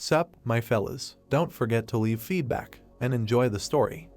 Sup, my fellas, don't forget to leave feedback, and enjoy the story.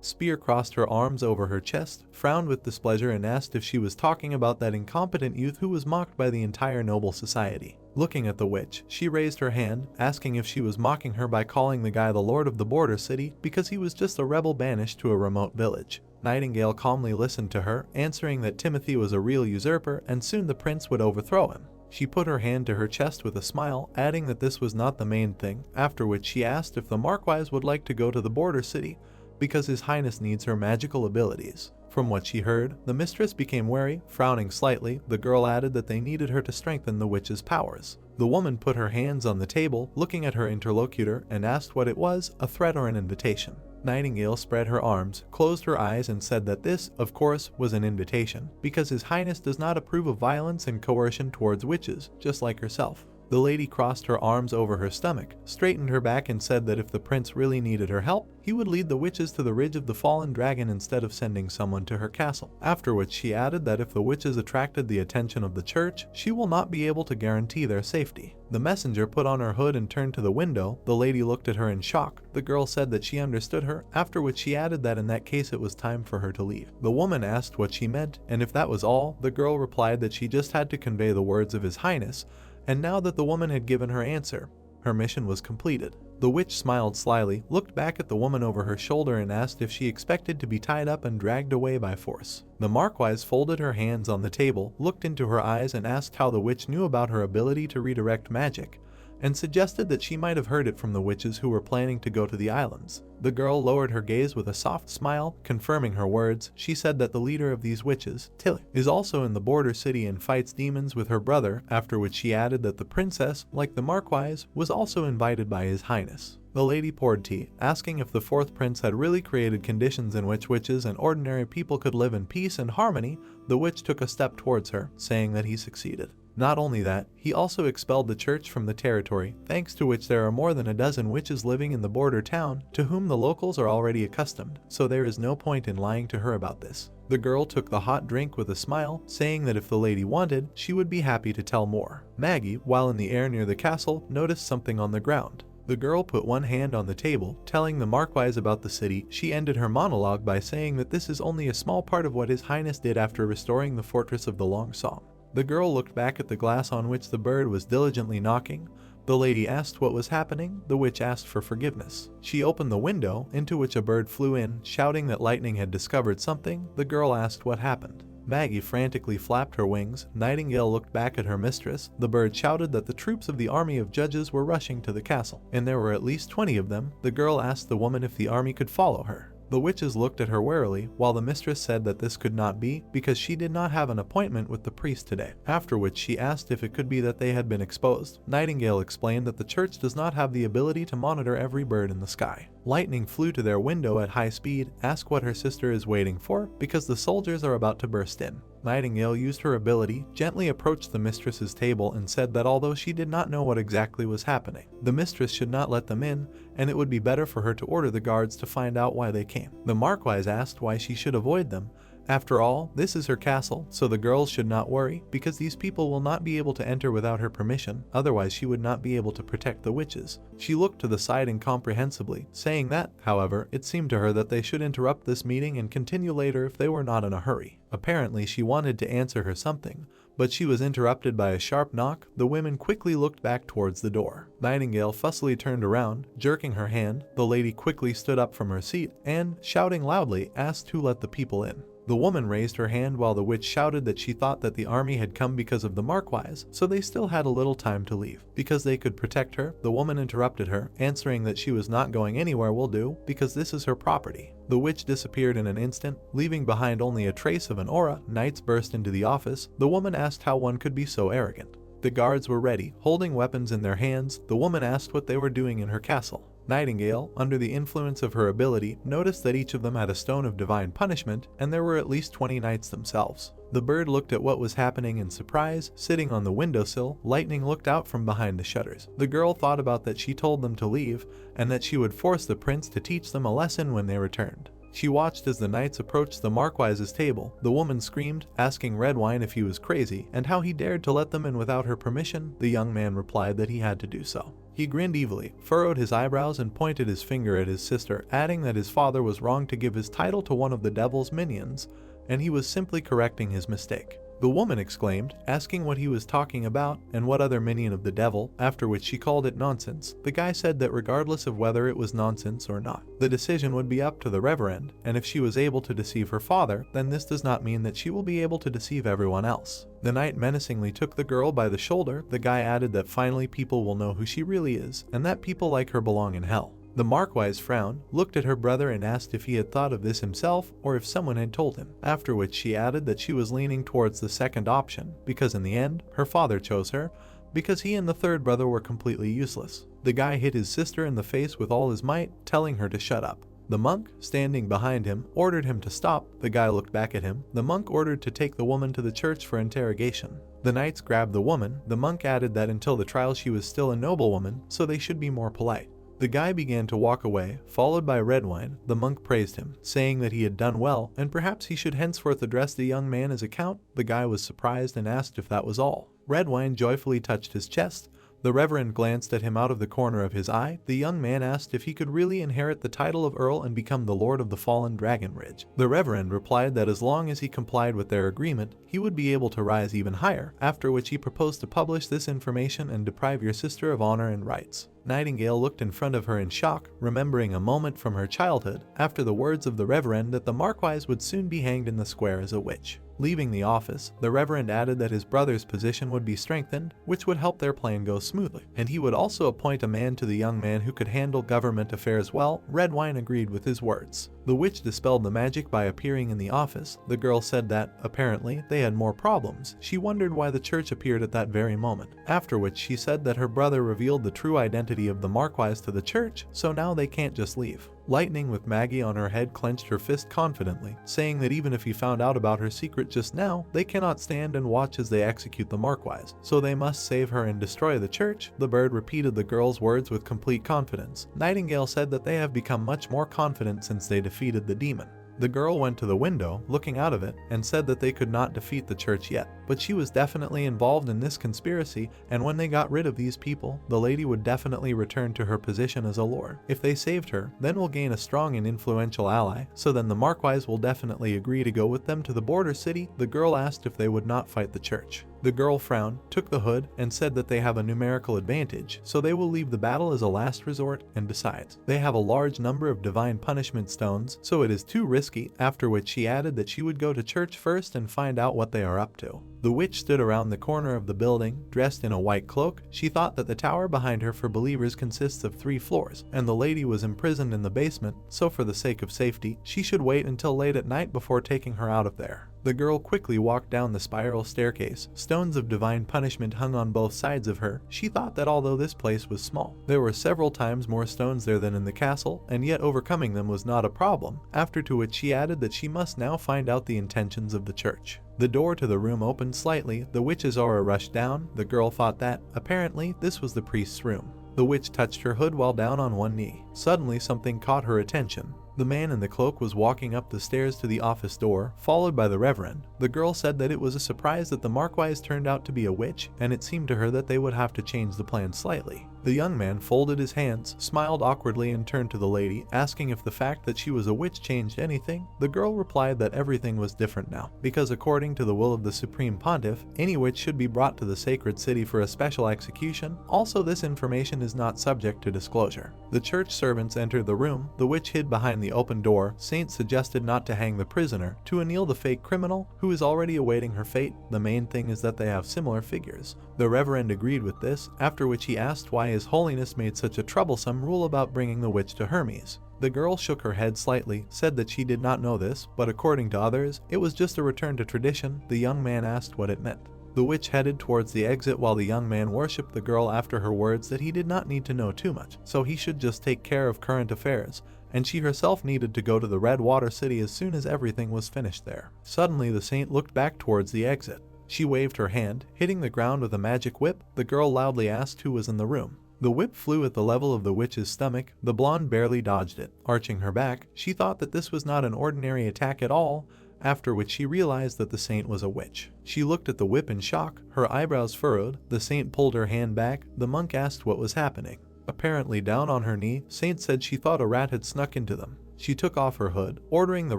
Spear crossed her arms over her chest, frowned with displeasure and asked if she was talking about that incompetent youth who was mocked by the entire noble society. Looking at the witch, she raised her hand, asking if she was mocking her by calling the guy the lord of the border city because he was just a rebel banished to a remote village. Nightingale calmly listened to her, answering that Timothy was a real usurper and soon the prince would overthrow him. She put her hand to her chest with a smile, adding that this was not the main thing, after which she asked if the Marquise would like to go to the border city because His Highness needs her magical abilities. From what she heard, the mistress became wary, frowning slightly. The girl added that they needed her to strengthen the witch's powers. The woman put her hands on the table, looking at her interlocutor, and asked what it was, a threat or an invitation. Nightingale spread her arms, closed her eyes and said that this, of course, was an invitation, because His Highness does not approve of violence and coercion towards witches, just like herself. The lady crossed her arms over her stomach, straightened her back and said that if the prince really needed her help, he would lead the witches to the Ridge of the Fallen Dragon instead of sending someone to her castle. After which she added that if the witches attracted the attention of the church, she will not be able to guarantee their safety. The messenger put on her hood and turned to the window. The lady looked at her in shock. The girl said that she understood her, after which she added that in that case it was time for her to leave. The woman asked what she meant, and if that was all, the girl replied that she just had to convey the words of His Highness, and now that the woman had given her answer, her mission was completed. The witch smiled slyly, looked back at the woman over her shoulder and asked if she expected to be tied up and dragged away by force. The Marquise folded her hands on the table, looked into her eyes and asked how the witch knew about her ability to redirect magic, and suggested that she might have heard it from the witches who were planning to go to the islands. The girl lowered her gaze with a soft smile, confirming her words. She said that the leader of these witches, Tilly, is also in the border city and fights demons with her brother, after which she added that the princess, like the Marquise, was also invited by His Highness. The lady poured tea, asking if the fourth prince had really created conditions in which witches and ordinary people could live in peace and harmony. The witch took a step towards her, saying that he succeeded. Not only that, he also expelled the church from the territory, thanks to which there are more than a dozen witches living in the border town, to whom the locals are already accustomed, so there is no point in lying to her about this. The girl took the hot drink with a smile, saying that if the lady wanted, she would be happy to tell more. Maggie, while in the air near the castle, noticed something on the ground. The girl put one hand on the table, telling the Marquise about the city. She ended her monologue by saying that this is only a small part of what His Highness did after restoring the fortress of the Long Song. The girl looked back at the glass on which the bird was diligently knocking. The lady asked what was happening. The witch asked for forgiveness. She opened the window, into which a bird flew in, shouting that lightning had discovered something. The girl asked what happened. Maggie frantically flapped her wings. Nightingale looked back at her mistress. The bird shouted that the troops of the army of judges were rushing to the castle, and there were at least 20 of them. The girl asked the woman if the army could follow her. The witches looked at her warily, while the mistress said that this could not be, because she did not have an appointment with the priest today, after which she asked if it could be that they had been exposed. Nightingale explained that the church does not have the ability to monitor every bird in the sky. Lightning flew to their window at high speed, asked what her sister is waiting for, because the soldiers are about to burst in. Nightingale used her ability, gently approached the mistress's table and said that although she did not know what exactly was happening, the mistress should not let them in, and it would be better for her to order the guards to find out why they came. The Marquise asked why she should avoid them. After all, this is her castle, so the girls should not worry, because these people will not be able to enter without her permission, otherwise she would not be able to protect the witches. She looked to the side incomprehensibly, saying that, however, it seemed to her that they should interrupt this meeting and continue later if they were not in a hurry. Apparently she wanted to answer her something, but she was interrupted by a sharp knock. The women quickly looked back towards the door. Nightingale fussily turned around, jerking her hand. The lady quickly stood up from her seat and, shouting loudly, asked who let the people in. The woman raised her hand while the witch shouted that she thought that the army had come because of the Marquise, so they still had a little time to leave. Because they could protect her, the woman interrupted her, answering that she was not going anywhere will do, because this is her property. The witch disappeared in an instant, leaving behind only a trace of an aura. Knights burst into the office. The woman asked how one could be so arrogant. The guards were ready, holding weapons in their hands. The woman asked what they were doing in her castle. Nightingale, under the influence of her ability, noticed that each of them had a stone of divine punishment, and there were at least 20 knights themselves. The bird looked at what was happening in surprise. Sitting on the windowsill, Lightning looked out from behind the shutters. The girl thought about that she told them to leave, and that she would force the prince to teach them a lesson when they returned. She watched as the knights approached the Marquise's table. The woman screamed, asking Redwine if he was crazy, and how he dared to let them in without her permission. The young man replied that he had to do so. He grinned evilly, furrowed his eyebrows and pointed his finger at his sister, adding that his father was wrong to give his title to one of the devil's minions, and he was simply correcting his mistake. The woman exclaimed, asking what he was talking about and what other minion of the devil, after which she called it nonsense. The guy said that regardless of whether it was nonsense or not, the decision would be up to the Reverend, and if she was able to deceive her father, then this does not mean that she will be able to deceive everyone else. The knight menacingly took the girl by the shoulder. The guy added that finally people will know who she really is, and that people like her belong in hell. The Marquise frowned, looked at her brother and asked if he had thought of this himself or if someone had told him, after which she added that she was leaning towards the second option, because in the end, her father chose her, because he and the third brother were completely useless. The guy hit his sister in the face with all his might, telling her to shut up. The monk, standing behind him, ordered him to stop. The guy looked back at him. The monk ordered to take the woman to the church for interrogation. The knights grabbed the woman. The monk added that until the trial she was still a noblewoman, so they should be more polite. The guy began to walk away, followed by Redwine. The monk praised him, saying that he had done well, and perhaps he should henceforth address the young man as a count. The guy was surprised and asked if that was all. Redwine joyfully touched his chest. The Reverend glanced at him out of the corner of his eye. The young man asked if he could really inherit the title of Earl and become the Lord of the Fallen Dragon Ridge. The Reverend replied that as long as he complied with their agreement, he would be able to rise even higher, after which he proposed to publish this information and deprive your sister of honor and rights. Nightingale looked in front of her in shock, remembering a moment from her childhood, after the words of the Reverend that the Marquise would soon be hanged in the square as a witch. Leaving the office, the Reverend added that his brother's position would be strengthened, which would help their plan go smoothly, and he would also appoint a man to the young man who could handle government affairs well. Redwine agreed with his words. The witch dispelled the magic by appearing in the office. The girl said that, apparently, they had more problems. She wondered why the church appeared at that very moment, after which she said that her brother revealed the true identity of the Marquise to the church, so now they can't just leave. Lightning with Maggie on her head clenched her fist confidently, saying that even if he found out about her secret just now, they cannot stand and watch as they execute the Marquise, so they must save her and destroy the church. The bird repeated the girl's words with complete confidence. Nightingale said that they have become much more confident since they defeated the demon. The girl went to the window, looking out of it, and said that they could not defeat the church yet, but she was definitely involved in this conspiracy, and when they got rid of these people, the lady would definitely return to her position as a lord. If they saved her, then we'll gain a strong and influential ally, so then the Marquise will definitely agree to go with them to the border city. The girl asked if they would not fight the church. The girl frowned, took the hood, and said that they have a numerical advantage, so they will leave the battle as a last resort, and besides, they have a large number of divine punishment stones, so it is too risky, after which she added that she would go to church first and find out what they are up to. The witch stood around the corner of the building, dressed in a white cloak. She thought that the tower behind her for believers consists of 3 floors, and the lady was imprisoned in the basement, so for the sake of safety, she should wait until late at night before taking her out of there. The girl quickly walked down the spiral staircase. Stones of divine punishment hung on both sides of her. She thought that although this place was small, there were several times more stones there than in the castle, and yet overcoming them was not a problem, after to which she added that she must now find out the intentions of the church. The door to the room opened slightly. The witch's aura rushed down. The girl thought that, apparently, this was the priest's room. The witch touched her hood while down on one knee. Suddenly something caught her attention. The man in the cloak was walking up the stairs to the office door, followed by the Reverend. The girl said that it was a surprise that the Marquise turned out to be a witch, and it seemed to her that they would have to change the plan slightly. The young man folded his hands, smiled awkwardly, and turned to the lady, asking if the fact that she was a witch changed anything. The girl replied that everything was different now, because according to the will of the Supreme Pontiff, any witch should be brought to the sacred city for a special execution. Also, this information is not subject to disclosure. The church servants entered the room. The witch hid behind the open door. Saint suggested not to hang the prisoner, to anneal the fake criminal, who is already awaiting her fate. The main thing is that they have similar figures. The Reverend agreed with this, after which he asked why His Holiness made such a troublesome rule about bringing the witch to Hermes. The girl shook her head slightly, said that she did not know this, but according to others, it was just a return to tradition. The young man asked what it meant. The witch headed towards the exit while the young man worshipped the girl after her words that he did not need to know too much, so he should just take care of current affairs, and she herself needed to go to the Red Water City as soon as everything was finished there. Suddenly the saint looked back towards the exit. She waved her hand, hitting the ground with a magic whip. The girl loudly asked who was in the room. The whip flew at the level of the witch's stomach. The blonde barely dodged it. Arching her back, she thought that this was not an ordinary attack at all. after which she realized that the saint was a witch. She looked at the whip in shock, her eyebrows furrowed. The saint pulled her hand back. The monk asked what was happening. Apparently down on her knee, Saint said she thought a rat had snuck into them. She took off her hood, ordering the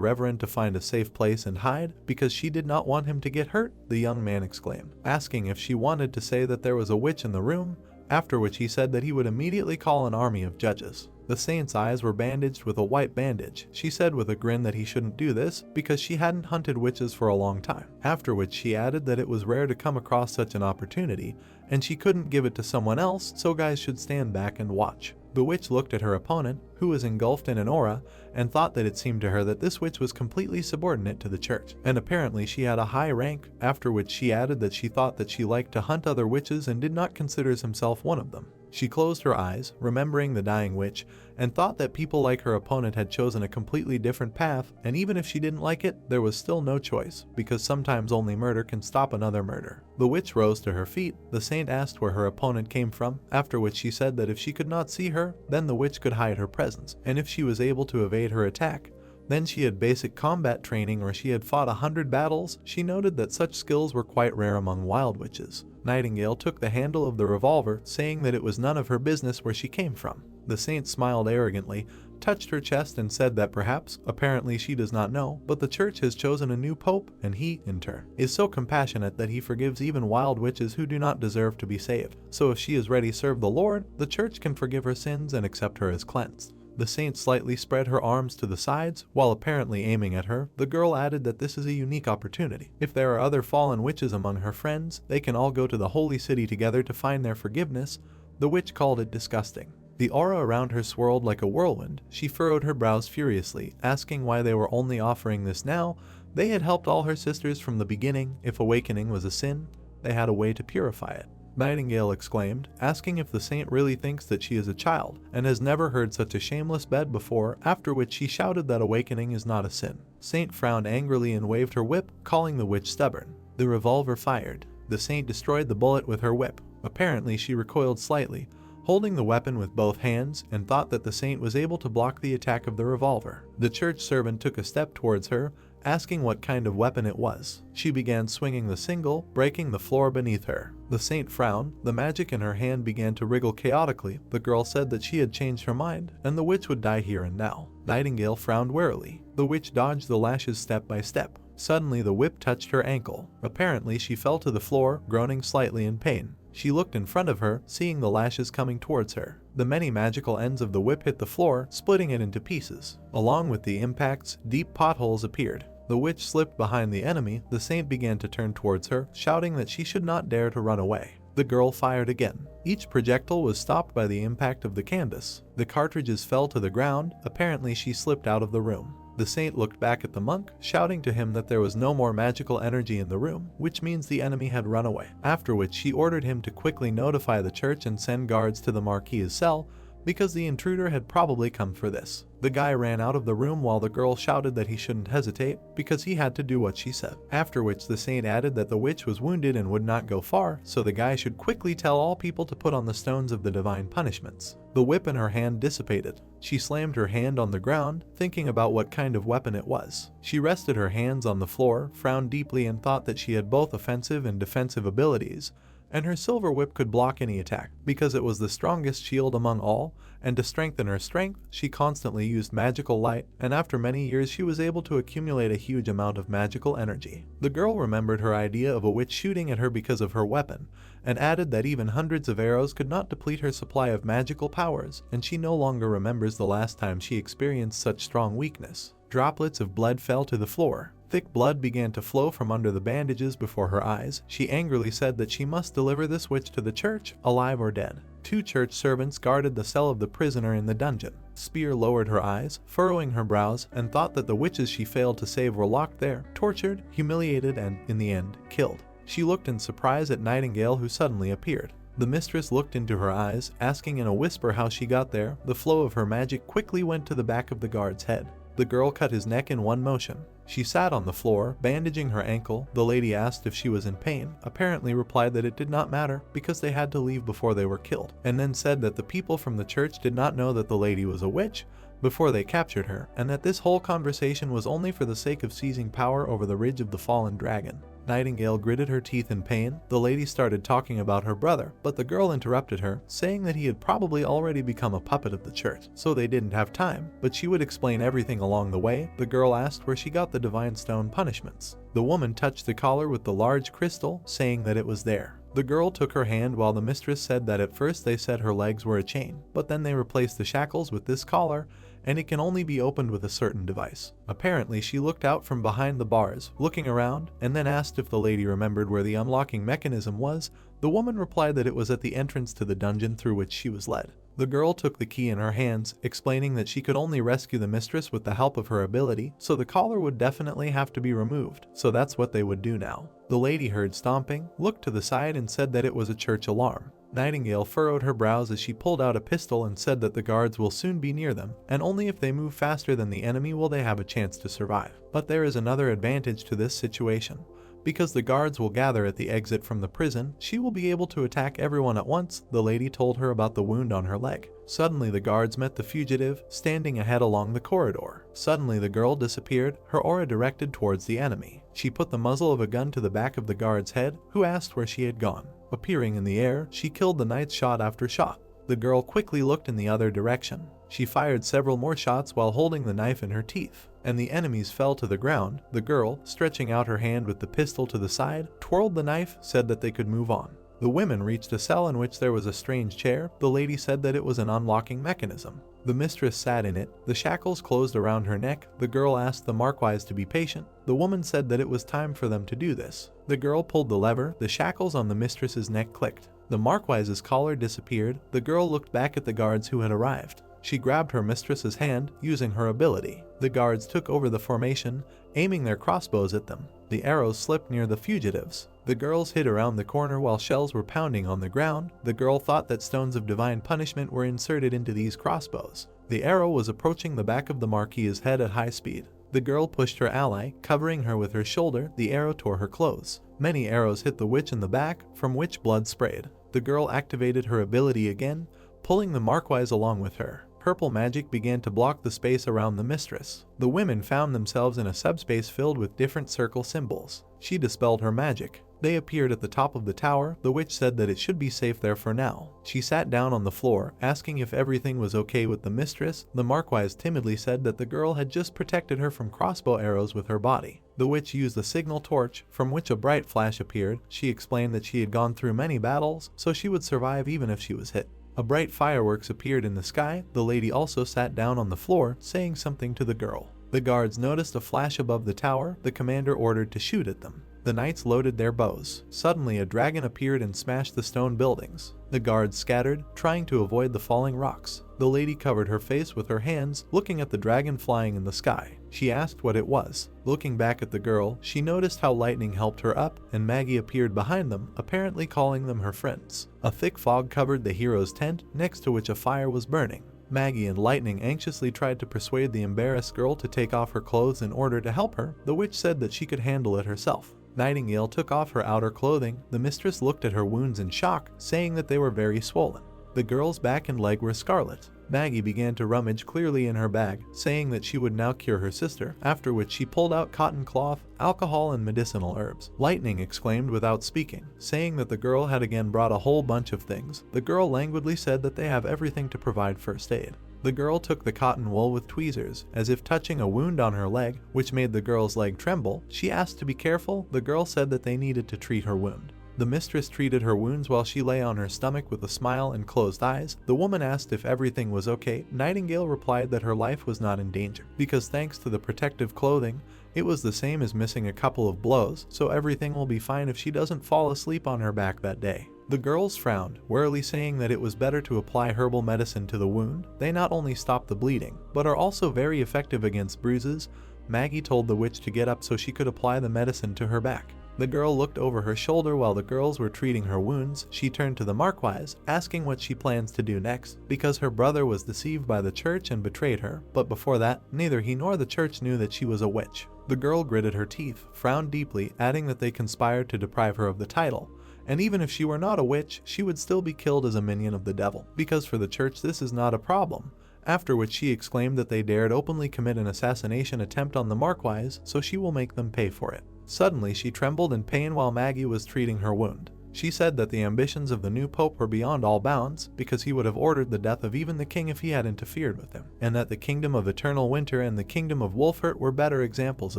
reverend to find a safe place and hide because she did not want him to get hurt, the young man exclaimed, asking if she wanted to say that there was a witch in the room, after which he said that he would immediately call an army of judges. The saint's eyes were bandaged with a white bandage. She said with a grin that he shouldn't do this because she hadn't hunted witches for a long time, after which she added that it was rare to come across such an opportunity and she couldn't give it to someone else, so guys should stand back and watch. The witch looked at her opponent, who was engulfed in an aura, and thought that it seemed to her that this witch was completely subordinate to the church, and apparently she had a high rank, after which she added that she thought that she liked to hunt other witches and did not consider himself one of them. She closed her eyes, remembering the dying witch, and thought that people like her opponent had chosen a completely different path, and even if she didn't like it, there was still no choice, because sometimes only murder can stop another murder. The witch rose to her feet. The saint asked where her opponent came from, after which she said that if she could not see her, then the witch could hide her presence, and if she was able to evade her attack, then she had basic combat training or she had fought 100 battles. She noted that such skills were quite rare among wild witches. Nightingale took the handle of the revolver, saying that it was none of her business where she came from. The saint smiled arrogantly, touched her chest and said that perhaps, apparently she does not know, but the church has chosen a new pope, and he, in turn, is so compassionate that he forgives even wild witches who do not deserve to be saved. So if she is ready to serve the Lord, the church can forgive her sins and accept her as cleansed. The saint slightly spread her arms to the sides, while apparently aiming at her. The girl added that this is a unique opportunity. If there are other fallen witches among her friends, they can all go to the holy city together to find their forgiveness. The witch called it disgusting. The aura around her swirled like a whirlwind. She furrowed her brows furiously, asking why they were only offering this now. They had helped all her sisters from the beginning. If awakening was a sin, they had a way to purify it. Nightingale exclaimed, asking if the saint really thinks that she is a child, and has never heard such a shameless bet before, after which she shouted that awakening is not a sin. Saint frowned angrily and waved her whip, calling the witch stubborn. The revolver fired. The saint destroyed the bullet with her whip. Apparently she recoiled slightly, holding the weapon with both hands, and thought that the saint was able to block the attack of the revolver. The church servant took a step towards her, asking what kind of weapon it was. She began swinging the single, breaking the floor beneath her. The saint frowned. The magic in her hand began to wriggle chaotically. The girl said that she had changed her mind, and the witch would die here and now. Nightingale frowned warily. The witch dodged the lashes step by step. Suddenly the whip touched her ankle. Apparently she fell to the floor, groaning slightly in pain. She looked in front of her, seeing the lashes coming towards her. The many magical ends of the whip hit the floor, splitting it into pieces. Along with the impacts, deep potholes appeared. The witch slipped behind the enemy. The saint began to turn towards her, shouting that she should not dare to run away. The girl fired again. Each projectile was stopped by the impact of the canvas. The cartridges fell to the ground. Apparently she slipped out of the room. The saint looked back at the monk, shouting to him that there was no more magical energy in the room, which means the enemy had run away, after which she ordered him to quickly notify the church and send guards to the Marquis's cell, because the intruder had probably come for this. The guy ran out of the room while the girl shouted that he shouldn't hesitate, because he had to do what she said, after which the saint added that the witch was wounded and would not go far, so the guy should quickly tell all people to put on the stones of the divine punishments. The whip in her hand dissipated. She slammed her hand on the ground, thinking about what kind of weapon it was. She rested her hands on the floor, frowned deeply and thought that she had both offensive and defensive abilities, and her silver whip could block any attack, because it was the strongest shield among all, and to strengthen her strength, she constantly used magical light, and after many years she was able to accumulate a huge amount of magical energy. The girl remembered her idea of a witch shooting at her because of her weapon, and added that even hundreds of arrows could not deplete her supply of magical powers, and she no longer remembers the last time she experienced such strong weakness. Droplets of blood fell to the floor. Thick blood began to flow from under the bandages before her eyes. She angrily said that she must deliver this witch to the church, alive or dead. 2 church servants guarded the cell of the prisoner in the dungeon. Spear lowered her eyes, furrowing her brows, and thought that the witches she failed to save were locked there, tortured, humiliated, and, in the end, killed. She looked in surprise at Nightingale, who suddenly appeared. The mistress looked into her eyes, asking in a whisper how she got there. The flow of her magic quickly went to the back of the guard's head. The girl cut his neck in one motion. She sat on the floor, bandaging her ankle. The lady asked if she was in pain, apparently replied that it did not matter because they had to leave before they were killed, and then said that the people from the church did not know that the lady was a witch, before they captured her, and that this whole conversation was only for the sake of seizing power over the ridge of the fallen dragon. Nightingale gritted her teeth in pain. The lady started talking about her brother, but the girl interrupted her, saying that he had probably already become a puppet of the church, so they didn't have time, but she would explain everything along the way. The girl asked where she got the divine stone punishments. The woman touched the collar with the large crystal, saying that it was there. The girl took her hand while the mistress said that at first they said her legs were a chain, but then they replaced the shackles with this collar, and it can only be opened with a certain device. Apparently, she looked out from behind the bars, looking around, and then asked if the lady remembered where the unlocking mechanism was. The woman replied that it was at the entrance to the dungeon through which she was led. The girl took the key in her hands, explaining that she could only rescue the mistress with the help of her ability, so the collar would definitely have to be removed, so that's what they would do now. The lady heard stomping, looked to the side and said that it was a church alarm. Nightingale furrowed her brows as she pulled out a pistol and said that the guards will soon be near them, and only if they move faster than the enemy will they have a chance to survive. But there is another advantage to this situation. Because the guards will gather at the exit from the prison, she will be able to attack everyone at once. The lady told her about the wound on her leg. Suddenly the guards met the fugitive, standing ahead along the corridor. Suddenly the girl disappeared, her aura directed towards the enemy. She put the muzzle of a gun to the back of the guard's head, who asked where she had gone. Appearing in the air, she killed the knights shot after shot. The girl quickly looked in the other direction. She fired several more shots while holding the knife in her teeth, and the enemies fell to the ground. The girl, stretching out her hand with the pistol to the side, twirled the knife, said that they could move on. The women reached a cell in which there was a strange chair. The lady said that it was an unlocking mechanism. The mistress sat in it. The shackles closed around her neck. The girl asked the Marquise to be patient. The woman said that it was time for them to do this. The girl pulled the lever. The shackles on the mistress's neck clicked. The Marquise's collar disappeared. The girl looked back at the guards who had arrived. She grabbed her mistress's hand, using her ability. The guards took over the formation, aiming their crossbows at them. The arrows slipped near the fugitives. The girls hid around the corner while shells were pounding on the ground. The girl thought that stones of divine punishment were inserted into these crossbows. The arrow was approaching the back of the Marquis's head at high speed. The girl pushed her ally, covering her with her shoulder. The arrow tore her clothes. Many arrows hit the witch in the back, from which blood sprayed. The girl activated her ability again, pulling the Marquise along with her. Purple magic began to block the space around the mistress. The women found themselves in a subspace filled with different circle symbols. She dispelled her magic. They appeared at the top of the tower. The witch said that it should be safe there for now. She sat down on the floor, asking if everything was okay with the mistress. The Marquise timidly said that the girl had just protected her from crossbow arrows with her body. The witch used a signal torch, from which a bright flash appeared. She explained that she had gone through many battles, so she would survive even if she was hit. A bright fireworks appeared in the sky. The lady also sat down on the floor, saying something to the girl. The guards noticed a flash above the tower. The commander ordered to shoot at them. The knights loaded their bows. Suddenly a dragon appeared and smashed the stone buildings. The guards scattered, trying to avoid the falling rocks. The lady covered her face with her hands, looking at the dragon flying in the sky. She asked what it was. Looking back at the girl, she noticed how lightning helped her up, and Maggie appeared behind them, apparently calling them her friends. A thick fog covered the hero's tent, next to which a fire was burning. Maggie and Lightning anxiously tried to persuade the embarrassed girl to take off her clothes in order to help her. The witch said that she could handle it herself. Nightingale took off her outer clothing. The mistress looked at her wounds in shock, saying that they were very swollen. The girl's back and leg were scarlet. Maggie began to rummage clearly in her bag, saying that she would now cure her sister, after which she pulled out cotton cloth, alcohol, and medicinal herbs. Lightning exclaimed without speaking, saying that the girl had again brought a whole bunch of things. The girl languidly said that they have everything to provide first aid. The girl took the cotton wool with tweezers, as if touching a wound on her leg, which made the girl's leg tremble. She asked to be careful. The girl said that they needed to treat her wound. The mistress treated her wounds while she lay on her stomach with a smile and closed eyes. The woman asked if everything was okay. Nightingale replied that her life was not in danger, because thanks to the protective clothing, it was the same as missing a couple of blows, so everything will be fine if she doesn't fall asleep on her back that day. The girls frowned, warily saying that it was better to apply herbal medicine to the wound. They not only stop the bleeding, but are also very effective against bruises. Maggie told the witch to get up so she could apply the medicine to her back. The girl looked over her shoulder while the girls were treating her wounds. She turned to the Marquise, asking what she plans to do next, because her brother was deceived by the church and betrayed her, but before that, neither he nor the church knew that she was a witch. The girl gritted her teeth, frowned deeply, adding that they conspired to deprive her of the title, and even if she were not a witch, she would still be killed as a minion of the devil, because for the church this is not a problem, after which she exclaimed that they dared openly commit an assassination attempt on the Marquise, so she will make them pay for it. Suddenly she trembled in pain while Maggie was treating her wound. She said that the ambitions of the new pope were beyond all bounds, because he would have ordered the death of even the king if he had interfered with him, and that the kingdom of Eternal Winter and the kingdom of Wolfert were better examples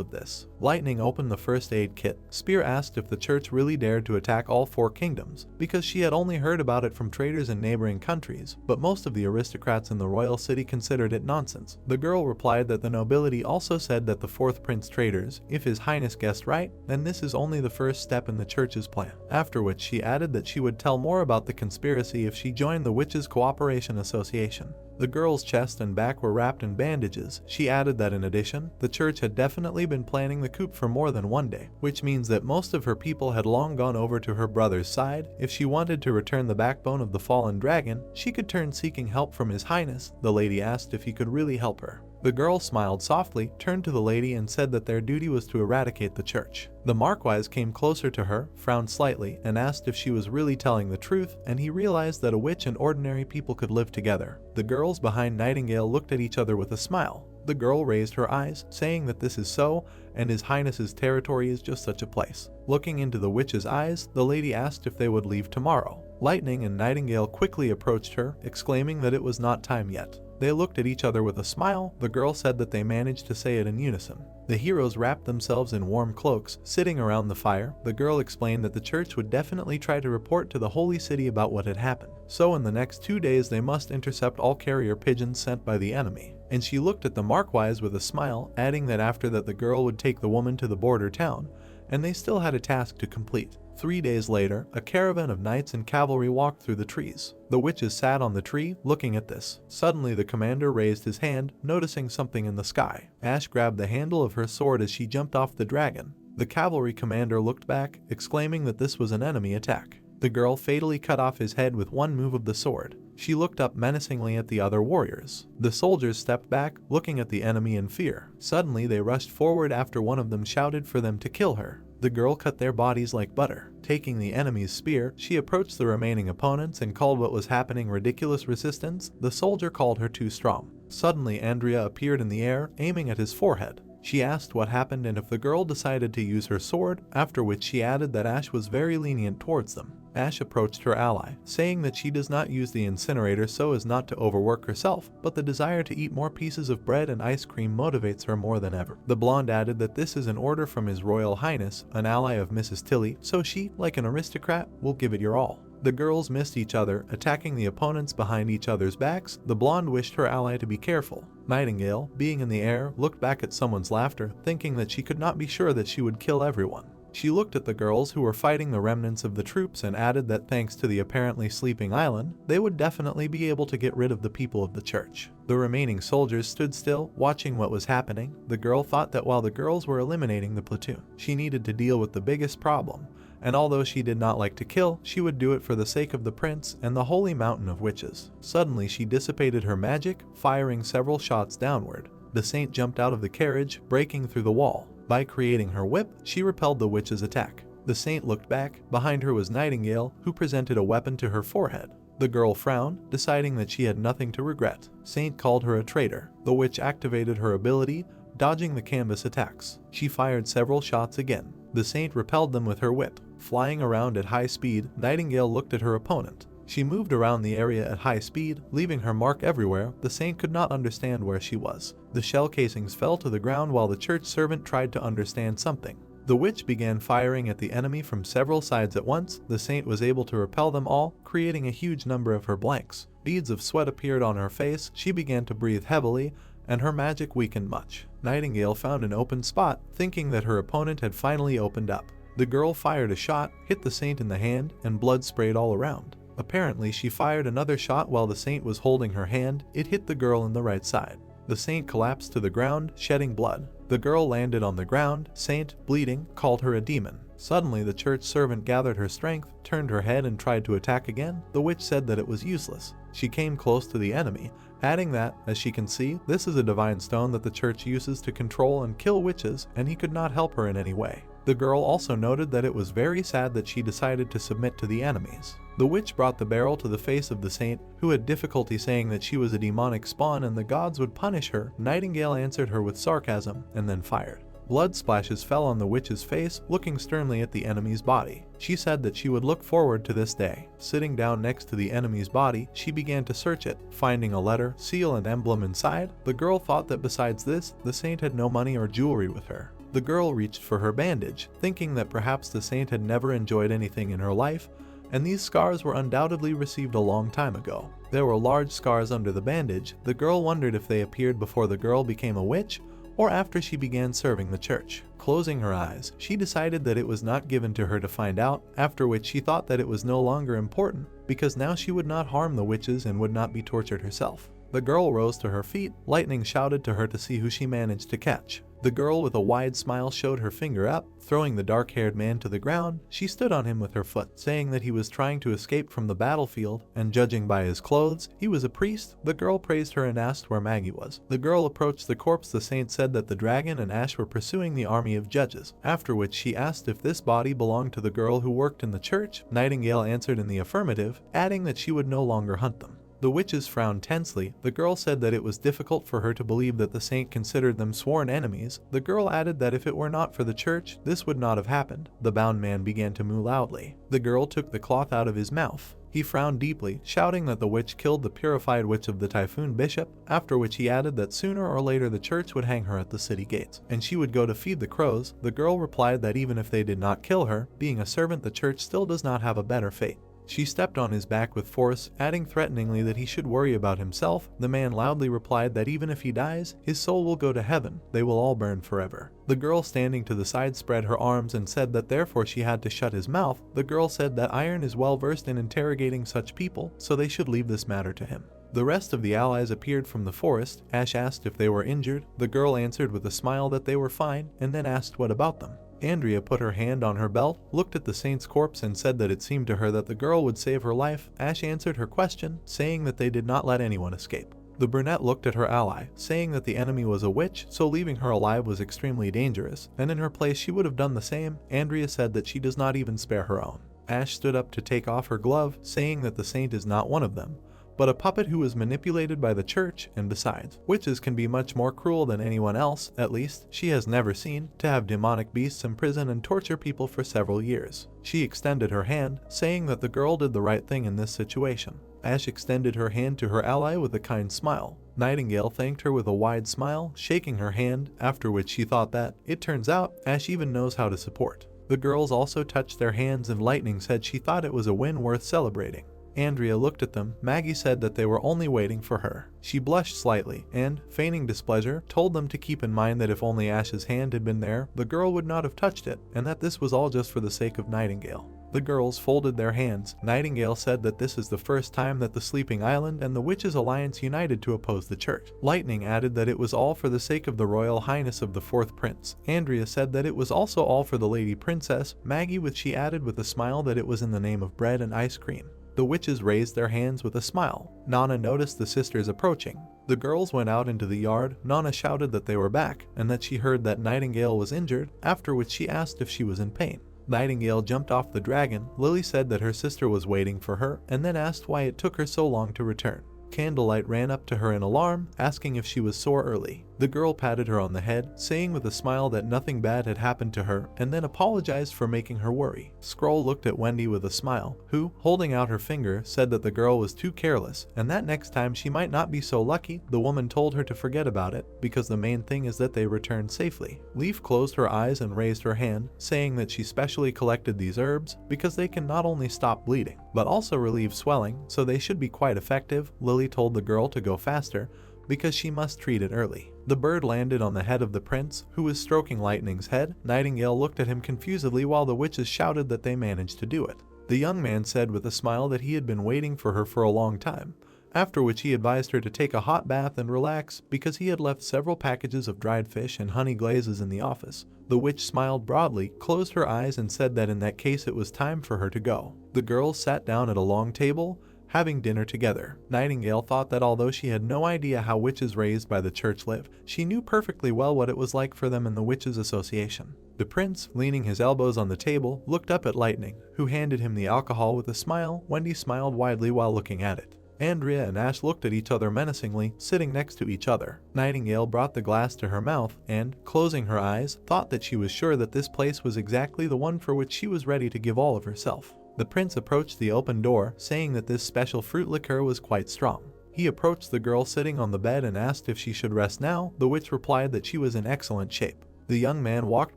of this. Lightning opened the first aid kit. Spear asked if the church really dared to attack all 4 kingdoms, because she had only heard about it from traders in neighboring countries, but most of the aristocrats in the royal city considered it nonsense. The girl replied that the nobility also said that the 4th prince traders, if his highness guessed right, then this is only the first step in the church's plan, after which she added that she would tell more about the conspiracy if she joined the Witches' Cooperation Association. The girl's chest and back were wrapped in bandages. She added that in addition, the church had definitely been planning the coup for more than one day, which means that most of her people had long gone over to her brother's side. If she wanted to return the backbone of the fallen dragon, she could turn seeking help from his highness. The lady asked if he could really help her. The girl smiled softly, turned to the lady and said that their duty was to eradicate the church. The Marquise came closer to her, frowned slightly, and asked if she was really telling the truth, and he realized that a witch and ordinary people could live together. The girls behind Nightingale looked at each other with a smile. The girl raised her eyes, saying that this is so, and His Highness's territory is just such a place. Looking into the witch's eyes, the lady asked if they would leave tomorrow. Lightning and Nightingale quickly approached her, exclaiming that it was not time yet. They looked at each other with a smile. The girl said that they managed to say it in unison. The heroes wrapped themselves in warm cloaks, sitting around the fire. The girl explained that the church would definitely try to report to the holy city about what had happened. So in the next 2 days they must intercept all carrier pigeons sent by the enemy. And she looked at the Marquise with a smile, adding that after that the girl would take the woman to the border town, and they still had a task to complete. 3 days later, a caravan of knights and cavalry walked through the trees. The witches sat on the tree, looking at this. Suddenly the commander raised his hand, noticing something in the sky. Ash grabbed the handle of her sword as she jumped off the dragon. The cavalry commander looked back, exclaiming that this was an enemy attack. The girl fatally cut off his head with one move of the sword. She looked up menacingly at the other warriors. The soldiers stepped back, looking at the enemy in fear. Suddenly they rushed forward after one of them shouted for them to kill her. The girl cut their bodies like butter. Taking the enemy's spear, she approached the remaining opponents and called what was happening ridiculous resistance. The soldier called her too strong. Suddenly Andrea appeared in the air, aiming at his forehead. She asked what happened and if the girl decided to use her sword, after which she added that Ash was very lenient towards them. Ash approached her ally, saying that she does not use the incinerator so as not to overwork herself, but the desire to eat more pieces of bread and ice cream motivates her more than ever. The blonde added that this is an order from His Royal Highness, an ally of Mrs. Tilly, so she, like an aristocrat, will give it your all. The girls missed each other, attacking the opponents behind each other's backs. The blonde wished her ally to be careful. Nightingale, being in the air, looked back at someone's laughter, thinking that she could not be sure that she would kill everyone. She looked at the girls who were fighting the remnants of the troops and added that thanks to the apparently sleeping island, they would definitely be able to get rid of the people of the church. The remaining soldiers stood still, watching what was happening. The girl thought that while the girls were eliminating the platoon, she needed to deal with the biggest problem, and although she did not like to kill, she would do it for the sake of the prince and the holy mountain of witches. Suddenly she dissipated her magic, firing several shots downward. The saint jumped out of the carriage, breaking through the wall. By creating her whip, she repelled the witch's attack. The saint looked back. Behind her was Nightingale, who presented a weapon to her forehead. The girl frowned, deciding that she had nothing to regret. Saint called her a traitor. The witch activated her ability, dodging the canvas attacks. She fired several shots again. The saint repelled them with her whip. Flying around at high speed, Nightingale looked at her opponent. She moved around the area at high speed, leaving her mark everywhere. The saint could not understand where she was. The shell casings fell to the ground while the church servant tried to understand something. The witch began firing at the enemy from several sides at once. The saint was able to repel them all, creating a huge number of her blanks. Beads of sweat appeared on her face. She began to breathe heavily, and her magic weakened much. Nightingale found an open spot, thinking that her opponent had finally opened up. The girl fired a shot, hit the saint in the hand, and blood sprayed all around. Apparently, she fired another shot while the saint was holding her hand. It hit the girl in the right side. The saint collapsed to the ground, shedding blood. The girl landed on the ground. Saint, bleeding, called her a demon. Suddenly, the church servant gathered her strength, turned her head and tried to attack again. The witch said that it was useless. She came close to the enemy, adding that, as she can see, this is a divine stone that the church uses to control and kill witches, and he could not help her in any way. The girl also noted that it was very sad that she decided to submit to the enemies. The witch brought the barrel to the face of the saint, who had difficulty saying that she was a demonic spawn and the gods would punish her. Nightingale answered her with sarcasm and then fired. Blood splashes fell on the witch's face, looking sternly at the enemy's body. She said that she would look forward to this day. Sitting down next to the enemy's body, she began to search it, finding a letter, seal and emblem inside. The girl thought that besides this, the saint had no money or jewelry with her. The girl reached for her bandage, thinking that perhaps the saint had never enjoyed anything in her life, and these scars were undoubtedly received a long time ago. There were large scars under the bandage. The girl wondered if they appeared before the girl became a witch, or after she began serving the church. Closing her eyes, she decided that it was not given to her to find out, after which she thought that it was no longer important, because now she would not harm the witches and would not be tortured herself. The girl rose to her feet. Lightning shouted to her to see who she managed to catch. The girl with a wide smile showed her finger up, throwing the dark-haired man to the ground. She stood on him with her foot, saying that he was trying to escape from the battlefield, and judging by his clothes, he was a priest. The girl praised her and asked where Maggie was. The girl approached the corpse. The saint said that the dragon and Ash were pursuing the army of judges, after which she asked if this body belonged to the girl who worked in the church. Nightingale answered in the affirmative, adding that she would no longer hunt them. The witches frowned tensely. The girl said that it was difficult for her to believe that the saint considered them sworn enemies. The girl added that if it were not for the church, this would not have happened. The bound man began to moo loudly. The girl took the cloth out of his mouth. He frowned deeply, shouting that the witch killed the purified witch of the Typhoon Bishop, after which he added that sooner or later the church would hang her at the city gates, and she would go to feed the crows. The girl replied that even if they did not kill her, being a servant, the church still does not have a better fate. She stepped on his back with force, adding threateningly that he should worry about himself. The man loudly replied that even if he dies, his soul will go to heaven. They will all burn forever. The girl standing to the side spread her arms and said that therefore she had to shut his mouth. The girl said that Iron is well versed in interrogating such people, so they should leave this matter to him. The rest of the allies appeared from the forest. Ash asked if they were injured. The girl answered with a smile that they were fine, and then asked what about them. Andrea put her hand on her belt, looked at the saint's corpse and said that it seemed to her that the girl would save her life. Ash answered her question, saying that they did not let anyone escape. The brunette looked at her ally, saying that the enemy was a witch, so leaving her alive was extremely dangerous, and in her place she would have done the same. Andrea said that she does not even spare her own. Ash stood up to take off her glove, saying that the saint is not one of them, but a puppet who was manipulated by the church, and besides, witches can be much more cruel than anyone else, at least she has never seen, to have demonic beasts imprison and torture people for several years. She extended her hand, saying that the girl did the right thing in this situation. Ash extended her hand to her ally with a kind smile. Nightingale thanked her with a wide smile, shaking her hand, after which she thought that, it turns out, Ash even knows how to support. The girls also touched their hands and Lightning said she thought it was a win worth celebrating. Andrea looked at them. Maggie said that they were only waiting for her. She blushed slightly and, feigning displeasure, told them to keep in mind that if only Ash's hand had been there, the girl would not have touched it, and that this was all just for the sake of Nightingale. The girls folded their hands. Nightingale said that this is the first time that the Sleeping Island and the Witches' Alliance united to oppose the church. Lightning added that it was all for the sake of the Royal Highness of the Fourth Prince. Andrea said that it was also all for the Lady Princess. Maggie she added with a smile that it was in the name of bread and ice cream. The witches raised their hands with a smile. Nana noticed the sisters approaching. The girls went out into the yard. Nana shouted that they were back, and that she heard that Nightingale was injured, after which she asked if she was in pain. Nightingale jumped off the dragon. Lily said that her sister was waiting for her, and then asked why it took her so long to return. Candlelight ran up to her in alarm, asking if she was sore early. The girl patted her on the head, saying with a smile that nothing bad had happened to her, and then apologized for making her worry. Scroll looked at Wendy with a smile, who, holding out her finger, said that the girl was too careless, and that next time she might not be so lucky. The woman told her to forget about it, because the main thing is that they returned safely. Leaf closed her eyes and raised her hand, saying that she specially collected these herbs, because they can not only stop bleeding, but also relieve swelling, so they should be quite effective. Lily told the girl to go faster, because she must treat it early. The bird landed on the head of the prince, who was stroking Lightning's head. Nightingale looked at him confusedly while the witches shouted that they managed to do it. The young man said with a smile that he had been waiting for her for a long time, after which he advised her to take a hot bath and relax because he had left several packages of dried fish and honey glazes in the office. The witch smiled broadly, closed her eyes and said that in that case it was time for her to go. The girls sat down at a long table, having dinner together. Nightingale thought that although she had no idea how witches raised by the church live, she knew perfectly well what it was like for them in the Witches' Association. The prince, leaning his elbows on the table, looked up at Lightning, who handed him the alcohol with a smile. Wendy smiled widely while looking at it. Andrea and Ash looked at each other menacingly, sitting next to each other. Nightingale brought the glass to her mouth and, closing her eyes, thought that she was sure that this place was exactly the one for which she was ready to give all of herself. The prince approached the open door, saying that this special fruit liqueur was quite strong. He approached the girl sitting on the bed and asked if she should rest now. The witch replied that she was in excellent shape. The young man walked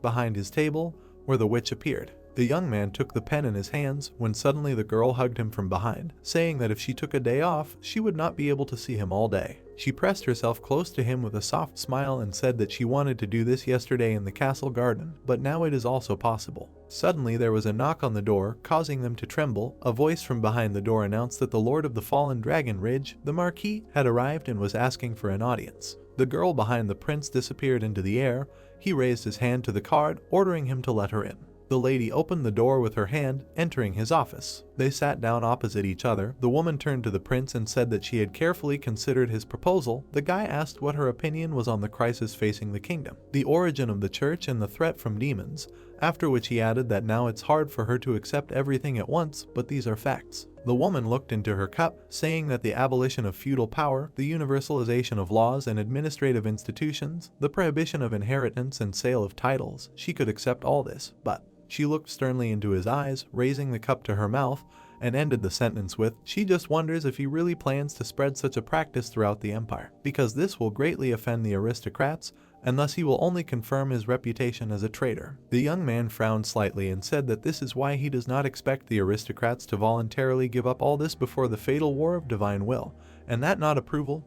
behind his table, where the witch appeared. The young man took the pen in his hands when suddenly the girl hugged him from behind, saying that if she took a day off, she would not be able to see him all day. She pressed herself close to him with a soft smile and said that she wanted to do this yesterday in the castle garden, but now it is also possible. Suddenly there was a knock on the door, causing them to tremble. A voice from behind the door announced that the Lord of the Fallen Dragon Ridge, the Marquis, had arrived and was asking for an audience. The girl behind the prince disappeared into the air. He raised his hand to the card, ordering him to let her in. The lady opened the door with her hand, entering his office. They sat down opposite each other. The woman turned to the prince and said that she had carefully considered his proposal. The guy asked what her opinion was on the crisis facing the kingdom, the origin of the church and the threat from demons, after which he added that now it's hard for her to accept everything at once, but these are facts. The woman looked into her cup, saying that the abolition of feudal power, the universalization of laws and administrative institutions, the prohibition of inheritance and sale of titles, she could accept all this, but she looked sternly into his eyes, raising the cup to her mouth, and ended the sentence with, "She just wonders if he really plans to spread such a practice throughout the empire, because this will greatly offend the aristocrats, and thus he will only confirm his reputation as a traitor." The young man frowned slightly and said that this is why he does not expect the aristocrats to voluntarily give up all this before the fatal war of divine will, and that not approval,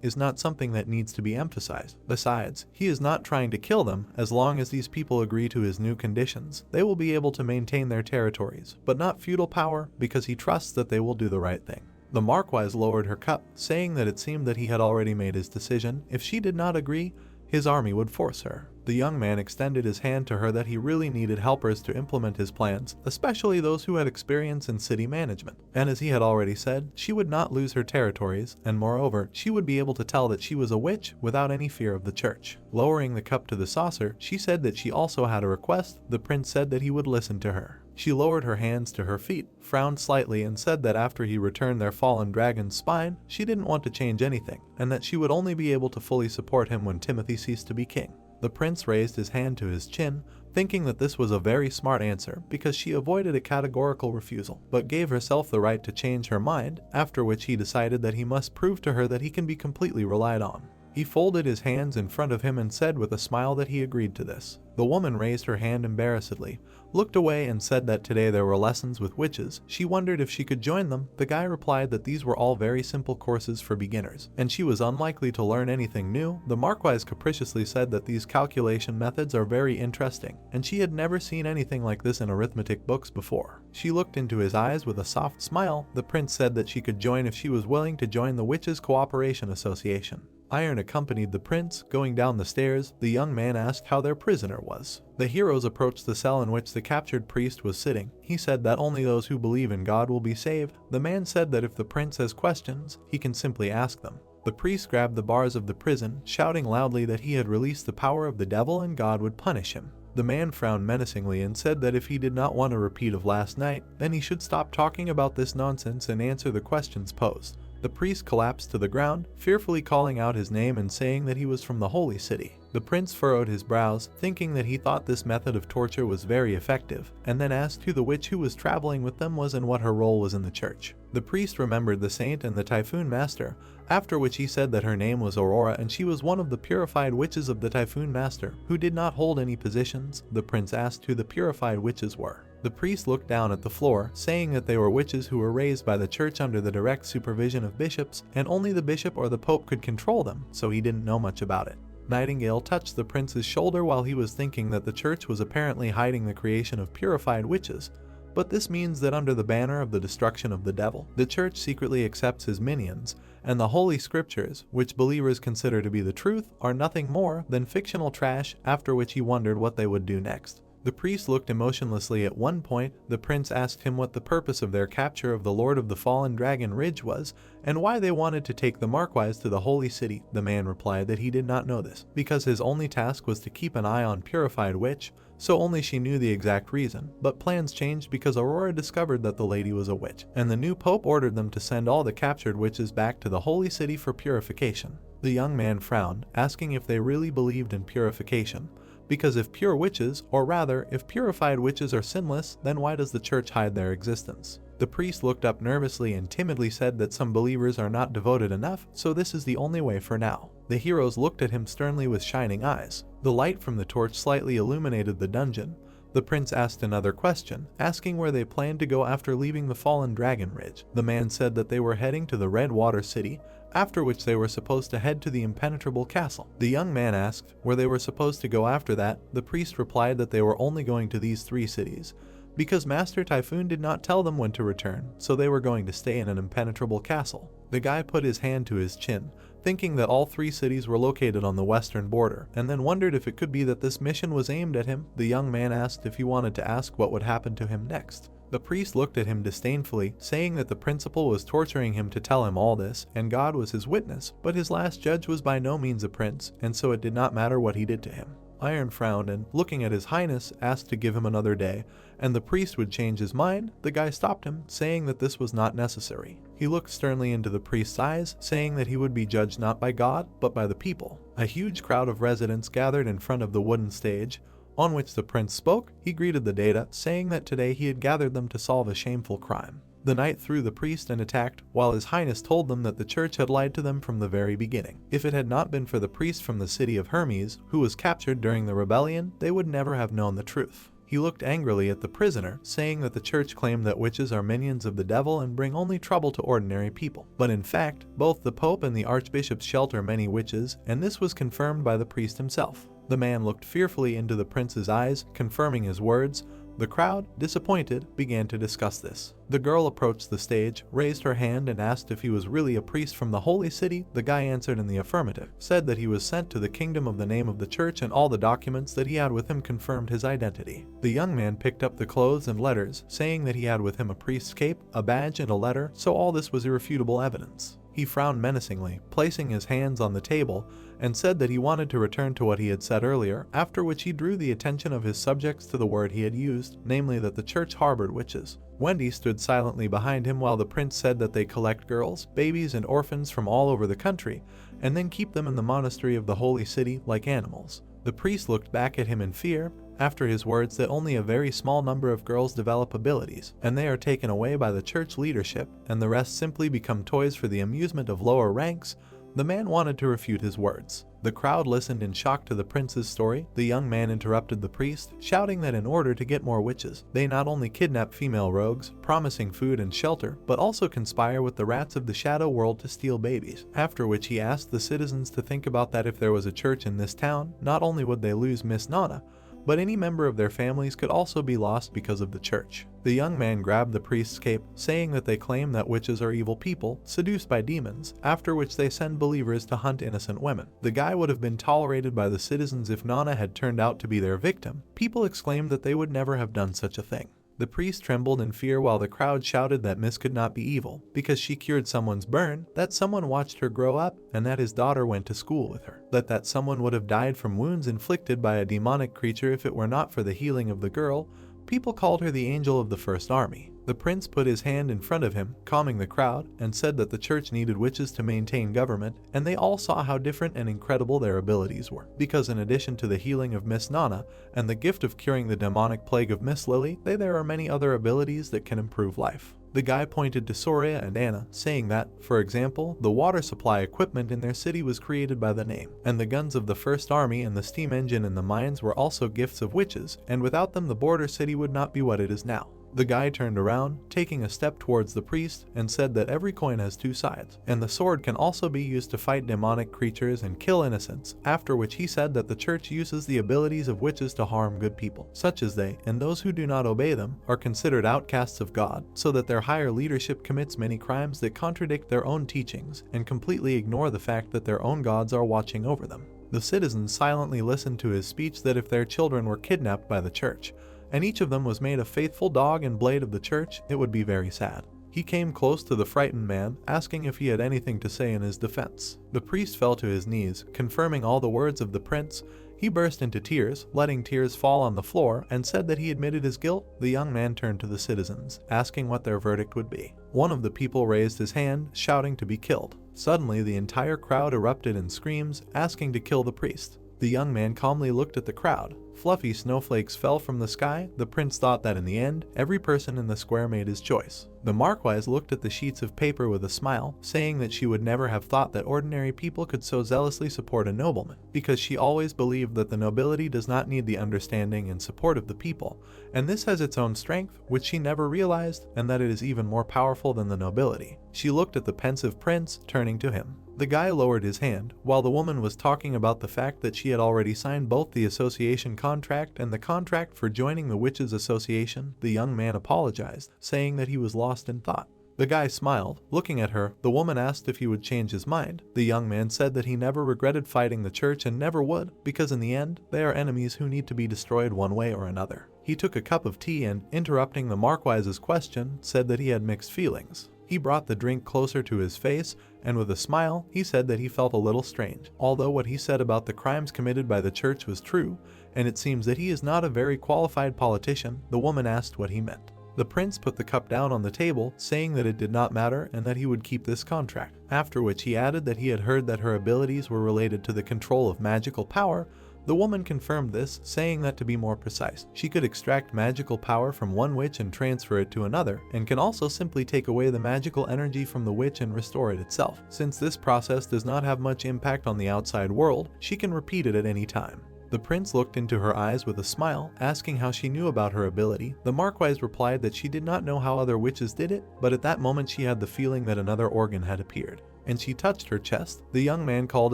is not something that needs to be emphasized. Besides, he is not trying to kill them. As long as these people agree to his new conditions, they will be able to maintain their territories, but not feudal power, because he trusts that they will do the right thing. The Marquise lowered her cup, saying that it seemed that he had already made his decision. If she did not agree, his army would force her. The young man extended his hand to her that he really needed helpers to implement his plans, especially those who had experience in city management. And as he had already said, she would not lose her territories, and moreover, she would be able to tell that she was a witch without any fear of the church. Lowering the cup to the saucer, she said that she also had a request. The prince said that he would listen to her. She lowered her hands to her feet, frowned slightly, and said that after he returned their fallen dragon's spine, she didn't want to change anything, and that she would only be able to fully support him when Timothy ceased to be king. The prince raised his hand to his chin, thinking that this was a very smart answer because she avoided a categorical refusal, but gave herself the right to change her mind, after which he decided that he must prove to her that he can be completely relied on. He folded his hands in front of him and said with a smile that he agreed to this. The woman raised her hand embarrassedly, looked away and said that today there were lessons with witches. She wondered if she could join them. The guy replied that these were all very simple courses for beginners, and she was unlikely to learn anything new. The Marquise capriciously said that these calculation methods are very interesting, and she had never seen anything like this in arithmetic books before. She looked into his eyes with a soft smile. The prince said that she could join if she was willing to join the Witches' Cooperation Association. Iron accompanied the prince. Going down the stairs, the young man asked how their prisoner was. The heroes approached the cell in which the captured priest was sitting. He said that only those who believe in God will be saved. The man said that if the prince has questions, he can simply ask them. The priest grabbed the bars of the prison, shouting loudly that he had released the power of the devil and God would punish him. The man frowned menacingly and said that if he did not want a repeat of last night, then he should stop talking about this nonsense and answer the questions posed. The priest collapsed to the ground, fearfully calling out his name and saying that he was from the holy city. The prince furrowed his brows, thinking that he thought this method of torture was very effective, and then asked who the witch who was traveling with them was and what her role was in the church. The priest remembered the saint and the Typhoon Master, after which he said that her name was Aurora and she was one of the purified witches of the Typhoon Master, who did not hold any positions. The prince asked who the purified witches were. The priest looked down at the floor, saying that they were witches who were raised by the church under the direct supervision of bishops, and only the bishop or the pope could control them, so he didn't know much about it. Nightingale touched the prince's shoulder while he was thinking that the church was apparently hiding the creation of purified witches, but this means that under the banner of the destruction of the devil, the church secretly accepts his minions, and the holy scriptures, which believers consider to be the truth, are nothing more than fictional trash, after which he wondered what they would do next. The priest looked emotionlessly. At one point, the prince asked him what the purpose of their capture of the Lord of the Fallen Dragon Ridge was, and why they wanted to take the Marquise to the holy city. The man replied that he did not know this, because his only task was to keep an eye on Purified Witch, so only she knew the exact reason. But plans changed because Aurora discovered that the lady was a witch, and the new pope ordered them to send all the captured witches back to the holy city for purification. The young man frowned, asking if they really believed in purification. Because if pure witches, or rather, if purified witches are sinless, then why does the church hide their existence? The priest looked up nervously and timidly said that some believers are not devoted enough, so this is the only way for now. The heroes looked at him sternly with shining eyes. The light from the torch slightly illuminated the dungeon. The prince asked another question, asking where they planned to go after leaving the Fallen Dragon Ridge. The man said that they were heading to the Red Water City, after which they were supposed to head to the Impenetrable Castle. The young man asked where they were supposed to go after that. The priest replied that they were only going to these 3 cities, because Master Typhoon did not tell them when to return, so they were going to stay in an impenetrable castle. The guy put his hand to his chin, thinking that all 3 cities were located on the western border, and then wondered if it could be that this mission was aimed at him. The young man asked if he wanted to ask what would happen to him next. The priest looked at him disdainfully, saying that the principal was torturing him to tell him all this, and God was his witness, but his last judge was by no means a prince, and so it did not matter what he did to him. Iron frowned and, looking at his highness, asked to give him another day, and the priest would change his mind. The guy stopped him, saying that this was not necessary. He looked sternly into the priest's eyes, saying that he would be judged not by God, but by the people. A huge crowd of residents gathered in front of the wooden stage, on which the prince spoke. He greeted the data, saying that today he had gathered them to solve a shameful crime. The knight threw the priest and attacked, while his highness told them that the church had lied to them from the very beginning. If it had not been for the priest from the city of Hermes, who was captured during the rebellion, they would never have known the truth. He looked angrily at the prisoner, saying that the church claimed that witches are minions of the devil and bring only trouble to ordinary people. But in fact, both the pope and the archbishop shelter many witches, and this was confirmed by the priest himself. The man looked fearfully into the prince's eyes, confirming his words. The crowd, disappointed, began to discuss this. The girl approached the stage, raised her hand and asked if he was really a priest from the holy city. The guy answered in the affirmative, said that he was sent to the kingdom of the name of the church, and all the documents that he had with him confirmed his identity. The young man picked up the clothes and letters, saying that he had with him a priest's cape, a badge, and a letter, so all this was irrefutable evidence. He frowned menacingly, placing his hands on the table, and said that he wanted to return to what he had said earlier, after which he drew the attention of his subjects to the word he had used, namely that the church harbored witches. Wendy stood silently behind him while the prince said that they collect girls, babies, and orphans from all over the country, and then keep them in the monastery of the holy city like animals. The priest looked back at him in fear, after his words that only a very small number of girls develop abilities, and they are taken away by the church leadership, and the rest simply become toys for the amusement of lower ranks. The man wanted to refute his words. The crowd listened in shock to the prince's story. The young man interrupted the priest, shouting that in order to get more witches, they not only kidnap female rogues, promising food and shelter, but also conspire with the rats of the shadow world to steal babies. After which he asked the citizens to think about that if there was a church in this town, not only would they lose Miss Nana, but any member of their families could also be lost because of the church. The young man grabbed the priest's cape, saying that they claim that witches are evil people, seduced by demons, after which they send believers to hunt innocent women. The guy would have been tolerated by the citizens if Nana had turned out to be their victim. People exclaimed that they would never have done such a thing. The priest trembled in fear while the crowd shouted that Miss could not be evil, because she cured someone's burn, that someone watched her grow up, and that his daughter went to school with her. That someone would have died from wounds inflicted by a demonic creature if it were not for the healing of the girl. People called her the angel of the first army. The prince put his hand in front of him, calming the crowd, and said that the church needed witches to maintain government, and they all saw how different and incredible their abilities were. Because in addition to the healing of Miss Nana, and the gift of curing the demonic plague of Miss Lily, there are many other abilities that can improve life. The guy pointed to Soria and Anna, saying that, for example, the water supply equipment in their city was created by the name, and the guns of the First Army and the steam engine in the mines were also gifts of witches, and without them the border city would not be what it is now. The guy turned around, taking a step towards the priest, and said that every coin has 2 sides, and the sword can also be used to fight demonic creatures and kill innocents, after which he said that the church uses the abilities of witches to harm good people, such as they, and those who do not obey them, are considered outcasts of God, so that their higher leadership commits many crimes that contradict their own teachings, and completely ignore the fact that their own gods are watching over them. The citizens silently listened to his speech that if their children were kidnapped by the church, and each of them was made a faithful dog and blade of the church, it would be very sad. He came close to the frightened man, asking if he had anything to say in his defense. The priest fell to his knees, confirming all the words of the prince. He burst into tears, letting tears fall on the floor, and said that he admitted his guilt. The young man turned to the citizens, asking what their verdict would be. One of the people raised his hand, shouting to be killed. Suddenly, the entire crowd erupted in screams, asking to kill the priest. The young man calmly looked at the crowd. Fluffy snowflakes fell from the sky. The prince thought that in the end, every person in the square made his choice. The Marquise looked at the sheets of paper with a smile, saying that she would never have thought that ordinary people could so zealously support a nobleman, because she always believed that the nobility does not need the understanding and support of the people, and this has its own strength, which she never realized, and that it is even more powerful than the nobility. She looked at the pensive prince, turning to him. The guy lowered his hand, while the woman was talking about the fact that she had already signed both the association contract and the contract for joining the Witches Association. The young man apologized, saying that he was lost in thought. The guy smiled. Looking at her, the woman asked if he would change his mind. The young man said that he never regretted fighting the church and never would, because in the end, they are enemies who need to be destroyed one way or another. He took a cup of tea and, interrupting the Marquise's question, said that he had mixed feelings. He brought the drink closer to his face, and with a smile, he said that he felt a little strange. Although what he said about the crimes committed by the church was true, and it seems that he is not a very qualified politician, the woman asked what he meant. The prince put the cup down on the table, saying that it did not matter and that he would keep this contract, after which he added that he had heard that her abilities were related to the control of magical power. The woman confirmed this, saying that to be more precise, she could extract magical power from one witch and transfer it to another, and can also simply take away the magical energy from the witch and restore it itself. Since this process does not have much impact on the outside world, she can repeat it at any time. The prince looked into her eyes with a smile, asking how she knew about her ability. The Marquise replied that she did not know how other witches did it, but at that moment she had the feeling that another organ had appeared, and she touched her chest. The young man called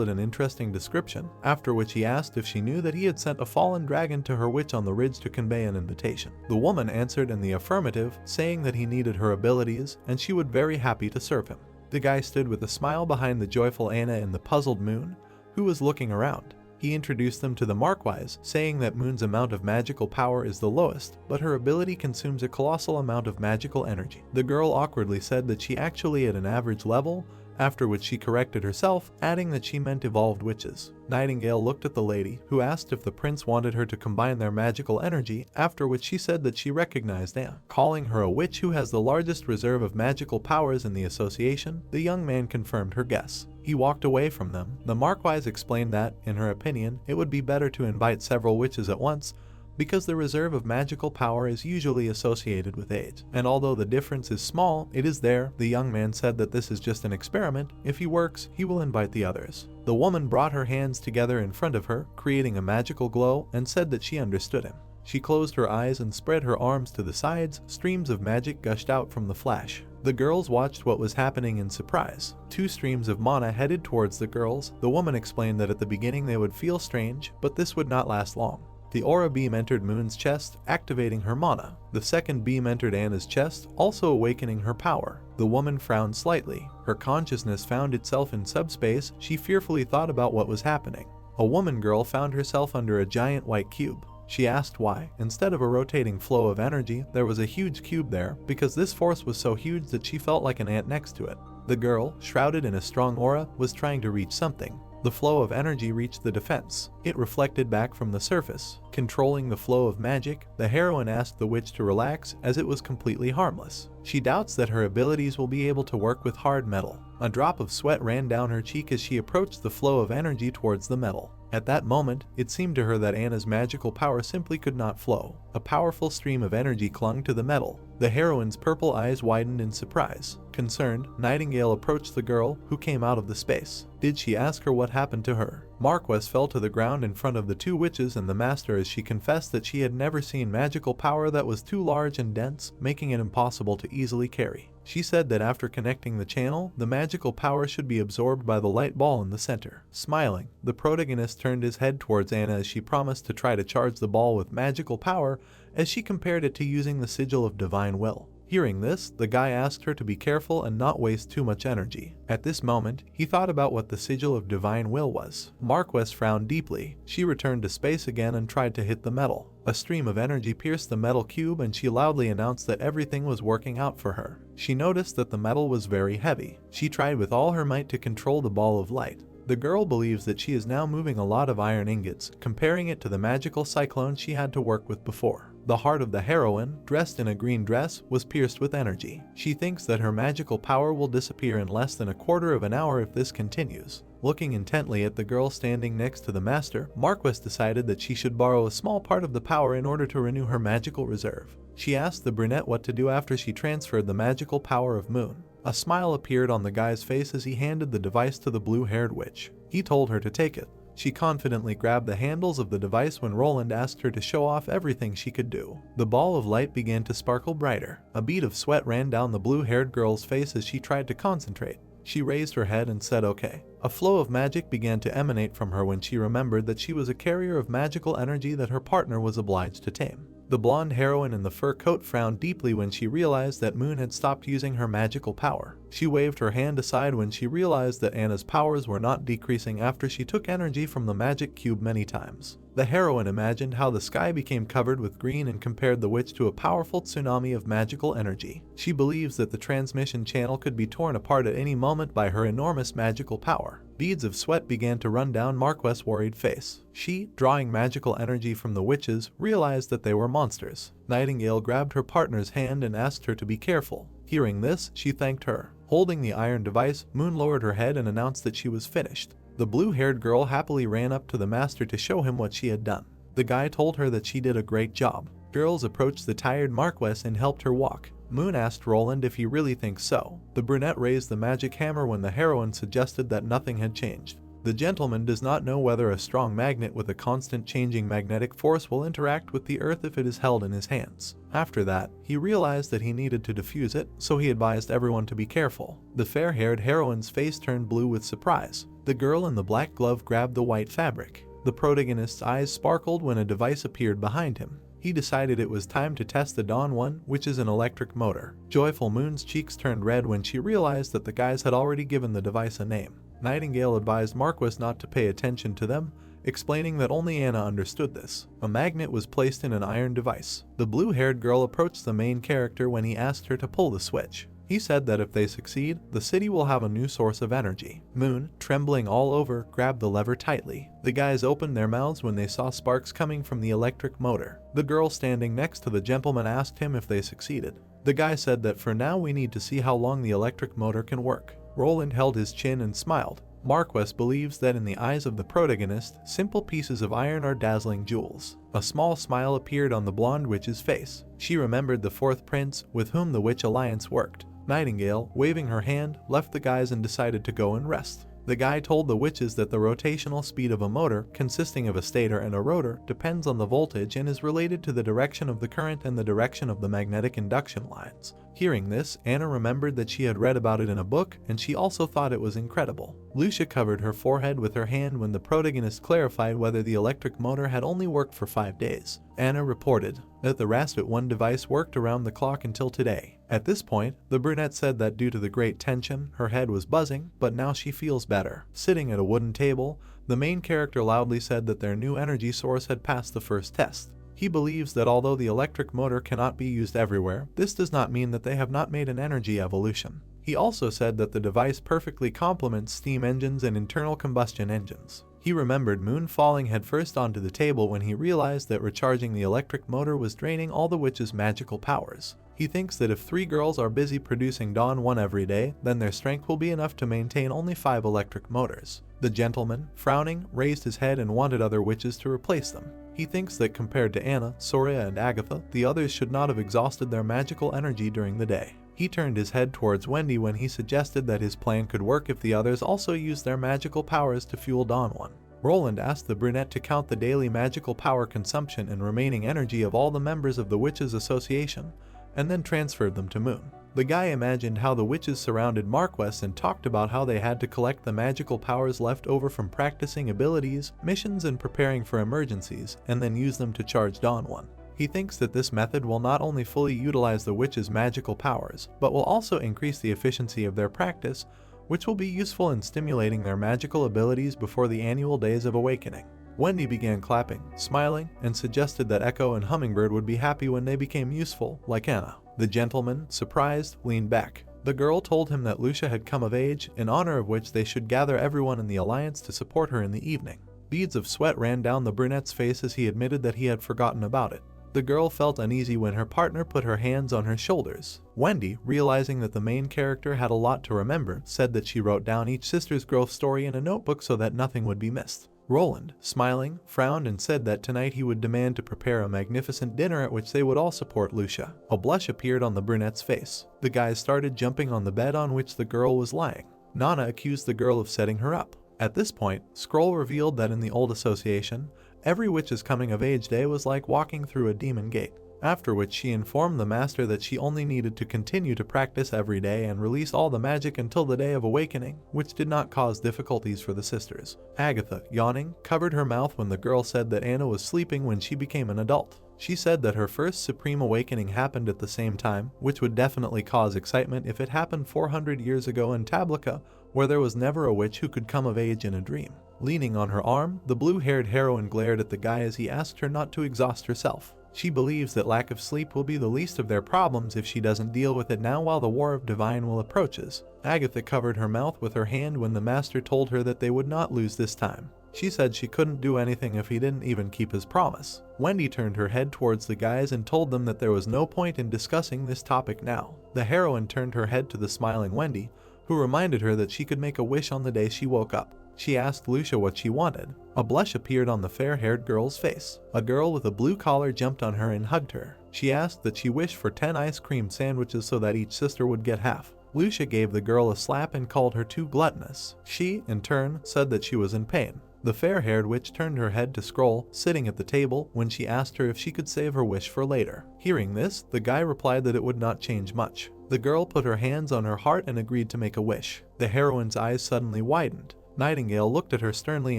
it an interesting description, after which he asked if she knew that he had sent a fallen dragon to her witch on the ridge to convey an invitation. The woman answered in the affirmative, saying that he needed her abilities, and she would be very happy to serve him. The guy stood with a smile behind the joyful Anna and the puzzled Moon, who was looking around. He introduced them to the Marquise, saying that Moon's amount of magical power is the lowest, but her ability consumes a colossal amount of magical energy. The girl awkwardly said that she actually at an average level, after which she corrected herself, adding that she meant evolved witches. Nightingale looked at the lady, who asked if the prince wanted her to combine their magical energy, after which she said that she recognized Anne. Calling her a witch who has the largest reserve of magical powers in the association, the young man confirmed her guess. He walked away from them. The Marquise explained that, in her opinion, it would be better to invite several witches at once, because the reserve of magical power is usually associated with age, and although the difference is small, it is there. The young man said that this is just an experiment. If he works, he will invite the others. The woman brought her hands together in front of her, creating a magical glow, and said that she understood him. She closed her eyes and spread her arms to the sides. Streams of magic gushed out from the flash. The girls watched what was happening in surprise. 2 streams of mana headed towards the girls. The woman explained that at the beginning they would feel strange, but this would not last long. The aura beam entered Moon's chest, activating her mana. The second beam entered Anna's chest, also awakening her power. The woman frowned slightly. Her consciousness found itself in subspace. She fearfully thought about what was happening. A woman girl found herself under a giant white cube. She asked why. Instead of a rotating flow of energy, there was a huge cube there, because this force was so huge that she felt like an ant next to it. The girl, shrouded in a strong aura, was trying to reach something. The flow of energy reached the defense. It reflected back from the surface. Controlling the flow of magic, the heroine asked the witch to relax, as it was completely harmless. She doubts that her abilities will be able to work with hard metal. A drop of sweat ran down her cheek as she approached the flow of energy towards the metal. At that moment, it seemed to her that Anna's magical power simply could not flow. A powerful stream of energy clung to the metal. The heroine's purple eyes widened in surprise. Concerned, Nightingale approached the girl, who came out of the space. Did she ask her what happened to her? Marquise fell to the ground in front of the 2 witches and the master as she confessed that she had never seen magical power that was too large and dense, making it impossible to easily carry. She said that after connecting the channel, the magical power should be absorbed by the light ball in the center. Smiling, the protagonist turned his head towards Anna as she promised to try to charge the ball with magical power, as she compared it to using the sigil of divine will. Hearing this, the guy asked her to be careful and not waste too much energy. At this moment, he thought about what the sigil of divine will was. Marquess frowned deeply. She returned to space again and tried to hit the metal. A stream of energy pierced the metal cube and she loudly announced that everything was working out for her. She noticed that the metal was very heavy. She tried with all her might to control the ball of light. The girl believes that she is now moving a lot of iron ingots, comparing it to the magical cyclone she had to work with before. The heart of the heroine, dressed in a green dress, was pierced with energy. She thinks that her magical power will disappear in less than a quarter of an hour if this continues. Looking intently at the girl standing next to the master, Marquess decided that she should borrow a small part of the power in order to renew her magical reserve. She asked the brunette what to do after she transferred the magical power of Moon. A smile appeared on the guy's face as he handed the device to the blue-haired witch. He told her to take it. She confidently grabbed the handles of the device when Roland asked her to show off everything she could do. The ball of light began to sparkle brighter. A bead of sweat ran down the blue-haired girl's face as she tried to concentrate. She raised her head and said okay. A flow of magic began to emanate from her when she remembered that she was a carrier of magical energy that her partner was obliged to tame. The blonde heroine in the fur coat frowned deeply when she realized that Moon had stopped using her magical power. She waved her hand aside when she realized that Anna's powers were not decreasing after she took energy from the magic cube many times. The heroine imagined how the sky became covered with green and compared the witch to a powerful tsunami of magical energy. She believes that the transmission channel could be torn apart at any moment by her enormous magical power. Beads of sweat began to run down Marquess' worried face. She, drawing magical energy from the witches, realized that they were monsters. Nightingale grabbed her partner's hand and asked her to be careful. Hearing this, she thanked her. Holding the iron device, Moon lowered her head and announced that she was finished. The blue-haired girl happily ran up to the master to show him what she had done. The guy told her that she did a great job. Girls approached the tired Marquess and helped her walk. Moon asked Roland if he really thinks so. The brunette raised the magic hammer when the heroine suggested that nothing had changed. The gentleman does not know whether a strong magnet with a constant changing magnetic force will interact with the earth if it is held in his hands. After that, he realized that he needed to defuse it, so he advised everyone to be careful. The fair-haired heroine's face turned blue with surprise. The girl in the black glove grabbed the white fabric. The protagonist's eyes sparkled when a device appeared behind him. He decided it was time to test the Dawn One, which is an electric motor. Joyful Moon's cheeks turned red when she realized that the guys had already given the device a name. Nightingale advised Marquess not to pay attention to them, explaining that only Anna understood this. A magnet was placed in an iron device. The blue-haired girl approached the main character when he asked her to pull the switch. He said that if they succeed, the city will have a new source of energy. Moon, trembling all over, grabbed the lever tightly. The guys opened their mouths when they saw sparks coming from the electric motor. The girl standing next to the gentleman asked him if they succeeded. The guy said that for now we need to see how long the electric motor can work. Roland held his chin and smiled. Marquess believes that in the eyes of the protagonist, simple pieces of iron are dazzling jewels. A small smile appeared on the blonde witch's face. She remembered the fourth prince with whom the Witch Alliance worked. Nightingale, waving her hand, left the guys and decided to go and rest. The guy told the witches that the rotational speed of a motor, consisting of a stator and a rotor, depends on the voltage and is related to the direction of the current and the direction of the magnetic induction lines. Hearing this, Anna remembered that she had read about it in a book, and she also thought it was incredible. Lucia covered her forehead with her hand when the protagonist clarified whether the electric motor had only worked for 5 days. Anna reported that the Raspit 1 device worked around the clock until today. At this point, the brunette said that due to the great tension, her head was buzzing, but now she feels better. Sitting at a wooden table, the main character loudly said that their new energy source had passed the first test. He believes that although the electric motor cannot be used everywhere, this does not mean that they have not made an energy evolution. He also said that the device perfectly complements steam engines and internal combustion engines. He remembered Moon falling headfirst onto the table when he realized that recharging the electric motor was draining all the witch's magical powers. He thinks that if 3 girls are busy producing Dawn 1 every day, then their strength will be enough to maintain only 5 electric motors. The gentleman, frowning, raised his head and wanted other witches to replace them. He thinks that compared to Anna, Soria, and Agatha, the others should not have exhausted their magical energy during the day. He turned his head towards Wendy when he suggested that his plan could work if the others also used their magical powers to fuel Dawn 1. Roland asked the brunette to count the daily magical power consumption and remaining energy of all the members of the Witches Association, and then transferred them to Moon. The guy imagined how the witches surrounded Marquess and talked about how they had to collect the magical powers left over from practicing abilities, missions, and preparing for emergencies, and then use them to charge Dawn 1. He thinks that this method will not only fully utilize the witch's magical powers, but will also increase the efficiency of their practice, which will be useful in stimulating their magical abilities before the annual days of awakening. Wendy began clapping, smiling, and suggested that Echo and Hummingbird would be happy when they became useful, like Anna. The gentleman, surprised, leaned back. The girl told him that Lucia had come of age, in honor of which they should gather everyone in the alliance to support her in the evening. Beads of sweat ran down the brunette's face as he admitted that he had forgotten about it. The girl felt uneasy when her partner put her hands on her shoulders. Wendy, realizing that the main character had a lot to remember, said that she wrote down each sister's growth story in a notebook so that nothing would be missed. Roland, smiling, frowned and said that tonight he would demand to prepare a magnificent dinner at which they would all support Lucia. A blush appeared on the brunette's face. The guys started jumping on the bed on which the girl was lying. Nana accused the girl of setting her up. At this point, Scroll revealed that in the old association, every witch's coming of age day was like walking through a demon gate. After which she informed the master that she only needed to continue to practice every day and release all the magic until the day of awakening, which did not cause difficulties for the sisters. Agatha, yawning, covered her mouth when the girl said that Anna was sleeping when she became an adult. She said that her first supreme awakening happened at the same time, which would definitely cause excitement if it happened 400 years ago in Tablica, where there was never a witch who could come of age in a dream. Leaning on her arm, the blue-haired heroine glared at the guy as he asked her not to exhaust herself. She believes that lack of sleep will be the least of their problems if she doesn't deal with it now while the War of Divine Will approaches. Agatha covered her mouth with her hand when the master told her that they would not lose this time. She said she couldn't do anything if he didn't even keep his promise. Wendy turned her head towards the guys and told them that there was no point in discussing this topic now. The heroine turned her head to the smiling Wendy, who reminded her that she could make a wish on the day she woke up. She asked Lucia what she wanted. A blush appeared on the fair-haired girl's face. A girl with a blue collar jumped on her and hugged her. She asked that she wished for 10 ice cream sandwiches so that each sister would get half. Lucia gave the girl a slap and called her too gluttonous. She, in turn, said that she was in pain. The fair-haired witch turned her head to Scroll, sitting at the table, when she asked her if she could save her wish for later. Hearing this, the guy replied that it would not change much. The girl put her hands on her heart and agreed to make a wish. The heroine's eyes suddenly widened. Nightingale looked at her sternly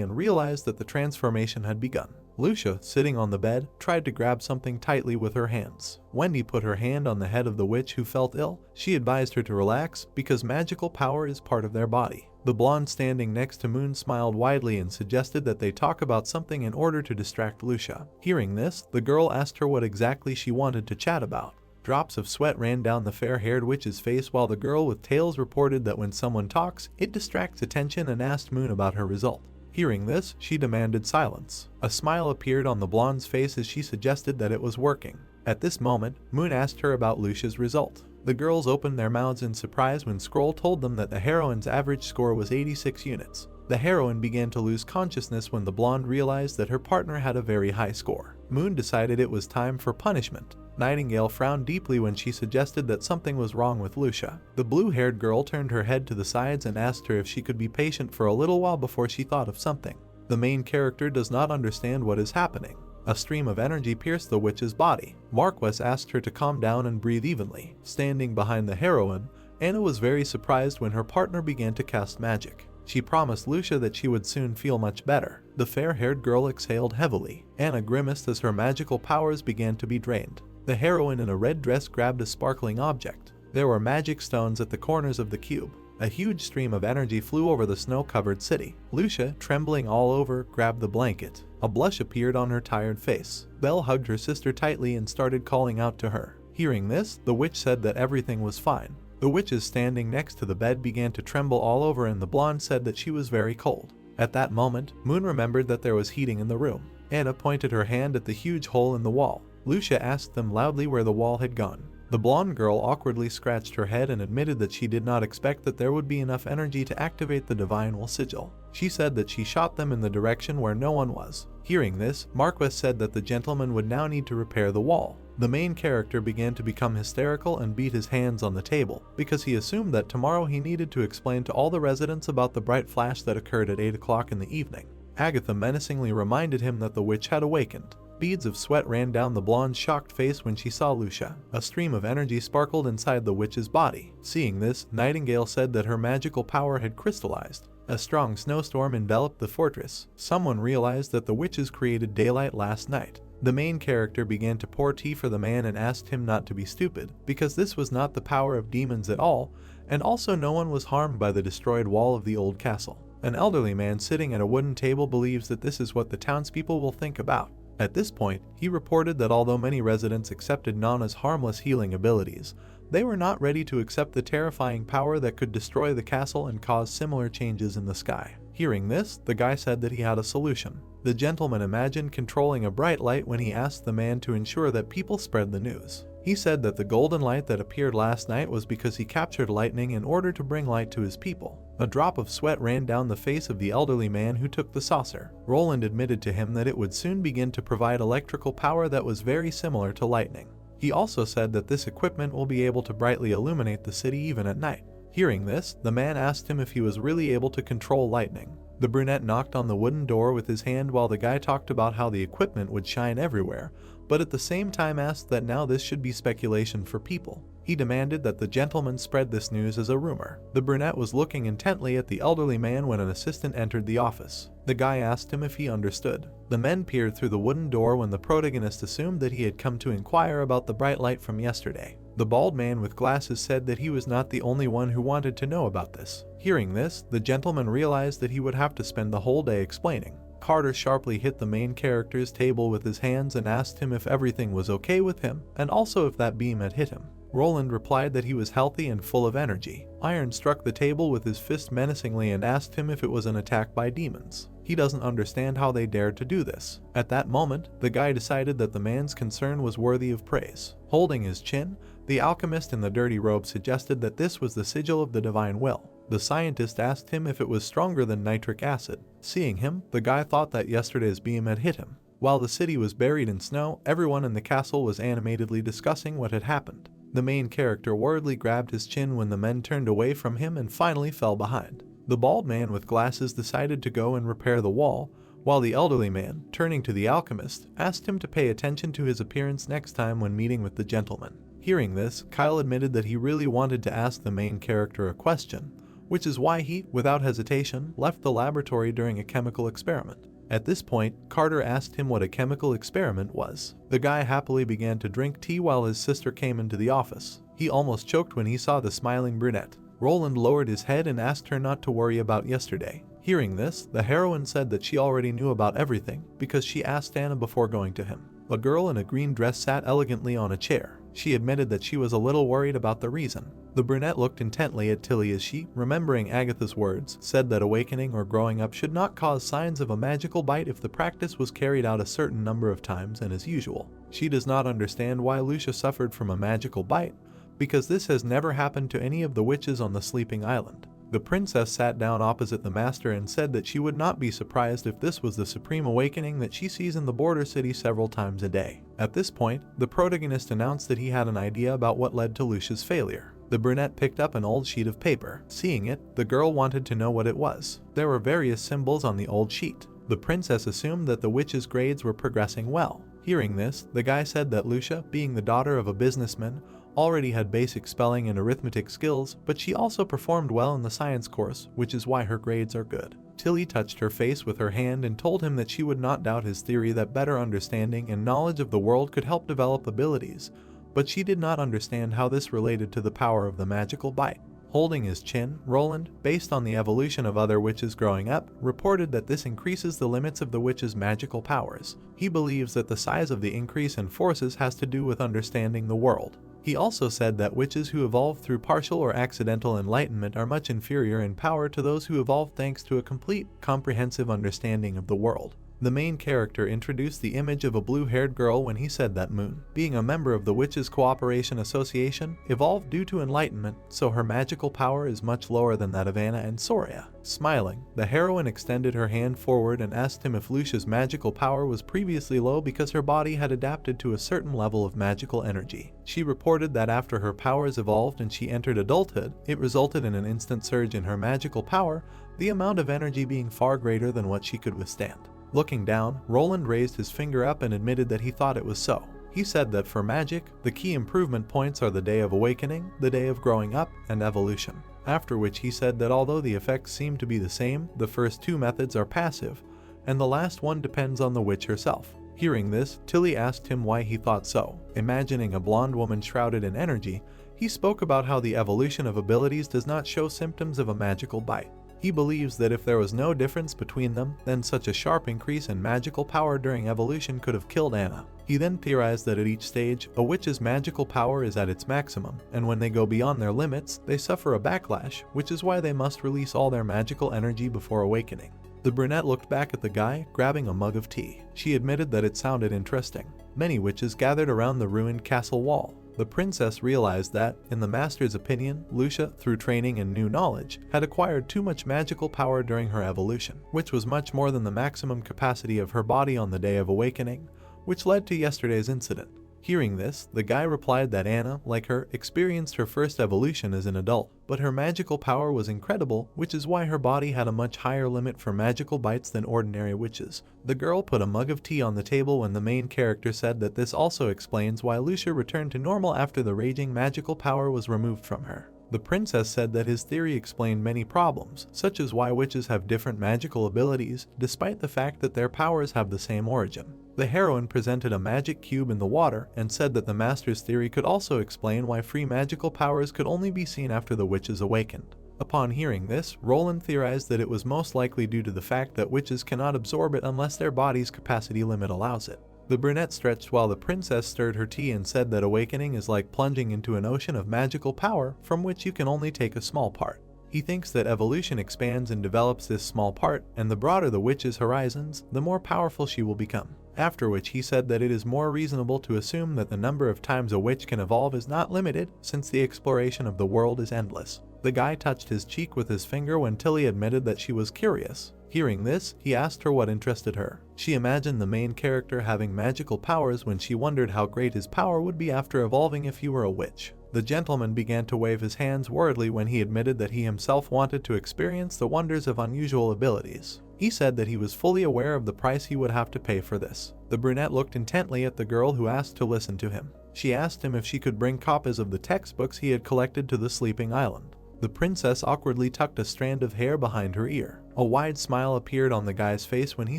and realized that the transformation had begun. Lucia, sitting on the bed, tried to grab something tightly with her hands. Wendy put her hand on the head of the witch who felt ill. She advised her to relax because magical power is part of their body. The blonde standing next to Moon smiled widely and suggested that they talk about something in order to distract Lucia. Hearing this, the girl asked her what exactly she wanted to chat about. Drops of sweat ran down the fair-haired witch's face while the girl with tails reported that when someone talks, it distracts attention and asked Moon about her result. Hearing this, she demanded silence. A smile appeared on the blonde's face as she suggested that it was working. At this moment, Moon asked her about Lucia's result. The girls opened their mouths in surprise when Scroll told them that the heroine's average score was 86 units. The heroine began to lose consciousness when the blonde realized that her partner had a very high score. Moon decided it was time for punishment. Nightingale frowned deeply when she suggested that something was wrong with Lucia. The blue-haired girl turned her head to the sides and asked her if she could be patient for a little while before she thought of something. The main character does not understand what is happening. A stream of energy pierced the witch's body. Marquess asked her to calm down and breathe evenly. Standing behind the heroine, Anna was very surprised when her partner began to cast magic. She promised Lucia that she would soon feel much better. The fair-haired girl exhaled heavily. Anna grimaced as her magical powers began to be drained. The heroine in a red dress grabbed a sparkling object. There were magic stones at the corners of the cube. A huge stream of energy flew over the snow-covered city. Lucia, trembling all over, grabbed the blanket. A blush appeared on her tired face. Belle hugged her sister tightly and started calling out to her. Hearing this, the witch said that everything was fine. The witches standing next to the bed began to tremble all over and the blonde said that she was very cold. At that moment, Moon remembered that there was heating in the room. Anna pointed her hand at the huge hole in the wall. Lucia asked them loudly where the wall had gone. The blonde girl awkwardly scratched her head and admitted that she did not expect that there would be enough energy to activate the Divine Will sigil. She said that she shot them in the direction where no one was. Hearing this, Marquess said that the gentleman would now need to repair the wall. The main character began to become hysterical and beat his hands on the table, because he assumed that tomorrow he needed to explain to all the residents about the bright flash that occurred at 8 o'clock in the evening. Agatha menacingly reminded him that the witch had awakened. Beads of sweat ran down the blonde's shocked face when she saw Lucia. A stream of energy sparkled inside the witch's body. Seeing this, Nightingale said that her magical power had crystallized. A strong snowstorm enveloped the fortress. Someone realized that the witches created daylight last night. The main character began to pour tea for the man and asked him not to be stupid, because this was not the power of demons at all, and also no one was harmed by the destroyed wall of the old castle. An elderly man sitting at a wooden table believes that this is what the townspeople will think about. At this point, he reported that although many residents accepted Nana's harmless healing abilities, they were not ready to accept the terrifying power that could destroy the castle and cause similar changes in the sky. Hearing this, the guy said that he had a solution. The gentleman imagined controlling a bright light when he asked the man to ensure that people spread the news. He said that the golden light that appeared last night was because he captured lightning in order to bring light to his people. A drop of sweat ran down the face of the elderly man who took the saucer. Roland admitted to him that it would soon begin to provide electrical power that was very similar to lightning. He also said that this equipment will be able to brightly illuminate the city even at night. Hearing this, the man asked him if he was really able to control lightning. The brunette knocked on the wooden door with his hand while the guy talked about how the equipment would shine everywhere, but at the same time asked that now this should be speculation for people. He demanded that the gentleman spread this news as a rumor. The brunette was looking intently at the elderly man when an assistant entered the office. The guy asked him if he understood. The men peered through the wooden door when the protagonist assumed that he had come to inquire about the bright light from yesterday. The bald man with glasses said that he was not the only one who wanted to know about this. Hearing this, the gentleman realized that he would have to spend the whole day explaining. Carter sharply hit the main character's table with his hands and asked him if everything was okay with him, and also if that beam had hit him. Roland replied that he was healthy and full of energy. Iron struck the table with his fist menacingly and asked him if it was an attack by demons. He doesn't understand how they dared to do this. At that moment, the guy decided that the man's concern was worthy of praise. Holding his chin, the alchemist in the dirty robe suggested that this was the sigil of the divine will. The scientist asked him if it was stronger than nitric acid. Seeing him, the guy thought that yesterday's beam had hit him. While the city was buried in snow, everyone in the castle was animatedly discussing what had happened. The main character worriedly grabbed his chin when the men turned away from him and finally fell behind. The bald man with glasses decided to go and repair the wall, while the elderly man, turning to the alchemist, asked him to pay attention to his appearance next time when meeting with the gentleman. Hearing this, Kyle admitted that he really wanted to ask the main character a question, which is why he, without hesitation, left the laboratory during a chemical experiment. At this point, Carter asked him what a chemical experiment was. The guy happily began to drink tea while his sister came into the office. He almost choked when he saw the smiling brunette. Roland lowered his head and asked her not to worry about yesterday. Hearing this, the heroine said that she already knew about everything because she asked Anna before going to him. A girl in a green dress sat elegantly on a chair. She admitted that she was a little worried about the reason. The brunette looked intently at Tilly as she, remembering Agatha's words, said that awakening or growing up should not cause signs of a magical bite if the practice was carried out a certain number of times and as usual. She does not understand why Lucia suffered from a magical bite, because this has never happened to any of the witches on the sleeping island. The princess sat down opposite the master and said that she would not be surprised if this was the supreme awakening that she sees in the border city several times a day. At this point, the protagonist announced that he had an idea about what led to Lucia's failure. The brunette picked up an old sheet of paper. Seeing it, the girl wanted to know what it was. There were various symbols on the old sheet. The princess assumed that the witch's grades were progressing well. Hearing this, the guy said that Lucia, being the daughter of a businessman, already had basic spelling and arithmetic skills, but she also performed well in the science course, which is why her grades are good. Tilly touched her face with her hand and told him that she would not doubt his theory that better understanding and knowledge of the world could help develop abilities, but she did not understand how this related to the power of the magical bite. Holding his chin, Roland, based on the evolution of other witches growing up, reported that this increases the limits of the witch's magical powers. He believes that the size of the increase in forces has to do with understanding the world. He also said that witches who evolve through partial or accidental enlightenment are much inferior in power to those who evolve thanks to a complete, comprehensive understanding of the world. The main character introduced the image of a blue-haired girl when he said that Moon, being a member of the Witches Cooperation Association, evolved due to enlightenment, so her magical power is much lower than that of Anna and Soria. Smiling, the heroine extended her hand forward and asked him if Lucia's magical power was previously low because her body had adapted to a certain level of magical energy. She reported that after her powers evolved and she entered adulthood, it resulted in an instant surge in her magical power, the amount of energy being far greater than what she could withstand. Looking down, Roland raised his finger up and admitted that he thought it was so. He said that for magic, the key improvement points are the day of awakening, the day of growing up, and evolution. after which he said that although the effects seem to be the same, the first two methods are passive, and the last one depends on the witch herself. Hearing this, Tilly asked him why he thought so. Imagining a blonde woman shrouded in energy, he spoke about how the evolution of abilities does not show symptoms of a magical bite. He believes that if there was no difference between them, then such a sharp increase in magical power during evolution could have killed Anna. He then theorized that at each stage, a witch's magical power is at its maximum, and when they go beyond their limits, they suffer a backlash, which is why they must release all their magical energy before awakening. The brunette looked back at the guy, grabbing a mug of tea. She admitted that it sounded interesting. Many witches gathered around the ruined castle wall. The princess realized that, in the master's opinion, Lucia, through training and new knowledge, had acquired too much magical power during her evolution, which was much more than the maximum capacity of her body on the day of awakening, which led to yesterday's incident. Hearing this, the guy replied that Anna, like her, experienced her first evolution as an adult, but her magical power was incredible, which is why her body had a much higher limit for magical bites than ordinary witches. The girl put a mug of tea on the table when the main character said that this also explains why Lucia returned to normal after the raging magical power was removed from her. The princess said that his theory explained many problems, such as why witches have different magical abilities, despite the fact that their powers have the same origin. The heroine presented a magic cube in the water and said that the master's theory could also explain why free magical powers could only be seen after the witches awakened. Upon hearing this, Roland theorized that it was most likely due to the fact that witches cannot absorb it unless their body's capacity limit allows it. The brunette stretched while the princess stirred her tea and said that awakening is like plunging into an ocean of magical power from which you can only take a small part. He thinks that evolution expands and develops this small part, and the broader the witch's horizons, the more powerful she will become. After which he said that it is more reasonable to assume that the number of times a witch can evolve is not limited, since the exploration of the world is endless. The guy touched his cheek with his finger when Tilly admitted that she was curious. Hearing this, he asked her what interested her. She imagined the main character having magical powers when she wondered how great his power would be after evolving if he were a witch. The gentleman began to wave his hands worriedly when he admitted that he himself wanted to experience the wonders of unusual abilities. He said that he was fully aware of the price he would have to pay for this. The brunette looked intently at the girl who asked to listen to him. She asked him if she could bring copies of the textbooks he had collected to the sleeping island. The princess awkwardly tucked a strand of hair behind her ear. A wide smile appeared on the guy's face when he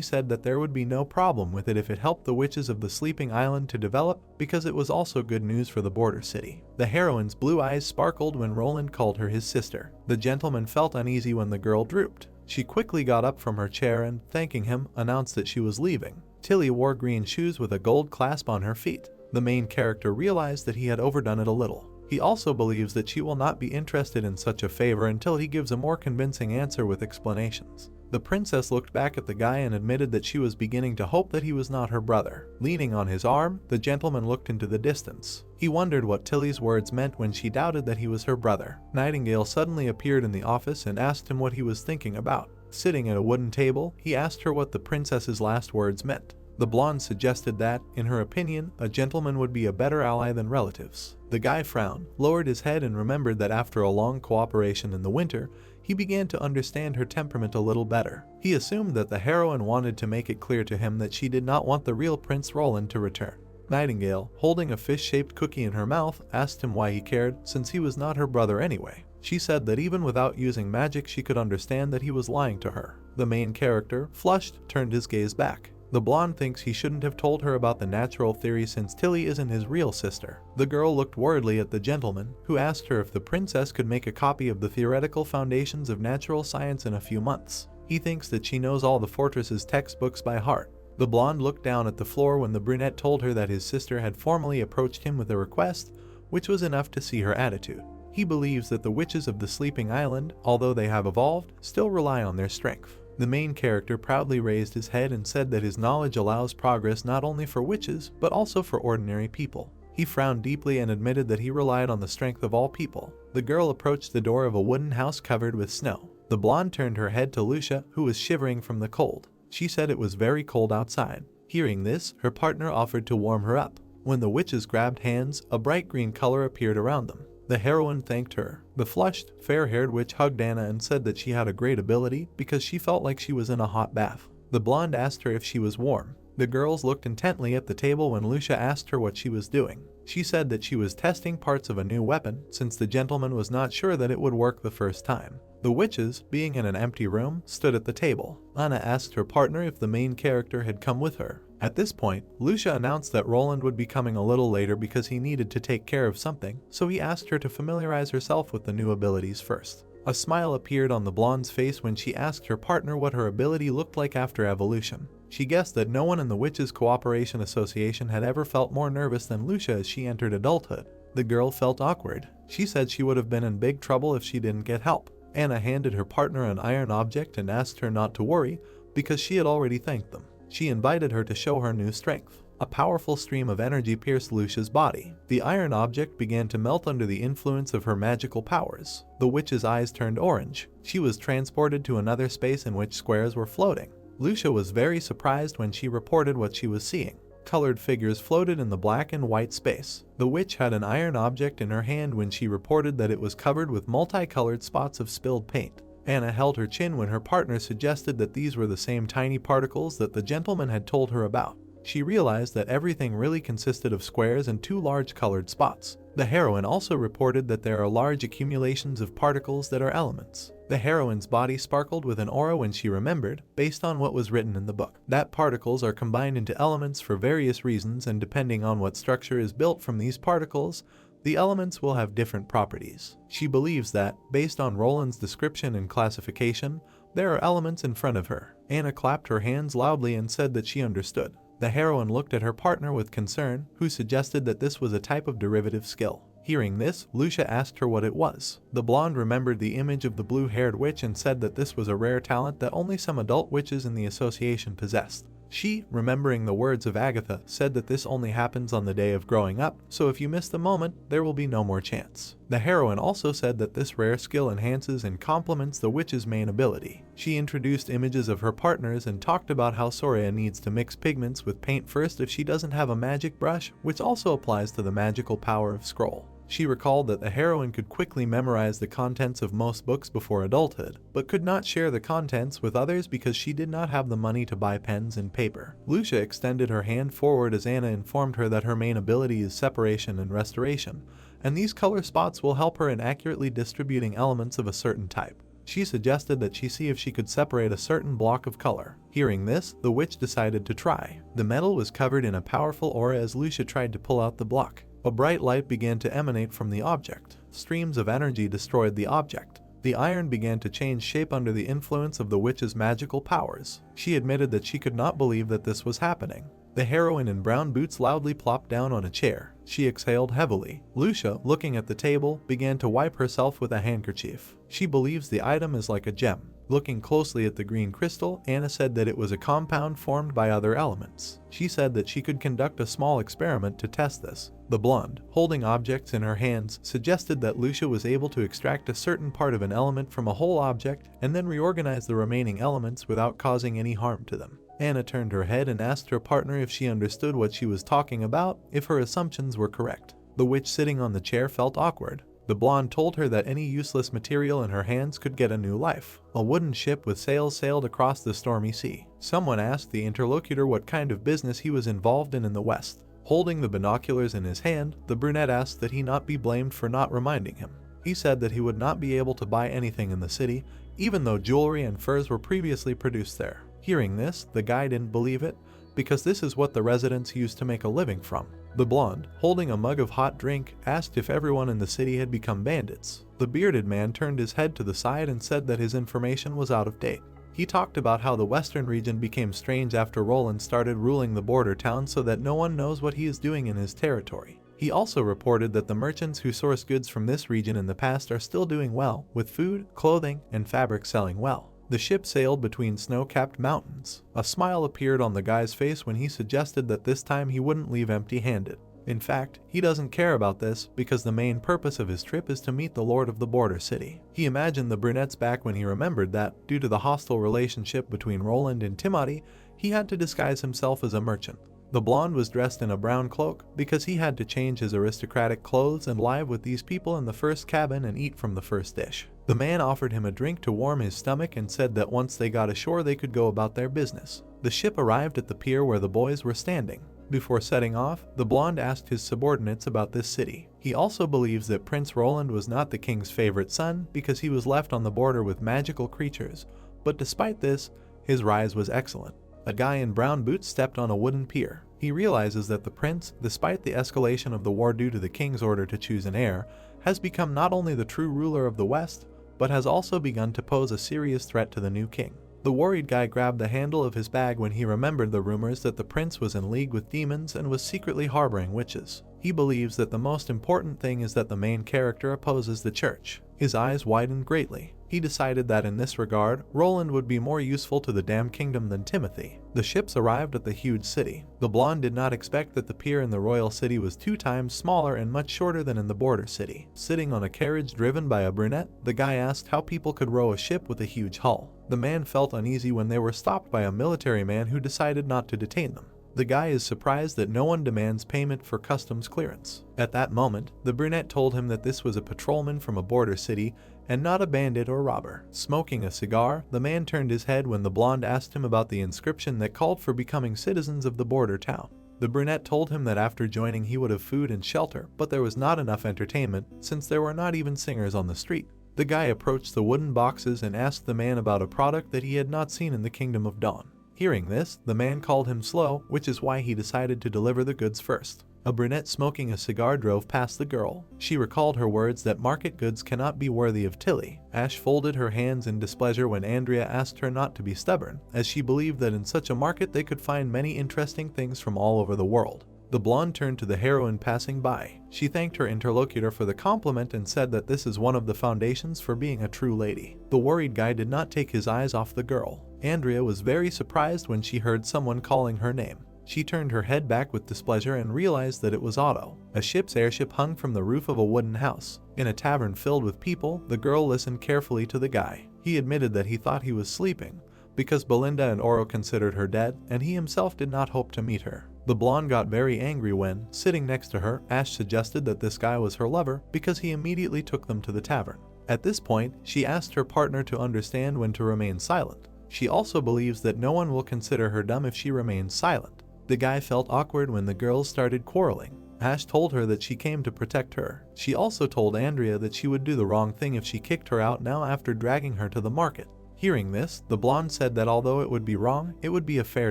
said that there would be no problem with it if it helped the witches of the sleeping island to develop, because it was also good news for the border city. The heroine's blue eyes sparkled when Roland called her his sister. The gentleman felt uneasy when the girl drooped. She quickly got up from her chair and, thanking him, announced that she was leaving. Tilly wore green shoes with a gold clasp on her feet. The main character realized that he had overdone it a little. He also believes that she will not be interested in such a favor until he gives a more convincing answer with explanations. The princess looked back at the guy and admitted that she was beginning to hope that he was not her brother. Leaning on his arm, the gentleman looked into the distance. He wondered what Tilly's words meant when she doubted that he was her brother. Nightingale suddenly appeared in the office and asked him what he was thinking about. Sitting at a wooden table, he asked her what the princess's last words meant. The blonde suggested that, in her opinion, a gentleman would be a better ally than relatives. The guy frowned, lowered his head and remembered that after a long cooperation in the winter, he began to understand her temperament a little better. He assumed that the heroine wanted to make it clear to him that she did not want the real Prince Roland to return. Nightingale, holding a fish-shaped cookie in her mouth, asked him why he cared, since he was not her brother anyway. She said that even without using magic she could understand that he was lying to her. The main character, flushed, turned his gaze back. The blonde thinks he shouldn't have told her about the natural theory since Tilly isn't his real sister. The girl looked worriedly at the gentleman, who asked her if the princess could make a copy of the theoretical foundations of natural science in a few months. He thinks that she knows all the fortress's textbooks by heart. The blonde looked down at the floor when the brunette told her that his sister had formally approached him with a request, which was enough to see her attitude. He believes that the witches of the sleeping island, although they have evolved, still rely on their strength. The main character proudly raised his head and said that his knowledge allows progress not only for witches, but also for ordinary people. He frowned deeply and admitted that he relied on the strength of all people. The girl approached the door of a wooden house covered with snow. The blonde turned her head to Lucia, who was shivering from the cold. She said it was very cold outside. Hearing this, her partner offered to warm her up. When the witches grabbed hands, a bright green color appeared around them. The heroine thanked her. The flushed, fair-haired witch hugged Anna and said that she had a great ability because she felt like she was in a hot bath. The blonde asked her if she was warm. The girls looked intently at the table when Lucia asked her what she was doing. She said that she was testing parts of a new weapon since the gentleman was not sure that it would work the first time. The witches, being in an empty room, stood at the table. Anna asked her partner if the main character had come with her. At this point, Lucia announced that Roland would be coming a little later because he needed to take care of something, so he asked her to familiarize herself with the new abilities first. A smile appeared on the blonde's face when she asked her partner what her ability looked like after evolution. She guessed that no one in the Witches Cooperation Association had ever felt more nervous than Lucia as she entered adulthood. The girl felt awkward. She said she would have been in big trouble if she didn't get help. Anna handed her partner an iron object and asked her not to worry because she had already thanked them. She invited her to show her new strength. A powerful stream of energy pierced Lucia's body. The iron object began to melt under the influence of her magical powers. The witch's eyes turned orange. She was transported to another space in which squares were floating. Lucia was very surprised when she reported what she was seeing. Colored figures floated in the black and white space. The witch had an iron object in her hand when she reported that it was covered with multicolored spots of spilled paint. Anna held her chin when her partner suggested that these were the same tiny particles that the gentleman had told her about. She realized that everything really consisted of squares and two large colored spots. The heroine also reported that there are large accumulations of particles that are elements. The heroine's body sparkled with an aura when she remembered, based on what was written in the book, that particles are combined into elements for various reasons, and depending on what structure is built from these particles, the elements will have different properties. She believes that, based on Roland's description and classification, there are elements in front of her. Anna clapped her hands loudly and said that she understood. The heroine looked at her partner with concern, who suggested that this was a type of derivative skill. Hearing this, Lucia asked her what it was. The blonde remembered the image of the blue-haired witch and said that this was a rare talent that only some adult witches in the association possessed. She, remembering the words of Agatha, said that this only happens on the day of growing up, so if you miss the moment, there will be no more chance. The heroine also said that this rare skill enhances and complements the witch's main ability. She introduced images of her partners and talked about how Soraya needs to mix pigments with paint first if she doesn't have a magic brush, which also applies to the magical power of scroll. She recalled that the heroine could quickly memorize the contents of most books before adulthood, but could not share the contents with others because she did not have the money to buy pens and paper. Lucia extended her hand forward as Anna informed her that her main ability is separation and restoration, and these color spots will help her in accurately distributing elements of a certain type. She suggested that she see if she could separate a certain block of color. Hearing this, the witch decided to try. The metal was covered in a powerful aura as Lucia tried to pull out the block. A bright light began to emanate from the object. Streams of energy destroyed the object. The iron began to change shape under the influence of the witch's magical powers. She admitted that she could not believe that this was happening. The heroine in brown boots loudly plopped down on a chair. She exhaled heavily. Lucia, looking at the table, began to wipe herself with a handkerchief. She believes the item is like a gem. Looking closely at the green crystal, Anna said that it was a compound formed by other elements. She said that she could conduct a small experiment to test this. The blonde, holding objects in her hands, suggested that Lucia was able to extract a certain part of an element from a whole object and then reorganize the remaining elements without causing any harm to them. Anna turned her head and asked her partner if she understood what she was talking about, if her assumptions were correct. The witch sitting on the chair felt awkward. The blonde told her that any useless material in her hands could get a new life. A wooden ship with sails sailed across the stormy sea. Someone asked the interlocutor what kind of business he was involved in the West. Holding the binoculars in his hand, the brunette asked that he not be blamed for not reminding him. He said that he would not be able to buy anything in the city, even though jewelry and furs were previously produced there. Hearing this, the guy didn't believe it, because this is what the residents used to make a living from. The blonde, holding a mug of hot drink, asked if everyone in the city had become bandits. The bearded man turned his head to the side and said that his information was out of date. He talked about how the western region became strange after Roland started ruling the border towns so that no one knows what he is doing in his territory. He also reported that the merchants who source goods from this region in the past are still doing well, with food, clothing, and fabric selling well. The ship sailed between snow-capped mountains. A smile appeared on the guy's face when he suggested that this time he wouldn't leave empty-handed. In fact, he doesn't care about this because the main purpose of his trip is to meet the Lord of the Border City. He imagined the brunette's back when he remembered that, due to the hostile relationship between Roland and Timothy, he had to disguise himself as a merchant. The blonde was dressed in a brown cloak because he had to change his aristocratic clothes and live with these people in the first cabin and eat from the first dish. The man offered him a drink to warm his stomach and said that once they got ashore they could go about their business. The ship arrived at the pier where the boys were standing. Before setting off, the blonde asked his subordinates about this city. He also believes that Prince Roland was not the king's favorite son because he was left on the border with magical creatures, but despite this, his rise was excellent. A guy in brown boots stepped on a wooden pier. He realizes that the prince, despite the escalation of the war due to the king's order to choose an heir, has become not only the true ruler of the West, but has also begun to pose a serious threat to the new king. The worried guy grabbed the handle of his bag when he remembered the rumors that the prince was in league with demons and was secretly harboring witches. He believes that the most important thing is that the main character opposes the church. His eyes widened greatly. He decided that in this regard, Roland would be more useful to the damned kingdom than Timothy. The ships arrived at the huge city. The blonde did not expect that the pier in the royal city was 2 times smaller and much shorter than in the border city. Sitting on a carriage driven by a brunette, the guy asked how people could row a ship with a huge hull. The man felt uneasy when they were stopped by a military man who decided not to detain them. The guy is surprised that no one demands payment for customs clearance. At that moment, the brunette told him that this was a patrolman from a border city and not a bandit or robber. Smoking a cigar, the man turned his head when the blonde asked him about the inscription that called for becoming citizens of the border town. The brunette told him that after joining he would have food and shelter, but there was not enough entertainment since there were not even singers on the street. The guy approached the wooden boxes and asked the man about a product that he had not seen in the Kingdom of Dawn. Hearing this, the man called him slow, which is why he decided to deliver the goods first. A brunette smoking a cigar drove past the girl. She recalled her words that market goods cannot be worthy of Tilly. Ash folded her hands in displeasure when Andrea asked her not to be stubborn, as she believed that in such a market they could find many interesting things from all over the world. The blonde turned to the heroine passing by. She thanked her interlocutor for the compliment and said that this is one of the foundations for being a true lady. The worried guy did not take his eyes off the girl. Andrea was very surprised when she heard someone calling her name. She turned her head back with displeasure and realized that it was Otto. A ship's airship hung from the roof of a wooden house. In a tavern filled with people, the girl listened carefully to the guy. He admitted that he thought he was sleeping, because Belinda and Oro considered her dead, and he himself did not hope to meet her. The blonde got very angry when, sitting next to her, Ash suggested that this guy was her lover because he immediately took them to the tavern. At this point, she asked her partner to understand when to remain silent. She also believes that no one will consider her dumb if she remains silent. The guy felt awkward when the girls started quarreling. Ash told her that she came to protect her. She also told Andrea that she would do the wrong thing if she kicked her out now after dragging her to the market. Hearing this, the blonde said that although it would be wrong, it would be a fair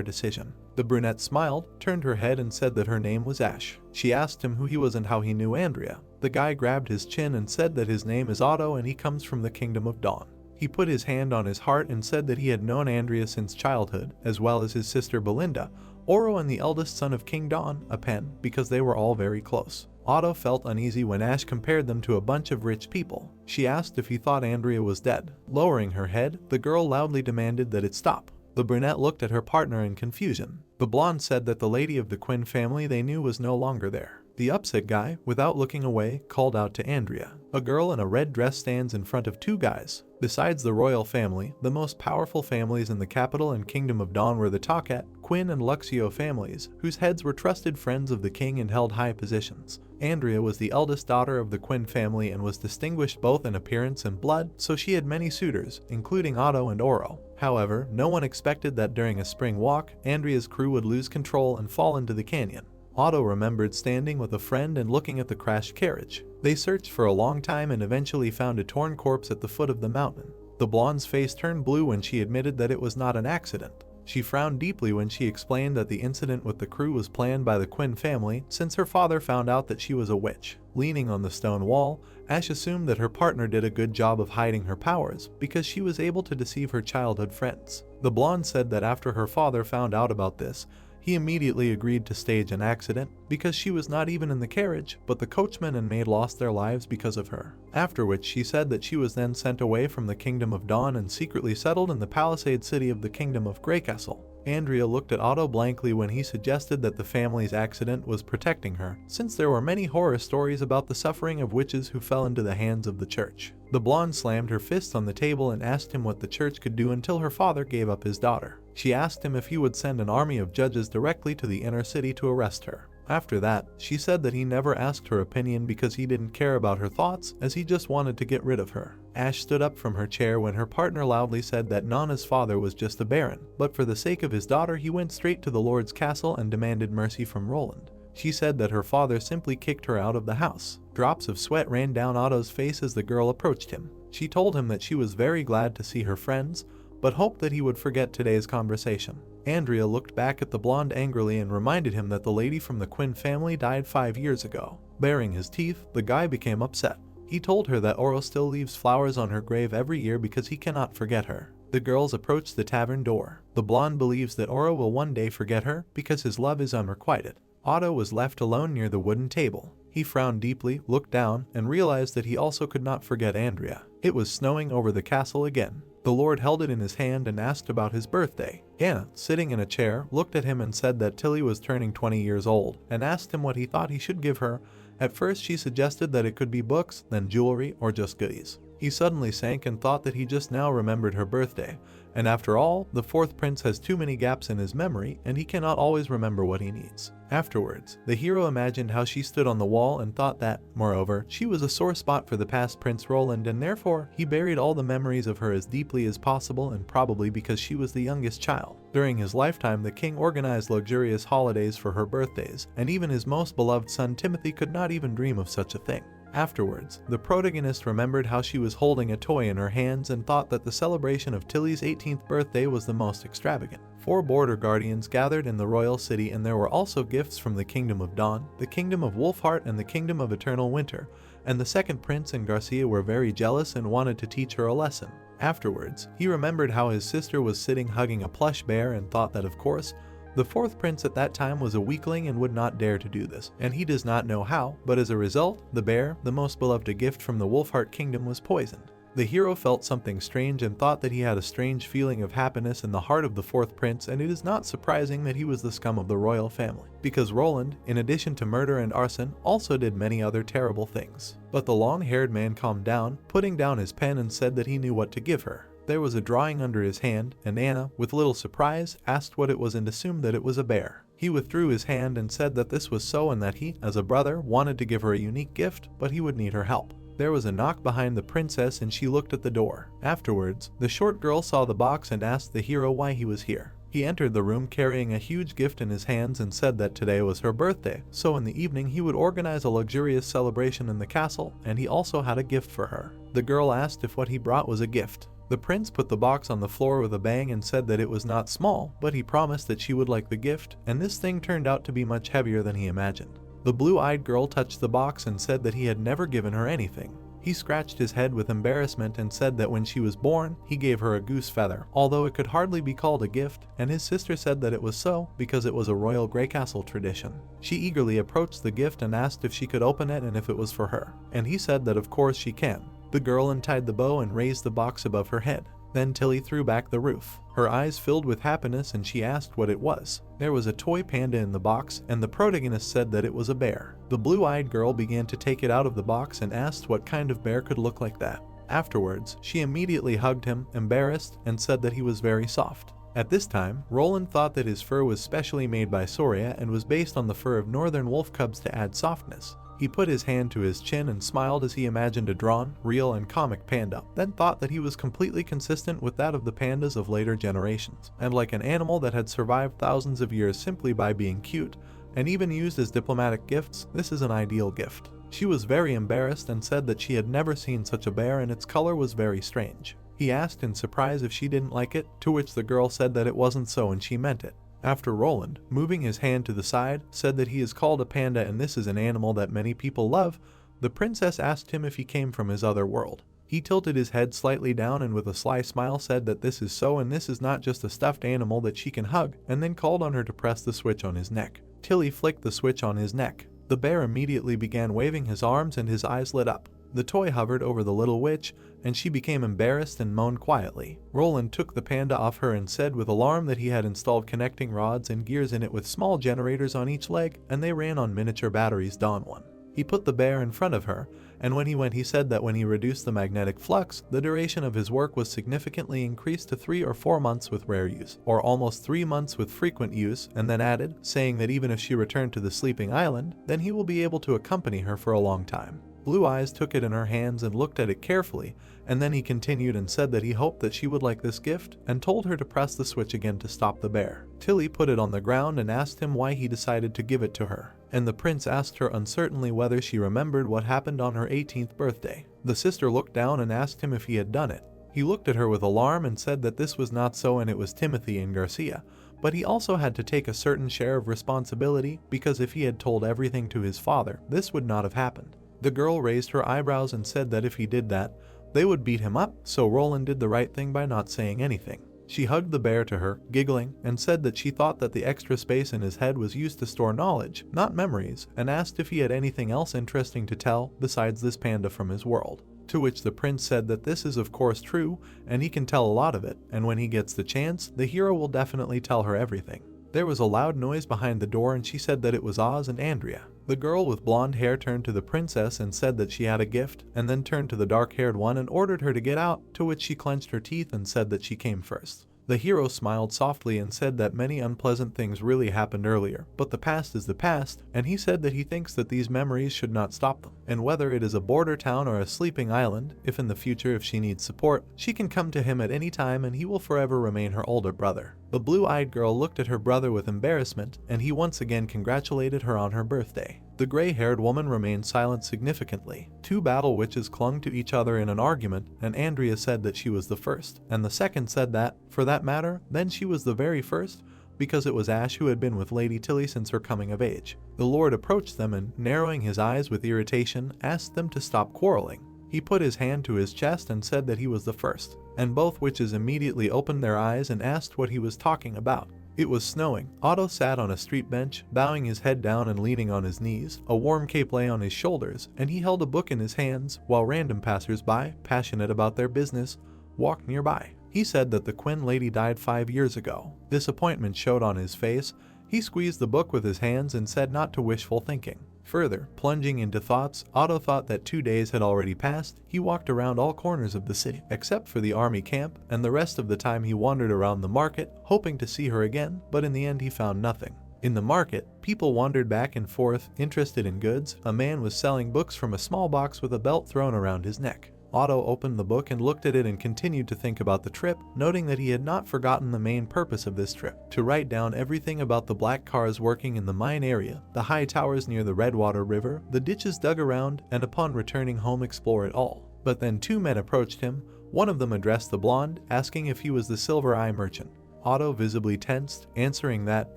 decision. The brunette smiled, turned her head and said that her name was Ash. She asked him who he was and how he knew Andrea. The guy grabbed his chin and said that his name is Otto and he comes from the Kingdom of Dawn. He put his hand on his heart and said that he had known Andrea since childhood, as well as his sister Belinda, Oro and the eldest son of King Dawn, a pen, because they were all very close. Otto felt uneasy when Ash compared them to a bunch of rich people. She asked if he thought Andrea was dead. Lowering her head, the girl loudly demanded that it stop. The brunette looked at her partner in confusion. The blonde said that the lady of the Quinn family they knew was no longer there. The upset guy, without looking away, called out to Andrea. A girl in a red dress stands in front of 2 guys. Besides the royal family, the most powerful families in the capital and Kingdom of Dawn were the Takat, Quinn and Luxio families, whose heads were trusted friends of the king and held high positions. Andrea was the eldest daughter of the Quinn family and was distinguished both in appearance and blood, so she had many suitors, including Otto and Oro. However, no one expected that during a spring walk, Andrea's crew would lose control and fall into the canyon. Otto remembered standing with a friend and looking at the crashed carriage. They searched for a long time and eventually found a torn corpse at the foot of the mountain. The blonde's face turned blue when she admitted that it was not an accident. She frowned deeply when she explained that the incident with the crew was planned by the Quinn family since her father found out that she was a witch. Leaning on the stone wall, Ash assumed that her partner did a good job of hiding her powers because she was able to deceive her childhood friends. The blonde said that after her father found out about this, he immediately agreed to stage an accident because she was not even in the carriage, but the coachman and maid lost their lives because of her. After which she said that she was then sent away from the Kingdom of Dawn and secretly settled in the palisade city of the Kingdom of Greycastle. Andrea looked at Otto blankly when he suggested that the family's accident was protecting her, since there were many horror stories about the suffering of witches who fell into the hands of the church. The blonde slammed her fist on the table and asked him what the church could do until her father gave up his daughter. She asked him if he would send an army of judges directly to the inner city to arrest her. After that, she said that he never asked her opinion because he didn't care about her thoughts, as he just wanted to get rid of her. Ash stood up from her chair when her partner loudly said that Nana's father was just a baron, but for the sake of his daughter he went straight to the Lord's castle and demanded mercy from Roland. She said that her father simply kicked her out of the house. Drops of sweat ran down Otto's face as the girl approached him. She told him that she was very glad to see her friends, but hoped that he would forget today's conversation. Andrea looked back at the blonde angrily and reminded him that the lady from the Quinn family died 5 years ago. Baring his teeth, the guy became upset. He told her that Oro still leaves flowers on her grave every year because he cannot forget her. The girls approached the tavern door. The blonde believes that Oro will one day forget her because his love is unrequited. Otto was left alone near the wooden table. He frowned deeply, looked down, and realized that he also could not forget Andrea. It was snowing over the castle again. The Lord held it in his hand and asked about his birthday. Anna, sitting in a chair, looked at him and said that Tilly was turning 20 years old, and asked him what he thought he should give her. At first she suggested that it could be books, then jewelry, or just goodies. He suddenly sank and thought that he just now remembered her birthday, and after all, the fourth prince has too many gaps in his memory and he cannot always remember what he needs. Afterwards, the hero imagined how she stood on the wall and thought that, moreover, she was a sore spot for the past Prince Roland, and therefore he buried all the memories of her as deeply as possible, and probably because she was the youngest child. During his lifetime, the king organized luxurious holidays for her birthdays, and even his most beloved son Timothy could not even dream of such a thing. Afterwards, the protagonist remembered how she was holding a toy in her hands and thought that the celebration of Tilly's 18th birthday was the most extravagant. 4 border guardians gathered in the royal city, and there were also gifts from the Kingdom of Dawn, the Kingdom of Wolfheart, and the Kingdom of Eternal Winter, and the second prince and Garcia were very jealous and wanted to teach her a lesson. Afterwards, he remembered how his sister was sitting hugging a plush bear and thought that, of course, the fourth prince at that time was a weakling and would not dare to do this, and he does not know how, but as a result, the bear, the most beloved gift from the Wolfheart Kingdom, was poisoned. The hero felt something strange and thought that he had a strange feeling of happiness in the heart of the fourth prince, and it is not surprising that he was the scum of the royal family, because Roland, in addition to murder and arson, also did many other terrible things. But the long-haired man calmed down, putting down his pen, and said that he knew what to give her. There was a drawing under his hand, and Anna, with little surprise, asked what it was and assumed that it was a bear. He withdrew his hand and said that this was so, and that he, as a brother, wanted to give her a unique gift, but he would need her help. There was a knock behind the princess and she looked at the door. Afterwards, the short girl saw the box and asked the hero why he was here. He entered the room carrying a huge gift in his hands and said that today was her birthday, so in the evening he would organize a luxurious celebration in the castle, and he also had a gift for her. The girl asked if what he brought was a gift. The prince put the box on the floor with a bang and said that it was not small, but he promised that she would like the gift, and this thing turned out to be much heavier than he imagined. The blue-eyed girl touched the box and said that he had never given her anything. He scratched his head with embarrassment and said that when she was born, he gave her a goose feather, although it could hardly be called a gift, and his sister said that it was so because it was a royal Greycastle tradition. She eagerly approached the gift and asked if she could open it and if it was for her, and he said that of course she can. The girl untied the bow and raised the box above her head. Then Tilly threw back the roof. Her eyes filled with happiness and she asked what it was. There was a toy panda in the box, and the protagonist said that it was a bear. The blue-eyed girl began to take it out of the box and asked what kind of bear could look like that. Afterwards, she immediately hugged him, embarrassed, and said that he was very soft. At this time, Roland thought that his fur was specially made by Soria and was based on the fur of northern wolf cubs to add softness. He put his hand to his chin and smiled as he imagined a drawn, real, and comic panda, then thought that he was completely consistent with that of the pandas of later generations, and like an animal that had survived thousands of years simply by being cute, and even used as diplomatic gifts, this is an ideal gift. She was very embarrassed and said that she had never seen such a bear and its color was very strange. He asked in surprise if she didn't like it, to which the girl said that it wasn't so and she meant it. After Roland, moving his hand to the side, said that he is called a panda and this is an animal that many people love, the princess asked him if he came from his other world. He tilted his head slightly down and with a sly smile said that this is so and this is not just a stuffed animal that she can hug, and then called on her to press the switch on his neck. Tilly flicked the switch on his neck. The bear immediately began waving his arms and his eyes lit up. The toy hovered over the little witch, and she became embarrassed and moaned quietly. Roland took the panda off her and said with alarm that he had installed connecting rods and gears in it with small generators on each leg, and they ran on miniature batteries. Dawn 1. He put the bear in front of her, and when he went he said that when he reduced the magnetic flux, the duration of his work was significantly increased to 3 or 4 months with rare use, or almost 3 months with frequent use, and then added, saying that even if she returned to the sleeping island, then he will be able to accompany her for a long time. Blue Eyes took it in her hands and looked at it carefully, and then he continued and said that he hoped that she would like this gift, and told her to press the switch again to stop the bear. Tilly put it on the ground and asked him why he decided to give it to her, and the prince asked her uncertainly whether she remembered what happened on her 18th birthday. The sister looked down and asked him if he had done it. He looked at her with alarm and said that this was not so and it was Timothy and Garcia, but he also had to take a certain share of responsibility because if he had told everything to his father, this would not have happened. The girl raised her eyebrows and said that if he did that, they would beat him up, so Roland did the right thing by not saying anything. She hugged the bear to her, giggling, and said that she thought that the extra space in his head was used to store knowledge, not memories, and asked if he had anything else interesting to tell besides this panda from his world. To which the prince said that this is of course true, and he can tell a lot of it, and when he gets the chance, the hero will definitely tell her everything. There was a loud noise behind the door and she said that it was Oz and Andrea. The girl with blonde hair turned to the princess and said that she had a gift, and then turned to the dark-haired one and ordered her to get out, to which she clenched her teeth and said that she came first. The hero smiled softly and said that many unpleasant things really happened earlier, but the past is the past, and he said that he thinks that these memories should not stop them. And whether it is a border town or a sleeping island, if in the future if she needs support, she can come to him at any time and he will forever remain her older brother. The blue-eyed girl looked at her brother with embarrassment, and he once again congratulated her on her birthday. The gray-haired woman remained silent significantly. 2 battle witches clung to each other in an argument, and Andrea said that she was the first, and the second said that, for that matter, then she was the very first, because it was Ash who had been with Lady Tilly since her coming of age. The Lord approached them and, narrowing his eyes with irritation, asked them to stop quarreling. He put his hand to his chest and said that he was the first, and both witches immediately opened their eyes and asked what he was talking about. It was snowing. Otto sat on a street bench, bowing his head down and leaning on his knees. A warm cape lay on his shoulders, and he held a book in his hands, while random passers-by, passionate about their business, walked nearby. He said that the Quinn lady died 5 years ago. Disappointment showed on his face. He squeezed the book with his hands and said not to wishful thinking. Further, plunging into thoughts, Otto thought that 2 days had already passed. He walked around all corners of the city, except for the army camp, and the rest of the time he wandered around the market, hoping to see her again, but in the end he found nothing. In the market, people wandered back and forth, interested in goods. A man was selling books from a small box with a belt thrown around his neck. Otto opened the book and looked at it and continued to think about the trip, noting that he had not forgotten the main purpose of this trip, to write down everything about the black cars working in the mine area, the high towers near the Redwater River, the ditches dug around, and upon returning home explore it all. But then 2 men approached him. One of them addressed the blonde, asking if he was the Silver Eye merchant. Otto visibly tensed, answering that,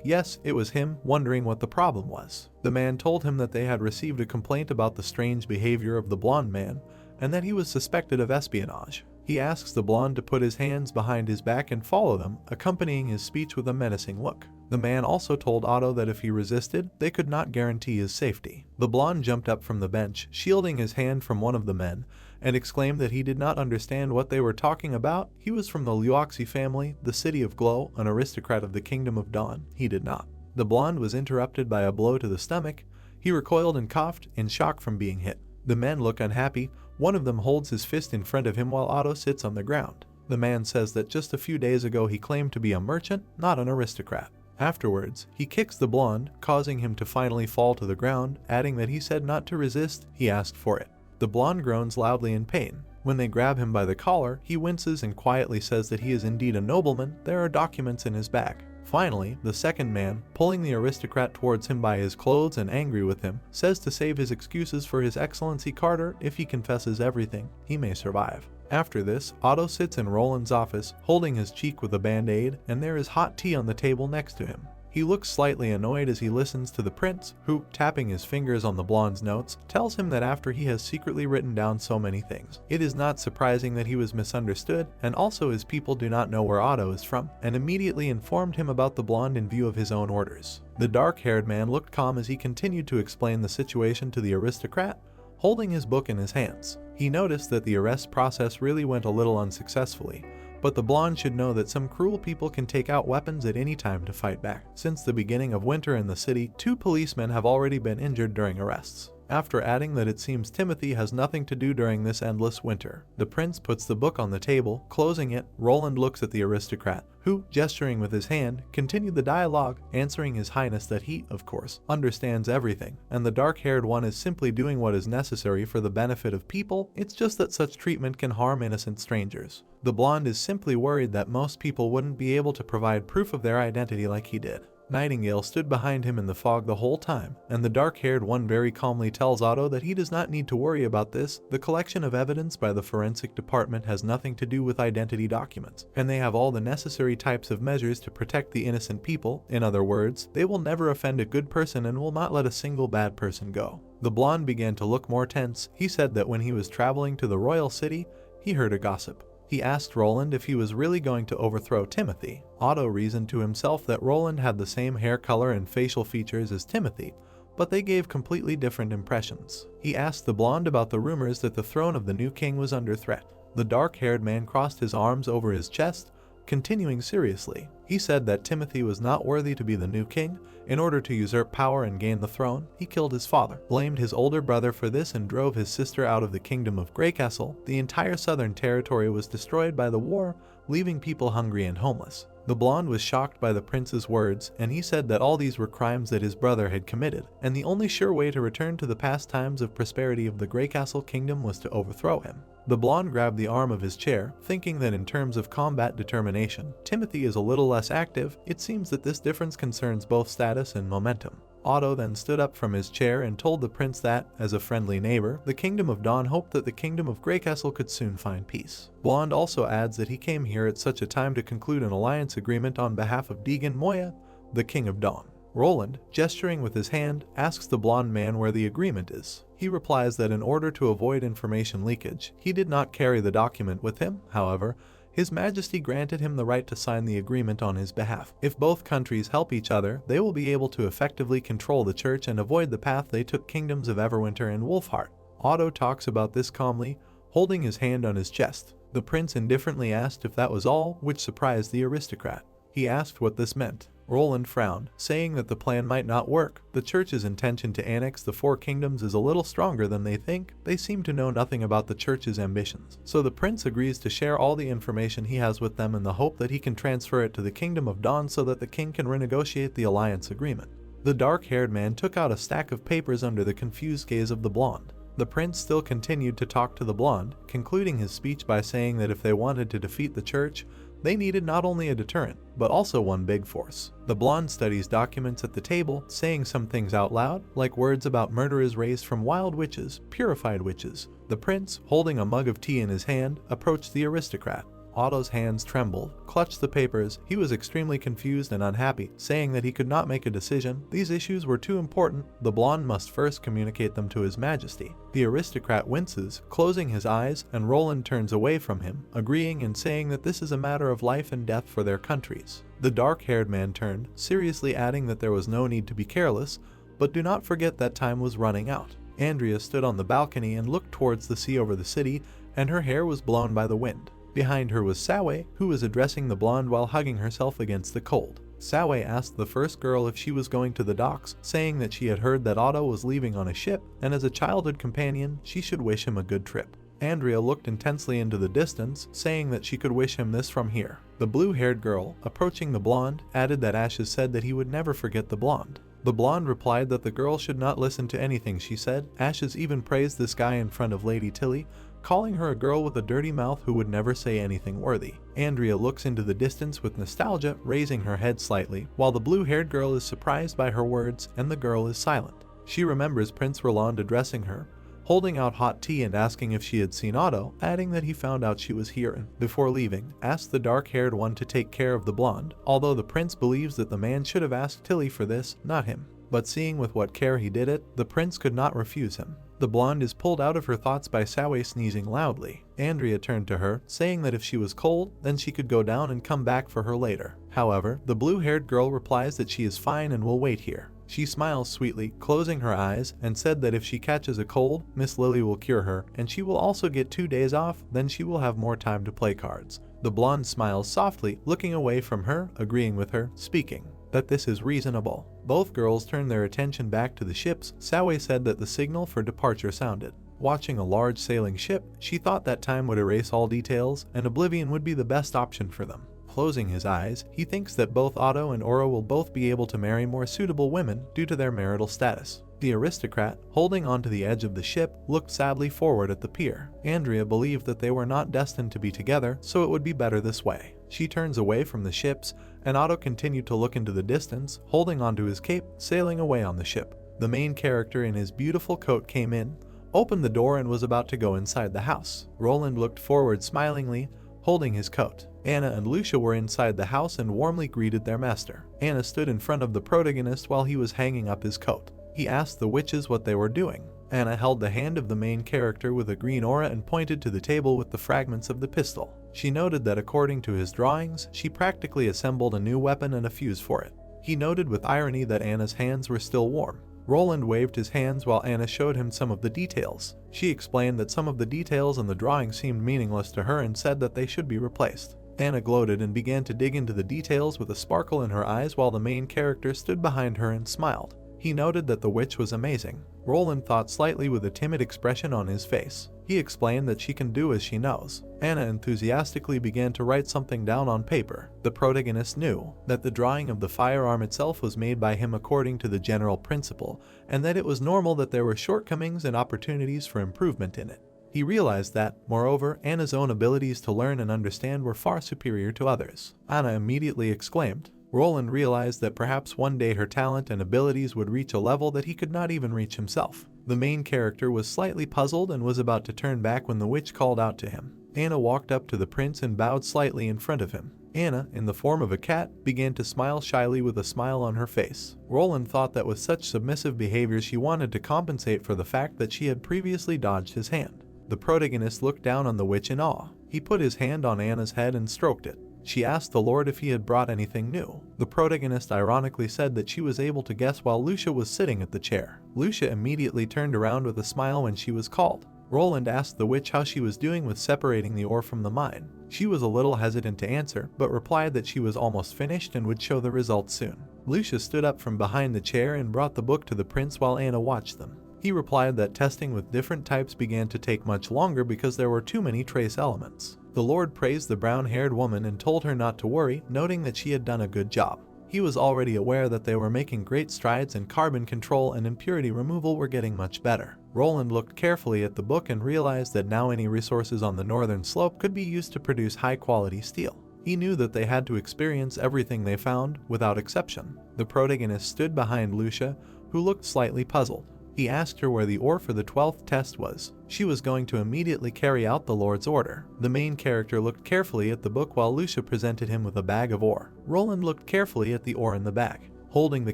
yes, it was him, wondering what the problem was. The man told him that they had received a complaint about the strange behavior of the blonde man, and that he was suspected of espionage. He asks the blonde to put his hands behind his back and follow them, accompanying his speech with a menacing look. The man also told Otto that if he resisted, they could not guarantee his safety. The blonde jumped up from the bench, shielding his hand from one of the men, and exclaimed that he did not understand what they were talking about. He was from the Luoxi family, the city of Glow, an aristocrat of the Kingdom of Dawn. He did not. The blonde was interrupted by a blow to the stomach. He recoiled and coughed, in shock from being hit. The men look unhappy. One of them holds his fist in front of him while Otto sits on the ground. The man says that just a few days ago he claimed to be a merchant, not an aristocrat. Afterwards, he kicks the blonde, causing him to finally fall to the ground, adding that he said not to resist, he asked for it. The blonde groans loudly in pain. When they grab him by the collar, he winces and quietly says that he is indeed a nobleman. There are documents in his bag. Finally, the second man, pulling the aristocrat towards him by his clothes and angry with him, says to save his excuses for His Excellency Carter, if he confesses everything, he may survive. After this, Otto sits in Roland's office, holding his cheek with a band-aid, and there is hot tea on the table next to him. He looks slightly annoyed as he listens to the prince, who, tapping his fingers on the blonde's notes, tells him that after he has secretly written down so many things, it is not surprising that he was misunderstood, and also his people do not know where Otto is from, and immediately informed him about the blonde in view of his own orders. The dark-haired man looked calm as he continued to explain the situation to the aristocrat, holding his book in his hands. He noticed that the arrest process really went a little unsuccessfully, but the blonde should know that some cruel people can take out weapons at any time to fight back. Since the beginning of winter in the city, 2 policemen have already been injured during arrests. After adding that it seems Timothy has nothing to do during this endless winter, the prince puts the book on the table. Closing it, Roland looks at the aristocrat, who, gesturing with his hand, continued the dialogue, answering His Highness that he, of course, understands everything, and the dark-haired one is simply doing what is necessary for the benefit of people. It's just that such treatment can harm innocent strangers. The blonde is simply worried that most people wouldn't be able to provide proof of their identity like he did. Nightingale stood behind him in the fog the whole time, and the dark-haired one very calmly tells Otto that he does not need to worry about this. The collection of evidence by the forensic department has nothing to do with identity documents, and they have all the necessary types of measures to protect the innocent people. In other words, they will never offend a good person and will not let a single bad person go. The blonde began to look more tense. He said that when he was traveling to the royal city, he heard a gossip. He asked Roland if he was really going to overthrow Timothy. Otto reasoned to himself that Roland had the same hair color and facial features as Timothy, but they gave completely different impressions. He asked the blonde about the rumors that the throne of the new king was under threat. The dark-haired man crossed his arms over his chest, continuing seriously. He said that Timothy was not worthy to be the new king. In order to usurp power and gain the throne, he killed his father, blamed his older brother for this, and drove his sister out of the kingdom of Greycastle. The entire southern territory was destroyed by the war, leaving people hungry and homeless. The blonde was shocked by the prince's words, and he said that all these were crimes that his brother had committed, and the only sure way to return to the past times of prosperity of the Greycastle kingdom was to overthrow him. The blonde grabbed the arm of his chair, thinking that in terms of combat determination, Timothy is a little less active. It seems that this difference concerns both status and momentum. Otto then stood up from his chair and told the prince that, as a friendly neighbor, the Kingdom of Dawn hoped that the Kingdom of Greycastle could soon find peace. Blonde also adds that he came here at such a time to conclude an alliance agreement on behalf of Deegan Moya, the King of Dawn. Roland, gesturing with his hand, asks the blonde man where the agreement is. He replies that in order to avoid information leakage, he did not carry the document with him. However, His Majesty granted him the right to sign the agreement on his behalf. If both countries help each other, they will be able to effectively control the church and avoid the path they took kingdoms of Everwinter and Wolfheart. Otto talks about this calmly, holding his hand on his chest. The prince indifferently asked if that was all, which surprised the aristocrat. He asked what this meant. Roland frowned, saying that the plan might not work. The church's intention to annex the 4 kingdoms is a little stronger than they think. They seem to know nothing about the church's ambitions. So the prince agrees to share all the information he has with them in the hope that he can transfer it to the Kingdom of Dawn so that the king can renegotiate the alliance agreement. The dark-haired man took out a stack of papers under the confused gaze of the blonde. The prince still continued to talk to the blonde, concluding his speech by saying that if they wanted to defeat the church, they needed not only a deterrent, but also one big force. The blonde studies documents at the table, saying some things out loud, like words about murderers raised from wild witches, purified witches. The prince, holding a mug of tea in his hand, approached the aristocrat. Otto's hands trembled, clutched the papers. He was extremely confused and unhappy, saying that he could not make a decision. These issues were too important. The blonde must first communicate them to His Majesty. The aristocrat winces, closing his eyes, and Roland turns away from him, agreeing and saying that this is a matter of life and death for their countries. The dark-haired man turned, seriously adding that there was no need to be careless, but do not forget that time was running out. Andrea stood on the balcony and looked towards the sea over the city, and her hair was blown by the wind. Behind her was Sawe, who was addressing the blonde while hugging herself against the cold. Sawe asked the first girl if she was going to the docks, saying that she had heard that Otto was leaving on a ship, and as a childhood companion, she should wish him a good trip. Andrea looked intensely into the distance, saying that she could wish him this from here. The blue-haired girl, approaching the blonde, added that Ashes said that he would never forget the blonde. The blonde replied that the girl should not listen to anything she said. Ashes even praised this guy in front of Lady Tilly, calling her a girl with a dirty mouth who would never say anything worthy. Andrea looks into the distance with nostalgia, raising her head slightly, while the blue-haired girl is surprised by her words, and the girl is silent. She remembers Prince Roland addressing her, holding out hot tea and asking if she had seen Otto, adding that he found out she was here and, before leaving, asked the dark-haired one to take care of the blonde, although the prince believes that the man should have asked Tilly for this, not him. But seeing with what care he did it, the prince could not refuse him. The blonde is pulled out of her thoughts by Sawe sneezing loudly. Andrea turned to her, saying that if she was cold, then she could go down and come back for her later. However, the blue-haired girl replies that she is fine and will wait here. She smiles sweetly, closing her eyes, and said that if she catches a cold, Miss Lily will cure her, and she will also get 2 days off, then she will have more time to play cards. The blonde smiles softly, looking away from her, agreeing with her, speaking that this is reasonable. Both girls turned their attention back to the ships. Sawe said that the signal for departure sounded. Watching a large sailing ship, she thought that time would erase all details, and oblivion would be the best option for them. Closing his eyes, he thinks that both Otto and Oro will both be able to marry more suitable women due to their marital status. The aristocrat, holding onto the edge of the ship, looked sadly forward at the pier. Andrea believed that they were not destined to be together, so it would be better this way. She turns away from the ships, and Otto continued to look into the distance, holding onto his cape, sailing away on the ship. The main character in his beautiful coat came in, opened the door, and was about to go inside the house. Roland looked forward smilingly, holding his coat. Anna and Lucia were inside the house and warmly greeted their master. Anna stood in front of the protagonist while he was hanging up his coat. He asked the witches what they were doing. Anna held the hand of the main character with a green aura and pointed to the table with the fragments of the pistol. She noted that according to his drawings, she practically assembled a new weapon and a fuse for it. He noted with irony that Anna's hands were still warm. Roland waved his hands while Anna showed him some of the details. She explained that some of the details in the drawing seemed meaningless to her and said that they should be replaced. Anna gloated and began to dig into the details with a sparkle in her eyes while the main character stood behind her and smiled. He noted that the witch was amazing. Roland thought slightly with a timid expression on his face. He explained that she can do as she knows. Anna enthusiastically began to write something down on paper. The protagonist knew that the drawing of the firearm itself was made by him according to the general principle, and that it was normal that there were shortcomings and opportunities for improvement in it. He realized that, moreover, Anna's own abilities to learn and understand were far superior to others. Anna immediately exclaimed. Roland realized that perhaps one day her talent and abilities would reach a level that he could not even reach himself. The main character was slightly puzzled and was about to turn back when the witch called out to him. Anna walked up to the prince and bowed slightly in front of him. Anna, in the form of a cat, began to smile shyly with a smile on her face. Roland thought that with such submissive behavior she wanted to compensate for the fact that she had previously dodged his hand. The protagonist looked down on the witch in awe. He put his hand on Anna's head and stroked it. She asked the Lord if he had brought anything new. The protagonist ironically said that she was able to guess while Lucia was sitting at the chair. Lucia immediately turned around with a smile when she was called. Roland asked the witch how she was doing with separating the ore from the mine. She was a little hesitant to answer, but replied that she was almost finished and would show the results soon. Lucia stood up from behind the chair and brought the book to the prince while Anna watched them. He replied that testing with different types began to take much longer because there were too many trace elements. The Lord praised the brown-haired woman and told her not to worry, noting that she had done a good job. He was already aware that they were making great strides and carbon control and impurity removal were getting much better. Roland looked carefully at the book and realized that now any resources on the northern slope could be used to produce high-quality steel. He knew that they had to experience everything they found, without exception. The protagonist stood behind Lucia, who looked slightly puzzled. He asked her where the ore for the 12th test was. She was going to immediately carry out the Lord's order. The main character looked carefully at the book while Lucia presented him with a bag of ore. Roland looked carefully at the ore in the bag. Holding the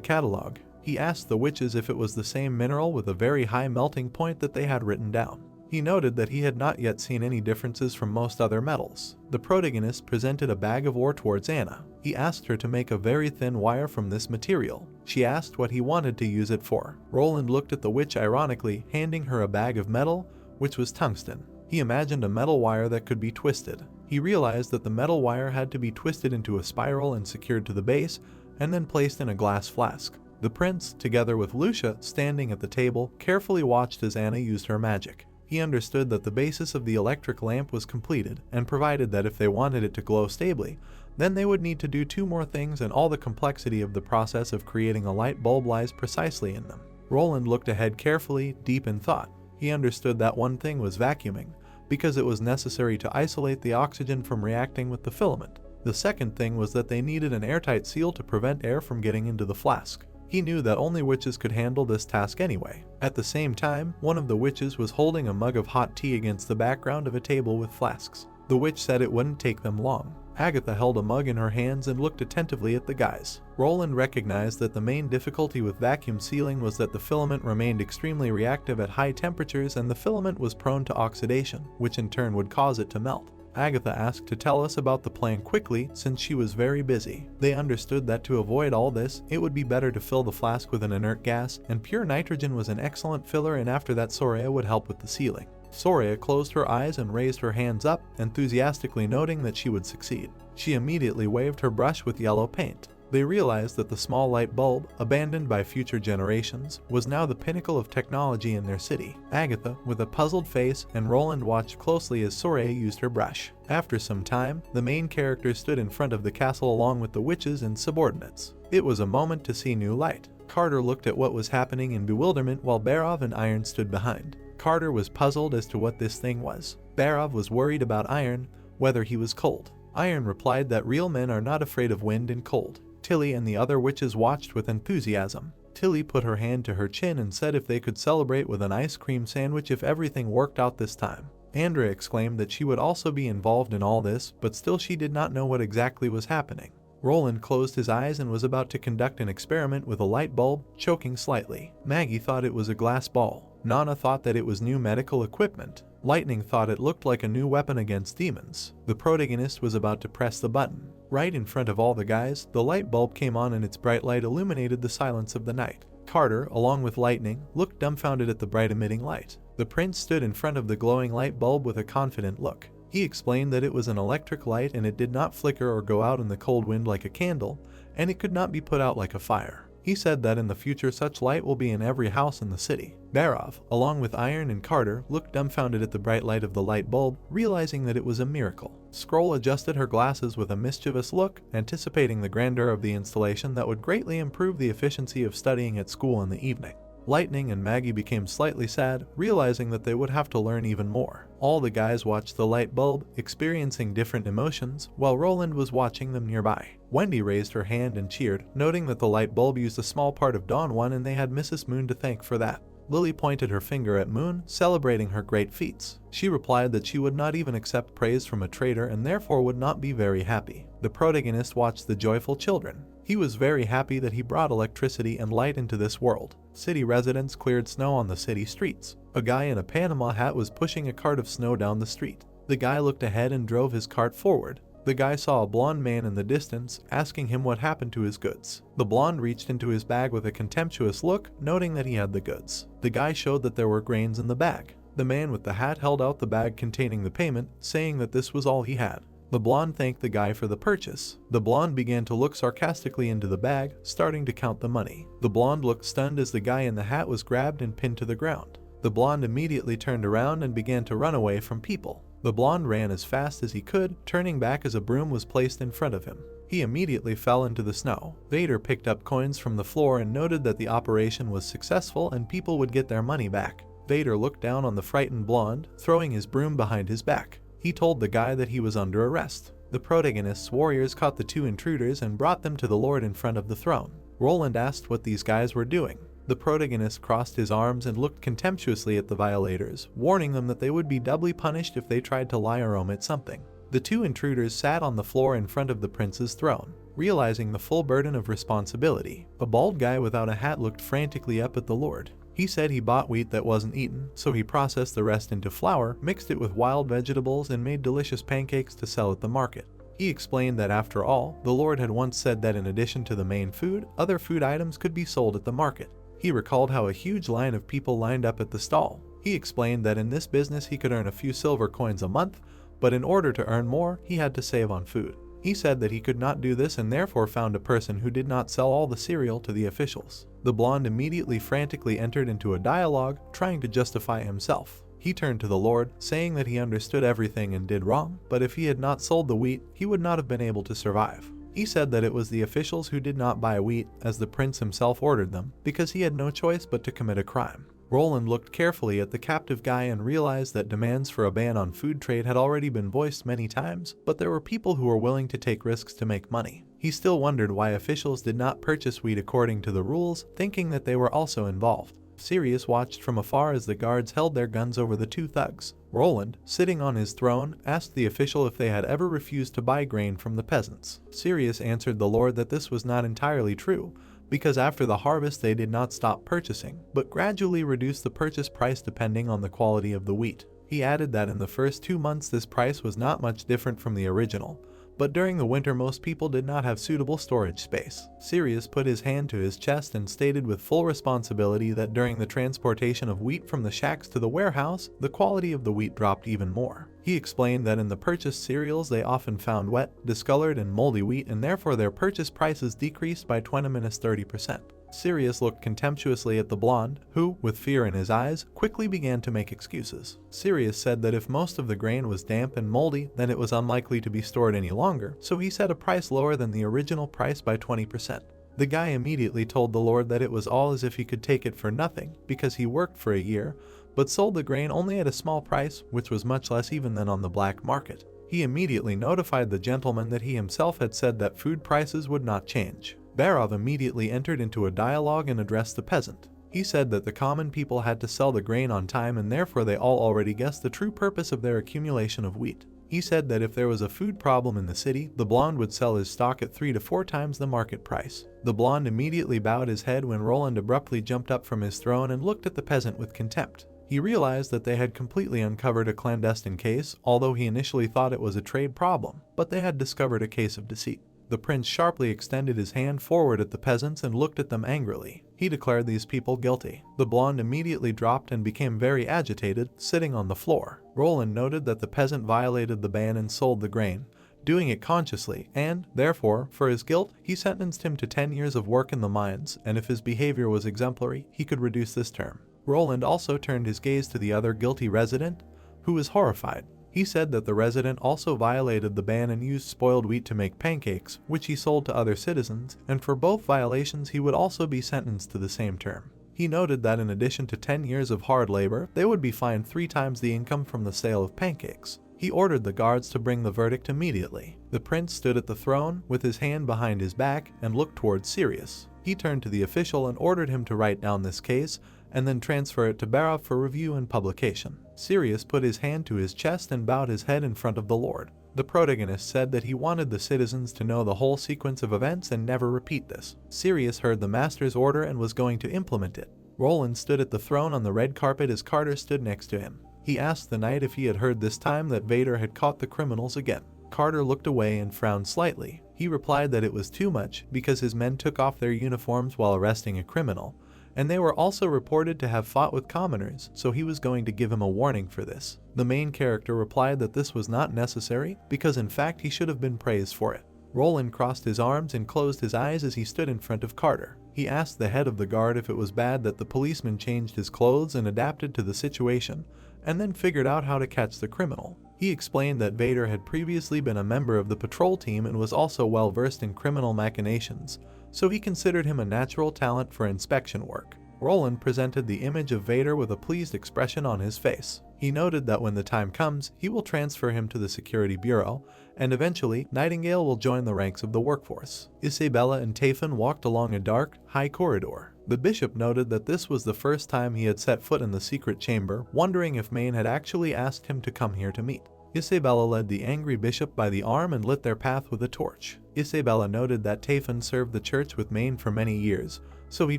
catalog, he asked the witches if it was the same mineral with a very high melting point that they had written down. He noted that he had not yet seen any differences from most other metals. The protagonist presented a bag of ore towards Anna. He asked her to make a very thin wire from this material. She asked what he wanted to use it for. Roland looked at the witch ironically, handing her a bag of metal, which was tungsten. He imagined a metal wire that could be twisted. He realized that the metal wire had to be twisted into a spiral and secured to the base, and then placed in a glass flask. The prince, together with Lucia, standing at the table, carefully watched as Anna used her magic. He understood that the basis of the electric lamp was completed, and provided that if they wanted it to glow stably, then they would need to do 2 more things, and all the complexity of the process of creating a light bulb lies precisely in them. Roland looked ahead carefully, deep in thought. He understood that one thing was vacuuming, because it was necessary to isolate the oxygen from reacting with the filament. The second thing was that they needed an airtight seal to prevent air from getting into the flask. He knew that only witches could handle this task anyway. At the same time, one of the witches was holding a mug of hot tea against the background of a table with flasks. The witch said it wouldn't take them long. Agatha held a mug in her hands and looked attentively at the guys. Roland recognized that the main difficulty with vacuum sealing was that the filament remained extremely reactive at high temperatures and the filament was prone to oxidation, which in turn would cause it to melt. Agatha asked to tell us about the plan quickly since she was very busy. They understood that to avoid all this, it would be better to fill the flask with an inert gas, and pure nitrogen was an excellent filler, and after that Soraya would help with the sealing. Soraya closed her eyes and raised her hands up, enthusiastically noting that she would succeed. She immediately waved her brush with yellow paint. They realized that the small light bulb, abandoned by future generations, was now the pinnacle of technology in their city. Agatha, with a puzzled face, and Roland watched closely as Soraya used her brush. After some time, the main characters stood in front of the castle along with the witches and subordinates. It was a moment to see new light. Carter looked at what was happening in bewilderment while Barov and Iron stood behind. Carter was puzzled as to what this thing was. Barov was worried about Iron, whether he was cold. Iron replied that real men are not afraid of wind and cold. Tilly and the other witches watched with enthusiasm. Tilly put her hand to her chin and said if they could celebrate with an ice cream sandwich if everything worked out this time. Andrea exclaimed that she would also be involved in all this, but still she did not know what exactly was happening. Roland closed his eyes and was about to conduct an experiment with a light bulb, choking slightly. Maggie thought it was a glass ball. Nana thought that it was new medical equipment. Lightning thought it looked like a new weapon against demons. The protagonist was about to press the button. Right in front of all the guys, the light bulb came on and its bright light illuminated the silence of the night. Carter, along with Lightning, looked dumbfounded at the bright emitting light. The prince stood in front of the glowing light bulb with a confident look. He explained that it was an electric light and it did not flicker or go out in the cold wind like a candle, and it could not be put out like a fire. He said that in the future such light will be in every house in the city. Barov, along with Iron and Carter, looked dumbfounded at the bright light of the light bulb, realizing that it was a miracle. Scroll adjusted her glasses with a mischievous look, anticipating the grandeur of the installation that would greatly improve the efficiency of studying at school in the evening. Lightning and Maggie became slightly sad, realizing that they would have to learn even more. All the guys watched the light bulb, experiencing different emotions, while Roland was watching them nearby. Wendy raised her hand and cheered, noting that the light bulb used a small part of Dawn 1 and they had Mrs. Moon to thank for that. Lily pointed her finger at Moon, celebrating her great feats. She replied that she would not even accept praise from a traitor and therefore would not be very happy. The protagonist watched the joyful children. He was very happy that he brought electricity and light into this world. City residents cleared snow on the city streets. A guy in a Panama hat was pushing a cart of snow down the street. The guy looked ahead and drove his cart forward. The guy saw a blonde man in the distance, asking him what happened to his goods. The blonde reached into his bag with a contemptuous look, noting that he had the goods. The guy showed that there were grains in the bag. The man with the hat held out the bag containing the payment, saying that this was all he had. The blonde thanked the guy for the purchase. The blonde began to look sarcastically into the bag, starting to count the money. The blonde looked stunned as the guy in the hat was grabbed and pinned to the ground. The blonde immediately turned around and began to run away from people. The blonde ran as fast as he could, turning back as a broom was placed in front of him. He immediately fell into the snow. Vader picked up coins from the floor and noted that the operation was successful and people would get their money back. Vader looked down on the frightened blonde, throwing his broom behind his back. He told the guy that he was under arrest. The protagonist's warriors caught the two intruders and brought them to the Lord in front of the throne. Roland asked what these guys were doing. The protagonist crossed his arms and looked contemptuously at the violators, warning them that they would be doubly punished if they tried to lie or omit something. The two intruders sat on the floor in front of the prince's throne, realizing the full burden of responsibility. A bald guy without a hat looked frantically up at the Lord. He said he bought wheat that wasn't eaten, so he processed the rest into flour, mixed it with wild vegetables, and made delicious pancakes to sell at the market. He explained that after all, the Lord had once said that in addition to the main food, other food items could be sold at the market. He recalled how a huge line of people lined up at the stall. He explained that in this business he could earn a few silver coins a month, but in order to earn more, he had to save on food. He said that he could not do this and therefore found a person who did not sell all the cereal to the officials. The blonde immediately frantically entered into a dialogue, trying to justify himself. He turned to the Lord, saying that he understood everything and did wrong, but if he had not sold the wheat, he would not have been able to survive. He said that it was the officials who did not buy wheat, as the prince himself ordered them, because he had no choice but to commit a crime. Roland looked carefully at the captive guy and realized that demands for a ban on food trade had already been voiced many times, but there were people who were willing to take risks to make money. He still wondered why officials did not purchase wheat according to the rules, thinking that they were also involved. Sirius watched from afar as the guards held their guns over the two thugs. Roland, sitting on his throne, asked the official if they had ever refused to buy grain from the peasants. Sirius answered the Lord that this was not entirely true, because after the harvest they did not stop purchasing, but gradually reduced the purchase price depending on the quality of the wheat. He added that in the first 2 months this price was not much different from the original, but during the winter most people did not have suitable storage space. Sirius put his hand to his chest and stated with full responsibility that during the transportation of wheat from the shacks to the warehouse, the quality of the wheat dropped even more. He explained that in the purchased cereals they often found wet, discolored and moldy wheat, and therefore their purchase prices decreased by 20–30%. Sirius looked contemptuously at the blonde, who, with fear in his eyes, quickly began to make excuses. Sirius said that if most of the grain was damp and moldy, then it was unlikely to be stored any longer, so he set a price lower than the original price by 20%. The guy immediately told the Lord that it was all as if he could take it for nothing, because he worked for a year, but sold the grain only at a small price, which was much less even than on the black market. He immediately notified the gentleman that he himself had said that food prices would not change. Barov immediately entered into a dialogue and addressed the peasant. He said that the common people had to sell the grain on time and therefore they all already guessed the true purpose of their accumulation of wheat. He said that if there was a food problem in the city, the blonde would sell his stock at 3 to 4 times the market price. The blonde immediately bowed his head when Roland abruptly jumped up from his throne and looked at the peasant with contempt. He realized that they had completely uncovered a clandestine case, although he initially thought it was a trade problem, but they had discovered a case of deceit. The prince sharply extended his hand forward at the peasants and looked at them angrily. He declared these people guilty. The blonde immediately dropped and became very agitated, sitting on the floor. Roland noted that the peasant violated the ban and sold the grain, doing it consciously, and, therefore, for his guilt, he sentenced him to 10 years of work in the mines, and if his behavior was exemplary, he could reduce this term. Roland also turned his gaze to the other guilty resident, who was horrified. He said that the resident also violated the ban and used spoiled wheat to make pancakes, which he sold to other citizens, and for both violations he would also be sentenced to the same term. He noted that in addition to 10 years of hard labor, they would be fined 3 times the income from the sale of pancakes. He ordered the guards to bring the verdict immediately. The prince stood at the throne, with his hand behind his back, and looked towards Sirius. He turned to the official and ordered him to write down this case, and then transfer it to Barov for review and publication. Sirius put his hand to his chest and bowed his head in front of the Lord. The protagonist said that he wanted the citizens to know the whole sequence of events and never repeat this. Sirius heard the master's order and was going to implement it. Roland stood at the throne on the red carpet as Carter stood next to him. He asked the knight if he had heard this time that Vader had caught the criminals again. Carter looked away and frowned slightly. He replied that it was too much because his men took off their uniforms while arresting a criminal, and they were also reported to have fought with commoners, so he was going to give him a warning for this. The main character replied that this was not necessary, because in fact he should have been praised for it. Roland crossed his arms and closed his eyes as he stood in front of Carter. He asked the head of the guard if it was bad that the policeman changed his clothes and adapted to the situation, and then figured out how to catch the criminal. He explained that Vader had previously been a member of the patrol team and was also well versed in criminal machinations, so he considered him a natural talent for inspection work. Roland presented the image of Vader with a pleased expression on his face. He noted that when the time comes, he will transfer him to the Security Bureau, and eventually, Nightingale will join the ranks of the workforce. Isabella and Tafon walked along a dark, high corridor. The bishop noted that this was the first time he had set foot in the secret chamber, wondering if Maine had actually asked him to come here to meet. Isabella led the angry bishop by the arm and lit their path with a torch. Isabella noted that Tafon served the church with Maine for many years, so he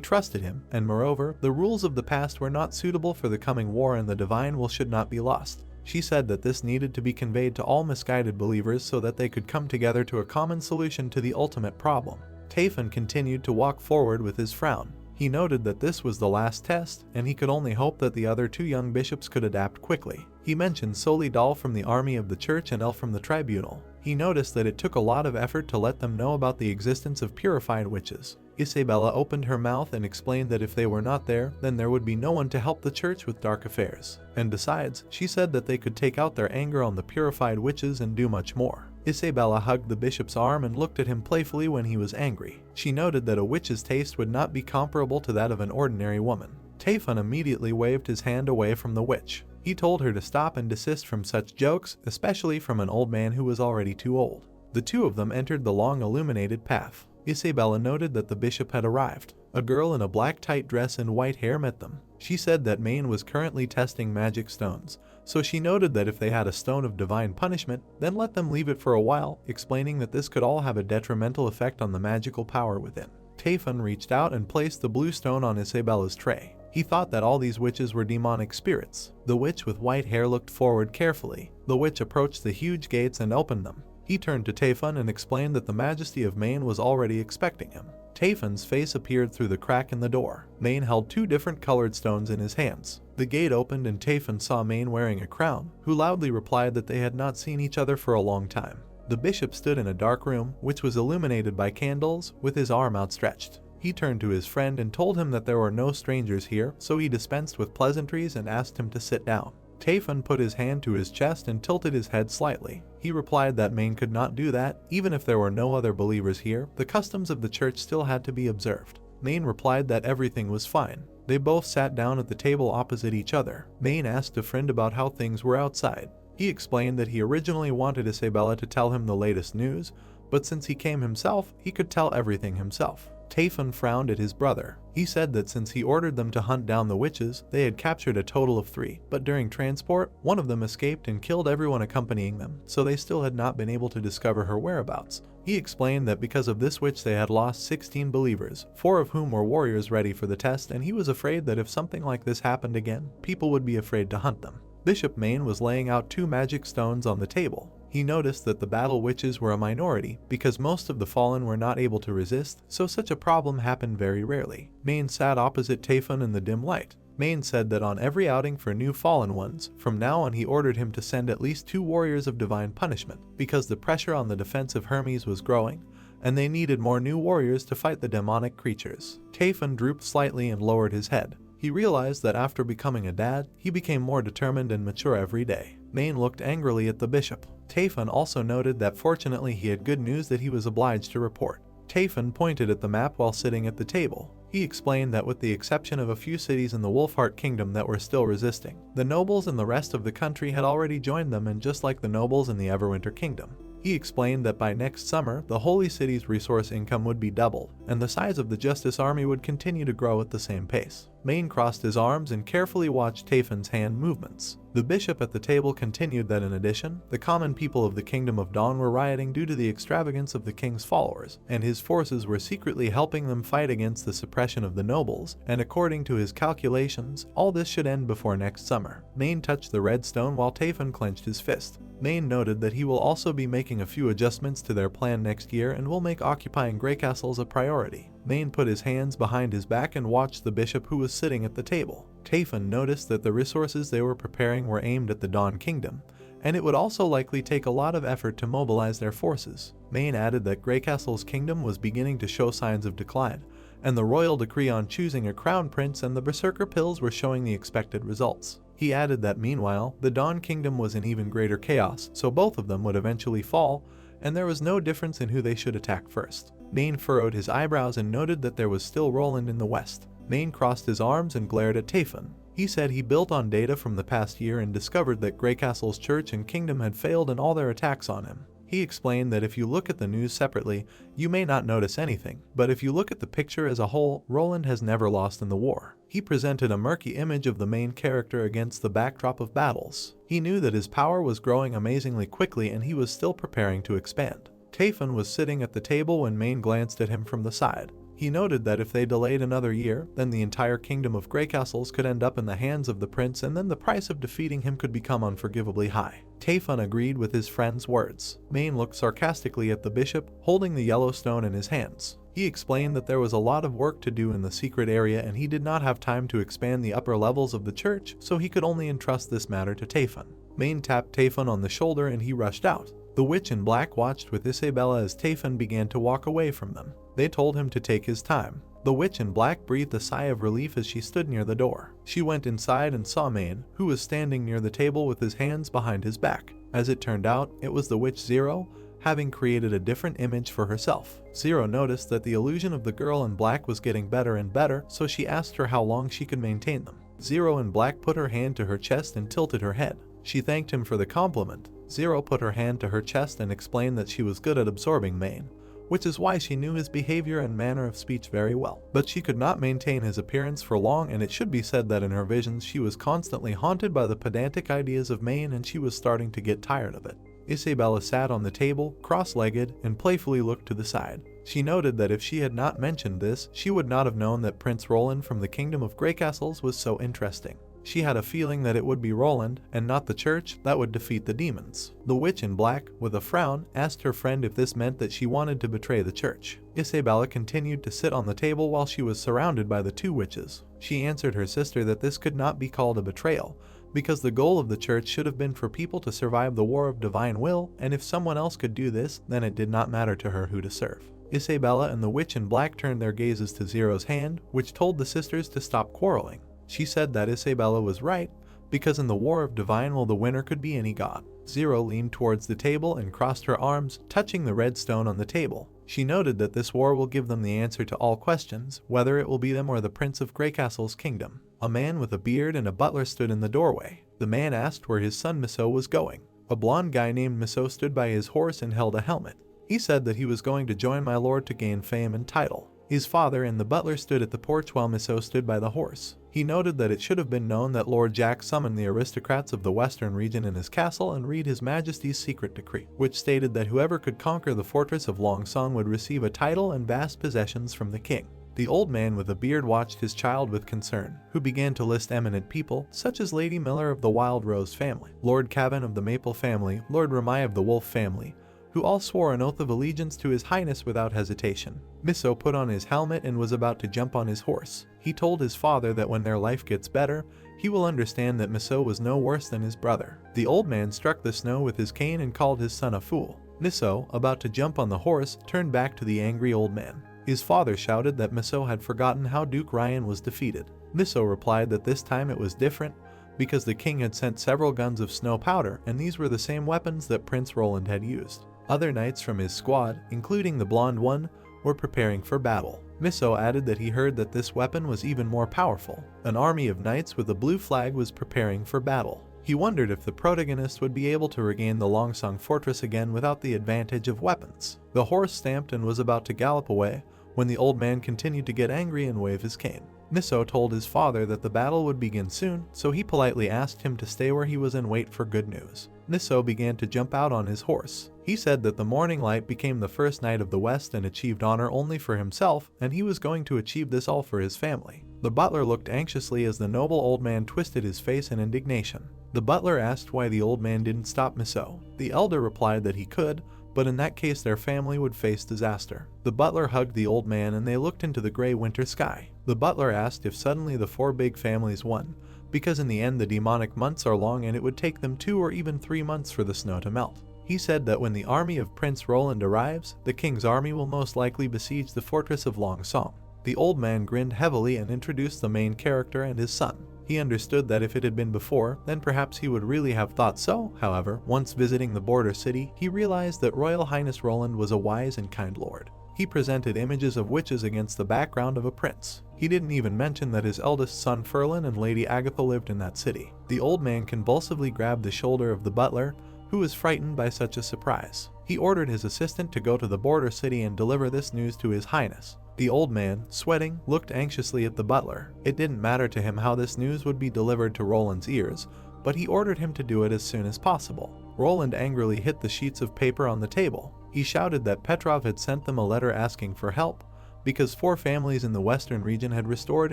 trusted him, and moreover, the rules of the past were not suitable for the coming war and the divine will should not be lost. She said that this needed to be conveyed to all misguided believers so that they could come together to a common solution to the ultimate problem. Tafon continued to walk forward with his frown. He noted that this was the last test, and he could only hope that the other 2 young bishops could adapt quickly. He mentioned Solidal from the army of the church and El from the tribunal. He noticed that it took a lot of effort to let them know about the existence of purified witches. Isabella opened her mouth and explained that if they were not there, then there would be no one to help the church with dark affairs. And besides, she said that they could take out their anger on the purified witches and do much more. Isabella hugged the bishop's arm and looked at him playfully when he was angry. She noted that a witch's taste would not be comparable to that of an ordinary woman. Tafon immediately waved his hand away from the witch. He told her to stop and desist from such jokes, especially from an old man who was already too old. The 2 of them entered the long illuminated path. Isabella noted that the bishop had arrived. A girl in a black tight dress and white hair met them. She said that Maine was currently testing magic stones, so she noted that if they had a stone of divine punishment, then let them leave it for a while, explaining that this could all have a detrimental effect on the magical power within. Tafon reached out and placed the blue stone on Isabella's tray. He thought that all these witches were demonic spirits. The witch with white hair looked forward carefully. The witch approached the huge gates and opened them. He turned to Taefun and explained that the majesty of Main was already expecting him. Taefun's face appeared through the crack in the door. Main held 2 different colored stones in his hands. The gate opened and Taefun saw Main wearing a crown, who loudly replied that they had not seen each other for a long time. The bishop stood in a dark room, which was illuminated by candles, with his arm outstretched. He turned to his friend and told him that there were no strangers here, so he dispensed with pleasantries and asked him to sit down. Taefun put his hand to his chest and tilted his head slightly. He replied that Main could not do that. Even if there were no other believers here, the customs of the church still had to be observed. Main replied that everything was fine. They both sat down at the table opposite each other. Main asked a friend about how things were outside. He explained that he originally wanted Isabella to tell him the latest news, but since he came himself, he could tell everything himself. Taefun frowned at his brother. He said that since he ordered them to hunt down the witches, they had captured a total of 3, but during transport, one of them escaped and killed everyone accompanying them, so they still had not been able to discover her whereabouts. He explained that because of this witch they had lost 16 believers, 4 of whom were warriors ready for the test, and he was afraid that if something like this happened again, people would be afraid to hunt them. Bishop Main was laying out 2 magic stones on the table. He noticed that the battle witches were a minority because most of the fallen were not able to resist, so such a problem happened very rarely. Main sat opposite Taefun in the dim light. Main said that on every outing for new fallen ones, from now on he ordered him to send at least 2 warriors of divine punishment, because the pressure on the defense of Hermes was growing, and they needed more new warriors to fight the demonic creatures. Taefun drooped slightly and lowered his head. He realized that after becoming a dad, he became more determined and mature every day. Main looked angrily at the bishop. Taefun also noted that fortunately he had good news that he was obliged to report. Taefun pointed at the map while sitting at the table. He explained that with the exception of a few cities in the Wolfheart Kingdom that were still resisting, the nobles in the rest of the country had already joined them, and just like the nobles in the Everwinter Kingdom. He explained that by next summer, the Holy City's resource income would be doubled, and the size of the Justice Army would continue to grow at the same pace. Main crossed his arms and carefully watched Taefun's hand movements. The bishop at the table continued that in addition, the common people of the Kingdom of Dawn were rioting due to the extravagance of the king's followers, and his forces were secretly helping them fight against the suppression of the nobles, and according to his calculations, all this should end before next summer. Main touched the red stone while Taefun clenched his fist. Main noted that he will also be making a few adjustments to their plan next year and will make occupying Grey Castles a priority. Main put his hands behind his back and watched the bishop who was sitting at the table. Taefun noticed that the resources they were preparing were aimed at the Dawn Kingdom, and it would also likely take a lot of effort to mobilize their forces. Main added that Grey Castle's kingdom was beginning to show signs of decline, and the royal decree on choosing a crown prince and the berserker pills were showing the expected results. He added that meanwhile, the Dawn Kingdom was in even greater chaos, so both of them would eventually fall, and there was no difference in who they should attack first. Main furrowed his eyebrows and noted that there was still Roland in the west. Main crossed his arms and glared at Taefun. He said he built on data from the past year and discovered that Grey Castle's church and kingdom had failed in all their attacks on him. He explained that if you look at the news separately, you may not notice anything, but if you look at the picture as a whole, Roland has never lost in the war. He presented a murky image of the main character against the backdrop of battles. He knew that his power was growing amazingly quickly and he was still preparing to expand. Taefun was sitting at the table when Main glanced at him from the side. He noted that if they delayed another year, then the entire kingdom of Grey Castles could end up in the hands of the prince, and then the price of defeating him could become unforgivably high. Taefun agreed with his friend's words. Main looked sarcastically at the bishop, holding the yellow stone in his hands. He explained that there was a lot of work to do in the secret area and he did not have time to expand the upper levels of the church, so he could only entrust this matter to Taefun. Main tapped Taefun on the shoulder and he rushed out. The witch in black watched with Isabella as Taefun began to walk away from them. They told him to take his time. The witch in black breathed a sigh of relief as she stood near the door. She went inside and saw Main, who was standing near the table with his hands behind his back. As it turned out, it was the witch Zero, having created a different image for herself. Zero noticed that the illusion of the girl in black was getting better and better, so she asked her how long she could maintain them. Zero in black put her hand to her chest and tilted her head. She thanked him for the compliment. Zero put her hand to her chest and explained that she was good at absorbing Main, which is why she knew his behavior and manner of speech very well. But she could not maintain his appearance for long, and it should be said that in her visions she was constantly haunted by the pedantic ideas of Main and she was starting to get tired of it. Isabella sat on the table, cross-legged, and playfully looked to the side. She noted that if she had not mentioned this, she would not have known that Prince Roland from the Kingdom of Grey Castles was so interesting. She had a feeling that it would be Roland, and not the church, that would defeat the demons. The witch in black, with a frown, asked her friend if this meant that she wanted to betray the church. Isabella continued to sit on the table while she was surrounded by the two witches. She answered her sister that this could not be called a betrayal, because the goal of the church should have been for people to survive the war of divine will, and if someone else could do this, then it did not matter to her who to serve. Isabella and the witch in black turned their gazes to Zero's hand, which told the sisters to stop quarreling. She said that Isabella was right, because in the war of divine will the winner could be any god. Zero leaned towards the table and crossed her arms, touching the red stone on the table. She noted that this war will give them the answer to all questions, whether it will be them or the Prince of Grey Castle's kingdom. A man with a beard and a butler stood in the doorway. The man asked where his son Miso was going. A blonde guy named Miso stood by his horse and held a helmet. He said that he was going to join my lord to gain fame and title. His father and the butler stood at the porch while Miso stood by the horse. He noted that it should have been known that Lord Jack summoned the aristocrats of the western region in his castle and read His Majesty's secret decree, which stated that whoever could conquer the fortress of Longsong would receive a title and vast possessions from the king. The old man with a beard watched his child with concern, who began to list eminent people, such as Lady Miller of the Wild Rose family, Lord Cavan of the Maple family, Lord Ramai of the Wolf family, who all swore an oath of allegiance to His Highness without hesitation. Miso put on his helmet and was about to jump on his horse. He told his father that when their life gets better, he will understand that Miso was no worse than his brother. The old man struck the snow with his cane and called his son a fool. Miso, about to jump on the horse, turned back to the angry old man. His father shouted that Miso had forgotten how Duke Ryan was defeated. Miso replied that this time it was different, because the king had sent several guns of snow powder, and these were the same weapons that Prince Roland had used. Other knights from his squad, including the blonde one, were preparing for battle. Miso added that he heard that this weapon was even more powerful. An army of knights with a blue flag was preparing for battle. He wondered if the protagonist would be able to regain the Longsong fortress again without the advantage of weapons. The horse stamped and was about to gallop away, when the old man continued to get angry and wave his cane. Miso told his father that the battle would begin soon, so he politely asked him to stay where he was and wait for good news. Miso began to jump out on his horse. He said that the Morning Light became the first knight of the West and achieved honor only for himself, and he was going to achieve this all for his family. The butler looked anxiously as the noble old man twisted his face in indignation. The butler asked why the old man didn't stop Miso. The elder replied that he could, but in that case their family would face disaster. The butler hugged the old man and they looked into the gray winter sky. The butler asked if suddenly the four big families won, because in the end the demonic months are long and it would take them 2 or even 3 months for the snow to melt. He said that when the army of Prince Roland arrives, the king's army will most likely besiege the fortress of Longsong. The old man grinned heavily and introduced the main character and his son. He understood that if it had been before, then perhaps he would really have thought so. However, once visiting the border city, he realized that Royal Highness Roland was a wise and kind lord. He presented images of witches against the background of a prince. He didn't even mention that his eldest son Ferlin and Lady Agatha lived in that city. The old man convulsively grabbed the shoulder of the butler, who was frightened by such a surprise. He ordered his assistant to go to the border city and deliver this news to His Highness. The old man, sweating, looked anxiously at the butler. It didn't matter to him how this news would be delivered to Roland's ears, but he ordered him to do it as soon as possible. Roland angrily hit the sheets of paper on the table. He shouted that Petrov had sent them a letter asking for help, because 4 families in the western region had restored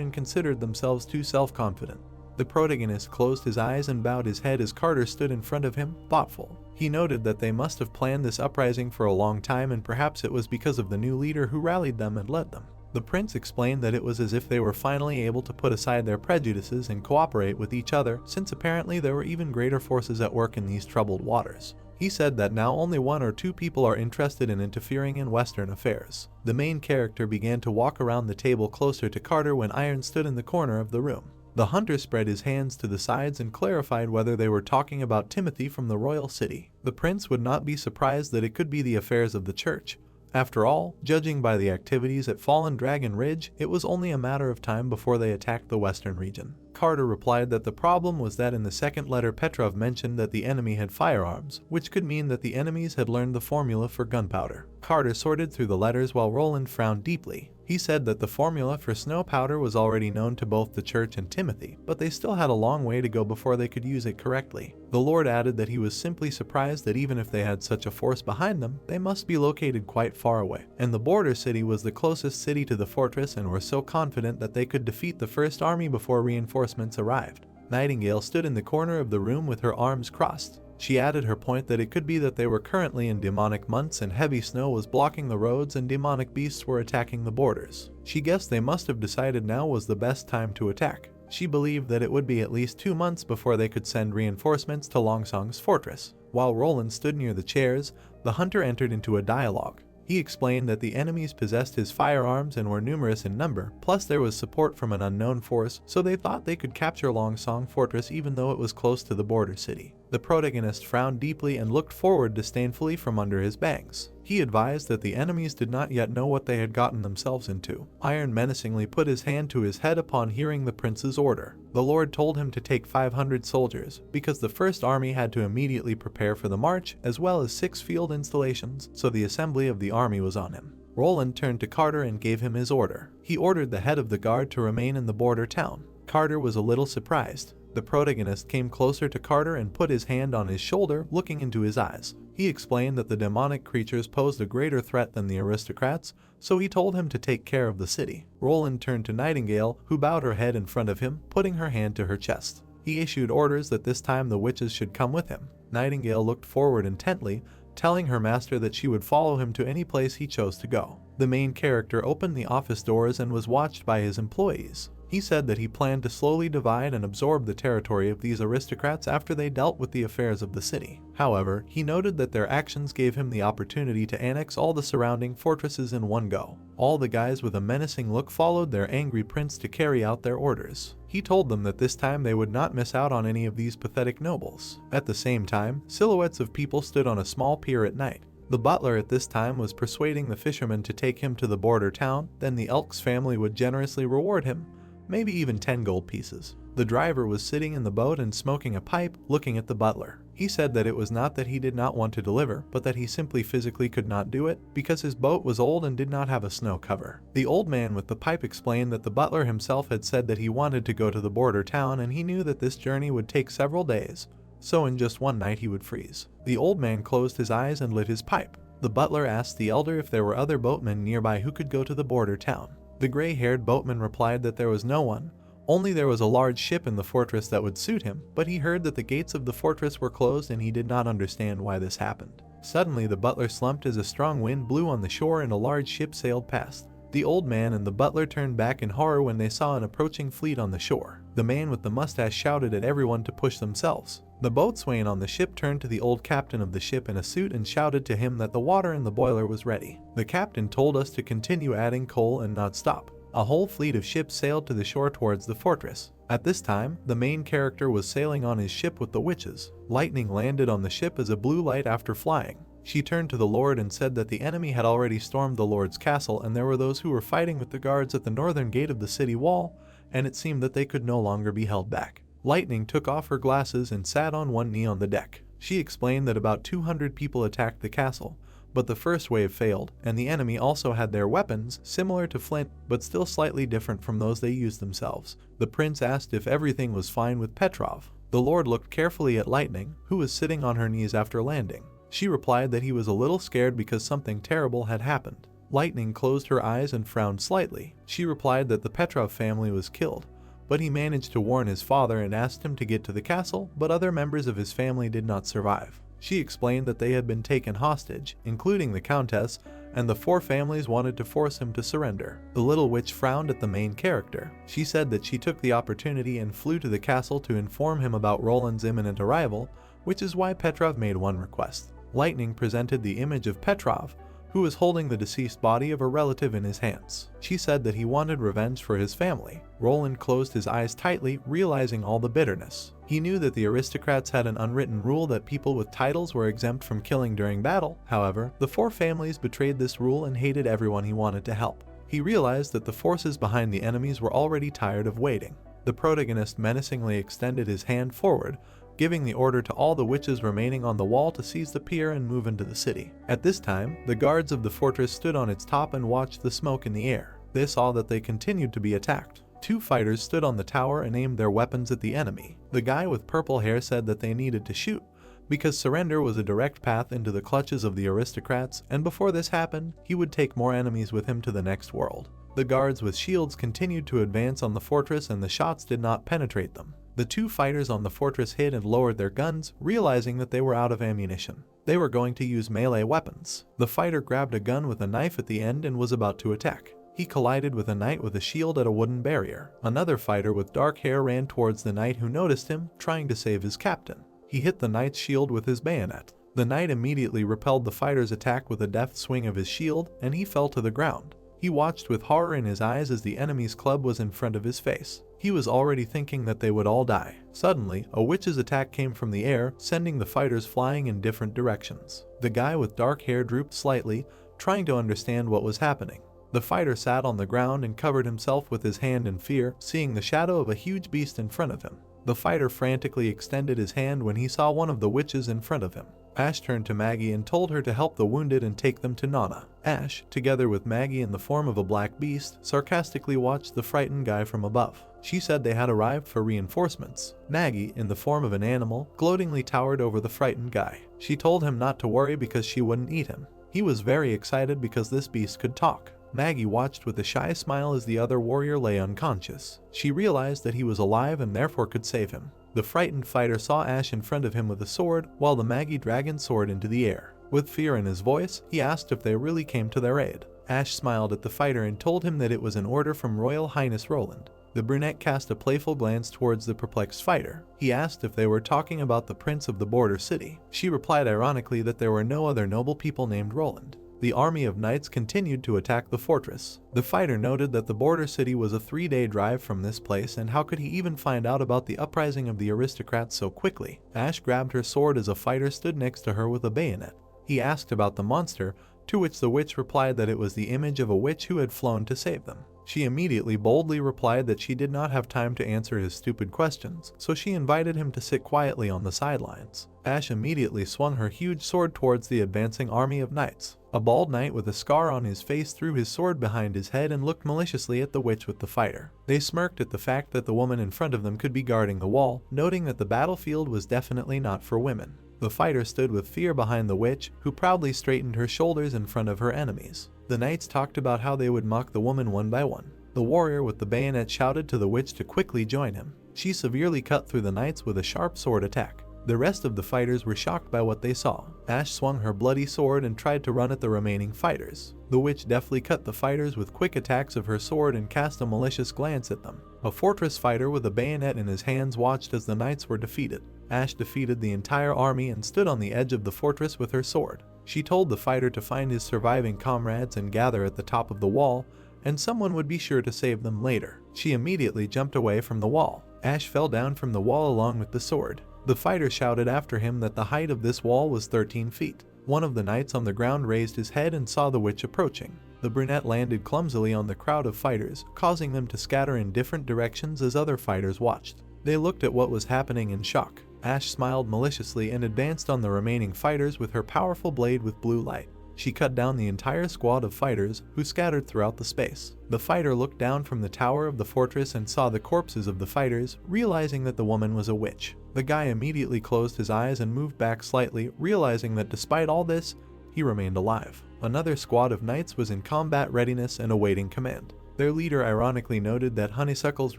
and considered themselves too self-confident. The protagonist closed his eyes and bowed his head as Carter stood in front of him, thoughtful. He noted that they must have planned this uprising for a long time and perhaps it was because of the new leader who rallied them and led them. The prince explained that it was as if they were finally able to put aside their prejudices and cooperate with each other, since apparently there were even greater forces at work in these troubled waters. He said that now only 1 or 2 people are interested in interfering in Western affairs. The main character began to walk around the table closer to Carter when Iron stood in the corner of the room. The hunter spread his hands to the sides and clarified whether they were talking about Timothy from the royal city. The prince would not be surprised that it could be the affairs of the church. After all, judging by the activities at Fallen Dragon Ridge, it was only a matter of time before they attacked the western region. Carter replied that the problem was that in the second letter Petrov mentioned that the enemy had firearms, which could mean that the enemies had learned the formula for gunpowder. Carter sorted through the letters while Roland frowned deeply. He said that the formula for snow powder was already known to both the church and Timothy, but they still had a long way to go before they could use it correctly. The Lord added that he was simply surprised that even if they had such a force behind them, they must be located quite far away. And the border city was the closest city to the fortress and were so confident that they could defeat the first army before reinforcements arrived. Nightingale stood in the corner of the room with her arms crossed. She added her point that it could be that they were currently in demonic months and heavy snow was blocking the roads and demonic beasts were attacking the borders. She guessed they must have decided now was the best time to attack. She believed that it would be at least 2 months before they could send reinforcements to Longsong's fortress. While Roland stood near the chairs, the hunter entered into a dialogue. He explained that the enemies possessed his firearms and were numerous in number, plus there was support from an unknown force, so they thought they could capture Longsong Fortress even though it was close to the border city. The protagonist frowned deeply and looked forward disdainfully from under his bangs. He advised that the enemies did not yet know what they had gotten themselves into. Iron menacingly put his hand to his head upon hearing the prince's order. The Lord told him to take 500 soldiers, because the first army had to immediately prepare for the march, as well as 6 field installations, so the assembly of the army was on him. Roland turned to Carter and gave him his order. He ordered the head of the guard to remain in the border town. Carter was a little surprised. The protagonist came closer to Carter and put his hand on his shoulder, looking into his eyes. He explained that the demonic creatures posed a greater threat than the aristocrats, so he told him to take care of the city. Roland turned to Nightingale, who bowed her head in front of him, putting her hand to her chest. He issued orders that this time the witches should come with him. Nightingale looked forward intently, telling her master that she would follow him to any place he chose to go. The main character opened the office doors and was watched by his employees. He said that he planned to slowly divide and absorb the territory of these aristocrats after they dealt with the affairs of the city. However, he noted that their actions gave him the opportunity to annex all the surrounding fortresses in one go. All the guys with a menacing look followed their angry prince to carry out their orders. He told them that this time they would not miss out on any of these pathetic nobles. At the same time, silhouettes of people stood on a small pier at night. The butler at this time was persuading the fishermen to take him to the border town, then the Elks family would generously reward him, maybe even 10 gold pieces. The driver was sitting in the boat and smoking a pipe, looking at the butler. He said that it was not that he did not want to deliver, but that he simply physically could not do it, because his boat was old and did not have a snow cover. The old man with the pipe explained that the butler himself had said that he wanted to go to the border town and he knew that this journey would take several days, so in just one night he would freeze. The old man closed his eyes and lit his pipe. The butler asked the elder if there were other boatmen nearby who could go to the border town. The gray-haired boatman replied that there was no one, only there was a large ship in the fortress that would suit him, but he heard that the gates of the fortress were closed and he did not understand why this happened. Suddenly the butler slumped as a strong wind blew on the shore and a large ship sailed past. The old man and the butler turned back in horror when they saw an approaching fleet on the shore. The man with the mustache shouted at everyone to push themselves. The boatswain on the ship turned to the old captain of the ship in a suit and shouted to him that the water in the boiler was ready. The captain told us to continue adding coal and not stop. A whole fleet of ships sailed to the shore towards the fortress. At this time, the main character was sailing on his ship with the witches. Lightning landed on the ship as a blue light after flying. She turned to the Lord and said that the enemy had already stormed the Lord's castle and there were those who were fighting with the guards at the northern gate of the city wall, and it seemed that they could no longer be held back. Lightning took off her glasses and sat on one knee on the deck. She explained that about 200 people attacked the castle, but the first wave failed, and the enemy also had their weapons, similar to flint, but still slightly different from those they used themselves. The prince asked if everything was fine with Petrov. The Lord looked carefully at Lightning, who was sitting on her knees after landing. She replied that he was a little scared because something terrible had happened. Lightning closed her eyes and frowned slightly. She replied that the Petrov family was killed, but he managed to warn his father and asked him to get to the castle, but other members of his family did not survive. She explained that they had been taken hostage, including the countess, and the 4 families wanted to force him to surrender. The little witch frowned at the main character. She said that she took the opportunity and flew to the castle to inform him about Roland's imminent arrival, which is why Petrov made one request. Lightning presented the image of Petrov, who was holding the deceased body of a relative in his hands. She said that he wanted revenge for his family. Roland closed his eyes tightly, realizing all the bitterness. He knew that the aristocrats had an unwritten rule that people with titles were exempt from killing during battle. However, the 4 families betrayed this rule and hated everyone he wanted to help. He realized that the forces behind the enemies were already tired of waiting. The protagonist menacingly extended his hand forward, giving the order to all the witches remaining on the wall to seize the pier and move into the city. At this time, the guards of the fortress stood on its top and watched the smoke in the air. They saw that they continued to be attacked. Two fighters stood on the tower and aimed their weapons at the enemy. The guy with purple hair said that they needed to shoot, because surrender was a direct path into the clutches of the aristocrats, and before this happened, he would take more enemies with him to the next world. The guards with shields continued to advance on the fortress and the shots did not penetrate them. The two fighters on the fortress hid and lowered their guns, realizing that they were out of ammunition. They were going to use melee weapons. The fighter grabbed a gun with a knife at the end and was about to attack. He collided with a knight with a shield at a wooden barrier. Another fighter with dark hair ran towards the knight who noticed him, trying to save his captain. He hit the knight's shield with his bayonet. The knight immediately repelled the fighter's attack with a deft swing of his shield, and he fell to the ground. He watched with horror in his eyes as the enemy's club was in front of his face. He was already thinking that they would all die. Suddenly, a witch's attack came from the air, sending the fighters flying in different directions. The guy with dark hair drooped slightly, trying to understand what was happening. The fighter sat on the ground and covered himself with his hand in fear, seeing the shadow of a huge beast in front of him. The fighter frantically extended his hand when he saw one of the witches in front of him. Ash turned to Maggie and told her to help the wounded and take them to Nana. Ash, together with Maggie in the form of a black beast, sarcastically watched the frightened guy from above. She said they had arrived for reinforcements. Maggie, in the form of an animal, gloatingly towered over the frightened guy. She told him not to worry because she wouldn't eat him. He was very excited because this beast could talk. Maggie watched with a shy smile as the other warrior lay unconscious. She realized that he was alive and therefore could save him. The frightened fighter saw Ash in front of him with a sword, while the Maggie dragon soared into the air. With fear in his voice, he asked if they really came to their aid. Ash smiled at the fighter and told him that it was an order from Royal Highness Roland. The brunette cast a playful glance towards the perplexed fighter. He asked if they were talking about the prince of the border city. She replied ironically that there were no other noble people named Roland. The army of knights continued to attack the fortress. The fighter noted that the border city was a 3-day drive from this place, and how could he even find out about the uprising of the aristocrats so quickly? Ash grabbed her sword as a fighter stood next to her with a bayonet. He asked about the monster, to which the witch replied that it was the image of a witch who had flown to save them. She immediately boldly replied that she did not have time to answer his stupid questions, so she invited him to sit quietly on the sidelines. Ash immediately swung her huge sword towards the advancing army of knights. A bald knight with a scar on his face threw his sword behind his head and looked maliciously at the witch with the fighter. They smirked at the fact that the woman in front of them could be guarding the wall, noting that the battlefield was definitely not for women. The fighter stood with fear behind the witch, who proudly straightened her shoulders in front of her enemies. The knights talked about how they would mock the woman one by one. The warrior with the bayonet shouted to the witch to quickly join him. She severely cut through the knights with a sharp sword attack. The rest of the fighters were shocked by what they saw. Ash swung her bloody sword and tried to run at the remaining fighters. The witch deftly cut the fighters with quick attacks of her sword and cast a malicious glance at them. A fortress fighter with a bayonet in his hands watched as the knights were defeated. Ash defeated the entire army and stood on the edge of the fortress with her sword. She told the fighter to find his surviving comrades and gather at the top of the wall, and someone would be sure to save them later. She immediately jumped away from the wall. Ash fell down from the wall along with the sword. The fighter shouted after him that the height of this wall was 13 feet. One of the knights on the ground raised his head and saw the witch approaching. The brunette landed clumsily on the crowd of fighters, causing them to scatter in different directions as other fighters watched. They looked at what was happening in shock. Ash smiled maliciously and advanced on the remaining fighters with her powerful blade with blue light. She cut down the entire squad of fighters, who scattered throughout the space. The fighter looked down from the tower of the fortress and saw the corpses of the fighters, realizing that the woman was a witch. The guy immediately closed his eyes and moved back slightly, realizing that despite all this, he remained alive. Another squad of knights was in combat readiness and awaiting command. Their leader ironically noted that Honeysuckle's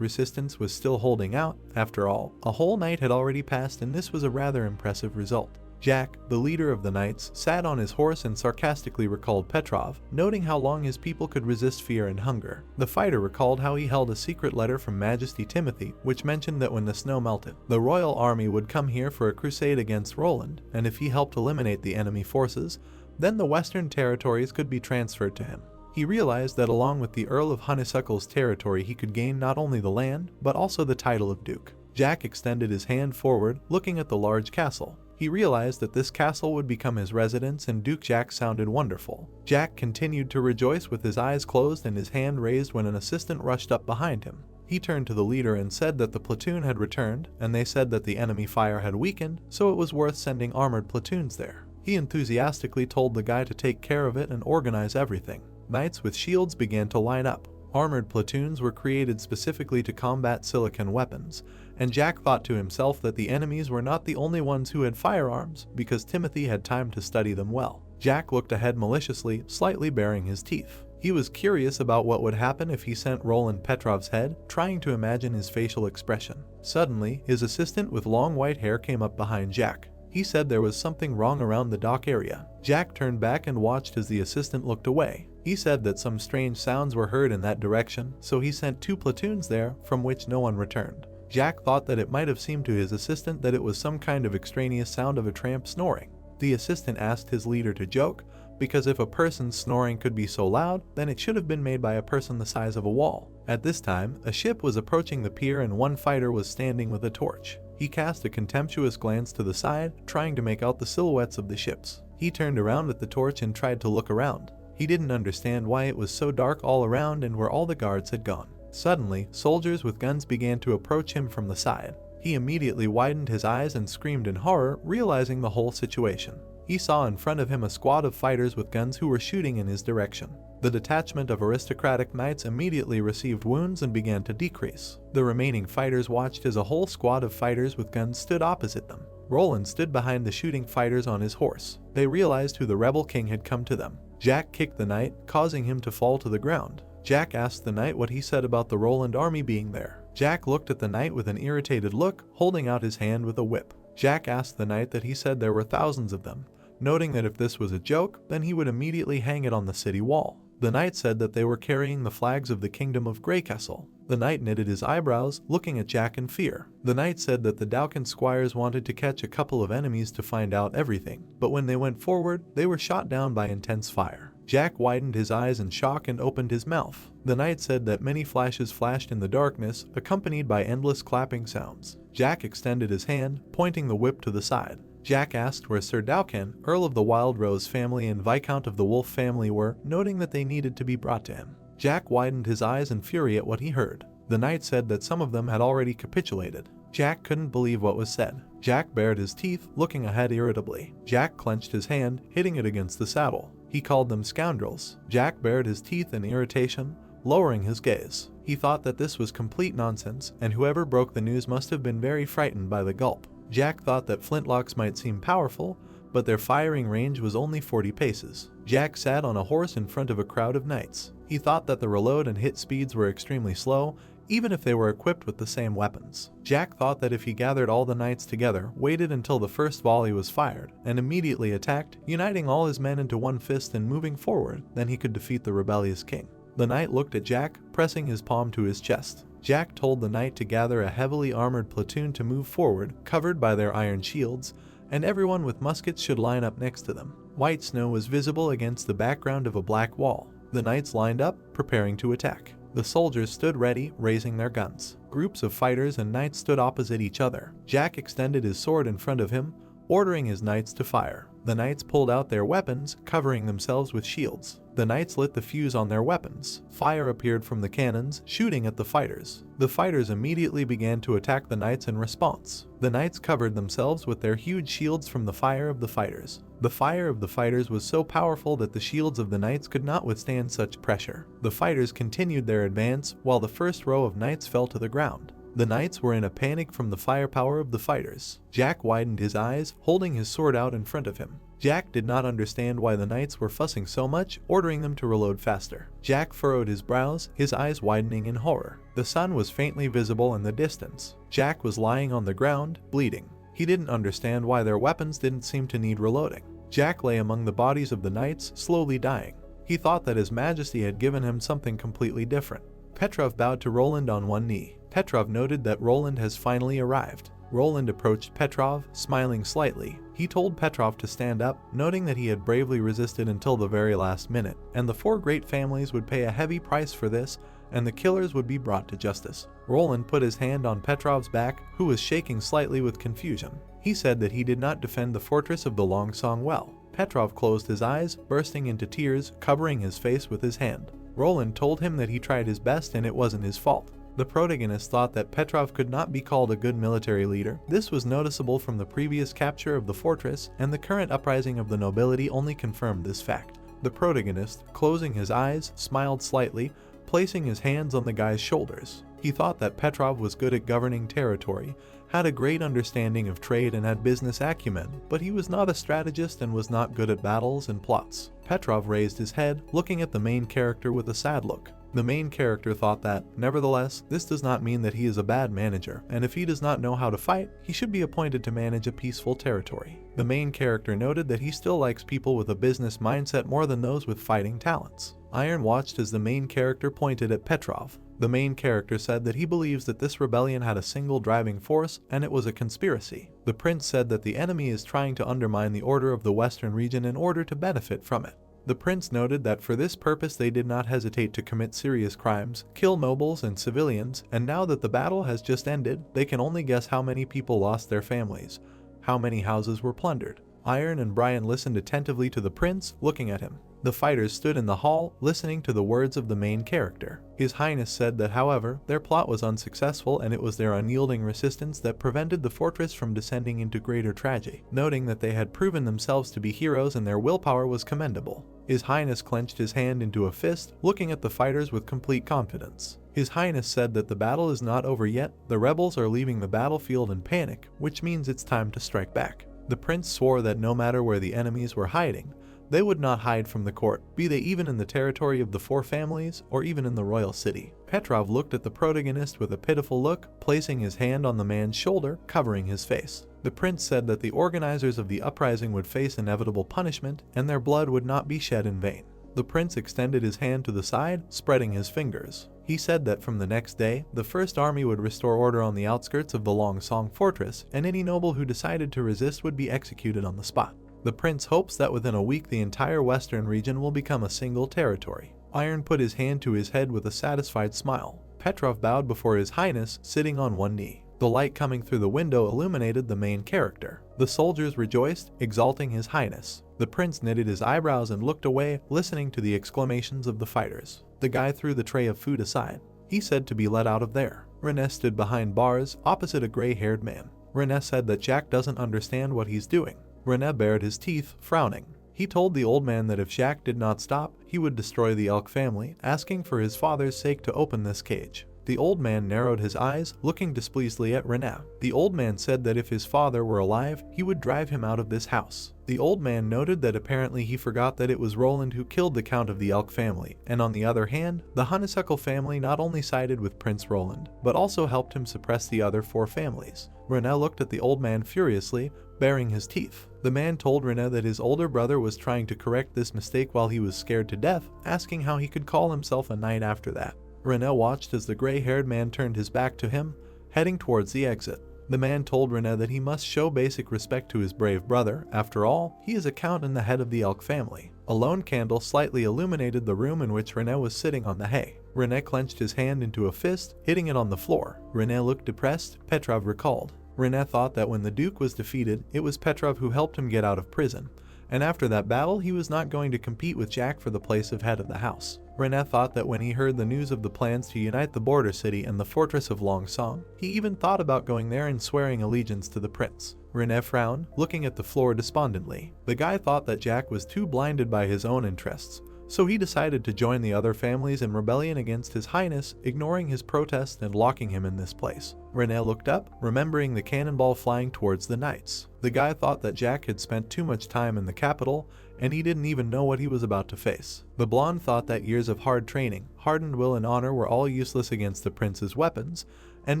resistance was still holding out. After all, a whole night had already passed, and this was a rather impressive result. Jack, the leader of the knights, sat on his horse and sarcastically recalled Petrov, noting how long his people could resist fear and hunger. The fighter recalled how he held a secret letter from Majesty Timothy, which mentioned that when the snow melted, the royal army would come here for a crusade against Roland, and if he helped eliminate the enemy forces, then the western territories could be transferred to him. He realized that along with the Earl of Honeysuckle's territory, he could gain not only the land, but also the title of Duke. Jack extended his hand forward, looking at the large castle. He realized that this castle would become his residence, and Duke Jack sounded wonderful. Jack continued to rejoice with his eyes closed and his hand raised when an assistant rushed up behind him. He turned to the leader and said that the platoon had returned, and they said that the enemy fire had weakened, so it was worth sending armored platoons there. He enthusiastically told the guy to take care of it and organize everything. Knights with shields began to line up. Armored platoons were created specifically to combat silicon weapons, and Jack thought to himself that the enemies were not the only ones who had firearms, because Timothy had time to study them well. Jack looked ahead maliciously, slightly baring his teeth. He was curious about what would happen if he sent Roland Petrov's head, trying to imagine his facial expression. Suddenly, his assistant with long white hair came up behind Jack. He said there was something wrong around the dock area. Jack turned back and watched as the assistant looked away. He said that some strange sounds were heard in that direction, so he sent 2 platoons there, from which no one returned. Jack thought that it might have seemed to his assistant that it was some kind of extraneous sound of a tramp snoring. The assistant asked his leader to joke, because if a person's snoring could be so loud, then it should have been made by a person the size of a wall. At this time, a ship was approaching the pier and one fighter was standing with a torch. He cast a contemptuous glance to the side, trying to make out the silhouettes of the ships. He turned around with the torch and tried to look around. He didn't understand why it was so dark all around and where all the guards had gone. Suddenly, soldiers with guns began to approach him from the side. He immediately widened his eyes and screamed in horror, realizing the whole situation. He saw in front of him a squad of fighters with guns who were shooting in his direction. The detachment of aristocratic knights immediately received wounds and began to decrease. The remaining fighters watched as a whole squad of fighters with guns stood opposite them. Roland stood behind the shooting fighters on his horse. They realized who the rebel king had come to them. Jack kicked the knight, causing him to fall to the ground. Jack asked the knight what he said about the Roland army being there. Jack looked at the knight with an irritated look, holding out his hand with a whip. Jack asked the knight that he said there were thousands of them, noting that if this was a joke, then he would immediately hang it on the city wall. The knight said that they were carrying the flags of the kingdom of Greycastle. The knight knitted his eyebrows, looking at Jack in fear. The knight said that the Dowkin squires wanted to catch a couple of enemies to find out everything, but when they went forward, they were shot down by intense fire. Jack widened his eyes in shock and opened his mouth. The knight said that many flashes flashed in the darkness, accompanied by endless clapping sounds. Jack extended his hand, pointing the whip to the side. Jack asked where Sir Dowkin, Earl of the Wild Rose family and Viscount of the Wolf family were, noting that they needed to be brought to him. Jack widened his eyes in fury at what he heard. The knight said that some of them had already capitulated. Jack couldn't believe what was said. Jack bared his teeth, looking ahead irritably. Jack clenched his hand, hitting it against the saddle. He called them scoundrels. Jack bared his teeth in irritation, lowering his gaze. He thought that this was complete nonsense, and whoever broke the news must have been very frightened by the gulp. Jack thought that flintlocks might seem powerful, but their firing range was only 40 paces. Jack sat on a horse in front of a crowd of knights. He thought that the reload and hit speeds were extremely slow, even if they were equipped with the same weapons. Jack thought that if he gathered all the knights together, waited until the first volley was fired, and immediately attacked, uniting all his men into one fist and moving forward, then he could defeat the rebellious king. The knight looked at Jack, pressing his palm to his chest. Jack told the knight to gather a heavily armored platoon to move forward, covered by their iron shields, and everyone with muskets should line up next to them. White snow was visible against the background of a black wall. The knights lined up, preparing to attack. The soldiers stood ready, raising their guns. Groups of fighters and knights stood opposite each other. Jack extended his sword in front of him, ordering his knights to fire. The knights pulled out their weapons, covering themselves with shields. The knights lit the fuse on their weapons. Fire appeared from the cannons, shooting at the fighters. The fighters immediately began to attack the knights in response. The knights covered themselves with their huge shields from the fire of the fighters. The fire of the fighters was so powerful that the shields of the knights could not withstand such pressure. The fighters continued their advance, while the first row of knights fell to the ground. The knights were in a panic from the firepower of the fighters. Jack widened his eyes, holding his sword out in front of him. Jack did not understand why the knights were fussing so much, ordering them to reload faster. Jack furrowed his brows, his eyes widening in horror. The sun was faintly visible in the distance. Jack was lying on the ground, bleeding. He didn't understand why their weapons didn't seem to need reloading. Jack lay among the bodies of the knights, slowly dying. He thought that His Majesty had given him something completely different. Petrov bowed to Roland on one knee. Petrov noted that Roland has finally arrived. Roland approached Petrov, smiling slightly. He told Petrov to stand up, noting that he had bravely resisted until the very last minute, and the 4 great families would pay a heavy price for this, and the killers would be brought to justice. Roland put his hand on Petrov's back, who was shaking slightly with confusion. He said that he did not defend the fortress of the Longsong well. Petrov closed his eyes, bursting into tears, covering his face with his hand. Roland told him that he tried his best and it wasn't his fault. The protagonist thought that Petrov could not be called a good military leader. This was noticeable from the previous capture of the fortress, and the current uprising of the nobility only confirmed this fact. The protagonist, closing his eyes, smiled slightly, placing his hands on the guy's shoulders. He thought that Petrov was good at governing territory, had a great understanding of trade and had business acumen, but he was not a strategist and was not good at battles and plots. Petrov raised his head, looking at the main character with a sad look. The main character thought that, nevertheless, this does not mean that he is a bad manager, and if he does not know how to fight, he should be appointed to manage a peaceful territory. The main character noted that he still likes people with a business mindset more than those with fighting talents. Iron watched as the main character pointed at Petrov. The main character said that he believes that this rebellion had a single driving force and it was a conspiracy. The prince said that the enemy is trying to undermine the order of the western region in order to benefit from it. The prince noted that for this purpose they did not hesitate to commit serious crimes, kill nobles and civilians, and now that the battle has just ended, they can only guess how many people lost their families, how many houses were plundered. Iron and Brian listened attentively to the prince, looking at him. The fighters stood in the hall, listening to the words of the main character. His Highness said that, however, their plot was unsuccessful and it was their unyielding resistance that prevented the fortress from descending into greater tragedy, noting that they had proven themselves to be heroes and their willpower was commendable. His Highness clenched his hand into a fist, looking at the fighters with complete confidence. His Highness said that the battle is not over yet, the rebels are leaving the battlefield in panic, which means it's time to strike back. The prince swore that no matter where the enemies were hiding, they would not hide from the court, be they even in the territory of the four families or even in the royal city. Petrov looked at the protagonist with a pitiful look, placing his hand on the man's shoulder, covering his face. The prince said that the organizers of the uprising would face inevitable punishment and their blood would not be shed in vain. The prince extended his hand to the side, spreading his fingers. He said that from the next day, the First Army would restore order on the outskirts of the Longsong fortress, and any noble who decided to resist would be executed on the spot. The prince hopes that within a week the entire western region will become a single territory. Iron put his hand to his head with a satisfied smile. Petrov bowed before his Highness, sitting on one knee. The light coming through the window illuminated the main character. The soldiers rejoiced, exalting his Highness. The prince knitted his eyebrows and looked away, listening to the exclamations of the fighters. The guy threw the tray of food aside. He said to be let out of there. René stood behind bars, opposite a gray-haired man. René said that Jack doesn't understand what he's doing. René bared his teeth, frowning. He told the old man that if Jack did not stop, he would destroy the elk family, asking for his father's sake to open this cage. The old man narrowed his eyes, looking displeasedly at René. The old man said that if his father were alive, he would drive him out of this house. The old man noted that apparently he forgot that it was Roland who killed the Count of the Elk family, and on the other hand, the Honeysuckle family not only sided with Prince Roland, but also helped him suppress the other four families. René looked at the old man furiously, baring his teeth. The man told René that his older brother was trying to correct this mistake while he was scared to death, asking how he could call himself a knight after that. René watched as the gray-haired man turned his back to him, heading towards the exit. The man told René that he must show basic respect to his brave brother. After all, he is a count and the head of the Elk family. A lone candle slightly illuminated the room in which René was sitting on the hay. René clenched his hand into a fist, hitting it on the floor. René looked depressed, Petrov recalled. René thought that when the Duke was defeated, it was Petrov who helped him get out of prison, and after that battle he was not going to compete with Jack for the place of head of the house. René thought that when he heard the news of the plans to unite the border city and the fortress of Longsong, he even thought about going there and swearing allegiance to the prince. René frowned, looking at the floor despondently. The guy thought that Jack was too blinded by his own interests, so he decided to join the other families in rebellion against his Highness, ignoring his protest and locking him in this place. René looked up, remembering the cannonball flying towards the knights. The guy thought that Jack had spent too much time in the capital, and he didn't even know what he was about to face. The blonde thought that years of hard training, hardened will and honor were all useless against the prince's weapons, and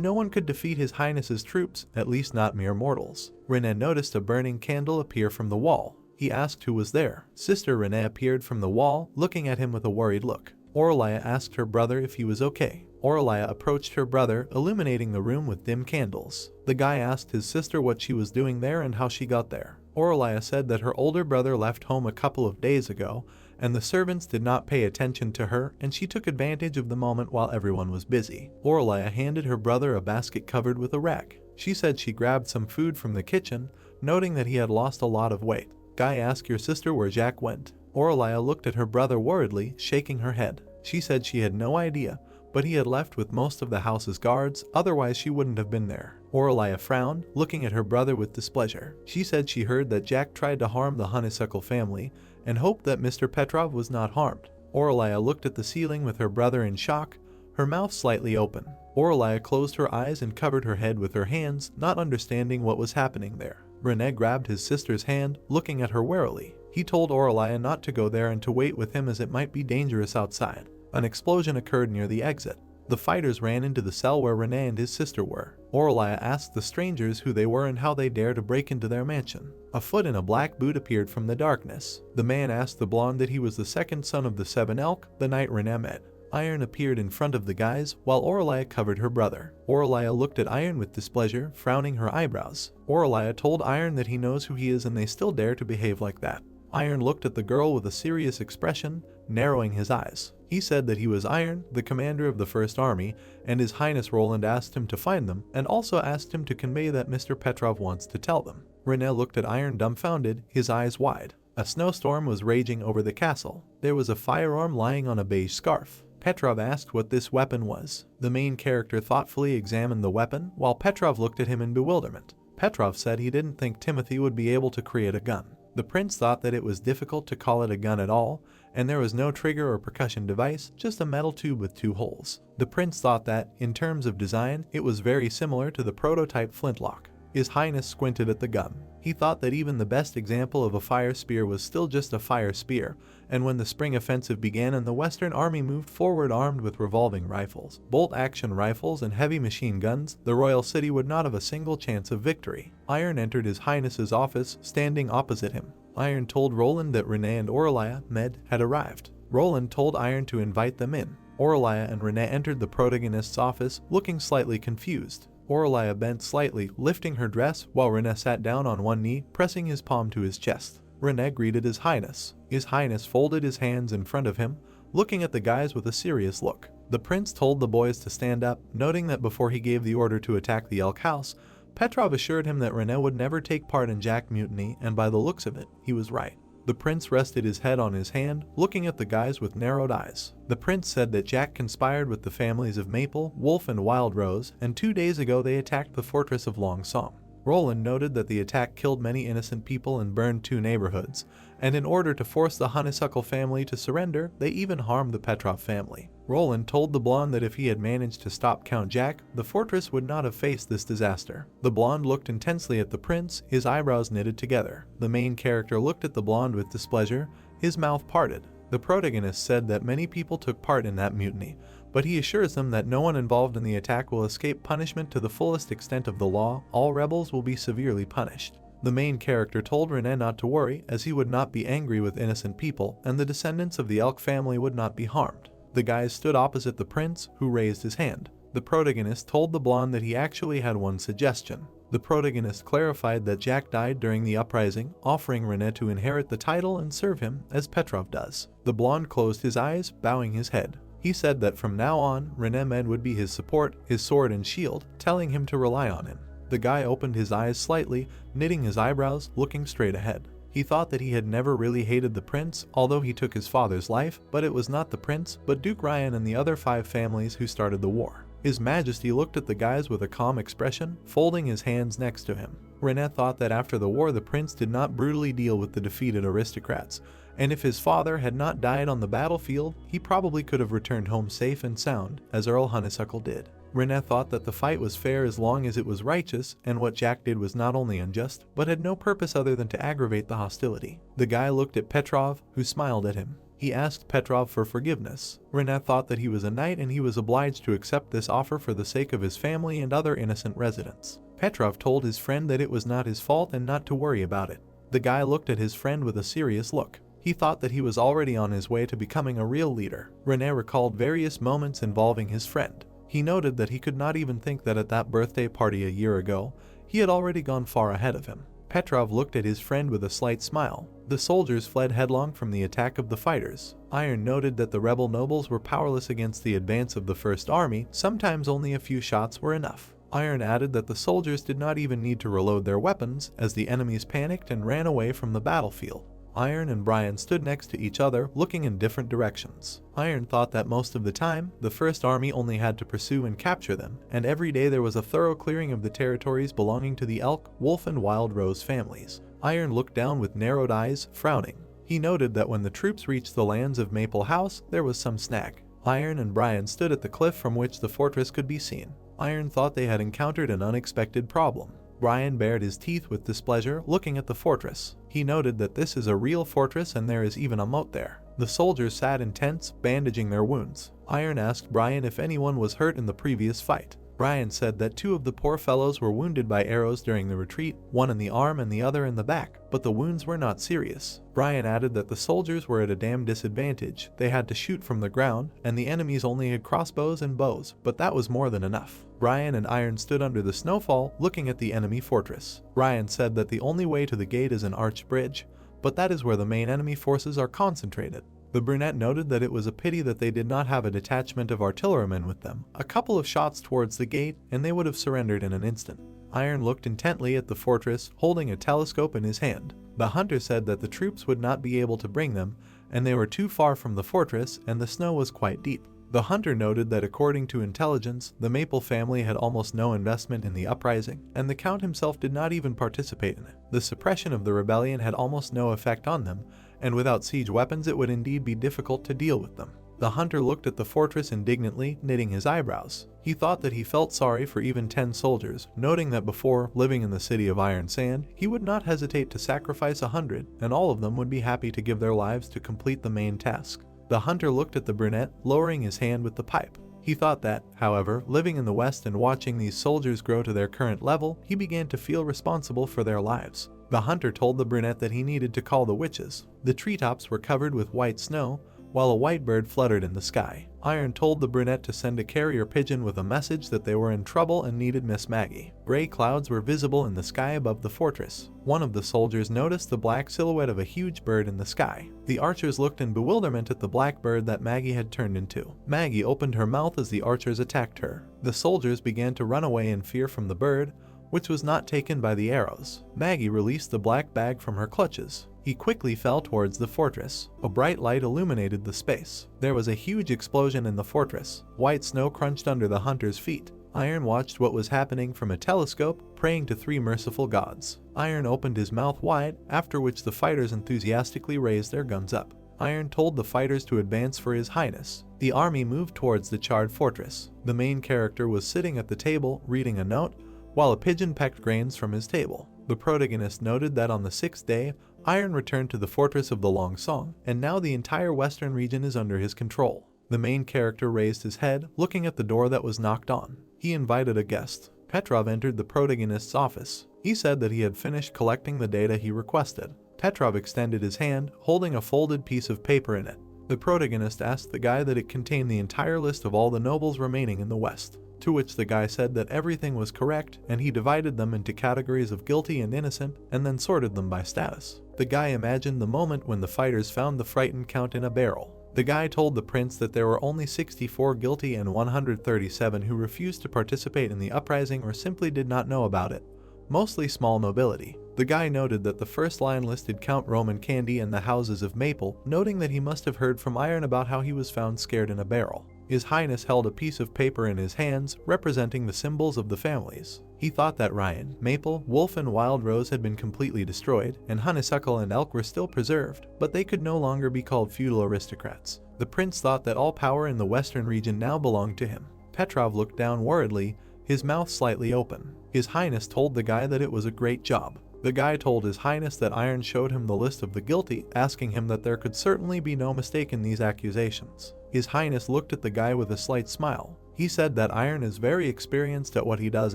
no one could defeat his Highness's troops, at least not mere mortals. René noticed a burning candle appear from the wall. He asked who was there. Sister René appeared from the wall, looking at him with a worried look. Orlaya asked her brother if he was okay. Orlaya approached her brother, illuminating the room with dim candles. The guy asked his sister what she was doing there and how she got there. Orlaya said that her older brother left home a couple of days ago, and the servants did not pay attention to her, and she took advantage of the moment while everyone was busy. Orlia handed her brother a basket covered with a rag. She said she grabbed some food from the kitchen, noting that he had lost a lot of weight. Guy asked your sister where Jack went. Orlia looked at her brother worriedly, shaking her head. She said she had no idea, but he had left with most of the house's guards, otherwise she wouldn't have been there. Orlia frowned, looking at her brother with displeasure. She said she heard that Jack tried to harm the Honeysuckle family, and hoped that Mr. Petrov was not harmed. Orlia looked at the ceiling with her brother in shock, her mouth slightly open. Orlia closed her eyes and covered her head with her hands, not understanding what was happening there. Rene grabbed his sister's hand, looking at her warily. He told Orlia not to go there and to wait with him as it might be dangerous outside. An explosion occurred near the exit. The fighters ran into the cell where Rene and his sister were. Orlia asked the strangers who they were and how they dared to break into their mansion. A foot in a black boot appeared from the darkness. The man asked the blonde that he was the second son of the Seven Elk, the night Rene met. Iron appeared in front of the guys, while Orlia covered her brother. Orlia looked at Iron with displeasure, frowning her eyebrows. Orlia told Iron that he knows who he is and they still dare to behave like that. Iron looked at the girl with a serious expression, narrowing his eyes. He said that he was Iron, the commander of the First Army, and His Highness Roland asked him to find them, and also asked him to convey that Mr. Petrov wants to tell them. Rene looked at Iron dumbfounded, his eyes wide. A snowstorm was raging over the castle. There was a firearm lying on a beige scarf. Petrov asked what this weapon was. The main character thoughtfully examined the weapon, while Petrov looked at him in bewilderment. Petrov said he didn't think Timothy would be able to create a gun. The prince thought that it was difficult to call it a gun at all, and there was no trigger or percussion device, just a metal tube with 2 holes. The prince thought that, in terms of design, it was very similar to the prototype flintlock. His Highness squinted at the gun. He thought that even the best example of a fire spear was still just a fire spear, and when the spring offensive began and the Western Army moved forward armed with revolving rifles, bolt-action rifles, and heavy machine guns, the royal city would not have a single chance of victory. Iron entered His Highness's office, standing opposite him. Iron told Roland that Rene and Orlia, Med, had arrived. Roland told Iron to invite them in. Orlia and Rene entered the protagonist's office, looking slightly confused. Orlia bent slightly, lifting her dress, while Rene sat down on one knee, pressing his palm to his chest. Rene greeted His Highness. His Highness folded his hands in front of him, looking at the guys with a serious look. The prince told the boys to stand up, noting that before he gave the order to attack the Elk House, Petrov assured him that Rene would never take part in Jack mutiny, and by the looks of it, he was right. The prince rested his head on his hand, looking at the guys with narrowed eyes. The prince said that Jack conspired with the families of Maple, Wolf, and Wild Rose, and 2 days ago they attacked the fortress of Long Song. Roland noted that the attack killed many innocent people and burned 2 neighborhoods, and in order to force the Honeysuckle family to surrender, they even harmed the Petrov family. Roland told the blonde that if he had managed to stop Count Jack, the fortress would not have faced this disaster. The blonde looked intensely at the prince, his eyebrows knitted together. The main character looked at the blonde with displeasure, his mouth parted. The protagonist said that many people took part in that mutiny, but he assures them that no one involved in the attack will escape punishment to the fullest extent of the law. All rebels will be severely punished. The main character told Rene not to worry, as he would not be angry with innocent people, and the descendants of the Elk family would not be harmed. The guys stood opposite the prince, who raised his hand. The protagonist told the blonde that he actually had one suggestion. The protagonist clarified that Jack died during the uprising, offering Rene to inherit the title and serve him, as Petrov does. The blonde closed his eyes, bowing his head. He said that from now on, Rene Med would be his support, his sword and shield, telling him to rely on him. The guy opened his eyes slightly, knitting his eyebrows, looking straight ahead. He thought that he had never really hated the prince, although he took his father's life, but it was not the prince, but Duke Ryan and the other 5 families who started the war. His Majesty looked at the guys with a calm expression, folding his hands next to him. Rene thought that after the war the prince did not brutally deal with the defeated aristocrats, and if his father had not died on the battlefield, he probably could have returned home safe and sound, as Earl Honeysuckle did. Rene thought that the fight was fair as long as it was righteous, and what Jack did was not only unjust, but had no purpose other than to aggravate the hostility. The guy looked at Petrov, who smiled at him. He asked Petrov for forgiveness. Rene thought that he was a knight and he was obliged to accept this offer for the sake of his family and other innocent residents. Petrov told his friend that it was not his fault and not to worry about it. The guy looked at his friend with a serious look. He thought that he was already on his way to becoming a real leader. Rene recalled various moments involving his friend. He noted that he could not even think that at that birthday party a year ago, he had already gone far ahead of him. Petrov looked at his friend with a slight smile. The soldiers fled headlong from the attack of the fighters. Iron noted that the rebel nobles were powerless against the advance of the First Army, sometimes only a few shots were enough. Iron added that the soldiers did not even need to reload their weapons, as the enemies panicked and ran away from the battlefield. Iron and Brian stood next to each other, looking in different directions. Iron thought that most of the time, the First Army only had to pursue and capture them, and every day there was a thorough clearing of the territories belonging to the Elk, Wolf and Wild Rose families. Iron looked down with narrowed eyes, frowning. He noted that when the troops reached the lands of Maple House, there was some snag. Iron and Brian stood at the cliff from which the fortress could be seen. Iron thought they had encountered an unexpected problem. Brian bared his teeth with displeasure, looking at the fortress. He noted that this is a real fortress and there is even a moat there. The soldiers sat in tents, bandaging their wounds. Iron asked Brian if anyone was hurt in the previous fight. Brian said that 2 of the poor fellows were wounded by arrows during the retreat, one in the arm and the other in the back, but the wounds were not serious. Brian added that the soldiers were at a damn disadvantage. They had to shoot from the ground, and the enemies only had crossbows and bows, but that was more than enough. Brian and Iron stood under the snowfall, looking at the enemy fortress. Brian said that the only way to the gate is an arched bridge, but that is where the main enemy forces are concentrated. The brunette noted that it was a pity that they did not have a detachment of artillerymen with them. A couple of shots towards the gate, and they would have surrendered in an instant. Iron looked intently at the fortress, holding a telescope in his hand. The hunter said that the troops would not be able to bring them, and they were too far from the fortress, and the snow was quite deep. The hunter noted that according to intelligence, the Maple family had almost no investment in the uprising, and the Count himself did not even participate in it. The suppression of the rebellion had almost no effect on them, and without siege weapons it would indeed be difficult to deal with them. The hunter looked at the fortress indignantly, knitting his eyebrows. He thought that he felt sorry for even 10 soldiers, noting that before living in the city of Iron Sand, he would not hesitate to sacrifice 100, and all of them would be happy to give their lives to complete the main task. The hunter looked at the brunette, lowering his hand with the pipe. He thought that, however, living in the West and watching these soldiers grow to their current level, he began to feel responsible for their lives. The hunter told the brunette that he needed to call the witches. The treetops were covered with white snow, while a white bird fluttered in the sky. Iron told the brunette to send a carrier pigeon with a message that they were in trouble and needed Miss Maggie. Gray clouds were visible in the sky above the fortress. One of the soldiers noticed the black silhouette of a huge bird in the sky. The archers looked in bewilderment at the black bird that Maggie had turned into. Maggie opened her mouth as the archers attacked her. The soldiers began to run away in fear from the bird, which was not taken by the arrows. Maggie released the black bag from her clutches. He quickly fell towards the fortress. A bright light illuminated the space. There was a huge explosion in the fortress. White snow crunched under the hunter's feet. Iron watched what was happening from a telescope, praying to 3 merciful gods. Iron opened his mouth wide, after which the fighters enthusiastically raised their guns up. Iron told the fighters to advance for His Highness. The army moved towards the charred fortress. The main character was sitting at the table, reading a note, while a pigeon pecked grains from his table. The protagonist noted that on the 6th day, Iron returned to the fortress of the Long Song, and now the entire western region is under his control. The main character raised his head, looking at the door that was knocked on. He invited a guest. Petrov entered the protagonist's office. He said that he had finished collecting the data he requested. Petrov extended his hand, holding a folded piece of paper in it. The protagonist asked the guy that it contained the entire list of all the nobles remaining in the West. To which the guy said that everything was correct, and he divided them into categories of guilty and innocent, and then sorted them by status. The guy imagined the moment when the fighters found the frightened count in a barrel. The guy told the prince that there were only 64 guilty and 137 who refused to participate in the uprising or simply did not know about it, mostly small nobility. The guy noted that the first line listed Count Roman Candy and the houses of Maple, noting that he must have heard from Iron about how he was found scared in a barrel. His Highness held a piece of paper in his hands, representing the symbols of the families. He thought that Ryan, Maple, Wolf and Wild Rose had been completely destroyed, and Honeysuckle and Elk were still preserved, but they could no longer be called feudal aristocrats. The prince thought that all power in the western region now belonged to him. Petrov looked down worriedly, his mouth slightly open. His Highness told the guy that it was a great job. The guy told His Highness that Iron showed him the list of the guilty, asking him that there could certainly be no mistake in these accusations. His Highness looked at the guy with a slight smile. He said that Iron is very experienced at what he does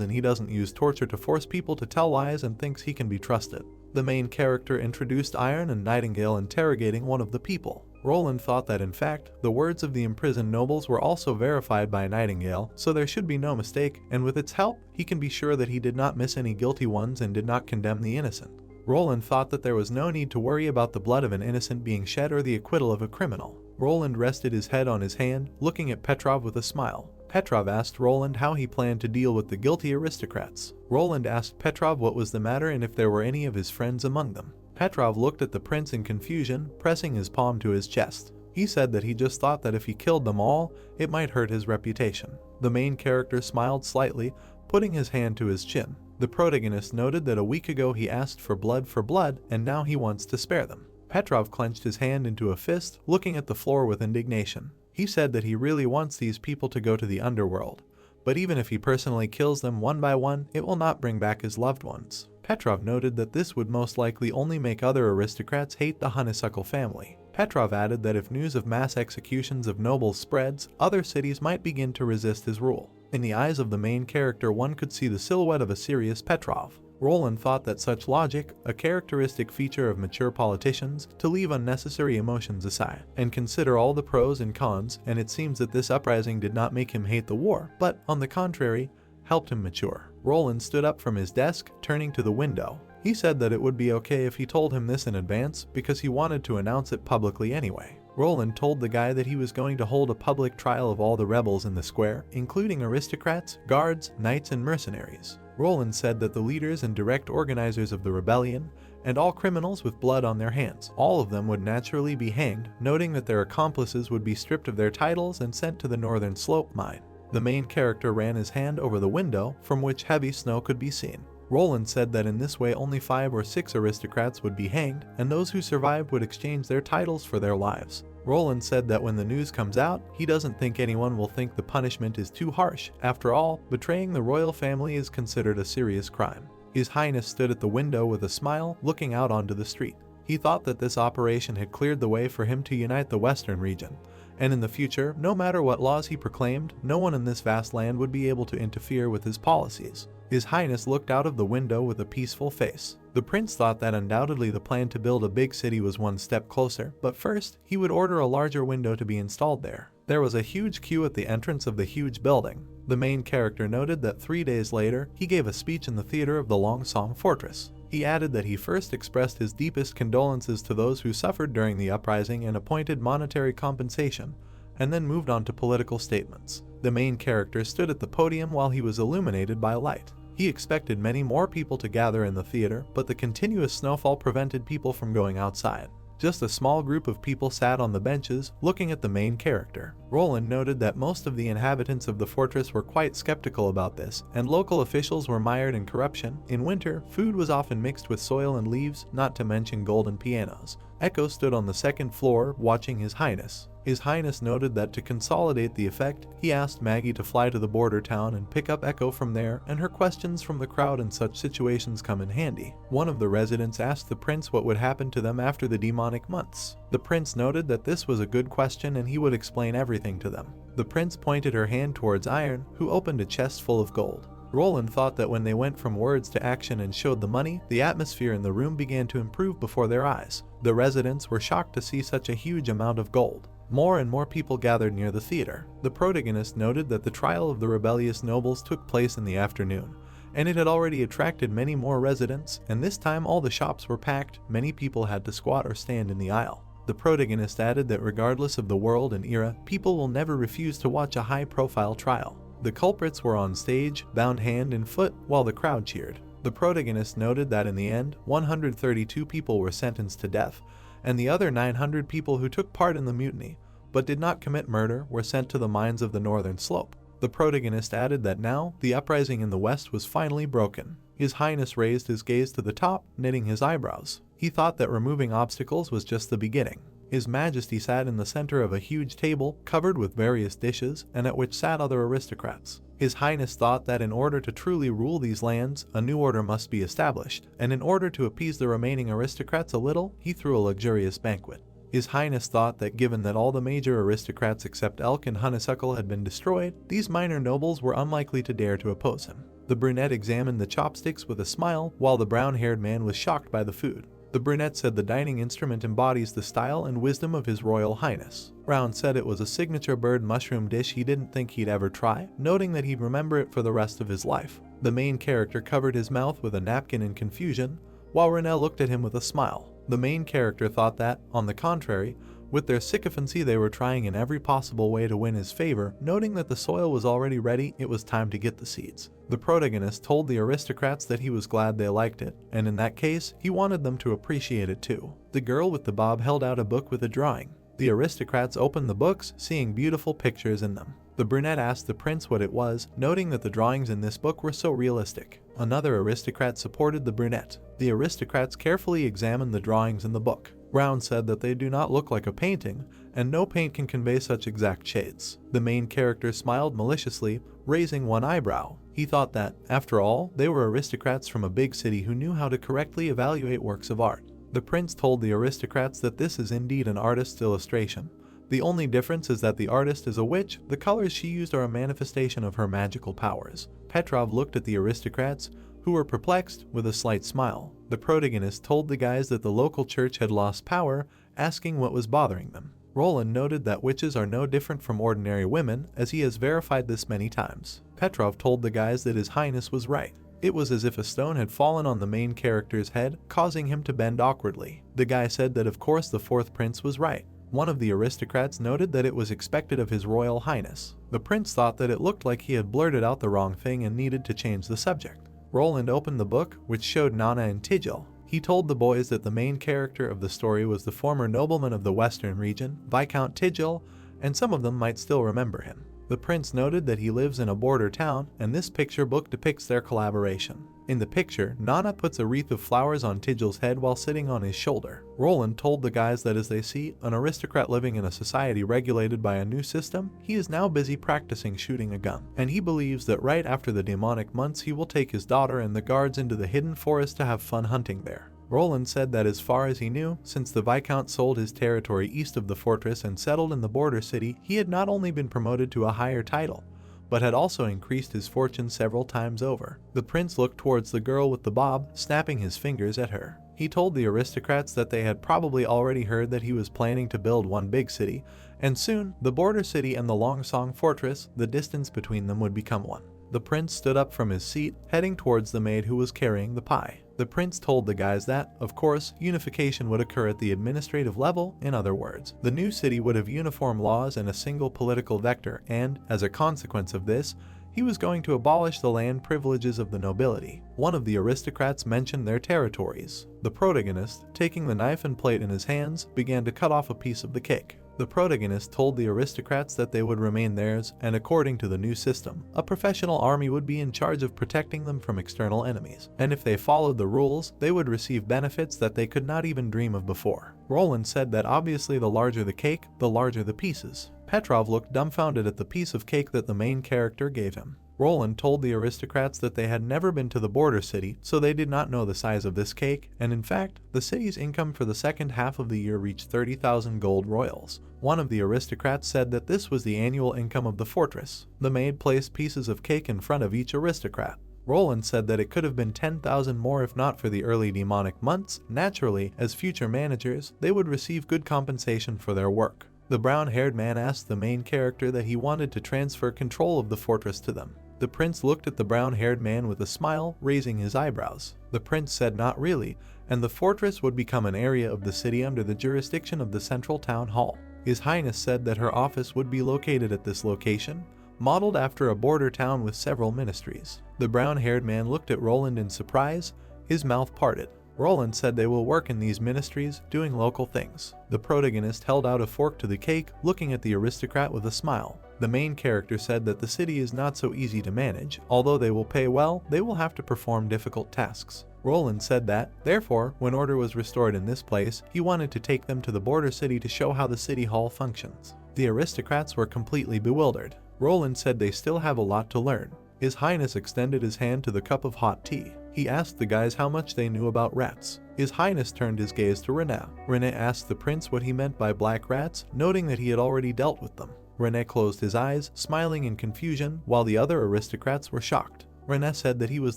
and he doesn't use torture to force people to tell lies and thinks he can be trusted. The main character introduced Iron and Nightingale interrogating one of the people. Roland thought that in fact, the words of the imprisoned nobles were also verified by Nightingale, so there should be no mistake, and with its help, he can be sure that he did not miss any guilty ones and did not condemn the innocent. Roland thought that there was no need to worry about the blood of an innocent being shed or the acquittal of a criminal. Roland rested his head on his hand, looking at Petrov with a smile. Petrov asked Roland how he planned to deal with the guilty aristocrats. Roland asked Petrov what was the matter and if there were any of his friends among them. Petrov looked at the prince in confusion, pressing his palm to his chest. He said that he just thought that if he killed them all, it might hurt his reputation. The main character smiled slightly, putting his hand to his chin. The protagonist noted that a week ago he asked for blood, and now he wants to spare them. Petrov clenched his hand into a fist, looking at the floor with indignation. He said that he really wants these people to go to the underworld, but even if he personally kills them one by one, it will not bring back his loved ones. Petrov noted that this would most likely only make other aristocrats hate the honeysuckle family. Petrov added that if news of mass executions of nobles spreads, other cities might begin to resist his rule. In the eyes of the main character, one could see the silhouette of a serious Petrov. Roland thought that such logic, a characteristic feature of mature politicians, to leave unnecessary emotions aside and consider all the pros and cons, and it seems that this uprising did not make him hate the war, but, on the contrary, helped him mature. Roland stood up from his desk, turning to the window. He said that it would be okay if he told him this in advance because he wanted to announce it publicly anyway. Roland told the guy that he was going to hold a public trial of all the rebels in the square, including aristocrats, guards, knights, and mercenaries. Roland said that the leaders and direct organizers of the rebellion, and all criminals with blood on their hands, all of them would naturally be hanged, noting that their accomplices would be stripped of their titles and sent to the Northern Slope mine. The main character ran his hand over the window, from which heavy snow could be seen. Roland said that in this way only 5 or 6 aristocrats would be hanged, and those who survived would exchange their titles for their lives. Roland said that when the news comes out, he doesn't think anyone will think the punishment is too harsh. After all, betraying the royal family is considered a serious crime. His Highness stood at the window with a smile, looking out onto the street. He thought that this operation had cleared the way for him to unite the western region, and in the future, no matter what laws he proclaimed, no one in this vast land would be able to interfere with his policies. His Highness looked out of the window with a peaceful face. The prince thought that undoubtedly the plan to build a big city was one step closer, but first, he would order a larger window to be installed there. There was a huge queue at the entrance of the huge building. The main character noted that 3 days later, he gave a speech in the theater of the Longsong Fortress. He added that he first expressed his deepest condolences to those who suffered during the uprising and appointed monetary compensation, and then moved on to political statements. The main character stood at the podium while he was illuminated by light. He expected many more people to gather in the theater, but the continuous snowfall prevented people from going outside. Just a small group of people sat on the benches, looking at the main character. Roland noted that most of the inhabitants of the fortress were quite skeptical about this, and local officials were mired in corruption. In winter, food was often mixed with soil and leaves, not to mention golden pianos. Echo stood on the second floor, watching His Highness. His Highness noted that to consolidate the effect, he asked Maggie to fly to the border town and pick up Echo from there, and her questions from the crowd in such situations come in handy. One of the residents asked the prince what would happen to them after the demonic months. The prince noted that this was a good question and he would explain everything to them. The prince pointed her hand towards Iron, who opened a chest full of gold. Roland thought that when they went from words to action and showed the money, the atmosphere in the room began to improve before their eyes. The residents were shocked to see such a huge amount of gold. More and more people gathered near the theater. The protagonist noted that the trial of the rebellious nobles took place in the afternoon, and it had already attracted many more residents, and this time all the shops were packed. Many people had to squat or stand in the aisle. The protagonist added that regardless of the world and era, people will never refuse to watch a high-profile trial. The culprits were on stage, bound hand and foot, while the crowd cheered. The protagonist noted that in the end, 132 people were sentenced to death, and the other 900 people who took part in the mutiny, but did not commit murder, were sent to the mines of the Northern Slope. The protagonist added that now, the uprising in the West was finally broken. His Highness raised his gaze to the top, knitting his eyebrows. He thought that removing obstacles was just the beginning. His Majesty sat in the center of a huge table covered with various dishes, and at which sat other aristocrats. His Highness thought that in order to truly rule these lands, a new order must be established, and in order to appease the remaining aristocrats a little, he threw a luxurious banquet. His Highness thought that given that all the major aristocrats except Elk and Honeysuckle had been destroyed, these minor nobles were unlikely to dare to oppose him. The brunette examined the chopsticks with a smile, while the brown-haired man was shocked by the food. The brunette said the dining instrument embodies the style and wisdom of His Royal Highness. Brown said it was a signature bird mushroom dish he didn't think he'd ever try, noting that he'd remember it for the rest of his life. The main character covered his mouth with a napkin in confusion, while Renee looked at him with a smile. The main character thought that, on the contrary, with their sycophancy they were trying in every possible way to win his favor. Noting that the soil was already ready, it was time to get the seeds. The protagonist told the aristocrats that he was glad they liked it, and in that case, he wanted them to appreciate it too. The girl with the bob held out a book with a drawing. The aristocrats opened the books, seeing beautiful pictures in them. The brunette asked the prince what it was, noting that the drawings in this book were so realistic. Another aristocrat supported the brunette. The aristocrats carefully examined the drawings in the book. Brown said that they do not look like a painting, and no paint can convey such exact shades. The main character smiled maliciously, raising one eyebrow. He thought that, after all, they were aristocrats from a big city who knew how to correctly evaluate works of art. The prince told the aristocrats that this is indeed an artist's illustration. The only difference is that the artist is a witch. The colors she used are a manifestation of her magical powers. Petrov looked at the aristocrats, who were perplexed, with a slight smile. The protagonist told the guys that the local church had lost power, asking what was bothering them. Roland noted that witches are no different from ordinary women, as he has verified this many times. Petrov told the guys that His Highness was right. It was as if a stone had fallen on the main character's head, causing him to bend awkwardly. The guy said that of course the fourth prince was right. One of the aristocrats noted that it was expected of His Royal Highness. The prince thought that it looked like he had blurted out the wrong thing and needed to change the subject. Roland opened the book, which showed Nana and Tigil. He told the boys that the main character of the story was the former nobleman of the western region, Viscount Tigil, and some of them might still remember him. The prince noted that he lives in a border town, and this picture book depicts their collaboration. In the picture, Nana puts a wreath of flowers on Tigil's head while sitting on his shoulder. Roland told the guys that as they see an aristocrat living in a society regulated by a new system, he is now busy practicing shooting a gun, and he believes that right after the demonic months he will take his daughter and the guards into the hidden forest to have fun hunting there. Roland said that as far as he knew, since the Viscount sold his territory east of the fortress and settled in the border city, he had not only been promoted to a higher title, but had also increased his fortune several times over. The prince looked towards the girl with the bob, snapping his fingers at her. He told the aristocrats that they had probably already heard that he was planning to build one big city, and soon, the border city and the Longsong fortress, the distance between them would become one. The prince stood up from his seat, heading towards the maid who was carrying the pie. The prince told the guys that, of course, unification would occur at the administrative level. In other words, the new city would have uniform laws and a single political vector, and, as a consequence of this, he was going to abolish the land privileges of the nobility. One of the aristocrats mentioned their territories. The protagonist, taking the knife and plate in his hands, began to cut off a piece of the cake. The protagonist told the aristocrats that they would remain theirs, and according to the new system, a professional army would be in charge of protecting them from external enemies, and if they followed the rules, they would receive benefits that they could not even dream of before. Roland said that obviously the larger the cake, the larger the pieces. Petrov looked dumbfounded at the piece of cake that the main character gave him. Roland told the aristocrats that they had never been to the border city, so they did not know the size of this cake, and in fact, the city's income for the second half of the year reached 30,000 gold royals. One of the aristocrats said that this was the annual income of the fortress. The maid placed pieces of cake in front of each aristocrat. Roland said that it could have been 10,000 more if not for the early demonic months. Naturally, as future managers, they would receive good compensation for their work. The brown-haired man asked the main character that he wanted to transfer control of the fortress to them. The prince looked at the brown-haired man with a smile, raising his eyebrows. The prince said not really, and the fortress would become an area of the city under the jurisdiction of the central town hall. His Highness said that her office would be located at this location, modeled after a border town with several ministries. The brown-haired man looked at Roland in surprise, his mouth parted. Roland said they will work in these ministries, doing local things. The protagonist held out a fork to the cake, looking at the aristocrat with a smile. The main character said that the city is not so easy to manage. Although they will pay well, they will have to perform difficult tasks. Roland said that, therefore, when order was restored in this place, he wanted to take them to the border city to show how the city hall functions. The aristocrats were completely bewildered. Roland said they still have a lot to learn. His Highness extended his hand to the cup of hot tea. He asked the guys how much they knew about rats. His Highness turned his gaze to Rene. Rene asked the prince what he meant by black rats, noting that he had already dealt with them. Rene closed his eyes, smiling in confusion, while the other aristocrats were shocked. Rene said that he was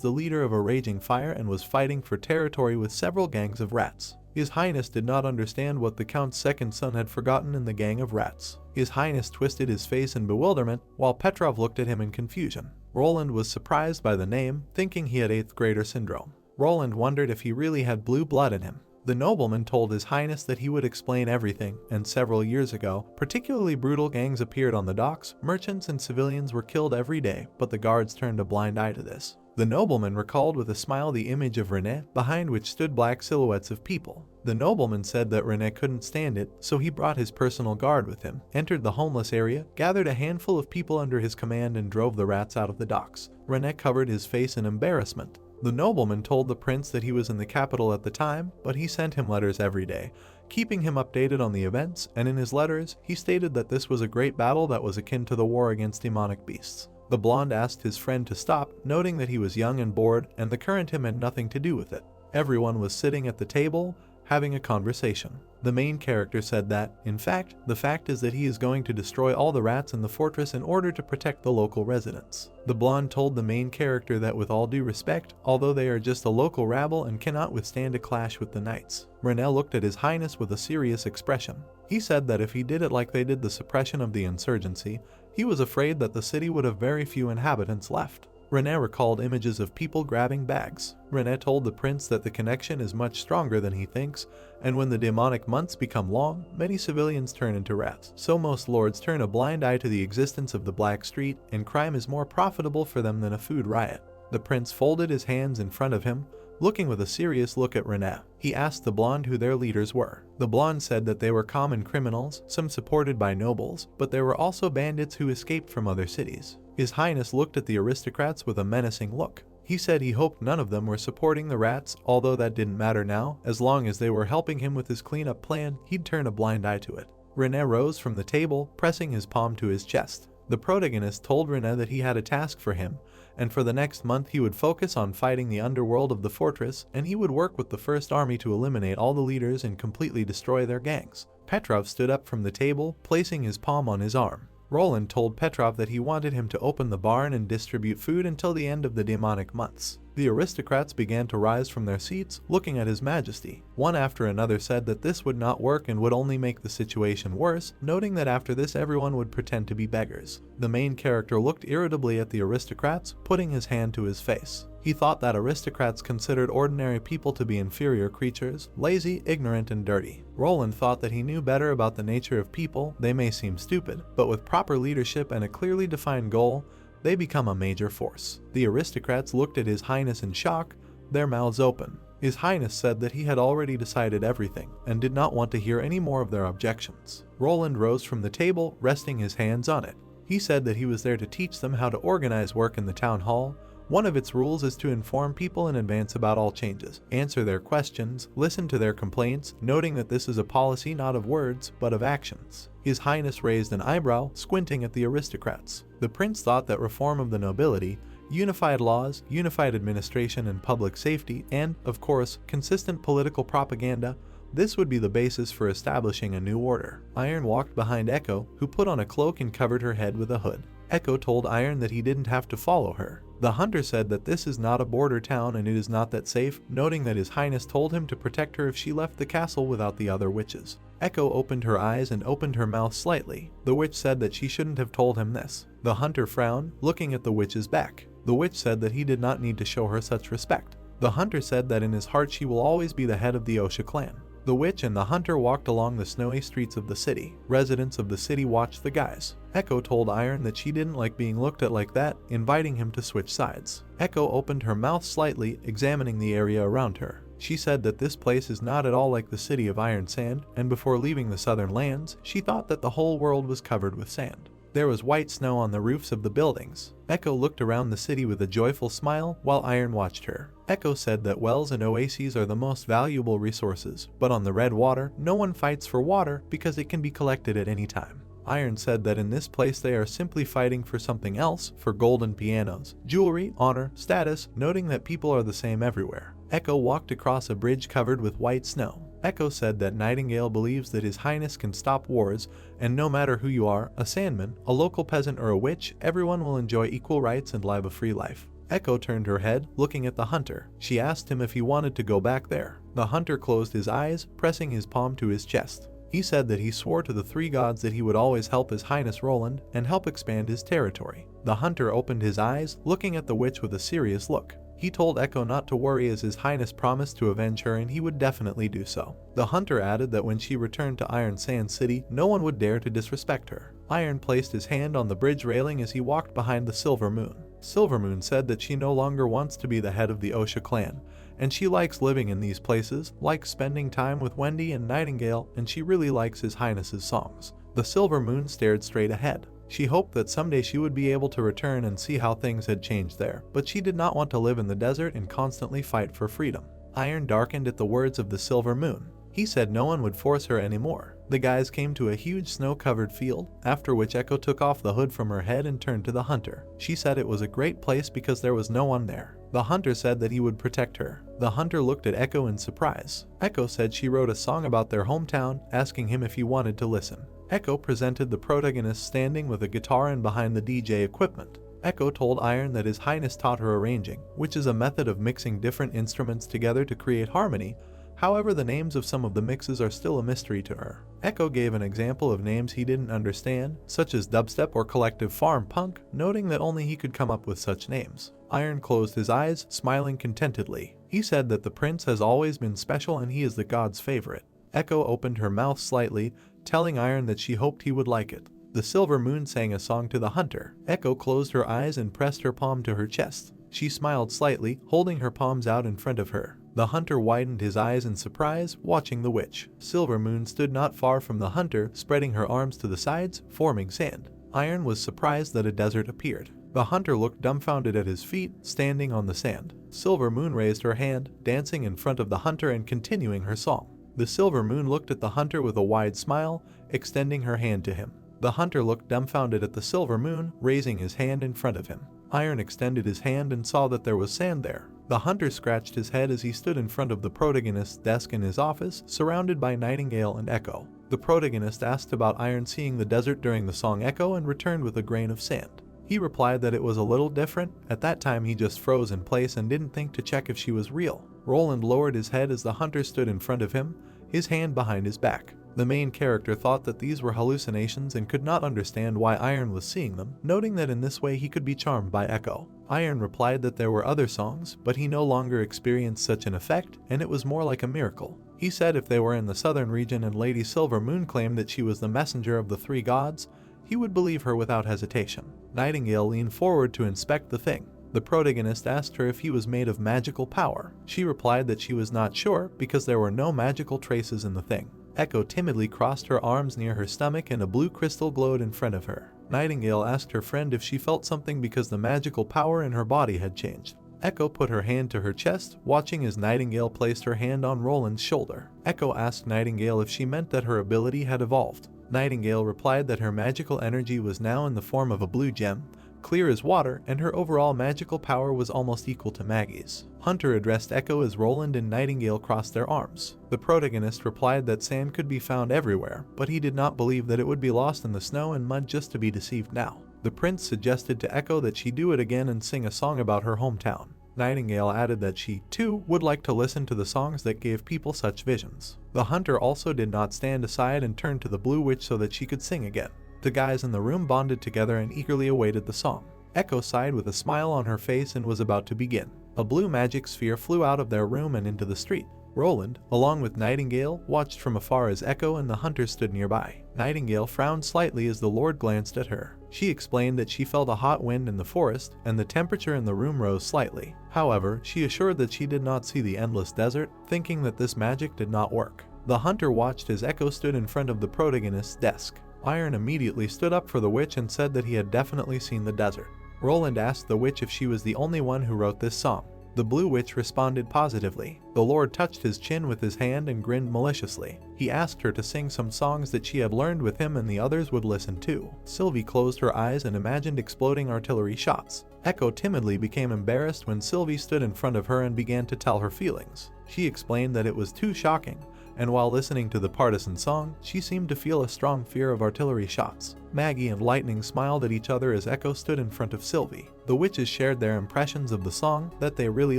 the leader of a raging fire and was fighting for territory with several gangs of rats. His Highness did not understand what the Count's second son had forgotten in the gang of rats. His Highness twisted his face in bewilderment, while Petrov looked at him in confusion. Roland was surprised by the name, thinking he had 8th grader syndrome. Roland wondered if he really had blue blood in him. The nobleman told His Highness that he would explain everything, and several years ago, particularly brutal gangs appeared on the docks, merchants and civilians were killed every day, but the guards turned a blind eye to this. The nobleman recalled with a smile the image of René, behind which stood black silhouettes of people. The nobleman said that René couldn't stand it, so he brought his personal guard with him, entered the homeless area, gathered a handful of people under his command and drove the rats out of the docks. René covered his face in embarrassment. The nobleman told the prince that he was in the capital at the time, but he sent him letters every day, keeping him updated on the events, and in his letters, he stated that this was a great battle that was akin to the war against demonic beasts. The blonde asked his friend to stop, noting that he was young and bored, and the current him had nothing to do with it. Everyone was sitting at the table, having a conversation. The main character said that, in fact, the fact is that he is going to destroy all the rats in the fortress in order to protect the local residents. The blonde told the main character that with all due respect, although they are just a local rabble and cannot withstand a clash with the knights. René looked at His Highness with a serious expression. He said that if he did it like they did the suppression of the insurgency, he was afraid that the city would have very few inhabitants left. René recalled images of people grabbing bags. René told the prince that the connection is much stronger than he thinks, and when the demonic months become long, many civilians turn into rats. So most lords turn a blind eye to the existence of the Black Street, and crime is more profitable for them than a food riot. The prince folded his hands in front of him, looking with a serious look at René. He asked the blonde who their leaders were. The blonde said that they were common criminals, some supported by nobles, but there were also bandits who escaped from other cities. His Highness looked at the aristocrats with a menacing look. He said he hoped none of them were supporting the rats, although that didn't matter now. As long as they were helping him with his cleanup plan, he'd turn a blind eye to it. René rose from the table, pressing his palm to his chest. The protagonist told René that he had a task for him, and for the next month he would focus on fighting the underworld of the fortress, and he would work with the First Army to eliminate all the leaders and completely destroy their gangs. Petrov stood up from the table, placing his palm on his arm. Roland told Petrov that he wanted him to open the barn and distribute food until the end of the demonic months. The aristocrats began to rise from their seats, looking at His Majesty. One after another said that this would not work and would only make the situation worse, noting that after this everyone would pretend to be beggars. The main character looked irritably at the aristocrats, putting his hand to his face. He thought that aristocrats considered ordinary people to be inferior creatures, lazy, ignorant, and dirty. Roland thought that he knew better about the nature of people. They may seem stupid, but with proper leadership and a clearly defined goal, they become a major force. The aristocrats looked at His Highness in shock, their mouths open. His Highness said that he had already decided everything, and did not want to hear any more of their objections. Roland rose from the table, resting his hands on it. He said that he was there to teach them how to organize work in the town hall. One of its rules is to inform people in advance about all changes, answer their questions, listen to their complaints, noting that this is a policy not of words, but of actions. His Highness raised an eyebrow, squinting at the aristocrats. The prince thought that reform of the nobility, unified laws, unified administration and public safety, and, of course, consistent political propaganda, this would be the basis for establishing a new order. Iron walked behind Echo, who put on a cloak and covered her head with a hood. Echo told Iron that he didn't have to follow her. The hunter said that this is not a border town and it is not that safe, noting that His Highness told him to protect her if she left the castle without the other witches. Echo opened her eyes and opened her mouth slightly. The witch said that she shouldn't have told him this. The hunter frowned, looking at the witch's back. The witch said that he did not need to show her such respect. The hunter said that in his heart she will always be the head of the Osha clan. The witch and the hunter walked along the snowy streets of the city. Residents of the city watched the guys. Echo told Iron that she didn't like being looked at like that, inviting him to switch sides. Echo opened her mouth slightly, examining the area around her. She said that this place is not at all like the city of Iron Sand, and before leaving the southern lands, she thought that the whole world was covered with sand. There was white snow on the roofs of the buildings. Echo looked around the city with a joyful smile, while Iron watched her. Echo said that wells and oases are the most valuable resources, but on the Red Water, no one fights for water because it can be collected at any time. Iron said that in this place they are simply fighting for something else, for golden pianos, jewelry, honor, status, noting that people are the same everywhere. Echo walked across a bridge covered with white snow. Echo said that Nightingale believes that His Highness can stop wars, and no matter who you are, a sandman, a local peasant or a witch, everyone will enjoy equal rights and live a free life. Echo turned her head, looking at the hunter. She asked him if he wanted to go back there. The hunter closed his eyes, pressing his palm to his chest. He said that he swore to the three gods that he would always help His Highness Roland and help expand his territory. The hunter opened his eyes, looking at the witch with a serious look. He told Echo not to worry as His Highness promised to avenge her and he would definitely do so. The hunter added that when she returned to Iron Sand City, no one would dare to disrespect her. Iron placed his hand on the bridge railing as he walked behind the Silver Moon. Silver Moon said that she no longer wants to be the head of the Osha clan, and she likes living in these places, likes spending time with Wendy and Nightingale, and she really likes His Highness's songs. The Silver Moon stared straight ahead. She hoped that someday she would be able to return and see how things had changed there, but she did not want to live in the desert and constantly fight for freedom. Iron darkened at the words of the Silver Moon. He said no one would force her anymore. The guys came to a huge snow-covered field, after which Echo took off the hood from her head and turned to the hunter. She said it was a great place because there was no one there. The hunter said that he would protect her. The hunter looked at Echo in surprise. Echo said she wrote a song about their hometown, asking him if he wanted to listen. Echo presented the protagonist standing with a guitar and behind the DJ equipment. Echo told Iron that His Highness taught her arranging, which is a method of mixing different instruments together to create harmony. However, the names of some of the mixes are still a mystery to her. Echo gave an example of names he didn't understand, such as dubstep or collective farm punk, noting that only he could come up with such names. Iron closed his eyes, smiling contentedly. He said that the prince has always been special and he is the god's favorite. Echo opened her mouth slightly, telling Iron that she hoped he would like it. The Silver Moon sang a song to the hunter. Echo closed her eyes and pressed her palm to her chest. She smiled slightly, holding her palms out in front of her. The hunter widened his eyes in surprise, watching the witch. Silver Moon stood not far from the hunter, spreading her arms to the sides, forming sand. Iron was surprised that a desert appeared. The hunter looked dumbfounded at his feet, standing on the sand. Silver Moon raised her hand, dancing in front of the hunter and continuing her song. The Silver Moon looked at the hunter with a wide smile, extending her hand to him. The hunter looked dumbfounded at the Silver Moon, raising his hand in front of him. Iron extended his hand and saw that there was sand there. The hunter scratched his head as he stood in front of the protagonist's desk in his office, surrounded by Nightingale and Echo. The protagonist asked about Iron seeing the desert during the song Echo and returned with a grain of sand. He replied that it was a little different. At that time he just froze in place and didn't think to check if she was real. Roland lowered his head as the hunter stood in front of him, his hand behind his back. The main character thought that these were hallucinations and could not understand why Iron was seeing them, noting that in this way he could be charmed by Echo. Iron replied that there were other songs, but he no longer experienced such an effect, and it was more like a miracle. He said if they were in the southern region and Lady Silver Moon claimed that she was the messenger of the three gods, he would believe her without hesitation. Nightingale leaned forward to inspect the thing. The protagonist asked her if he was made of magical power. She replied that she was not sure because there were no magical traces in the thing. Echo timidly crossed her arms near her stomach and a blue crystal glowed in front of her. Nightingale asked her friend if she felt something because the magical power in her body had changed. Echo put her hand to her chest, watching as Nightingale placed her hand on Roland's shoulder. Echo asked Nightingale if she meant that her ability had evolved. Nightingale replied that her magical energy was now in the form of a blue gem, clear as water, and her overall magical power was almost equal to Maggie's. Hunter addressed Echo as Roland and Nightingale crossed their arms. The protagonist replied that sand could be found everywhere, but he did not believe that it would be lost in the snow and mud just to be deceived now. The prince suggested to Echo that she do it again and sing a song about her hometown. Nightingale added that she, too, would like to listen to the songs that gave people such visions. The hunter also did not stand aside and turned to the Blue Witch so that she could sing again. The guys in the room bonded together and eagerly awaited the song. Echo sighed with a smile on her face and was about to begin. A blue magic sphere flew out of their room and into the street. Roland, along with Nightingale, watched from afar as Echo and the hunter stood nearby. Nightingale frowned slightly as the Lord glanced at her. She explained that she felt a hot wind in the forest, and the temperature in the room rose slightly. However, she assured that she did not see the endless desert, thinking that this magic did not work. The hunter watched as Echo stood in front of the protagonist's desk. Iron immediately stood up for the witch and said that he had definitely seen the desert. Roland asked the witch if she was the only one who wrote this song. The Blue Witch responded positively. The Lord touched his chin with his hand and grinned maliciously. He asked her to sing some songs that she had learned with him and the others would listen too. Sylvie closed her eyes and imagined exploding artillery shots. Echo timidly became embarrassed when Sylvie stood in front of her and began to tell her feelings. She explained that it was too shocking, and while listening to the partisan song, she seemed to feel a strong fear of artillery shots. Maggie and Lightning smiled at each other as Echo stood in front of Sylvie. The witches shared their impressions of the song, that they really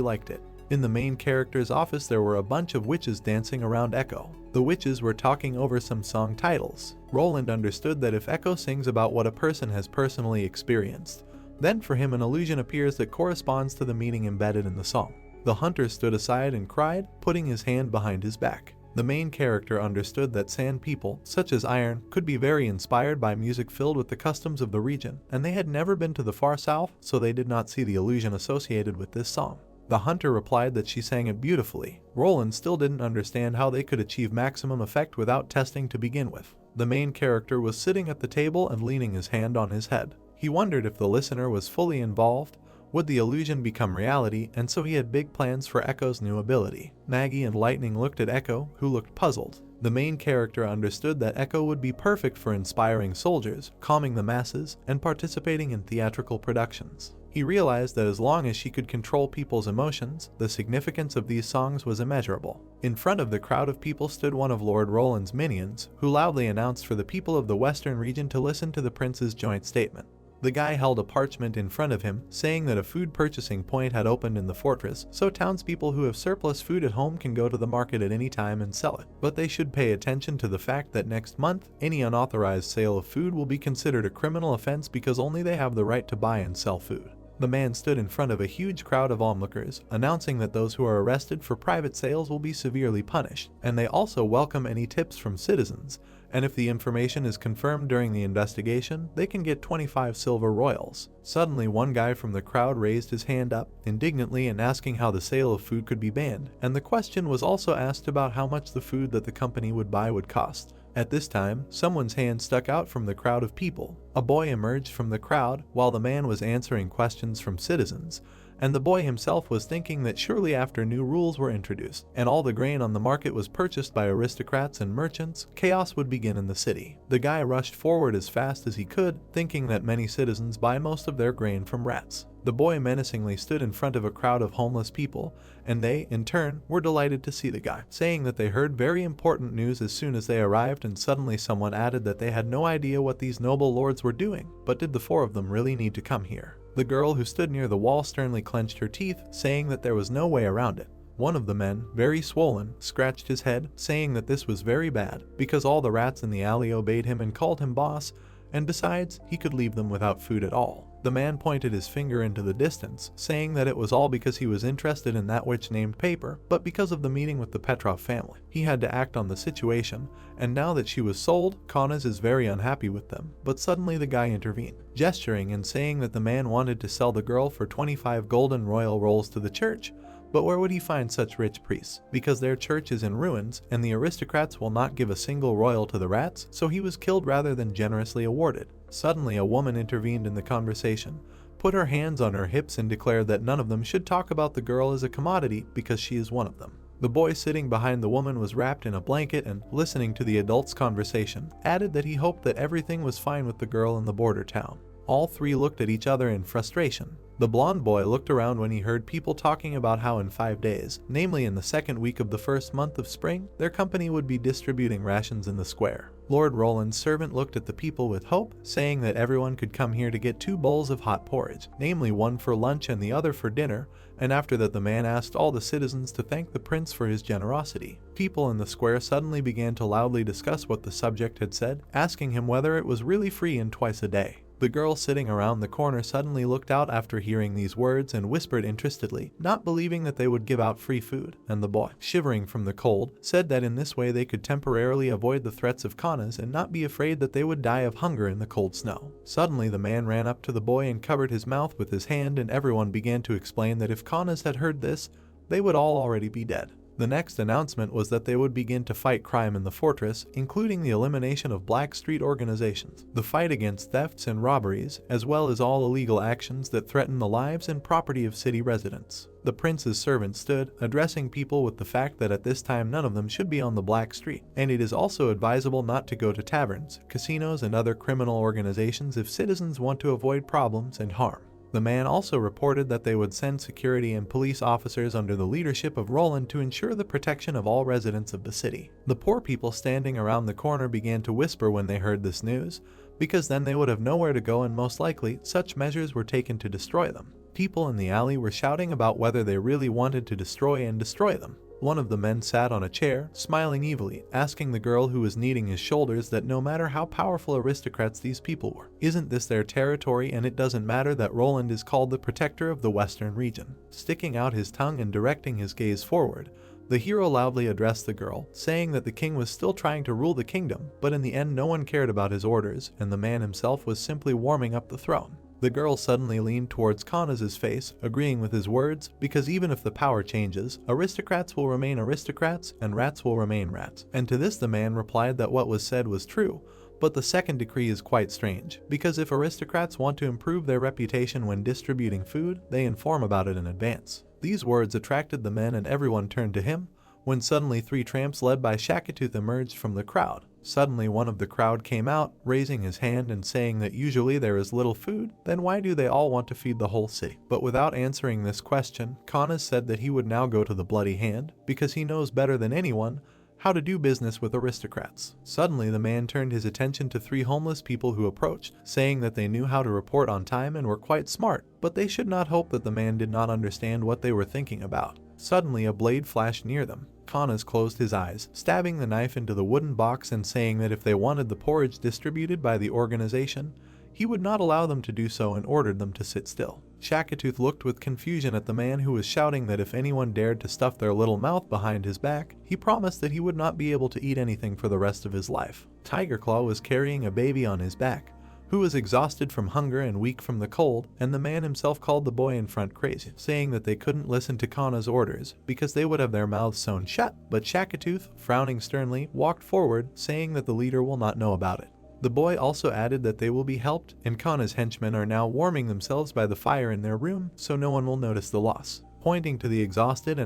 liked it. In the main character's office there were a bunch of witches dancing around Echo. The witches were talking over some song titles. Roland understood that if Echo sings about what a person has personally experienced, Then for him an illusion appears that corresponds to the meaning embedded in the song. The hunter stood aside and cried, putting his hand behind his back. The main character understood that Sand people, such as Iron, could be very inspired by music filled with the customs of the region, and they had never been to the far south, so they did not see the illusion associated with this song. The hunter replied that she sang it beautifully. Roland still didn't understand how they could achieve maximum effect without testing to begin with. The main character was sitting at the table and leaning his hand on his head. He wondered if the listener was fully involved, would the illusion become reality, and so he had big plans for Echo's new ability. Maggie and Lightning looked at Echo, who looked puzzled. The main character understood that Echo would be perfect for inspiring soldiers, calming the masses, and participating in theatrical productions. He realized that as long as she could control people's emotions, the significance of these songs was immeasurable. In front of the crowd of people stood one of Lord Roland's minions, who loudly announced for the people of the western region to listen to the prince's joint statement. The guy held a parchment in front of him, saying that a food purchasing point had opened in the fortress, so townspeople who have surplus food at home can go to the market at any time and sell it. But they should pay attention to the fact that next month, any unauthorized sale of food will be considered a criminal offense because only they have the right to buy and sell food. The man stood in front of a huge crowd of onlookers, announcing that those who are arrested for private sales will be severely punished, and they also welcome any tips from citizens, and if the information is confirmed during the investigation, they can get 25 silver royals. Suddenly, one guy from the crowd raised his hand up, indignantly and asking how the sale of food could be banned, and the question was also asked about how much the food that the company would buy would cost. At this time, someone's hand stuck out from the crowd of people. A boy emerged from the crowd while the man was answering questions from citizens, and the boy himself was thinking that surely after new rules were introduced, and all the grain on the market was purchased by aristocrats and merchants, chaos would begin in the city. The guy rushed forward as fast as he could, thinking that many citizens buy most of their grain from rats. The boy menacingly stood in front of a crowd of homeless people, and they, in turn, were delighted to see the guy, saying that they heard very important news as soon as they arrived, and suddenly someone added that they had no idea what these noble lords were doing, but did the four of them really need to come here? The girl who stood near the wall sternly clenched her teeth, saying that there was no way around it. One of the men, very swollen, scratched his head, saying that this was very bad, because all the rats in the alley obeyed him and called him boss, and besides, he could leave them without food at all. The man pointed his finger into the distance, saying that it was all because he was interested in that witch named Paper, but because of the meeting with the Petrov family. He had to act on the situation, and now that she was sold, Kaunas is very unhappy with them. But suddenly the guy intervened, gesturing and saying that the man wanted to sell the girl for 25 golden royal rolls to the church. But where would he find such rich priests? Because their church is in ruins, and the aristocrats will not give a single royal to the rats, so he was killed rather than generously awarded. Suddenly a woman intervened in the conversation, put her hands on her hips and declared that none of them should talk about the girl as a commodity because she is one of them. The boy sitting behind the woman was wrapped in a blanket and, listening to the adults' conversation, added that he hoped that everything was fine with the girl in the border town. All three looked at each other in frustration. The blonde boy looked around when he heard people talking about how in 5 days, namely in the second week of the first month of spring, their company would be distributing rations in the square. Lord Roland's servant looked at the people with hope, saying that everyone could come here to get 2 bowls of hot porridge, namely one for lunch and the other for dinner, and after that the man asked all the citizens to thank the prince for his generosity. People in the square suddenly began to loudly discuss what the subject had said, asking him whether it was really free and twice a day. The girl sitting around the corner suddenly looked out after hearing these words and whispered interestedly, not believing that they would give out free food, and the boy, shivering from the cold, said that in this way they could temporarily avoid the threats of Kaunas and not be afraid that they would die of hunger in the cold snow. Suddenly the man ran up to the boy and covered his mouth with his hand, and everyone began to explain that if Kaunas had heard this, they would all already be dead. The next announcement was that they would begin to fight crime in the fortress, including the elimination of black street organizations, the fight against thefts and robberies, as well as all illegal actions that threaten the lives and property of city residents. The prince's servant stood, addressing people with the fact that at this time none of them should be on the black street, and it is also advisable not to go to taverns, casinos, and other criminal organizations if citizens want to avoid problems and harm. The man also reported that they would send security and police officers under the leadership of Roland to ensure the protection of all residents of the city. The poor people standing around the corner began to whisper when they heard this news, because then they would have nowhere to go and most likely such measures were taken to destroy them. People in the alley were shouting about whether they really wanted to destroy them. One of the men sat on a chair, smiling evilly, asking the girl who was kneading his shoulders that no matter how powerful aristocrats these people were, isn't this their territory, and it doesn't matter that Roland is called the protector of the western region. Sticking out his tongue and directing his gaze forward, the hero loudly addressed the girl, saying that the king was still trying to rule the kingdom, but in the end no one cared about his orders, and the man himself was simply warming up the throne. The girl suddenly leaned towards Kanaz's face, agreeing with his words, because even if the power changes, aristocrats will remain aristocrats and rats will remain rats. And to this the man replied that what was said was true, but the second decree is quite strange, because if aristocrats want to improve their reputation when distributing food, they inform about it in advance. These words attracted the men and everyone turned to him, when suddenly 3 tramps led by Shackatooth emerged from the crowd. Suddenly one of the crowd came out, raising his hand and saying that usually there is little food, then why do they all want to feed the whole city? But without answering this question, Kanaz said that he would now go to the Bloody Hand, because he knows better than anyone how to do business with aristocrats. Suddenly the man turned his attention to 3 homeless people who approached, saying that they knew how to report on time and were quite smart, but they should not hope that the man did not understand what they were thinking about. Suddenly a blade flashed near them. Kanaz closed his eyes, stabbing the knife into the wooden box and saying that if they wanted the porridge distributed by the organization, he would not allow them to do so and ordered them to sit still. Shackatooth looked with confusion at the man who was shouting that if anyone dared to stuff their little mouth behind his back, he promised that he would not be able to eat anything for the rest of his life. Tigerclaw was carrying a baby on his back, who was exhausted from hunger and weak from the cold, and the man himself called the boy in front crazy, saying that they couldn't listen to Kanaz's orders because they would have their mouths sewn shut. But Shackatooth, frowning sternly, walked forward, saying that the leader will not know about it. The boy also added that they will be helped, and Kanaz's henchmen are now warming themselves by the fire in their room, so no one will notice the loss. Pointing to the exhausted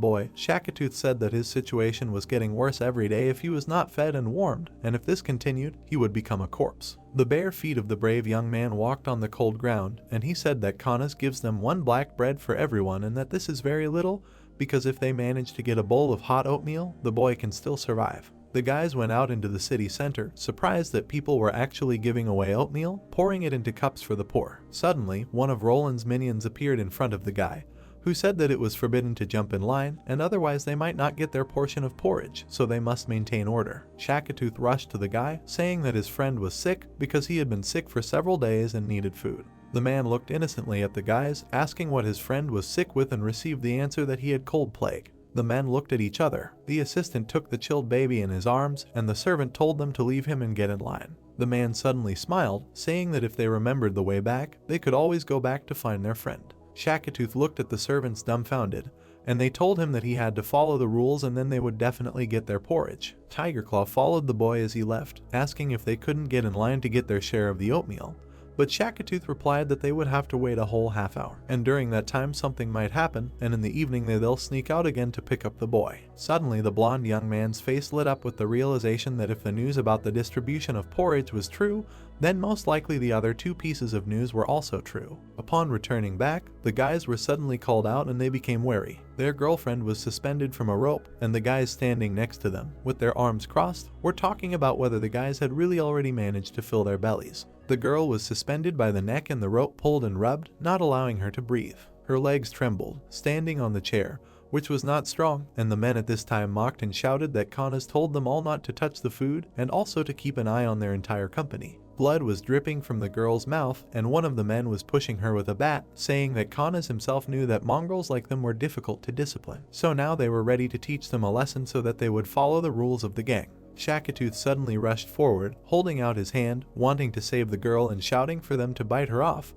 boy, Shackatooth said that his situation was getting worse every day if he was not fed and warmed, and if this continued, he would become a corpse. The bare feet of the brave young man walked on the cold ground, and he said that Kanaz gives them 1 black bread for everyone and that this is very little, because if they manage to get a bowl of hot oatmeal, the boy can still survive. The guys went out into the city center, surprised that people were actually giving away oatmeal, pouring it into cups for the poor. Suddenly, one of Roland's minions appeared in front of the guy, who said that it was forbidden to jump in line, and otherwise they might not get their portion of porridge, so they must maintain order. Shackatooth rushed to the guy, saying that his friend was sick because he had been sick for several days and needed food. The man looked innocently at the guys, asking what his friend was sick with, and received the answer that he had cold plague. The men looked at each other. The assistant took the chilled baby in his arms, and the servant told them to leave him and get in line. The man suddenly smiled, saying that if they remembered the way back, they could always go back to find their friend. Shackatooth looked at the servants dumbfounded, and they told him that he had to follow the rules and then they would definitely get their porridge. Tigerclaw followed the boy as he left, asking if they couldn't get in line to get their share of the oatmeal. But Shackatooth replied that they would have to wait a whole half-hour, and during that time something might happen, and in the evening they'll sneak out again to pick up the boy. Suddenly the blonde young man's face lit up with the realization that if the news about the distribution of porridge was true, then most likely the other 2 pieces of news were also true. Upon returning back, the guys were suddenly called out and they became wary. Their girlfriend was suspended from a rope, and the guys standing next to them, with their arms crossed, were talking about whether the guys had really already managed to fill their bellies. The girl was suspended by the neck and the rope pulled and rubbed, not allowing her to breathe. Her legs trembled, standing on the chair, which was not strong, and the men at this time mocked and shouted that Kanaz told them all not to touch the food and also to keep an eye on their entire company. Blood was dripping from the girl's mouth, and one of the men was pushing her with a bat, saying that Kanaz himself knew that mongrels like them were difficult to discipline. So now they were ready to teach them a lesson so that they would follow the rules of the gang. Shackatooth suddenly rushed forward, holding out his hand, wanting to save the girl and shouting for them to bite her off,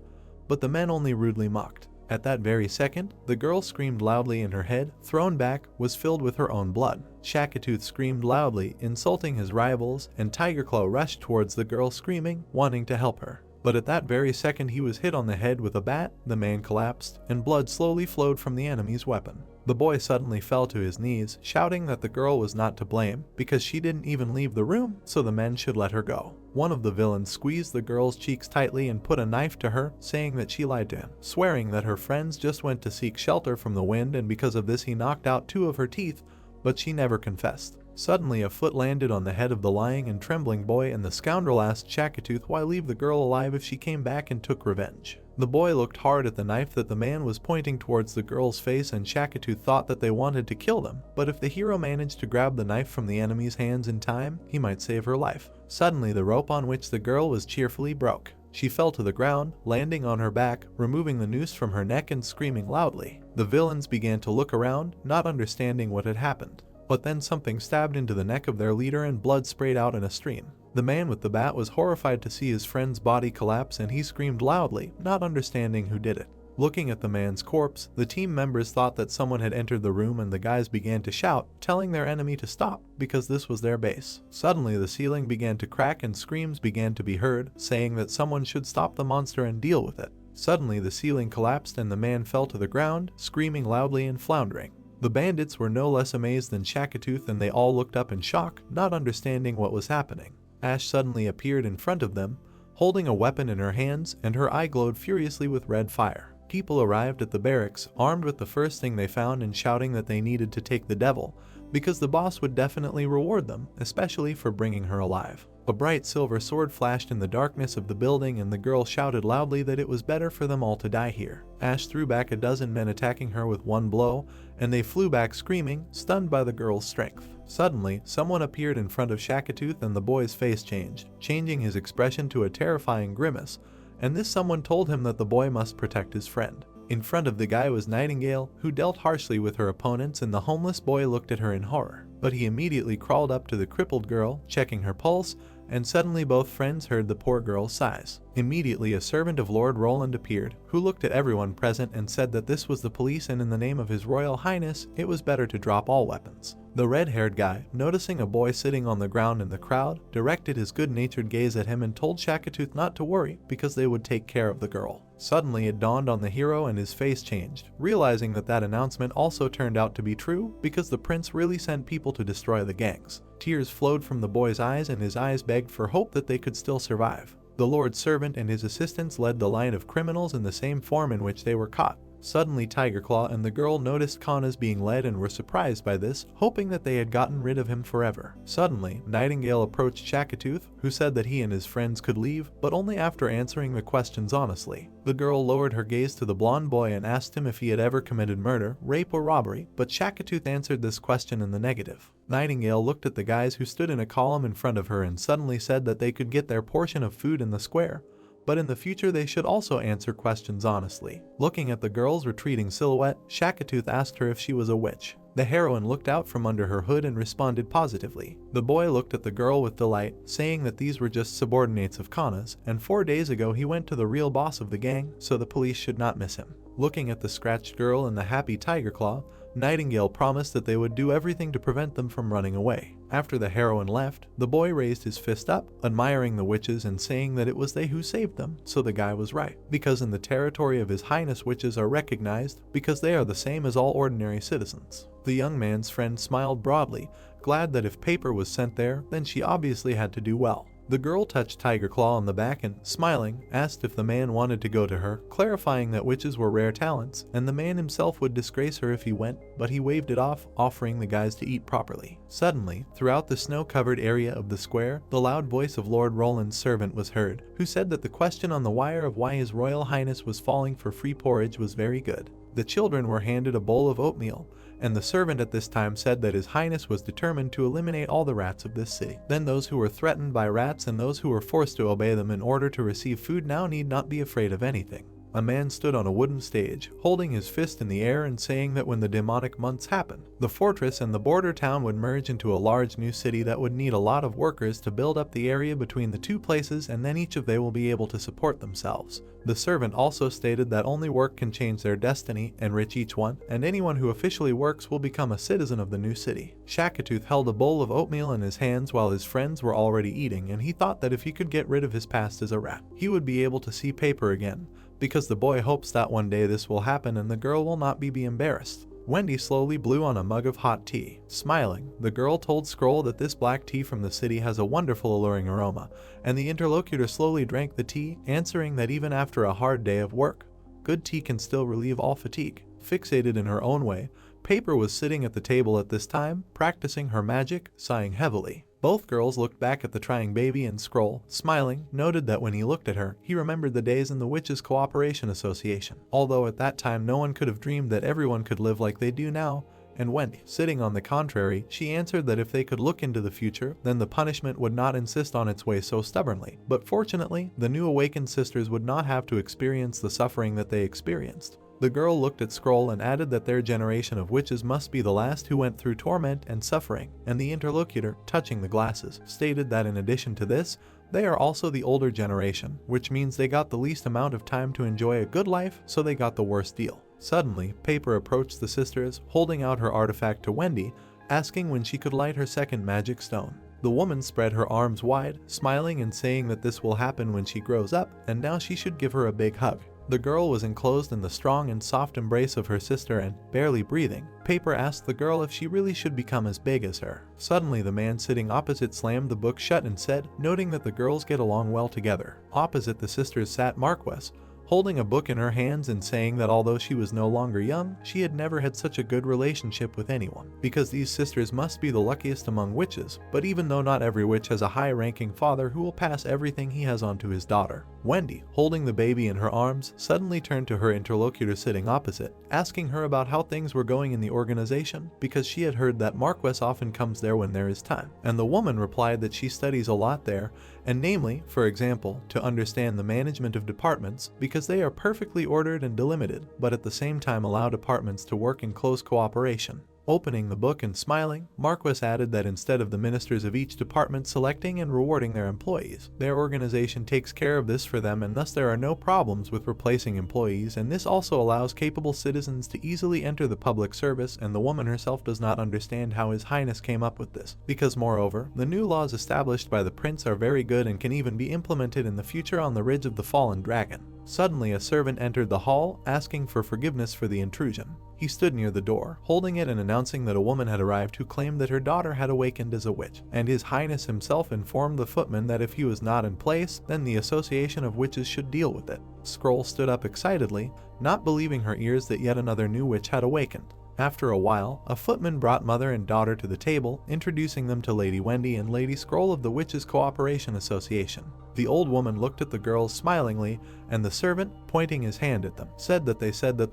but the men only rudely mocked. At that very second, the girl screamed loudly and her head, thrown back, was filled with her own blood. Shackatooth screamed loudly, insulting his rivals, and Tigerclaw rushed towards the girl screaming, wanting to help her. But at that very second he was hit on the head with a bat, the man collapsed, and blood slowly flowed from the enemy's weapon. The boy suddenly fell to his knees, shouting that the girl was not to blame, because she didn't even leave the room, so the men should let her go. One of the villains squeezed the girl's cheeks tightly and put a knife to her, saying that she lied to him, swearing that her friends just went to seek shelter from the wind and because of this he knocked out 2 of her teeth, but she never confessed. Suddenly a foot landed on the head of the lying and trembling boy, and the scoundrel asked Shackatooth why leave the girl alive if she came back and took revenge. The boy looked hard at the knife that the man was pointing towards the girl's face, and Shakutu thought that they wanted to kill them, but if the hero managed to grab the knife from the enemy's hands in time, he might save her life. Suddenly, the rope on which the girl was cheerfully broke. She fell to the ground, landing on her back, removing the noose from her neck and screaming loudly. The villains began to look around, not understanding what had happened. But then something stabbed into the neck of their leader and blood sprayed out in a stream. The man with the bat was horrified to see his friend's body collapse, and he screamed loudly, not understanding who did it. Looking at the man's corpse, the team members thought that someone had entered the room, and the guys began to shout, telling their enemy to stop, because this was their base. Suddenly the ceiling began to crack and screams began to be heard, saying that someone should stop the monster and deal with it. Suddenly the ceiling collapsed and the man fell to the ground, screaming loudly and floundering. The bandits were no less amazed than Shakutu, and they all looked up in shock, not understanding what was happening. Ash suddenly appeared in front of them, holding a weapon in her hands, and her eye glowed furiously with red fire. People arrived at the barracks, armed with the first thing they found and shouting that they needed to take the devil, because the boss would definitely reward them, especially for bringing her alive. A bright silver sword flashed in the darkness of the building, and the girl shouted loudly that it was better for them all to die here. Ash threw back a dozen men, attacking her with one blow, and they flew back screaming, stunned by the girl's strength. Suddenly, someone appeared in front of Shakutu, and the boy's face changed, changing his expression to a terrifying grimace, and this someone told him that the boy must protect his friend. In front of the guy was Nightingale, who dealt harshly with her opponents, and the homeless boy looked at her in horror. But he immediately crawled up to the crippled girl, checking her pulse, and suddenly both friends heard the poor girl's sighs. Immediately a servant of Lord Roland appeared, who looked at everyone present and said that this was the police, and in the name of His Royal Highness, it was better to drop all weapons. The red-haired guy, noticing a boy sitting on the ground in the crowd, directed his good-natured gaze at him and told Shakutu not to worry, because they would take care of the girl. Suddenly it dawned on the hero, and his face changed, realizing that that announcement also turned out to be true, because the prince really sent people to destroy the gangs. Tears flowed from the boy's eyes, and his eyes begged for hope that they could still survive. The Lord's servant and his assistants led the line of criminals in the same form in which they were caught. Suddenly Tigerclaw and the girl noticed Kana's being led and were surprised by this, hoping that they had gotten rid of him forever. Suddenly, Nightingale approached Shakutu, who said that he and his friends could leave, but only after answering the questions honestly. The girl lowered her gaze to the blonde boy and asked him if he had ever committed murder, rape, or robbery, but Shakutu answered this question in the negative. Nightingale looked at the guys who stood in a column in front of her and suddenly said that they could get their portion of food in the square, but in the future they should also answer questions honestly. Looking at the girl's retreating silhouette, Shakutu asked her if she was a witch. The heroine looked out from under her hood and responded positively. The boy looked at the girl with delight, saying that these were just subordinates of Kana's, and 4 days ago he went to the real boss of the gang, so the police should not miss him. Looking at the scratched girl and the happy Tigerclaw, Nightingale promised that they would do everything to prevent them from running away. After the heroine left, the boy raised his fist up, admiring the witches and saying that it was they who saved them, so the guy was right. Because in the territory of His Highness, witches are recognized because they are the same as all ordinary citizens. The young man's friend smiled broadly, glad that if paper was sent there, then she obviously had to do well. The girl touched Tigerclaw on the back and, smiling, asked if the man wanted to go to her, clarifying that witches were rare talents, and the man himself would disgrace her if he went, but he waved it off, offering the guys to eat properly. Suddenly, throughout the snow-covered area of the square, the loud voice of Lord Roland's servant was heard, who said that the question on the wire of why His Royal Highness was falling for free porridge was very good. The children were handed a bowl of oatmeal, and the servant at this time said that His Highness was determined to eliminate all the rats of this city. Then those who were threatened by rats and those who were forced to obey them in order to receive food now need not be afraid of anything. A man stood on a wooden stage, holding his fist in the air and saying that when the demonic months happen, the fortress and the border town would merge into a large new city that would need a lot of workers to build up the area between the two places, and then each of they will be able to support themselves. The servant also stated that only work can change their destiny, enrich each one, and anyone who officially works will become a citizen of the new city. Shakutu held a bowl of oatmeal in his hands while his friends were already eating, and he thought that if he could get rid of his past as a rat, he would be able to see paper again, because the boy hopes that one day this will happen and the girl will not be embarrassed. Wendy slowly blew on a mug of hot tea. Smiling, the girl told Scroll that this black tea from the city has a wonderful alluring aroma, and the interlocutor slowly drank the tea, answering that even after a hard day of work, good tea can still relieve all fatigue. Fixated in her own way, Paper was sitting at the table at this time, practicing her magic, sighing heavily. Both girls looked back at the trying baby, and Scroll, smiling, noted that when he looked at her, he remembered the days in the Witches' Cooperation Association. Although at that time no one could have dreamed that everyone could live like they do now, and Wendy, sitting on the contrary, she answered that if they could look into the future, then the punishment would not insist on its way so stubbornly. But fortunately, the new awakened sisters would not have to experience the suffering that they experienced. The girl looked at Scroll and added that their generation of witches must be the last who went through torment and suffering, and the interlocutor, touching the glasses, stated that in addition to this, they are also the older generation, which means they got the least amount of time to enjoy a good life, so they got the worst deal. Suddenly, Paper approached the sisters, holding out her artifact to Wendy, asking when she could light her second magic stone. The woman spread her arms wide, smiling and saying that this will happen when she grows up, and now she should give her a big hug. The girl was enclosed in the strong and soft embrace of her sister and, barely breathing, Paper asked the girl if she really should become as big as her. Suddenly the man sitting opposite slammed the book shut and said, noting that the girls get along well together. Opposite the sisters sat Marquess, holding a book in her hands and saying that although she was no longer young, she had never had such a good relationship with anyone, because these sisters must be the luckiest among witches, but even though not every witch has a high-ranking father who will pass everything he has on to his daughter. Wendy, holding the baby in her arms, suddenly turned to her interlocutor sitting opposite, asking her about how things were going in the organization, because she had heard that Marquess often comes there when there is time, and the woman replied that she studies a lot there, and namely, for example, to understand the management of departments, because they are perfectly ordered and delimited, but at the same time allow departments to work in close cooperation. Opening the book and smiling, Marquess added that instead of the ministers of each department selecting and rewarding their employees, their organization takes care of this for them, and thus there are no problems with replacing employees, and this also allows capable citizens to easily enter the public service, and the woman herself does not understand how His Highness came up with this, because moreover, the new laws established by the prince are very good and can even be implemented in the future on the Ridge of the Fallen Dragon. Suddenly a servant entered the hall, asking for forgiveness for the intrusion. He stood near the door, holding it and announcing that a woman had arrived who claimed that her daughter had awakened as a witch, and His Highness himself informed the footman that if he was not in place, then the Association of Witches should deal with it. Scroll stood up excitedly, not believing her ears that yet another new witch had awakened. After a while, a footman brought mother and daughter to the table, introducing them to Lady Wendy and Lady Scroll of the Witches' Cooperation Association. The old woman looked at the girls smilingly, and the servant, pointing his hand at them, said that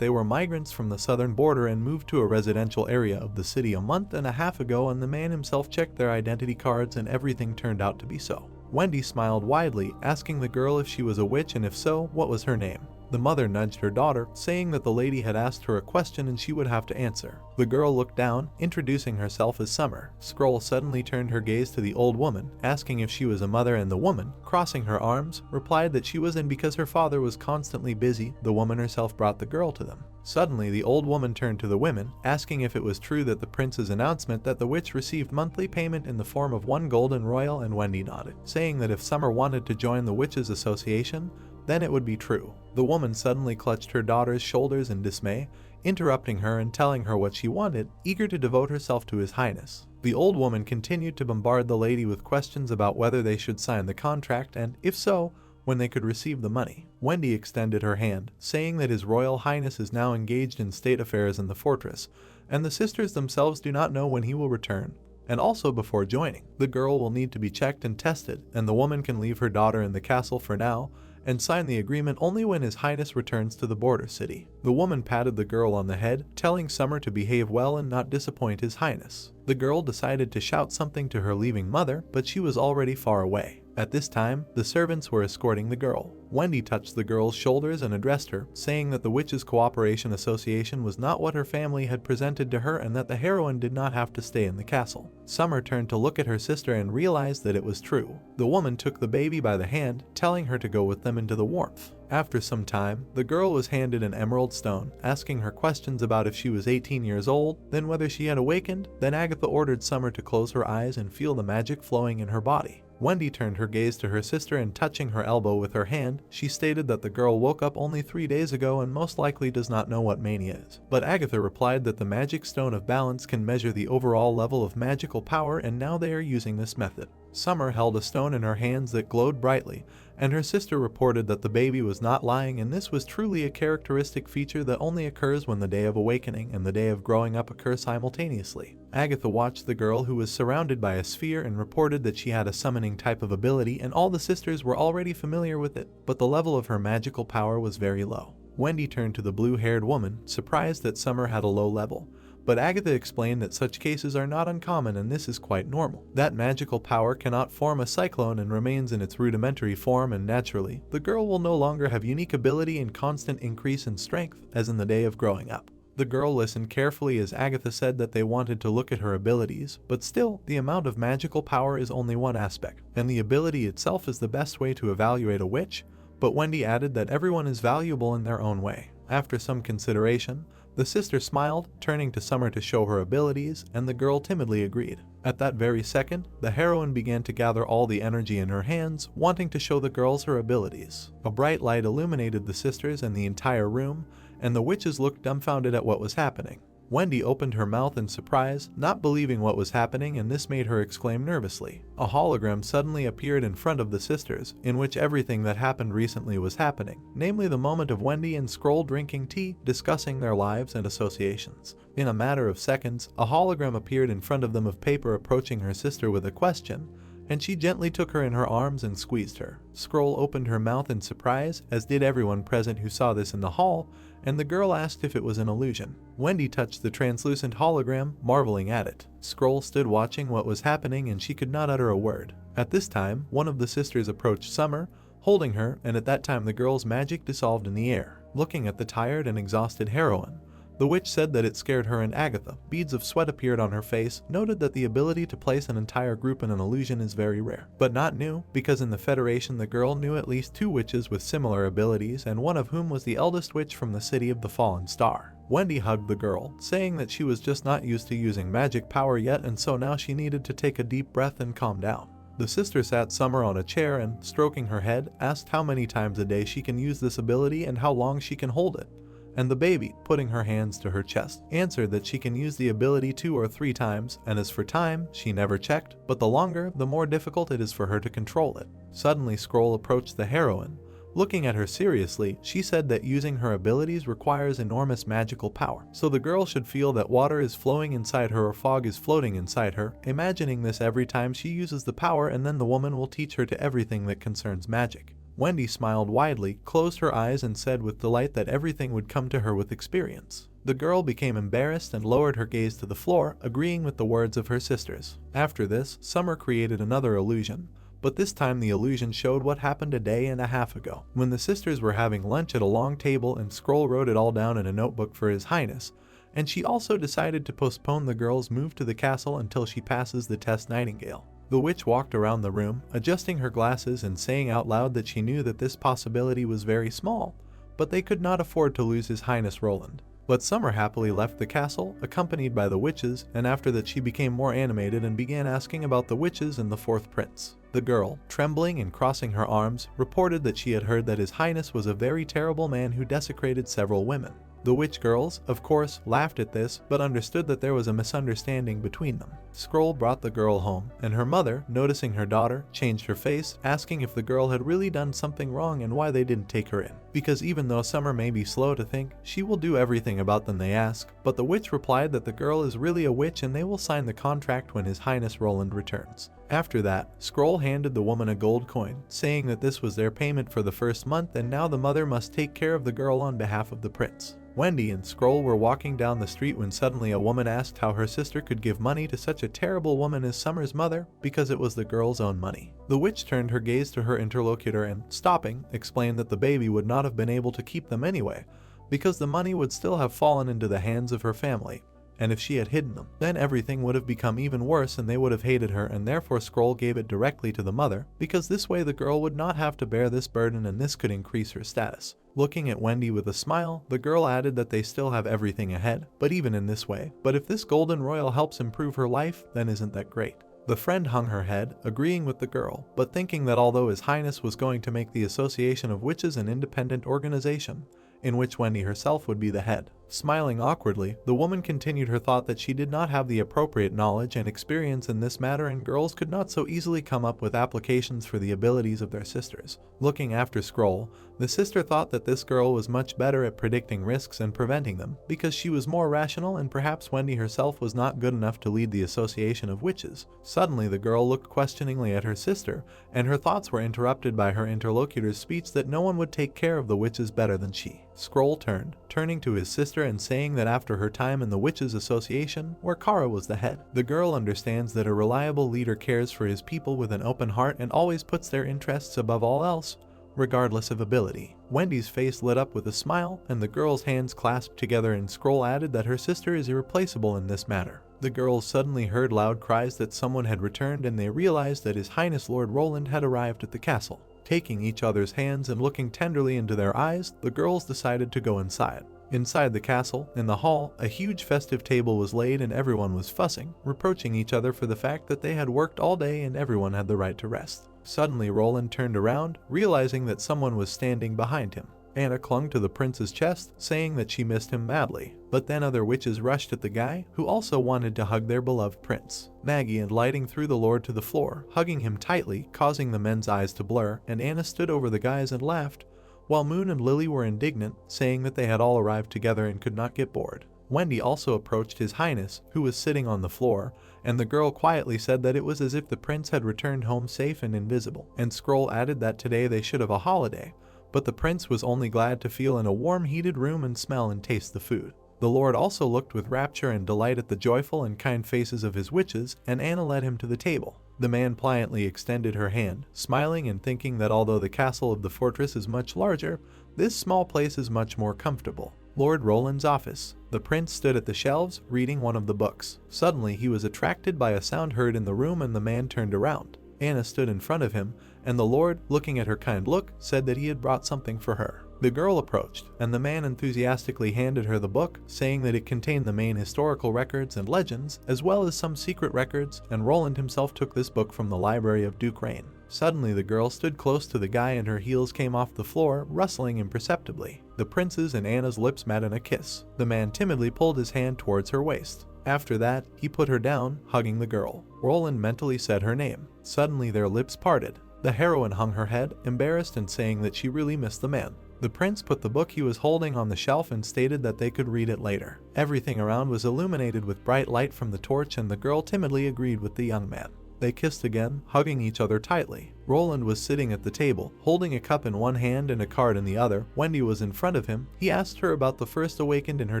they were migrants from the southern border and moved to a residential area of the city a month and a half ago, and the man himself checked their identity cards and everything turned out to be so. Wendy smiled widely, asking the girl if she was a witch and if so, what was her name. The mother nudged her daughter, saying that the lady had asked her a question and she would have to answer. The girl looked down, introducing herself as Summer. Scroll suddenly turned her gaze to the old woman, asking if she was a mother, and the woman, crossing her arms, replied that she was, and because her father was constantly busy, the woman herself brought the girl to them. Suddenly, the old woman turned to the women, asking if it was true that the prince's announcement that the witch received monthly payment in the form of 1 golden royal, and Wendy nodded, saying that if Summer wanted to join the Witches' Association, then it would be true. The woman suddenly clutched her daughter's shoulders in dismay, interrupting her and telling her what she wanted, eager to devote herself to His Highness. The old woman continued to bombard the lady with questions about whether they should sign the contract and, if so, when they could receive the money. Wendy extended her hand, saying that His Royal Highness is now engaged in state affairs in the fortress, and the sisters themselves do not know when he will return. And also before joining, the girl will need to be checked and tested, and the woman can leave her daughter in the castle for now, and sign the agreement only when His Highness returns to the border city. The woman patted the girl on the head, telling Summer to behave well and not disappoint His Highness. The girl decided to shout something to her leaving mother, but she was already far away. At this time, the servants were escorting the girl. Wendy touched the girl's shoulders and addressed her, saying that the Witches' Cooperation Association was not what her family had presented to her and that the heroine did not have to stay in the castle. Summer turned to look at her sister and realized that it was true. The woman took the baby by the hand, telling her to go with them into the warmth. After some time, the girl was handed an emerald stone, asking her questions about if she was 18 years old, then whether she had awakened, then Agatha ordered Summer to close her eyes and feel the magic flowing in her body. Wendy turned her gaze to her sister and touching her elbow with her hand, she stated that the girl woke up only 3 days ago and most likely does not know what mania is. But Agatha replied that the magic stone of balance can measure the overall level of magical power and now they are using this method. Summer held a stone in her hands that glowed brightly, and her sister reported that the baby was not lying, and this was truly a characteristic feature that only occurs when the day of awakening and the day of growing up occur simultaneously. Agatha watched the girl, who was surrounded by a sphere, and reported that she had a summoning type of ability, and all the sisters were already familiar with it, but the level of her magical power was very low. Wendy turned to the blue-haired woman, surprised that Summer had a low level. But Agatha explained that such cases are not uncommon, and this is quite normal. That magical power cannot form a cyclone and remains in its rudimentary form, and naturally, the girl will no longer have unique ability and constant increase in strength as in the day of growing up. The girl listened carefully as Agatha said that they wanted to look at her abilities, but still, the amount of magical power is only one aspect, and the ability itself is the best way to evaluate a witch, but Wendy added that everyone is valuable in their own way. After some consideration, the sister smiled, turning to Summer to show her abilities, and the girl timidly agreed. At that very second, the heroine began to gather all the energy in her hands, wanting to show the girls her abilities. A bright light illuminated the sisters and the entire room, and the witches looked dumbfounded at what was happening. Wendy opened her mouth in surprise, not believing what was happening, and this made her exclaim nervously. A hologram suddenly appeared in front of the sisters, in which everything that happened recently was happening, namely the moment of Wendy and Scroll drinking tea, discussing their lives and associations. In a matter of seconds, a hologram appeared in front of them of paper, approaching her sister with a question, and she gently took her in her arms and squeezed her. Scroll opened her mouth in surprise, as did everyone present who saw this in the hall, and the girl asked if it was an illusion. Wendy touched the translucent hologram, marveling at it. Scroll stood watching what was happening, and she could not utter a word. At this time, one of the sisters approached Summer, holding her, and at that time the girl's magic dissolved in the air. Looking at the tired and exhausted heroine, the witch said that it scared her and Agatha. Beads of sweat appeared on her face, noted that the ability to place an entire group in an illusion is very rare. But not new, because in the Federation the girl knew at least 2 witches with similar abilities, and one of whom was the eldest witch from the city of the Fallen Star. Wendy hugged the girl, saying that she was just not used to using magic power yet, and so now she needed to take a deep breath and calm down. The sister sat Summer on a chair and, stroking her head, asked how many times a day she can use this ability and how long she can hold it. And the baby, putting her hands to her chest, answered that she can use the ability 2 or 3 times, and as for time, she never checked, but the longer, the more difficult it is for her to control it. Suddenly Scroll approached the heroine. Looking at her seriously, she said that using her abilities requires enormous magical power, so the girl should feel that water is flowing inside her or fog is floating inside her, imagining this every time she uses the power, and then the woman will teach her to everything that concerns magic. Wendy smiled widely, closed her eyes, and said with delight that everything would come to her with experience. The girl became embarrassed and lowered her gaze to the floor, agreeing with the words of her sisters. After this, Summer created another illusion, but this time the illusion showed what happened a day and a half ago, when the sisters were having lunch at a long table and Scroll wrote it all down in a notebook for His Highness, and she also decided to postpone the girl's move to the castle until she passes the test Nightingale. The witch walked around the room, adjusting her glasses and saying out loud that she knew that this possibility was very small, but they could not afford to lose His Highness Roland. But Summer happily left the castle, accompanied by the witches, and after that she became more animated and began asking about the witches and the 4th prince. The girl, trembling and crossing her arms, reported that she had heard that His Highness was a very terrible man who desecrated several women. The witch girls, of course, laughed at this, but understood that there was a misunderstanding between them. Scroll brought the girl home, and her mother, noticing her daughter, changed her face, asking if the girl had really done something wrong and why they didn't take her in. Because even though Summer may be slow to think, she will do everything about them they ask, but the witch replied that the girl is really a witch and they will sign the contract when His Highness Roland returns. After that, Scroll handed the woman a gold coin, saying that this was their payment for the first month, and now the mother must take care of the girl on behalf of the prince. Wendy and Scroll were walking down the street when suddenly a woman asked how her sister could give money to such a terrible woman as Summer's mother, because it was the girl's own money. The witch turned her gaze to her interlocutor and, stopping, explained that the baby would not have been able to keep them anyway, because the money would still have fallen into the hands of her family. And if she had hidden them, then everything would have become even worse and they would have hated her, and therefore Scroll gave it directly to the mother, because this way the girl would not have to bear this burden and this could increase her status. Looking at Wendy with a smile, the girl added that they still have everything ahead, but even in this way. But if this golden royal helps improve her life, then isn't that great? The friend hung her head, agreeing with the girl, but thinking that although His Highness was going to make the Association of Witches an independent organization, in which Wendy herself would be the head. Smiling awkwardly, the woman continued her thought that she did not have the appropriate knowledge and experience in this matter, and girls could not so easily come up with applications for the abilities of their sisters. Looking after Scroll, the sister thought that this girl was much better at predicting risks and preventing them, because she was more rational, and perhaps Wendy herself was not good enough to lead the association of witches. Suddenly the girl looked questioningly at her sister, and her thoughts were interrupted by her interlocutor's speech that no one would take care of the witches better than she. Scroll turned, turning to his sister and saying that after her time in the Witches Association, where Kara was the head, the girl understands that a reliable leader cares for his people with an open heart and always puts their interests above all else, regardless of ability. Wendy's face lit up with a smile, and the girl's hands clasped together, and Scroll added that her sister is irreplaceable in this matter. The girls suddenly heard loud cries that someone had returned, and they realized that His Highness Lord Roland had arrived at the castle. Taking each other's hands and looking tenderly into their eyes, the girls decided to go inside. Inside the castle, in the hall, a huge festive table was laid and everyone was fussing, reproaching each other for the fact that they had worked all day and everyone had the right to rest. Suddenly Roland turned around, realizing that someone was standing behind him. Anna clung to the prince's chest, saying that she missed him madly. But then other witches rushed at the guy, who also wanted to hug their beloved prince. Maggie and lighting threw the lord to the floor, hugging him tightly, causing the men's eyes to blur, and Anna stood over the guys and laughed, while Moon and Lily were indignant, saying that they had all arrived together and could not get bored. Wendy also approached His Highness, who was sitting on the floor, and the girl quietly said that it was as if the prince had returned home safe and invisible, and Scroll added that today they should have a holiday, but the prince was only glad to feel in a warm heated room and smell and taste the food. The lord also looked with rapture and delight at the joyful and kind faces of his witches, and Anna led him to the table. The man pliantly extended her hand, smiling and thinking that although the castle of the fortress is much larger, this small place is much more comfortable. Lord Roland's office. The prince stood at the shelves, reading one of the books. Suddenly he was attracted by a sound heard in the room, and the man turned around. Anna stood in front of him, and the lord, looking at her kind look, said that he had brought something for her. The girl approached, and the man enthusiastically handed her the book, saying that it contained the main historical records and legends, as well as some secret records, and Roland himself took this book from the library of Duke Rain. Suddenly the girl stood close to the guy and her heels came off the floor, rustling imperceptibly. The prince's and Anna's lips met in a kiss. The man timidly pulled his hand towards her waist. After that, he put her down, hugging the girl. Roland mentally said her name. Suddenly their lips parted. The heroine hung her head, embarrassed and saying that she really missed the man. The prince put the book he was holding on the shelf and stated that they could read it later. Everything around was illuminated with bright light from the torch, and the girl timidly agreed with the young man. They kissed again, hugging each other tightly. Roland was sitting at the table, holding a cup in one hand and a card in the other. Wendy was in front of him. He asked her about the first awakened in her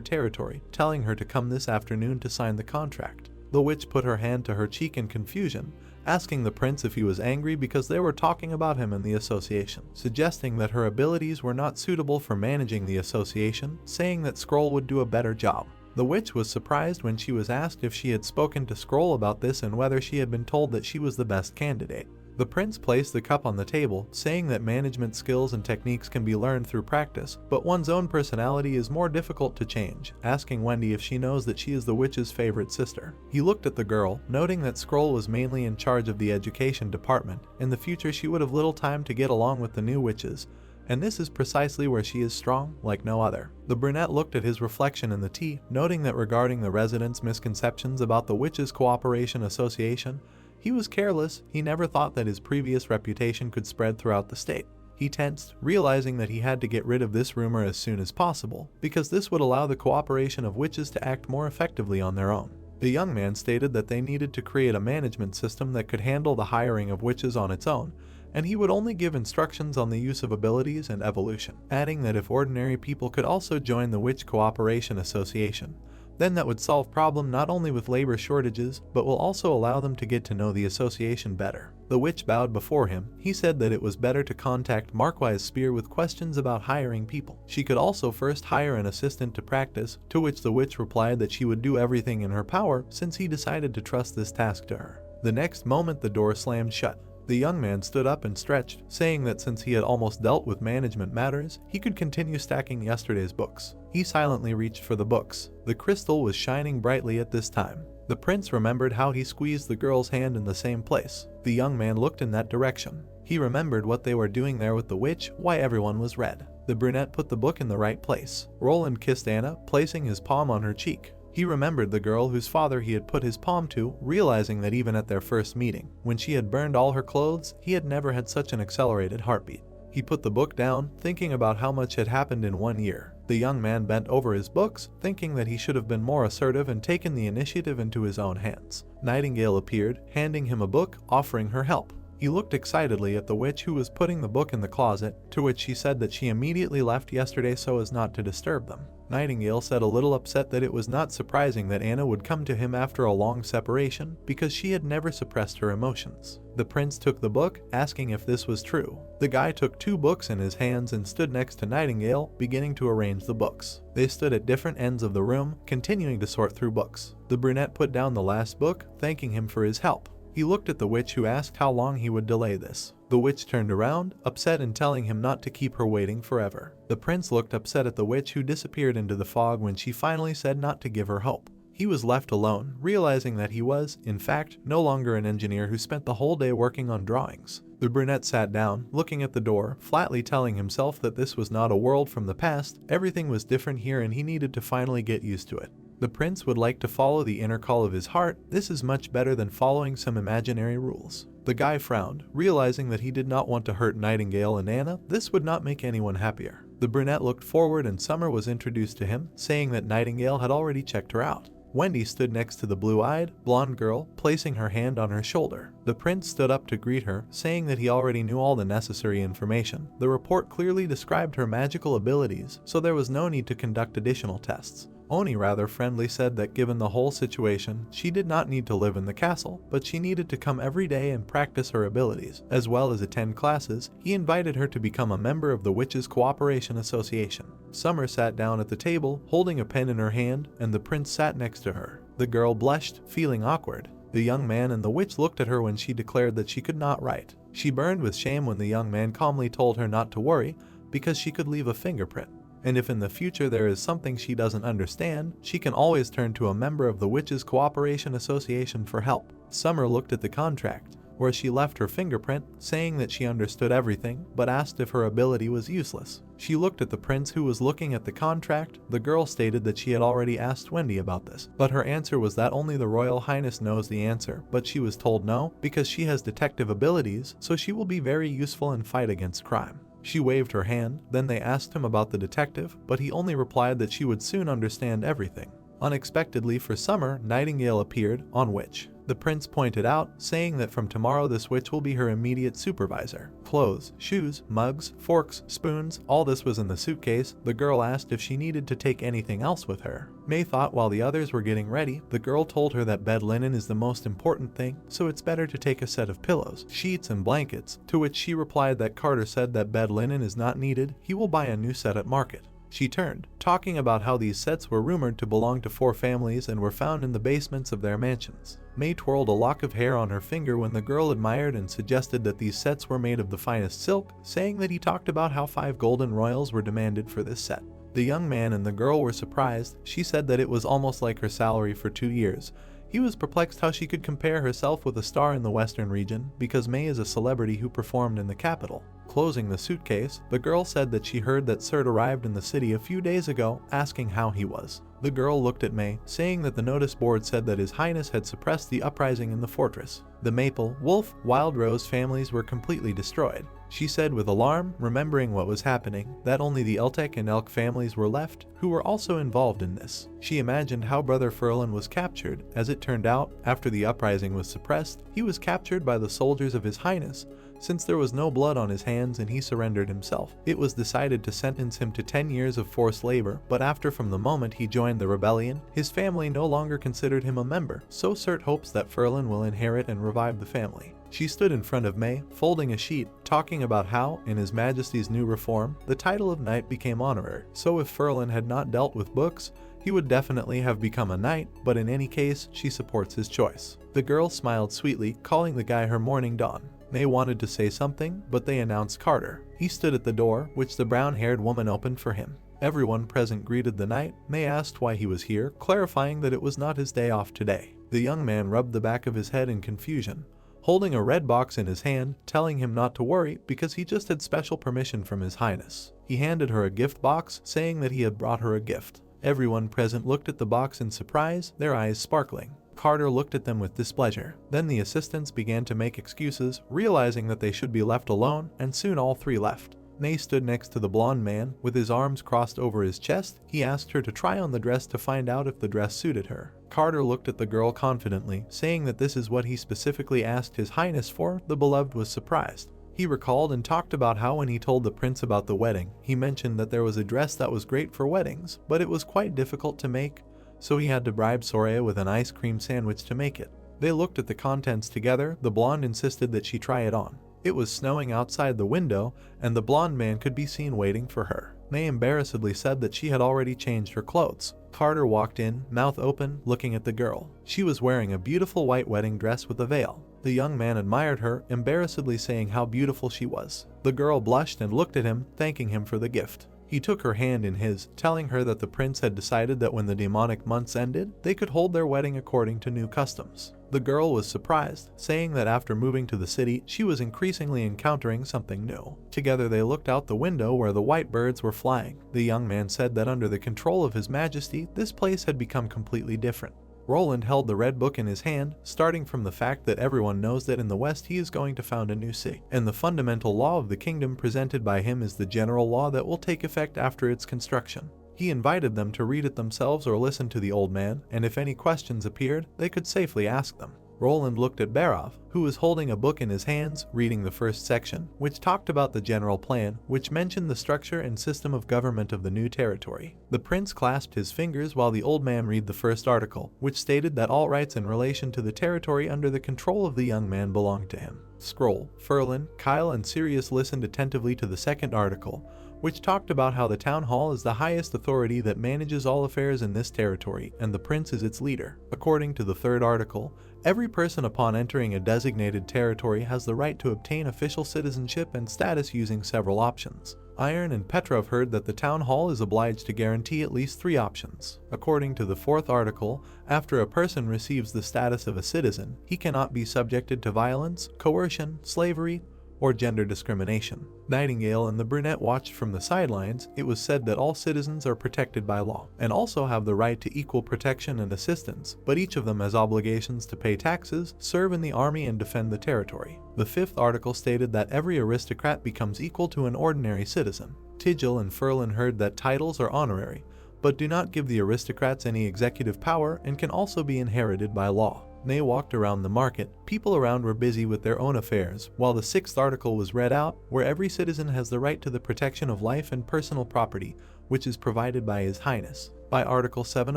territory, telling her to come this afternoon to sign the contract. The witch put her hand to her cheek in confusion, asking the prince if he was angry because they were talking about him in the association, suggesting that her abilities were not suitable for managing the association, saying that Scroll would do a better job. The witch was surprised when she was asked if she had spoken to Scroll about this and whether she had been told that she was the best candidate. The prince placed the cup on the table, saying that management skills and techniques can be learned through practice, but one's own personality is more difficult to change, asking Wendy if she knows that she is the witch's favorite sister. He looked at the girl, noting that Scroll was mainly in charge of the education department. In the future she would have little time to get along with the new witches, and this is precisely where she is strong, like no other. The brunette looked at his reflection in the tea, noting that regarding the residents' misconceptions about the Witches' Cooperation Association, he was careless. He never thought that his previous reputation could spread throughout the state. He tensed, realizing that he had to get rid of this rumor as soon as possible, because this would allow the cooperation of witches to act more effectively on their own. The young man stated that they needed to create a management system that could handle the hiring of witches on its own, and he would only give instructions on the use of abilities and evolution, adding that if ordinary people could also join the Witch Cooperation Association, then that would solve problem not only with labor shortages, but will also allow them to get to know the association better. The witch bowed before him. He said that it was better to contact Marquise Spear with questions about hiring people. She could also first hire an assistant to practice, to which the witch replied that she would do everything in her power since he decided to trust this task to her. The next moment the door slammed shut. The young man stood up and stretched, saying that since he had almost dealt with management matters, he could continue stacking yesterday's books. He silently reached for the books. The crystal was shining brightly at this time. The prince remembered how he squeezed the girl's hand in the same place. The young man looked in that direction. He remembered what they were doing there with the witch, why everyone was red. The brunette put the book in the right place. Roland kissed Anna, placing his palm on her cheek. He remembered the girl whose father he had put his palm to, realizing that even at their first meeting, when she had burned all her clothes, he had never had such an accelerated heartbeat. He put the book down, thinking about how much had happened in 1 year. The young man bent over his books, thinking that he should have been more assertive and taken the initiative into his own hands. Nightingale appeared, handing him a book, offering her help. He looked excitedly at the witch who was putting the book in the closet, to which she said that she immediately left yesterday so as not to disturb them. Nightingale said a little upset that it was not surprising that Anna would come to him after a long separation, because she had never suppressed her emotions. The prince took the book, asking if this was true. The guy took 2 books in his hands and stood next to Nightingale, beginning to arrange the books. They stood at different ends of the room, continuing to sort through books. The brunette put down the last book, thanking him for his help. He looked at the witch who asked how long he would delay this. The witch turned around, upset and telling him not to keep her waiting forever. The prince looked upset at the witch who disappeared into the fog when she finally said not to give her hope. He was left alone, realizing that he was, in fact, no longer an engineer who spent the whole day working on drawings. The brunette sat down, looking at the door, flatly telling himself that this was not a world from the past, everything was different here and he needed to finally get used to it. The prince would like to follow the inner call of his heart. This is much better than following some imaginary rules. The guy frowned, realizing that he did not want to hurt Nightingale and Anna. This would not make anyone happier. The brunette looked forward and Summer was introduced to him, saying that Nightingale had already checked her out. Wendy stood next to the blue-eyed, blonde girl, placing her hand on her shoulder. The prince stood up to greet her, saying that he already knew all the necessary information. The report clearly described her magical abilities, so there was no need to conduct additional tests. Oni, rather friendly, said that given the whole situation, she did not need to live in the castle, but she needed to come every day and practice her abilities, as well as attend classes. He invited her to become a member of the Witches' Cooperation Association. Summer sat down at the table, holding a pen in her hand, and the prince sat next to her. The girl blushed, feeling awkward. The young man and the witch looked at her when she declared that she could not write. She burned with shame when the young man calmly told her not to worry, because she could leave a fingerprint. And if in the future there is something she doesn't understand, she can always turn to a member of the Witches' Cooperation Association for help. Summer looked at the contract, where she left her fingerprint, saying that she understood everything, but asked if her ability was useless. She looked at the prince who was looking at the contract. The girl stated that she had already asked Wendy about this, but her answer was that only the Royal Highness knows the answer, but she was told no, because she has detective abilities, so she will be very useful in fight against crime. She waved her hand, then they asked him about the detective, but he only replied that she would soon understand everything. Unexpectedly for Summer, Nightingale appeared, on which the prince pointed out, saying that from tomorrow this witch will be her immediate supervisor. Clothes, shoes, mugs, forks, spoons, all this was in the suitcase. The girl asked if she needed to take anything else with her. May thought while the others were getting ready, the girl told her that bed linen is the most important thing, so it's better to take a set of pillows, sheets and blankets, to which she replied that Carter said that bed linen is not needed, he will buy a new set at market. She turned, talking about how these sets were rumored to belong to 4 families and were found in the basements of their mansions. May twirled a lock of hair on her finger when the girl admired and suggested that these sets were made of the finest silk, saying that he talked about how 5 golden royals were demanded for this set. The young man and the girl were surprised. She said that it was almost like her salary for 2 years. He was perplexed how she could compare herself with a star in the western region, because May is a celebrity who performed in the capital. Closing the suitcase, the girl said that she heard that Surt arrived in the city a few days ago, asking how he was. The girl looked at May, saying that the notice board said that His Highness had suppressed the uprising in the fortress. The Maple, Wolf, Wild Rose families were completely destroyed. She said with alarm, remembering what was happening, that only the Eltek and Elk families were left, who were also involved in this. She imagined how Brother Ferlin was captured. As it turned out, after the uprising was suppressed, he was captured by the soldiers of His Highness. Since there was no blood on his hands and he surrendered himself, it was decided to sentence him to 10 years of forced labor, but from the moment he joined the rebellion, his family no longer considered him a member, so Surt hopes that Ferlin will inherit and revive the family. She stood in front of May, folding a sheet, talking about how, in His Majesty's new reform, the title of knight became honorary, so if Ferlin had not dealt with books, he would definitely have become a knight, but in any case, she supports his choice. The girl smiled sweetly, calling the guy her morning dawn. May wanted to say something, but they announced Carter. He stood at the door, which the brown-haired woman opened for him. Everyone present greeted the knight. May asked why he was here, clarifying that it was not his day off today. The young man rubbed the back of his head in confusion. holding a red box in his hand, telling him not to worry because he just had special permission from His Highness. He handed her a gift box, saying that he had brought her a gift. Everyone present looked at the box in surprise, their eyes sparkling. Carter looked at them with displeasure. Then the assistants began to make excuses, realizing that they should be left alone, and soon all three left. Nay stood next to the blonde man, with his arms crossed over his chest. He asked her to try on the dress to find out if the dress suited her. Carter looked at the girl confidently, saying that this is what he specifically asked His Highness for. The beloved was surprised. He recalled and talked about how when he told the prince about the wedding, he mentioned that there was a dress that was great for weddings, but it was quite difficult to make, so he had to bribe Soraya with an ice cream sandwich to make it. They looked at the contents together. The blonde insisted that she try it on. It was snowing outside the window, and the blonde man could be seen waiting for her. May embarrassedly said that she had already changed her clothes. Carter walked in, mouth open, looking at the girl. She was wearing a beautiful white wedding dress with a veil. The young man admired her, embarrassedly saying how beautiful she was. The girl blushed and looked at him, thanking him for the gift. He took her hand in his, telling her that the prince had decided that when the demonic months ended, they could hold their wedding according to new customs. The girl was surprised, saying that after moving to the city, she was increasingly encountering something new. Together they looked out the window where the white birds were flying. The young man said that under the control of His Majesty, this place had become completely different. Roland held the red book in his hand, starting from the fact that everyone knows that in the West he is going to found a new city, and the fundamental law of the kingdom presented by him is the general law that will take effect after its construction. He invited them to read it themselves or listen to the old man, and if any questions appeared, they could safely ask them. Roland looked at Barov, who was holding a book in his hands, reading the first section, which talked about the general plan, which mentioned the structure and system of government of the new territory. The prince clasped his fingers while the old man read the first article, which stated that all rights in relation to the territory under the control of the young man belonged to him. Scroll, Ferlin, Kyle, and Sirius listened attentively to the second article, which talked about how the town hall is the highest authority that manages all affairs in this territory, and the prince is its leader. According to the third article, every person upon entering a designated territory has the right to obtain official citizenship and status using several options. Iron and Petrov heard that the town hall is obliged to guarantee at least 3 options. According to the fourth article, after a person receives the status of a citizen, he cannot be subjected to violence, coercion, slavery, or gender discrimination. Nightingale and the brunette watched from the sidelines. It was said that all citizens are protected by law, and also have the right to equal protection and assistance, but each of them has obligations to pay taxes, serve in the army, and defend the territory. The fifth article stated that every aristocrat becomes equal to an ordinary citizen. Tigil and Ferlin heard that titles are honorary, but do not give the aristocrats any executive power and can also be inherited by law. They walked around the market. People around were busy with their own affairs, while the sixth article was read out, where every citizen has the right to the protection of life and personal property, which is provided by His Highness. By Article 7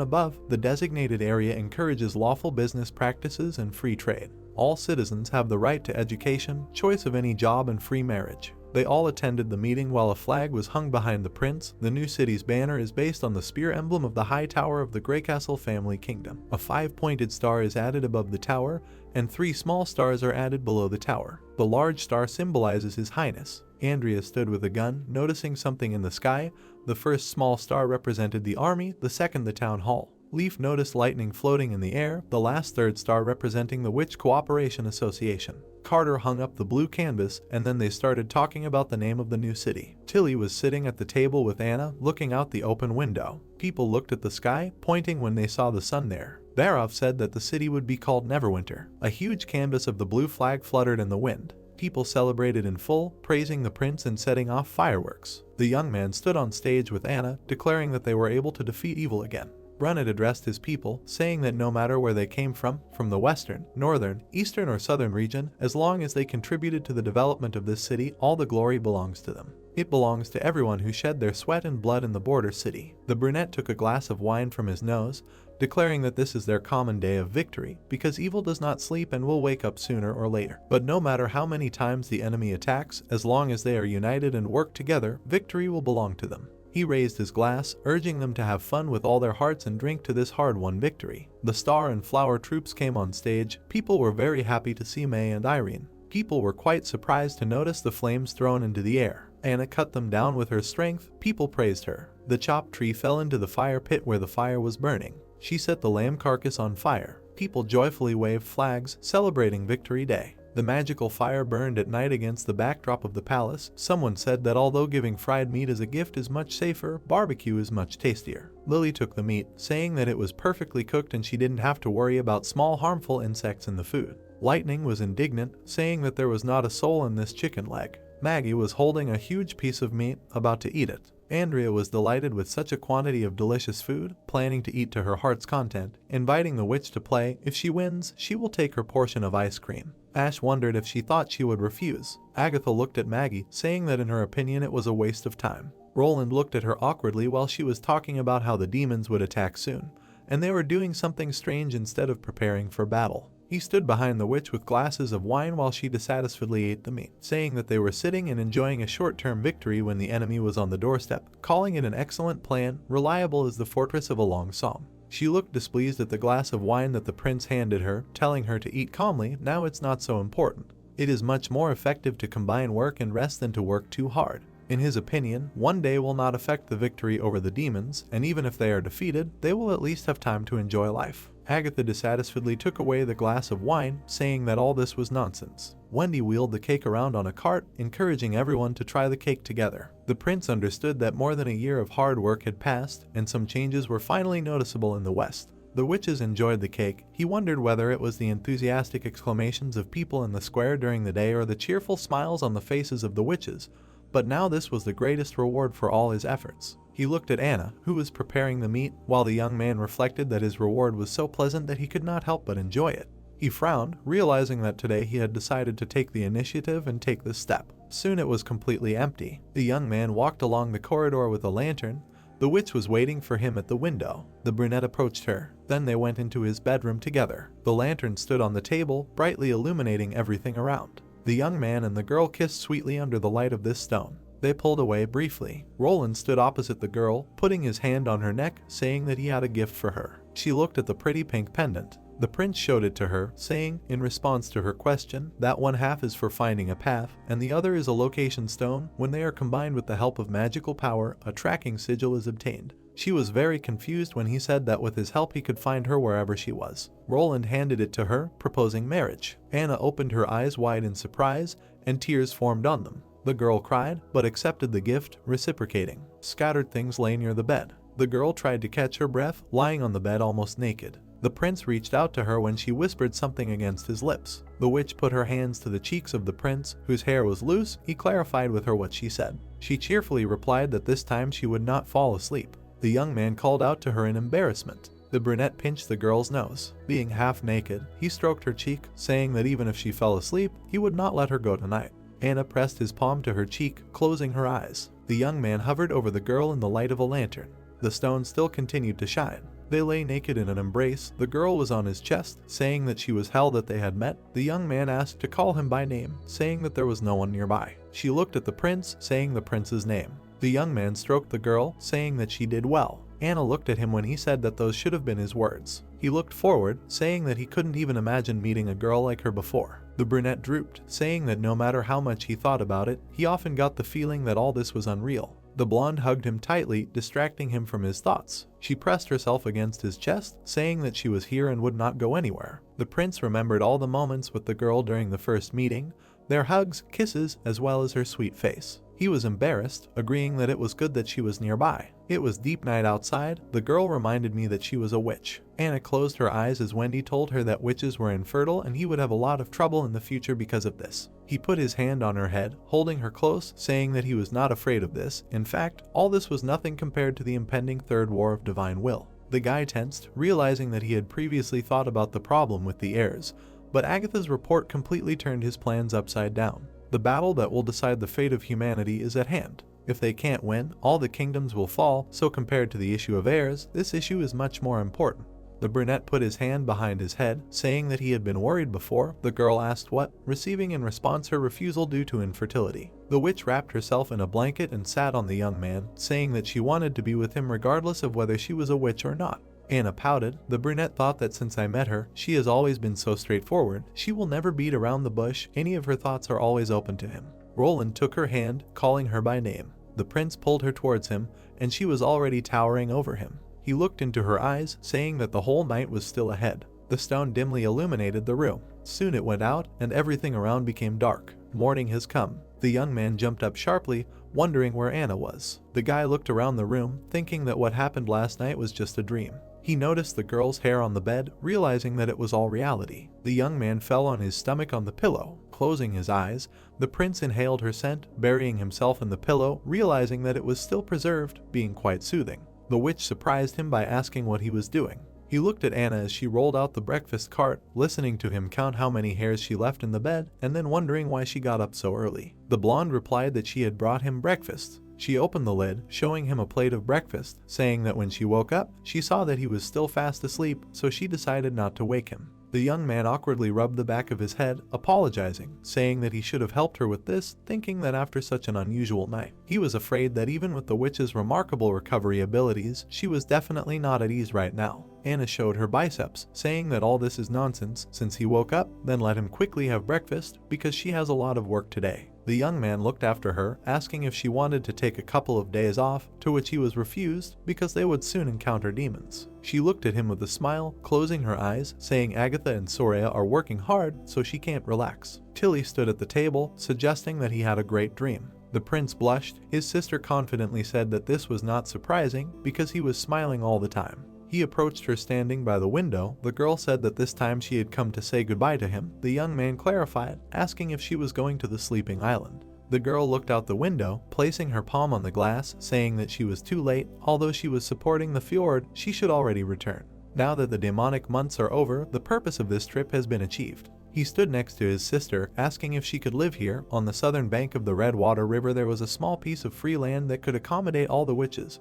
above, the designated area encourages lawful business practices and free trade. All citizens have the right to education, choice of any job, and free marriage. They all attended the meeting while a flag was hung behind the prince. The new city's banner is based on the spear emblem of the high tower of the Greycastle family kingdom. A 5-pointed star is added above the tower, and 3 small stars are added below the tower. The large star symbolizes His Highness. Andrea stood with a gun, noticing something in the sky. The first small star represented the army, the second the town hall. Leaf noticed lightning floating in the air, the last third star representing the Witch Cooperation Association. Carter hung up the blue canvas, and then they started talking about the name of the new city. Tilly was sitting at the table with Anna, looking out the open window. People looked at the sky, pointing when they saw the sun there. Barov said that the city would be called Neverwinter. A huge canvas of the blue flag fluttered in the wind. People celebrated in full, praising the prince and setting off fireworks. The young man stood on stage with Anna, declaring that they were able to defeat evil again. Brunnet addressed his people, saying that no matter where they came from the western, northern, eastern, or southern region, as long as they contributed to the development of this city, all the glory belongs to them. It belongs to everyone who shed their sweat and blood in the border city. The brunette took a glass of wine from his nose, declaring that this is their common day of victory, because evil does not sleep and will wake up sooner or later. But no matter how many times the enemy attacks, as long as they are united and work together, victory will belong to them. He raised his glass, urging them to have fun with all their hearts and drink to this hard-won victory. The star and flower troops came on stage. People were very happy to see May and Irene. People were quite surprised to notice the flames thrown into the air. Anna cut them down with her strength. People praised her. The chopped tree fell into the fire pit where the fire was burning. She set the lamb carcass on fire. People joyfully waved flags, celebrating Victory Day. The magical fire burned at night against the backdrop of the palace. Someone said that although giving fried meat as a gift is much safer, barbecue is much tastier. Lily took the meat, saying that it was perfectly cooked and she didn't have to worry about small harmful insects in the food. Lightning was indignant, saying that there was not a soul in this chicken leg. Maggie was holding a huge piece of meat, about to eat it. Andrea was delighted with such a quantity of delicious food, planning to eat to her heart's content, inviting the witch to play. If she wins, she will take her portion of ice cream. Ash wondered if she thought she would refuse. Agatha looked at Maggie, saying that in her opinion it was a waste of time. Roland looked at her awkwardly while she was talking about how the demons would attack soon, and they were doing something strange instead of preparing for battle. He stood behind the witch with glasses of wine while she dissatisfiedly ate the meat, saying that they were sitting and enjoying a short-term victory when the enemy was on the doorstep, calling it an excellent plan, reliable as the fortress of a long song. She looked displeased at the glass of wine that the prince handed her, telling her to eat calmly. Now it's not so important. It is much more effective to combine work and rest than to work too hard. In his opinion, one day will not affect the victory over the demons, and even if they are defeated, they will at least have time to enjoy life. Agatha dissatisfiedly took away the glass of wine, saying that all this was nonsense. Wendy wheeled the cake around on a cart, encouraging everyone to try the cake together. The prince understood that more than a year of hard work had passed, and some changes were finally noticeable in the West. The witches enjoyed the cake. He wondered whether it was the enthusiastic exclamations of people in the square during the day or the cheerful smiles on the faces of the witches, but now this was the greatest reward for all his efforts. He looked at Anna, who was preparing the meat, while the young man reflected that his reward was so pleasant that he could not help but enjoy it. He frowned, realizing that today he had decided to take the initiative and take this step. Soon it was completely empty. The young man walked along the corridor with a lantern. The witch was waiting for him at the window. The brunette approached her. Then they went into his bedroom together. The lantern stood on the table, brightly illuminating everything around. The young man and the girl kissed sweetly under the light of this stone. They pulled away briefly. Roland stood opposite the girl, putting his hand on her neck, saying that he had a gift for her. She looked at the pretty pink pendant. The prince showed it to her, saying, in response to her question, that one half is for finding a path, and the other is a location stone. When they are combined with the help of magical power, a tracking sigil is obtained. She was very confused when he said that with his help he could find her wherever she was. Roland handed it to her, proposing marriage. Anna opened her eyes wide in surprise, and tears formed on them. The girl cried, but accepted the gift, reciprocating. Scattered things lay near the bed. The girl tried to catch her breath, lying on the bed almost naked. The prince reached out to her when she whispered something against his lips. The witch put her hands to the cheeks of the prince, whose hair was loose. He clarified with her what she said. She cheerfully replied that this time she would not fall asleep. The young man called out to her in embarrassment. The brunette pinched the girl's nose. Being half naked, he stroked her cheek, saying that even if she fell asleep, he would not let her go tonight. Anna pressed his palm to her cheek, closing her eyes. The young man hovered over the girl in the light of a lantern. The stone still continued to shine. They lay naked in an embrace. The girl was on his chest, saying that she was hell that they had met. The young man asked to call him by name, saying that there was no one nearby. She looked at the prince, saying the prince's name. The young man stroked the girl, saying that she did well. Anna looked at him when he said that those should have been his words. He looked forward, saying that he couldn't even imagine meeting a girl like her before. The brunette drooped, saying that no matter how much he thought about it, he often got the feeling that all this was unreal. The blonde hugged him tightly, distracting him from his thoughts. She pressed herself against his chest, saying that she was here and would not go anywhere. The prince remembered all the moments with the girl during the first meeting, their hugs, kisses, as well as her sweet face. He was embarrassed, agreeing that it was good that she was nearby. It was deep night outside. The girl reminded me that she was a witch. Anna closed her eyes as Wendy told her that witches were infertile and he would have a lot of trouble in the future because of this. He put his hand on her head, holding her close, saying that he was not afraid of this. In fact, all this was nothing compared to the impending Third War of Divine Will. The guy tensed, realizing that he had previously thought about the problem with the heirs, but Agatha's report completely turned his plans upside down. The battle that will decide the fate of humanity is at hand. If they can't win, all the kingdoms will fall, so compared to the issue of heirs, this issue is much more important. The brunette put his hand behind his head, saying that he had been worried before. The girl asked what, receiving in response her refusal due to infertility. The witch wrapped herself in a blanket and sat on the young man, saying that she wanted to be with him regardless of whether she was a witch or not. Anna pouted. The brunette thought that since I met her, she has always been so straightforward. She will never beat around the bush. Any of her thoughts are always open to him. Roland took her hand, calling her by name. The prince pulled her towards him, and she was already towering over him. He looked into her eyes, saying that the whole night was still ahead. The stone dimly illuminated the room. Soon it went out, and everything around became dark. Morning has come. The young man jumped up sharply, wondering where Anna was. The guy looked around the room, thinking that what happened last night was just a dream. He noticed the girl's hair on the bed, realizing that it was all reality. The young man fell on his stomach on the pillow. Closing his eyes, the prince inhaled her scent, burying himself in the pillow, realizing that it was still preserved, being quite soothing. The witch surprised him by asking what he was doing. He looked at Anna as she rolled out the breakfast cart, listening to him count how many hairs she left in the bed, and then wondering why she got up so early. The blonde replied that she had brought him breakfast. She opened the lid, showing him a plate of breakfast, saying that when she woke up, she saw that he was still fast asleep, so she decided not to wake him. The young man awkwardly rubbed the back of his head, apologizing, saying that he should have helped her with this, thinking that after such an unusual night, he was afraid that even with the witch's remarkable recovery abilities, she was definitely not at ease right now. Anna showed her biceps, saying that all this is nonsense since he woke up, then let him quickly have breakfast because she has a lot of work today. The young man looked after her, asking if she wanted to take a couple of days off, to which he was refused because they would soon encounter demons. She looked at him with a smile, closing her eyes, saying Agatha and Soraya are working hard so she can't relax. Tilly stood at the table, suggesting that he had a great dream. The prince blushed. His sister confidently said that this was not surprising because he was smiling all the time. He approached her standing by the window. The girl said that this time she had come to say goodbye to him. The young man clarified, asking if she was going to the sleeping island. The girl looked out the window, placing her palm on the glass, saying that she was too late. Although she was supporting the fjord, she should already return. Now that the demonic months are over, the purpose of this trip has been achieved. He stood next to his sister, asking if she could live here. On the southern bank of the Red Water River there was a small piece of free land that could accommodate all the witches,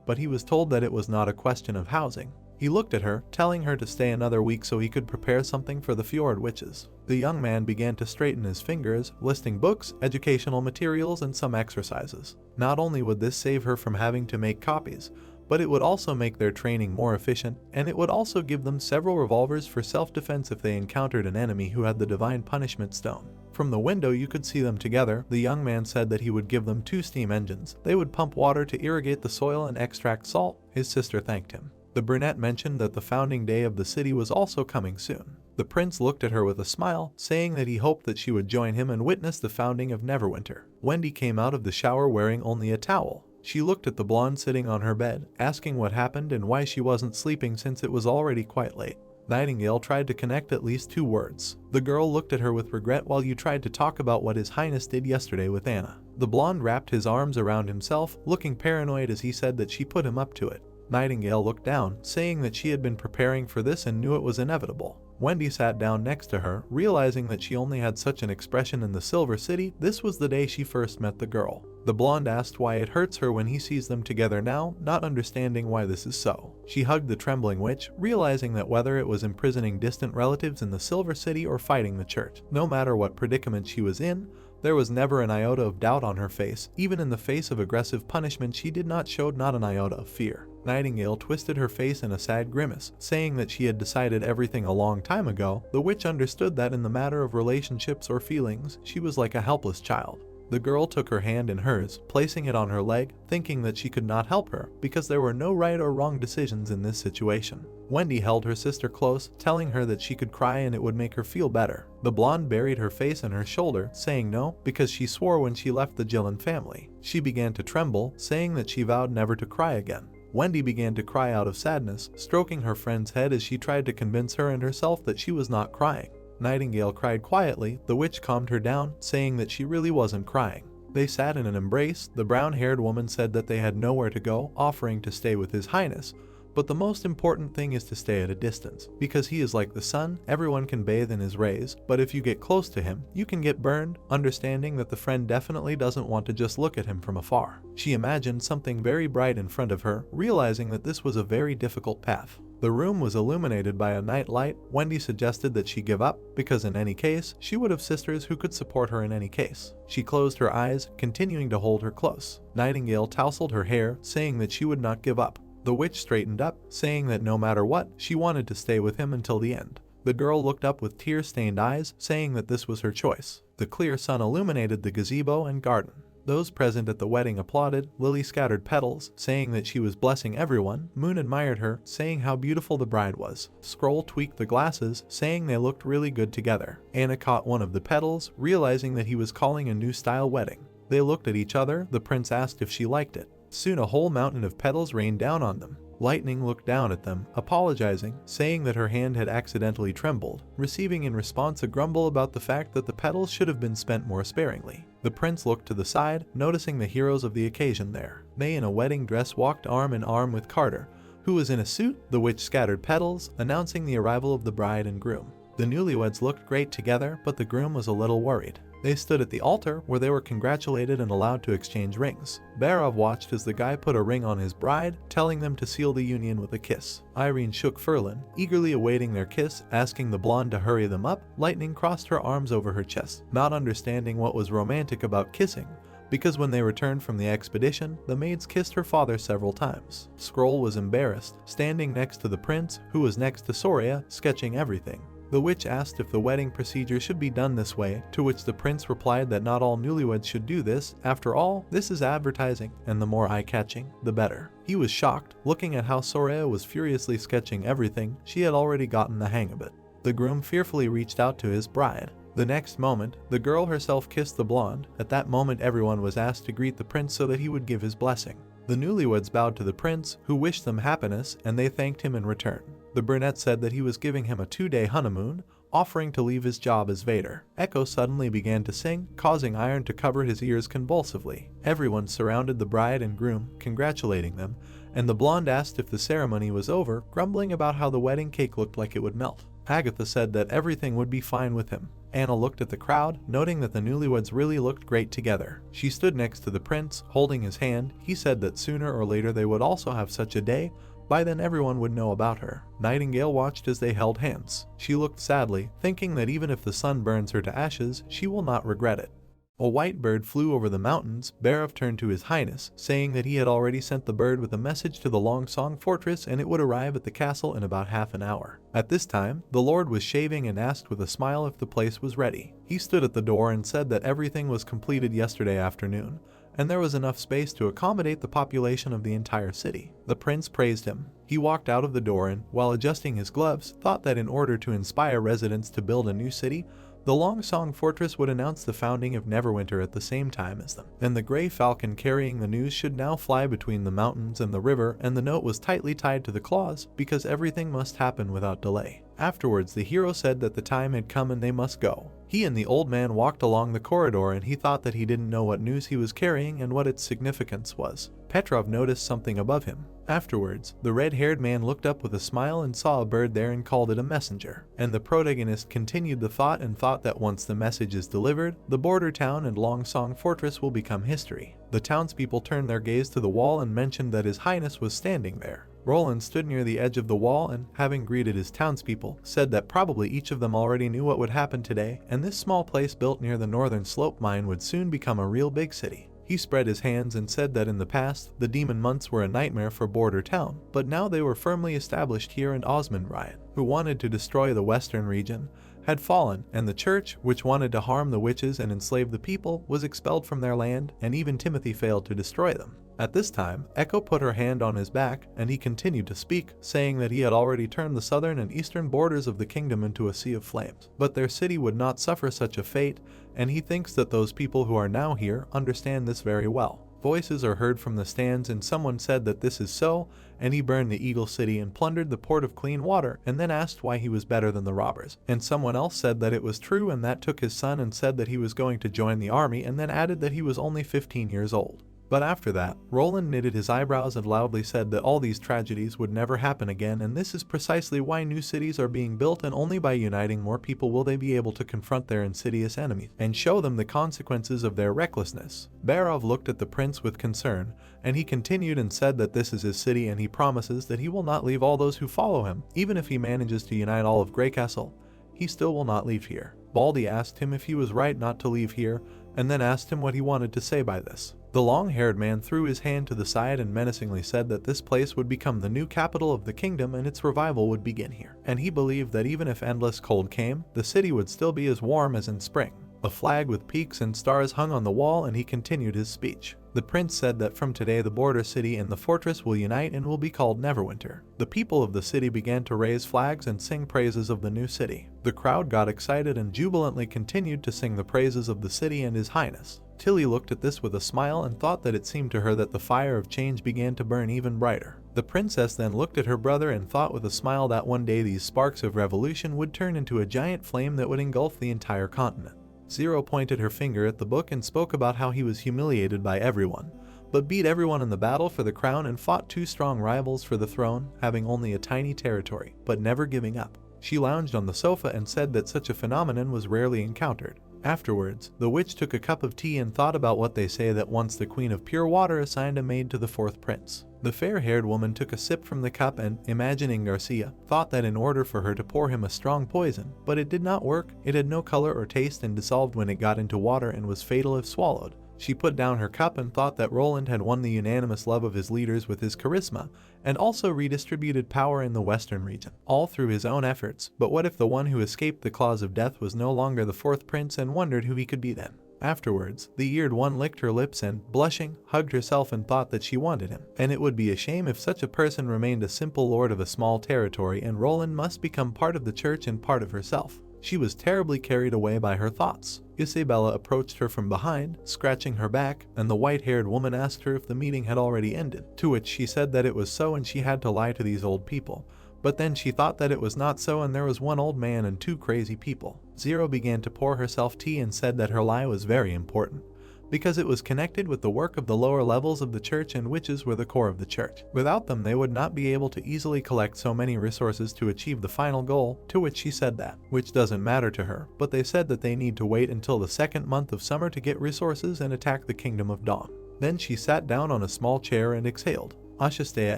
but he was told that it was not a question of housing. He looked at her, telling her to stay another week so he could prepare something for the fjord witches. The young man began to straighten his fingers, listing books, educational materials, and some exercises. Not only would this save her from having to make copies, but it would also make their training more efficient, and it would also give them several revolvers for self-defense if they encountered an enemy who had the divine punishment stone. From the window you could see them together. The young man said that he would give them 2 steam engines. They would pump water to irrigate the soil and extract salt. His sister thanked him. The brunette mentioned that the founding day of the city was also coming soon. The prince looked at her with a smile, saying that he hoped that she would join him and witness the founding of Neverwinter. Wendy came out of the shower wearing only a towel. She looked at the blonde sitting on her bed, asking what happened and why she wasn't sleeping since it was already quite late. Nightingale tried to connect at least 2 words. The girl looked at her with regret while you tried to talk about what His Highness did yesterday with Anna. The blonde wrapped his arms around himself, looking paranoid as he said that she put him up to it. Nightingale looked down, saying that she had been preparing for this and knew it was inevitable. Wendy sat down next to her, realizing that she only had such an expression in the Silver City. This was the day she first met the girl. The blonde asked why it hurts her when he sees them together now, not understanding why this is so. She hugged the trembling witch, realizing that whether it was imprisoning distant relatives in the Silver City or fighting the church, no matter what predicament she was in, there was never an iota of doubt on her face. Even in the face of aggressive punishment she did not show not an iota of fear. Nightingale twisted her face in a sad grimace, saying that she had decided everything a long time ago. The witch understood that in the matter of relationships or feelings, she was like a helpless child. The girl took her hand in hers, placing it on her leg, thinking that she could not help her, because there were no right or wrong decisions in this situation. Wendy held her sister close, telling her that she could cry and it would make her feel better. The blonde buried her face in her shoulder, saying no, because she swore when she left the Gillen family. She began to tremble, saying that she vowed never to cry again. Wendy began to cry out of sadness, stroking her friend's head as she tried to convince her and herself that she was not crying. Nightingale cried quietly. The witch calmed her down, saying that she really wasn't crying. They sat in an embrace. The brown-haired woman said that they had nowhere to go, offering to stay with His Highness. But the most important thing is to stay at a distance, because he is like the sun. Everyone can bathe in his rays, but if you get close to him, you can get burned. Understanding that the friend definitely doesn't want to just look at him from afar, she imagined something very bright in front of her, realizing that this was a very difficult path. The room was illuminated by a night light. Wendy suggested that she give up, because in any case, she would have sisters who could support her in any case. She closed her eyes, continuing to hold her close. Nightingale tousled her hair, saying that she would not give up. The witch straightened up, saying that no matter what, she wanted to stay with him until the end. The girl looked up with tear-stained eyes, saying that this was her choice. The clear sun illuminated the gazebo and garden. Those present at the wedding applauded. Lily scattered petals, saying that she was blessing everyone. Moon admired her, saying how beautiful the bride was. Scroll tweaked the glasses, saying they looked really good together. Anna caught one of the petals, realizing that he was calling a new style wedding. They looked at each other. The prince asked if she liked it. Soon a whole mountain of petals rained down on them. Lightning looked down at them, apologizing, saying that her hand had accidentally trembled, receiving in response a grumble about the fact that the petals should have been spent more sparingly. The prince looked to the side, noticing the heroes of the occasion there. They in a wedding dress walked arm in arm with Carter, who was in a suit. The witch scattered petals, announcing the arrival of the bride and groom. The newlyweds looked great together, but the groom was a little worried. They stood at the altar, where they were congratulated and allowed to exchange rings. Barov watched as the guy put a ring on his bride, telling them to seal the union with a kiss. Irene shook Ferlin, eagerly awaiting their kiss, asking the blonde to hurry them up. Lightning crossed her arms over her chest, not understanding what was romantic about kissing, because when they returned from the expedition, the maids kissed her father several times. Scroll was embarrassed, standing next to the prince, who was next to Soria, sketching everything. The witch asked if the wedding procedure should be done this way, to which the prince replied that not all newlyweds should do this. After all, this is advertising, and the more eye-catching, the better. He was shocked, looking at how Soria was furiously sketching everything. She had already gotten the hang of it. The groom fearfully reached out to his bride. The next moment, the girl herself kissed the blonde. At that moment, everyone was asked to greet the prince so that he would give his blessing. The newlyweds bowed to the prince, who wished them happiness, and they thanked him in return. The brunette said that he was giving him a 2-day honeymoon, offering to leave his job as Vader. Echo suddenly began to sing, causing Iron to cover his ears convulsively. Everyone surrounded the bride and groom, congratulating them, and the blonde asked if the ceremony was over, grumbling about how the wedding cake looked like it would melt. Agatha said that everything would be fine with him. Anna looked at the crowd, noting that the newlyweds really looked great together. She stood next to the prince, holding his hand. He said that sooner or later they would also have such a day. By then everyone would know about her. Nightingale watched as they held hands. She looked sadly, thinking that even if the sun burns her to ashes, she will not regret it. A white bird flew over the mountains. Barov turned to His Highness, saying that he had already sent the bird with a message to the Longsong Fortress and it would arrive at the castle in about half an hour. At this time, the Lord was shaving and asked with a smile if the place was ready. He stood at the door and said that everything was completed yesterday afternoon, and there was enough space to accommodate the population of the entire city. The prince praised him. He walked out of the door and, while adjusting his gloves, thought that in order to inspire residents to build a new city, the Longsong Fortress would announce the founding of Neverwinter at the same time as them. And the gray falcon carrying the news should now fly between the mountains and the river, and the note was tightly tied to the claws, because everything must happen without delay. Afterwards, the hero said that the time had come and they must go. He and the old man walked along the corridor and he thought that he didn't know what news he was carrying and what its significance was. Petrov noticed something above him. Afterwards, the red-haired man looked up with a smile and saw a bird there and called it a messenger. And the protagonist continued the thought and thought that once the message is delivered, the border town and Longsong Fortress will become history. The townspeople turned their gaze to the wall and mentioned that His Highness was standing there. Roland stood near the edge of the wall and, having greeted his townspeople, said that probably each of them already knew what would happen today, and this small place built near the northern slope mine would soon become a real big city. He spread his hands and said that in the past, the demon months were a nightmare for Border Town, but now they were firmly established here, and Osmond Riot, who wanted to destroy the western region, had fallen, and the church, which wanted to harm the witches and enslave the people, was expelled from their land, and even Timothy failed to destroy them. At this time, Echo put her hand on his back, and he continued to speak, saying that he had already turned the southern and eastern borders of the kingdom into a sea of flames. But their city would not suffer such a fate, and he thinks that those people who are now here understand this very well. Voices are heard from the stands, and someone said that this is so, and he burned the Eagle City and plundered the port of clean water, and then asked why he was better than the robbers. And someone else said that it was true, and that took his son and said that he was going to join the army, and then added that he was only 15 years old. But after that, Roland knitted his eyebrows and loudly said that all these tragedies would never happen again, and this is precisely why new cities are being built, and only by uniting more people will they be able to confront their insidious enemies and show them the consequences of their recklessness. Barov looked at the prince with concern, and he continued and said that this is his city and he promises that he will not leave all those who follow him. Even if he manages to unite all of Greycastle, he still will not leave here. Baldy asked him if he was right not to leave here, and then asked him what he wanted to say by this. The long-haired man threw his hand to the side and menacingly said that this place would become the new capital of the kingdom and its revival would begin here. And he believed that even if endless cold came, the city would still be as warm as in spring. A flag with peaks and stars hung on the wall, and he continued his speech. The prince said that from today the border city and the fortress will unite and will be called Neverwinter. The people of the city began to raise flags and sing praises of the new city. The crowd got excited and jubilantly continued to sing the praises of the city and His Highness. Tilly looked at this with a smile and thought that it seemed to her that the fire of change began to burn even brighter. The princess then looked at her brother and thought with a smile that one day these sparks of revolution would turn into a giant flame that would engulf the entire continent. Zero pointed her finger at the book and spoke about how he was humiliated by everyone, but beat everyone in the battle for the crown and fought two strong rivals for the throne, having only a tiny territory, but never giving up. She lounged on the sofa and said that such a phenomenon was rarely encountered. Afterwards, the witch took a cup of tea and thought about what they say that once the Queen of Pure Water assigned a maid to the fourth prince. The fair-haired woman took a sip from the cup and, imagining Garcia, thought that in order for her to pour him a strong poison, but it did not work. It had no color or taste and dissolved when it got into water and was fatal if swallowed. She put down her cup and thought that Roland had won the unanimous love of his leaders with his charisma, and also redistributed power in the western region, all through his own efforts. But what if the one who escaped the claws of death was no longer the fourth prince, and wondered who he could be then? Afterwards, the eared one licked her lips and, blushing, hugged herself and thought that she wanted him, and it would be a shame if such a person remained a simple lord of a small territory, and Roland must become part of the church and part of herself. She was terribly carried away by her thoughts. Isabella approached her from behind, scratching her back, and the white-haired woman asked her if the meeting had already ended, to which she said that it was so and she had to lie to these old people. But then she thought that it was not so and there was one old man and two crazy people. Zero began to pour herself tea and said that her lie was very important, because it was connected with the work of the lower levels of the church, and witches were the core of the church. Without them they would not be able to easily collect so many resources to achieve the final goal, to which she said that, which doesn't matter to her, but they said that they need to wait until the second month of summer to get resources and attack the Kingdom of Dawn. Then she sat down on a small chair and exhaled. Ashastea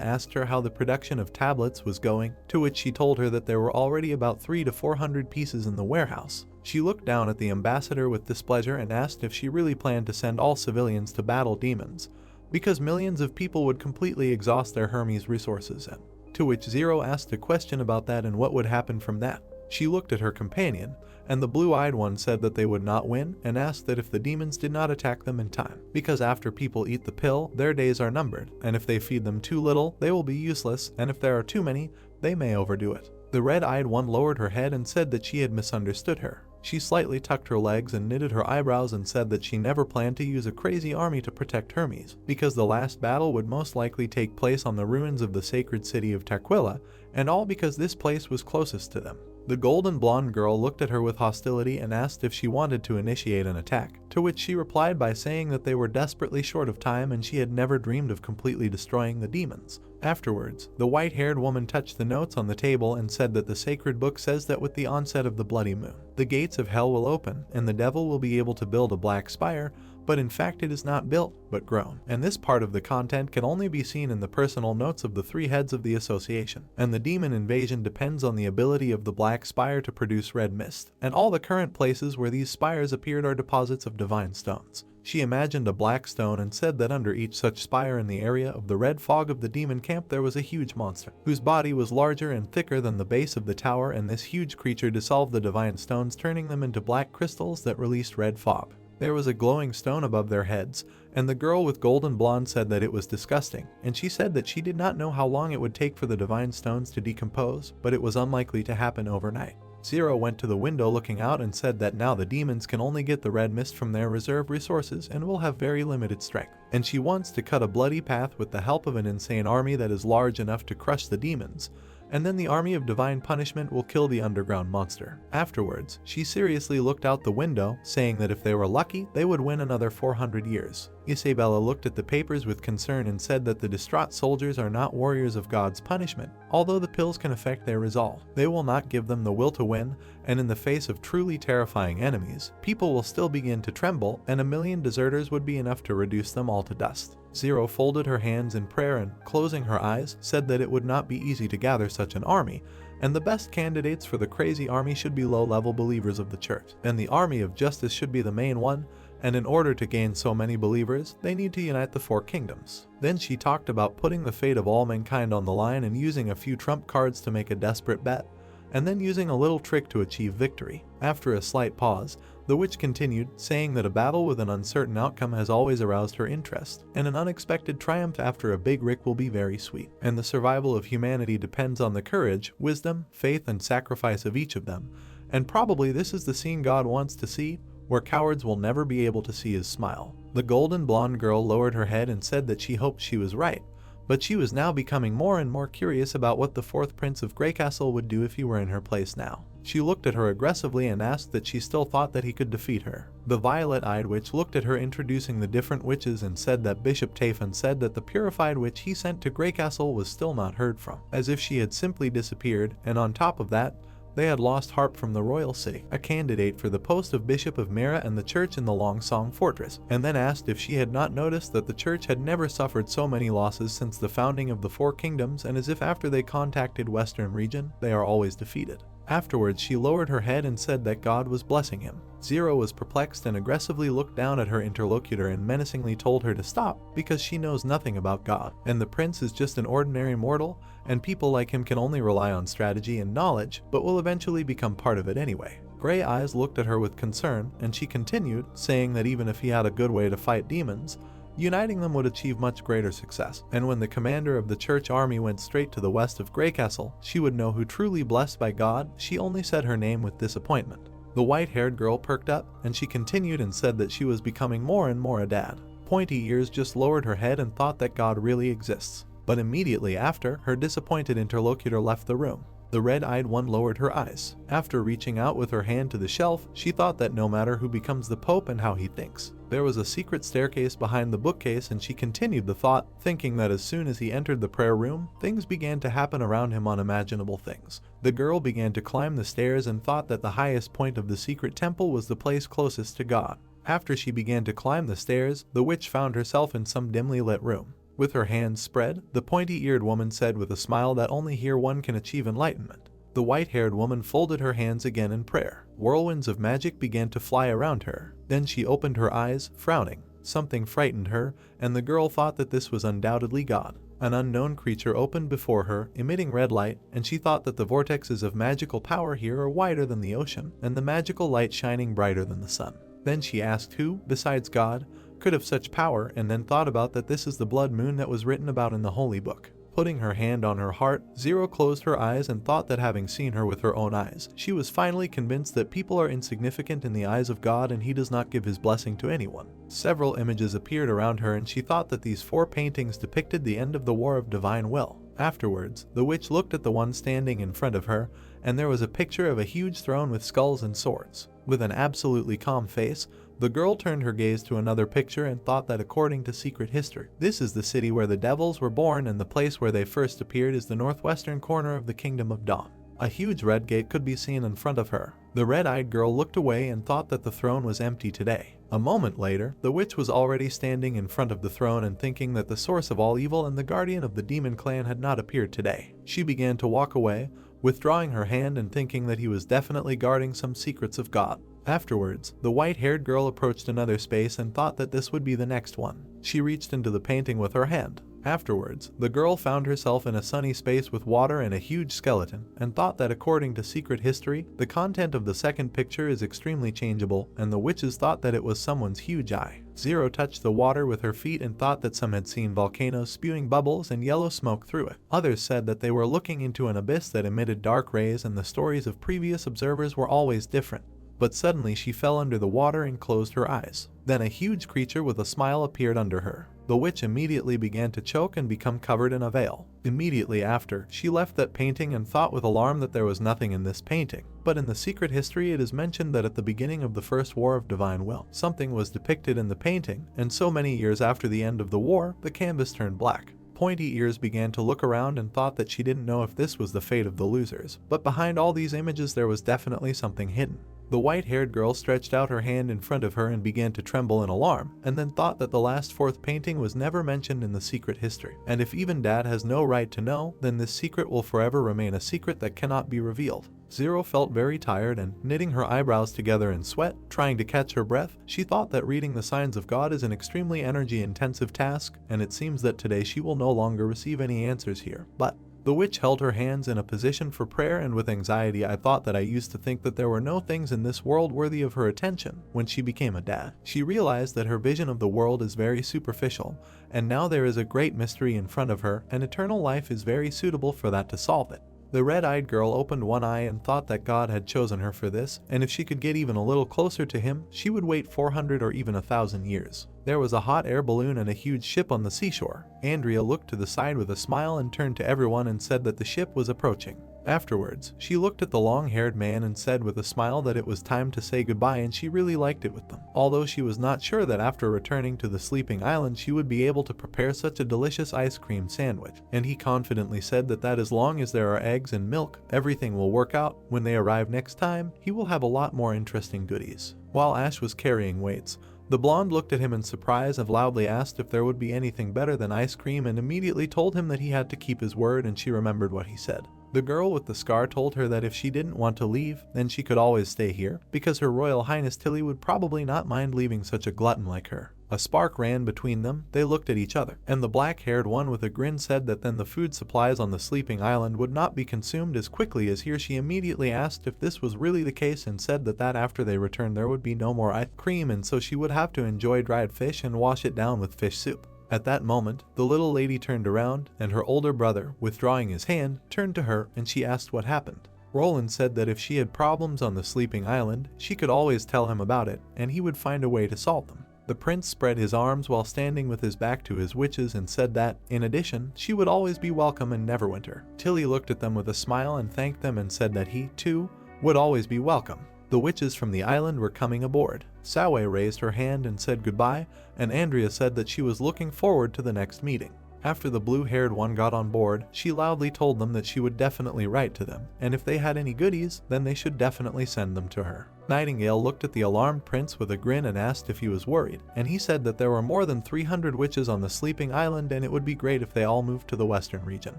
asked her how the production of tablets was going, to which she told her that there were already about 300 to 400 pieces in the warehouse. She looked down at the ambassador with displeasure and asked if she really planned to send all civilians to battle demons, because millions of people would completely exhaust their Hermes resources, and to which Zero asked a question about that and what would happen from that. She looked at her companion, and the blue-eyed one said that they would not win, and asked that if the demons did not attack them in time, because after people eat the pill, their days are numbered, and if they feed them too little, they will be useless, and if there are too many, they may overdo it. The red-eyed one lowered her head and said that she had misunderstood her. She slightly tucked her legs and knitted her eyebrows and said that she never planned to use a crazy army to protect Hermes, because the last battle would most likely take place on the ruins of the sacred city of Tarquilla, and all because this place was closest to them. The golden blonde girl looked at her with hostility and asked if she wanted to initiate an attack, to which she replied by saying that they were desperately short of time and she had never dreamed of completely destroying the demons. Afterwards, the white-haired woman touched the notes on the table and said that the sacred book says that with the onset of the bloody moon, the gates of hell will open and the devil will be able to build a black spire, but in fact it is not built, but grown. And this part of the content can only be seen in the personal notes of the three heads of the association. And the demon invasion depends on the ability of the black spire to produce red mist. And all the current places where these spires appeared are deposits of divine stones. She imagined a black stone and said that under each such spire in the area of the red fog of the demon camp there was a huge monster, whose body was larger and thicker than the base of the tower, and this huge creature dissolved the divine stones, turning them into black crystals that released red fog. There was a glowing stone above their heads, and the girl with golden blonde said that it was disgusting, and she said that she did not know how long it would take for the divine stones to decompose, but it was unlikely to happen overnight. Zero went to the window looking out and said that now the demons can only get the red mist from their reserve resources and will have very limited strength. And she wants to cut a bloody path with the help of an insane army that is large enough to crush the demons, and then the army of divine punishment will kill the underground monster. Afterwards, she seriously looked out the window, saying that if they were lucky, they would win another 400 years. Isabella looked at the papers with concern and said that the distraught soldiers are not warriors of God's punishment. Although the pills can affect their resolve, they will not give them the will to win, and in the face of truly terrifying enemies, people will still begin to tremble, and 1,000,000 deserters would be enough to reduce them all to dust. Zero folded her hands in prayer and, closing her eyes, said that it would not be easy to gather such an army, and the best candidates for the crazy army should be low-level believers of the church, and the army of justice should be the main one, and in order to gain so many believers, they need to unite the four kingdoms. Then she talked about putting the fate of all mankind on the line and using a few trump cards to make a desperate bet, and then using a little trick to achieve victory. After a slight pause, the witch continued, saying that a battle with an uncertain outcome has always aroused her interest, and an unexpected triumph after a big rick will be very sweet. And the survival of humanity depends on the courage, wisdom, faith, and sacrifice of each of them. And probably this is the scene God wants to see, where cowards will never be able to see his smile. The golden blonde girl lowered her head and said that she hoped she was right, but she was now becoming more and more curious about what the fourth prince of Greycastle would do if he were in her place now. She looked at her aggressively and asked that she still thought that he could defeat her. The violet-eyed witch looked at her, introducing the different witches, and said that Bishop Tafan said that the purified witch he sent to Greycastle was still not heard from, as if she had simply disappeared, and on top of that, they had lost Harp from the royal city, a candidate for the post of Bishop of Mira and the church in the Longsong Fortress, and then asked if she had not noticed that the church had never suffered so many losses since the founding of the Four Kingdoms, and as if after they contacted Western Region, they are always defeated. Afterwards, she lowered her head and said that God was blessing him. Zero was perplexed and aggressively looked down at her interlocutor and menacingly told her to stop because she knows nothing about God, and the prince is just an ordinary mortal, and people like him can only rely on strategy and knowledge, but will eventually become part of it anyway. Gray eyes looked at her with concern, and she continued, saying that even if he had a good way to fight demons, uniting them would achieve much greater success, and when the commander of the church army went straight to the west of Greycastle, she would know who truly blessed by God. She only said her name with disappointment. The white-haired girl perked up, and she continued and said that she was becoming more and more a dad. Pointy Ears just lowered her head and thought that God really exists. But immediately after, her disappointed interlocutor left the room. The red-eyed one lowered her eyes. After reaching out with her hand to the shelf, she thought that no matter who becomes the Pope and how he thinks, there was a secret staircase behind the bookcase, and she continued the thought, thinking that as soon as he entered the prayer room, things began to happen around him, unimaginable things. The girl began to climb the stairs and thought that the highest point of the secret temple was the place closest to God. After she began to climb the stairs, the witch found herself in some dimly lit room. With her hands spread, the pointy-eared woman said with a smile that only here one can achieve enlightenment. The white-haired woman folded her hands again in prayer. Whirlwinds of magic began to fly around her. Then she opened her eyes, frowning. Something frightened her, and the girl thought that this was undoubtedly God. An unknown creature opened before her, emitting red light, and she thought that the vortexes of magical power here are wider than the ocean, and the magical light shining brighter than the sun. Then she asked who, besides God, could have such power, and then thought about that this is the blood moon that was written about in the holy book. Putting her hand on her heart, Zero closed her eyes and thought that having seen her with her own eyes, she was finally convinced that people are insignificant in the eyes of God and he does not give his blessing to anyone. Several images appeared around her, and she thought that these 4 paintings depicted the end of the War of Divine Will. Afterwards, the witch looked at the one standing in front of her, and there was a picture of a huge throne with skulls and swords. With an absolutely calm face, the girl turned her gaze to another picture and thought that according to secret history, this is the city where the devils were born, and the place where they first appeared is the northwestern corner of the Kingdom of Dawn. A huge red gate could be seen in front of her. The red-eyed girl looked away and thought that the throne was empty today. A moment later, the witch was already standing in front of the throne and thinking that the source of all evil and the guardian of the demon clan had not appeared today. She began to walk away, withdrawing her hand and thinking that he was definitely guarding some secrets of God. Afterwards, the white-haired girl approached another space and thought that this would be the next one. She reached into the painting with her hand. Afterwards, the girl found herself in a sunny space with water and a huge skeleton, and thought that according to secret history, the content of the second picture is extremely changeable, and the witches thought that it was someone's huge eye. Zero touched the water with her feet and thought that some had seen volcanoes spewing bubbles and yellow smoke through it. Others said that they were looking into an abyss that emitted dark rays, and the stories of previous observers were always different. But suddenly she fell under the water and closed her eyes. Then a huge creature with a smile appeared under her. The witch immediately began to choke and become covered in a veil. Immediately after, she left that painting and thought with alarm that there was nothing in this painting. But in the secret history it is mentioned that at the beginning of the First War of Divine Will, something was depicted in the painting, and so many years after the end of the war, the canvas turned black. Pointy Ears began to look around and thought that she didn't know if this was the fate of the losers. But behind all these images there was definitely something hidden. The white-haired girl stretched out her hand in front of her and began to tremble in alarm, and then thought that the last 4th painting was never mentioned in the secret history. And if even Dad has no right to know, then this secret will forever remain a secret that cannot be revealed. Zero felt very tired, and knitting her eyebrows together in sweat, trying to catch her breath, she thought that reading the signs of God is an extremely energy-intensive task, and it seems that today she will no longer receive any answers here. But The witch held her hands in a position for prayer, and with anxiety I thought that I used to think that there were no things in this world worthy of her attention. When she became a dad, she realized that her vision of the world is very superficial, and now there is a great mystery in front of her, and eternal life is very suitable for that to solve it. The red-eyed girl opened one eye and thought that God had chosen her for this, and if she could get even a little closer to him, she would wait 400 or even 1,000 years. There was a hot air balloon and a huge ship on the seashore. Andrea looked to the side with a smile and turned to everyone and said that the ship was approaching. Afterwards, she looked at the long-haired man and said with a smile that it was time to say goodbye, and she really liked it with them. Although she was not sure that after returning to the sleeping island she would be able to prepare such a delicious ice cream sandwich, and he confidently said that as long as there are eggs and milk, everything will work out. When they arrive next time, he will have a lot more interesting goodies. While Ash was carrying weights, the blonde looked at him in surprise and loudly asked if there would be anything better than ice cream, and immediately told him that he had to keep his word, and she remembered what he said. The girl with the scar told her that if she didn't want to leave, then she could always stay here, because Her Royal Highness Tilly would probably not mind leaving such a glutton like her. A spark ran between them. They looked at each other, and the black-haired one with a grin said that then the food supplies on the sleeping island would not be consumed as quickly as here. She immediately asked if this was really the case and said that after they returned there would be no more ice cream, and so she would have to enjoy dried fish and wash it down with fish soup. At that moment, the little lady turned around, and her older brother, withdrawing his hand, turned to her, and she asked what happened. Roland said that if she had problems on the sleeping island, she could always tell him about it, and he would find a way to solve them. The prince spread his arms while standing with his back to his witches and said that, in addition, she would always be welcome in Neverwinter. Tilly looked at them with a smile and thanked them and said that he, too, would always be welcome. The witches from the island were coming aboard. Sawe raised her hand and said goodbye, and Andrea said that she was looking forward to the next meeting. After the blue-haired one got on board, she loudly told them that she would definitely write to them, and if they had any goodies, then they should definitely send them to her. Nightingale looked at the alarmed prince with a grin and asked if he was worried, and he said that there were more than 300 witches on the sleeping island, and it would be great if they all moved to the western region.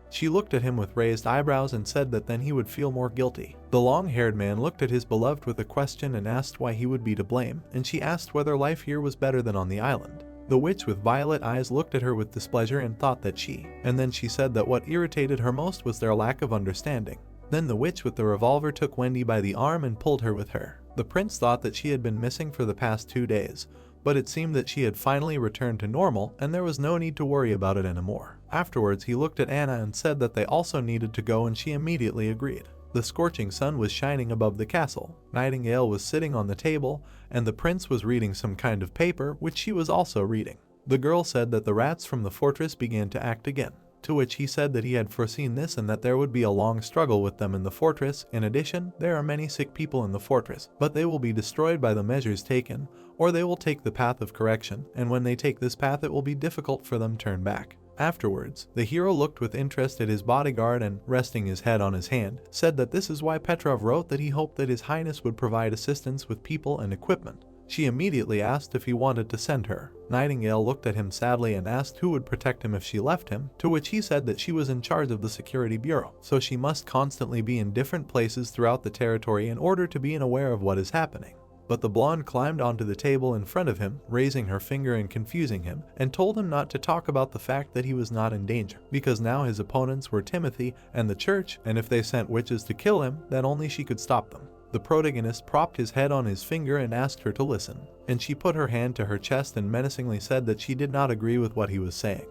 She looked at him with raised eyebrows and said that then he would feel more guilty. The long-haired man looked at his beloved with a question and asked why he would be to blame, and she asked whether life here was better than on the island. The witch with violet eyes looked at her with displeasure and thought that and then she said that what irritated her most was their lack of understanding. Then the witch with the revolver took Wendy by the arm and pulled her with her. The prince thought that she had been missing for the past 2 days, but it seemed that she had finally returned to normal and there was no need to worry about it anymore. Afterwards he looked at Anna and said that they also needed to go, and she immediately agreed. The scorching sun was shining above the castle. Nightingale was sitting on the table, and the prince was reading some kind of paper, which she was also reading. The girl said that the rats from the fortress began to act again, to which he said that he had foreseen this and that there would be a long struggle with them in the fortress. In addition, there are many sick people in the fortress, but they will be destroyed by the measures taken, or they will take the path of correction, and when they take this path it will be difficult for them to turn back. Afterwards, the hero looked with interest at his bodyguard and, resting his head on his hand, said that this is why Petrov wrote that he hoped that his highness would provide assistance with people and equipment. She immediately asked if he wanted to send her. Nightingale looked at him sadly and asked who would protect him if she left him, to which he said that she was in charge of the security bureau, so she must constantly be in different places throughout the territory in order to be aware of what is happening. But the blonde climbed onto the table in front of him, raising her finger and confusing him, and told him not to talk about the fact that he was not in danger, because now his opponents were Timothy and the church, and if they sent witches to kill him, then only she could stop them. The protagonist propped his head on his finger and asked her to listen, and she put her hand to her chest and menacingly said that she did not agree with what he was saying.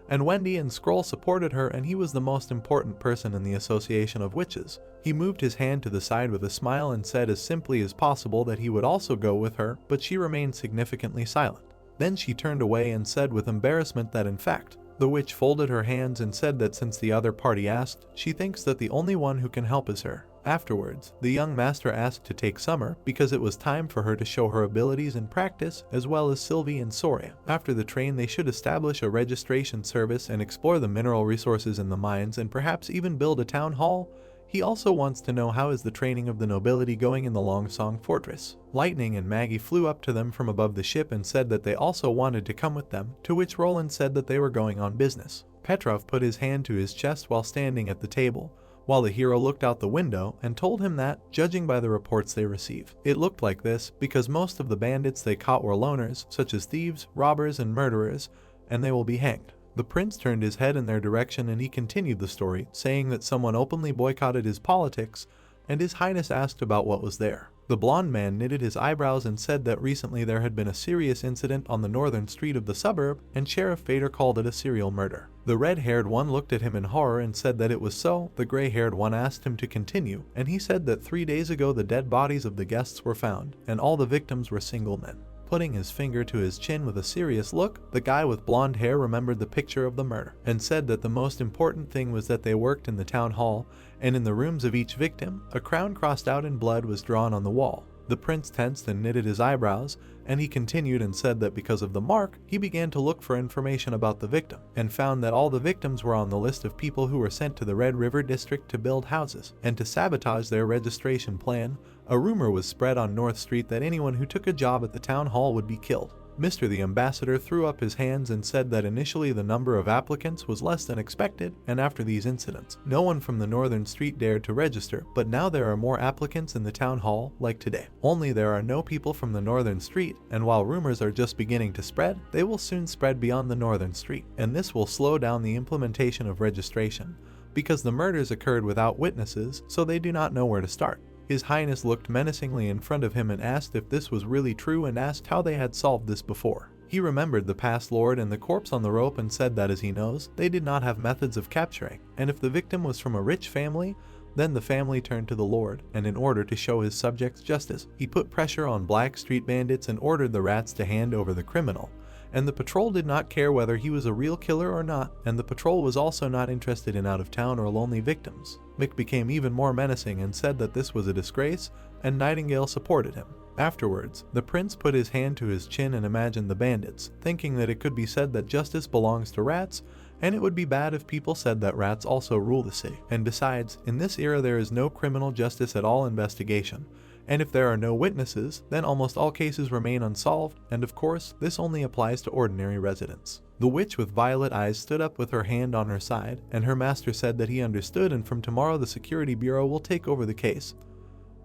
And Wendy and Scroll supported her, and he was the most important person in the Association of Witches. He moved his hand to the side with a smile and said as simply as possible that he would also go with her, but she remained significantly silent. Then she turned away and said with embarrassment that in fact, the witch folded her hands and said that since the other party asked, she thinks that the only one who can help is her. Afterwards, the young master asked to take Summer because it was time for her to show her abilities in practice, as well as Sylvie and Soria. After the train they should establish a registration service and explore the mineral resources in the mines and perhaps even build a town hall. He also wants to know how is the training of the nobility going in the Longsong Fortress. Lightning and Maggie flew up to them from above the ship and said that they also wanted to come with them, to which Roland said that they were going on business. Petrov put his hand to his chest while standing at the table, while the hero looked out the window and told him that, judging by the reports they receive, it looked like this because most of the bandits they caught were loners, such as thieves, robbers, and murderers, and they will be hanged. The prince turned his head in their direction and he continued the story, saying that someone openly boycotted his politics, and His Highness asked about what was there. The blonde man knitted his eyebrows and said that recently there had been a serious incident on the northern street of the suburb, and Sheriff Vader called it a serial murder. The red-haired one looked at him in horror and said that it was so. The gray-haired one asked him to continue, and he said that 3 days ago the dead bodies of the guests were found, and all the victims were single men. Putting his finger to his chin with a serious look, the guy with blonde hair remembered the picture of the murder, and said that the most important thing was that they worked in the town hall, and in the rooms of each victim, a crown crossed out in blood was drawn on the wall. The prince tensed and knitted his eyebrows, and he continued and said that because of the mark, he began to look for information about the victim, and found that all the victims were on the list of people who were sent to the Red River District to build houses, and to sabotage their registration plan. A rumor was spread on North Street that anyone who took a job at the town hall would be killed. Mr. the Ambassador threw up his hands and said that initially the number of applicants was less than expected, and after these incidents, no one from the Northern Street dared to register, but now there are more applicants in the town hall, like today. Only there are no people from the Northern Street, and while rumors are just beginning to spread, they will soon spread beyond the Northern Street, and this will slow down the implementation of registration, because the murders occurred without witnesses, so they do not know where to start. His Highness looked menacingly in front of him and asked if this was really true and asked how they had solved this before. He remembered the past lord and the corpse on the rope and said that as he knows, they did not have methods of capturing, and if the victim was from a rich family, then the family turned to the lord, and in order to show his subjects justice, he put pressure on black street bandits and ordered the rats to hand over the criminal. And the patrol did not care whether he was a real killer or not, and the patrol was also not interested in out-of-town or lonely victims. Mick became even more menacing and said that this was a disgrace, and Nightingale supported him. Afterwards, the prince put his hand to his chin and imagined the bandits, thinking that it could be said that justice belongs to rats, and it would be bad if people said that rats also rule the city. And besides, in this era there is no criminal justice at all investigation. And if there are no witnesses, then almost all cases remain unsolved, and of course, this only applies to ordinary residents. The witch with violet eyes stood up with her hand on her side, and her master said that he understood, and from tomorrow the Security Bureau will take over the case,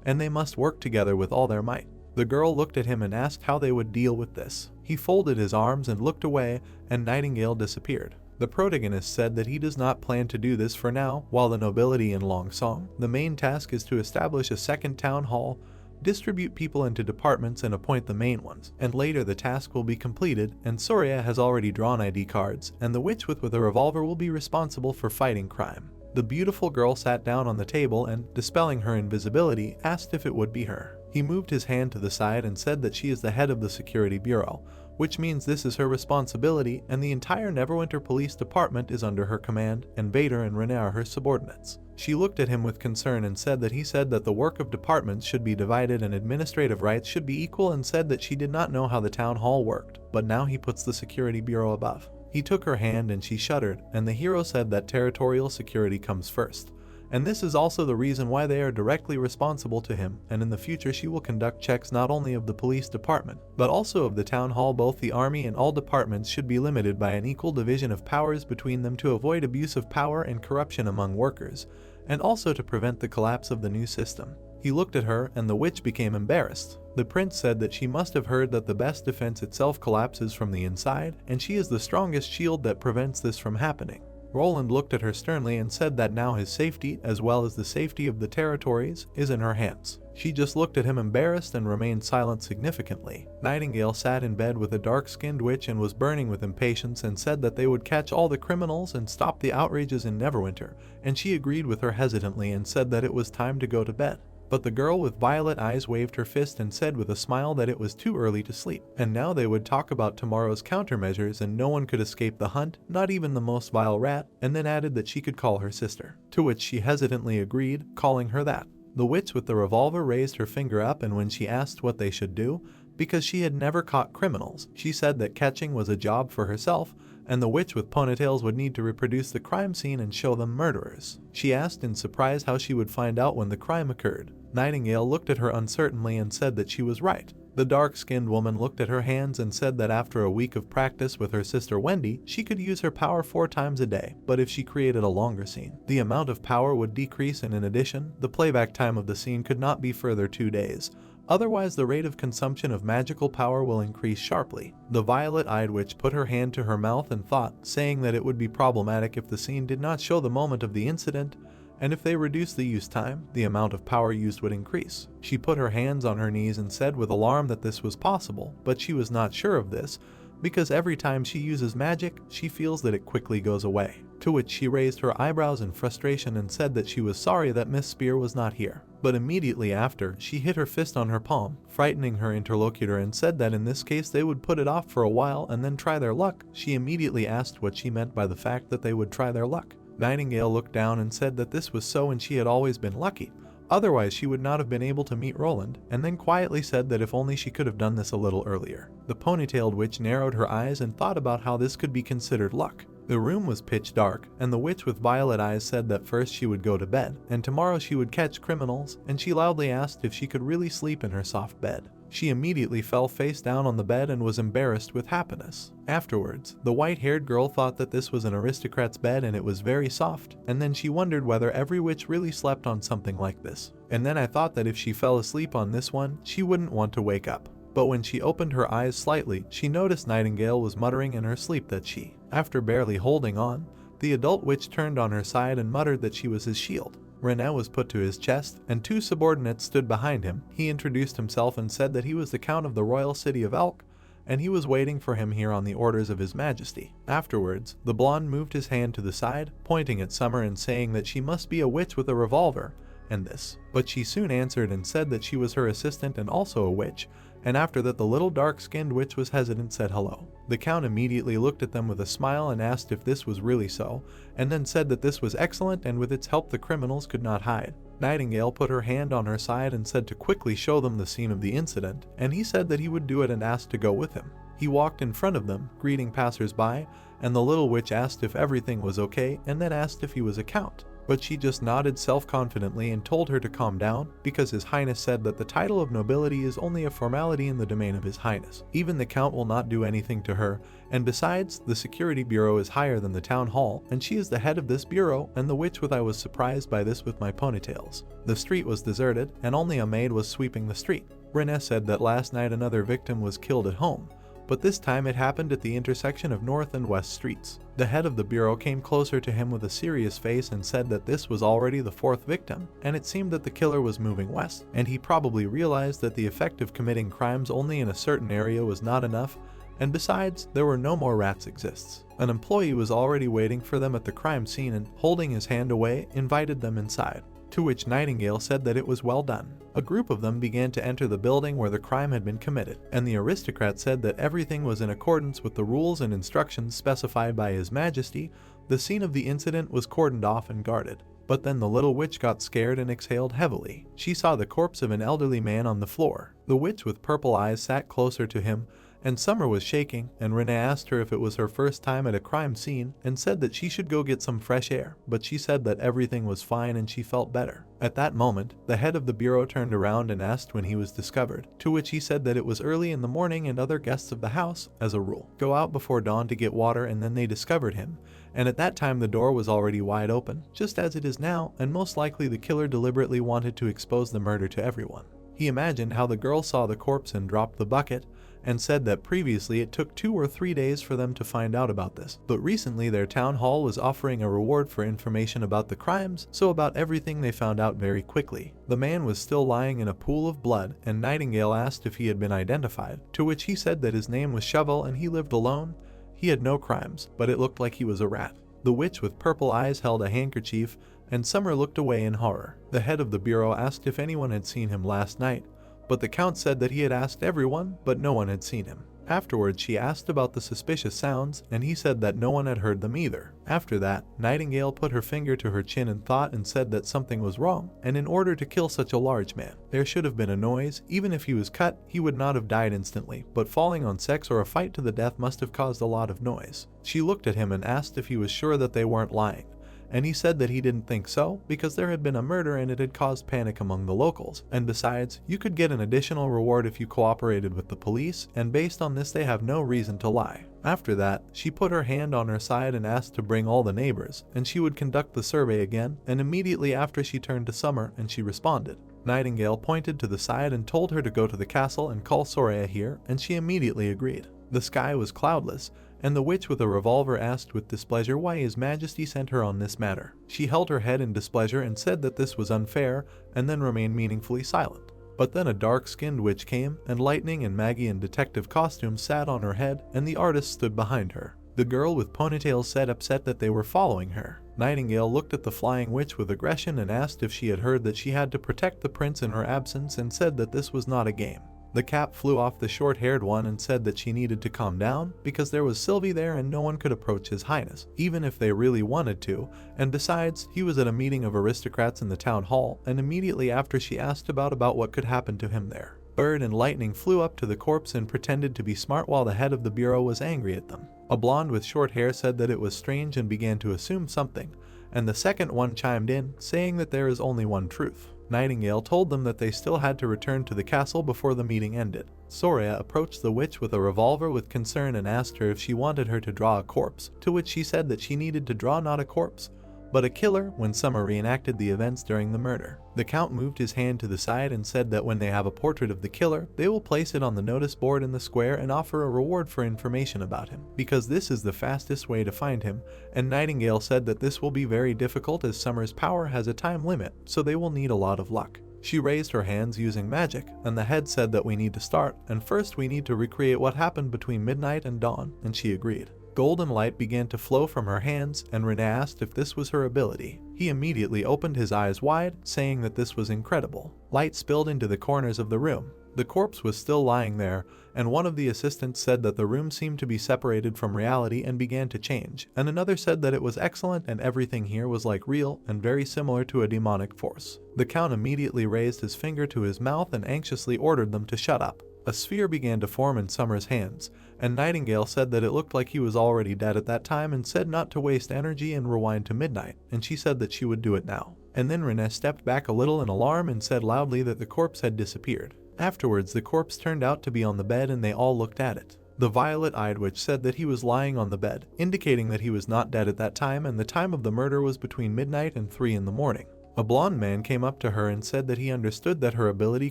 and they must work together with all their might. The girl looked at him and asked how they would deal with this. He folded his arms and looked away, and Nightingale disappeared. The protagonist said that he does not plan to do this for now, while the nobility in Long Song. The main task is to establish a second town hall, distribute people into departments and appoint the main ones, and later the task will be completed, and Surya has already drawn ID cards, and the witch with a revolver will be responsible for fighting crime. The beautiful girl sat down on the table and, dispelling her invisibility, asked if it would be her. He moved his hand to the side and said that she is the head of the Security Bureau, which means this is her responsibility, and the entire Neverwinter Police Department is under her command, and Vader and Renee are her subordinates. She looked at him with concern and said that he said that the work of departments should be divided and administrative rights should be equal, and said that she did not know how the town hall worked, but now he puts the Security Bureau above. He took her hand and she shuddered, and the hero said that territorial security comes first. And this is also the reason why they are directly responsible to him, and in the future she will conduct checks not only of the police department, but also of the town hall. Both the army and all departments should be limited by an equal division of powers between them to avoid abuse of power and corruption among workers, and also to prevent the collapse of the new system. He looked at her, and the witch became embarrassed. The prince said that she must have heard that the best defense itself collapses from the inside, and she is the strongest shield that prevents this from happening. Roland looked at her sternly and said that now his safety, as well as the safety of the territories, is in her hands. She just looked at him embarrassed and remained silent significantly. Nightingale sat in bed with a dark-skinned witch and was burning with impatience and said that they would catch all the criminals and stop the outrages in Neverwinter, and she agreed with her hesitantly and said that it was time to go to bed. But the girl with violet eyes waved her fist and said with a smile that it was too early to sleep, and now they would talk about tomorrow's countermeasures and no one could escape the hunt, not even the most vile rat, and then added that she could call her sister, to which she hesitantly agreed, calling her that. The witch with the revolver raised her finger up, and when she asked what they should do, because she had never caught criminals, she said that catching was a job for herself, and the witch with ponytails would need to reproduce the crime scene and show them murderers. She asked in surprise how she would find out when the crime occurred. Nightingale looked at her uncertainly and said that she was right. The dark-skinned woman looked at her hands and said that after a week of practice with her sister Wendy, she could use her power 4 times a day, but if she created a longer scene, the amount of power would decrease, and in addition, the playback time of the scene could not be further 2 days. otherwise the rate of consumption of magical power will increase sharply. The violet-eyed witch put her hand to her mouth and thought, saying that it would be problematic if the scene did not show the moment of the incident, and if they reduced the use time, the amount of power used would increase. She put her hands on her knees and said with alarm that this was possible, but she was not sure of this, because every time she uses magic, she feels that it quickly goes away. To which she raised her eyebrows in frustration and said that she was sorry that Miss Spear was not here. But immediately after, she hit her fist on her palm, frightening her interlocutor, and said that in this case they would put it off for a while and then try their luck. She immediately asked what she meant by the fact that they would try their luck. Nightingale looked down and said that this was so and she had always been lucky. Otherwise she would not have been able to meet Roland, and then quietly said that if only she could have done this a little earlier. The ponytailed witch narrowed her eyes and thought about how this could be considered luck. The room was pitch dark, and the witch with violet eyes said that first she would go to bed, and tomorrow she would catch criminals, and she loudly asked if she could really sleep in her soft bed. She immediately fell face down on the bed and was embarrassed with happiness. Afterwards, the white-haired girl thought that this was an aristocrat's bed and it was very soft, and then she wondered whether every witch really slept on something like this. And then I thought that if she fell asleep on this one, she wouldn't want to wake up. But when she opened her eyes slightly, she noticed Nightingale was muttering in her sleep that she, after barely holding on, the adult witch turned on her side and muttered that she was his shield. René was put to his chest, and two subordinates stood behind him. He introduced himself and said that he was the Count of the royal city of Elk, and he was waiting for him here on the orders of his majesty. Afterwards, the blonde moved his hand to the side, pointing at Summer and saying that she must be a witch with a revolver, and this. But she soon answered and said that she was her assistant and also a witch, and after that the little dark-skinned witch was hesitant said hello. The Count immediately looked at them with a smile and asked if this was really so, and then said that this was excellent and with its help the criminals could not hide. Nightingale put her hand on her side and said to quickly show them the scene of the incident, and he said that he would do it and asked to go with him. He walked in front of them, greeting passers-by, and the little witch asked if everything was okay and then asked if he was a count. But she just nodded self-confidently and told her to calm down, because His Highness said that the title of nobility is only a formality in the domain of His Highness. Even the Count will not do anything to her, and besides, the security bureau is higher than the town hall, and she is the head of this bureau, and the witch with I was surprised by this with my ponytails. The street was deserted, and only a maid was sweeping the street. René said that last night another victim was killed at home, but this time it happened at the intersection of North and West Streets. The head of the bureau came closer to him with a serious face and said that this was already the fourth victim, and it seemed that the killer was moving west, and he probably realized that the effect of committing crimes only in a certain area was not enough, and besides, there were no more rats exists. An employee was already waiting for them at the crime scene and, holding his hand away, invited them inside. To which Nightingale said that it was well done. A group of them began to enter the building where the crime had been committed, and the aristocrat said that everything was in accordance with the rules and instructions specified by His Majesty. The scene of the incident was cordoned off and guarded. But then the little witch got scared and exhaled heavily. She saw the corpse of an elderly man on the floor. The witch with purple eyes sat closer to him, and Summer was shaking, and René asked her if it was her first time at a crime scene and said that she should go get some fresh air, but she said that everything was fine and she felt better. At that moment, the head of the bureau turned around and asked when he was discovered, to which he said that it was early in the morning and other guests of the house, as a rule, go out before dawn to get water, and then they discovered him, and at that time the door was already wide open, just as it is now, and most likely the killer deliberately wanted to expose the murder to everyone. He imagined how the girl saw the corpse and dropped the bucket, and said that previously it took 2 or 3 days for them to find out about this, but recently their town hall was offering a reward for information about the crimes, so about everything they found out very quickly. The man was still lying in a pool of blood, and Nightingale asked if he had been identified, to which he said that his name was Shovel and he lived alone. He had no crimes, but it looked like he was a rat. The witch with purple eyes held a handkerchief, and Summer looked away in horror. The head of the bureau asked if anyone had seen him last night, but the Count said that he had asked everyone, but no one had seen him. Afterwards she asked about the suspicious sounds, and he said that no one had heard them either. After that, Nightingale put her finger to her chin and thought and said that something was wrong, and in order to kill such a large man, there should have been a noise. Even if he was cut, he would not have died instantly, but falling on sex or a fight to the death must have caused a lot of noise. She looked at him and asked if he was sure that they weren't lying, and he said that he didn't think so, because there had been a murder and it had caused panic among the locals, and besides, you could get an additional reward if you cooperated with the police, and based on this they have no reason to lie. After that, she put her hand on her side and asked to bring all the neighbors, and she would conduct the survey again, and immediately after she turned to Summer and she responded. Nightingale pointed to the side and told her to go to the castle and call Soraya here, and she immediately agreed. The sky was cloudless, and the witch with a revolver asked with displeasure why His Majesty sent her on this matter. She held her head in displeasure and said that this was unfair, and then remained meaningfully silent. But then a dark-skinned witch came, and Lightning and Maggie in detective costumes sat on her head, and the artist stood behind her. The girl with ponytails said upset that they were following her. Nightingale looked at the flying witch with aggression and asked if she had heard that she had to protect the prince in her absence, and said that this was not a game. The cap flew off the short-haired one and said that she needed to calm down because there was Sylvie there and no one could approach His Highness, even if they really wanted to, and besides, he was at a meeting of aristocrats in the town hall, and immediately after she asked about what could happen to him there. Bird and Lightning flew up to the corpse and pretended to be smart while the head of the bureau was angry at them. A blonde with short hair said that it was strange and began to assume something, and the second one chimed in, saying that there is only one truth. Nightingale told them that they still had to return to the castle before the meeting ended. Soraya approached the witch with a revolver with concern and asked her if she wanted her to draw a corpse, to which she said that she needed to draw not a corpse, but a killer when Summer reenacted the events during the murder. The Count moved his hand to the side and said that when they have a portrait of the killer, they will place it on the notice board in the square and offer a reward for information about him, because this is the fastest way to find him, and Nightingale said that this will be very difficult as Summer's power has a time limit, so they will need a lot of luck. She raised her hands using magic, and the head said that we need to start, and first we need to recreate what happened between midnight and dawn, and she agreed. Golden light began to flow from her hands, and Renee asked if this was her ability. He immediately opened his eyes wide, saying that this was incredible. Light spilled into the corners of the room. The corpse was still lying there, and one of the assistants said that the room seemed to be separated from reality and began to change, and another said that it was excellent and everything here was like real and very similar to a demonic force. The Count immediately raised his finger to his mouth and anxiously ordered them to shut up. A sphere began to form in Summer's hands, and Nightingale said that it looked like he was already dead at that time and said not to waste energy and rewind to midnight, and she said that she would do it now. And then Renee stepped back a little in alarm and said loudly that the corpse had disappeared. Afterwards, the corpse turned out to be on the bed and they all looked at it. The violet-eyed witch said that he was lying on the bed, indicating that he was not dead at that time, and the time of the murder was between midnight and 3 in the morning. A blonde man came up to her and said that he understood that her ability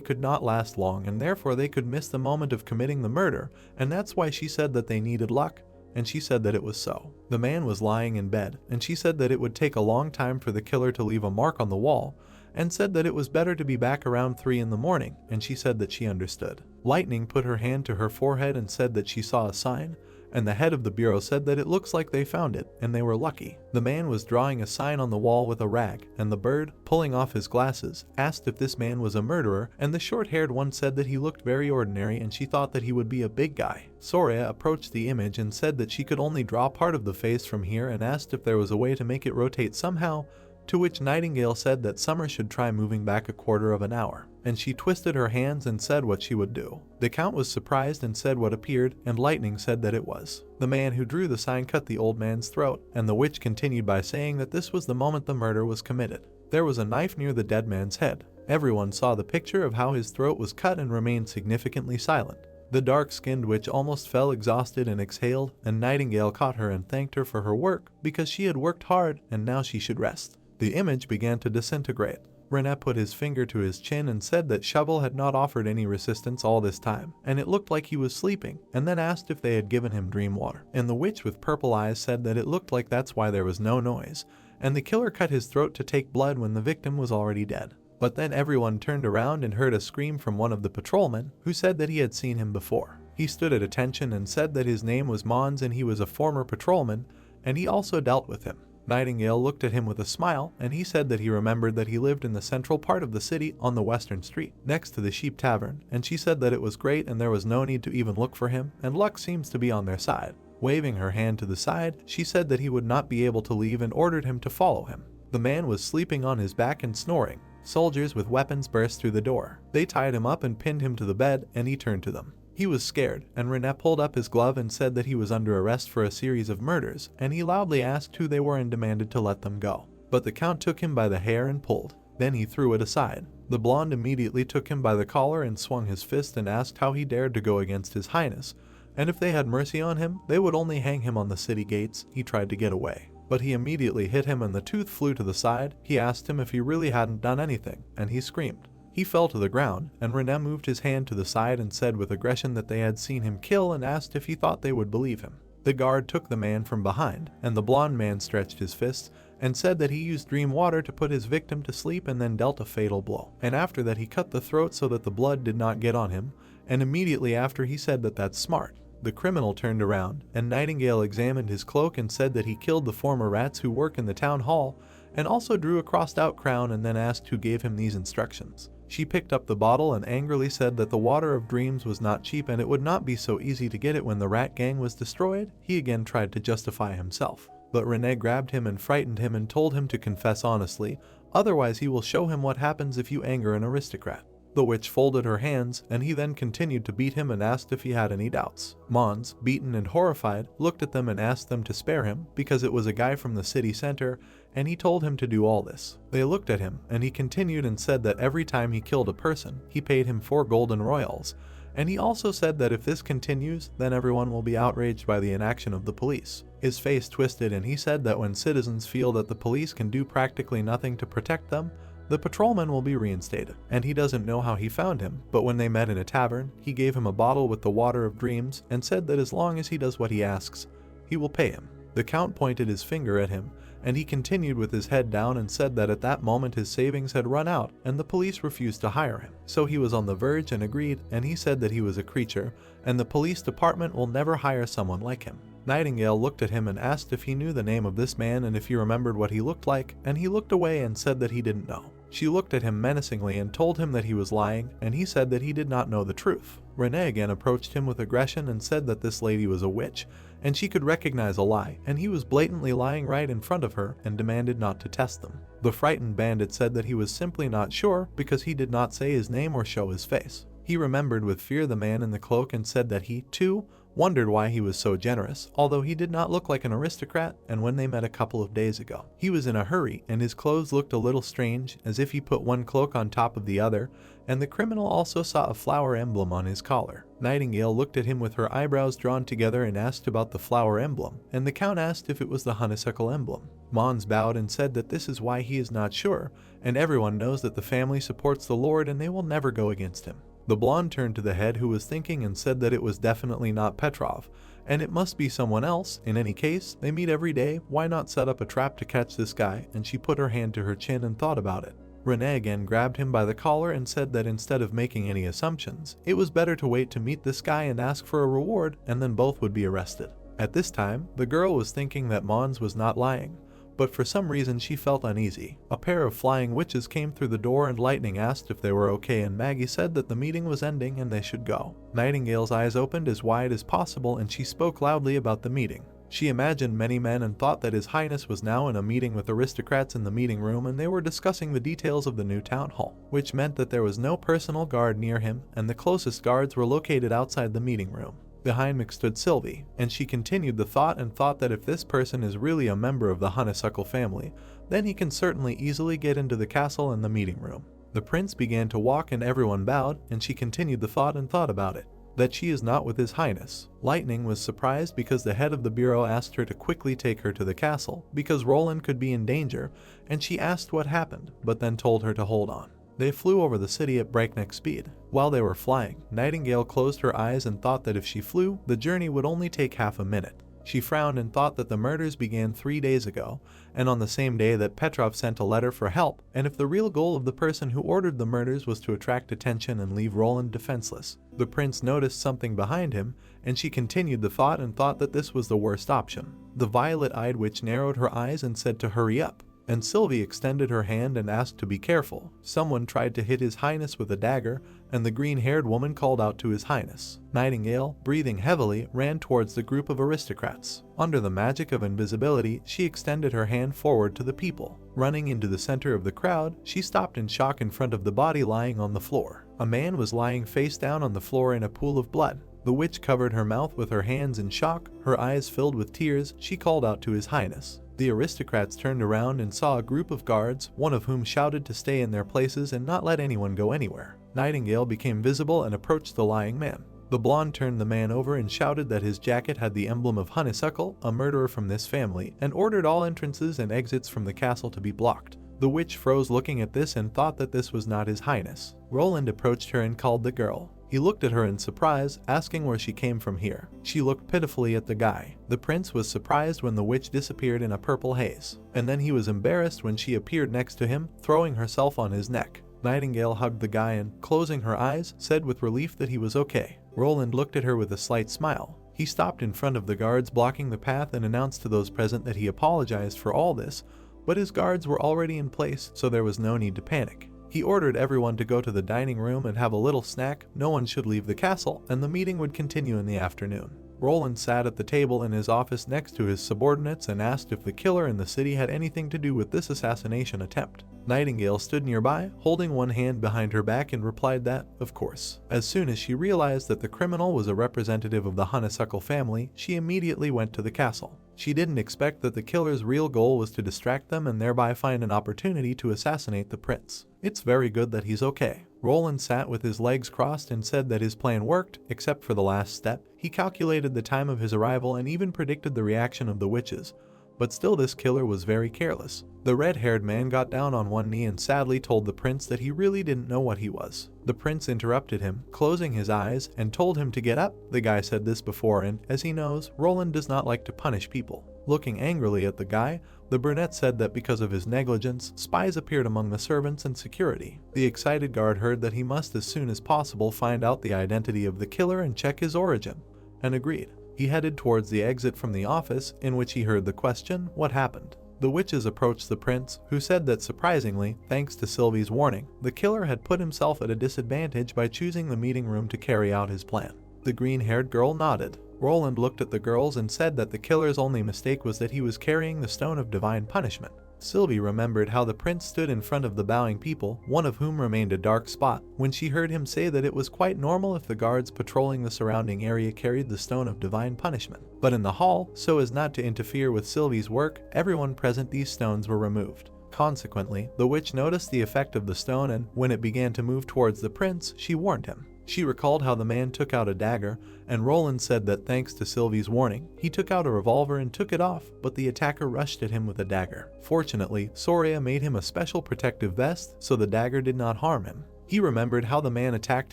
could not last long and therefore they could miss the moment of committing the murder, and that's why she said that they needed luck, and she said that it was so. The man was lying in bed, and she said that it would take a long time for the killer to leave a mark on the wall, and said that it was better to be back around 3 in the morning, and she said that she understood. Lightning put her hand to her forehead and said that she saw a sign, and the head of the bureau said that it looks like they found it, and they were lucky. The man was drawing a sign on the wall with a rag, and the bird, pulling off his glasses, asked if this man was a murderer, and the short-haired one said that he looked very ordinary and she thought that he would be a big guy. Soraya approached the image and said that she could only draw part of the face from here and asked if there was a way to make it rotate somehow, to which Nightingale said that Summer should try moving back a quarter of an hour, and she twisted her hands and said what she would do. The Count was surprised and said what appeared, and Lightning said that it was. The man who drew the sign cut the old man's throat, and the witch continued by saying that this was the moment the murder was committed. There was a knife near the dead man's head. Everyone saw the picture of how his throat was cut and remained significantly silent. The dark-skinned witch almost fell exhausted and exhaled, and Nightingale caught her and thanked her for her work because she had worked hard and now she should rest. The image began to disintegrate. Renee put his finger to his chin and said that Shovel had not offered any resistance all this time, and it looked like he was sleeping, and then asked if they had given him dream water. And the witch with purple eyes said that it looked like that's why there was no noise, and the killer cut his throat to take blood when the victim was already dead. But then everyone turned around and heard a scream from one of the patrolmen, who said that he had seen him before. He stood at attention and said that his name was Mons and he was a former patrolman, and he also dealt with him. Nightingale looked at him with a smile, and he said that he remembered that he lived in the central part of the city on the western street, next to the Sheep Tavern, and she said that it was great and there was no need to even look for him, and luck seems to be on their side. Waving her hand to the side, she said that he would not be able to leave and ordered him to follow him. The man was sleeping on his back and snoring. Soldiers with weapons burst through the door. They tied him up and pinned him to the bed, and he turned to them. He was scared, and Renee pulled up his glove and said that he was under arrest for a series of murders, and he loudly asked who they were and demanded to let them go. But the Count took him by the hair and pulled. Then he threw it aside. The blonde immediately took him by the collar and swung his fist and asked how he dared to go against His Highness, and if they had mercy on him, they would only hang him on the city gates. He tried to get away, but he immediately hit him and the tooth flew to the side. He asked him if he really hadn't done anything, and he screamed. He fell to the ground, and René moved his hand to the side and said with aggression that they had seen him kill and asked if he thought they would believe him. The guard took the man from behind, and the blonde man stretched his fists and said that he used dream water to put his victim to sleep and then dealt a fatal blow. And after that he cut the throat so that the blood did not get on him, and immediately after he said that that's smart. The criminal turned around, and Nightingale examined his cloak and said that he killed the former rats who work in the town hall, and also drew a crossed-out crown and then asked who gave him these instructions. She picked up the bottle and angrily said that the water of dreams was not cheap and it would not be so easy to get it when the rat gang was destroyed. He again tried to justify himself, but René grabbed him and frightened him and told him to confess honestly, otherwise he will show him what happens if you anger an aristocrat. The witch folded her hands, and he then continued to beat him and asked if he had any doubts. Mons, beaten and horrified, looked at them and asked them to spare him, because it was a guy from the city center, and he told him to do all this. They looked at him, and he continued and said that every time he killed a person, he paid him 4 golden royals, and he also said that if this continues, then everyone will be outraged by the inaction of the police. His face twisted, and he said that when citizens feel that the police can do practically nothing to protect them, the patrolman will be reinstated, and he doesn't know how he found him, but when they met in a tavern, he gave him a bottle with the water of dreams and said that as long as he does what he asks, he will pay him. The count pointed his finger at him, and he continued with his head down and said that at that moment his savings had run out and the police refused to hire him. So he was on the verge and agreed, and he said that he was a creature, and the police department will never hire someone like him. Nightingale looked at him and asked if he knew the name of this man and if he remembered what he looked like, and he looked away and said that he didn't know. She looked at him menacingly and told him that he was lying, and he said that he did not know the truth. René again approached him with aggression and said that this lady was a witch, and she could recognize a lie, and he was blatantly lying right in front of her and demanded not to test them. The frightened bandit said that he was simply not sure because he did not say his name or show his face. He remembered with fear the man in the cloak and said that he, too, wondered why he was so generous, although he did not look like an aristocrat, and when they met a couple of days ago. He was in a hurry, and his clothes looked a little strange, as if he put one cloak on top of the other, and the criminal also saw a flower emblem on his collar. Nightingale looked at him with her eyebrows drawn together and asked about the flower emblem, and the count asked if it was the honeysuckle emblem. Mons bowed and said that this is why he is not sure, and everyone knows that the family supports the Lord and they will never go against him. The blonde turned to the head who was thinking and said that it was definitely not Petrov, and it must be someone else. In any case, they meet every day, why not set up a trap to catch this guy? And she put her hand to her chin and thought about it. René again grabbed him by the collar and said that instead of making any assumptions, it was better to wait to meet this guy and ask for a reward, and then both would be arrested. At this time, the girl was thinking that Mons was not lying, but for some reason she felt uneasy. A pair of flying witches came through the door and Lightning asked if they were okay, and Maggie said that the meeting was ending and they should go. Nightingale's eyes opened as wide as possible and she spoke loudly about the meeting. She imagined many men and thought that His Highness was now in a meeting with aristocrats in the meeting room, and they were discussing the details of the new town hall, which meant that there was no personal guard near him and the closest guards were located outside the meeting room. Behind Mick stood Sylvie, and she continued the thought and thought that if this person is really a member of the Honeysuckle family, then he can certainly easily get into the castle and the meeting room. The prince began to walk and everyone bowed, and she continued the thought and thought about it, that she is not with His Highness. Lightning was surprised because the head of the bureau asked her to quickly take her to the castle, because Roland could be in danger, and she asked what happened, but then told her to hold on. They flew over the city at breakneck speed. While they were flying, Nightingale closed her eyes and thought that if she flew, the journey would only take half a minute. She frowned and thought that the murders began 3 days ago, and on the same day that Petrov sent a letter for help, and if the real goal of the person who ordered the murders was to attract attention and leave Roland defenseless. The prince noticed something behind him, and she continued the thought and thought that this was the worst option. The violet-eyed witch narrowed her eyes and said to hurry up, and Sylvie extended her hand and asked to be careful. Someone tried to hit His Highness with a dagger, and the green-haired woman called out to His Highness. Nightingale, breathing heavily, ran towards the group of aristocrats. Under the magic of invisibility, she extended her hand forward to the people. Running into the center of the crowd, she stopped in shock in front of the body lying on the floor. A man was lying face down on the floor in a pool of blood. The witch covered her mouth with her hands in shock, her eyes filled with tears. She called out to His Highness. The aristocrats turned around and saw a group of guards, one of whom shouted to stay in their places and not let anyone go anywhere. Nightingale became visible and approached the lying man. The blonde turned the man over and shouted that his jacket had the emblem of Honeysuckle, a murderer from this family, and ordered all entrances and exits from the castle to be blocked. The witch froze looking at this and thought that this was not his highness. Roland approached her and called the girl. He looked at her in surprise, asking where she came from here. She looked pitifully at the guy. The prince was surprised when the witch disappeared in a purple haze, and then he was embarrassed when she appeared next to him, throwing herself on his neck. Nightingale hugged the guy and, closing her eyes, said with relief that he was okay. Roland looked at her with a slight smile. He stopped in front of the guards blocking the path and announced to those present that he apologized for all this, but his guards were already in place, so there was no need to panic. He ordered everyone to go to the dining room and have a little snack, no one should leave the castle, and the meeting would continue in the afternoon. Roland sat at the table in his office next to his subordinates and asked if the killer in the city had anything to do with this assassination attempt. Nightingale stood nearby, holding one hand behind her back, and replied that, of course. As soon as she realized that the criminal was a representative of the Honeysuckle family, she immediately went to the castle. She didn't expect that the killer's real goal was to distract them and thereby find an opportunity to assassinate the prince. It's very good that he's okay. Roland sat with his legs crossed and said that his plan worked, except for the last step. He calculated the time of his arrival and even predicted the reaction of the witches. But still, this killer was very careless. The red-haired man got down on one knee and sadly told the prince that he really didn't know what he was. The prince interrupted him, closing his eyes, and told him to get up. The guy said this before, and, as he knows, Roland does not like to punish people. Looking angrily at the guy, the brunette said that because of his negligence, spies appeared among the servants and security. The excited guard heard that he must as soon as possible find out the identity of the killer and check his origin, and agreed. He headed towards the exit from the office, in which he heard the question, "What happened?" The witches approached the prince, who said that surprisingly, thanks to Sylvie's warning, the killer had put himself at a disadvantage by choosing the meeting room to carry out his plan. The green-haired girl nodded. Roland looked at the girls and said that the killer's only mistake was that he was carrying the stone of divine punishment. Sylvie remembered how the prince stood in front of the bowing people, one of whom remained a dark spot, when she heard him say that it was quite normal if the guards patrolling the surrounding area carried the stone of divine punishment. But in the hall, so as not to interfere with Sylvie's work, everyone present these stones were removed. Consequently, the witch noticed the effect of the stone and, when it began to move towards the prince, she warned him. She recalled how the man took out a dagger, and Roland said that thanks to Sylvie's warning, he took out a revolver and took it off, but the attacker rushed at him with a dagger. Fortunately, Soria made him a special protective vest, so the dagger did not harm him. He remembered how the man attacked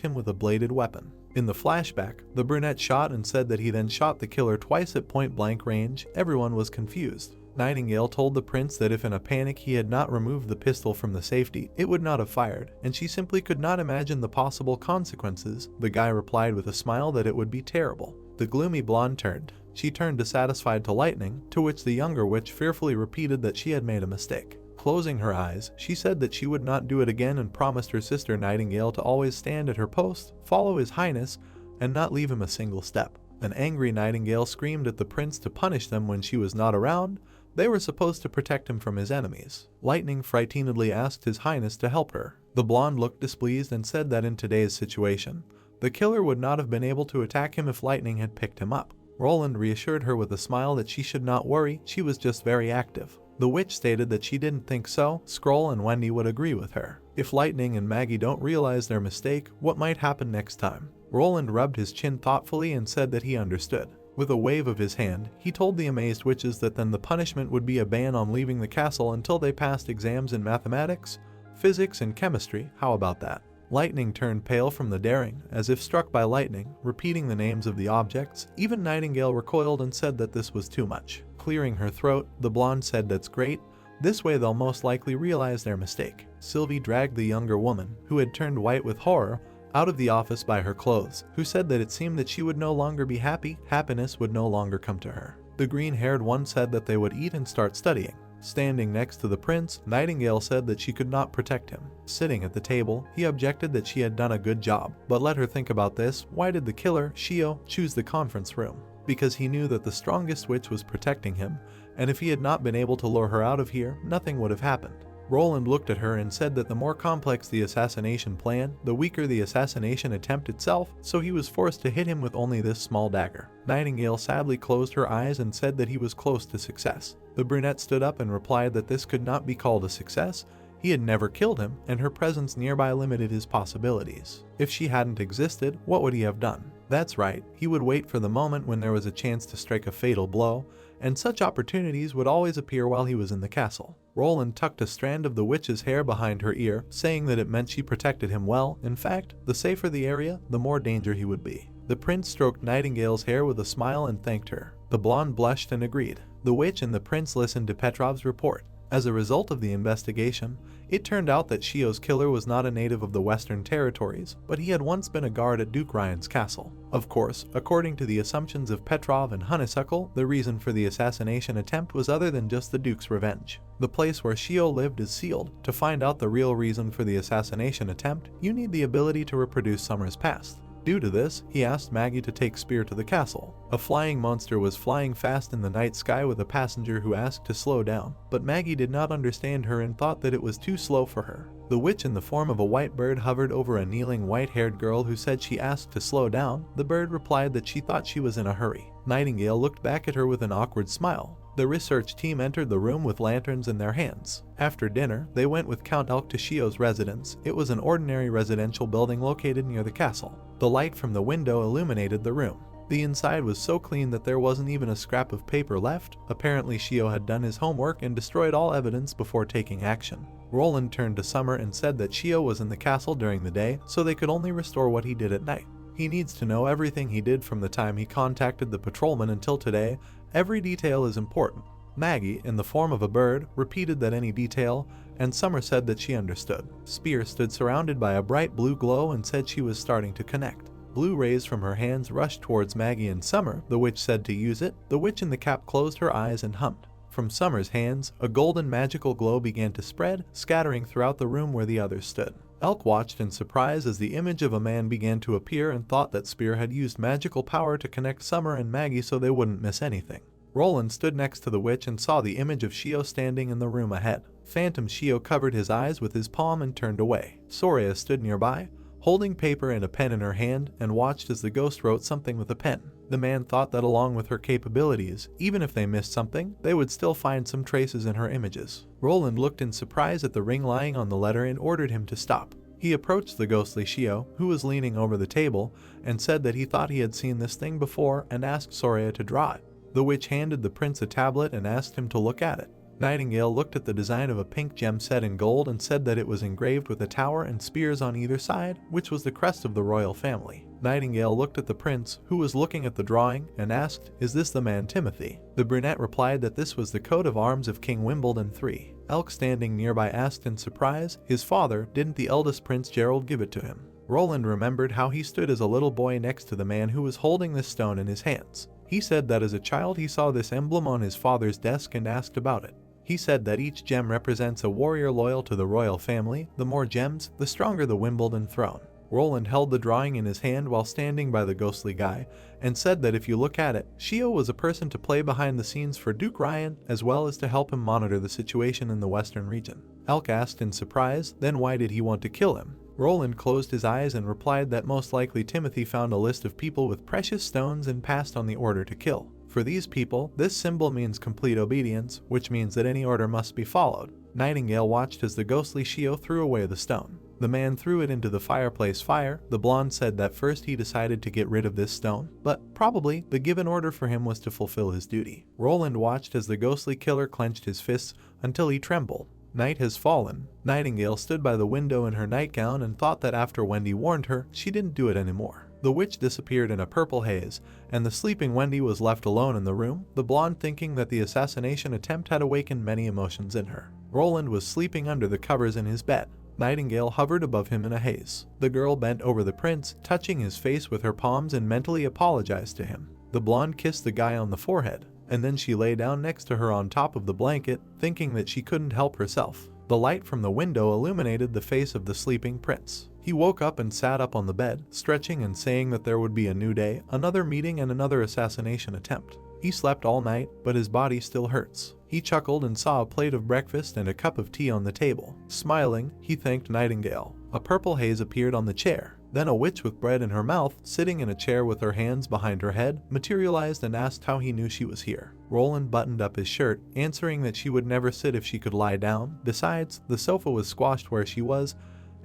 him with a bladed weapon. In the flashback, the brunette shot and said that he then shot the killer twice at point-blank range. Everyone was confused. Nightingale told the prince that if in a panic he had not removed the pistol from the safety, it would not have fired, and she simply could not imagine the possible consequences. The guy replied with a smile that it would be terrible. The gloomy blonde turned. She turned dissatisfied to Lightning, to which the younger witch fearfully repeated that she had made a mistake. Closing her eyes, she said that she would not do it again and promised her sister Nightingale to always stand at her post, follow his highness, and not leave him a single step. An angry Nightingale screamed at the prince to punish them when she was not around. They were supposed to protect him from his enemies. Lightning frightenedly asked his highness to help her. The blonde looked displeased and said that in today's situation, the killer would not have been able to attack him if Lightning had picked him up. Roland reassured her with a smile that she should not worry, she was just very active. The witch stated that she didn't think so. Skrull and Wendy would agree with her. If Lightning and Maggie don't realize their mistake, what might happen next time? Roland rubbed his chin thoughtfully and said that he understood. With a wave of his hand, he told the amazed witches that then the punishment would be a ban on leaving the castle until they passed exams in mathematics, physics, and chemistry. How about that? Lightning turned pale from the daring, as if struck by lightning, repeating the names of the objects. Even Nightingale recoiled and said that this was too much. Clearing her throat, the blonde said, "That's great. This way they'll most likely realize their mistake." Sylvie dragged the younger woman, who had turned white with horror, out of the office by her clothes, who said that it seemed that she would no longer be happy, happiness would no longer come to her. The green-haired one said that they would eat and start studying. Standing next to the prince, Nightingale said that she could not protect him. Sitting at the table, he objected that she had done a good job, but let her think about this. Why did the killer, Shio, choose the conference room? Because he knew that the strongest witch was protecting him, and if he had not been able to lure her out of here, nothing would have happened. Roland looked at her and said that the more complex the assassination plan, the weaker the assassination attempt itself, so he was forced to hit him with only this small dagger. Nightingale sadly closed her eyes and said that he was close to success. The brunette stood up and replied that this could not be called a success. He had never killed him, and her presence nearby limited his possibilities. If she hadn't existed, what would he have done? That's right, he would wait for the moment when there was a chance to strike a fatal blow, and such opportunities would always appear while he was in the castle. Roland tucked a strand of the witch's hair behind her ear, saying that it meant she protected him well. In fact, the safer the area, the more danger he would be. The prince stroked Nightingale's hair with a smile and thanked her. The blonde blushed and agreed. The witch and the prince listened to Petrov's report. As a result of the investigation, it turned out that Shio's killer was not a native of the Western Territories, but he had once been a guard at Duke Ryan's castle. Of course, according to the assumptions of Petrov and Honeysuckle, the reason for the assassination attempt was other than just the Duke's revenge. The place where Shio lived is sealed. To find out the real reason for the assassination attempt, you need the ability to reproduce Summer's past. Due to this, he asked Maggie to take Spear to the castle. A flying monster was flying fast in the night sky with a passenger who asked to slow down, but Maggie did not understand her and thought that it was too slow for her. The witch in the form of a white bird hovered over a kneeling white-haired girl who said she asked to slow down. The bird replied that she thought she was in a hurry. Nightingale looked back at her with an awkward smile. The research team entered the room with lanterns in their hands. After dinner, they went with Count Elk to Shio's residence. It was an ordinary residential building located near the castle. The light from the window illuminated the room. The inside was so clean that there wasn't even a scrap of paper left. Apparently Shio had done his homework and destroyed all evidence before taking action. Roland turned to Summer and said that Shio was in the castle during the day, so they could only restore what he did at night. He needs to know everything he did from the time he contacted the patrolman until today. Every detail is important. Maggie, in the form of a bird, repeated that any detail, and Summer said that she understood. Spear stood surrounded by a bright blue glow and said she was starting to connect. Blue rays from her hands rushed towards Maggie and Summer. The witch said to use it. The witch in the cap closed her eyes and hummed. From Summer's hands, a golden magical glow began to spread, scattering throughout the room where the others stood. Elk watched in surprise as the image of a man began to appear and thought that Spear had used magical power to connect Summer and Maggie so they wouldn't miss anything. Roland stood next to the witch and saw the image of Shio standing in the room ahead. Phantom Shio covered his eyes with his palm and turned away. Soraya stood nearby, holding paper and a pen in her hand, and watched as the ghost wrote something with a pen. The man thought that along with her capabilities, even if they missed something, they would still find some traces in her images. Roland looked in surprise at the ring lying on the letter and ordered him to stop. He approached the ghostly Shio, who was leaning over the table, and said that he thought he had seen this thing before and asked Soraya to draw it. The witch handed the prince a tablet and asked him to look at it. Nightingale looked at the design of a pink gem set in gold and said that it was engraved with a tower and spears on either side, which was the crest of the royal family. Nightingale looked at the prince, who was looking at the drawing, and asked, "Is this the man Timothy?" The brunette replied that this was the coat of arms of King Wimbledon III. Elk, standing nearby, asked in surprise, "His father, didn't the eldest Prince Gerald give it to him?" Roland remembered how he stood as a little boy next to the man who was holding this stone in his hands. He said that as a child he saw this emblem on his father's desk and asked about it. He said that each gem represents a warrior loyal to the royal family. The more gems, the stronger the Wimbledon throne. Roland held the drawing in his hand while standing by the ghostly guy, and said that if you look at it, Shio was a person to play behind the scenes for Duke Ryan, as well as to help him monitor the situation in the western region. Elk asked in surprise, then why did he want to kill him? Roland closed his eyes and replied that most likely Timothy found a list of people with precious stones and passed on the order to kill. For these people, this symbol means complete obedience, which means that any order must be followed. Nightingale watched as the ghostly Shio threw away the stone. The man threw it into the fireplace fire. The blonde said that first he decided to get rid of this stone, but probably the given order for him was to fulfill his duty. Roland watched as the ghostly killer clenched his fists until he trembled. Night has fallen. Nightingale stood by the window in her nightgown and thought that after Wendy warned her, she didn't do it anymore. The witch disappeared in a purple haze, and the sleeping Wendy was left alone in the room, the blonde thinking that the assassination attempt had awakened many emotions in her. Roland was sleeping under the covers in his bed. Nightingale hovered above him in a haze. The girl bent over the prince, touching his face with her palms and mentally apologized to him. The blonde kissed the guy on the forehead, and then she lay down next to her on top of the blanket, thinking that she couldn't help herself. The light from the window illuminated the face of the sleeping prince. He woke up and sat up on the bed, stretching and saying that there would be a new day, another meeting, and another assassination attempt. He slept all night, but his body still hurts. He chuckled and saw a plate of breakfast and a cup of tea on the table. Smiling, he thanked Nightingale. A purple haze appeared on the chair. Then a witch with bread in her mouth, sitting in a chair with her hands behind her head, materialized and asked how he knew she was here. Roland buttoned up his shirt, answering that she would never sit if she could lie down. Besides, the sofa was squashed where she was,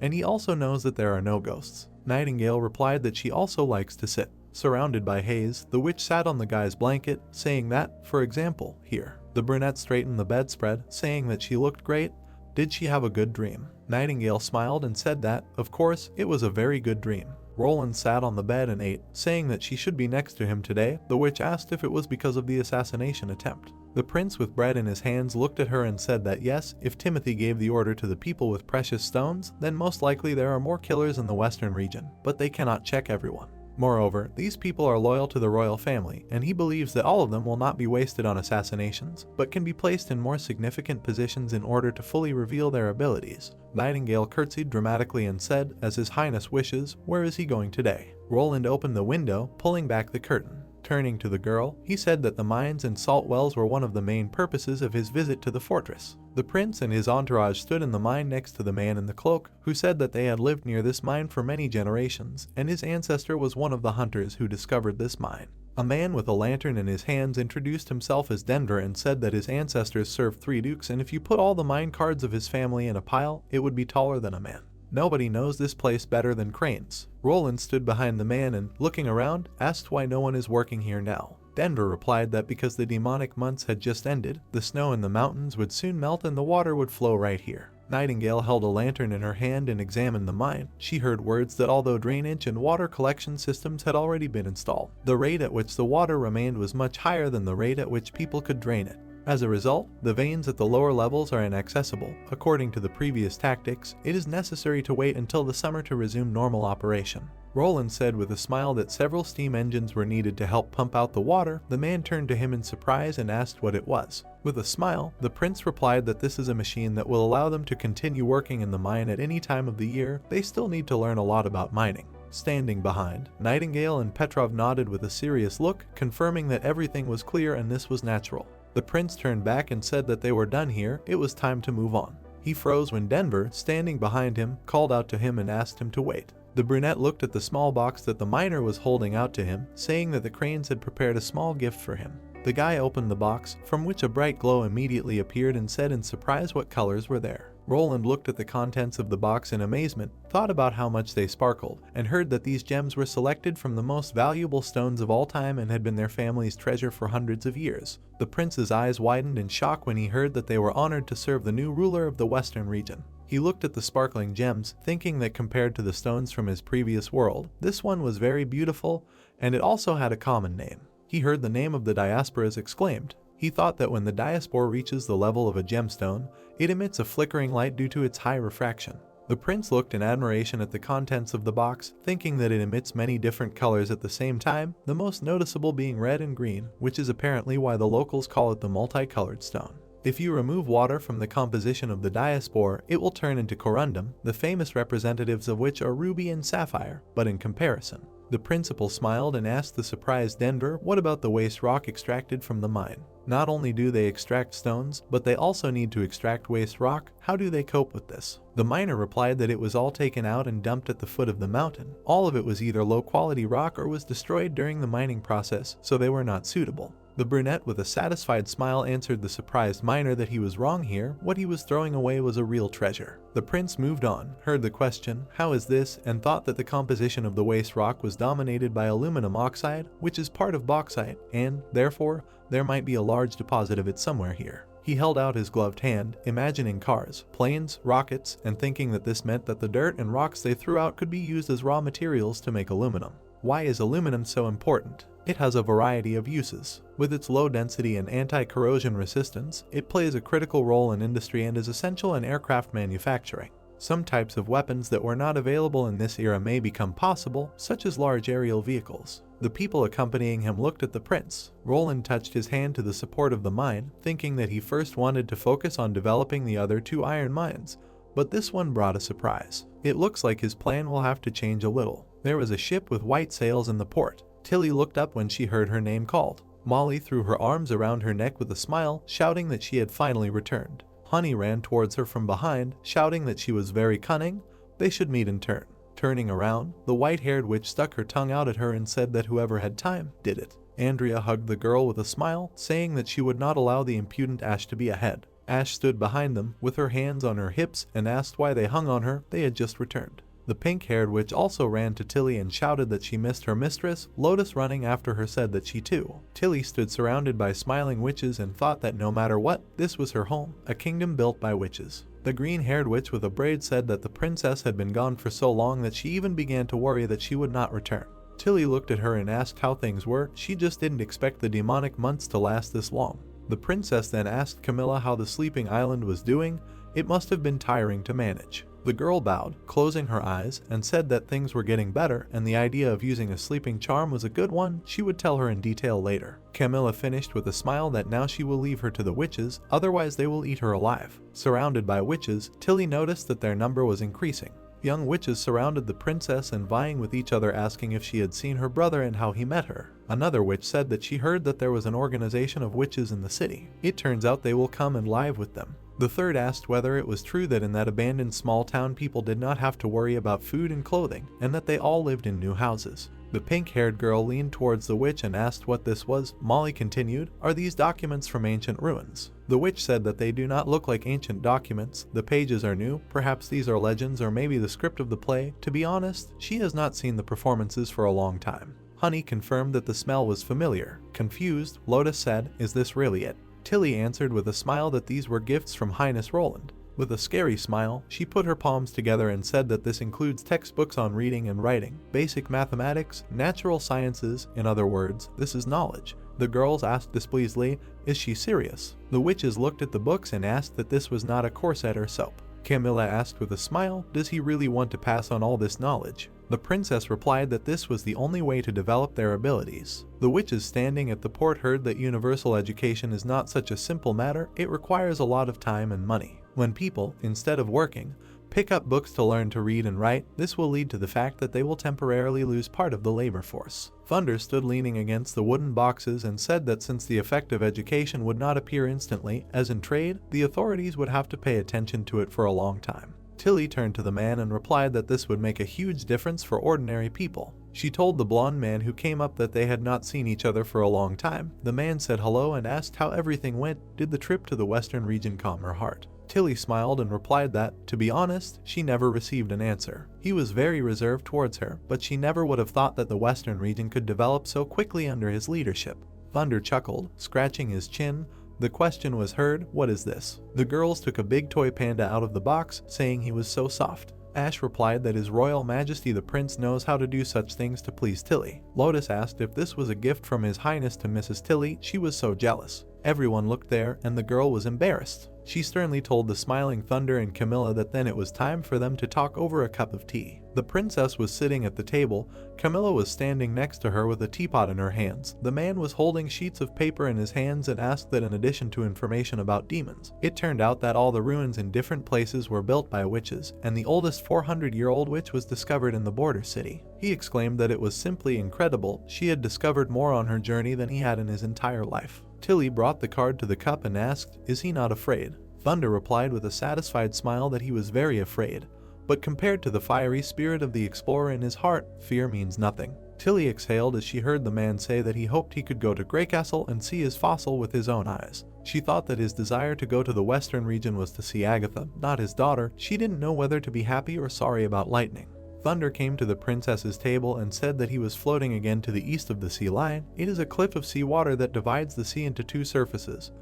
and he also knows that there are no ghosts. Nightingale replied that she also likes to sit. Surrounded by haze, the witch sat on the guy's blanket, saying that, for example, here. The brunette straightened the bedspread, saying that she looked great. Did she have a good dream? Nightingale smiled and said that, of course, it was a very good dream. Roland sat on the bed and ate, saying that she should be next to him today. The witch asked if it was because of the assassination attempt. The prince with bread in his hands looked at her and said that yes, if Timothy gave the order to the people with precious stones, then most likely there are more killers in the western region, but they cannot check everyone. Moreover, these people are loyal to the royal family, and he believes that all of them will not be wasted on assassinations, but can be placed in more significant positions in order to fully reveal their abilities. Nightingale curtsied dramatically and said, as His Highness wishes, where is he going today? Roland opened the window, pulling back the curtain. Turning to the girl, he said that the mines and salt wells were one of the main purposes of his visit to the fortress. The prince and his entourage stood in the mine next to the man in the cloak, who said that they had lived near this mine for many generations, and his ancestor was one of the hunters who discovered this mine. A man with a lantern in his hands introduced himself as Denver and said that his ancestors served 3 dukes, and if you put all the mine cards of his family in a pile, it would be taller than a man. Nobody knows this place better than cranes. Roland stood behind the man and, looking around, asked why no one is working here now. Denver replied that because the demonic months had just ended, the snow in the mountains would soon melt and the water would flow right here. Nightingale held a lantern in her hand and examined the mine. She heard words that although drainage and water collection systems had already been installed, the rate at which the water remained was much higher than the rate at which people could drain it. As a result, the veins at the lower levels are inaccessible. According to the previous tactics, it is necessary to wait until the summer to resume normal operation. Roland said with a smile that several steam engines were needed to help pump out the water. The man turned to him in surprise and asked what it was. With a smile, the prince replied that this is a machine that will allow them to continue working in the mine at any time of the year. They still need to learn a lot about mining. Standing behind, Nightingale and Petrov nodded with a serious look, confirming that everything was clear and this was natural. The prince turned back and said that they were done here, it was time to move on. He froze when Denver, standing behind him, called out to him and asked him to wait. The brunette looked at the small box that the miner was holding out to him, saying that the cranes had prepared a small gift for him. The guy opened the box, from which a bright glow immediately appeared, and said in surprise what colors were there. Roland looked at the contents of the box in amazement, thought about how much they sparkled, and heard that these gems were selected from the most valuable stones of all time and had been their family's treasure for hundreds of years. The prince's eyes widened in shock when he heard that they were honored to serve the new ruler of the western region. He looked at the sparkling gems, thinking that compared to the stones from his previous world, this one was very beautiful, and it also had a common name. He heard the name of the diasporas exclaimed. He thought that when the diaspora reaches the level of a gemstone, it emits a flickering light due to its high refraction. The prince looked in admiration at the contents of the box, thinking that it emits many different colors at the same time, the most noticeable being red and green, which is apparently why the locals call it the multicolored stone. If you remove water from the composition of the diaspora, it will turn into corundum, the famous representatives of which are ruby and sapphire, but in comparison. The principal smiled and asked the surprised Denver, what about the waste rock extracted from the mine? Not only do they extract stones, but they also need to extract waste rock. How do they cope with this? The miner replied that it was all taken out and dumped at the foot of the mountain. All of it was either low-quality rock or was destroyed during the mining process, so they were not suitable. The brunette with a satisfied smile answered the surprised miner that he was wrong here. What he was throwing away was a real treasure. The prince moved on, heard the question, how is this, and thought that the composition of the waste rock was dominated by aluminum oxide, which is part of bauxite, and, therefore, there might be a large deposit of it somewhere here. He held out his gloved hand, imagining cars, planes, rockets, and thinking that this meant that the dirt and rocks they threw out could be used as raw materials to make aluminum. Why is aluminum so important? It has a variety of uses. With its low density and anti-corrosion resistance, it plays a critical role in industry and is essential in aircraft manufacturing. Some types of weapons that were not available in this era may become possible, such as large aerial vehicles. The people accompanying him looked at the prince. Roland touched his hand to the support of the mine, thinking that he first wanted to focus on developing the other 2 iron mines, but this one brought a surprise. It looks like his plan will have to change a little. There was a ship with white sails in the port. Tilly looked up when she heard her name called. Molly threw her arms around her neck with a smile, shouting that she had finally returned. Honey ran towards her from behind, shouting that she was very cunning. They should meet in turn. Turning around, the white-haired witch stuck her tongue out at her and said that whoever had time did it. Andrea hugged the girl with a smile, saying that she would not allow the impudent Ash to be ahead. Ash stood behind them, with her hands on her hips, and asked why they hung on her. They had just returned. The pink-haired witch also ran to Tilly and shouted that she missed her mistress. Lotus, running after her, said that she too. Tilly stood surrounded by smiling witches and thought that no matter what, this was her home, a kingdom built by witches. The green-haired witch with a braid said that the princess had been gone for so long that she even began to worry that she would not return. Tilly looked at her and asked how things were. She just didn't expect the demonic months to last this long. The princess then asked Camilla how the sleeping island was doing. It must have been tiring to manage. The girl bowed, closing her eyes, and said that things were getting better and the idea of using a sleeping charm was a good one. She would tell her in detail later. Camilla finished with a smile that now she will leave her to the witches, otherwise they will eat her alive. Surrounded by witches, Tilly noticed that their number was increasing. Young witches surrounded the princess and vying with each other, asking if she had seen her brother and how he met her. Another witch said that she heard that there was an organization of witches in the city. It turns out they will come and live with them. The third asked whether it was true that in that abandoned small town people did not have to worry about food and clothing, and that they all lived in new houses. The pink-haired girl leaned towards the witch and asked what this was. Molly continued, "Are these documents from ancient ruins?" The witch said that they do not look like ancient documents. The pages are new. Perhaps these are legends or maybe the script of the play. To be honest, she has not seen the performances for a long time. Honey confirmed that the smell was familiar. Confused, Lotus said, "Is this really it?" Tilly answered with a smile that these were gifts from Highness Roland. With a scary smile, she put her palms together and said that this includes textbooks on reading and writing, basic mathematics, natural sciences. In other words, this is knowledge. The girls asked displeasedly, "Is she serious?" The witches looked at the books and asked that this was not a corset or soap. Camilla asked with a smile, "Does he really want to pass on all this knowledge?" The princess replied that this was the only way to develop their abilities. The witches standing at the port heard that universal education is not such a simple matter. It requires a lot of time and money. When people, instead of working, pick up books to learn to read and write, this will lead to the fact that they will temporarily lose part of the labor force. Thunder stood leaning against the wooden boxes and said that since the effect of education would not appear instantly, as in trade, the authorities would have to pay attention to it for a long time. Tilly turned to the man and replied that this would make a huge difference for ordinary people. She told the blonde man who came up that they had not seen each other for a long time. The man said hello and asked how everything went. Did the trip to the western region calm her heart? Tilly smiled and replied that, to be honest, she never received an answer. He was very reserved towards her, but she never would have thought that the western region could develop so quickly under his leadership. Thunder chuckled, scratching his chin. The question was heard, "What is this?" The girls took a big toy panda out of the box, saying he was so soft. Ash replied that His Royal Majesty the Prince knows how to do such things to please Tilly. Lotus asked if this was a gift from His Highness to Mrs. Tilly. She was so jealous. Everyone looked there, and the girl was embarrassed. She sternly told the smiling Thunder and Camilla that then it was time for them to talk over a cup of tea. The princess was sitting at the table. Camilla was standing next to her with a teapot in her hands. The man was holding sheets of paper in his hands and asked that in addition to information about demons, it turned out that all the ruins in different places were built by witches, and the oldest 400-year-old witch was discovered in the border city. He exclaimed that it was simply incredible. She had discovered more on her journey than he had in his entire life. Tilly brought the card to the cup and asked, "Is he not afraid?" Thunder replied with a satisfied smile that he was very afraid, but compared to the fiery spirit of the explorer in his heart, fear means nothing. Tilly exhaled as she heard the man say that he hoped he could go to Grey Castle and see his fossil with his own eyes. She thought that his desire to go to the western region was to see Agatha, not his daughter. She didn't know whether to be happy or sorry about lightning. Thunder came to the princess's table and said that he was floating again to the east of the sea line. It is a cliff of seawater that divides the sea into two surfaces,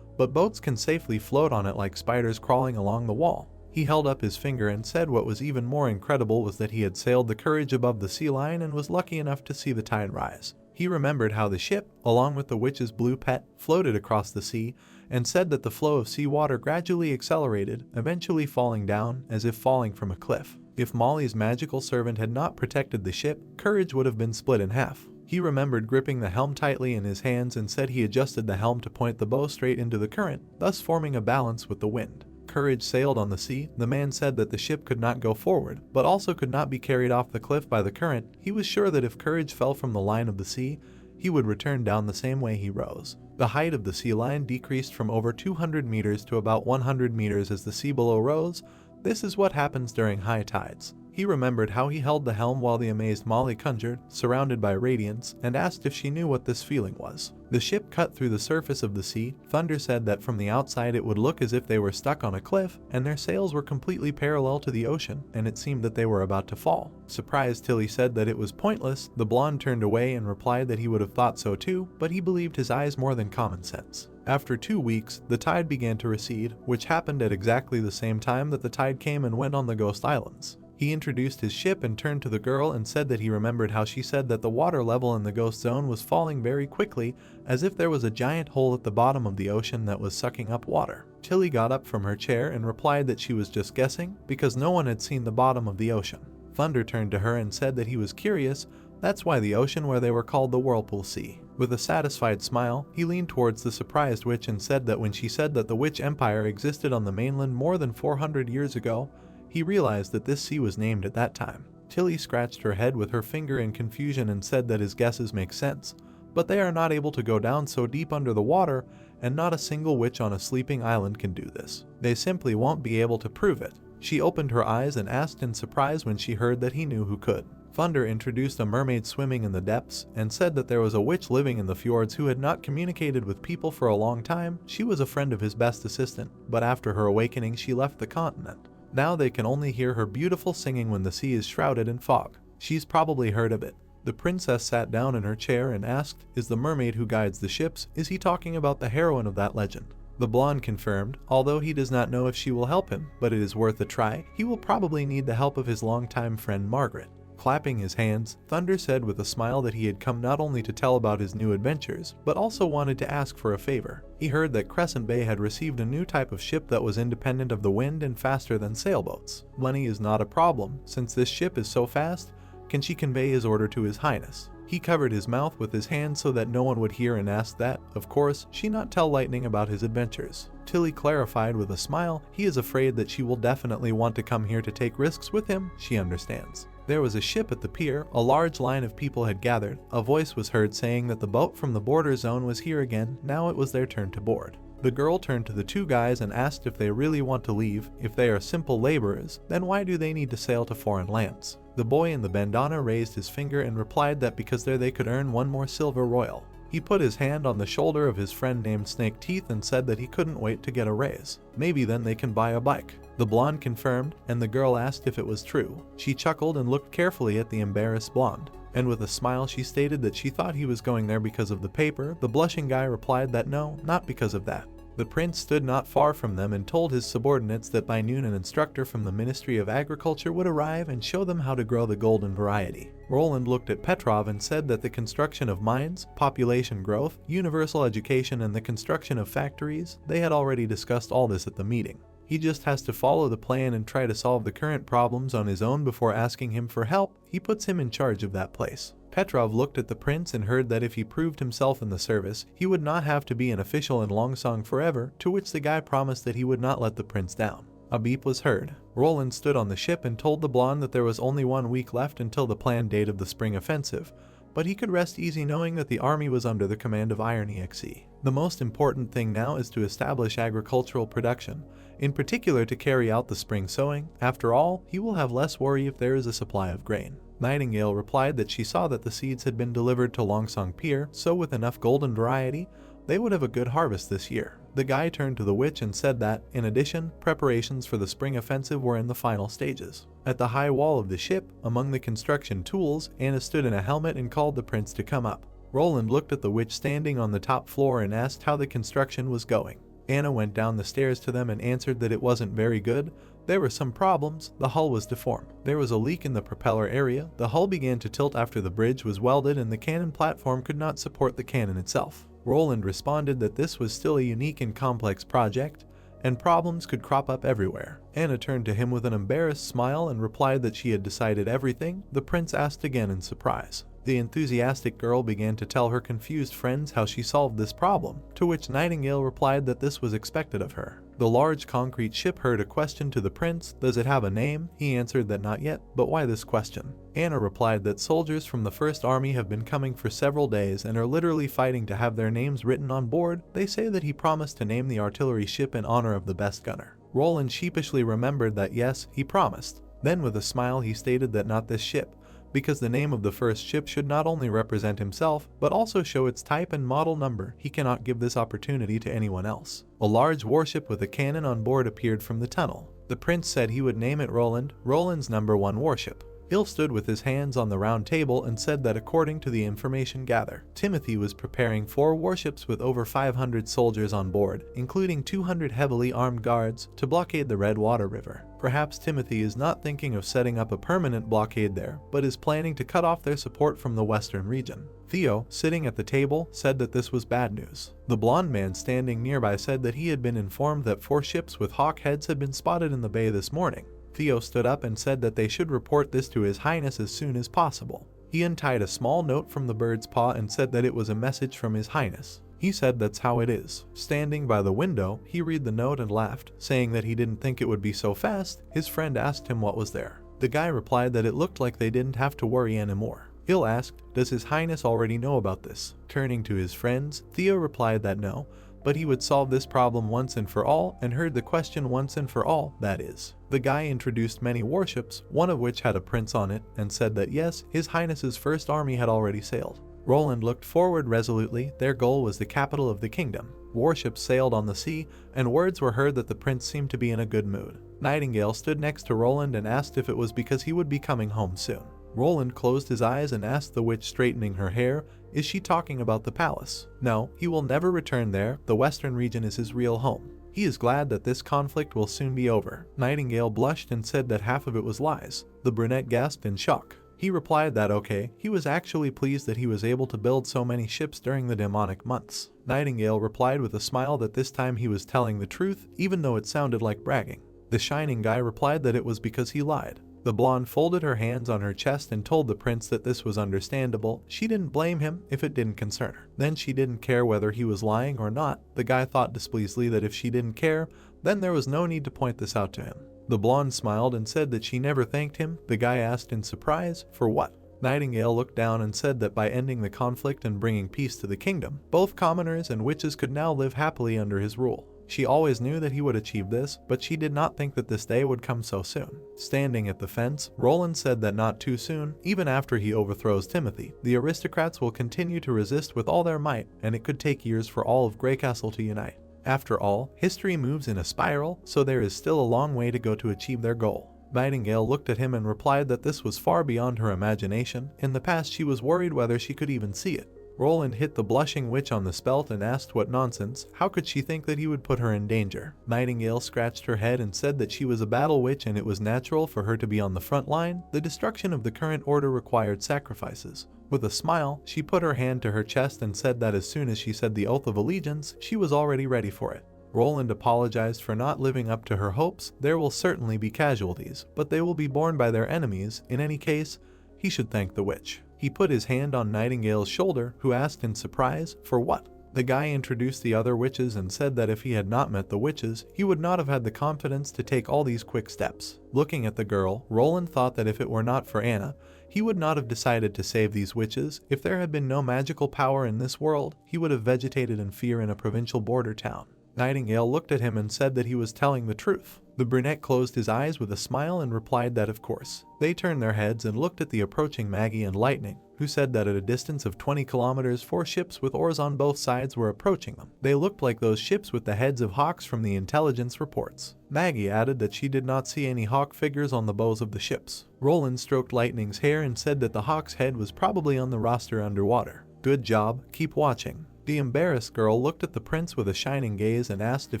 but boats can safely float on it like spiders crawling along the wall. He held up his finger and said what was even more incredible was that he had sailed the Courage above the sea line and was lucky enough to see the tide rise. He remembered how the ship, along with the witch's blue pet, floated across the sea, and said that the flow of seawater gradually accelerated, eventually falling down, as if falling from a cliff. If Molly's magical servant had not protected the ship, Courage would have been split in half. He remembered gripping the helm tightly in his hands and said he adjusted the helm to point the bow straight into the current, thus forming a balance with the wind. Courage sailed on the sea. The man said that the ship could not go forward, but also could not be carried off the cliff by the current. He was sure that if Courage fell from the line of the sea, he would return down the same way he rose. The height of the sea line decreased from over 200 meters to about 100 meters as the sea below rose. This is what happens during high tides. He remembered how he held the helm while the amazed Molly conjured, surrounded by radiance, and asked if she knew what this feeling was. The ship cut through the surface of the sea. Thunder said that from the outside it would look as if they were stuck on a cliff, and their sails were completely parallel to the ocean, and it seemed that they were about to fall. Surprised, Tilly said that it was pointless. The blonde turned away and replied that he would have thought so too, but he believed his eyes more than common sense. After 2 weeks, the tide began to recede, which happened at exactly the same time that the tide came and went on the Ghost Islands. He introduced his ship and turned to the girl and said that he remembered how she said that the water level in the ghost zone was falling very quickly, as if there was a giant hole at the bottom of the ocean that was sucking up water. Tilly got up from her chair and replied that she was just guessing, because no one had seen the bottom of the ocean. Thunder turned to her and said that he was curious. That's why the ocean where they were called the Whirlpool Sea. With a satisfied smile, he leaned towards the surprised witch and said that when she said that the Witch Empire existed on the mainland more than 400 years ago, he realized that this sea was named at that time. Tilly scratched her head with her finger in confusion and said that his guesses make sense, but they are not able to go down so deep under the water, and not a single witch on a sleeping island can do this. They simply won't be able to prove it. She opened her eyes and asked in surprise when she heard that he knew who could. Thunder introduced a mermaid swimming in the depths and said that there was a witch living in the fjords who had not communicated with people for a long time. She was a friend of his best assistant, but after her awakening she left the continent. Now they can only hear her beautiful singing when the sea is shrouded in fog. She's probably heard of it. The princess sat down in her chair and asked, "Is the mermaid who guides the ships, is he talking about the heroine of that legend?" The blonde confirmed, although he does not know if she will help him, but it is worth a try. He will probably need the help of his longtime friend Margaret. Clapping his hands, Thunder said with a smile that he had come not only to tell about his new adventures, but also wanted to ask for a favor. He heard that Crescent Bay had received a new type of ship that was independent of the wind and faster than sailboats. Money is not a problem, since this ship is so fast. Can she convey his order to His Highness? He covered his mouth with his hand so that no one would hear and asked that, of course, she not tell Lightning about his adventures. Tilly clarified with a smile, he is afraid that she will definitely want to come here to take risks with him. She understands. There was a ship at the pier. A large line of people had gathered. A voice was heard saying that the boat from the border zone was here again. Now it was their turn to board. The girl turned to the two guys and asked if they really want to leave. If they are simple laborers, then why do they need to sail to foreign lands? The boy in the bandana raised his finger and replied that because there they could earn one more silver royal. He put his hand on the shoulder of his friend named Snake Teeth and said that he couldn't wait to get a raise. Maybe then they can buy a bike. The blonde confirmed, and the girl asked if it was true. She chuckled and looked carefully at the embarrassed blonde, and with a smile she stated that she thought he was going there because of the paper. The blushing guy replied that no, not because of that. The prince stood not far from them and told his subordinates that by noon an instructor from the Ministry of Agriculture would arrive and show them how to grow the golden variety. Roland looked at Petrov and said that the construction of mines, population growth, universal education, and the construction of factories, they had already discussed all this at the meeting. He just has to follow the plan and try to solve the current problems on his own before asking him for help. He puts him in charge of that place. Petrov looked at the prince and heard that if he proved himself in the service, he would not have to be an official in Longsong forever, to which the guy promised that he would not let the prince down. A beep was heard. Roland stood on the ship and told the blonde that there was only 1 week left until the planned date of the spring offensive, but he could rest easy knowing that the army was under the command of Iron EXE. The most important thing now is to establish agricultural production, in particular to carry out the spring sowing. After all, he will have less worry if there is a supply of grain. Nightingale replied that she saw that the seeds had been delivered to Longsong Pier, so with enough golden variety, they would have a good harvest this year. The guy turned to the witch and said that, in addition, preparations for the spring offensive were in the final stages. At the high wall of the ship, among the construction tools, Anna stood in a helmet and called the prince to come up. Roland looked at the witch standing on the top floor and asked how the construction was going. Anna went down the stairs to them and answered that it wasn't very good. There were some problems. The hull was deformed. There was a leak in the propeller area. The hull began to tilt after the bridge was welded and the cannon platform could not support the cannon itself. Roland responded that this was still a unique and complex project, and problems could crop up everywhere. Anna turned to him with an embarrassed smile and replied that she had decided everything. The prince asked again in surprise. The enthusiastic girl began to tell her confused friends how she solved this problem, to which Nightingale replied that this was expected of her. The large concrete ship heard a question to the prince, does it have a name? He answered that not yet, but why this question? Anna replied that soldiers from the First Army have been coming for several days and are literally fighting to have their names written on board. They say that he promised to name the artillery ship in honor of the best gunner. Roland sheepishly remembered that yes, he promised. Then with a smile he stated that not this ship, because the name of the first ship should not only represent himself, but also show its type and model number. He cannot give this opportunity to anyone else. A large warship with a cannon on board appeared from the tunnel. The prince said he would name it Roland, Roland's #1 warship. Il stood with his hands on the round table and said that according to the information gathered, Timothy was preparing 4 warships with over 500 soldiers on board, including 200 heavily armed guards, to blockade the Redwater River. Perhaps Timothy is not thinking of setting up a permanent blockade there, but is planning to cut off their support from the western region. Theo, sitting at the table, said that this was bad news. The blonde man standing nearby said that he had been informed that 4 ships with hawk heads had been spotted in the bay this morning. Theo stood up and said that they should report this to His Highness as soon as possible. He untied a small note from the bird's paw and said that it was a message from His Highness. He said that's how it is. Standing by the window, he read the note and laughed, saying that he didn't think it would be so fast. His friend asked him what was there. The guy replied that it looked like they didn't have to worry anymore. Il asked, "Does His Highness already know about this?" Turning to his friends, Theo replied that no, but he would solve this problem once and for all, and heard the question once and for all, that is. The guy introduced many warships, one of which had a prince on it, and said that yes, His Highness's first army had already sailed. Roland looked forward resolutely. Their goal was the capital of the kingdom. Warships sailed on the sea, and words were heard that the prince seemed to be in a good mood. Nightingale stood next to Roland and asked if it was because he would be coming home soon. Roland closed his eyes and asked the witch, straightening her hair, "Is she talking about the palace?" "No, he will never return there. The western region is his real home. He is glad that this conflict will soon be over." Nightingale blushed and said that half of it was lies. The brunette gasped in shock. He replied that okay, he was actually pleased that he was able to build so many ships during the demonic months. Nightingale replied with a smile that this time he was telling the truth, even though it sounded like bragging. The shining guy replied that it was because he lied. The blonde folded her hands on her chest and told the prince that this was understandable. She didn't blame him if it didn't concern her. Then she didn't care whether he was lying or not. The guy thought displeasedly that if she didn't care, then there was no need to point this out to him. The blonde smiled and said that she never thanked him. The guy asked in surprise, "For what?" Nightingale looked down and said that by ending the conflict and bringing peace to the kingdom, both commoners and witches could now live happily under his rule. She always knew that he would achieve this, but she did not think that this day would come so soon. Standing at the fence, Roland said that not too soon, even after he overthrows Timothy, the aristocrats will continue to resist with all their might, and it could take years for all of Greycastle to unite. After all, history moves in a spiral, so there is still a long way to go to achieve their goal. Nightingale looked at him and replied that this was far beyond her imagination. In the past she was worried whether she could even see it. Roland hit the blushing witch on the spelt and asked what nonsense, how could she think that he would put her in danger? Nightingale scratched her head and said that she was a battle witch and it was natural for her to be on the front line. The destruction of the current order required sacrifices. With a smile, she put her hand to her chest and said that as soon as she said the oath of allegiance, she was already ready for it. Roland apologized for not living up to her hopes. There will certainly be casualties, but they will be borne by their enemies. In any case, he should thank the witch. He put his hand on Nightingale's shoulder, who asked in surprise, "For what?" The guy introduced the other witches and said that if he had not met the witches, he would not have had the confidence to take all these quick steps. Looking at the girl, Roland thought that if it were not for Anna, he would not have decided to save these witches. If there had been no magical power in this world, he would have vegetated in fear in a provincial border town. Nightingale looked at him and said that he was telling the truth. The brunette closed his eyes with a smile and replied that of course. They turned their heads and looked at the approaching Maggie and Lightning, who said that at a distance of 20 kilometers 4 ships with oars on both sides were approaching them. They looked like those ships with the heads of hawks from the intelligence reports. Maggie added that she did not see any hawk figures on the bows of the ships. Roland stroked Lightning's hair and said that the hawk's head was probably on the roster underwater. "Good job, keep watching." The embarrassed girl looked at the prince with a shining gaze and asked if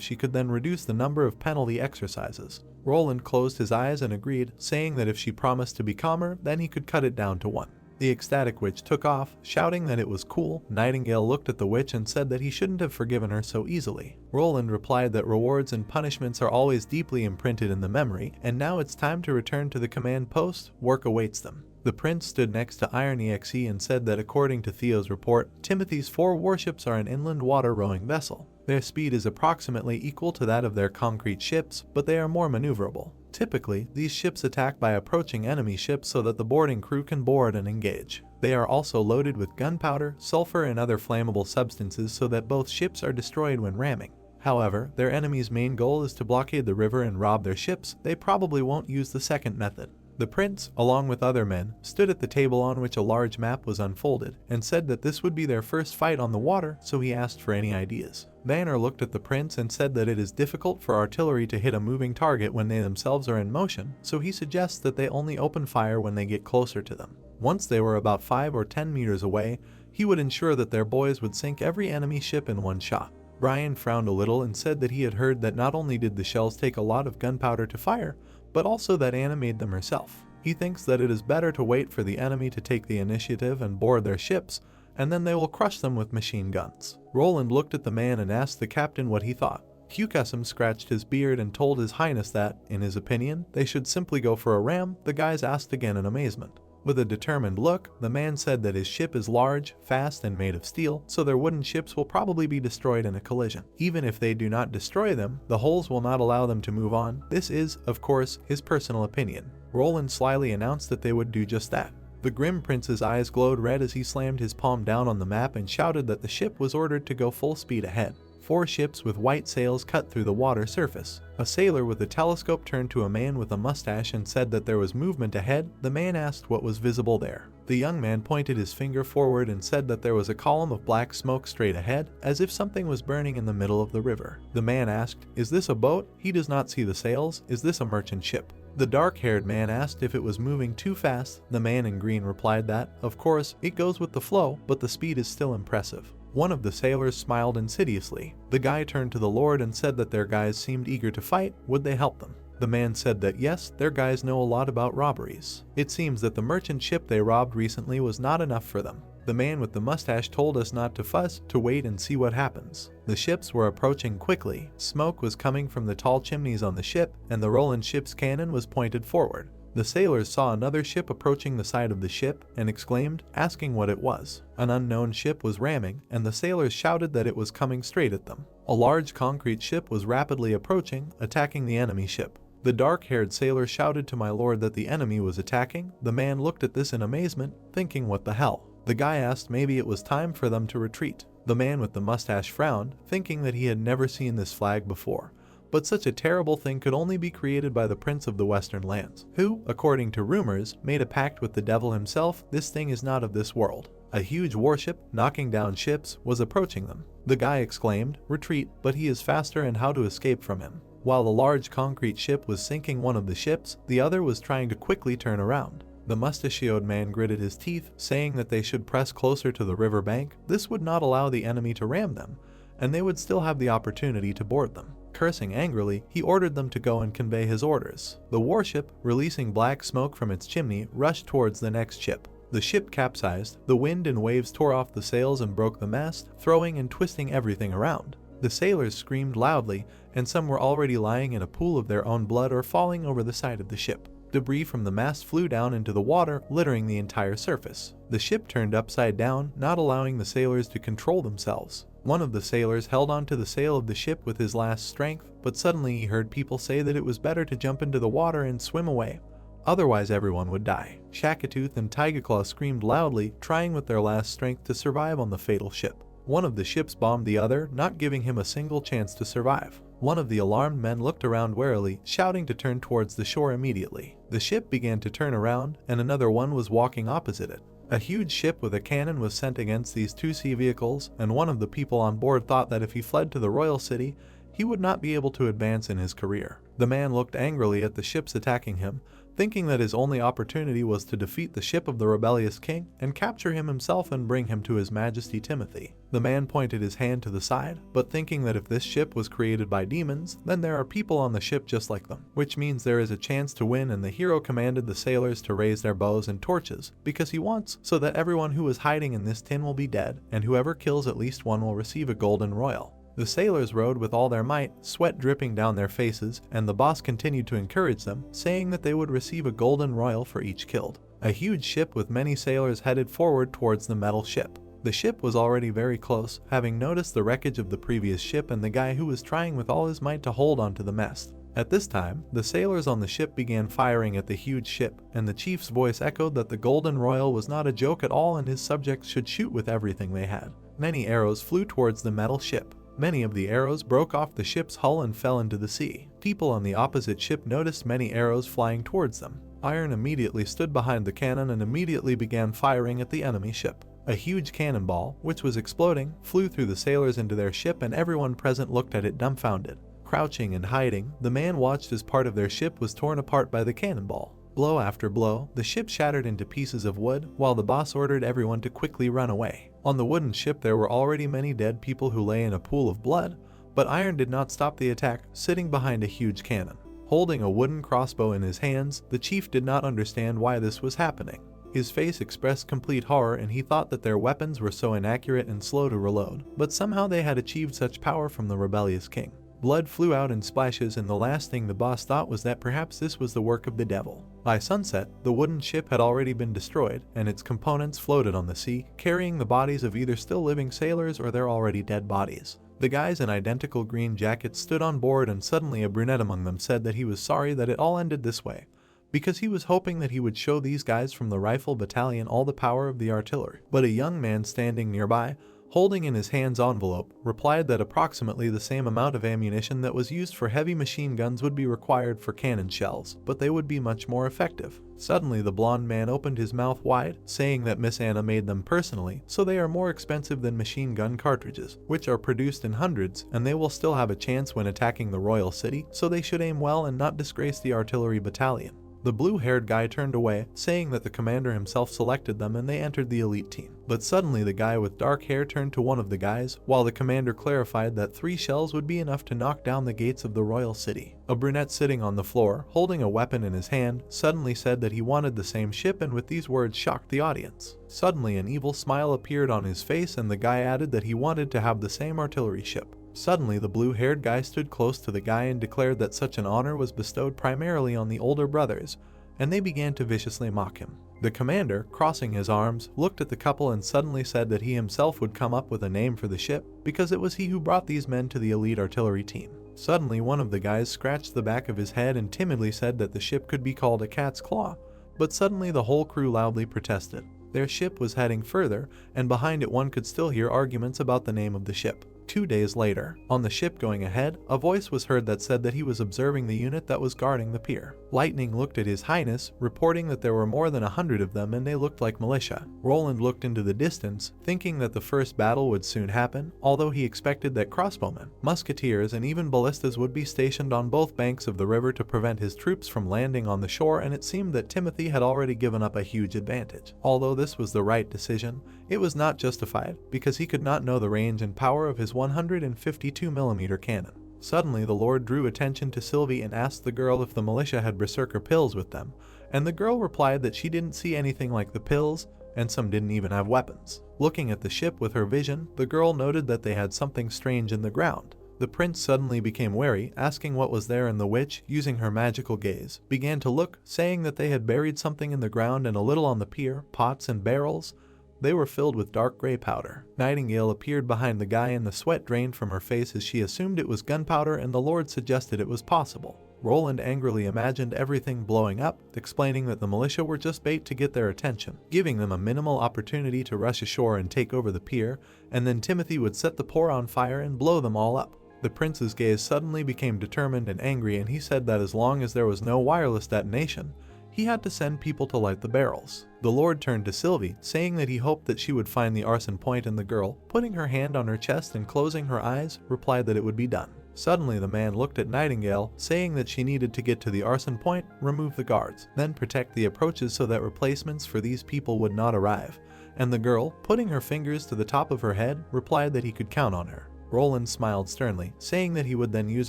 she could then reduce the number of penalty exercises. Roland closed his eyes and agreed, saying that if she promised to be calmer, then he could cut it down to 1. The ecstatic witch took off, shouting that it was cool. Nightingale looked at the witch and said that he shouldn't have forgiven her so easily. Roland replied that rewards and punishments are always deeply imprinted in the memory, and now it's time to return to the command post. Work awaits them. The prince stood next to Iron EXE and said that according to Theo's report, Timothy's 4 warships are an inland water rowing vessel. Their speed is approximately equal to that of their concrete ships, but they are more maneuverable. Typically, these ships attack by approaching enemy ships so that the boarding crew can board and engage. They are also loaded with gunpowder, sulfur, and other flammable substances so that both ships are destroyed when ramming. However, their enemy's main goal is to blockade the river and rob their ships. They probably won't use the second method. The prince, along with other men, stood at the table on which a large map was unfolded and said that this would be their first fight on the water, so he asked for any ideas. Vanner looked at the prince and said that it is difficult for artillery to hit a moving target when they themselves are in motion, so he suggests that they only open fire when they get closer to them. Once they were about 5 or 10 meters away, he would ensure that their boys would sink every enemy ship in one shot. Brian frowned a little and said that he had heard that not only did the shells take a lot of gunpowder to fire, but also that Anna made them herself. He thinks that it is better to wait for the enemy to take the initiative and board their ships, and then they will crush them with machine guns. Roland looked at the man and asked the captain what he thought. Hugh scratched his beard and told His Highness that, in his opinion, they should simply go for a ram. The guys asked again in amazement. With a determined look, the man said that his ship is large, fast, and made of steel, so their wooden ships will probably be destroyed in a collision. Even if they do not destroy them, the holes will not allow them to move on. This is, of course, his personal opinion. Roland slyly announced that they would do just that. The grim prince's eyes glowed red as he slammed his palm down on the map and shouted that the ship was ordered to go full speed ahead. 4 ships with white sails cut through the water surface. A sailor with a telescope turned to a man with a mustache and said that there was movement ahead. The man asked what was visible there. The young man pointed his finger forward and said that there was a column of black smoke straight ahead, as if something was burning in the middle of the river. The man asked, "Is this a boat?" He does not see the sails. "Is this a merchant ship?" The dark-haired man asked if it was moving too fast. The man in green replied that, of course, it goes with the flow, but the speed is still impressive. One of the sailors smiled insidiously. The guy turned to the Lord and said that their guys seemed eager to fight. Would they help them? The man said that yes, their guys know a lot about robberies. It seems that the merchant ship they robbed recently was not enough for them. The man with the mustache told us not to fuss, to wait and see what happens. The ships were approaching quickly. Smoke was coming from the tall chimneys on the ship, and the Roland ship's cannon was pointed forward. The sailors saw another ship approaching the side of the ship and exclaimed, asking what it was. An unknown ship was ramming, and the sailors shouted that it was coming straight at them. A large concrete ship was rapidly approaching, attacking the enemy ship. The dark-haired sailor shouted to my lord that the enemy was attacking. The man looked at this in amazement, thinking what the hell. The guy asked maybe it was time for them to retreat. The man with the mustache frowned, thinking that he had never seen this flag before. But such a terrible thing could only be created by the Prince of the Western Lands, who, according to rumors, made a pact with the devil himself. This thing is not of this world. A huge warship, knocking down ships, was approaching them. The guy exclaimed, "Retreat," but he is faster and how to escape from him. While the large concrete ship was sinking one of the ships, the other was trying to quickly turn around. The mustachioed man gritted his teeth, saying that they should press closer to the river bank. This would not allow the enemy to ram them, and they would still have the opportunity to board them. Cursing angrily, he ordered them to go and convey his orders. The warship, releasing black smoke from its chimney, rushed towards the next ship. The ship capsized. The wind and waves tore off the sails and broke the mast, throwing and twisting everything around. The sailors screamed loudly, and some were already lying in a pool of their own blood or falling over the side of the ship. Debris from the mast flew down into the water, littering the entire surface. The ship turned upside down, not allowing the sailors to control themselves. One of the sailors held onto the sail of the ship with his last strength, but suddenly he heard people say that it was better to jump into the water and swim away. Otherwise everyone would die. Shackatooth and Tigerclaw screamed loudly, trying with their last strength to survive on the fatal ship. One of the ships bombed the other, not giving him a single chance to survive. One of the alarmed men looked around warily, shouting to turn towards the shore immediately. The ship began to turn around, and another one was walking opposite it. A huge ship with a cannon was sent against these 2 sea vehicles, and one of the people on board thought that if he fled to the royal city, he would not be able to advance in his career. The man looked angrily at the ships attacking him, thinking that his only opportunity was to defeat the ship of the rebellious king and capture him himself and bring him to His Majesty Timothy. The man pointed his hand to the side, but thinking that if this ship was created by demons, then there are people on the ship just like them, which means there is a chance to win, and the hero commanded the sailors to raise their bows and torches, because he wants so that everyone who is hiding in this tin will be dead, and whoever kills at least one will receive a golden royal. The sailors rowed with all their might, sweat dripping down their faces, and the boss continued to encourage them, saying that they would receive a golden royal for each killed. A huge ship with many sailors headed forward towards the metal ship. The ship was already very close, having noticed the wreckage of the previous ship and the guy who was trying with all his might to hold onto the mast. At this time, the sailors on the ship began firing at the huge ship, and the chief's voice echoed that the golden royal was not a joke at all and his subjects should shoot with everything they had. Many arrows flew towards the metal ship. Many of the arrows broke off the ship's hull and fell into the sea. People on the opposite ship noticed many arrows flying towards them. Iron immediately stood behind the cannon and immediately began firing at the enemy ship. A huge cannonball, which was exploding, flew through the sailors into their ship, and everyone present looked at it dumbfounded. Crouching and hiding, the man watched as part of their ship was torn apart by the cannonball. Blow after blow, the ship shattered into pieces of wood, while the boss ordered everyone to quickly run away. On the wooden ship there were already many dead people who lay in a pool of blood, but Iron did not stop the attack, sitting behind a huge cannon. Holding a wooden crossbow in his hands, the chief did not understand why this was happening. His face expressed complete horror, and he thought that their weapons were so inaccurate and slow to reload, but somehow they had achieved such power from the rebellious king. Blood flew out in splashes, and the last thing the boss thought was that perhaps this was the work of the devil. By sunset, the wooden ship had already been destroyed, and its components floated on the sea, carrying the bodies of either still living sailors or their already dead bodies. The guys in identical green jackets stood on board, and suddenly a brunette among them said that he was sorry that it all ended this way, because he was hoping that he would show these guys from the rifle battalion all the power of the artillery. But a young man standing nearby, holding in his hands envelope, replied that approximately the same amount of ammunition that was used for heavy machine guns would be required for cannon shells, but they would be much more effective. Suddenly the blonde man opened his mouth wide, saying that Miss Anna made them personally, so they are more expensive than machine gun cartridges, which are produced in hundreds, and they will still have a chance when attacking the royal city, so they should aim well and not disgrace the artillery battalion. The blue-haired guy turned away, saying that the commander himself selected them and they entered the elite team. But suddenly the guy with dark hair turned to one of the guys, while the commander clarified that 3 shells would be enough to knock down the gates of the royal city. A brunette sitting on the floor, holding a weapon in his hand, suddenly said that he wanted the same ship, and with these words shocked the audience. Suddenly an evil smile appeared on his face, and the guy added that he wanted to have the same artillery ship. Suddenly the blue-haired guy stood close to the guy and declared that such an honor was bestowed primarily on the older brothers, and they began to viciously mock him. The commander, crossing his arms, looked at the couple and suddenly said that he himself would come up with a name for the ship, because it was he who brought these men to the elite artillery team. Suddenly one of the guys scratched the back of his head and timidly said that the ship could be called a cat's claw, but suddenly the whole crew loudly protested. Their ship was heading further, and behind it one could still hear arguments about the name of the ship. 2 days later, on the ship going ahead, a voice was heard that said that he was observing the unit that was guarding the pier. Lightning looked at His Highness, reporting that there were more than 100 of them and they looked like militia. Roland looked into the distance, thinking that the first battle would soon happen, although he expected that crossbowmen, musketeers, and even ballistas would be stationed on both banks of the river to prevent his troops from landing on the shore, and it seemed that Timothy had already given up a huge advantage. Although this was the right decision, it was not justified, because he could not know the range and power of his 152mm cannon. Suddenly the Lord drew attention to Sylvie and asked the girl if the militia had berserker pills with them, and the girl replied that she didn't see anything like the pills, and some didn't even have weapons. Looking at the ship with her vision, the girl noted that they had something strange in the ground. The prince suddenly became wary, asking what was there, and the witch, using her magical gaze, began to look, saying that they had buried something in the ground and a little on the pier, pots and barrels. They were filled with dark gray powder. Nightingale appeared behind the guy and the sweat drained from her face as she assumed it was gunpowder, and the Lord suggested it was possible. Roland angrily imagined everything blowing up, explaining that the militia were just bait to get their attention, giving them a minimal opportunity to rush ashore and take over the pier, and then Timothy would set the pour on fire and blow them all up. The prince's gaze suddenly became determined and angry, and he said that as long as there was no wireless detonation, he had to send people to light the barrels. The Lord turned to Sylvie, saying that he hoped that she would find the arson point, and the girl, putting her hand on her chest and closing her eyes, replied that it would be done. Suddenly the man looked at Nightingale, saying that she needed to get to the arson point, remove the guards, then protect the approaches so that replacements for these people would not arrive, and the girl, putting her fingers to the top of her head, replied that he could count on her. Roland smiled sternly, saying that he would then use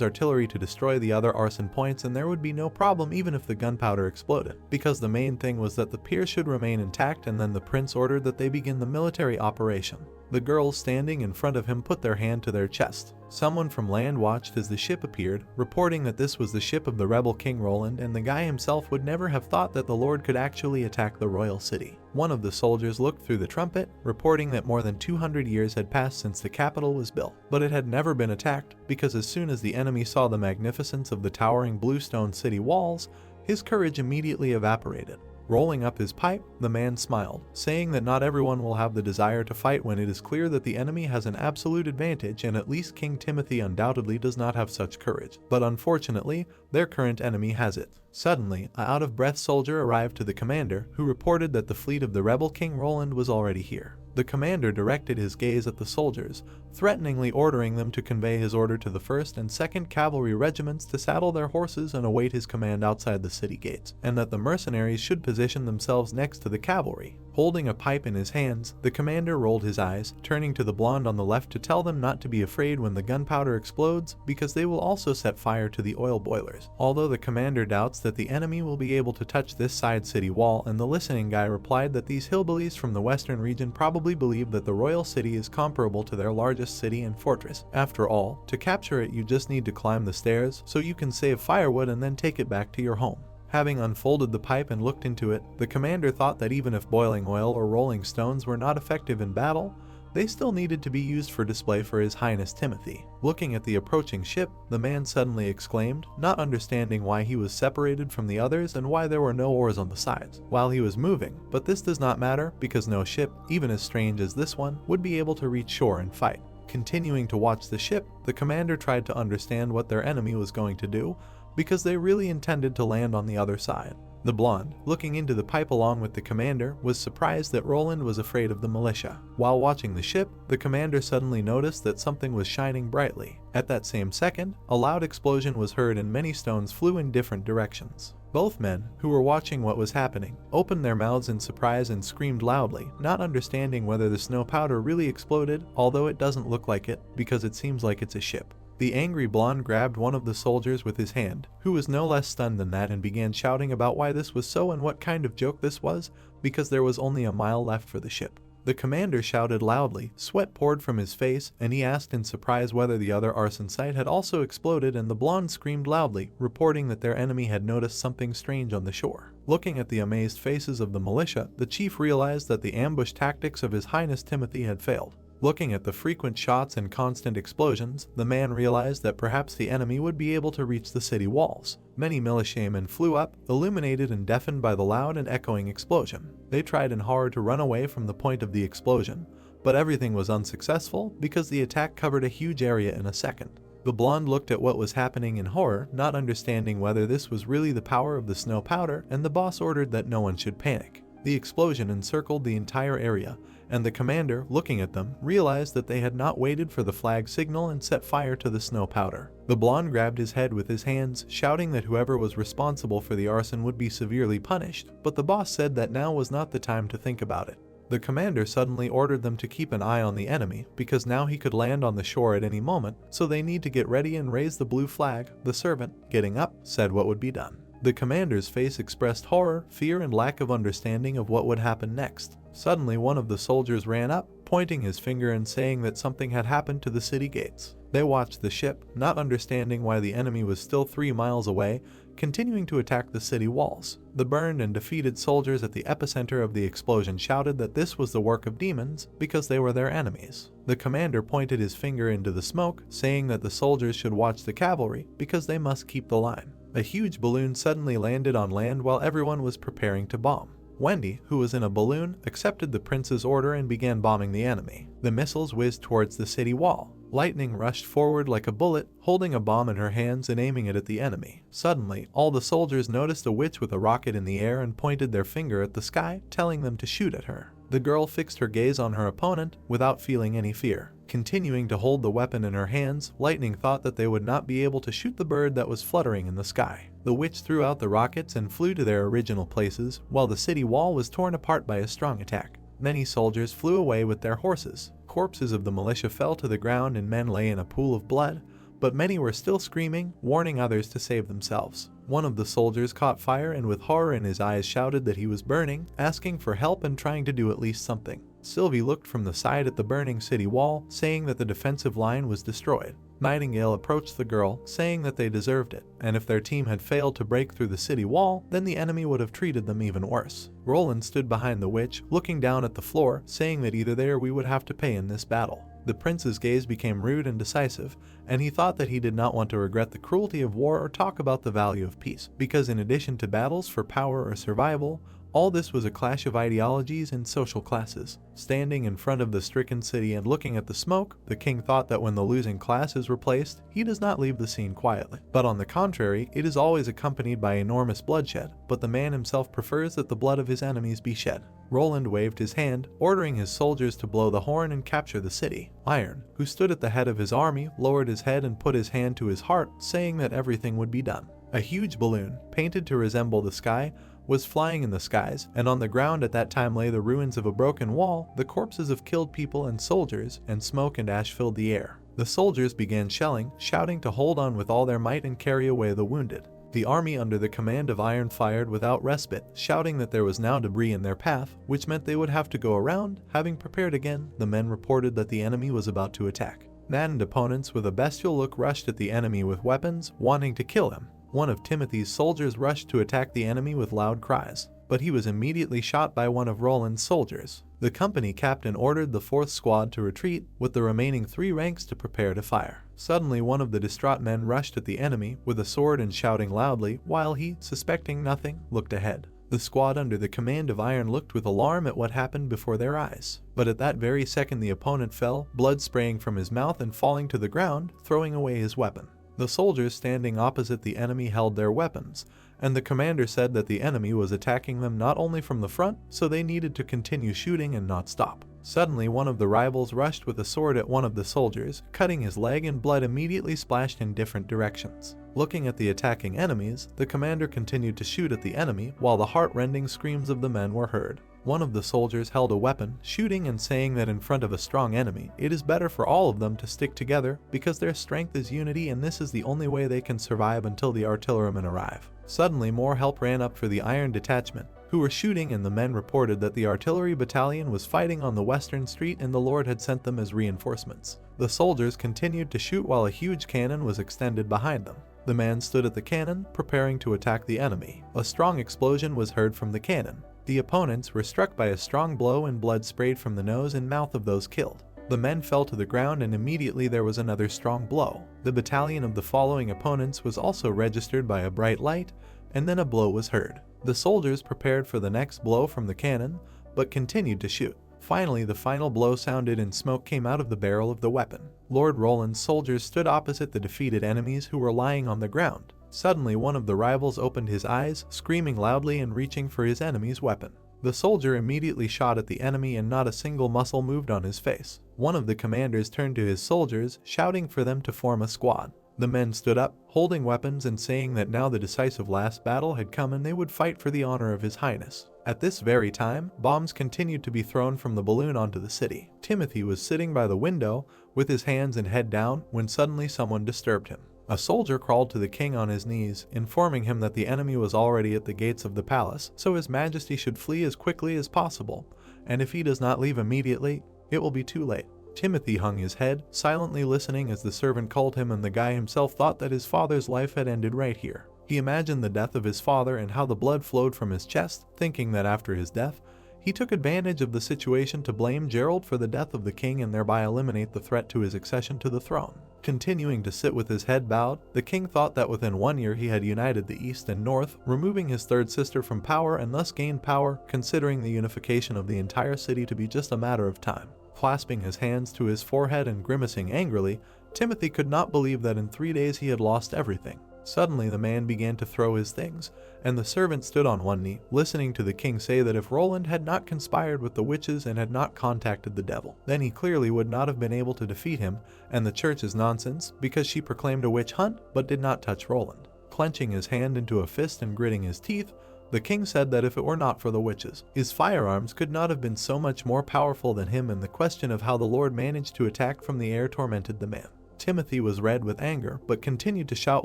artillery to destroy the other arson points, and there would be no problem even if the gunpowder exploded, because the main thing was that the pier should remain intact, and then the prince ordered that they begin the military operation. The girls standing in front of him put their hand to their chest. Someone from land watched as the ship appeared, reporting that this was the ship of the rebel King Roland, and the guy himself would never have thought that the Lord could actually attack the royal city. One of the soldiers looked through the trumpet, reporting that more than 200 years had passed since the capital was built, but it had never been attacked, because as soon as the enemy saw the magnificence of the towering bluestone city walls, his courage immediately evaporated. Rolling up his pipe, the man smiled, saying that not everyone will have the desire to fight when it is clear that the enemy has an absolute advantage, and at least King Timothy undoubtedly does not have such courage. But unfortunately, their current enemy has it. Suddenly, an out-of-breath soldier arrived to the commander, who reported that the fleet of the rebel King Roland was already here. The commander directed his gaze at the soldiers, threateningly ordering them to convey his order to the 1st and 2nd Cavalry regiments to saddle their horses and await his command outside the city gates, and that the mercenaries should position themselves next to the cavalry. Holding a pipe in his hands, the commander rolled his eyes, turning to the blonde on the left to tell them not to be afraid when the gunpowder explodes, because they will also set fire to the oil boilers. Although the commander doubts that the enemy will be able to touch this side city wall, and the listening guy replied that these hillbillies from the western region probably believe that the royal city is comparable to their largest city and fortress. After all, to capture it you just need to climb the stairs so you can save firewood and then take it back to your home. Having unfolded the pipe and looked into it, the commander thought that even if boiling oil or rolling stones were not effective in battle, they still needed to be used for display for His Highness Timothy. Looking at the approaching ship, the man suddenly exclaimed, not understanding why he was separated from the others and why there were no oars on the sides while he was moving. But this does not matter, because no ship, even as strange as this one, would be able to reach shore and fight. Continuing to watch the ship, the commander tried to understand what their enemy was going to do, because they really intended to land on the other side. The blonde, looking into the pipe along with the commander, was surprised that Roland was afraid of the militia. While watching the ship, the commander suddenly noticed that something was shining brightly. At that same second, a loud explosion was heard and many stones flew in different directions. Both men, who were watching what was happening, opened their mouths in surprise and screamed loudly, not understanding whether the snow powder really exploded, although it doesn't look like it, because it seems like it's a ship. The angry blonde grabbed one of the soldiers with his hand, who was no less stunned than that, and began shouting about why this was so and what kind of joke this was, because there was only a mile left for the ship. The commander shouted loudly, sweat poured from his face, and he asked in surprise whether the other arson site had also exploded, and the blonde screamed loudly, reporting that their enemy had noticed something strange on the shore. Looking at the amazed faces of the militia, the chief realized that the ambush tactics of His Highness Timothy had failed. Looking at the frequent shots and constant explosions, the man realized that perhaps the enemy would be able to reach the city walls. Many militiamen flew up, illuminated and deafened by the loud and echoing explosion. They tried in horror to run away from the point of the explosion, but everything was unsuccessful because the attack covered a huge area in a second. The blonde looked at what was happening in horror, not understanding whether this was really the power of the snow powder, and the boss ordered that no one should panic. The explosion encircled the entire area, and the commander, looking at them, realized that they had not waited for the flag signal and set fire to the snow powder. The blonde grabbed his head with his hands, shouting that whoever was responsible for the arson would be severely punished, but the boss said that now was not the time to think about it. The commander suddenly ordered them to keep an eye on the enemy, because now he could land on the shore at any moment, so they need to get ready and raise the blue flag. The servant, getting up, said what would be done. The commander's face expressed horror, fear, and lack of understanding of what would happen next. Suddenly, one of the soldiers ran up, pointing his finger and saying that something had happened to the city gates. They watched the ship, not understanding why the enemy was still 3 miles away, continuing to attack the city walls. The burned and defeated soldiers at the epicenter of the explosion shouted that this was the work of demons because they were their enemies. The commander pointed his finger into the smoke, saying that the soldiers should watch the cavalry because they must keep the line. A huge balloon suddenly landed on land while everyone was preparing to bomb. Wendy, who was in a balloon, accepted the prince's order and began bombing the enemy. The missiles whizzed towards the city wall. Lightning rushed forward like a bullet, holding a bomb in her hands and aiming it at the enemy. Suddenly, all the soldiers noticed a witch with a rocket in the air and pointed their finger at the sky, telling them to shoot at her. The girl fixed her gaze on her opponent without feeling any fear. Continuing to hold the weapon in her hands, Lightning thought that they would not be able to shoot the bird that was fluttering in the sky. The witch threw out the rockets and flew to their original places, while the city wall was torn apart by a strong attack. Many soldiers flew away with their horses. Corpses of the militia fell to the ground and men lay in a pool of blood, but many were still screaming, warning others to save themselves. One of the soldiers caught fire and with horror in his eyes shouted that he was burning, asking for help and trying to do at least something. Sylvie looked from the side at the burning city wall, saying that the defensive line was destroyed. Nightingale approached the girl, saying that they deserved it, and if their team had failed to break through the city wall, then the enemy would have treated them even worse. Roland stood behind the witch, looking down at the floor, saying that either they or we would have to pay in this battle. The prince's gaze became rude and decisive, and he thought that he did not want to regret the cruelty of war or talk about the value of peace, because in addition to battles for power or survival, All this was a clash of ideologies and social classes. Standing in front of the stricken city and looking at the smoke, the king thought that when the losing class is replaced, he does not leave the scene quietly. But on the contrary, it is always accompanied by enormous bloodshed, but the man himself prefers that the blood of his enemies be shed. Roland waved his hand, ordering his soldiers to blow the horn and capture the city. Iron, who stood at the head of his army, lowered his head and put his hand to his heart, saying that everything would be done. A huge balloon, painted to resemble the sky, was flying in the skies, and on the ground at that time lay the ruins of a broken wall, the corpses of killed people and soldiers, and smoke and ash filled the air. The soldiers began shelling, shouting to hold on with all their might and carry away the wounded. The army under the command of Iron fired without respite, shouting that there was now debris in their path, which meant they would have to go around. Having prepared again, the men reported that the enemy was about to attack. Maddened opponents with a bestial look rushed at the enemy with weapons, wanting to kill him. One of Timothy's soldiers rushed to attack the enemy with loud cries, but he was immediately shot by one of Roland's soldiers. The company captain ordered the 4th squad to retreat, with the remaining 3 ranks to prepare to fire. Suddenly one of the distraught men rushed at the enemy with a sword and shouting loudly, while he, suspecting nothing, looked ahead. The squad under the command of Iron looked with alarm at what happened before their eyes. But at that very second the opponent fell, blood spraying from his mouth and falling to the ground, throwing away his weapon. The soldiers standing opposite the enemy held their weapons, and the commander said that the enemy was attacking them not only from the front, so they needed to continue shooting and not stop. Suddenly one of the rivals rushed with a sword at one of the soldiers, cutting his leg, and blood immediately splashed in different directions. Looking at the attacking enemies, the commander continued to shoot at the enemy while the heart-rending screams of the men were heard. One of the soldiers held a weapon, shooting and saying that in front of a strong enemy, it is better for all of them to stick together because their strength is unity and this is the only way they can survive until the artillerymen arrive. Suddenly more help ran up for the Iron detachment, who were shooting, and the men reported that the artillery battalion was fighting on the western street and the Lord had sent them as reinforcements. The soldiers continued to shoot while a huge cannon was extended behind them. The man stood at the cannon, preparing to attack the enemy. A strong explosion was heard from the cannon. The opponents were struck by a strong blow and blood sprayed from the nose and mouth of those killed. The men fell to the ground and immediately there was another strong blow. The battalion of the following opponents was also registered by a bright light, and then a blow was heard. The soldiers prepared for the next blow from the cannon, but continued to shoot. Finally, the final blow sounded and smoke came out of the barrel of the weapon. Lord Roland's soldiers stood opposite the defeated enemies who were lying on the ground. Suddenly, one of the rivals opened his eyes, screaming loudly and reaching for his enemy's weapon. The soldier immediately shot at the enemy and not a single muscle moved on his face. One of the commanders turned to his soldiers, shouting for them to form a squad. The men stood up, holding weapons and saying that now the decisive last battle had come and they would fight for the honor of His Highness. At this very time, bombs continued to be thrown from the balloon onto the city. Timothy was sitting by the window, with his hands and head down, when suddenly someone disturbed him. A soldier crawled to the king on his knees, informing him that the enemy was already at the gates of the palace, so His Majesty should flee as quickly as possible, and if he does not leave immediately, it will be too late. Timothy hung his head, silently listening as the servant called him, and the guy himself thought that his father's life had ended right here. He imagined the death of his father and how the blood flowed from his chest, thinking that after his death, he took advantage of the situation to blame Gerald for the death of the king and thereby eliminate the threat to his accession to the throne. Continuing to sit with his head bowed, the king thought that within 1 year he had united the East and North, removing his third sister from power and thus gained power, considering the unification of the entire city to be just a matter of time. Clasping his hands to his forehead and grimacing angrily, Timothy could not believe that in 3 days he had lost everything. Suddenly the man began to throw his things, and the servant stood on one knee, listening to the king say that if Roland had not conspired with the witches and had not contacted the devil, then he clearly would not have been able to defeat him, and the church is nonsense, because she proclaimed a witch hunt, but did not touch Roland. Clenching his hand into a fist and gritting his teeth, the king said that if it were not for the witches, his firearms could not have been so much more powerful than him, and the question of how the Lord managed to attack from the air tormented the man. Timothy was red with anger, but continued to shout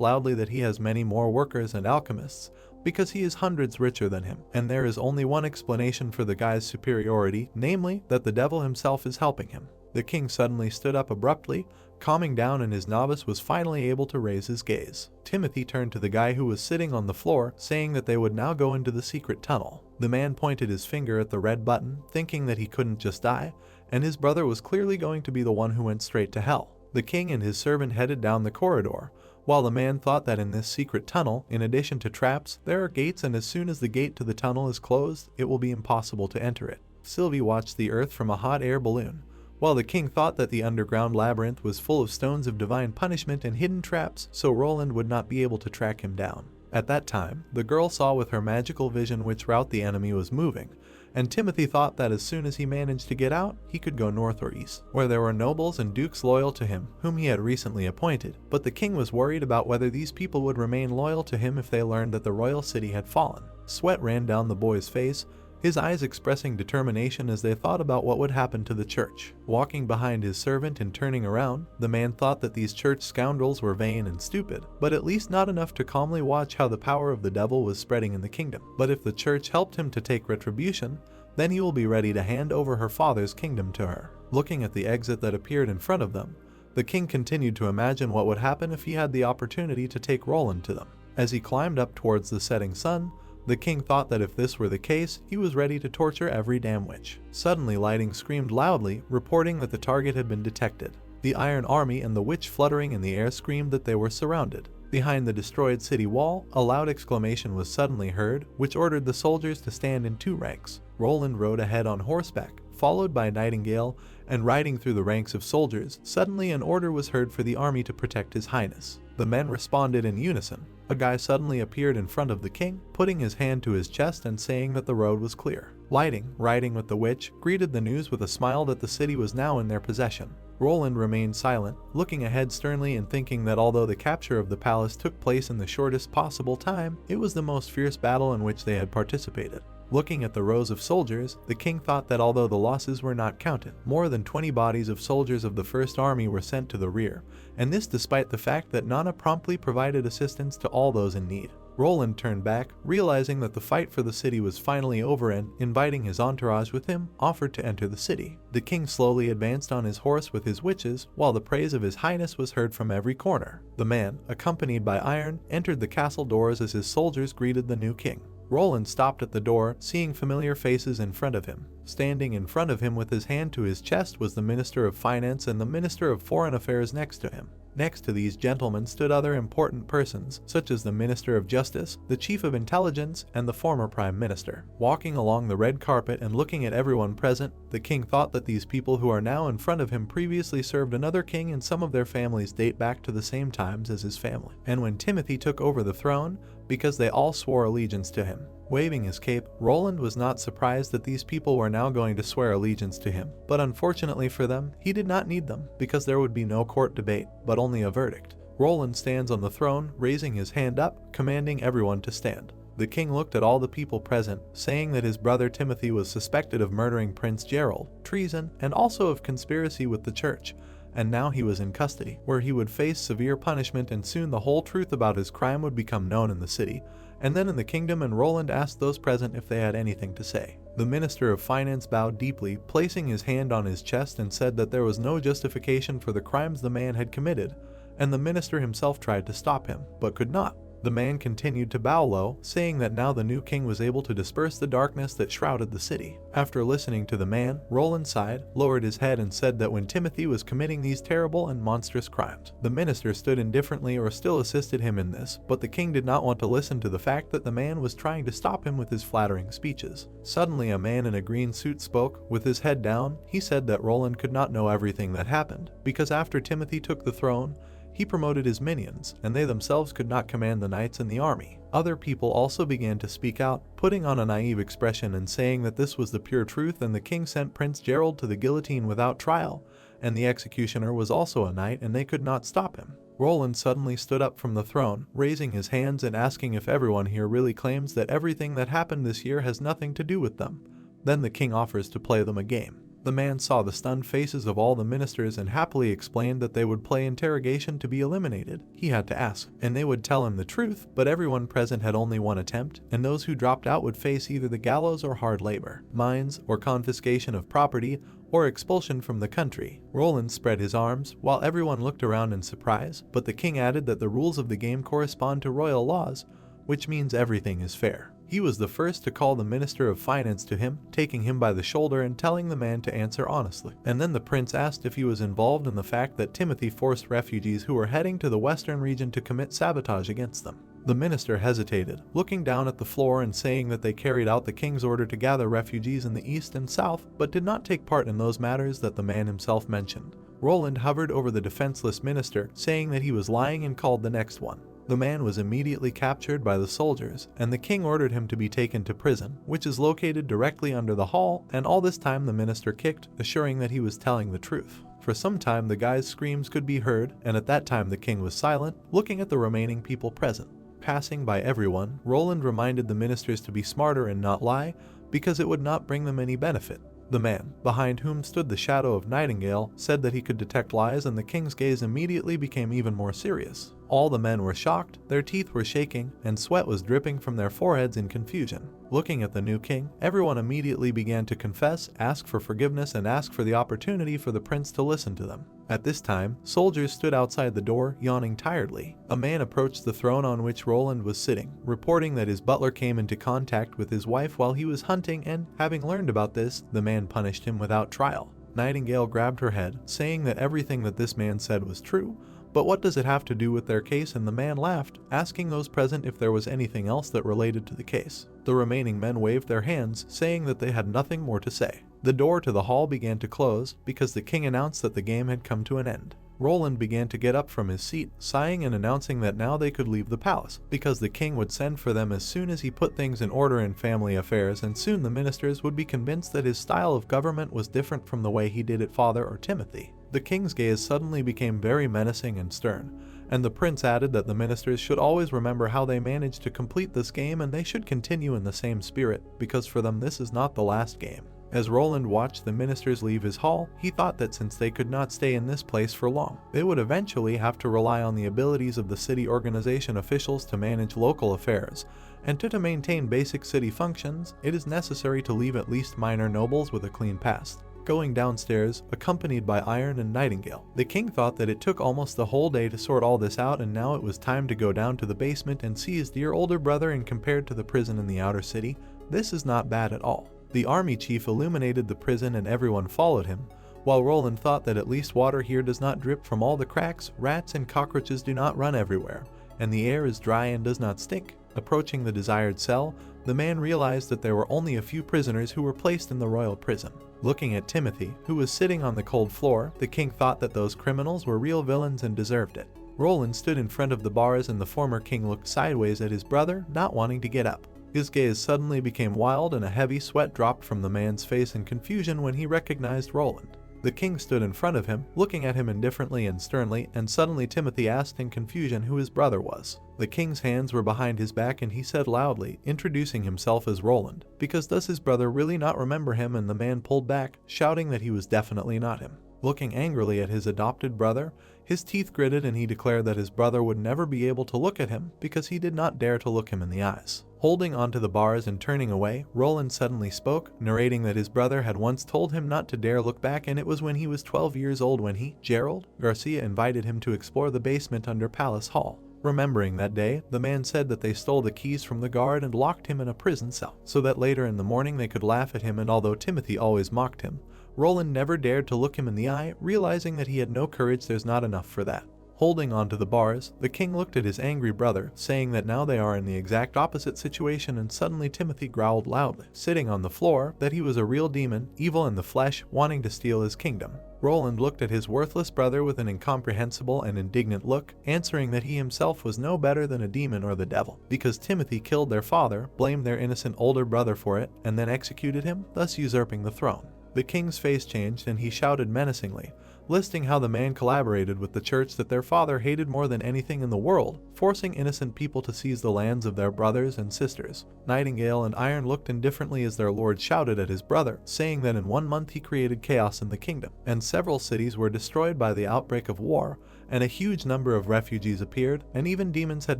loudly that he has many more workers and alchemists, because he is hundreds richer than him, and there is only one explanation for the guy's superiority, namely, that the devil himself is helping him. The king suddenly stood up abruptly, calming down, and his novice was finally able to raise his gaze. Timothy turned to the guy who was sitting on the floor, saying that they would now go into the secret tunnel. The man pointed his finger at the red button, thinking that he couldn't just die, and his brother was clearly going to be the one who went straight to hell. The king and his servant headed down the corridor, while the man thought that in this secret tunnel, in addition to traps, there are gates, and as soon as the gate to the tunnel is closed, it will be impossible to enter it. Sylvie watched the earth from a hot air balloon, while the king thought that the underground labyrinth was full of stones of divine punishment and hidden traps, so Roland would not be able to track him down. At that time, the girl saw with her magical vision which route the enemy was moving, and Timothy thought that as soon as he managed to get out, he could go north or east, where there were nobles and dukes loyal to him, whom he had recently appointed. But the king was worried about whether these people would remain loyal to him if they learned that the royal city had fallen. Sweat ran down the boy's face, his eyes expressing determination as they thought about what would happen to the church. Walking behind his servant and turning around, the man thought that these church scoundrels were vain and stupid, but at least not enough to calmly watch how the power of the devil was spreading in the kingdom. But if the church helped him to take retribution, then he will be ready to hand over her father's kingdom to her. Looking at the exit that appeared in front of them, the king continued to imagine what would happen if he had the opportunity to take Roland to them. As he climbed up towards the setting sun, the king thought that if this were the case, he was ready to torture every damn witch. Suddenly lighting screamed loudly, reporting that the target had been detected. The Iron Army and the witch fluttering in the air screamed that they were surrounded. Behind the destroyed city wall, a loud exclamation was suddenly heard, which ordered the soldiers to stand in 2 ranks. Roland rode ahead on horseback, followed by Nightingale, and riding through the ranks of soldiers, suddenly an order was heard for the army to protect His Highness. The men responded in unison. A guy suddenly appeared in front of the king, putting his hand to his chest and saying that the road was clear. Lighting, riding with the witch, greeted the news with a smile that the city was now in their possession. Roland remained silent, looking ahead sternly and thinking that although the capture of the palace took place in the shortest possible time, it was the most fierce battle in which they had participated. Looking at the rows of soldiers, the king thought that although the losses were not counted, more than 20 bodies of soldiers of the First Army were sent to the rear, and this despite the fact that Nana promptly provided assistance to all those in need. Roland turned back, realizing that the fight for the city was finally over, and, inviting his entourage with him, offered to enter the city. The king slowly advanced on his horse with his witches, while the praise of His Highness was heard from every corner. The man, accompanied by Iron, entered the castle doors as his soldiers greeted the new king. Roland stopped at the door, seeing familiar faces in front of him. Standing in front of him with his hand to his chest was the Minister of Finance and the Minister of Foreign Affairs next to him. Next to these gentlemen stood other important persons, such as the Minister of Justice, the Chief of Intelligence, and the former Prime Minister. Walking along the red carpet and looking at everyone present, the king thought that these people who are now in front of him previously served another king, and some of their families date back to the same times as his family. And when Timothy took over the throne, because they all swore allegiance to him. Waving his cape, Roland was not surprised that these people were now going to swear allegiance to him, but unfortunately for them, he did not need them, because there would be no court debate, but only a verdict. Roland stands on the throne, raising his hand up, commanding everyone to stand. The king looked at all the people present, saying that his brother Timothy was suspected of murdering Prince Gerald, treason, and also of conspiracy with the church, and now he was in custody, where he would face severe punishment, and soon the whole truth about his crime would become known in the city, and then in the kingdom, and Roland asked those present if they had anything to say. The Minister of Finance bowed deeply, placing his hand on his chest, and said that there was no justification for the crimes the man had committed, and the minister himself tried to stop him, but could not. The man continued to bow low, saying that now the new king was able to disperse the darkness that shrouded the city. After listening to the man, Roland sighed, lowered his head, and said that when Timothy was committing these terrible and monstrous crimes, the minister stood indifferently or still assisted him in this, but the king did not want to listen to the fact that the man was trying to stop him with his flattering speeches. Suddenly a man in a green suit spoke. With his head down, he said that Roland could not know everything that happened, because after Timothy took the throne, he promoted his minions, and they themselves could not command the knights in the army. Other people also began to speak out, putting on a naive expression and saying that this was the pure truth, and the king sent Prince Gerald to the guillotine without trial, and the executioner was also a knight, and they could not stop him. Roland suddenly stood up from the throne, raising his hands and asking if everyone here really claims that everything that happened this year has nothing to do with them. Then the king offers to play them a game. The man saw the stunned faces of all the ministers and happily explained that they would play interrogation to be eliminated. He had to ask, and they would tell him the truth, but everyone present had only one attempt, and those who dropped out would face either the gallows or hard labor, mines, or confiscation of property, or expulsion from the country. Roland spread his arms, while everyone looked around in surprise, but the king added that the rules of the game correspond to royal laws, which means everything is fair. He was the first to call the Minister of Finance to him, taking him by the shoulder and telling the man to answer honestly. And then the prince asked if he was involved in the fact that Timothy forced refugees who were heading to the western region to commit sabotage against them. The minister hesitated, looking down at the floor and saying that they carried out the king's order to gather refugees in the east and south, but did not take part in those matters that the man himself mentioned. Roland hovered over the defenseless minister, saying that he was lying and called the next one. The man was immediately captured by the soldiers, and the king ordered him to be taken to prison, which is located directly under the hall, and all this time the minister kicked, assuring that he was telling the truth. For some time the guy's screams could be heard, and at that time the king was silent, looking at the remaining people present. Passing by everyone, Roland reminded the ministers to be smarter and not lie, because it would not bring them any benefit. The man, behind whom stood the shadow of Nightingale, said that he could detect lies, and the king's gaze immediately became even more serious. All the men were shocked, their teeth were shaking, and sweat was dripping from their foreheads in confusion. Looking at the new king, everyone immediately began to confess, ask for forgiveness, and ask for the opportunity for the prince to listen to them. At this time, soldiers stood outside the door, yawning tiredly. A man approached the throne on which Roland was sitting, reporting that his butler came into contact with his wife while he was hunting, and, having learned about this, the man punished him without trial. Nightingale grabbed her head, saying that everything that this man said was true, but what does it have to do with their case? And the man laughed, asking those present if there was anything else that related to the case. The remaining men waved their hands, saying that they had nothing more to say. The door to the hall began to close, because the king announced that the game had come to an end. Roland began to get up from his seat, sighing and announcing that now they could leave the palace, because the king would send for them as soon as he put things in order in family affairs, and soon the ministers would be convinced that his style of government was different from the way he did it father or Timothy. The king's gaze suddenly became very menacing and stern, and the prince added that the ministers should always remember how they managed to complete this game, and they should continue in the same spirit, because for them this is not the last game. As Roland watched the ministers leave his hall, he thought that since they could not stay in this place for long, they would eventually have to rely on the abilities of the city organization officials to manage local affairs, and to maintain basic city functions, it is necessary to leave at least minor nobles with a clean past. Going downstairs, accompanied by Iron and Nightingale, the king thought that it took almost the whole day to sort all this out, and now it was time to go down to the basement and see his dear older brother, and compared to the prison in the outer city, this is not bad at all. The army chief illuminated the prison and everyone followed him, while Roland thought that at least water here does not drip from all the cracks, rats and cockroaches do not run everywhere, and the air is dry and does not stink. Approaching the desired cell, the man realized that there were only a few prisoners who were placed in the royal prison. Looking at Timothy, who was sitting on the cold floor, the king thought that those criminals were real villains and deserved it. Roland stood in front of the bars, and the former king looked sideways at his brother, not wanting to get up. His gaze suddenly became wild, and a heavy sweat dropped from the man's face in confusion when he recognized Roland. The king stood in front of him, looking at him indifferently and sternly, and suddenly Timothy asked in confusion who his brother was. The king's hands were behind his back, and he said loudly, introducing himself as Roland, because does his brother really not remember him? And the man pulled back, shouting that he was definitely not him. Looking angrily at his adopted brother, his teeth gritted, and he declared that his brother would never be able to look at him because he did not dare to look him in the eyes. Holding onto the bars and turning away, Roland suddenly spoke, narrating that his brother had once told him not to dare look back, and it was when he was 12 years old when he, Gerald Garcia, invited him to explore the basement under Palace Hall. Remembering that day, the man said that they stole the keys from the guard and locked him in a prison cell, so that later in the morning they could laugh at him, and although Timothy always mocked him, Roland never dared to look him in the eye, realizing that he had no courage. There's not enough for that. Holding onto the bars, the king looked at his angry brother, saying that now they are in the exact opposite situation, and suddenly Timothy growled loudly, sitting on the floor, that he was a real demon, evil in the flesh, wanting to steal his kingdom. Roland looked at his worthless brother with an incomprehensible and indignant look, answering that he himself was no better than a demon or the devil, because Timothy killed their father, blamed their innocent older brother for it, and then executed him, thus usurping the throne. The king's face changed, and he shouted menacingly, listing how the man collaborated with the church that their father hated more than anything in the world, forcing innocent people to seize the lands of their brothers and sisters. Nightingale and Iron looked indifferently as their lord shouted at his brother, saying that in 1 month he created chaos in the kingdom, and several cities were destroyed by the outbreak of war, and a huge number of refugees appeared, and even demons had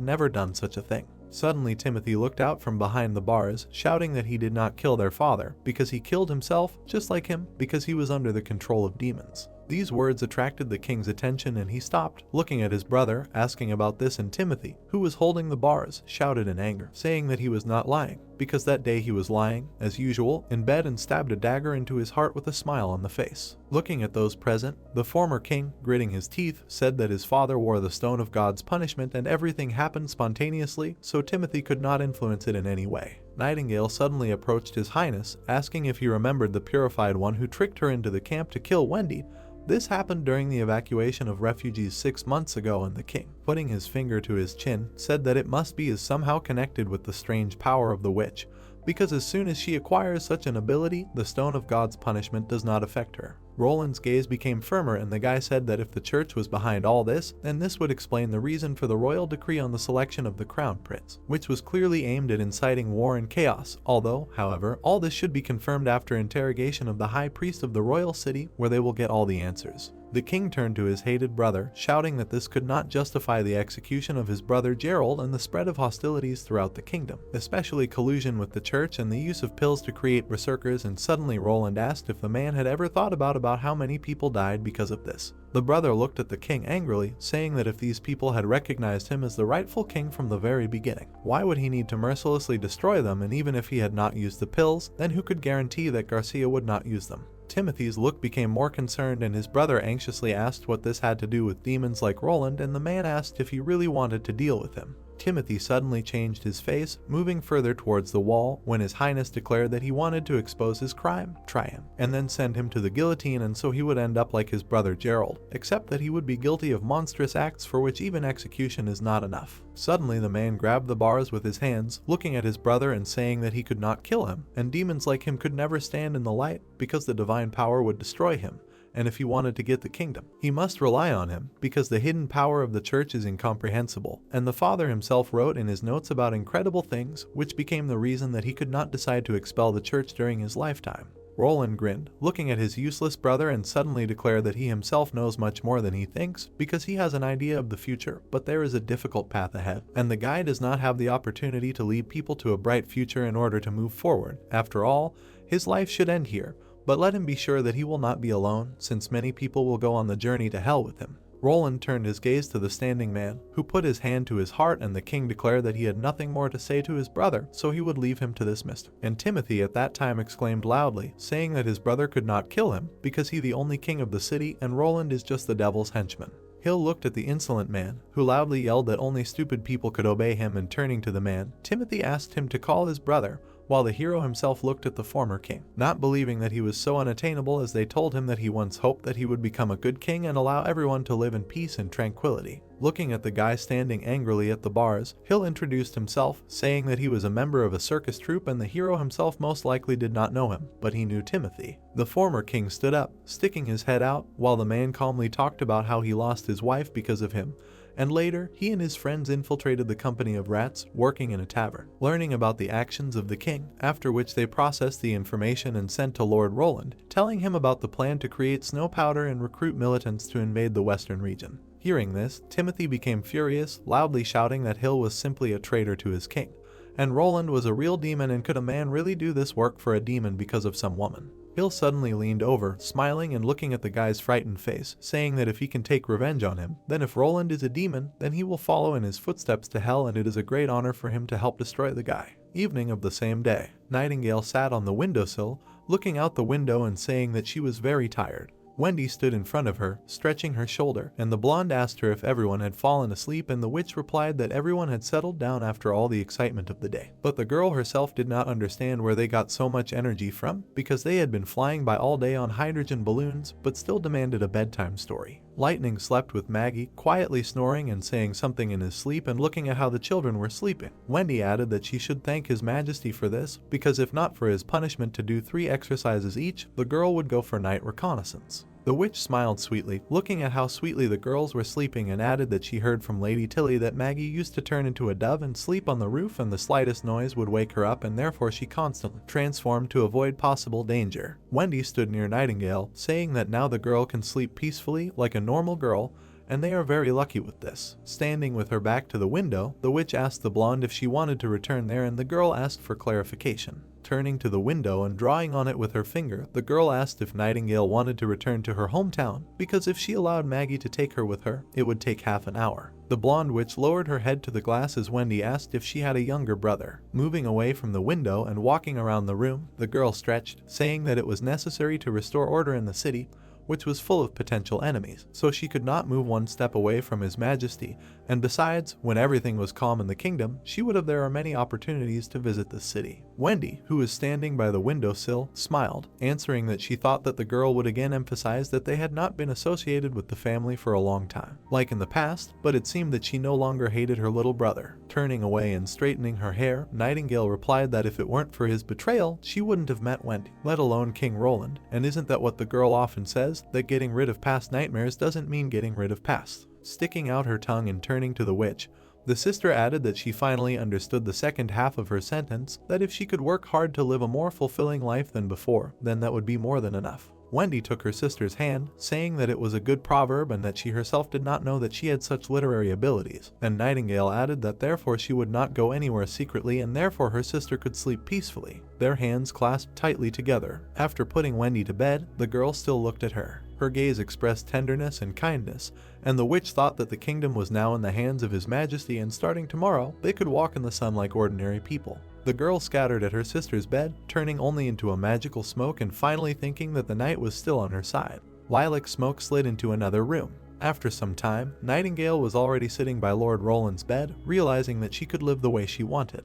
never done such a thing. Suddenly Timothy looked out from behind the bars, shouting that he did not kill their father, because he killed himself, just like him, because he was under the control of demons. These words attracted the king's attention and he stopped, looking at his brother, asking about this, and Timothy, who was holding the bars, shouted in anger, saying that he was not lying, because that day he was lying, as usual, in bed and stabbed a dagger into his heart with a smile on the face. Looking at those present, the former king, gritting his teeth, said that his father wore the stone of God's punishment and everything happened spontaneously, so Timothy could not influence it in any way. Nightingale suddenly approached His Highness, asking if he remembered the purified one who tricked her into the camp to kill Wendy. This happened during the evacuation of refugees 6 months ago, and the king, putting his finger to his chin, said that it must be somehow connected with the strange power of the witch, because as soon as she acquires such an ability, the stone of God's punishment does not affect her. Roland's gaze became firmer and the guy said that if the church was behind all this, then this would explain the reason for the royal decree on the selection of the crown prince, which was clearly aimed at inciting war and chaos, although, however, all this should be confirmed after interrogation of the high priest of the royal city, where they will get all the answers. The king turned to his hated brother, shouting that this could not justify the execution of his brother Gerald and the spread of hostilities throughout the kingdom, especially collusion with the church and the use of pills to create berserkers, and suddenly Roland asked if the man had ever thought about how many people died because of this. The brother looked at the king angrily, saying that if these people had recognized him as the rightful king from the very beginning, why would he need to mercilessly destroy them? And even if he had not used the pills, then who could guarantee that Garcia would not use them? Timothy's look became more concerned and his brother anxiously asked what this had to do with demons like Roland, and the man asked if he really wanted to deal with him. Timothy suddenly changed his face, moving further towards the wall, when His Highness declared that he wanted to expose his crime, try him, and then send him to the guillotine, and so he would end up like his brother Gerald, except that he would be guilty of monstrous acts for which even execution is not enough. Suddenly the man grabbed the bars with his hands, looking at his brother and saying that he could not kill him, and demons like him could never stand in the light, because the divine power would destroy him. And if he wanted to get the kingdom, he must rely on him, because the hidden power of the church is incomprehensible. And the father himself wrote in his notes about incredible things, which became the reason that he could not decide to expel the church during his lifetime. Roland grinned, looking at his useless brother, and suddenly declared that he himself knows much more than he thinks, because he has an idea of the future, but there is a difficult path ahead, and the guy does not have the opportunity to lead people to a bright future in order to move forward. After all, his life should end here. But let him be sure that he will not be alone, since many people will go on the journey to hell with him. Roland turned his gaze to the standing man, who put his hand to his heart, and the king declared that he had nothing more to say to his brother, so he would leave him to this mystery. And Timothy at that time exclaimed loudly, saying that his brother could not kill him, because he the only king of the city, and Roland is just the devil's henchman. Hill looked at the insolent man, who loudly yelled that only stupid people could obey him, and turning to the man, Timothy asked him to call his brother, while the hero himself looked at the former king, not believing that he was so unattainable, as they told him that he once hoped that he would become a good king and allow everyone to live in peace and tranquility. Looking at the guy standing angrily at the bars, Hill introduced himself, saying that he was a member of a circus troupe and the hero himself most likely did not know him, but he knew Timothy. The former king stood up, sticking his head out, while the man calmly talked about how he lost his wife because of him, and later, he and his friends infiltrated the company of rats working in a tavern, learning about the actions of the king, after which they processed the information and sent to Lord Roland, telling him about the plan to create snow powder and recruit militants to invade the western region. Hearing this, Timothy became furious, loudly shouting that Hill was simply a traitor to his king, and Roland was a real demon, and could a man really do this work for a demon because of some woman? Hill suddenly leaned over, smiling and looking at the guy's frightened face, saying that if he can take revenge on him, then if Roland is a demon, then he will follow in his footsteps to hell, and it is a great honor for him to help destroy the guy. Evening of the same day, Nightingale sat on the windowsill, looking out the window and saying that she was very tired. Wendy stood in front of her, stretching her shoulder, and the blonde asked her if everyone had fallen asleep, and the witch replied that everyone had settled down after all the excitement of the day. But the girl herself did not understand where they got so much energy from, because they had been flying by all day on hydrogen balloons, but still demanded a bedtime story. Lightning slept with Maggie, quietly snoring and saying something in his sleep and looking at how the children were sleeping. Wendy added that she should thank His Majesty for this, because if not for his punishment to do 3 exercises each, the girl would go for night reconnaissance. The witch smiled sweetly, looking at how sweetly the girls were sleeping, and added that she heard from Lady Tilly that Maggie used to turn into a dove and sleep on the roof, and the slightest noise would wake her up, and therefore she constantly transformed to avoid possible danger. Wendy stood near Nightingale, saying that now the girl can sleep peacefully like a normal girl, and they are very lucky with this. Standing with her back to the window, the witch asked the blonde if she wanted to return there, and the girl asked for clarification. turning to the window and drawing on it with her finger. The girl asked if Nightingale wanted to return to her hometown, because if she allowed Maggie to take her with her, it would take half an hour. The blonde witch lowered her head to the glass as Wendy asked if she had a younger brother. Moving away from the window and walking around the room, the girl stretched, saying that it was necessary to restore order in the city, which was full of potential enemies, so she could not move one step away from His Majesty, and besides, when everything was calm in the kingdom, she would have there are many opportunities to visit the city. Wendy, who was standing by the windowsill, smiled, answering that she thought that the girl would again emphasize that they had not been associated with the family for a long time, like in the past, but it seemed that she no longer hated her little brother. Turning away and straightening her hair, Nightingale replied that if it weren't for his betrayal, she wouldn't have met Wendy, let alone King Roland, and isn't that what the girl often says, that getting rid of past nightmares doesn't mean getting rid of past. Sticking out her tongue and turning to the witch, the sister added that she finally understood the second half of her sentence, that if she could work hard to live a more fulfilling life than before, then that would be more than enough. Wendy took her sister's hand, saying that it was a good proverb and that she herself did not know that she had such literary abilities, and Nightingale added that therefore she would not go anywhere secretly and therefore her sister could sleep peacefully, their hands clasped tightly together. After putting Wendy to bed, the girl still looked at her. Her gaze expressed tenderness and kindness, and the witch thought that the kingdom was now in the hands of His Majesty and starting tomorrow, they could walk in the sun like ordinary people. The girl scattered at her sister's bed, turning only into a magical smoke and finally thinking that the night was still on her side. Lilac smoke slid into another room. After some time, Nightingale was already sitting by Lord Roland's bed, realizing that she could live the way she wanted.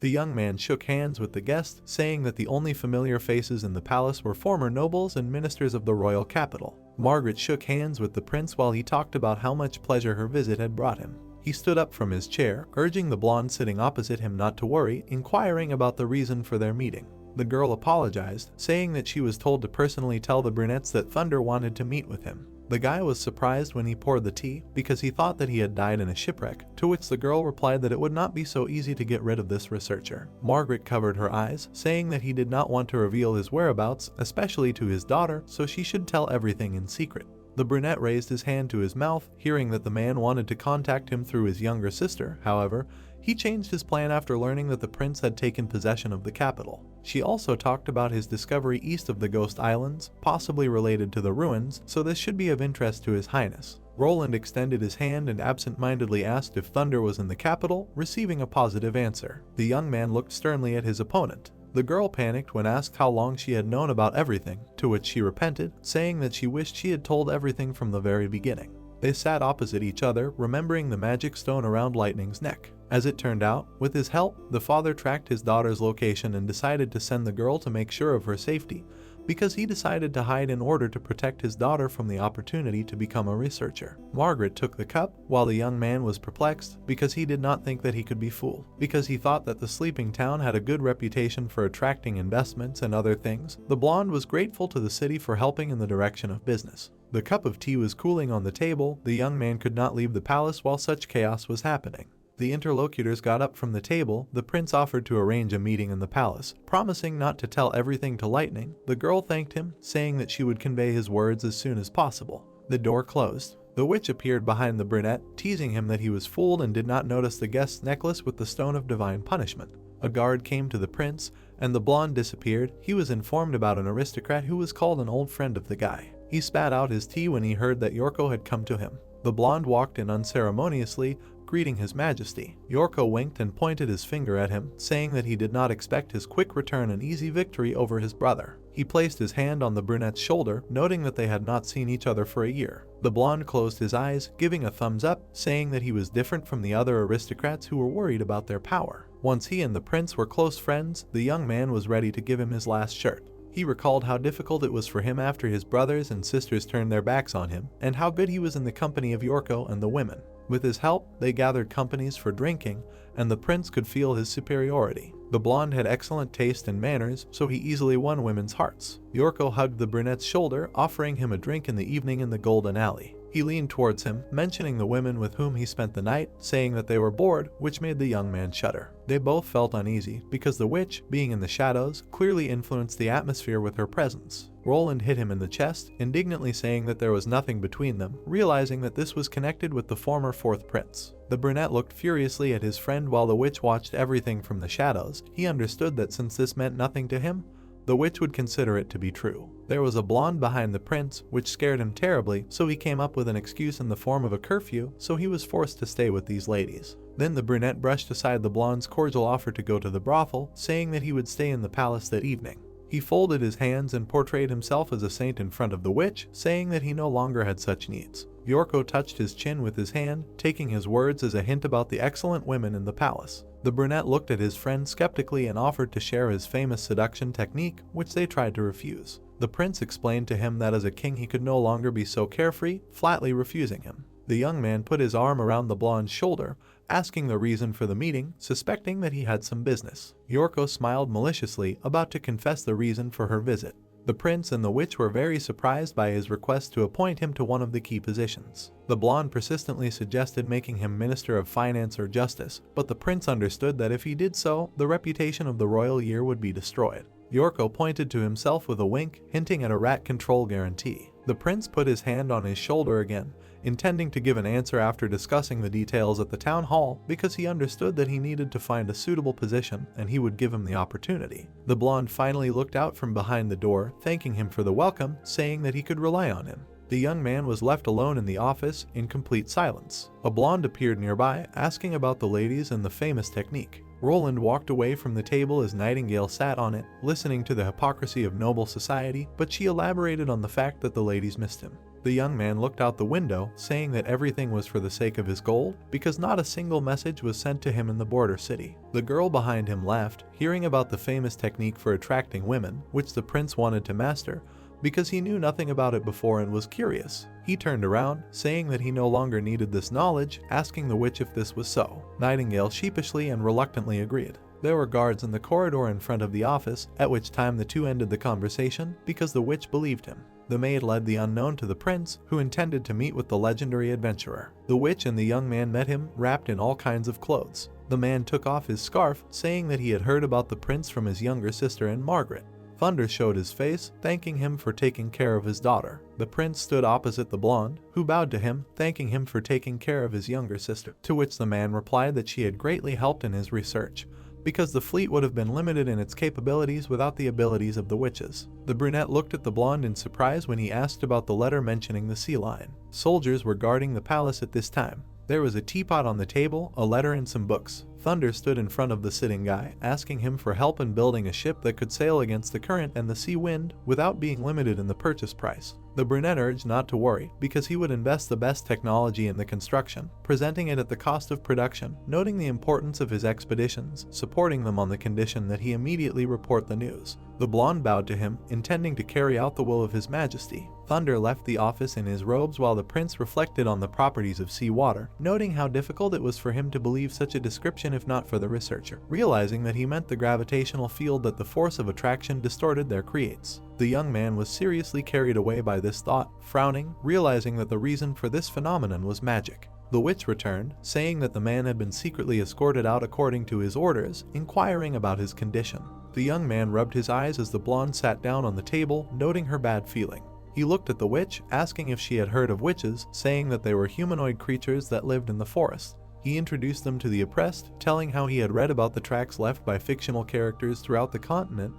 The young man shook hands with the guest, saying that the only familiar faces in the palace were former nobles and ministers of the royal capital. Margaret shook hands with the prince while he talked about how much pleasure her visit had brought him. He stood up from his chair, urging the blonde sitting opposite him not to worry, inquiring about the reason for their meeting. The girl apologized, saying that she was told to personally tell the brunettes that Thunder wanted to meet with him. The guy was surprised when he poured the tea, because he thought that he had died in a shipwreck, to which the girl replied that it would not be so easy to get rid of this researcher. Margaret covered her eyes, saying that he did not want to reveal his whereabouts, especially to his daughter, so she should tell everything in secret. The brunette raised his hand to his mouth, hearing that the man wanted to contact him through his younger sister. However, he changed his plan after learning that the prince had taken possession of the capital. She also talked about his discovery east of the Ghost Islands, possibly related to the ruins, so this should be of interest to His Highness. Roland extended his hand and absent-mindedly asked if Thunder was in the capital, receiving a positive answer. The young man looked sternly at his opponent. The girl panicked when asked how long she had known about everything, to which she repented, saying that she wished she had told everything from the very beginning. They sat opposite each other, remembering the magic stone around Lightning's neck. As it turned out, with his help, the father tracked his daughter's location and decided to send the girl to make sure of her safety, because he decided to hide in order to protect his daughter from the opportunity to become a researcher. Margaret took the cup, while the young man was perplexed, because he did not think that he could be fooled, because he thought that the sleeping town had a good reputation for attracting investments and other things. The blonde was grateful to the city for helping in the direction of business. The cup of tea was cooling on the table. The young man could not leave the palace while such chaos was happening. The interlocutors got up from the table. The prince offered to arrange a meeting in the palace, promising not to tell everything to Lightning. The girl thanked him, saying that she would convey his words as soon as possible. The door closed. The witch appeared behind the brunette, teasing him that he was fooled and did not notice the guest's necklace with the stone of divine punishment. A guard came to the prince, and the blonde disappeared. He was informed about an aristocrat who was called an old friend of the guy. He spat out his tea when he heard that Yorko had come to him. The blonde walked in unceremoniously, greeting His Majesty. Yorko winked and pointed his finger at him, saying that he did not expect his quick return an easy victory over his brother. He placed his hand on the brunette's shoulder, noting that they had not seen each other for a year. The blonde closed his eyes, giving a thumbs up, saying that he was different from the other aristocrats who were worried about their power. Once he and the prince were close friends, the young man was ready to give him his last shirt. He recalled how difficult it was for him after his brothers and sisters turned their backs on him, and how good he was in the company of Yorko and the women. With his help, they gathered companies for drinking, and the prince could feel his superiority. The blonde had excellent taste and manners, so he easily won women's hearts. Yorko hugged the brunette's shoulder, offering him a drink in the evening in the Golden Alley. He leaned towards him, mentioning the women with whom he spent the night, saying that they were bored, which made the young man shudder. They both felt uneasy, because the witch, being in the shadows, clearly influenced the atmosphere with her presence. Roland hit him in the chest, indignantly saying that there was nothing between them, realizing that this was connected with the former fourth prince. The brunette looked furiously at his friend while the witch watched everything from the shadows. He understood that since this meant nothing to him, the witch would consider it to be true. There was a blonde behind the prince, which scared him terribly, so he came up with an excuse in the form of a curfew, so he was forced to stay with these ladies. Then the brunette brushed aside the blonde's cordial offer to go to the brothel, saying that he would stay in the palace that evening. He folded his hands and portrayed himself as a saint in front of the witch, saying that he no longer had such needs. Yorko touched his chin with his hand, taking his words as a hint about the excellent women in the palace. The brunette looked at his friend skeptically and offered to share his famous seduction technique, which they tried to refuse. The prince explained to him that as a king he could no longer be so carefree, flatly refusing him. The young man put his arm around the blonde's shoulder, asking the reason for the meeting, suspecting that he had some business. Yorko smiled maliciously, about to confess the reason for her visit. The prince and the witch were very surprised by his request to appoint him to one of the key positions. The blonde persistently suggested making him Minister of Finance or Justice, but the prince understood that if he did so, the reputation of the royal year would be destroyed. Yorko pointed to himself with a wink, hinting at a rat control guarantee. The prince put his hand on his shoulder again, intending to give an answer after discussing the details at the town hall because he understood that he needed to find a suitable position and he would give him the opportunity. The blonde finally looked out from behind the door, thanking him for the welcome, saying that he could rely on him. The young man was left alone in the office in complete silence. A blonde appeared nearby, asking about the ladies and the famous technique. Roland walked away from the table as Nightingale sat on it, listening to the hypocrisy of noble society, but she elaborated on the fact that the ladies missed him. The young man looked out the window, saying that everything was for the sake of his gold, because not a single message was sent to him in the border city. The girl behind him laughed, hearing about the famous technique for attracting women, which the prince wanted to master, because he knew nothing about it before and was curious. He turned around, saying that he no longer needed this knowledge, asking the witch if this was so. Nightingale sheepishly and reluctantly agreed. There were guards in the corridor in front of the office, at which time the two ended the conversation, because the witch believed him. The maid led the unknown to the prince, who intended to meet with the legendary adventurer. The witch and the young man met him, wrapped in all kinds of clothes. The man took off his scarf, saying that he had heard about the prince from his younger sister and Margaret. Thunder showed his face, thanking him for taking care of his daughter. The prince stood opposite the blonde, who bowed to him, thanking him for taking care of his younger sister, to which the man replied that she had greatly helped in his research, because the fleet would have been limited in its capabilities without the abilities of the witches. The brunette looked at the blonde in surprise when he asked about the letter mentioning the sea lion. Soldiers were guarding the palace at this time. There was a teapot on the table, a letter and some books. Thunder stood in front of the sitting guy, asking him for help in building a ship that could sail against the current and the sea wind without being limited in the purchase price. The brunette urged not to worry, because he would invest the best technology in the construction, presenting it at the cost of production, noting the importance of his expeditions, supporting them on the condition that he immediately report the news. The blonde bowed to him, intending to carry out the will of his majesty. Thunder left the office in his robes while the prince reflected on the properties of sea water, noting how difficult it was for him to believe such a description if not for the researcher, realizing that he meant the gravitational field that the force of attraction distorted there creates. The young man was seriously carried away by this thought, frowning, realizing that the reason for this phenomenon was magic. The witch returned, saying that the man had been secretly escorted out according to his orders, inquiring about his condition. The young man rubbed his eyes as the blonde sat down on the table, noting her bad feeling. He looked at the witch, asking if she had heard of witches, saying that they were humanoid creatures that lived in the forest. He introduced them to the oppressed, telling how he had read about the tracks left by fictional characters throughout the continent,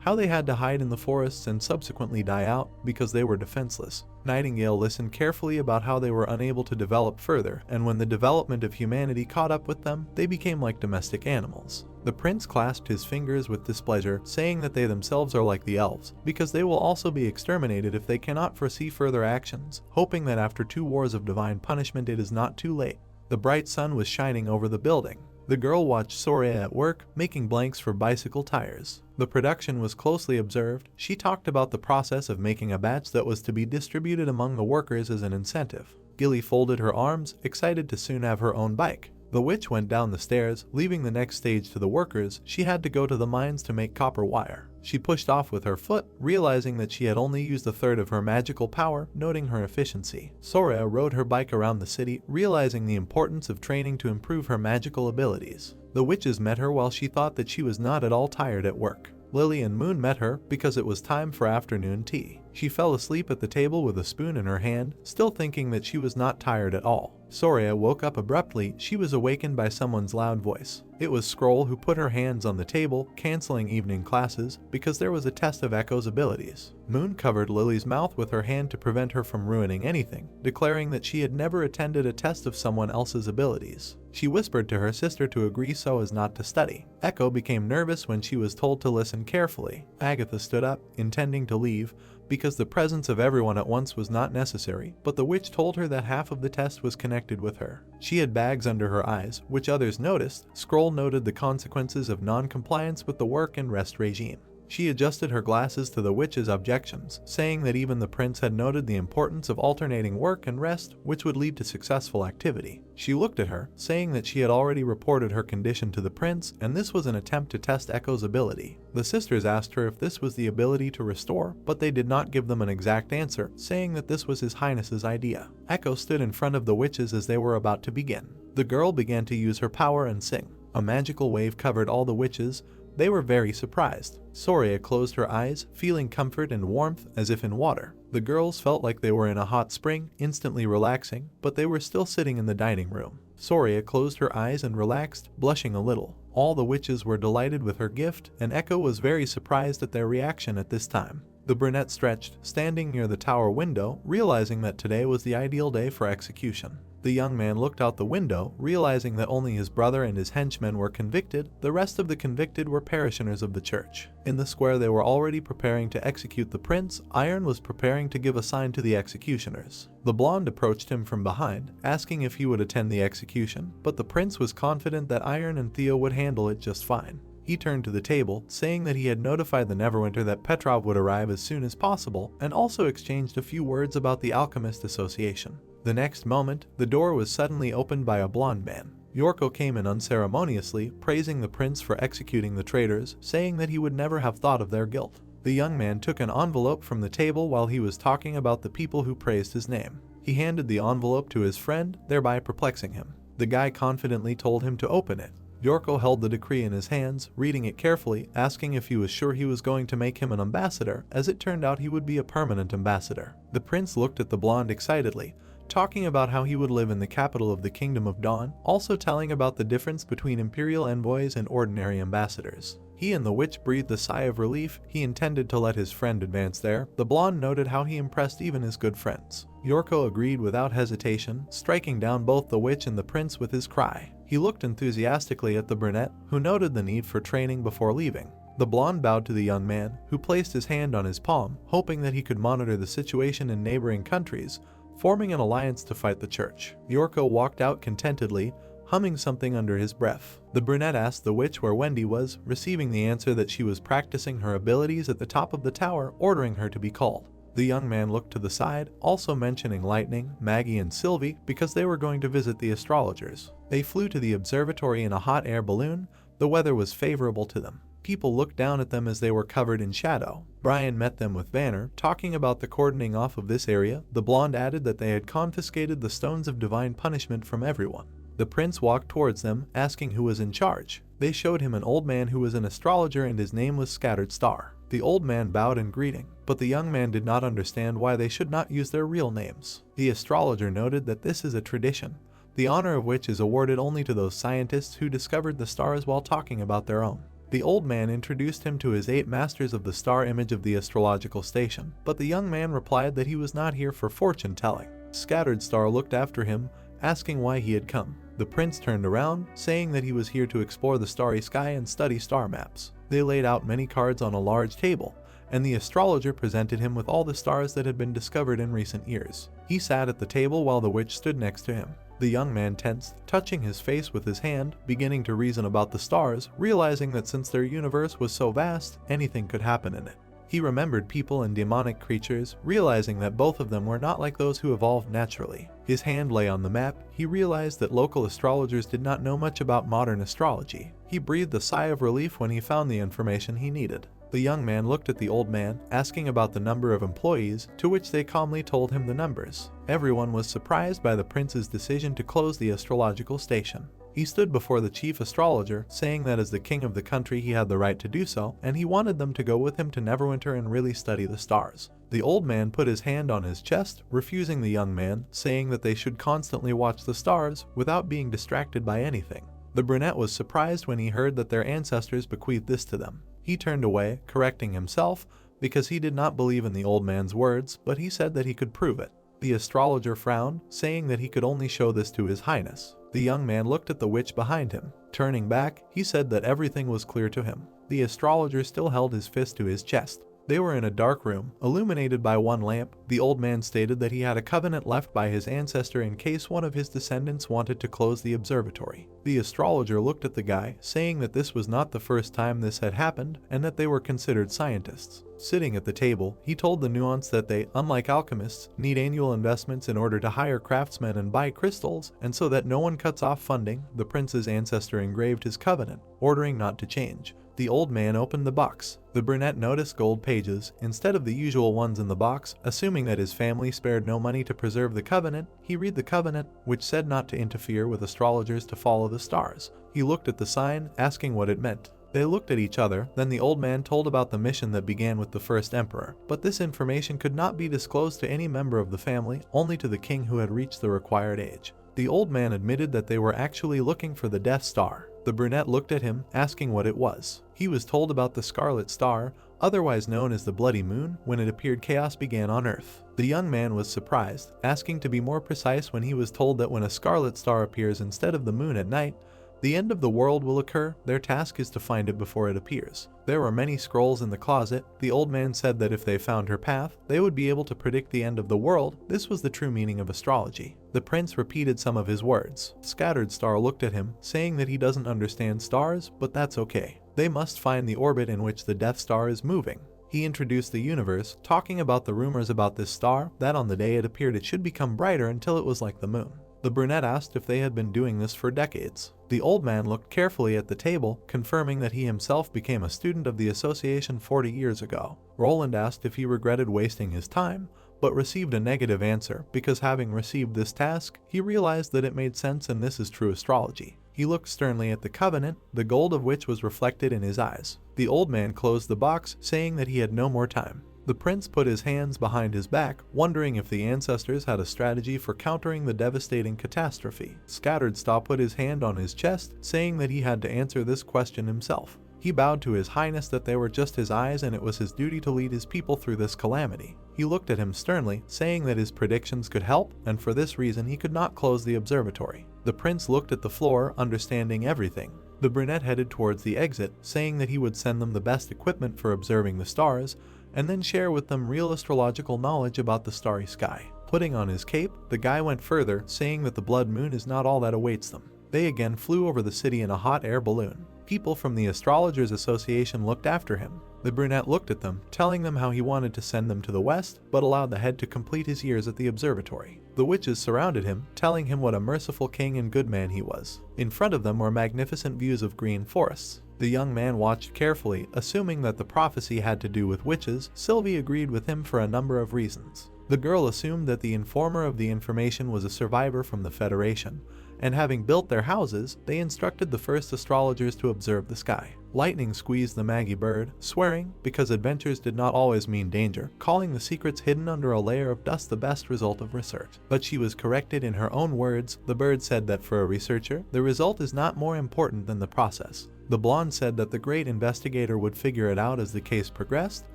how they had to hide in the forests and subsequently die out because they were defenseless. Nightingale listened carefully about how they were unable to develop further, and when the development of humanity caught up with them, they became like domestic animals. The prince clasped his fingers with displeasure, saying that they themselves are like the elves, because they will also be exterminated if they cannot foresee further actions, hoping that after 2 wars of divine punishment it is not too late. The bright sun was shining over the building. The girl watched Soraya at work, making blanks for bicycle tires. The production was closely observed. She talked about the process of making a batch that was to be distributed among the workers as an incentive. Gilly folded her arms, excited to soon have her own bike. The witch went down the stairs, leaving the next stage to the workers. She had to go to the mines to make copper wire. She pushed off with her foot, realizing that she had only used 1/3 of her magical power, noting her efficiency. Soraya rode her bike around the city, realizing the importance of training to improve her magical abilities. The witches met her while she thought that she was not at all tired at work. Lily and Moon met her because it was time for afternoon tea. She fell asleep at the table with a spoon in her hand, still thinking that she was not tired at all. Soria woke up abruptly. She was awakened by someone's loud voice. It was Scroll, who put her hands on the table, canceling evening classes because there was a test of Echo's abilities. Moon covered Lily's mouth with her hand to prevent her from ruining anything, declaring that she had never attended a test of someone else's abilities. She whispered to her sister to agree so as not to study. Echo became nervous when she was told to listen carefully. Agatha stood up, intending to leave, because the presence of everyone at once was not necessary, but the witch told her that half of the test was connected with her. She had bags under her eyes, which others noticed. Scroll noted the consequences of non-compliance with the work and rest regime. She adjusted her glasses to the witch's objections, saying that even the prince had noted the importance of alternating work and rest, which would lead to successful activity. She looked at her, saying that she had already reported her condition to the prince, and this was an attempt to test Echo's ability. The sisters asked her if this was the ability to restore, but they did not give them an exact answer, saying that this was His Highness's idea. Echo stood in front of the witches as they were about to begin. The girl began to use her power and sing. A magical wave covered all the witches. They were very surprised. Soria closed her eyes, feeling comfort and warmth as if in water. The girls felt like they were in a hot spring, instantly relaxing, but they were still sitting in the dining room. Soria closed her eyes and relaxed, blushing a little. All the witches were delighted with her gift, and Echo was very surprised at their reaction at this time. The brunette stretched, standing near the tower window, realizing that today was the ideal day for execution. The young man looked out the window, realizing that only his brother and his henchmen were convicted. The rest of the convicted were parishioners of the church. In the square they were already preparing to execute the prince. Iron was preparing to give a sign to the executioners. The blonde approached him from behind, asking if he would attend the execution, but the prince was confident that Iron and Theo would handle it just fine. He turned to the table, saying that he had notified the Neverwinter that Petrov would arrive as soon as possible, and also exchanged a few words about the Alchemist Association. The next moment, the door was suddenly opened by a blonde man. Yorko came in unceremoniously, praising the prince for executing the traitors, saying that he would never have thought of their guilt. The young man took an envelope from the table while he was talking about the people who praised his name. He handed the envelope to his friend, thereby perplexing him. The guy confidently told him to open it. Yorko held the decree in his hands, reading it carefully, asking if he was sure he was going to make him an ambassador. As it turned out, he would be a permanent ambassador. The prince looked at the blonde excitedly, talking about how he would live in the capital of the Kingdom of Dawn, also telling about the difference between imperial envoys and ordinary ambassadors. He and the witch breathed a sigh of relief. He intended to let his friend advance there. The blonde noted how he impressed even his good friends. Yorko agreed without hesitation, striking down both the witch and the prince with his cry. He looked enthusiastically at the brunette, who noted the need for training before leaving. The blonde bowed to the young man, who placed his hand on his palm, hoping that he could monitor the situation in neighboring countries, forming an alliance to fight the church. Yorko walked out contentedly, humming something under his breath. The brunette asked the witch where Wendy was, receiving the answer that she was practicing her abilities at the top of the tower, ordering her to be called. The young man looked to the side, also mentioning Lightning, Maggie, and Sylvie because they were going to visit the astrologers. They flew to the observatory in a hot air balloon. The weather was favorable to them. People looked down at them as they were covered in shadow. Brian met them with Vanner, talking about the cordoning off of this area. The blonde added that they had confiscated the stones of divine punishment from everyone. The prince walked towards them, asking who was in charge. They showed him an old man who was an astrologer and his name was Scattered Star. The old man bowed in greeting, but the young man did not understand why they should not use their real names. The astrologer noted that this is a tradition, the honor of which is awarded only to those scientists who discovered the stars while talking about their own. The old man introduced him to his 8 masters of the star image of the astrological station, but the young man replied that he was not here for fortune-telling. Scattered Star looked after him, asking why he had come. The prince turned around, saying that he was here to explore the starry sky and study star maps. They laid out many cards on a large table, and the astrologer presented him with all the stars that had been discovered in recent years. He sat at the table while the witch stood next to him. The young man tensed, touching his face with his hand, beginning to reason about the stars, realizing that since their universe was so vast, anything could happen in it. He remembered people and demonic creatures, realizing that both of them were not like those who evolved naturally. His hand lay on the map. He realized that local astrologers did not know much about modern astrology. He breathed a sigh of relief when he found the information he needed. The young man looked at the old man, asking about the number of employees, to which they calmly told him the numbers. Everyone was surprised by the prince's decision to close the astrological station. He stood before the chief astrologer, saying that as the king of the country he had the right to do so, and he wanted them to go with him to Neverwinter and really study the stars. The old man put his hand on his chest, refusing the young man, saying that they should constantly watch the stars without being distracted by anything. The brunette was surprised when he heard that their ancestors bequeathed this to them. He turned away, correcting himself, because he did not believe in the old man's words, but he said that he could prove it. The astrologer frowned, saying that he could only show this to his highness. The young man looked at the witch behind him. Turning back, he said that everything was clear to him. The astrologer still held his fist to his chest. They were in a dark room, illuminated by one lamp. The old man stated that he had a covenant left by his ancestor in case one of his descendants wanted to close the observatory. The astrologer looked at the guy, saying that this was not the first time this had happened, and that they were considered scientists. Sitting at the table, he told the nuance that they, unlike alchemists, need annual investments in order to hire craftsmen and buy crystals, and so that no one cuts off funding, the prince's ancestor engraved his covenant, ordering not to change. The old man opened the box. The brunette noticed gold pages, instead of the usual ones in the box. Assuming that his family spared no money to preserve the covenant, he read the covenant, which said not to interfere with astrologers to follow the stars. He looked at the sign, asking what it meant. They looked at each other, then the old man told about the mission that began with the first emperor, but this information could not be disclosed to any member of the family, only to the king who had reached the required age. The old man admitted that they were actually looking for the Death Star. The brunette looked at him, asking what it was. He was told about the Scarlet Star, otherwise known as the Bloody Moon. When it appeared, chaos began on Earth. The young man was surprised, asking to be more precise when he was told that when a scarlet star appears instead of the moon at night, the end of the world will occur. Their task is to find it before it appears. There were many scrolls in the closet. The old man said that if they found her path, they would be able to predict the end of the world. This was the true meaning of astrology. The prince repeated some of his words. Scattered Star looked at him, saying that he doesn't understand stars, but that's okay. They must find the orbit in which the Death Star is moving. He introduced the universe, talking about the rumors about this star, that on the day it appeared it should become brighter until it was like the moon. The brunette asked if they had been doing this for decades. The old man looked carefully at the table, confirming that he himself became a student of the association 40 years ago. Roland asked if he regretted wasting his time, but received a negative answer, because having received this task, he realized that it made sense, and this is true astrology. He looked sternly at the covenant, the gold of which was reflected in his eyes. The old man closed the box, saying that he had no more time. The prince put his hands behind his back, wondering if the ancestors had a strategy for countering the devastating catastrophe. Scattered Star put his hand on his chest, saying that he had to answer this question himself. He bowed to his highness that they were just his eyes, and it was his duty to lead his people through this calamity. He looked at him sternly, saying that his predictions could help, and for this reason he could not close the observatory. The prince looked at the floor, understanding everything. The brunette headed towards the exit, saying that he would send them the best equipment for observing the stars, and then share with them real astrological knowledge about the starry sky. Putting on his cape, the guy went further, saying that the blood moon is not all that awaits them. They again flew over the city in a hot air balloon. People from the Astrologers Association looked after him. The brunette looked at them, telling them how he wanted to send them to the west, but allowed the head to complete his years at the observatory. The witches surrounded him, telling him what a merciful king and good man he was. In front of them were magnificent views of green forests. The young man watched carefully, assuming that the prophecy had to do with witches. Sylvie agreed with him for a number of reasons. The girl assumed that the informer of the information was a survivor from the Federation, and having built their houses, they instructed the first astrologers to observe the sky. Lightning squeezed the Maggie bird, swearing, because adventures did not always mean danger, calling the secrets hidden under a layer of dust the best result of research. But she was corrected in her own words. The bird said that for a researcher, the result is not more important than the process. The blonde said that the great investigator would figure it out as the case progressed,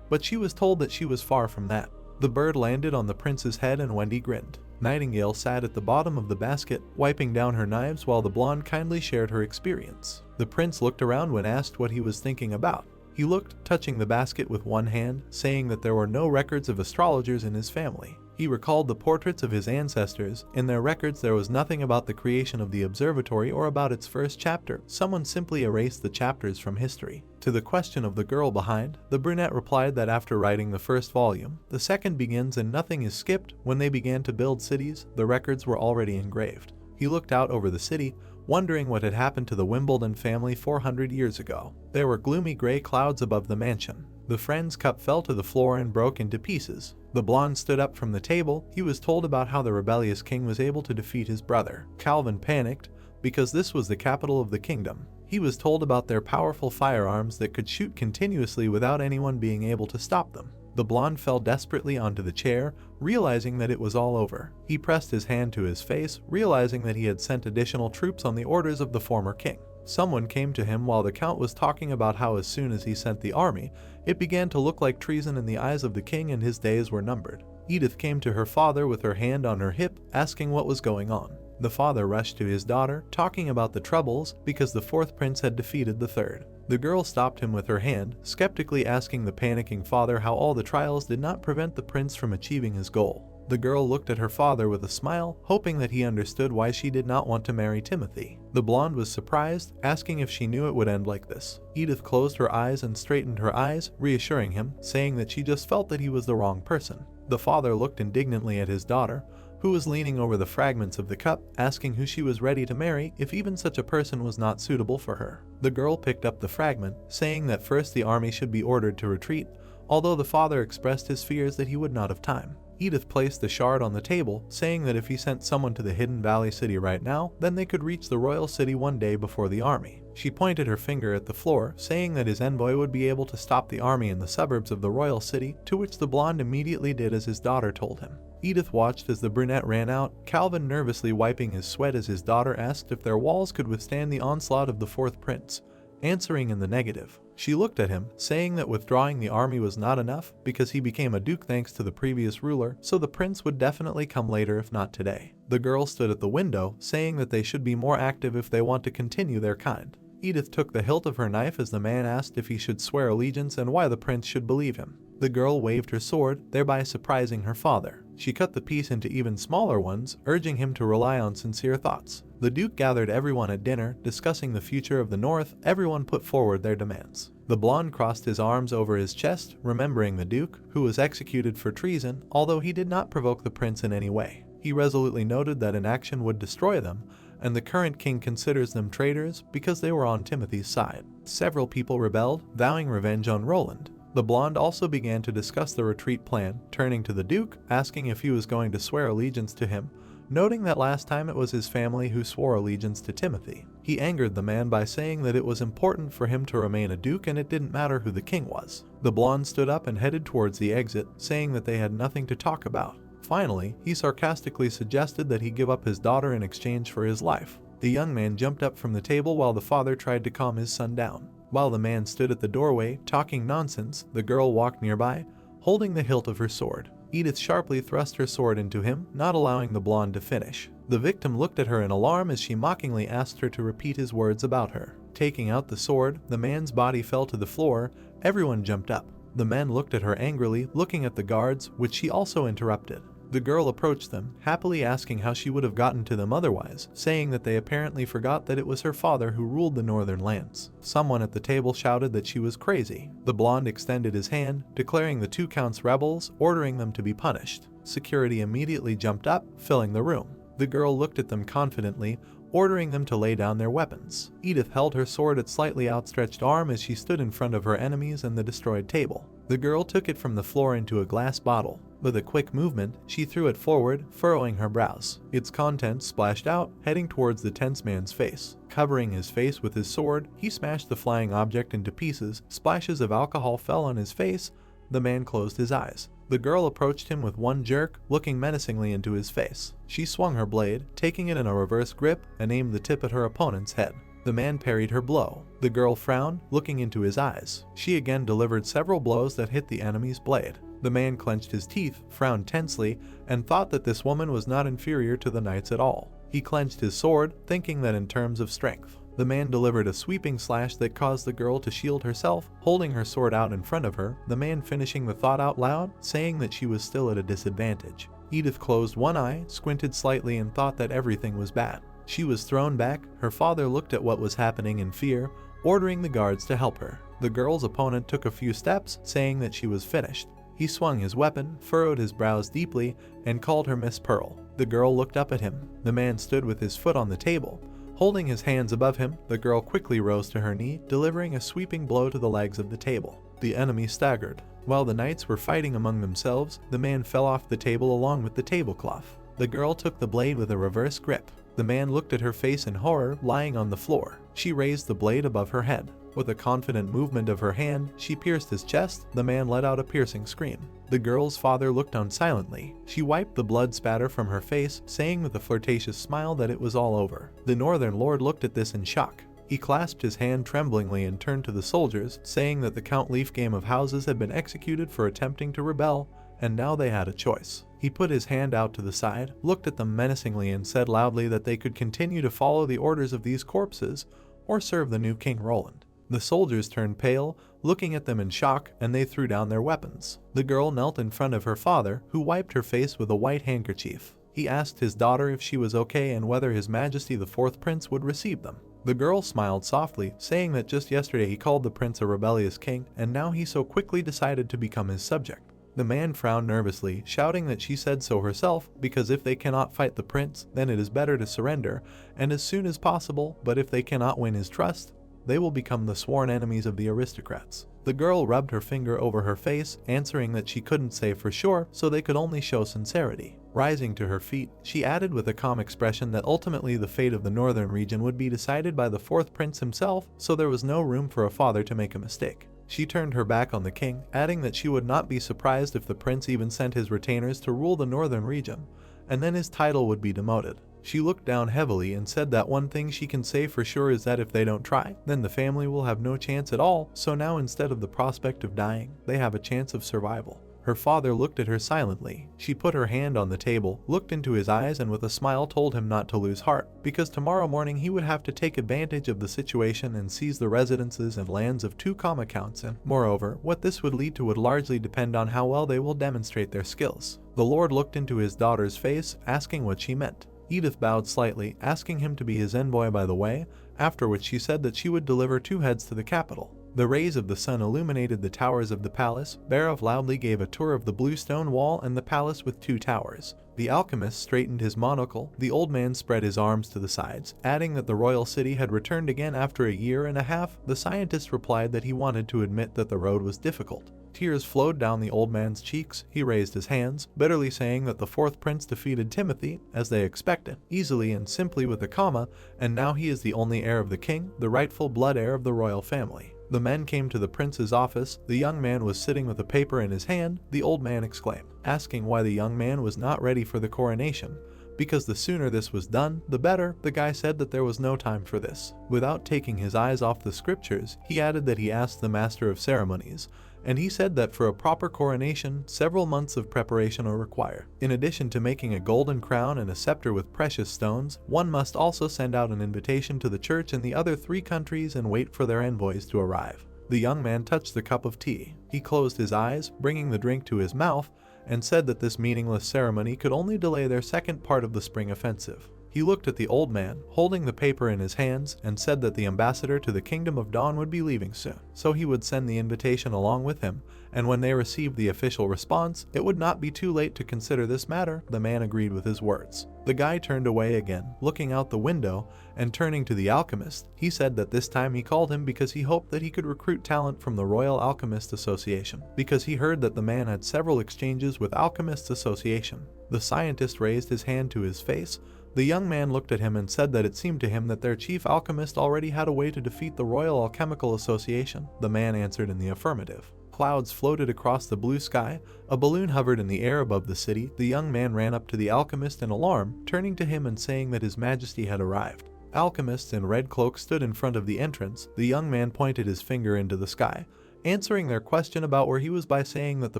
but she was told that she was far from that. The bird landed on the prince's head and Wendy grinned. Nightingale sat at the bottom of the basket, wiping down her knives while the blonde kindly shared her experience. The prince looked around when asked what he was thinking about. He looked, touching the basket with one hand, saying that there were no records of astrologers in his family. He recalled the portraits of his ancestors. In their records there was nothing about the creation of the observatory or about its first chapter. Someone simply erased the chapters from history. To the question of the girl behind, the brunette replied that after writing the first volume, the second begins and nothing is skipped. When they began to build cities, the records were already engraved. He looked out over the city, wondering what had happened to the Wimbledon family 400 years ago. There were gloomy gray clouds above the mansion. The friend's cup fell to the floor and broke into pieces. The blonde stood up from the table. He was told about how the rebellious king was able to defeat his brother. Calvin panicked. because this was the capital of the kingdom. He was told about their powerful firearms that could shoot continuously without anyone being able to stop them. The blonde fell desperately onto the chair, realizing that it was all over. He pressed his hand to his face, realizing that he had sent additional troops on the orders of the former king. Someone came to him while the count was talking about how as soon as he sent the army, it began to look like treason in the eyes of the king and his days were numbered. Edith came to her father with her hand on her hip, asking what was going on. The father rushed to his daughter, talking about the troubles because the fourth prince had defeated the third. The girl stopped him with her hand, skeptically asking the panicking father how all the trials did not prevent the prince from achieving his goal. The girl looked at her father with a smile, hoping that he understood why she did not want to marry Timothy. The blonde was surprised, asking if she knew it would end like this. Edith closed her eyes and straightened her eyes, reassuring him, saying that she just felt that he was the wrong person. The father looked indignantly at his daughter, who was leaning over the fragments of the cup, asking who she was ready to marry if even such a person was not suitable for her. The girl picked up the fragment, saying that first the army should be ordered to retreat, although the father expressed his fears that he would not have time. Edith placed the shard on the table, saying that if he sent someone to the Hidden Valley City right now, then they could reach the royal city one day before the army. She pointed her finger at the floor, saying that his envoy would be able to stop the army in the suburbs of the royal city, to which the blonde immediately did as his daughter told him. Edith watched as the brunette ran out, Calvin nervously wiping his sweat as his daughter asked if their walls could withstand the onslaught of the fourth prince, answering in the negative. She looked at him, saying that withdrawing the army was not enough because he became a duke thanks to the previous ruler, so the prince would definitely come later if not today. The girl stood at the window, saying that they should be more active if they want to continue their kind. Edith took the hilt of her knife as the man asked if he should swear allegiance and why the prince should believe him. The girl waved her sword, thereby surprising her father. She cut the piece into even smaller ones, urging him to rely on sincere thoughts. The Duke gathered everyone at dinner, discussing the future of the North. Everyone put forward their demands. The blonde crossed his arms over his chest, remembering the Duke, who was executed for treason, although he did not provoke the prince in any way. He resolutely noted that an action would destroy them, and the current king considers them traitors because they were on Timothy's side. Several people rebelled, vowing revenge on Roland. The blonde also began to discuss the retreat plan, turning to the Duke, asking if he was going to swear allegiance to him, noting that last time it was his family who swore allegiance to Timothy. He angered the man by saying that it was important for him to remain a duke and it didn't matter who the king was. The blonde stood up and headed towards the exit, saying that they had nothing to talk about. Finally, he sarcastically suggested that he give up his daughter in exchange for his life. The young man jumped up from the table while the father tried to calm his son down. While the man stood at the doorway, talking nonsense, the girl walked nearby, holding the hilt of her sword. Edith sharply thrust her sword into him, not allowing the blonde to finish. The victim looked at her in alarm as she mockingly asked her to repeat his words about her. Taking out the sword, the man's body fell to the floor. Everyone jumped up. The men looked at her angrily, looking at the guards, which she also interrupted. The girl approached them, happily asking how she would have gotten to them otherwise, saying that they apparently forgot that it was her father who ruled the northern lands. Someone at the table shouted that she was crazy. The blonde extended his hand, declaring the two counts rebels, ordering them to be punished. Security immediately jumped up, filling the room. The girl looked at them confidently, ordering them to lay down their weapons. Edith held her sword at slightly outstretched arm as she stood in front of her enemies and the destroyed table. The girl took it from the floor into a glass bottle. With a quick movement, she threw it forward, furrowing her brows. Its contents splashed out, heading towards the tense man's face. Covering his face with his sword, he smashed the flying object into pieces. Splashes of alcohol fell on his face. The man closed his eyes. The girl approached him with one jerk, looking menacingly into his face. She swung her blade, taking it in a reverse grip, and aimed the tip at her opponent's head. The man parried her blow. The girl frowned, looking into his eyes. She again delivered several blows that hit the enemy's blade. The man clenched his teeth, frowned tensely, and thought that this woman was not inferior to the knights at all. He clenched his sword, thinking that in terms of strength. The man delivered a sweeping slash that caused the girl to shield herself, holding her sword out in front of her, the man finishing the thought out loud, saying that she was still at a disadvantage. Edith closed one eye, squinted slightly, and thought that everything was bad. She was thrown back. Her father looked at what was happening in fear, ordering the guards to help her. The girl's opponent took a few steps, saying that she was finished. He swung his weapon, furrowed his brows deeply, and called her Miss Pearl. The girl looked up at him. The man stood with his foot on the table. Holding his hands above him, the girl quickly rose to her knee, delivering a sweeping blow to the legs of the table. The enemy staggered. While the knights were fighting among themselves, the man fell off the table along with the tablecloth. The girl took the blade with a reverse grip. The man looked at her face in horror, lying on the floor. She raised the blade above her head. With a confident movement of her hand, she pierced his chest. The man let out a piercing scream. The girl's father looked on silently. She wiped the blood spatter from her face, saying with a flirtatious smile that it was all over. The Northern Lord looked at this in shock. He clasped his hand tremblingly and turned to the soldiers, saying that the Count Leaf game of houses had been executed for attempting to rebel, and now they had a choice. He put his hand out to the side, looked at them menacingly, and said loudly that they could continue to follow the orders of these corpses or serve the new King Roland. The soldiers turned pale, looking at them in shock, and they threw down their weapons. The girl knelt in front of her father, who wiped her face with a white handkerchief. He asked his daughter if she was okay and whether His Majesty the Fourth Prince would receive them. The girl smiled softly, saying that just yesterday he called the prince a rebellious king, and now he so quickly decided to become his subject. The man frowned nervously, shouting that she said so herself, because if they cannot fight the prince, then it is better to surrender, and as soon as possible, but if they cannot win his trust, they will become the sworn enemies of the aristocrats. The girl rubbed her finger over her face, answering that she couldn't say for sure, so they could only show sincerity. Rising to her feet, she added with a calm expression that ultimately the fate of the northern region would be decided by the fourth prince himself, so there was no room for a father to make a mistake. She turned her back on the king, adding that she would not be surprised if the prince even sent his retainers to rule the northern region, and then his title would be demoted. She looked down heavily and said that one thing she can say for sure is that if they don't try, then the family will have no chance at all, so now instead of the prospect of dying, they have a chance of survival. Her father looked at her silently. She put her hand on the table, looked into his eyes, and with a smile told him not to lose heart, because tomorrow morning he would have to take advantage of the situation and seize the residences and lands of two comma counts, and moreover, what this would lead to would largely depend on how well they will demonstrate their skills. The Lord looked into his daughter's face, asking what she meant. Edith bowed slightly, asking him to be his envoy by the way, after which she said that she would deliver 2 heads to the capital. The rays of the sun illuminated the towers of the palace. Barov loudly gave a tour of the blue stone wall and the palace with 2 towers. The alchemist straightened his monocle. The old man spread his arms to the sides, adding that the royal city had returned again after a year and a half. The scientist replied that he wanted to admit that the road was difficult. Tears flowed down the old man's cheeks. He raised his hands, bitterly saying that the fourth prince defeated Timothy, as they expected, easily and simply with a comma, and now he is the only heir of the king, the rightful blood heir of the royal family. The men came to the prince's office. The young man was sitting with a paper in his hand. The old man exclaimed, asking why the young man was not ready for the coronation. Because the sooner this was done, the better. The guy said that there was no time for this. Without taking his eyes off the scriptures, he added that he asked the master of ceremonies, and he said that for a proper coronation, several months of preparation are required. In addition to making a golden crown and a scepter with precious stones, one must also send out an invitation to the church in the other 3 countries and wait for their envoys to arrive. The young man touched the cup of tea. He closed his eyes, bringing the drink to his mouth, and said that this meaningless ceremony could only delay their second part of the spring offensive. He looked at the old man, holding the paper in his hands, and said that the ambassador to the Kingdom of Dawn would be leaving soon, so he would send the invitation along with him, and when they received the official response, it would not be too late to consider this matter. The man agreed with his words. The guy turned away again, looking out the window, and turning to the alchemist, he said that this time he called him because he hoped that he could recruit talent from the Royal Alchemist Association, because he heard that the man had several exchanges with Alchemists Association. The scientist raised his hand to his face. The young man looked at him and said that it seemed to him that their chief alchemist already had a way to defeat the Royal Alchemical Association. The man answered in the affirmative. Clouds floated across the blue sky. A balloon hovered in the air above the city. The young man ran up to the alchemist in alarm, turning to him and saying that His Majesty had arrived. Alchemists in red cloaks stood in front of the entrance. The young man pointed his finger into the sky, answering their question about where he was by saying that the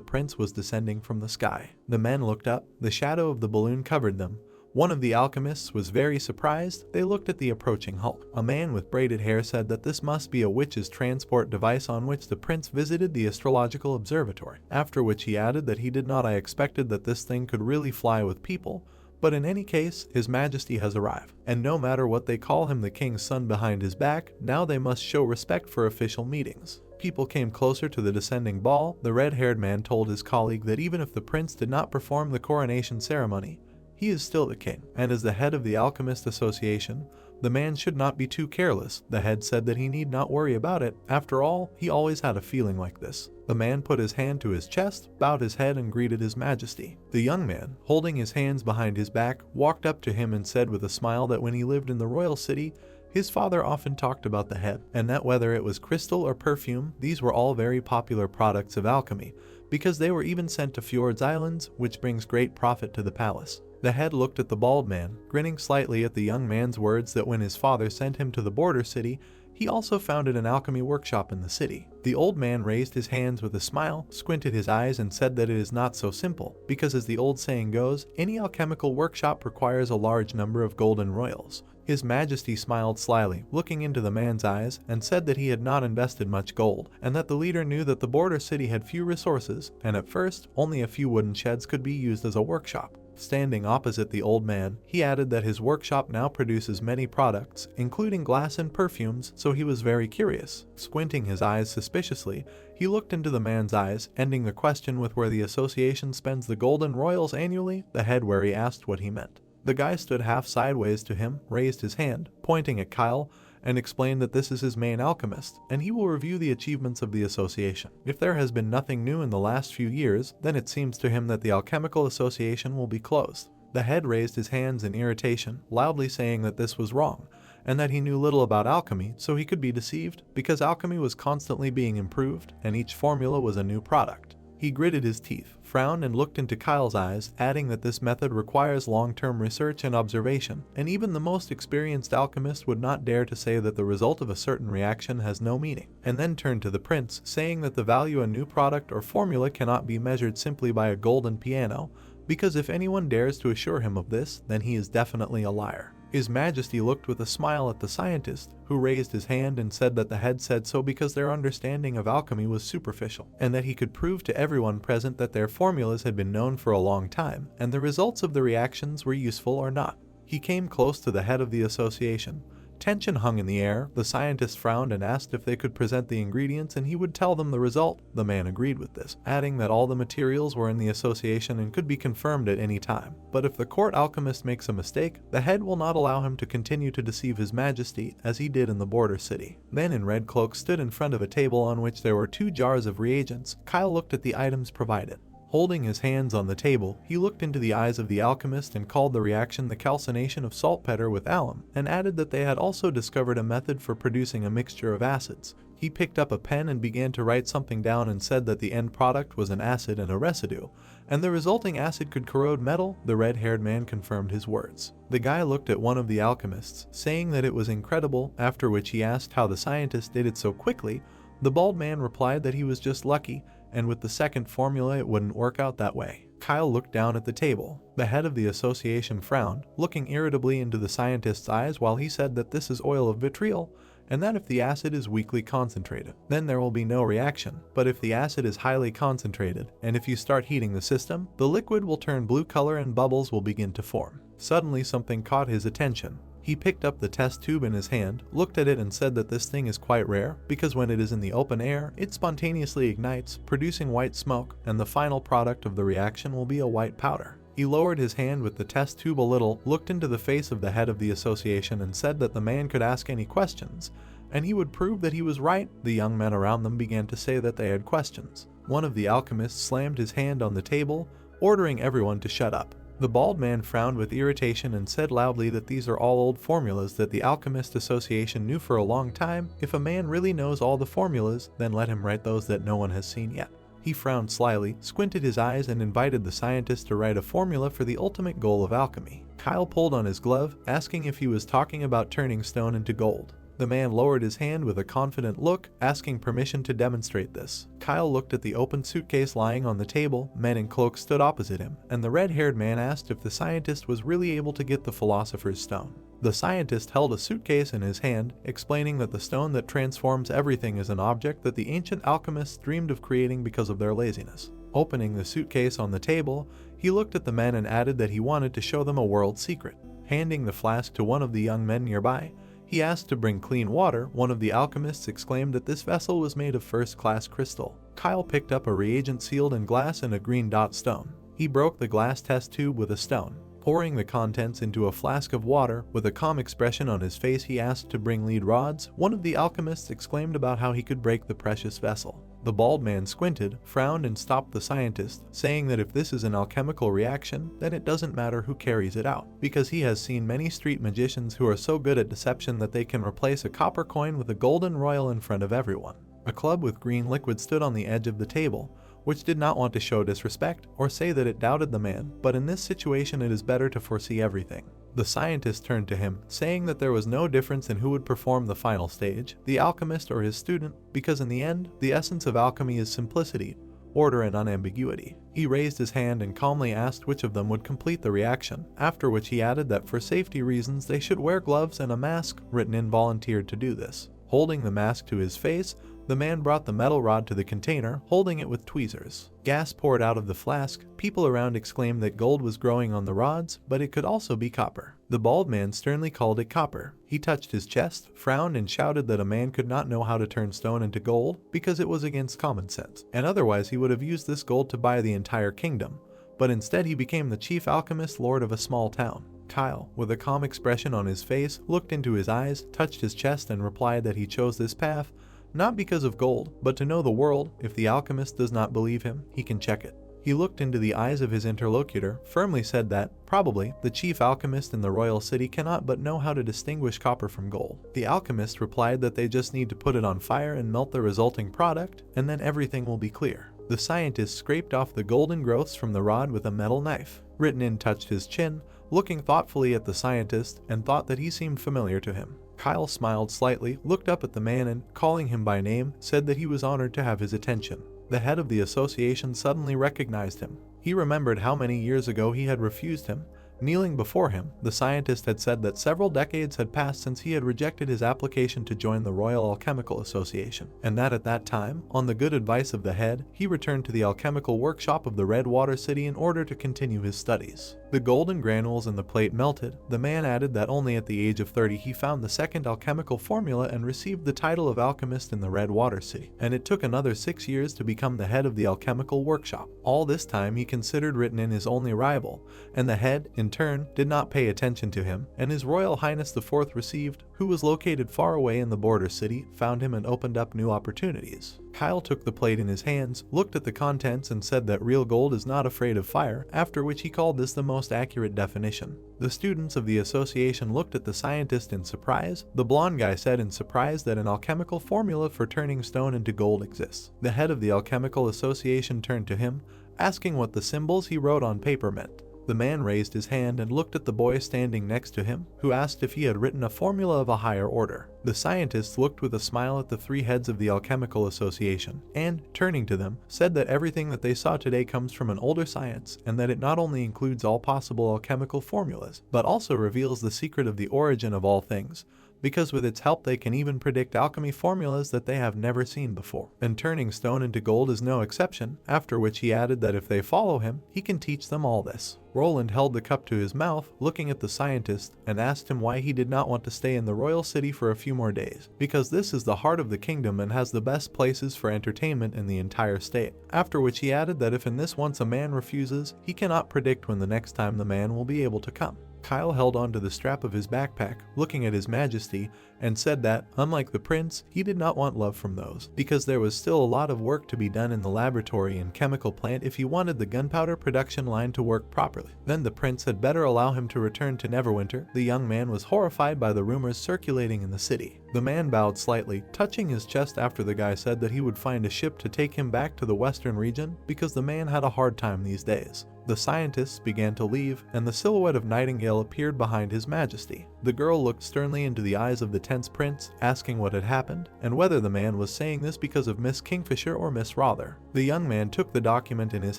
prince was descending from the sky. The men looked up. The shadow of the balloon covered them. One of the alchemists was very surprised. They looked at the approaching Hulk. A man with braided hair said that this must be a witch's transport device on which the prince visited the astrological observatory, after which he added that he did not expected that this thing could really fly with people, but in any case, His Majesty has arrived, and no matter what they call him the king's son behind his back, now they must show respect for official meetings. People came closer to the descending ball. The red-haired man told his colleague that even if the prince did not perform the coronation ceremony, he is still the king, and as the head of the Alchemist Association, The man should not be too careless. The head said that he need not worry about it. After all, he always had a feeling like this. The man put his hand to his chest, bowed his head, and greeted his majesty. The young man, holding his hands behind his back, walked up to him and said with a smile that when he lived in the royal city, his father often talked about the head, and that whether it was crystal or perfume, these were all very popular products of alchemy, because they were even sent to Fjord's islands, which brings great profit to the palace. The head looked at the bald man, grinning slightly at the young man's words that when his father sent him to the border city, he also founded an alchemy workshop in the city. The old man raised his hands with a smile, squinted his eyes, and said that it is not so simple, because as the old saying goes, any alchemical workshop requires a large number of golden royals. His Majesty smiled slyly, looking into the man's eyes, and said that he had not invested much gold, and that the leader knew that the border city had few resources, and at first, only a few wooden sheds could be used as a workshop. Standing opposite the old man, he added that his workshop now produces many products, including glass and perfumes, so he was very curious. Squinting his eyes suspiciously, he looked into the man's eyes, ending the question with where the association spends the golden royals annually. The head wary asked what he meant. The guy stood half sideways to him, raised his hand, pointing at Kyle, and explained that this is his main alchemist, and he will review the achievements of the association. If there has been nothing new in the last few years, then it seems to him that the alchemical association will be closed. The head raised his hands in irritation, loudly saying that this was wrong, and that he knew little about alchemy, so he could be deceived, because alchemy was constantly being improved, and each formula was a new product. He gritted his teeth, frowned, and looked into Kyle's eyes, adding that this method requires long-term research and observation, and even the most experienced alchemist would not dare to say that the result of a certain reaction has no meaning, and then turned to the prince, saying that the value of a new product or formula cannot be measured simply by a golden piano, because if anyone dares to assure him of this, then he is definitely a liar. His Majesty looked with a smile at the scientist, who raised his hand and said that the head said so because their understanding of alchemy was superficial, and that he could prove to everyone present that their formulas had been known for a long time, and the results of the reactions were useful or not. He came close to the head of the association. Tension hung in the air. The scientist frowned and asked if they could present the ingredients and he would tell them the result. The man agreed with this, adding that all the materials were in the association and could be confirmed at any time. But if the court alchemist makes a mistake, the head will not allow him to continue to deceive his majesty as he did in the border city. Men in red cloaks stood in front of a table on which there were 2 jars of reagents. Kyle looked at the items provided. Holding his hands on the table, he looked into the eyes of the alchemist and called the reaction the calcination of saltpeter with alum, and added that they had also discovered a method for producing a mixture of acids. He picked up a pen and began to write something down and said that the end product was an acid and a residue, and the resulting acid could corrode metal. The red-haired man confirmed his words. The guy looked at one of the alchemists, saying that it was incredible, after which he asked how the scientist did it so quickly. The bald man replied that he was just lucky, and with the second formula it wouldn't work out that way. Kyle looked down at the table. The head of the association frowned, looking irritably into the scientist's eyes while he said that this is oil of vitriol, and that if the acid is weakly concentrated, then there will be no reaction. But if the acid is highly concentrated, and if you start heating the system, the liquid will turn blue color and bubbles will begin to form. Suddenly something caught his attention. He picked up the test tube in his hand, looked at it and said that this thing is quite rare, because when it is in the open air, it spontaneously ignites, producing white smoke, and the final product of the reaction will be a white powder. He lowered his hand with the test tube a little, looked into the face of the head of the association and said that the man could ask any questions, and he would prove that he was right. The young men around them began to say that they had questions. One of the alchemists slammed his hand on the table, ordering everyone to shut up. The bald man frowned with irritation and said loudly that these are all old formulas that the Alchemist Association knew for a long time. If a man really knows all the formulas, then let him write those that no one has seen yet. He frowned slyly, squinted his eyes, and invited the scientist to write a formula for the ultimate goal of alchemy. Kyle pulled on his glove, asking if he was talking about turning stone into gold. The man lowered his hand with a confident look, asking permission to demonstrate this. Kyle looked at the open suitcase lying on the table. Men in cloaks stood opposite him, and the red-haired man asked if the scientist was really able to get the Philosopher's Stone. The scientist held a suitcase in his hand, explaining that the stone that transforms everything is an object that the ancient alchemists dreamed of creating because of their laziness. Opening the suitcase on the table, he looked at the men and added that he wanted to show them a world secret. Handing the flask to one of the young men nearby, he asked to bring clean water. One of the alchemists exclaimed that this vessel was made of first-class crystal. Kyle picked up a reagent sealed in glass and a green dot stone. He broke the glass test tube with a stone. Pouring the contents into a flask of water, with a calm expression on his face he asked to bring lead rods. One of the alchemists exclaimed about how he could break the precious vessel. The bald man squinted, frowned, and stopped the scientist, saying that if this is an alchemical reaction, then it doesn't matter who carries it out, because he has seen many street magicians who are so good at deception that they can replace a copper coin with a golden royal in front of everyone. A club with green liquid stood on the edge of the table, which did not want to show disrespect or say that it doubted the man, but in this situation it is better to foresee everything. The scientist turned to him, saying that there was no difference in who would perform the final stage, the alchemist or his student, because in the end, the essence of alchemy is simplicity, order, and unambiguity. He raised his hand and calmly asked which of them would complete the reaction, after which he added that for safety reasons they should wear gloves and a mask. Written in volunteered to do this. Holding the mask to his face, the man brought the metal rod to the container, holding it with tweezers. Gas poured out of the flask. People around exclaimed that gold was growing on the rods, but it could also be copper. The bald man sternly called it copper. He touched his chest, frowned, and shouted that a man could not know how to turn stone into gold because it was against common sense, and otherwise he would have used this gold to buy the entire kingdom. But instead he became the chief alchemist lord of a small town. Kyle, with a calm expression on his face, looked into his eyes, touched his chest, and replied that he chose this path not because of gold, but to know the world. If the alchemist does not believe him, he can check it. He looked into the eyes of his interlocutor, firmly said that, probably, the chief alchemist in the royal city cannot but know how to distinguish copper from gold. The alchemist replied that they just need to put it on fire and melt the resulting product, and then everything will be clear. The scientist scraped off the golden growths from the rod with a metal knife. Written in touched his chin, looking thoughtfully at the scientist, and thought that he seemed familiar to him. Kyle smiled slightly, looked up at the man, and, calling him by name, said that he was honored to have his attention. The head of the association suddenly recognized him. He remembered how many years ago he had refused him. Kneeling before him, the scientist had said that several decades had passed since he had rejected his application to join the Royal Alchemical Association, and that at that time, on the good advice of the head, he returned to the alchemical workshop of the Red Water City in order to continue his studies. The golden granules in the plate melted. The man added that only at the age of 30 he found the second alchemical formula and received the title of alchemist in the Red Water City, and it took another 6 years to become the head of the alchemical workshop. All this time he considered Written in his only rival, and the head, in turn, did not pay attention to him, and His Royal Highness IV received, who was located far away in the border city, found him and opened up new opportunities. Kyle took the plate in his hands, looked at the contents, and said that real gold is not afraid of fire, after which he called this the most accurate definition. The students of the association looked at the scientist in surprise. The blonde guy said in surprise that an alchemical formula for turning stone into gold exists. The head of the alchemical association turned to him, asking what the symbols he wrote on paper meant. The man raised his hand and looked at the boy standing next to him, who asked if he had written a formula of a higher order. The scientist looked with a smile at the three heads of the Alchemical Association, and, turning to them, said that everything that they saw today comes from an older science, and that it not only includes all possible alchemical formulas, but also reveals the secret of the origin of all things, because with its help they can even predict alchemy formulas that they have never seen before. And turning stone into gold is no exception, after which he added that if they follow him, he can teach them all this. Roland held the cup to his mouth, looking at the scientist, and asked him why he did not want to stay in the royal city for a few more days, because this is the heart of the kingdom and has the best places for entertainment in the entire state. After which he added that if in this once a man refuses, he cannot predict when the next time the man will be able to come. Kyle held onto the strap of his backpack, looking at His Majesty, and said that, unlike the prince, he did not want love from those, because there was still a lot of work to be done in the laboratory and chemical plant if he wanted the gunpowder production line to work properly. Then the prince had better allow him to return to Neverwinter. The young man was horrified by the rumors circulating in the city. The man bowed slightly, touching his chest after the guy said that he would find a ship to take him back to the western region, because the man had a hard time these days. The scientists began to leave, and the silhouette of Nightingale appeared behind His Majesty. The girl looked sternly into the eyes of the tense prince, asking what had happened, and whether the man was saying this because of Miss Kingfisher or Miss Rother. The young man took the document in his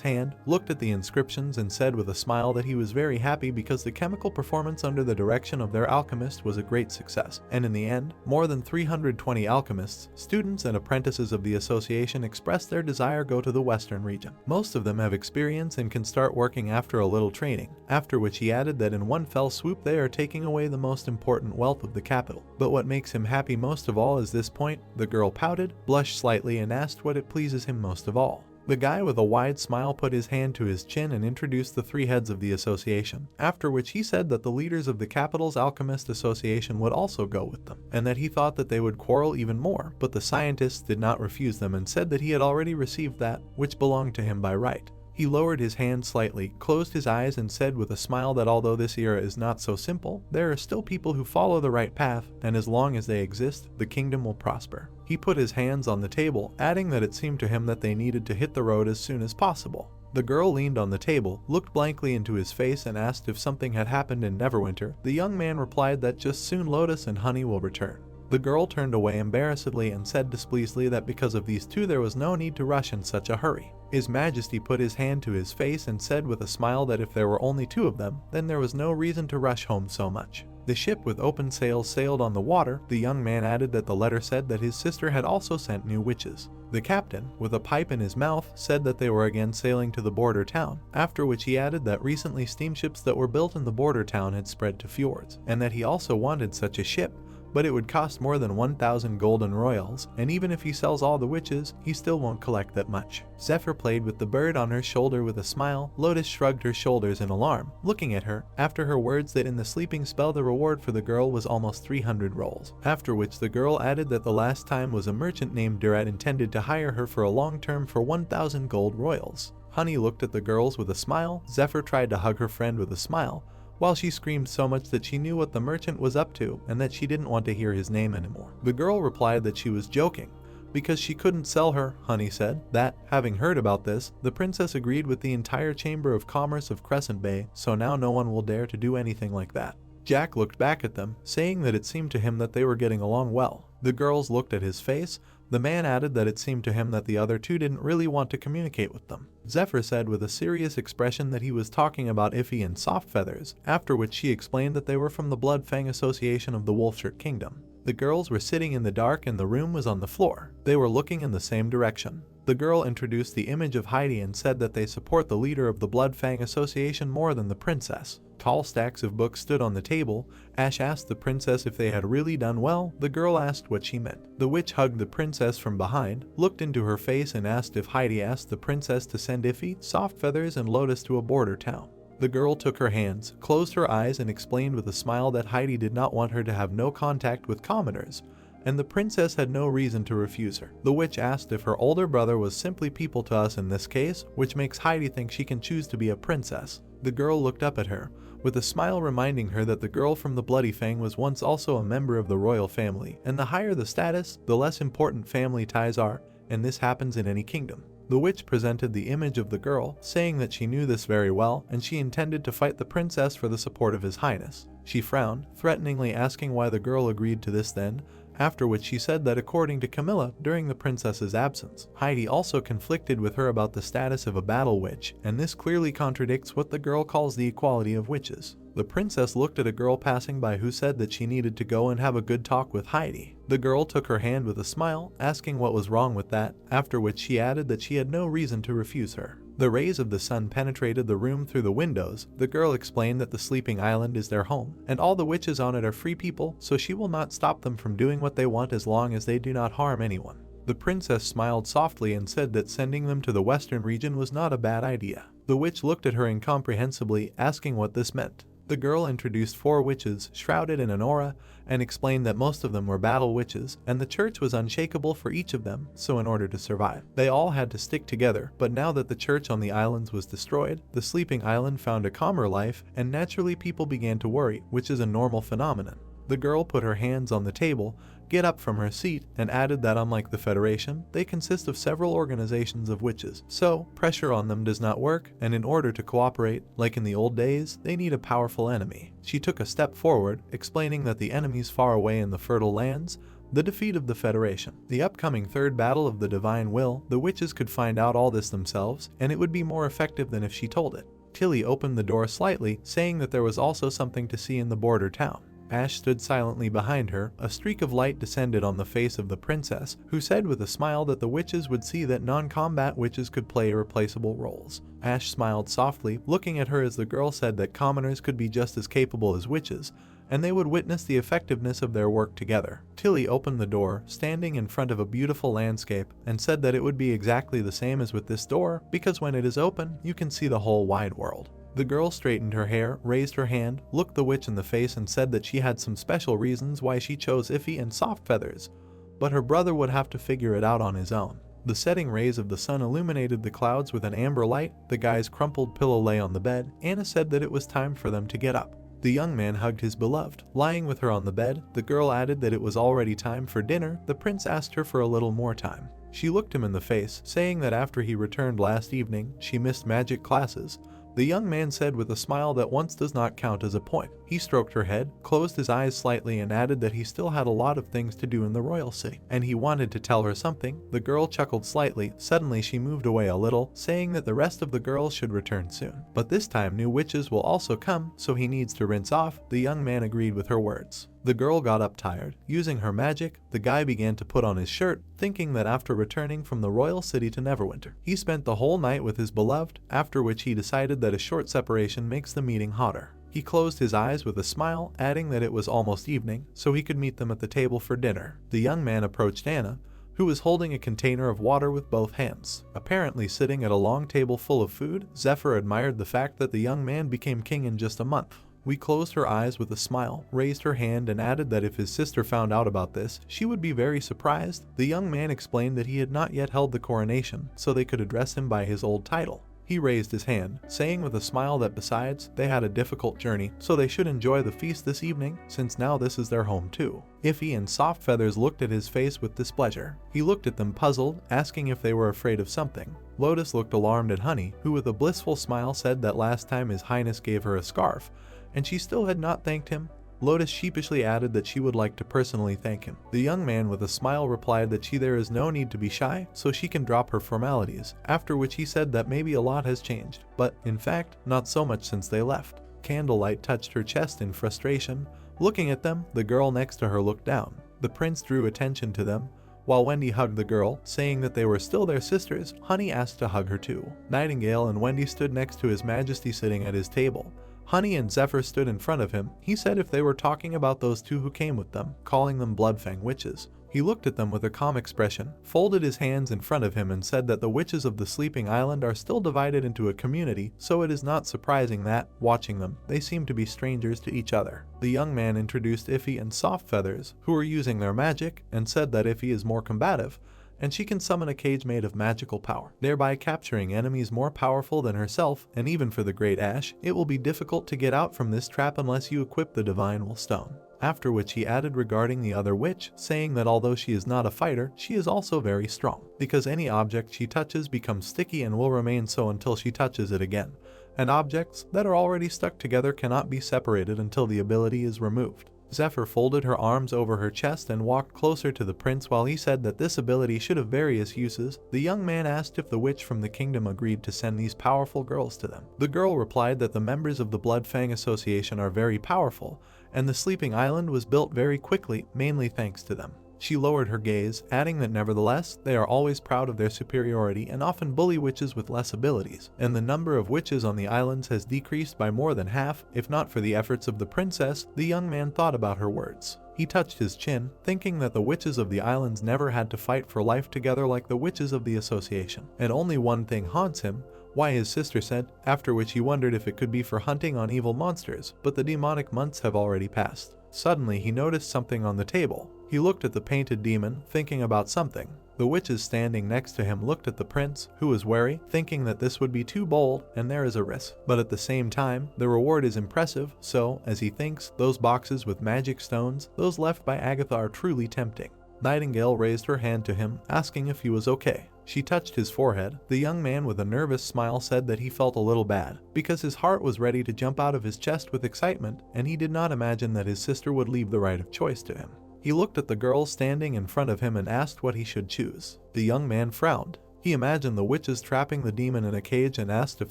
hand, looked at the inscriptions, and said with a smile that he was very happy because the chemical performance under the direction of their alchemist was a great success, and in the end, more than 320 alchemists, students, and apprentices of the association expressed their desire to go to the western region. Most of them have experience and can start working after a little training, after which he added that in one fell swoop they are taking away the most important wealth of the capital. But what makes him happy most of all is this point. The girl pouted, blushed slightly, and asked what it pleases him most of all. The guy with a wide smile put his hand to his chin and introduced the 3 heads of the association, after which he said that the leaders of the capital's alchemist association would also go with them, and that he thought that they would quarrel even more, but the scientists did not refuse them and said that he had already received that which belonged to him by right. He lowered his hand slightly, closed his eyes, and said with a smile that although this era is not so simple, there are still people who follow the right path, and as long as they exist, the kingdom will prosper. He put his hands on the table, adding that it seemed to him that they needed to hit the road as soon as possible. The girl leaned on the table, looked blankly into his face, and asked if something had happened in Neverwinter. The young man replied that just soon Lotus and Honey will return. The girl turned away embarrassedly and said displeasedly that because of these 2 there was no need to rush in such a hurry. His Majesty put his hand to his face and said with a smile that if there were only 2 of them, then there was no reason to rush home so much. The ship with open sails sailed on the water. The young man added that the letter said that his sister had also sent new witches. The captain, with a pipe in his mouth, said that they were again sailing to the border town, after which he added that recently steamships that were built in the border town had spread to fjords, and that he also wanted such a ship, but it would cost more than 1,000 golden royals, and even if he sells all the witches, he still won't collect that much. Zephyr played with the bird on her shoulder with a smile. Lotus shrugged her shoulders in alarm, looking at her, after her words that in the sleeping spell the reward for the girl was almost 300 rolls, after which the girl added that the last time was a merchant named Durat intended to hire her for a long term for 1,000 gold royals. Honey looked at the girls with a smile. Zephyr tried to hug her friend with a smile, while she screamed so much that she knew what the merchant was up to and that she didn't want to hear his name anymore. The girl replied that she was joking, because she couldn't sell her. Honey said that, having heard about this, the princess agreed with the entire Chamber of Commerce of Crescent Bay, so now no one will dare to do anything like that. Jack looked back at them, saying that it seemed to him that they were getting along well. The girls looked at his face. The man added that it seemed to him that the other 2 didn't really want to communicate with them. Zephyr said with a serious expression that he was talking about Iffy and Soft Feathers, after which she explained that they were from the Bloodfang Association of the Wolfshirt Kingdom. The girls were sitting in the dark and the room was on the floor. They were looking in the same direction. The girl introduced the image of Heidi and said that they support the leader of the Bloodfang Association more than the princess. Tall stacks of books stood on the table. Ash asked the princess if they had really done well. The girl asked what she meant. The witch hugged the princess from behind, looked into her face, and asked if Heidi asked the princess to send Iffy, Soft Feathers, and Lotus to a border town. The girl took her hands, closed her eyes, and explained with a smile that Heidi did not want her to have no contact with commoners, and the princess had no reason to refuse her. The witch asked if her older brother was simply people to us in this case, which makes Heidi think she can choose to be a princess. The girl looked up at her, with a smile reminding her that the girl from the Bloody Fang was once also a member of the royal family, and the higher the status, the less important family ties are, and this happens in any kingdom. The witch presented the image of the girl, saying that she knew this very well, and she intended to fight the princess for the support of his highness. She frowned, threateningly asking why the girl agreed to this then, after which she said that according to Camilla, during the princess's absence, Heidi also conflicted with her about the status of a battle witch, and this clearly contradicts what the girl calls the equality of witches. The princess looked at a girl passing by who said that she needed to go and have a good talk with Heidi. The girl took her hand with a smile, asking what was wrong with that, after which she added that she had no reason to refuse her. The rays of the sun penetrated the room through the windows. The girl explained that the sleeping island is their home, and all the witches on it are free people, so she will not stop them from doing what they want as long as they do not harm anyone. The princess smiled softly and said that sending them to the western region was not a bad idea. The witch looked at her incomprehensibly, asking what this meant. The girl introduced 4 witches, shrouded in an aura, and explained that most of them were battle witches, and the church was unshakable for each of them, so in order to survive, they all had to stick together. But now that the church on the islands was destroyed, the sleeping island found a calmer life, and naturally people began to worry, which is a normal phenomenon. The girl put her hands on the table, get up from her seat, and added that unlike the Federation, they consist of several organizations of witches, so pressure on them does not work, and in order to cooperate, like in the old days, they need a powerful enemy. She took a step forward, explaining that the enemies far away in the fertile lands, the defeat of the Federation, the upcoming third battle of the Divine Will, the witches could find out all this themselves, and it would be more effective than if she told it. Tilly opened the door slightly, saying that there was also something to see in the border town. Ash stood silently behind her. A streak of light descended on the face of the princess, who said with a smile that the witches would see that non-combat witches could play irreplaceable roles. Ash smiled softly, looking at her as the girl said that commoners could be just as capable as witches, and they would witness the effectiveness of their work together. Tilly opened the door, standing in front of a beautiful landscape, and said that it would be exactly the same as with this door, because when it is open, you can see the whole wide world. The girl straightened her hair, raised her hand, looked the witch in the face and said that she had some special reasons why she chose Iffy and Soft Feathers, but her brother would have to figure it out on his own. The setting rays of the sun illuminated the clouds with an amber light. The guy's crumpled pillow lay on the bed. Anna said that it was time for them to get up. The young man hugged his beloved, lying with her on the bed. The girl added that it was already time for dinner. The prince asked her for a little more time. She looked him in the face, saying that after he returned last evening, she missed magic classes. The young man said with a smile that once does not count as a point. He stroked her head, closed his eyes slightly and added that he still had a lot of things to do in the royal city, and he wanted to tell her something. The girl chuckled slightly. Suddenly she moved away a little, saying that the rest of the girls should return soon. But this time new witches will also come, so he needs to rinse off. The young man agreed with her words. The girl got up tired. Using her magic, the guy began to put on his shirt, thinking that after returning from the royal city to Neverwinter, he spent the whole night with his beloved, after which he decided that a short separation makes the meeting hotter. He closed his eyes with a smile, adding that it was almost evening, so he could meet them at the table for dinner. The young man approached Anna, who was holding a container of water with both hands. Apparently sitting at a long table full of food, Zephyr admired the fact that the young man became king in just a month. We closed her eyes with a smile, raised her hand and added that if his sister found out about this, she would be very surprised. The young man explained that he had not yet held the coronation, so they could address him by his old title. He raised his hand, saying with a smile that besides, they had a difficult journey, so they should enjoy the feast this evening, since now this is their home too. Iffy and Soft Feathers looked at his face with displeasure. He looked at them puzzled, asking if they were afraid of something. Lotus looked alarmed at Honey, who with a blissful smile said that last time His Highness gave her a scarf, and she still had not thanked him. Lotus sheepishly added that she would like to personally thank him. The young man with a smile replied that there is no need to be shy, so she can drop her formalities, after which he said that maybe a lot has changed, but, in fact, not so much since they left. Candlelight touched her chest in frustration. Looking at them, the girl next to her looked down. The prince drew attention to them. While Wendy hugged the girl, saying that they were still their sisters, Honey asked to hug her too. Nightingale and Wendy stood next to His Majesty sitting at his table. Honey and Zephyr stood in front of him. He said if they were talking about those two who came with them, calling them Bloodfang witches. He looked at them with a calm expression, folded his hands in front of him and said that the witches of the Sleeping Island are still divided into a community, so it is not surprising that, watching them, they seem to be strangers to each other. The young man introduced Iffy and Soft Feathers, who were using their magic, and said that Iffy is more combative, and she can summon a cage made of magical power, thereby capturing enemies more powerful than herself, and even for the Great Ash, it will be difficult to get out from this trap unless you equip the Divine Will Stone. After which he added regarding the other witch, saying that although she is not a fighter, she is also very strong, because any object she touches becomes sticky and will remain so until she touches it again, and objects that are already stuck together cannot be separated until the ability is removed. Zephyr folded her arms over her chest and walked closer to the prince while he said that this ability should have various uses. The young man asked if the witch from the kingdom agreed to send these powerful girls to them. The girl replied that the members of the Bloodfang Association are very powerful, and the Sleeping Island was built very quickly, mainly thanks to them. She lowered her gaze, adding that nevertheless, they are always proud of their superiority and often bully witches with less abilities, and the number of witches on the islands has decreased by more than half. If not for the efforts of the princess, the young man thought about her words. He touched his chin, thinking that the witches of the islands never had to fight for life together like the witches of the association. And only one thing haunts him, why his sister said, after which he wondered if it could be for hunting on evil monsters, but the demonic months have already passed. Suddenly he noticed something on the table. He looked at the painted demon, thinking about something. The witches standing next to him looked at the prince, who was wary, thinking that this would be too bold and there is a risk. But at the same time, the reward is impressive, so, as he thinks, those boxes with magic stones, those left by Agatha are truly tempting. Nightingale raised her hand to him, asking if he was okay. She touched his forehead. The young man with a nervous smile said that he felt a little bad, because his heart was ready to jump out of his chest with excitement, and he did not imagine that his sister would leave the right of choice to him. He looked at the girl standing in front of him and asked what he should choose. The young man frowned. He imagined the witches trapping the demon in a cage and asked if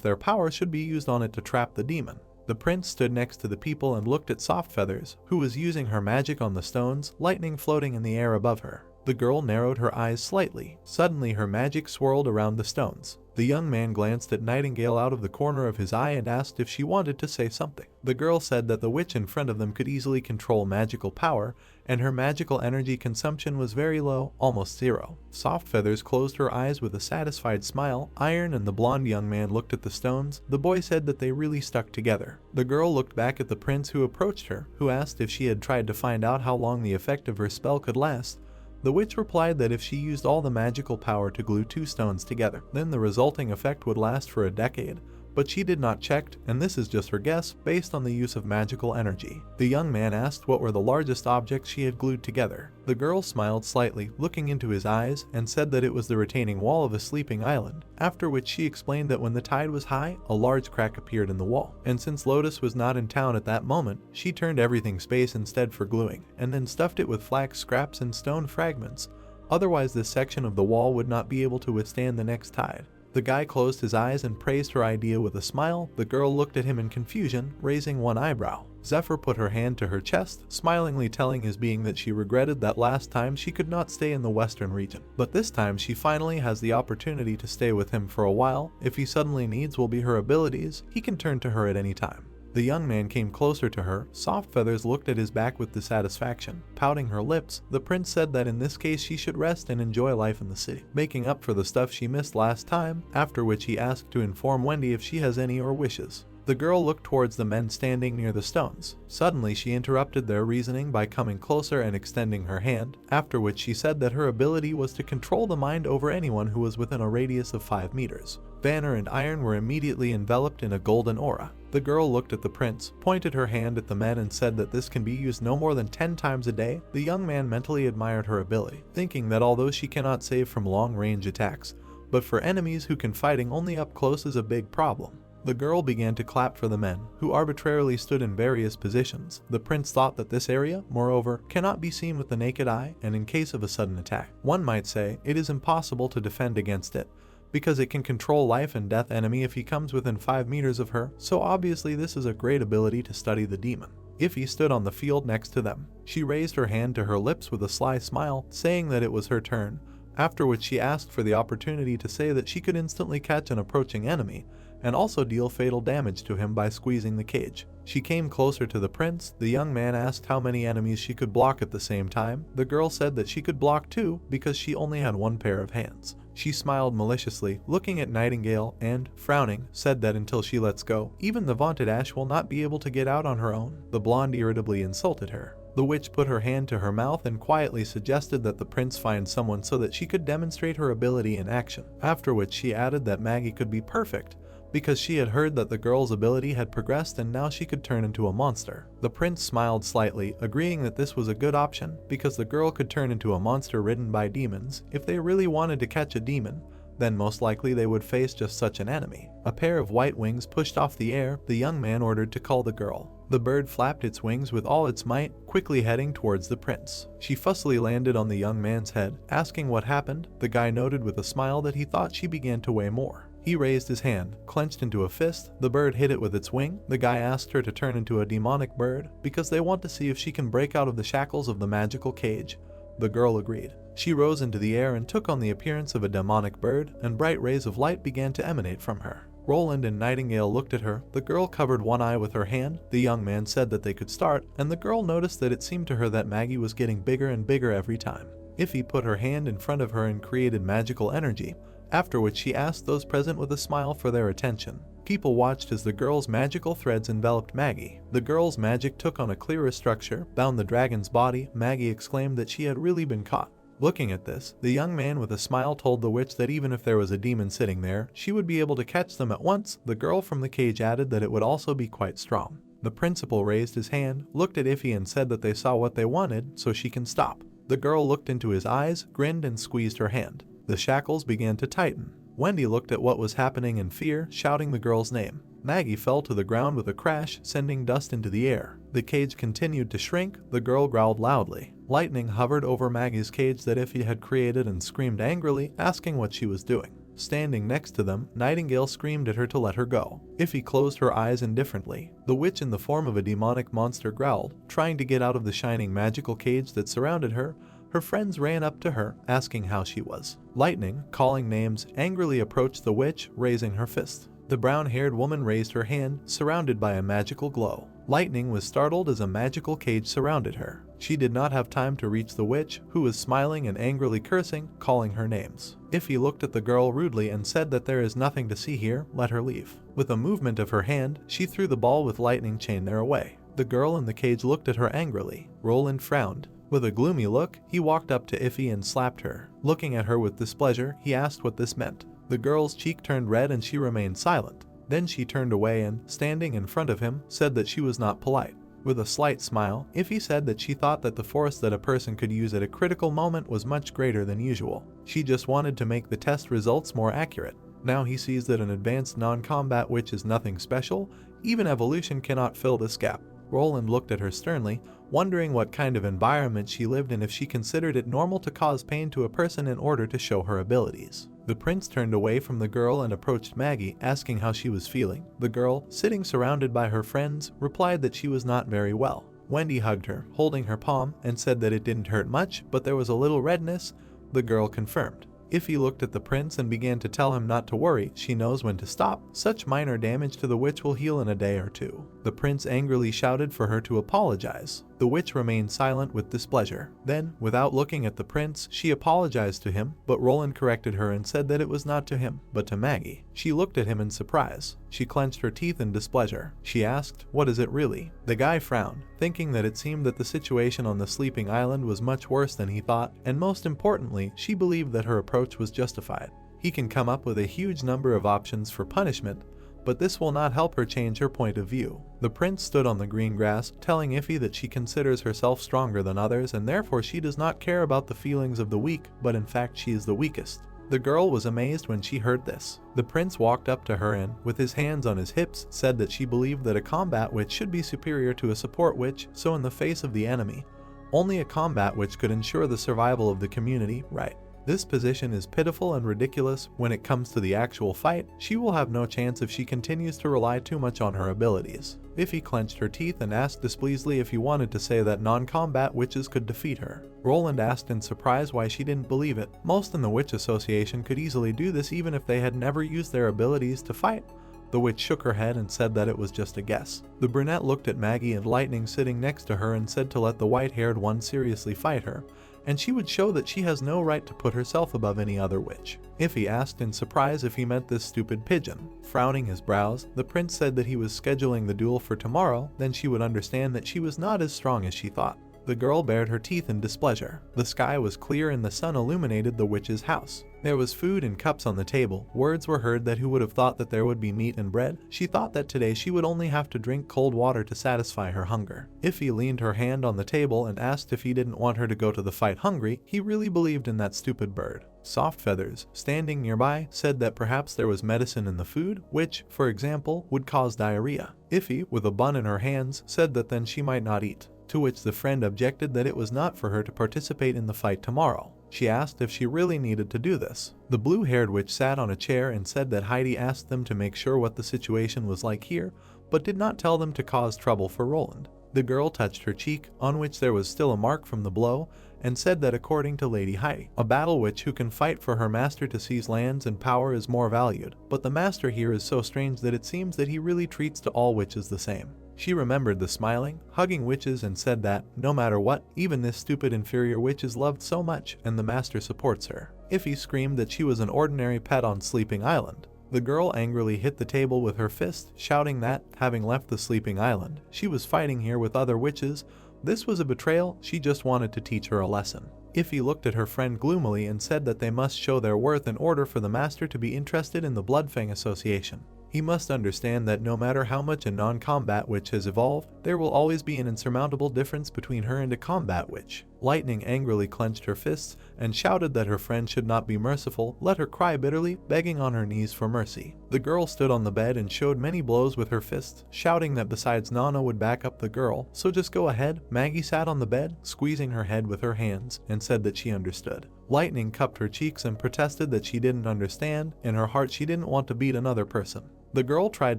their power should be used on it to trap the demon. The prince stood next to the people and looked at Soft Feathers, who was using her magic on the stones, lightning floating in the air above her. The girl narrowed her eyes slightly. Suddenly her magic swirled around the stones. The young man glanced at Nightingale out of the corner of his eye and asked if she wanted to say something. The girl said that the witch in front of them could easily control magical power, and her magical energy consumption was very low, almost zero. Soft Feathers closed her eyes with a satisfied smile. Iron and the blonde young man looked at the stones. The boy said that they really stuck together. The girl looked back at the prince who approached her, who asked if she had tried to find out how long the effect of her spell could last. The witch replied that if she used all the magical power to glue two stones together, then the resulting effect would last for a decade. But she did not check, and this is just her guess based on the use of magical energy. The young man asked what were the largest objects she had glued together. The girl smiled slightly, looking into his eyes, and said that it was the retaining wall of a sleeping island, after which she explained that when the tide was high, a large crack appeared in the wall. And since Lotus was not in town at that moment, she turned everything space instead for gluing, and then stuffed it with flax scraps and stone fragments. Otherwise this section of the wall would not be able to withstand the next tide. The guy closed his eyes and praised her idea with a smile. The girl looked at him in confusion, raising one eyebrow. Zephyr put her hand to her chest, smilingly telling his being that she regretted that last time she could not stay in the western region. But this time she finally has the opportunity to stay with him for a while. If he suddenly needs will be her abilities, he can turn to her at any time. The young man came closer to her. Soft Feathers looked at his back with dissatisfaction. Pouting her lips, the prince said that in this case she should rest and enjoy life in the city, making up for the stuff she missed last time, after which he asked to inform Wendy if she has any or wishes. The girl looked towards the men standing near the stones. Suddenly she interrupted their reasoning by coming closer and extending her hand, after which she said that her ability was to control the mind over anyone who was within a radius of 5 meters. Banner and Iron were immediately enveloped in a golden aura. The girl looked at the prince, pointed her hand at the men and said that this can be used no more than 10 times a day. The young man mentally admired her ability, thinking that although she cannot save from long-range attacks, but for enemies who can fighting only up close is a big problem. The girl began to clap for the men, who arbitrarily stood in various positions. The prince thought that this area, moreover, cannot be seen with the naked eye, and in case of a sudden attack, one might say it is impossible to defend against it, because it can control life and death enemy if he comes within 5 meters of her, so obviously this is a great ability to study the demon. Ify stood on the field next to them. She raised her hand to her lips with a sly smile, saying that it was her turn, after which she asked for the opportunity to say that she could instantly catch an approaching enemy, and also deal fatal damage to him by squeezing the cage. She came closer to the prince. The young man asked how many enemies she could block at the same time. The girl said that she could block 2 because she only had 1 pair of hands. She smiled maliciously, looking at Nightingale, and, frowning, said that until she lets go, even the vaunted Ash will not be able to get out on her own. The blonde irritably insulted her. The witch put her hand to her mouth and quietly suggested that the prince find someone so that she could demonstrate her ability in action, after which she added that Maggie could be perfect, because she had heard that the girl's ability had progressed and now she could turn into a monster. The prince smiled slightly, agreeing that this was a good option, because the girl could turn into a monster ridden by demons. If they really wanted to catch a demon, then most likely they would face just such an enemy. A pair of white wings pushed off the air. The young man ordered to call the girl. The bird flapped its wings with all its might, quickly heading towards the prince. She fussily landed on the young man's head, asking what happened. The guy noted with a smile that he thought she began to weigh more. He raised his hand, clenched into a fist. The bird hit it with its wing. The guy asked her to turn into a demonic bird, because they want to see if she can break out of the shackles of the magical cage. The girl agreed. She rose into the air and took on the appearance of a demonic bird, and bright rays of light began to emanate from her. Roland and Nightingale looked at her. The girl covered one eye with her hand. The young man said that they could start, and the girl noticed that it seemed to her that Maggie was getting bigger and bigger every time. Ify put her hand in front of her and created magical energy, after which she asked those present with a smile for their attention. People watched as the girl's magical threads enveloped Maggie. The girl's magic took on a clearer structure, bound the dragon's body. Maggie exclaimed that she had really been caught. Looking at this, the young man with a smile told the witch that even if there was a demon sitting there, she would be able to catch them at once. The girl from the cage added that it would also be quite strong. The principal raised his hand, looked at Ify and said that they saw what they wanted, so she can stop. The girl looked into his eyes, grinned and squeezed her hand. The shackles began to tighten. Wendy looked at what was happening in fear, shouting the girl's name. Maggie fell to the ground with a crash, sending dust into the air. The cage continued to shrink. The girl growled loudly. Lightning hovered over Maggie's cage that Ify had created and screamed angrily, asking what she was doing. Standing next to them, Nightingale screamed at her to let her go. Ify closed her eyes indifferently. The witch in the form of a demonic monster growled, trying to get out of the shining magical cage that surrounded her, Her friends ran up to her, asking how she was. Lightning, calling names, angrily approached the witch, raising her fist. The brown-haired woman raised her hand, surrounded by a magical glow. Lightning was startled as a magical cage surrounded her. She did not have time to reach the witch, who was smiling and angrily cursing, calling her names. Ify looked at the girl rudely and said that there is nothing to see here, let her leave. With a movement of her hand, she threw the ball with lightning chain their away. The girl in the cage looked at her angrily. Roland frowned. With a gloomy look, he walked up to Ify and slapped her. Looking at her with displeasure, he asked what this meant. The girl's cheek turned red and she remained silent. Then she turned away and, standing in front of him, said that she was not polite. With a slight smile, Ify said that she thought that the force that a person could use at a critical moment was much greater than usual. She just wanted to make the test results more accurate. Now he sees that an advanced non-combat witch is nothing special. Even evolution cannot fill this gap. Roland looked at her sternly, wondering what kind of environment she lived in if she considered it normal to cause pain to a person in order to show her abilities. The prince turned away from the girl and approached Maggie, asking how she was feeling. The girl, sitting surrounded by her friends, replied that she was not very well. Wendy hugged her, holding her palm, and said that it didn't hurt much, but there was a little redness. The girl confirmed. Ify looked at the prince and began to tell him not to worry, she knows when to stop. Such minor damage to the witch will heal in a day or two. The prince angrily shouted for her to apologize. The witch remained silent with displeasure. Then, without looking at the prince, she apologized to him, but Roland corrected her and said that it was not to him, but to Maggie. She looked at him in surprise. She clenched her teeth in displeasure. She asked, "What is it really?" The guy frowned, thinking that it seemed that the situation on the sleeping island was much worse than he thought, and most importantly, she believed that her approach was justified. He can come up with a huge number of options for punishment, but this will not help her change her point of view. The prince stood on the green grass, telling Ify that she considers herself stronger than others and therefore she does not care about the feelings of the weak, but in fact she is the weakest. The girl was amazed when she heard this. The prince walked up to her and, with his hands on his hips, said that she believed that a combat witch should be superior to a support witch, so in the face of the enemy, only a combat witch could ensure the survival of the community, right? This position is pitiful and ridiculous. When it comes to the actual fight, she will have no chance if she continues to rely too much on her abilities. Ify clenched her teeth and asked displeasedly if he wanted to say that non-combat witches could defeat her. Roland asked in surprise why she didn't believe it. Most in the Witch Association could easily do this even if they had never used their abilities to fight. The witch shook her head and said that it was just a guess. The brunette looked at Maggie and Lightning sitting next to her and said to let the white-haired one seriously fight her, and she would show that she has no right to put herself above any other witch. Ify asked in surprise if he meant this stupid pigeon. Frowning his brows, the prince said that he was scheduling the duel for tomorrow, then she would understand that she was not as strong as she thought. The girl bared her teeth in displeasure. The sky was clear and the sun illuminated the witch's house. There was food and cups on the table. Words were heard that who would have thought that there would be meat and bread? She thought that today she would only have to drink cold water to satisfy her hunger. Ify leaned her hand on the table and asked if he didn't want her to go to the fight hungry. He really believed in that stupid bird. Soft Feathers, standing nearby, said that perhaps there was medicine in the food, which, for example, would cause diarrhea. Ify, with a bun in her hands, said that then she might not eat. To which the friend objected that it was not for her to participate in the fight tomorrow. She asked if she really needed to do this. The blue-haired witch sat on a chair and said that Heidi asked them to make sure what the situation was like here, but did not tell them to cause trouble for Roland. The girl touched her cheek, on which there was still a mark from the blow, and said that according to Lady Heidi, a battle witch who can fight for her master to seize lands and power is more valued, but the master here is so strange that it seems that he really treats to all witches the same. She remembered the smiling, hugging witches and said that, no matter what, even this stupid inferior witch is loved so much and the master supports her. Ify screamed that she was an ordinary pet on Sleeping Island. The girl angrily hit the table with her fist, shouting that, having left the Sleeping Island, she was fighting here with other witches. This was a betrayal, she just wanted to teach her a lesson. Ify looked at her friend gloomily and said that they must show their worth in order for the master to be interested in the Bloodfang Association. He must understand that no matter how much a non-combat witch has evolved, there will always be an insurmountable difference between her and a combat witch. Lightning angrily clenched her fists and shouted that her friend should not be merciful, let her cry bitterly, begging on her knees for mercy. The girl stood on the bed and showed many blows with her fists, shouting that besides Nana would back up the girl, so just go ahead. Maggie sat on the bed, squeezing her head with her hands, and said that she understood. Lightning cupped her cheeks and protested that she didn't understand. In her heart she didn't want to beat another person. The girl tried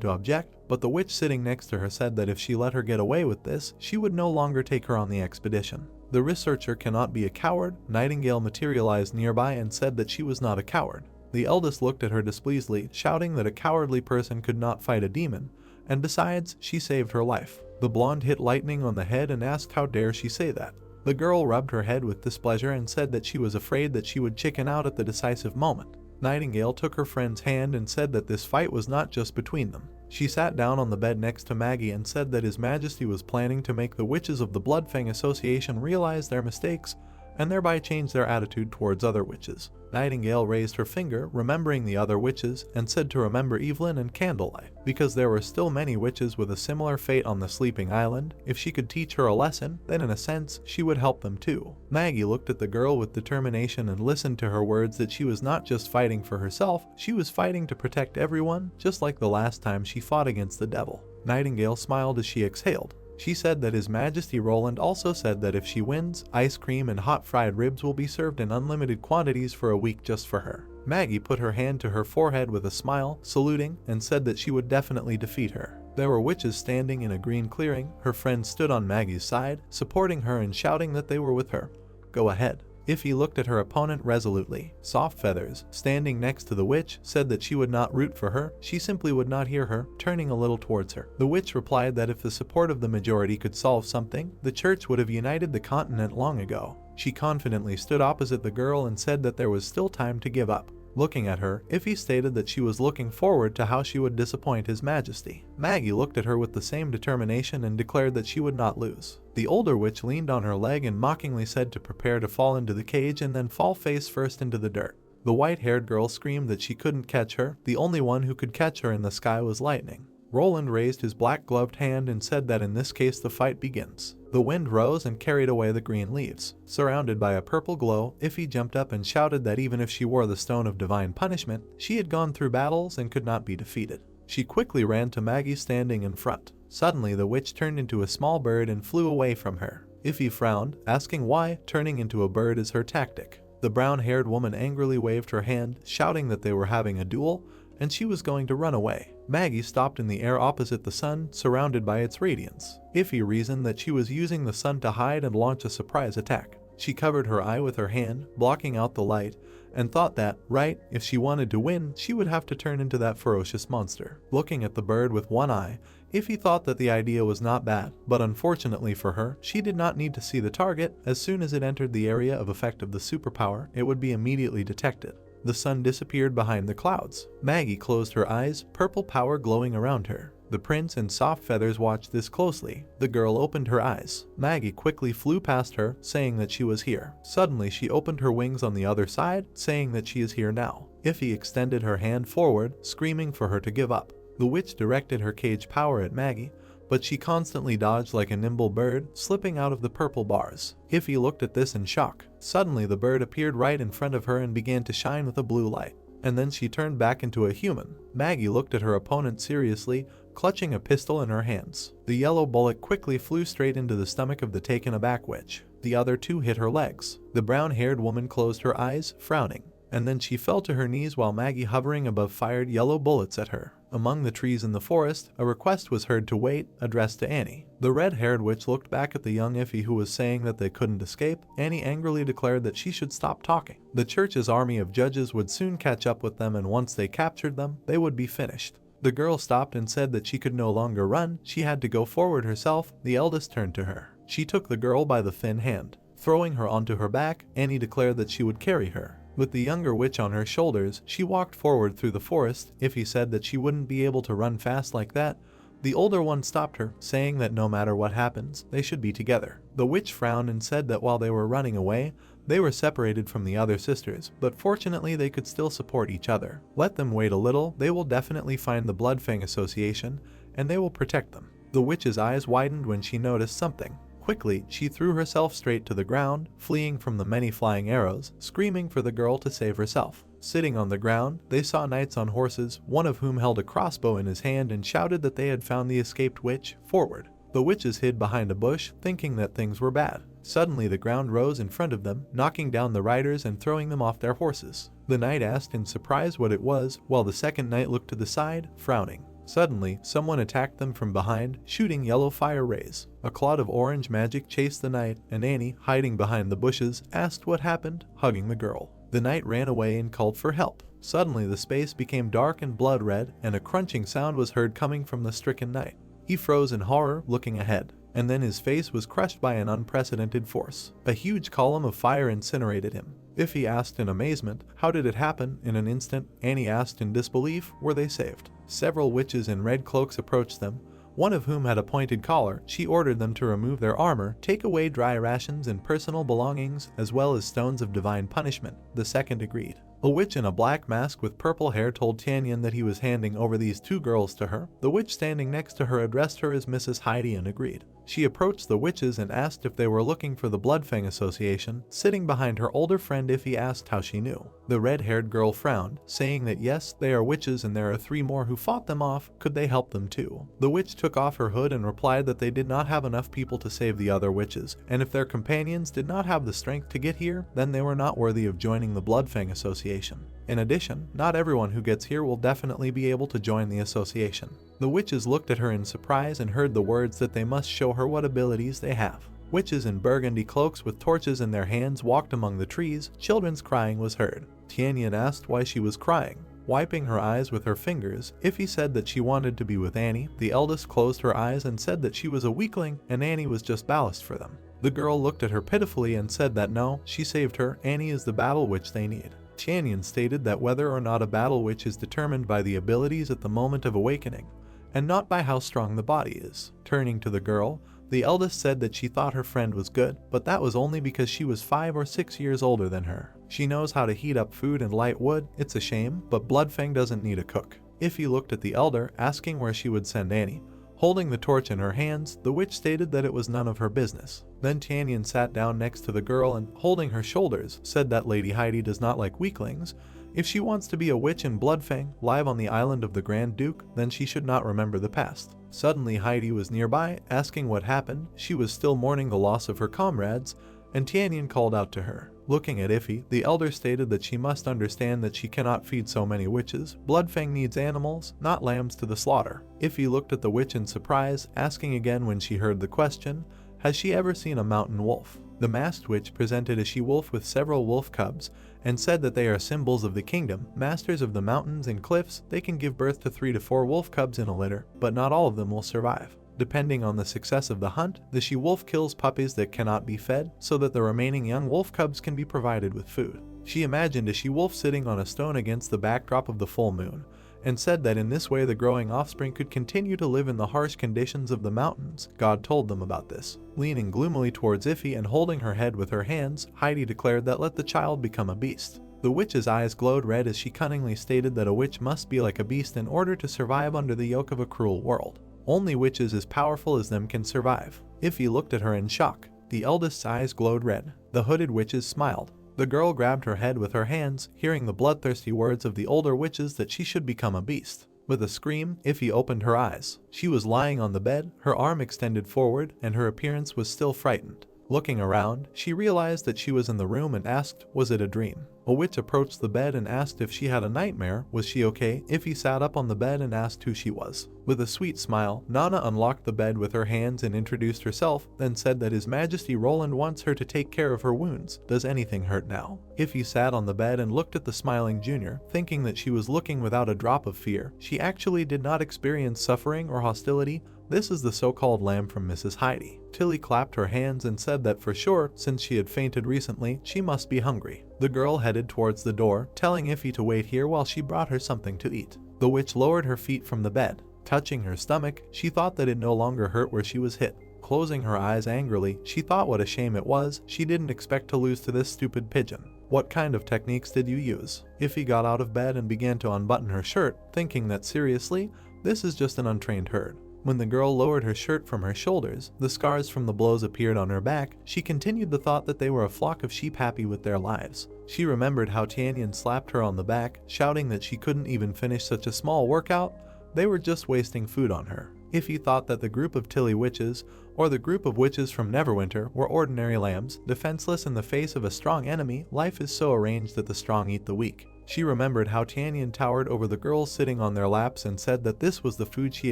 to object, but the witch sitting next to her said that if she let her get away with this, she would no longer take her on the expedition. The researcher cannot be a coward. Nightingale materialized nearby and said that she was not a coward. The eldest looked at her displeasedly, shouting that a cowardly person could not fight a demon, and besides, she saved her life. The blonde hit Lightning on the head and asked how dare she say that. The girl rubbed her head with displeasure and said that she was afraid that she would chicken out at the decisive moment. Nightingale took her friend's hand and said that this fight was not just between them. She sat down on the bed next to Maggie and said that His Majesty was planning to make the witches of the Bloodfang Association realize their mistakes and thereby change their attitude towards other witches. Nightingale raised her finger, remembering the other witches, and said to remember Evelyn and Candlelight, because there were still many witches with a similar fate on the sleeping island. If she could teach her a lesson, then in a sense, she would help them too. Maggie looked at the girl with determination and listened to her words that she was not just fighting for herself, she was fighting to protect everyone, just like the last time she fought against the devil. Nightingale smiled as she exhaled. She said that His Majesty Roland also said that if she wins, ice cream and hot fried ribs will be served in unlimited quantities for a week just for her. Maggie put her hand to her forehead with a smile, saluting, and said that she would definitely defeat her. There were witches standing in a green clearing. Her friends stood on Maggie's side, supporting her and shouting that they were with her. Go ahead. Iffy looked at her opponent resolutely. Soft Feathers, standing next to the witch, said that she would not root for her, she simply would not hear her, turning a little towards her. The witch replied that if the support of the majority could solve something, the church would have united the continent long ago. She confidently stood opposite the girl and said that there was still time to give up. Looking at her, Iffy stated that she was looking forward to how she would disappoint His Majesty. Maggie looked at her with the same determination and declared that she would not lose. The older witch leaned on her leg and mockingly said to prepare to fall into the cage and then fall face first into the dirt. The white-haired girl screamed that she couldn't catch her. The only one who could catch her in the sky was Lightning. Roland raised his black-gloved hand and said that in this case the fight begins. The wind rose and carried away the green leaves. Surrounded by a purple glow, Iffy jumped up and shouted that even if she wore the Stone of Divine Punishment, she had gone through battles and could not be defeated. She quickly ran to Maggie standing in front. Suddenly the witch turned into a small bird and flew away from her. Iffy frowned, asking why turning into a bird is her tactic. The brown-haired woman angrily waved her hand, shouting that they were having a duel, and she was going to run away. Maggie stopped in the air opposite the sun, surrounded by its radiance. Iffy reasoned that she was using the sun to hide and launch a surprise attack. She covered her eye with her hand, blocking out the light, and thought that, right, if she wanted to win, she would have to turn into that ferocious monster. Looking at the bird with one eye, Iffy thought that the idea was not bad, but unfortunately for her, she did not need to see the target. As soon as it entered the area of effect of the superpower, it would be immediately detected. The sun disappeared behind the clouds. Maggie closed her eyes, purple power glowing around her. The prince and Soft Feathers watched this closely. The girl opened her eyes. Maggie quickly flew past her, saying that she was here. Suddenly she opened her wings on the other side, saying that she is here now. Iffy extended her hand forward, screaming for her to give up. The witch directed her cage power at Maggie, but she constantly dodged like a nimble bird, slipping out of the purple bars. Iffy looked at this in shock. Suddenly the bird appeared right in front of her and began to shine with a blue light. And then she turned back into a human. Maggie looked at her opponent seriously, clutching a pistol in her hands. The yellow bullet quickly flew straight into the stomach of the taken-aback witch. The other two hit her legs. The brown-haired woman closed her eyes, frowning. And then she fell to her knees while Maggie hovering above fired yellow bullets at her. Among the trees in the forest, a request was heard to wait, addressed to Annie. The red-haired witch looked back at the young Iffy who was saying that they couldn't escape. Annie angrily declared that she should stop talking. The church's army of judges would soon catch up with them, and once they captured them, they would be finished. The girl stopped and said that she could no longer run, she had to go forward herself. The eldest turned to her. She took the girl by the thin hand. Throwing her onto her back, Annie declared that she would carry her. With the younger witch on her shoulders, she walked forward through the forest. Iffy said that she wouldn't be able to run fast like that. The older one stopped her, saying that no matter what happens, they should be together. The witch frowned and said that while they were running away, they were separated from the other sisters, but fortunately they could still support each other. Let them wait a little, they will definitely find the Bloodfang Association, and they will protect them. The witch's eyes widened when she noticed something. Quickly, she threw herself straight to the ground, fleeing from the many flying arrows, screaming for the girl to save herself. Sitting on the ground, they saw knights on horses, one of whom held a crossbow in his hand and shouted that they had found the escaped witch. Forward. The witches hid behind a bush, thinking that things were bad. Suddenly the ground rose in front of them, knocking down the riders and throwing them off their horses. The knight asked in surprise what it was, while the second knight looked to the side, frowning. Suddenly, someone attacked them from behind, shooting yellow fire rays. A cloud of orange magic chased the knight, and Annie, hiding behind the bushes, asked what happened, hugging the girl. The knight ran away and called for help. Suddenly, the space became dark and blood red, and a crunching sound was heard coming from the stricken knight. He froze in horror, looking ahead, and then his face was crushed by an unprecedented force. A huge column of fire incinerated him. Iffy asked in amazement, how did it happen in an instant? Annie asked in disbelief, were they saved? Several witches in red cloaks approached them, one of whom had a pointed collar. She ordered them to remove their armor, take away dry rations and personal belongings, as well as stones of divine punishment. The second agreed. A witch in a black mask with purple hair told Tianyan that he was handing over these two girls to her. The witch standing next to her addressed her as Mrs. Heidi and agreed. She approached the witches and asked if they were looking for the Bloodfang Association. Sitting behind her older friend Iffy asked how she knew. The red-haired girl frowned, saying that yes, they are witches and there are 3 more who fought them off. Could they help them too? The witch took off her hood and replied that they did not have enough people to save the other witches, and if their companions did not have the strength to get here, then they were not worthy of joining the Bloodfang Association. In addition, not everyone who gets here will definitely be able to join the association. The witches looked at her in surprise and heard the words that they must show her what abilities they have. Witches in burgundy cloaks with torches in their hands walked among the trees. Children's crying was heard. Tianyan asked why she was crying. Wiping her eyes with her fingers, Iffy said that she wanted to be with Annie. The eldest closed her eyes and said that she was a weakling and Annie was just ballast for them. The girl looked at her pitifully and said that no, she saved her. Annie is the battle witch they need. Tianyan stated that whether or not a battle witch is determined by the abilities at the moment of awakening, and not by how strong the body is. Turning to the girl, the eldest said that she thought her friend was good, but that was only because she was 5 or 6 years older than her. She knows how to heat up food and light wood. It's a shame, but Bloodfang doesn't need a cook. Iffy looked at the elder, asking where she would send Annie. Holding the torch in her hands, the witch stated that it was none of her business. Then Tianyan sat down next to the girl and, holding her shoulders, said that Lady Heidi does not like weaklings. If she wants to be a witch in Bloodfang, live on the island of the Grand Duke, then she should not remember the past. Suddenly Heidi was nearby, asking what happened. She was still mourning the loss of her comrades, and Tianyan called out to her. Looking at Iffy, the elder stated that she must understand that she cannot feed so many witches. Bloodfang needs animals, not lambs to the slaughter. Iffy looked at the witch in surprise, asking again when she heard the question, has she ever seen a mountain wolf? The masked witch presented a she-wolf with several wolf cubs and said that they are symbols of the kingdom, masters of the mountains and cliffs. They can give birth to 3 to 4 wolf cubs in a litter, but not all of them will survive. Depending on the success of the hunt, the she-wolf kills puppies that cannot be fed so that the remaining young wolf cubs can be provided with food. She imagined a she-wolf sitting on a stone against the backdrop of the full moon, and said that in this way the growing offspring could continue to live in the harsh conditions of the mountains. God told them about this. Leaning gloomily towards Iffy and holding her head with her hands, Heidi declared that let the child become a beast. The witch's eyes glowed red as she cunningly stated that a witch must be like a beast in order to survive under the yoke of a cruel world. Only witches as powerful as them can survive. Iffy looked at her in shock. The eldest's eyes glowed red. The hooded witches smiled. The girl grabbed her head with her hands, hearing the bloodthirsty words of the older witches that she should become a beast. With a scream, Iffy opened her eyes. She was lying on the bed, her arm extended forward, and her appearance was still frightened. Looking around, she realized that she was in the room and asked, was it a dream? A witch approached the bed and asked if she had a nightmare. Was she okay? Iffy sat up on the bed and asked who she was. With a sweet smile, Nana unlocked the bed with her hands and introduced herself, then said that His Majesty Roland wants her to take care of her wounds. Does anything hurt now? Iffy sat on the bed and looked at the smiling junior, thinking that she was looking without a drop of fear. She actually did not experience suffering or hostility. This is the so-called lamb from Mrs. Heidi. Tilly clapped her hands and said that for sure, since she had fainted recently, she must be hungry. The girl headed towards the door, telling Iffy to wait here while she brought her something to eat. The witch lowered her feet from the bed. Touching her stomach, she thought that it no longer hurt where she was hit. Closing her eyes angrily, she thought what a shame it was. She didn't expect to lose to this stupid pigeon. What kind of techniques did you use? Iffy got out of bed and began to unbutton her shirt, thinking that seriously, this is just an untrained herd. When the girl lowered her shirt from her shoulders, the scars from the blows appeared on her back. She continued the thought that they were a flock of sheep happy with their lives. She remembered how Tianyan slapped her on the back, shouting that she couldn't even finish such a small workout. They were just wasting food on her. Iffy thought that the group of Tilly witches, or the group of witches from Neverwinter, were ordinary lambs, defenseless in the face of a strong enemy. Life is so arranged that the strong eat the weak. She remembered how Tianyan towered over the girls sitting on their laps and said that this was the food she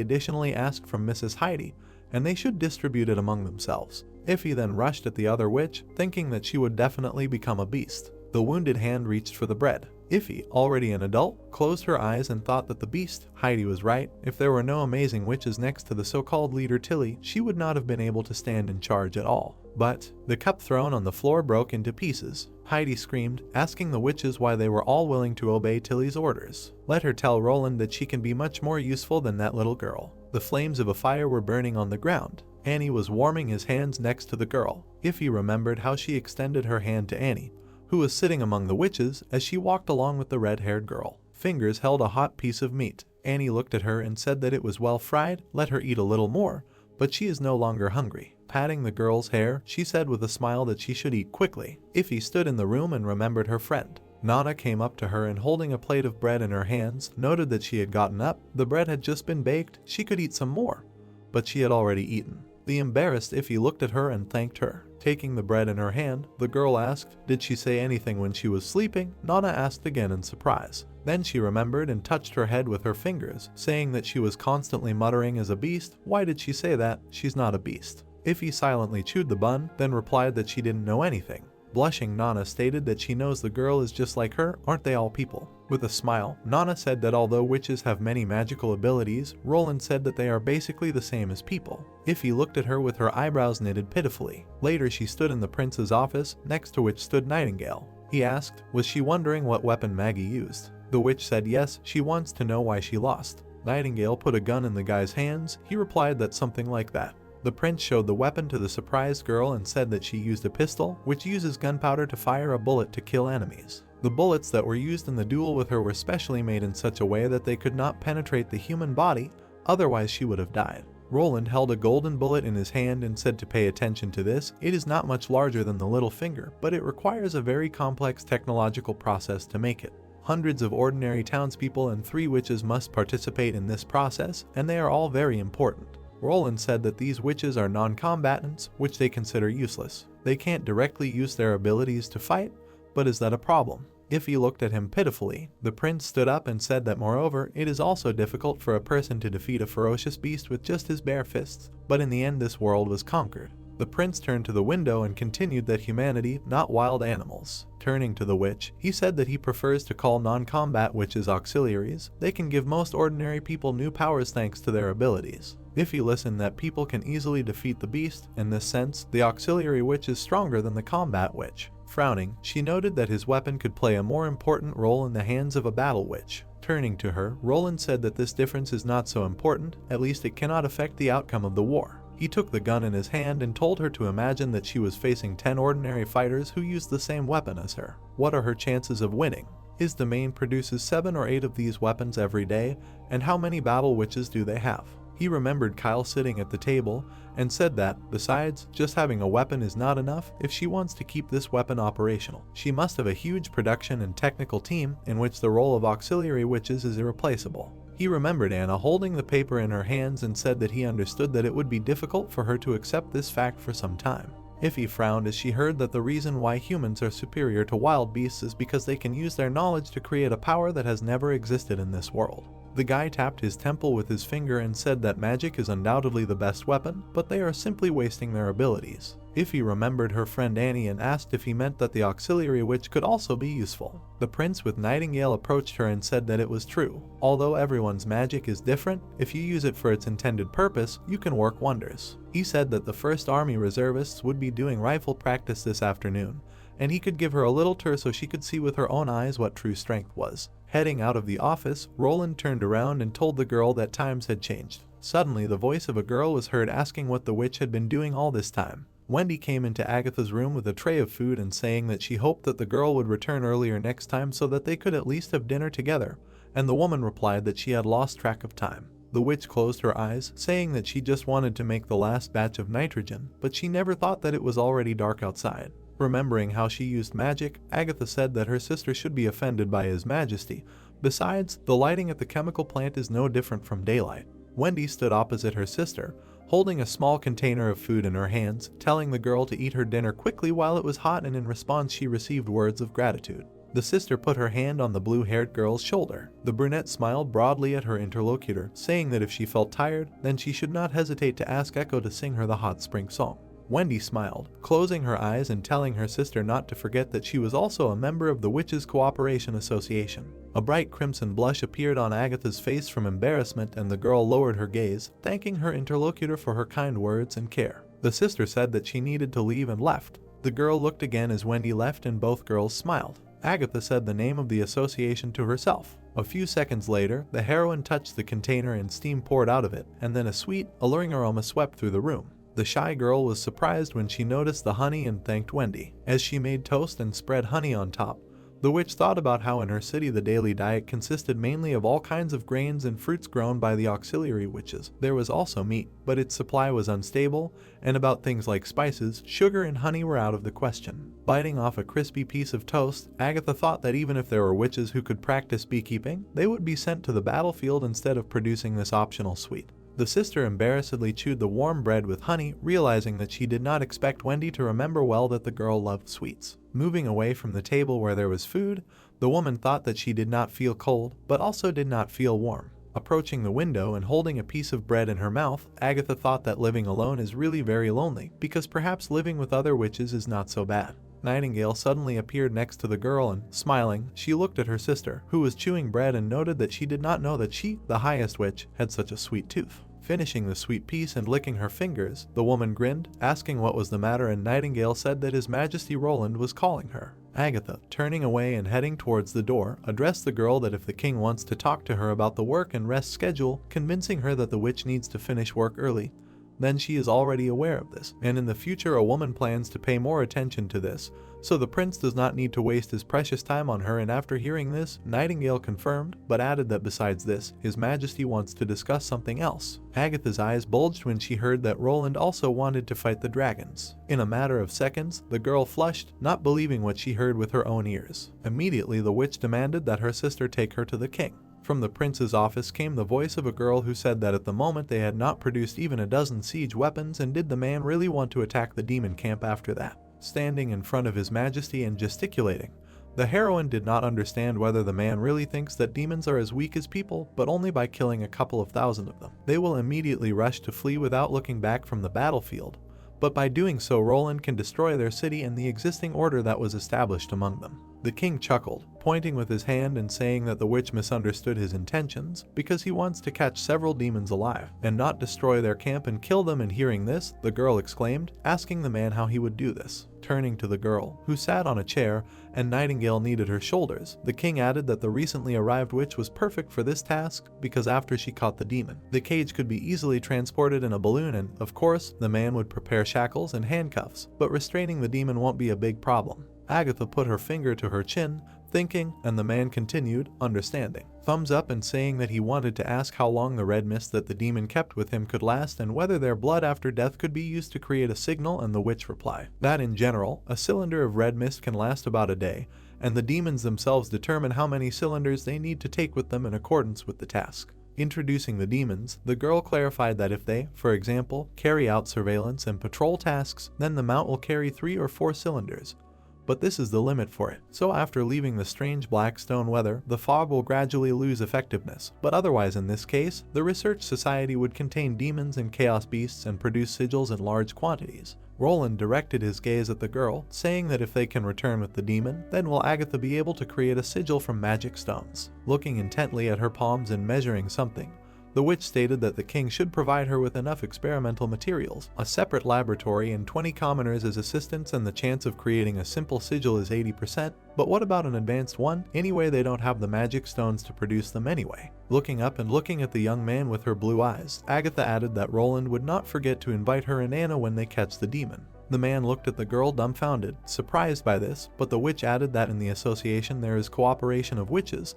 additionally asked from Mrs. Heidi, and they should distribute it among themselves. Ify then rushed at the other witch, thinking that she would definitely become a beast. The wounded hand reached for the bread. Ify, already an adult, closed her eyes and thought that the beast. Heidi was right. If there were no amazing witches next to the so-called leader Tilly, she would not have been able to stand in charge at all. But the cup thrown on the floor broke into pieces. Heidi screamed, asking the witches why they were all willing to obey Tilly's orders. Let her tell Roland that she can be much more useful than that little girl. The flames of a fire were burning on the ground. Annie was warming his hands next to the girl. Ify remembered how she extended her hand to Annie, who was sitting among the witches, as she walked along with the red-haired girl. Fingers held a hot piece of meat. Annie looked at her and said that it was well fried. Let her eat a little more, but she is no longer hungry. Patting the girl's hair, she said with a smile that she should eat quickly. Ify stood in the room and remembered her friend. Nana came up to her and, holding a plate of bread in her hands, noted that she had gotten up. The bread had just been baked. She could eat some more, but she had already eaten. The embarrassed Ify looked at her and thanked her. Taking the bread in her hand, the girl asked, "Did she say anything when she was sleeping?" Nana asked again in surprise. Then she remembered and touched her head with her fingers, saying that she was constantly muttering as a beast. Why did she say that? She's not a beast. Ify silently chewed the bun, then replied that she didn't know anything. Blushing, Nana stated that she knows the girl is just like her. Aren't they all people? With a smile, Nana said that although witches have many magical abilities, Roland said that they are basically the same as people. Ify looked at her with her eyebrows knitted pitifully. Later she stood in the prince's office, next to which stood Nightingale. He asked, was she wondering what weapon Maggie used? The witch said yes, she wants to know why she lost. Nightingale put a gun in the guy's hands. He replied that something like that. The prince showed the weapon to the surprised girl and said that she used a pistol, which uses gunpowder to fire a bullet to kill enemies. The bullets that were used in the duel with her were specially made in such a way that they could not penetrate the human body, otherwise she would have died. Roland held a golden bullet in his hand and said to pay attention to this. It is not much larger than the little finger, but it requires a very complex technological process to make it. Hundreds of ordinary townspeople and 3 witches must participate in this process, and they are all very important. Roland said that these witches are non-combatants, which they consider useless. They can't directly use their abilities to fight, but is that a problem? Ify looked at him pitifully. The prince stood up and said that moreover, it is also difficult for a person to defeat a ferocious beast with just his bare fists, but in the end this world was conquered. The prince turned to the window and continued that humanity, not wild animals. Turning to the witch, he said that he prefers to call non-combat witches auxiliaries. They can give most ordinary people new powers thanks to their abilities. Ify listened that people can easily defeat the beast. In this sense, the auxiliary witch is stronger than the combat witch. Frowning, she noted that his weapon could play a more important role in the hands of a battle witch. Turning to her, Roland said that this difference is not so important, at least it cannot affect the outcome of the war. He took the gun in his hand and told her to imagine that she was facing 10 ordinary fighters who used the same weapon as her. What are her chances of winning? His domain produces 7 or 8 of these weapons every day, and how many battle witches do they have? He remembered Kyle sitting at the table and said that, besides, just having a weapon is not enough. If she wants to keep this weapon operational, she must have a huge production and technical team in which the role of auxiliary witches is irreplaceable. He remembered Anna holding the paper in her hands and said that he understood that it would be difficult for her to accept this fact for some time. Ify frowned as she heard that the reason why humans are superior to wild beasts is because they can use their knowledge to create a power that has never existed in this world. The guy tapped his temple with his finger and said that magic is undoubtedly the best weapon, but they are simply wasting their abilities. Ify remembered her friend Annie and asked if he meant that the auxiliary witch could also be useful. The prince with Nightingale approached her and said that it was true. Although everyone's magic is different, if you use it for its intended purpose, you can work wonders. He said that the 1st Army reservists would be doing rifle practice this afternoon, and he could give her a little tour so she could see with her own eyes what true strength was. Heading out of the office, Roland turned around and told the girl that times had changed. Suddenly, the voice of a girl was heard asking what the witch had been doing all this time. Wendy came into Agatha's room with a tray of food and saying that she hoped that the girl would return earlier next time so that they could at least have dinner together, and the woman replied that she had lost track of time. The witch closed her eyes, saying that she just wanted to make the last batch of nitrogen, but she never thought that it was already dark outside. Remembering how she used magic, Agatha said that her sister should be offended by His Majesty. Besides, the lighting at the chemical plant is no different from daylight. Wendy stood opposite her sister, holding a small container of food in her hands, telling the girl to eat her dinner quickly while it was hot, and in response she received words of gratitude. The sister put her hand on the blue-haired girl's shoulder. The brunette smiled broadly at her interlocutor, saying that if she felt tired, then she should not hesitate to ask Echo to sing her the hot spring song. Wendy smiled, closing her eyes and telling her sister not to forget that she was also a member of the Witches' Cooperation Association. A bright crimson blush appeared on Agatha's face from embarrassment, and the girl lowered her gaze, thanking her interlocutor for her kind words and care. The sister said that she needed to leave and left. The girl looked again as Wendy left, and both girls smiled. Agatha said the name of the association to herself. A few seconds later, the heroine touched the container and steam poured out of it, and then a sweet, alluring aroma swept through the room. The shy girl was surprised when she noticed the honey and thanked Wendy. As she made toast and spread honey on top, the witch thought about how in her city the daily diet consisted mainly of all kinds of grains and fruits grown by the auxiliary witches. There was also meat, but its supply was unstable, and about things like spices, sugar, and honey were out of the question. Biting off a crispy piece of toast, Agatha thought that even if there were witches who could practice beekeeping, they would be sent to the battlefield instead of producing this optional sweet. The sister embarrassedly chewed the warm bread with honey, realizing that she did not expect Wendy to remember well that the girl loved sweets. Moving away from the table where there was food, the woman thought that she did not feel cold, but also did not feel warm. Approaching the window and holding a piece of bread in her mouth, Agatha thought that living alone is really very lonely, because perhaps living with other witches is not so bad. Nightingale suddenly appeared next to the girl and, smiling, she looked at her sister, who was chewing bread, and noted that she did not know that she, the highest witch, had such a sweet tooth. Finishing the sweet piece and licking her fingers, the woman grinned, asking what was the matter, and Nightingale said that His Majesty Roland was calling her. Agatha, turning away and heading towards the door, addressed the girl that if the king wants to talk to her about the work and rest schedule, convincing her that the witch needs to finish work early, then she is already aware of this, and in the future a woman plans to pay more attention to this, so the prince does not need to waste his precious time on her. And after hearing this, Nightingale confirmed, but added that besides this, His Majesty wants to discuss something else. Agatha's eyes bulged when she heard that Roland also wanted to fight the dragons. In a matter of seconds, the girl flushed, not believing what she heard with her own ears. Immediately the witch demanded that her sister take her to the king. From the prince's office came the voice of a girl who said that at the moment they had not produced even a dozen siege weapons, and did the man really want to attack the demon camp after that? Standing in front of His Majesty and gesticulating, the heroine did not understand whether the man really thinks that demons are as weak as people, but only by killing a couple of thousand of them. They will immediately rush to flee without looking back from the battlefield, but by doing so Roland can destroy their city and the existing order that was established among them. The king chuckled, pointing with his hand and saying that the witch misunderstood his intentions, because he wants to catch several demons alive, and not destroy their camp and kill them. And hearing this, the girl exclaimed, asking the man how he would do this. Turning to the girl, who sat on a chair, and Nightingale kneaded her shoulders, the king added that the recently arrived witch was perfect for this task, because after she caught the demon, the cage could be easily transported in a balloon, and, of course, the man would prepare shackles and handcuffs, but restraining the demon won't be a big problem. Agatha put her finger to her chin, thinking, and the man continued, understanding. Thumbs up, and saying that he wanted to ask how long the red mist that the demon kept with him could last, and whether their blood after death could be used to create a signal, and the witch replied that in general, a cylinder of red mist can last about a day, and the demons themselves determine how many cylinders they need to take with them in accordance with the task. Introducing the demons, the girl clarified that if they, for example, carry out surveillance and patrol tasks, then the mount will carry 3 or 4 cylinders. But this is the limit for it. So after leaving the strange black stone weather, the fog will gradually lose effectiveness. But otherwise in this case, the research society would contain demons and chaos beasts and produce sigils in large quantities. Roland directed his gaze at the girl, saying that if they can return with the demon, then will Agatha be able to create a sigil from magic stones. Looking intently at her palms and measuring something, the witch stated that the king should provide her with enough experimental materials, a separate laboratory, and 20 commoners as assistants, and the chance of creating a simple sigil is 80%, but what about an advanced one? Anyway, they don't have the magic stones to produce them anyway. Looking up and looking at the young man with her blue eyes, Agatha added that Roland would not forget to invite her and Anna when they catch the demon. The man looked at the girl dumbfounded, surprised by this, but the witch added that in the association there is cooperation of witches.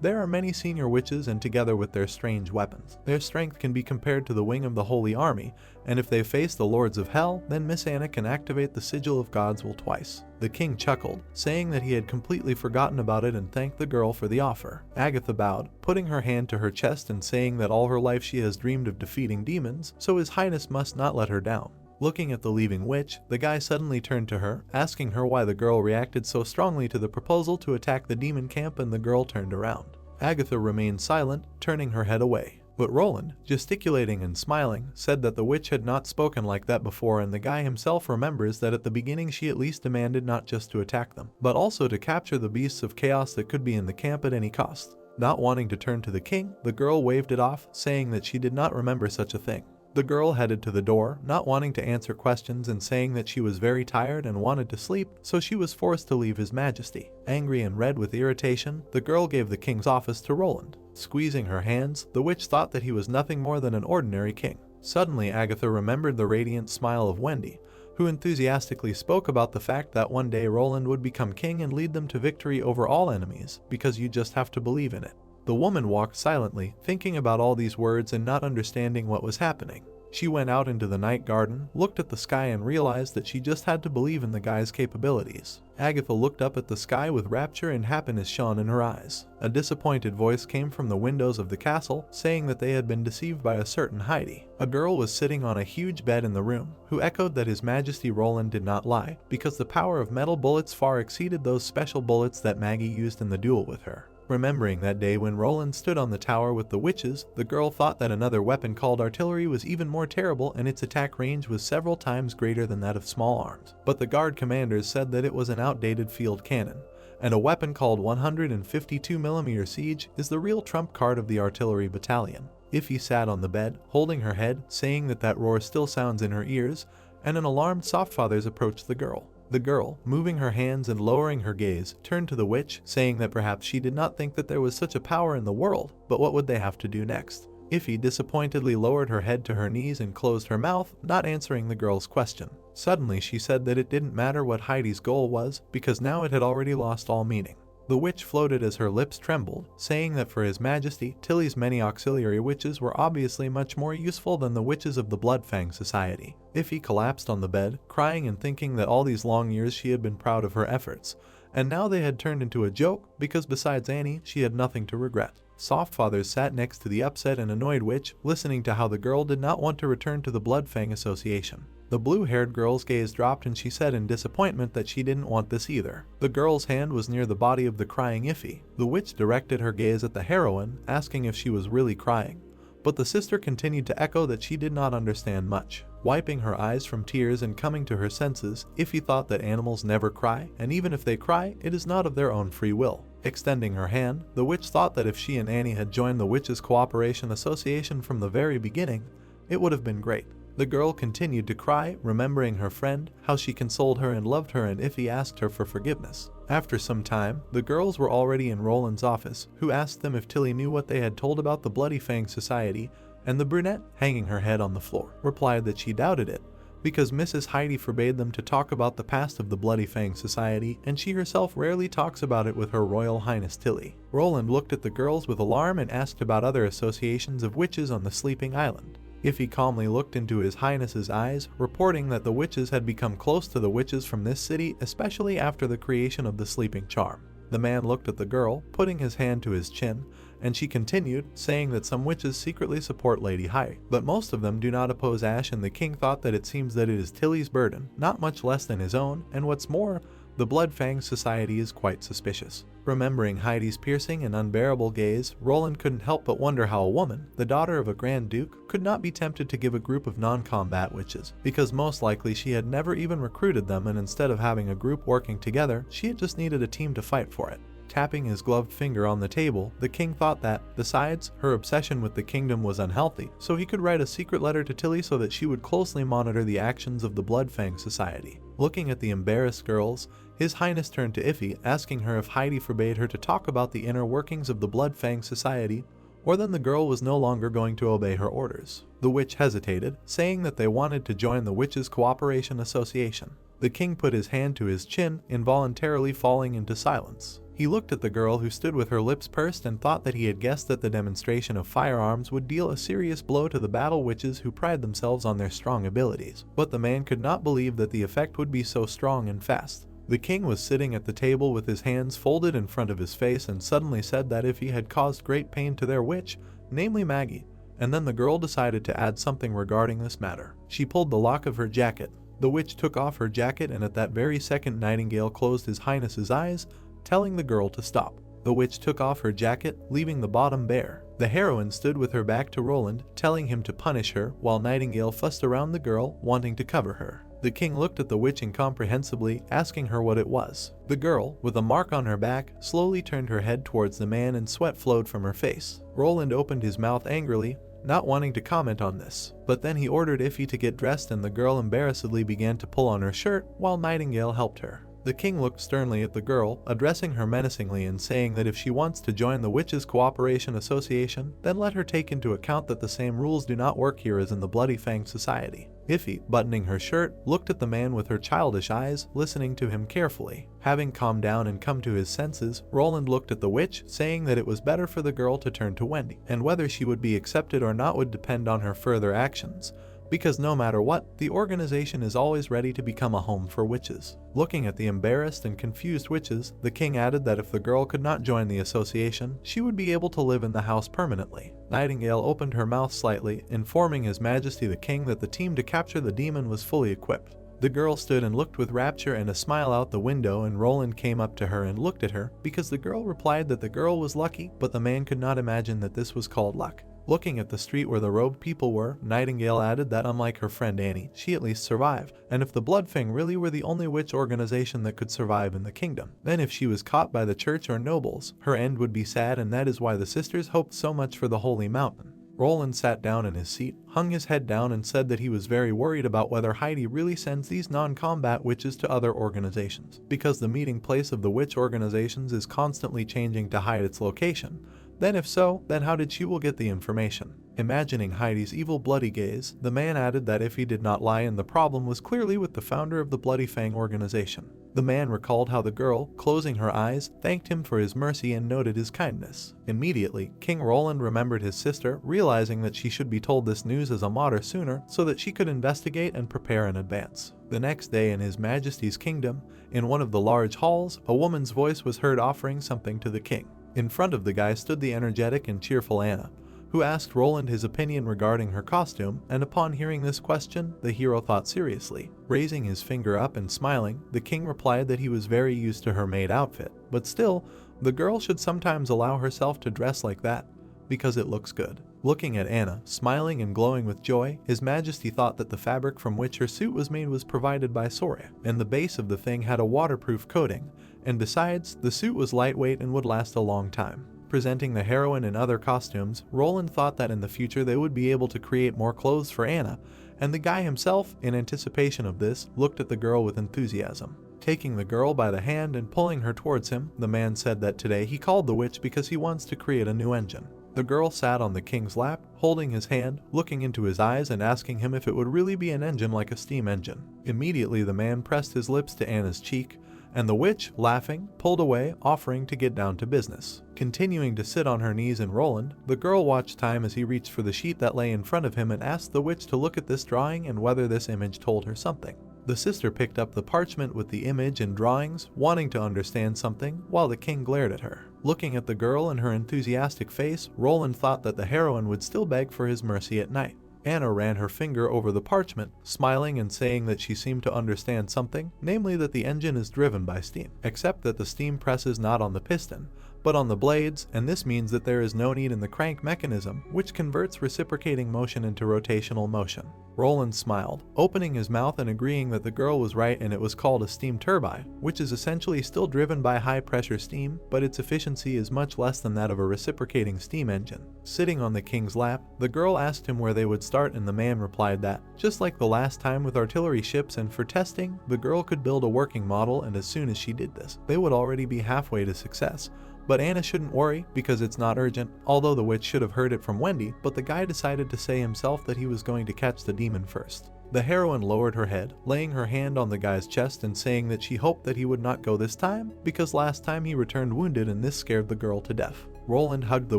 There are many senior witches, and together with their strange weapons, their strength can be compared to the wing of the Holy Army, and if they face the Lords of Hell, then Miss Anna can activate the Sigil of God's Will twice. The king chuckled, saying that he had completely forgotten about it, and thanked the girl for the offer. Agatha bowed, putting her hand to her chest and saying that all her life she has dreamed of defeating demons, so His Highness must not let her down. Looking at the leaving witch, the guy suddenly turned to her, asking her why the girl reacted so strongly to the proposal to attack the demon camp, and the girl turned around. Agatha remained silent, turning her head away. But Roland, gesticulating and smiling, said that the witch had not spoken like that before, and the guy himself remembers that at the beginning she at least demanded not just to attack them, but also to capture the beasts of chaos that could be in the camp at any cost. Not wanting to turn to the king, the girl waved it off, saying that she did not remember such a thing. The girl headed to the door, not wanting to answer questions and saying that she was very tired and wanted to sleep, so she was forced to leave His Majesty. Angry and red with irritation, the girl gave the king's office to Roland. Squeezing her hands, the witch thought that he was nothing more than an ordinary king. Suddenly, Agatha remembered the radiant smile of Wendy, who enthusiastically spoke about the fact that one day Roland would become king and lead them to victory over all enemies, because you just have to believe in it. The woman walked silently, thinking about all these words and not understanding what was happening. She went out into the night garden, looked at the sky, and realized that she just had to believe in the guy's capabilities. Agatha looked up at the sky with rapture and happiness shone in her eyes. A disappointed voice came from the windows of the castle, saying that they had been deceived by a certain Heidi. A girl was sitting on a huge bed in the room, who echoed that His Majesty Roland did not lie, because the power of metal bullets far exceeded those special bullets that Maggie used in the duel with her. Remembering that day when Roland stood on the tower with the witches, the girl thought that another weapon called artillery was even more terrible, and its attack range was several times greater than that of small arms. But the guard commanders said that it was an outdated field cannon, and a weapon called 152mm Siege is the real trump card of the artillery battalion. Ify sat on the bed, holding her head, saying that that roar still sounds in her ears, and an alarmed Softfathers approached the girl. The girl, moving her hands and lowering her gaze, turned to the witch, saying that perhaps she did not think that there was such a power in the world, but what would they have to do next? Ify disappointedly lowered her head to her knees and closed her mouth, not answering the girl's question. Suddenly she said that it didn't matter what Heidi's goal was, because now it had already lost all meaning. The witch floated as her lips trembled, saying that for His Majesty, Tilly's many auxiliary witches were obviously much more useful than the witches of the Bloodfang Society. Ify collapsed on the bed, crying and thinking that all these long years she had been proud of her efforts, and now they had turned into a joke, because besides Annie, she had nothing to regret. Softfathers sat next to the upset and annoyed witch, listening to how the girl did not want to return to the Bloodfang Association. The blue-haired girl's gaze dropped and she said in disappointment that she didn't want this either. The girl's hand was near the body of the crying Ify. The witch directed her gaze at the heroine, asking if she was really crying. But the sister continued to echo that she did not understand much. Wiping her eyes from tears and coming to her senses, Ify thought that animals never cry, and even if they cry, it is not of their own free will. Extending her hand, the witch thought that if she and Annie had joined the Witches' Cooperation Association from the very beginning, it would have been great. The girl continued to cry, remembering her friend, how she consoled her and loved her, and Ify asked her for forgiveness. After some time, the girls were already in Roland's office, who asked them if Tilly knew what they had told about the Bloody Fang Society, and the brunette, hanging her head on the floor, replied that she doubted it, because Mrs. Heidi forbade them to talk about the past of the Bloody Fang Society, and she herself rarely talks about it with Her Royal Highness Tilly. Roland looked at the girls with alarm and asked about other associations of witches on the sleeping island. Ify calmly looked into His Highness's eyes, reporting that the witches had become close to the witches from this city, especially after the creation of the sleeping charm. The man looked at the girl, putting his hand to his chin, and she continued, saying that some witches secretly support Lady Hai, but most of them do not oppose Ash, and the king thought that it seems that it is Tilly's burden, not much less than his own, and what's more, the Bloodfang Society is quite suspicious. Remembering Heidi's piercing and unbearable gaze, Roland couldn't help but wonder how a woman, the daughter of a Grand Duke, could not be tempted to give a group of non-combat witches, because most likely she had never even recruited them, and instead of having a group working together, she had just needed a team to fight for it. Tapping his gloved finger on the table, the king thought that, besides, her obsession with the kingdom was unhealthy, so he could write a secret letter to Tilly so that she would closely monitor the actions of the Bloodfang Society. Looking at the embarrassed girls, His Highness turned to Ify, asking her if Heidi forbade her to talk about the inner workings of the Bloodfang Society, or then the girl was no longer going to obey her orders. The witch hesitated, saying that they wanted to join the Witches' Cooperation Association. The king put his hand to his chin, involuntarily falling into silence. He looked at the girl who stood with her lips pursed and thought that he had guessed that the demonstration of firearms would deal a serious blow to the battle witches who pride themselves on their strong abilities. But the man could not believe that the effect would be so strong and fast. The king was sitting at the table with his hands folded in front of his face and suddenly said that if he had caused great pain to their witch, namely Maggie, and then the girl decided to add something regarding this matter. She pulled the lock of her jacket. The witch took off her jacket, and at that very second Nightingale closed his highness's eyes, telling the girl to stop. The witch took off her jacket, leaving the bottom bare. The heroine stood with her back to Roland, telling him to punish her, while Nightingale fussed around the girl, wanting to cover her. The king looked at the witch incomprehensibly, asking her what it was. The girl, with a mark on her back, slowly turned her head towards the man and sweat flowed from her face. Roland opened his mouth angrily, not wanting to comment on this, but then he ordered Iffy to get dressed and the girl embarrassedly began to pull on her shirt while Nightingale helped her. The king looked sternly at the girl, addressing her menacingly and saying that if she wants to join the Witches' Cooperation Association, then let her take into account that the same rules do not work here as in the Bloody Fang Society. Iffy, buttoning her shirt, looked at the man with her childish eyes, listening to him carefully. Having calmed down and come to his senses, Roland looked at the witch, saying that it was better for the girl to turn to Wendy, and whether she would be accepted or not would depend on her further actions, because no matter what, the organization is always ready to become a home for witches. Looking at the embarrassed and confused witches, the king added that if the girl could not join the association, she would be able to live in the house permanently. Nightingale opened her mouth slightly, informing His Majesty the King that the team to capture the demon was fully equipped. The girl stood and looked with rapture and a smile out the window, and Roland came up to her and looked at her, because the girl replied that the girl was lucky, but the man could not imagine that this was called luck. Looking at the street where the robed people were, Nightingale added that unlike her friend Annie, she at least survived, and if the Bloodfang really were the only witch organization that could survive in the kingdom, then if she was caught by the church or nobles, her end would be sad, and that is why the sisters hoped so much for the Holy Mountain. Roland sat down in his seat, hung his head down and said that he was very worried about whether Heidi really sends these non-combat witches to other organizations, because the meeting place of the witch organizations is constantly changing to hide its location. Then if so, then how did she will get the information? Imagining Heidi's evil bloody gaze, the man added that if he did not lie and the problem was clearly with the founder of the Bloody Fang organization. The man recalled how the girl, closing her eyes, thanked him for his mercy and noted his kindness. Immediately, King Roland remembered his sister, realizing that she should be told this news as a martyr sooner so that she could investigate and prepare in advance. The next day in His Majesty's kingdom, in one of the large halls, a woman's voice was heard offering something to the king. In front of the guy stood the energetic and cheerful Anna, who asked Roland his opinion regarding her costume, and upon hearing this question, the hero thought seriously. Raising his finger up and smiling, the king replied that he was very used to her maid outfit, but still, the girl should sometimes allow herself to dress like that, because it looks good. Looking at Anna, smiling and glowing with joy, His Majesty thought that the fabric from which her suit was made was provided by Soria, and the base of the thing had a waterproof coating, and besides, the suit was lightweight and would last a long time. Presenting the heroine in other costumes, Roland thought that in the future they would be able to create more clothes for Anna, and the guy himself, in anticipation of this, looked at the girl with enthusiasm. Taking the girl by the hand and pulling her towards him, the man said that today he called the witch because he wants to create a new engine. The girl sat on the king's lap, holding his hand, looking into his eyes and asking him if it would really be an engine like a steam engine. Immediately the man pressed his lips to Anna's cheek, and the witch, laughing, pulled away, offering to get down to business. Continuing to sit on her knees in Roland, the girl watched time as he reached for the sheet that lay in front of him and asked the witch to look at this drawing and whether this image told her something. The sister picked up the parchment with the image and drawings, wanting to understand something, while the king glared at her. Looking at the girl and her enthusiastic face, Roland thought that the heroine would still beg for his mercy at night. Anna ran her finger over the parchment, smiling and saying that she seemed to understand something, namely that the engine is driven by steam, except that the steam presses not on the piston, but on the blades, and this means that there is no need in the crank mechanism, which converts reciprocating motion into rotational motion. Roland smiled, opening his mouth and agreeing that the girl was right, and it was called a steam turbine, which is essentially still driven by high-pressure steam, but its efficiency is much less than that of a reciprocating steam engine. Sitting on the king's lap, the girl asked him where they would start, and the man replied that, just like the last time with artillery ships and for testing, the girl could build a working model, and as soon as she did this, they would already be halfway to success. But Anna shouldn't worry, because it's not urgent, although the witch should have heard it from Wendy, but the guy decided to say himself that he was going to catch the demon first. The heroine lowered her head, laying her hand on the guy's chest and saying that she hoped that he would not go this time, because last time he returned wounded and this scared the girl to death. Roland hugged the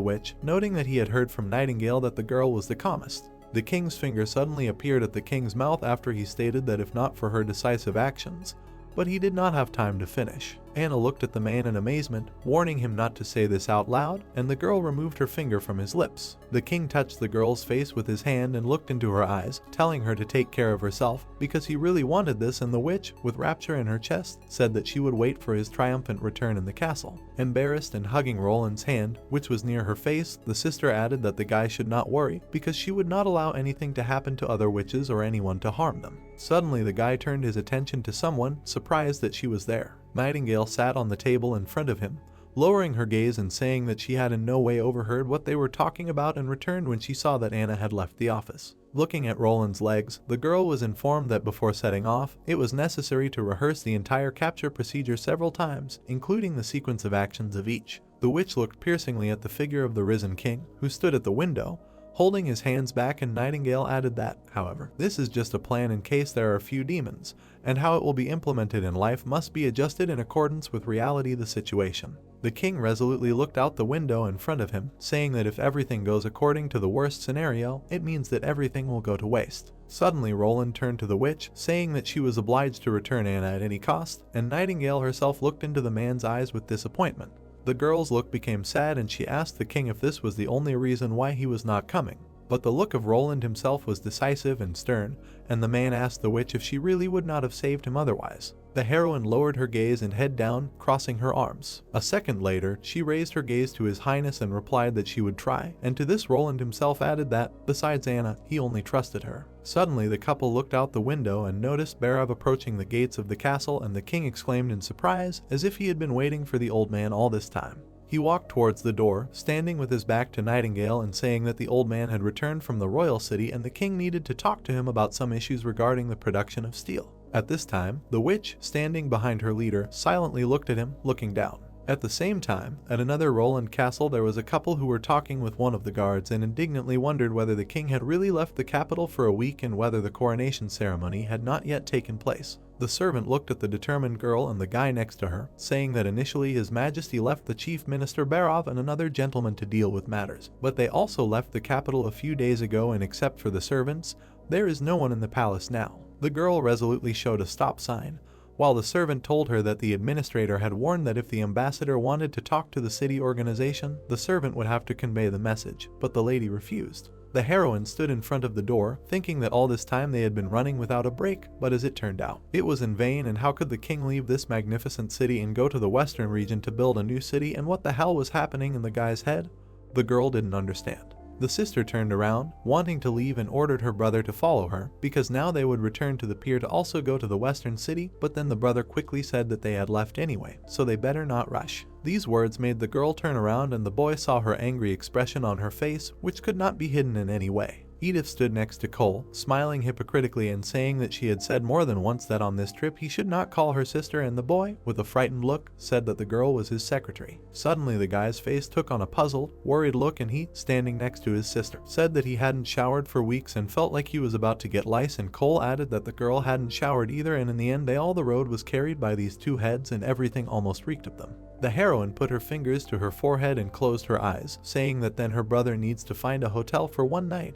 witch, noting that he had heard from Nightingale that the girl was the calmest. The king's finger suddenly appeared at the king's mouth after he stated that if not for her decisive actions, but he did not have time to finish. Anna looked at the man in amazement, warning him not to say this out loud, and the girl removed her finger from his lips. The king touched the girl's face with his hand and looked into her eyes, telling her to take care of herself because he really wanted this, and the witch, with rapture in her chest, said that she would wait for his triumphant return in the castle. Embarrassed and hugging Roland's hand, which was near her face, the sister added that the guy should not worry because she would not allow anything to happen to other witches or anyone to harm them. Suddenly the guy turned his attention to someone, surprised that she was there. Nightingale sat on the table in front of him, lowering her gaze and saying that she had in no way overheard what they were talking about, and returned when she saw that Anna had left the office. Looking at Roland's legs, the girl was informed that before setting off, it was necessary to rehearse the entire capture procedure several times, including the sequence of actions of each. The witch looked piercingly at the figure of the risen king, who stood at the window, holding his hands back, and Nightingale added that, however, this is just a plan in case there are a few demons, and how it will be implemented in life must be adjusted in accordance with reality the situation. The king resolutely looked out the window in front of him, saying that if everything goes according to the worst scenario, it means that everything will go to waste. Suddenly Roland turned to the witch, saying that she was obliged to return Anna at any cost, and Nightingale herself looked into the man's eyes with disappointment. The girl's look became sad, and she asked the king if this was the only reason why he was not coming. But the look of Roland himself was decisive and stern, and the man asked the witch if she really would not have saved him otherwise. The heroine lowered her gaze and head down, crossing her arms. A second later, she raised her gaze to His Highness and replied that she would try, and to this Roland himself added that, besides Anna, he only trusted her. Suddenly the couple looked out the window and noticed Barav approaching the gates of the castle, and the king exclaimed in surprise, as if he had been waiting for the old man all this time. He walked towards the door, standing with his back to Nightingale and saying that the old man had returned from the royal city and the king needed to talk to him about some issues regarding the production of steel. At this time, the witch, standing behind her leader, silently looked at him, looking down. At the same time, at another Roland castle, there was a couple who were talking with one of the guards and indignantly wondered whether the king had really left the capital for a week and whether the coronation ceremony had not yet taken place. The servant looked at the determined girl and the guy next to her, saying that initially His Majesty left the chief minister Barav and another gentleman to deal with matters, but they also left the capital a few days ago, and except for the servants, there is no one in the palace now. The girl resolutely showed a stop sign, while the servant told her that the administrator had warned that if the ambassador wanted to talk to the city organization, the servant would have to convey the message, but the lady refused. The heroine stood in front of the door, thinking that all this time they had been running without a break, but as it turned out, it was in vain, and how could the king leave this magnificent city and go to the western region to build a new city, and what the hell was happening in the guy's head? The girl didn't understand. The sister turned around, wanting to leave, and ordered her brother to follow her, because now they would return to the pier to also go to the western city, but then the brother quickly said that they had left anyway, so they better not rush. These words made the girl turn around, and the boy saw her angry expression on her face, which could not be hidden in any way. Edith stood next to Cole, smiling hypocritically and saying that she had said more than once that on this trip he should not call her sister, and the boy, with a frightened look, said that the girl was his secretary. Suddenly the guy's face took on a puzzled, worried look, and he, standing next to his sister, said that he hadn't showered for weeks and felt like he was about to get lice, and Cole added that the girl hadn't showered either, and in the end the road was carried by these two heads and everything almost reeked of them. The heroine put her fingers to her forehead and closed her eyes, saying that then her brother needs to find a hotel for one night,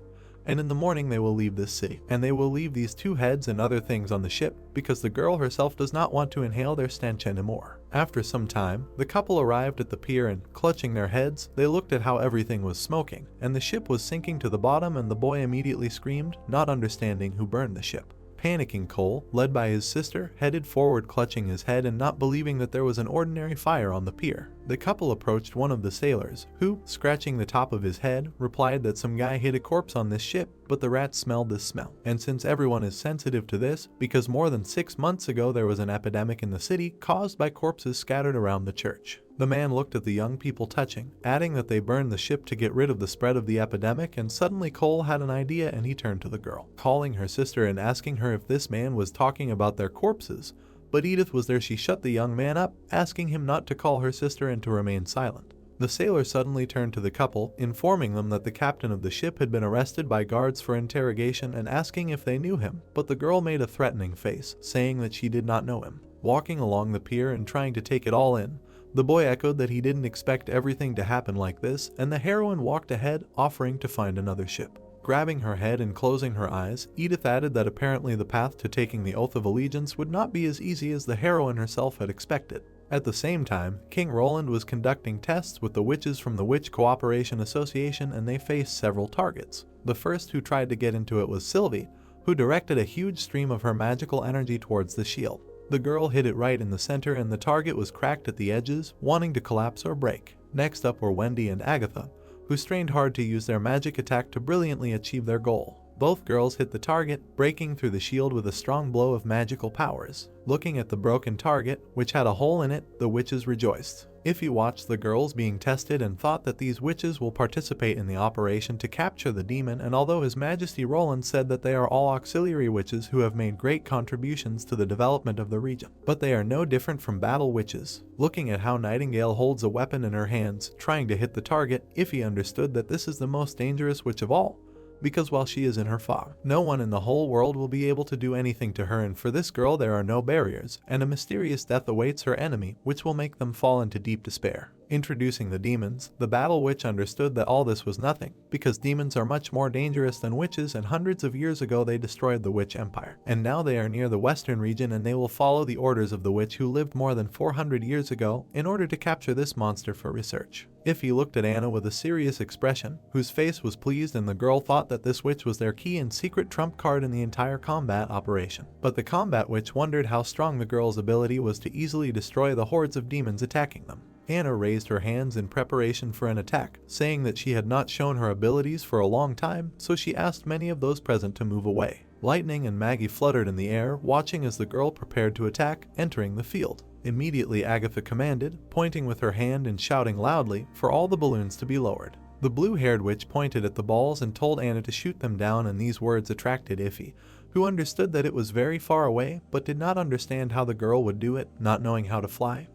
and in the morning they will leave this city, and they will leave these two heads and other things on the ship, because the girl herself does not want to inhale their stench anymore. After some time, the couple arrived at the pier and, clutching their heads, they looked at how everything was smoking, and the ship was sinking to the bottom, and the boy immediately screamed, not understanding who burned the ship. Panicking, Cole, led by his sister, headed forward, clutching his head and not believing that there was an ordinary fire on the pier. The couple approached one of the sailors, who, scratching the top of his head, replied that some guy hid a corpse on this ship, but the rats smelled this smell. And since everyone is sensitive to this, because more than 6 months ago there was an epidemic in the city caused by corpses scattered around the church. The man looked at the young people touching, adding that they burned the ship to get rid of the spread of the epidemic, and suddenly Cole had an idea and he turned to the girl, calling her sister and asking her if this man was talking about their corpses. But Edith was there. She shut the young man up, asking him not to call her sister and to remain silent. The sailor suddenly turned to the couple, informing them that the captain of the ship had been arrested by guards for interrogation and asking if they knew him, but the girl made a threatening face, saying that she did not know him. Walking along the pier and trying to take it all in, the boy echoed that he didn't expect everything to happen like this, and the heroine walked ahead, offering to find another ship. Grabbing her head and closing her eyes, Edith added that apparently the path to taking the oath of allegiance would not be as easy as the heroine herself had expected. At the same time, King Roland was conducting tests with the witches from the Witch Cooperation Association, and they faced several targets. The first who tried to get into it was Sylvie, who directed a huge stream of her magical energy towards the shield. The girl hit it right in the center and the target was cracked at the edges, wanting to collapse or break. Next up were Wendy and Agatha, who strained hard to use their magic attack to brilliantly achieve their goal. Both girls hit the target, breaking through the shield with a strong blow of magical powers. Looking at the broken target, which had a hole in it, the witches rejoiced. Ify watched the girls being tested and thought that these witches will participate in the operation to capture the demon, and although His Majesty Roland said that they are all auxiliary witches who have made great contributions to the development of the region, but they are no different from battle witches. Looking at how Nightingale holds a weapon in her hands, trying to hit the target, Ify understood that this is the most dangerous witch of all, because while she is in her fog, no one in the whole world will be able to do anything to her, and for this girl there are no barriers, and a mysterious death awaits her enemy, which will make them fall into deep despair. Introducing the demons, the battle witch understood that all this was nothing, because demons are much more dangerous than witches, and hundreds of years ago they destroyed the witch empire. And now they are near the western region, and they will follow the orders of the witch who lived more than 400 years ago in order to capture this monster for research. Ify looked at Anna with a serious expression, whose face was pleased, and the girl thought that this witch was their key and secret trump card in the entire combat operation. But the combat witch wondered how strong the girl's ability was to easily destroy the hordes of demons attacking them. Anna raised her hands in preparation for an attack, saying that she had not shown her abilities for a long time, so she asked many of those present to move away. Lightning and Maggie fluttered in the air, watching as the girl prepared to attack, entering the field. Immediately Agatha commanded, pointing with her hand and shouting loudly for all the balloons to be lowered. The blue-haired witch pointed at the balls and told Anna to shoot them down, and these words attracted Ify, who understood that it was very far away but did not understand how the girl would do it, not knowing how to fly.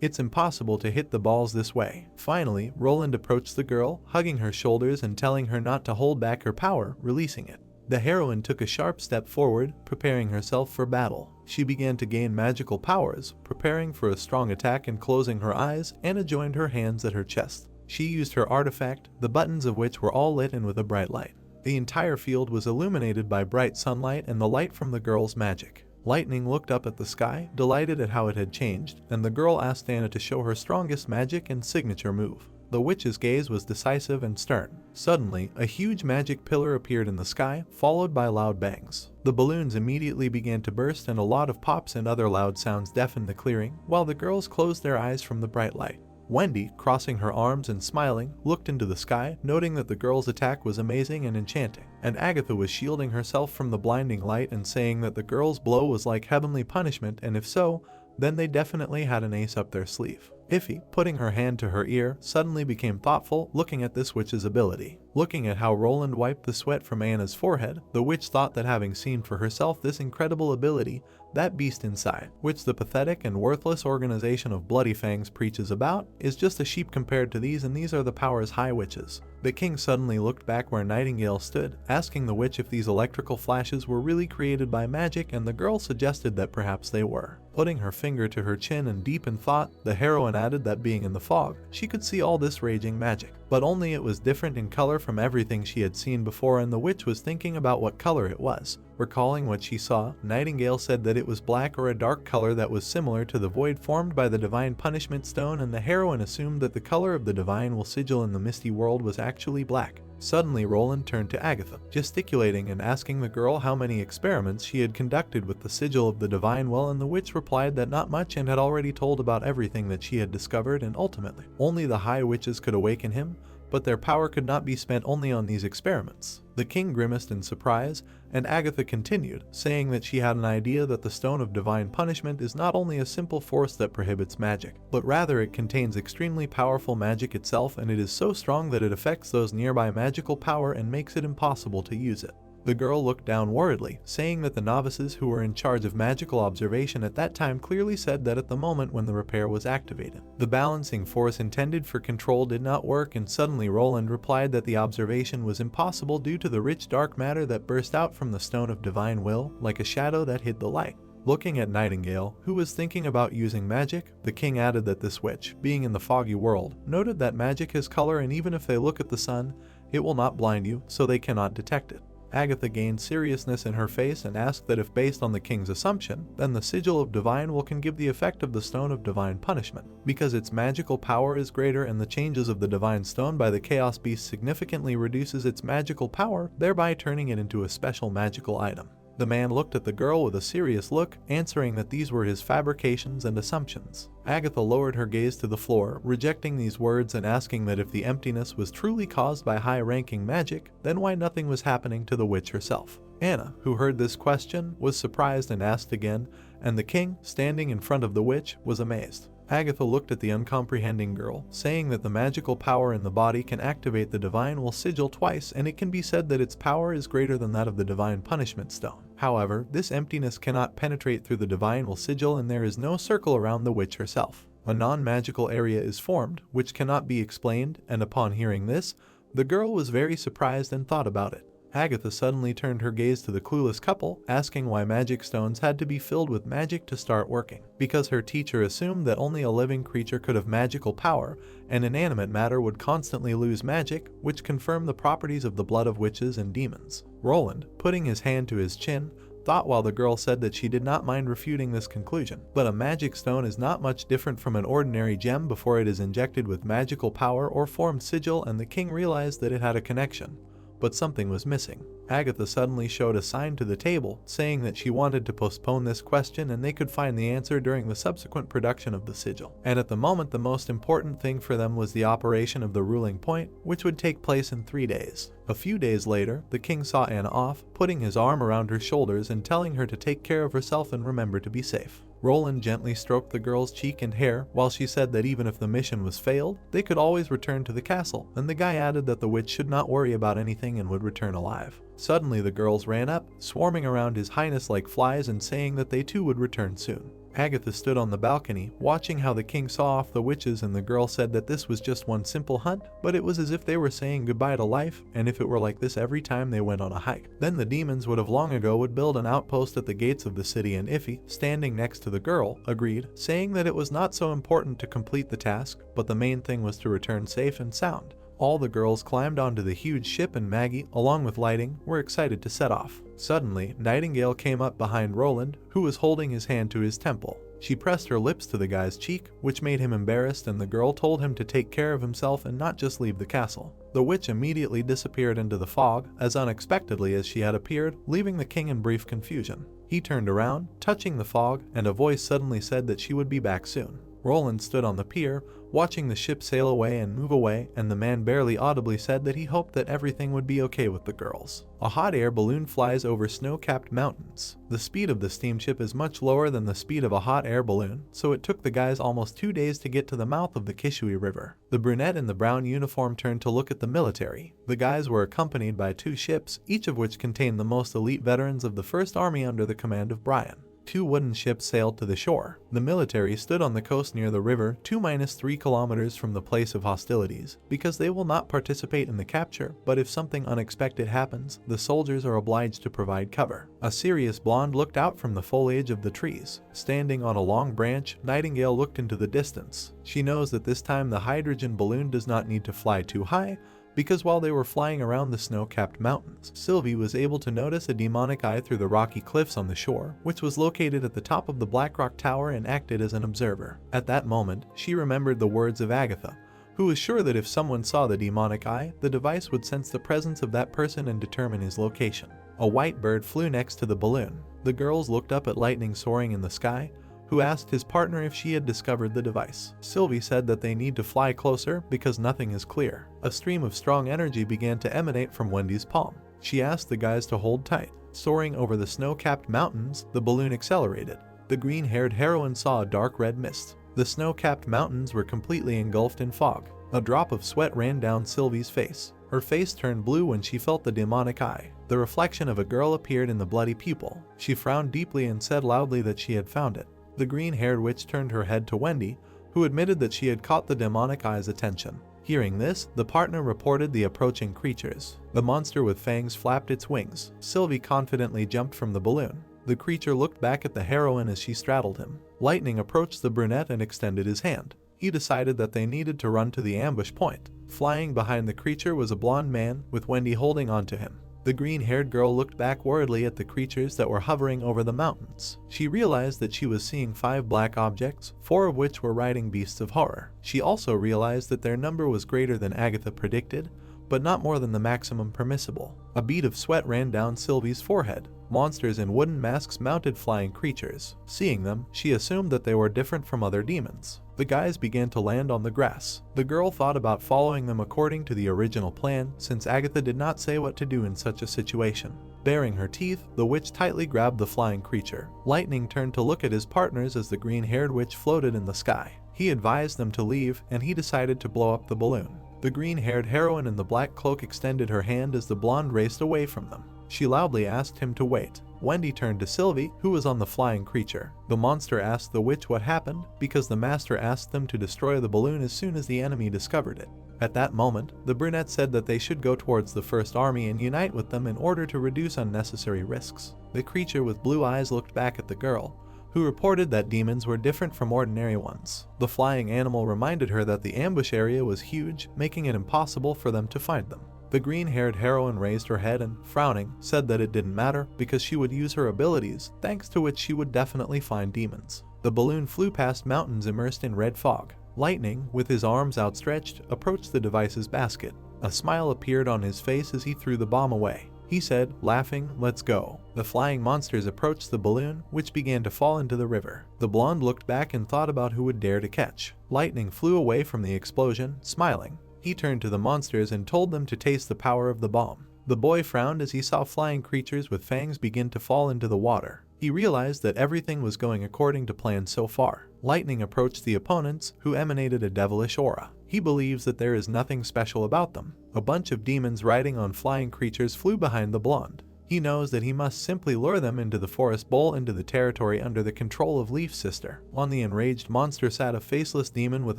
It's impossible to hit the balls this way. Finally, Roland approached the girl, hugging her shoulders and telling her not to hold back her power, releasing it. The heroine took a sharp step forward, preparing herself for battle. She began to gain magical powers, preparing for a strong attack, and closing her eyes, Anna joined her hands at her chest. She used her artifact, the buttons of which were all lit in with a bright light. The entire field was illuminated by bright sunlight and the light from the girl's magic. Lightning looked up at the sky, delighted at how it had changed, and the girl asked Anna to show her strongest magic and signature move. The witch's gaze was decisive and stern. Suddenly, a huge magic pillar appeared in the sky, followed by loud bangs. The balloons immediately began to burst, and a lot of pops and other loud sounds deafened the clearing, while the girls closed their eyes from the bright light. Wendy, crossing her arms and smiling, looked into the sky, noting that the girl's attack was amazing and enchanting, and Agatha was shielding herself from the blinding light and saying that the girl's blow was like heavenly punishment, and if so, then they definitely had an ace up their sleeve. Ify, putting her hand to her ear, suddenly became thoughtful, looking at this witch's ability. Looking at how Roland wiped the sweat from Anna's forehead, the witch thought that having seen for herself this incredible ability, that beast inside, which the pathetic and worthless organization of Bloody Fangs preaches about, is just a sheep compared to these, and these are the power's high witches. The king suddenly looked back where Nightingale stood, asking the witch if these electrical flashes were really created by magic, and the girl suggested that perhaps they were. Putting her finger to her chin and deep in thought, the heroine added that being in the fog, she could see all this raging magic, but only it was different in color from everything she had seen before, and the witch was thinking about what color it was. Recalling what she saw, Nightingale said that it was black or a dark color that was similar to the void formed by the divine punishment stone, and the heroine assumed that the color of the divine will sigil in the misty world was actually black. Suddenly Roland turned to Agatha, gesticulating and asking the girl how many experiments she had conducted with the sigil of the divine well, and the witch replied that not much and had already told about everything that she had discovered, and ultimately, only the high witches could awaken him, but their power could not be spent only on these experiments. The king grimaced in surprise, and Agatha continued, saying that she had an idea that the Stone of Divine Punishment is not only a simple force that prohibits magic, but rather it contains extremely powerful magic itself, and it is so strong that it affects those nearby magical power and makes it impossible to use it. The girl looked down worriedly, saying that the novices who were in charge of magical observation at that time clearly said that at the moment when the repair was activated, the balancing force intended for control did not work, and suddenly Roland replied that the observation was impossible due to the rich dark matter that burst out from the Stone of Divine Will, like a shadow that hid the light. Looking at Nightingale, who was thinking about using magic, the king added that this witch, being in the foggy world, noted that magic has color, and even if they look at the sun, it will not blind you, so they cannot detect it. Agatha gained seriousness in her face and asked that if based on the king's assumption, then the sigil of divine will can give the effect of the stone of divine punishment, because its magical power is greater and the changes of the divine stone by the chaos beast significantly reduces its magical power, thereby turning it into a special magical item. The man looked at the girl with a serious look, answering that these were his fabrications and assumptions. Agatha lowered her gaze to the floor, rejecting these words and asking that if the emptiness was truly caused by high-ranking magic, then why nothing was happening to the witch herself. Anna, who heard this question, was surprised and asked again, and the king, standing in front of the witch, was amazed. Agatha looked at the uncomprehending girl, saying that the magical power in the body can activate the divine will sigil twice, and it can be said that its power is greater than that of the divine punishment stone. However, this emptiness cannot penetrate through the divine will sigil and there is no circle around the witch herself. A non-magical area is formed, which cannot be explained, and upon hearing this, the girl was very surprised and thought about it. Agatha suddenly turned her gaze to the clueless couple, asking why magic stones had to be filled with magic to start working. Because her teacher assumed that only a living creature could have magical power, and inanimate matter would constantly lose magic, which confirmed the properties of the blood of witches and demons. Roland, putting his hand to his chin, thought while the girl said that she did not mind refuting this conclusion. But a magic stone is not much different from an ordinary gem before it is injected with magical power or formed sigil, and the king realized that it had a connection. But something was missing. Agatha suddenly showed a sign to the table, saying that she wanted to postpone this question and they could find the answer during the subsequent production of the sigil. And at the moment the most important thing for them was the operation of the ruling point, which would take place in 3 days. A few days later, the king saw Anna off, putting his arm around her shoulders and telling her to take care of herself and remember to be safe. Roland gently stroked the girl's cheek and hair, while she said that even if the mission was failed, they could always return to the castle, and the guy added that the witch should not worry about anything and would return alive. Suddenly the girls ran up, swarming around his highness like flies and saying that they too would return soon. Agatha stood on the balcony, watching how the king saw off the witches, and the girl said that this was just one simple hunt, but it was as if they were saying goodbye to life, and if it were like this every time they went on a hike, then the demons would have long ago would build an outpost at the gates of the city, and Iffy, standing next to the girl, agreed, saying that it was not so important to complete the task, but the main thing was to return safe and sound. All the girls climbed onto the huge ship and Maggie, along with Lighting, were excited to set off. Suddenly, Nightingale came up behind Roland, who was holding his hand to his temple. She pressed her lips to the guy's cheek, which made him embarrassed, and the girl told him to take care of himself and not just leave the castle. The witch immediately disappeared into the fog, as unexpectedly as she had appeared, leaving the king in brief confusion. He turned around, touching the fog, and a voice suddenly said that she would be back soon. Roland stood on the pier, watching the ship sail away and move away, and the man barely audibly said that he hoped that everything would be okay with the girls. A hot air balloon flies over snow-capped mountains. The speed of the steamship is much lower than the speed of a hot air balloon, so it took the guys almost 2 days to get to the mouth of the Kishui River. The brunette in the brown uniform turned to look at the military. The guys were accompanied by 2 ships, each of which contained the most elite veterans of the First Army under the command of Brian. 2 wooden ships sailed to the shore. The military stood on the coast near the river, 2-3 kilometers from the place of hostilities, because they will not participate in the capture, but if something unexpected happens, the soldiers are obliged to provide cover. A serious blonde looked out from the foliage of the trees. Standing on a long branch, Nightingale looked into the distance. She knows that this time the hydrogen balloon does not need to fly too high, because while they were flying around the snow-capped mountains, Sylvie was able to notice a demonic eye through the rocky cliffs on the shore, which was located at the top of the Black Rock Tower and acted as an observer. At that moment, she remembered the words of Agatha, who was sure that if someone saw the demonic eye, the device would sense the presence of that person and determine his location. A white bird flew next to the balloon. The girls looked up at lightning soaring in the sky, who asked his partner if she had discovered the device. Sylvie said that they need to fly closer because nothing is clear. A stream of strong energy began to emanate from Wendy's palm. She asked the guys to hold tight. Soaring over the snow-capped mountains, the balloon accelerated. The green-haired heroine saw a dark red mist. The snow-capped mountains were completely engulfed in fog. A drop of sweat ran down Sylvie's face. Her face turned blue when she felt the demonic eye. The reflection of a girl appeared in the bloody pupil. She frowned deeply and said loudly that she had found it. The green-haired witch turned her head to Wendy, who admitted that she had caught the demonic eye's attention. Hearing this, the partner reported the approaching creatures. The monster with fangs flapped its wings. Sylvie confidently jumped from the balloon. The creature looked back at the heroine as she straddled him. Lightning approached the brunette and extended his hand. He decided that they needed to run to the ambush point. Flying behind the creature was a blonde man, with Wendy holding onto him. The green-haired girl looked back worriedly at the creatures that were hovering over the mountains. She realized that she was seeing 5 black objects, 4 of which were riding beasts of horror. She also realized that their number was greater than Agatha predicted, but not more than the maximum permissible. A bead of sweat ran down Sylvie's forehead. Monsters in wooden masks mounted flying creatures. Seeing them, she assumed that they were different from other demons. The guys began to land on the grass. The girl thought about following them according to the original plan, since Agatha did not say what to do in such a situation. Baring her teeth, the witch tightly grabbed the flying creature. Lightning turned to look at his partners as the green-haired witch floated in the sky. He advised them to leave, and he decided to blow up the balloon. The green-haired heroine in the black cloak extended her hand as the blonde raced away from them. She loudly asked him to wait. Wendy turned to Sylvie, who was on the flying creature. The monster asked the witch what happened, because the master asked them to destroy the balloon as soon as the enemy discovered it. At that moment, the brunette said that they should go towards the first army and unite with them in order to reduce unnecessary risks. The creature with blue eyes looked back at the girl, who reported that demons were different from ordinary ones. The flying animal reminded her that the ambush area was huge, making it impossible for them to find them. The green-haired heroine raised her head and, frowning, said that it didn't matter because she would use her abilities, thanks to which she would definitely find demons. The balloon flew past mountains immersed in red fog. Lightning, with his arms outstretched, approached the device's basket. A smile appeared on his face as he threw the bomb away. He said, laughing, "Let's go." The flying monsters approached the balloon, which began to fall into the river. The blonde looked back and thought about who would dare to catch. Lightning flew away from the explosion, smiling. He turned to the monsters and told them to taste the power of the bomb. The boy frowned as he saw flying creatures with fangs begin to fall into the water. He realized that everything was going according to plan so far. Lightning approached the opponents, who emanated a devilish aura. He believes that there is nothing special about them. A bunch of demons riding on flying creatures flew behind the blonde. He knows that he must simply lure them into the forest bowl into the territory under the control of Leaf's sister. On the enraged monster sat a faceless demon with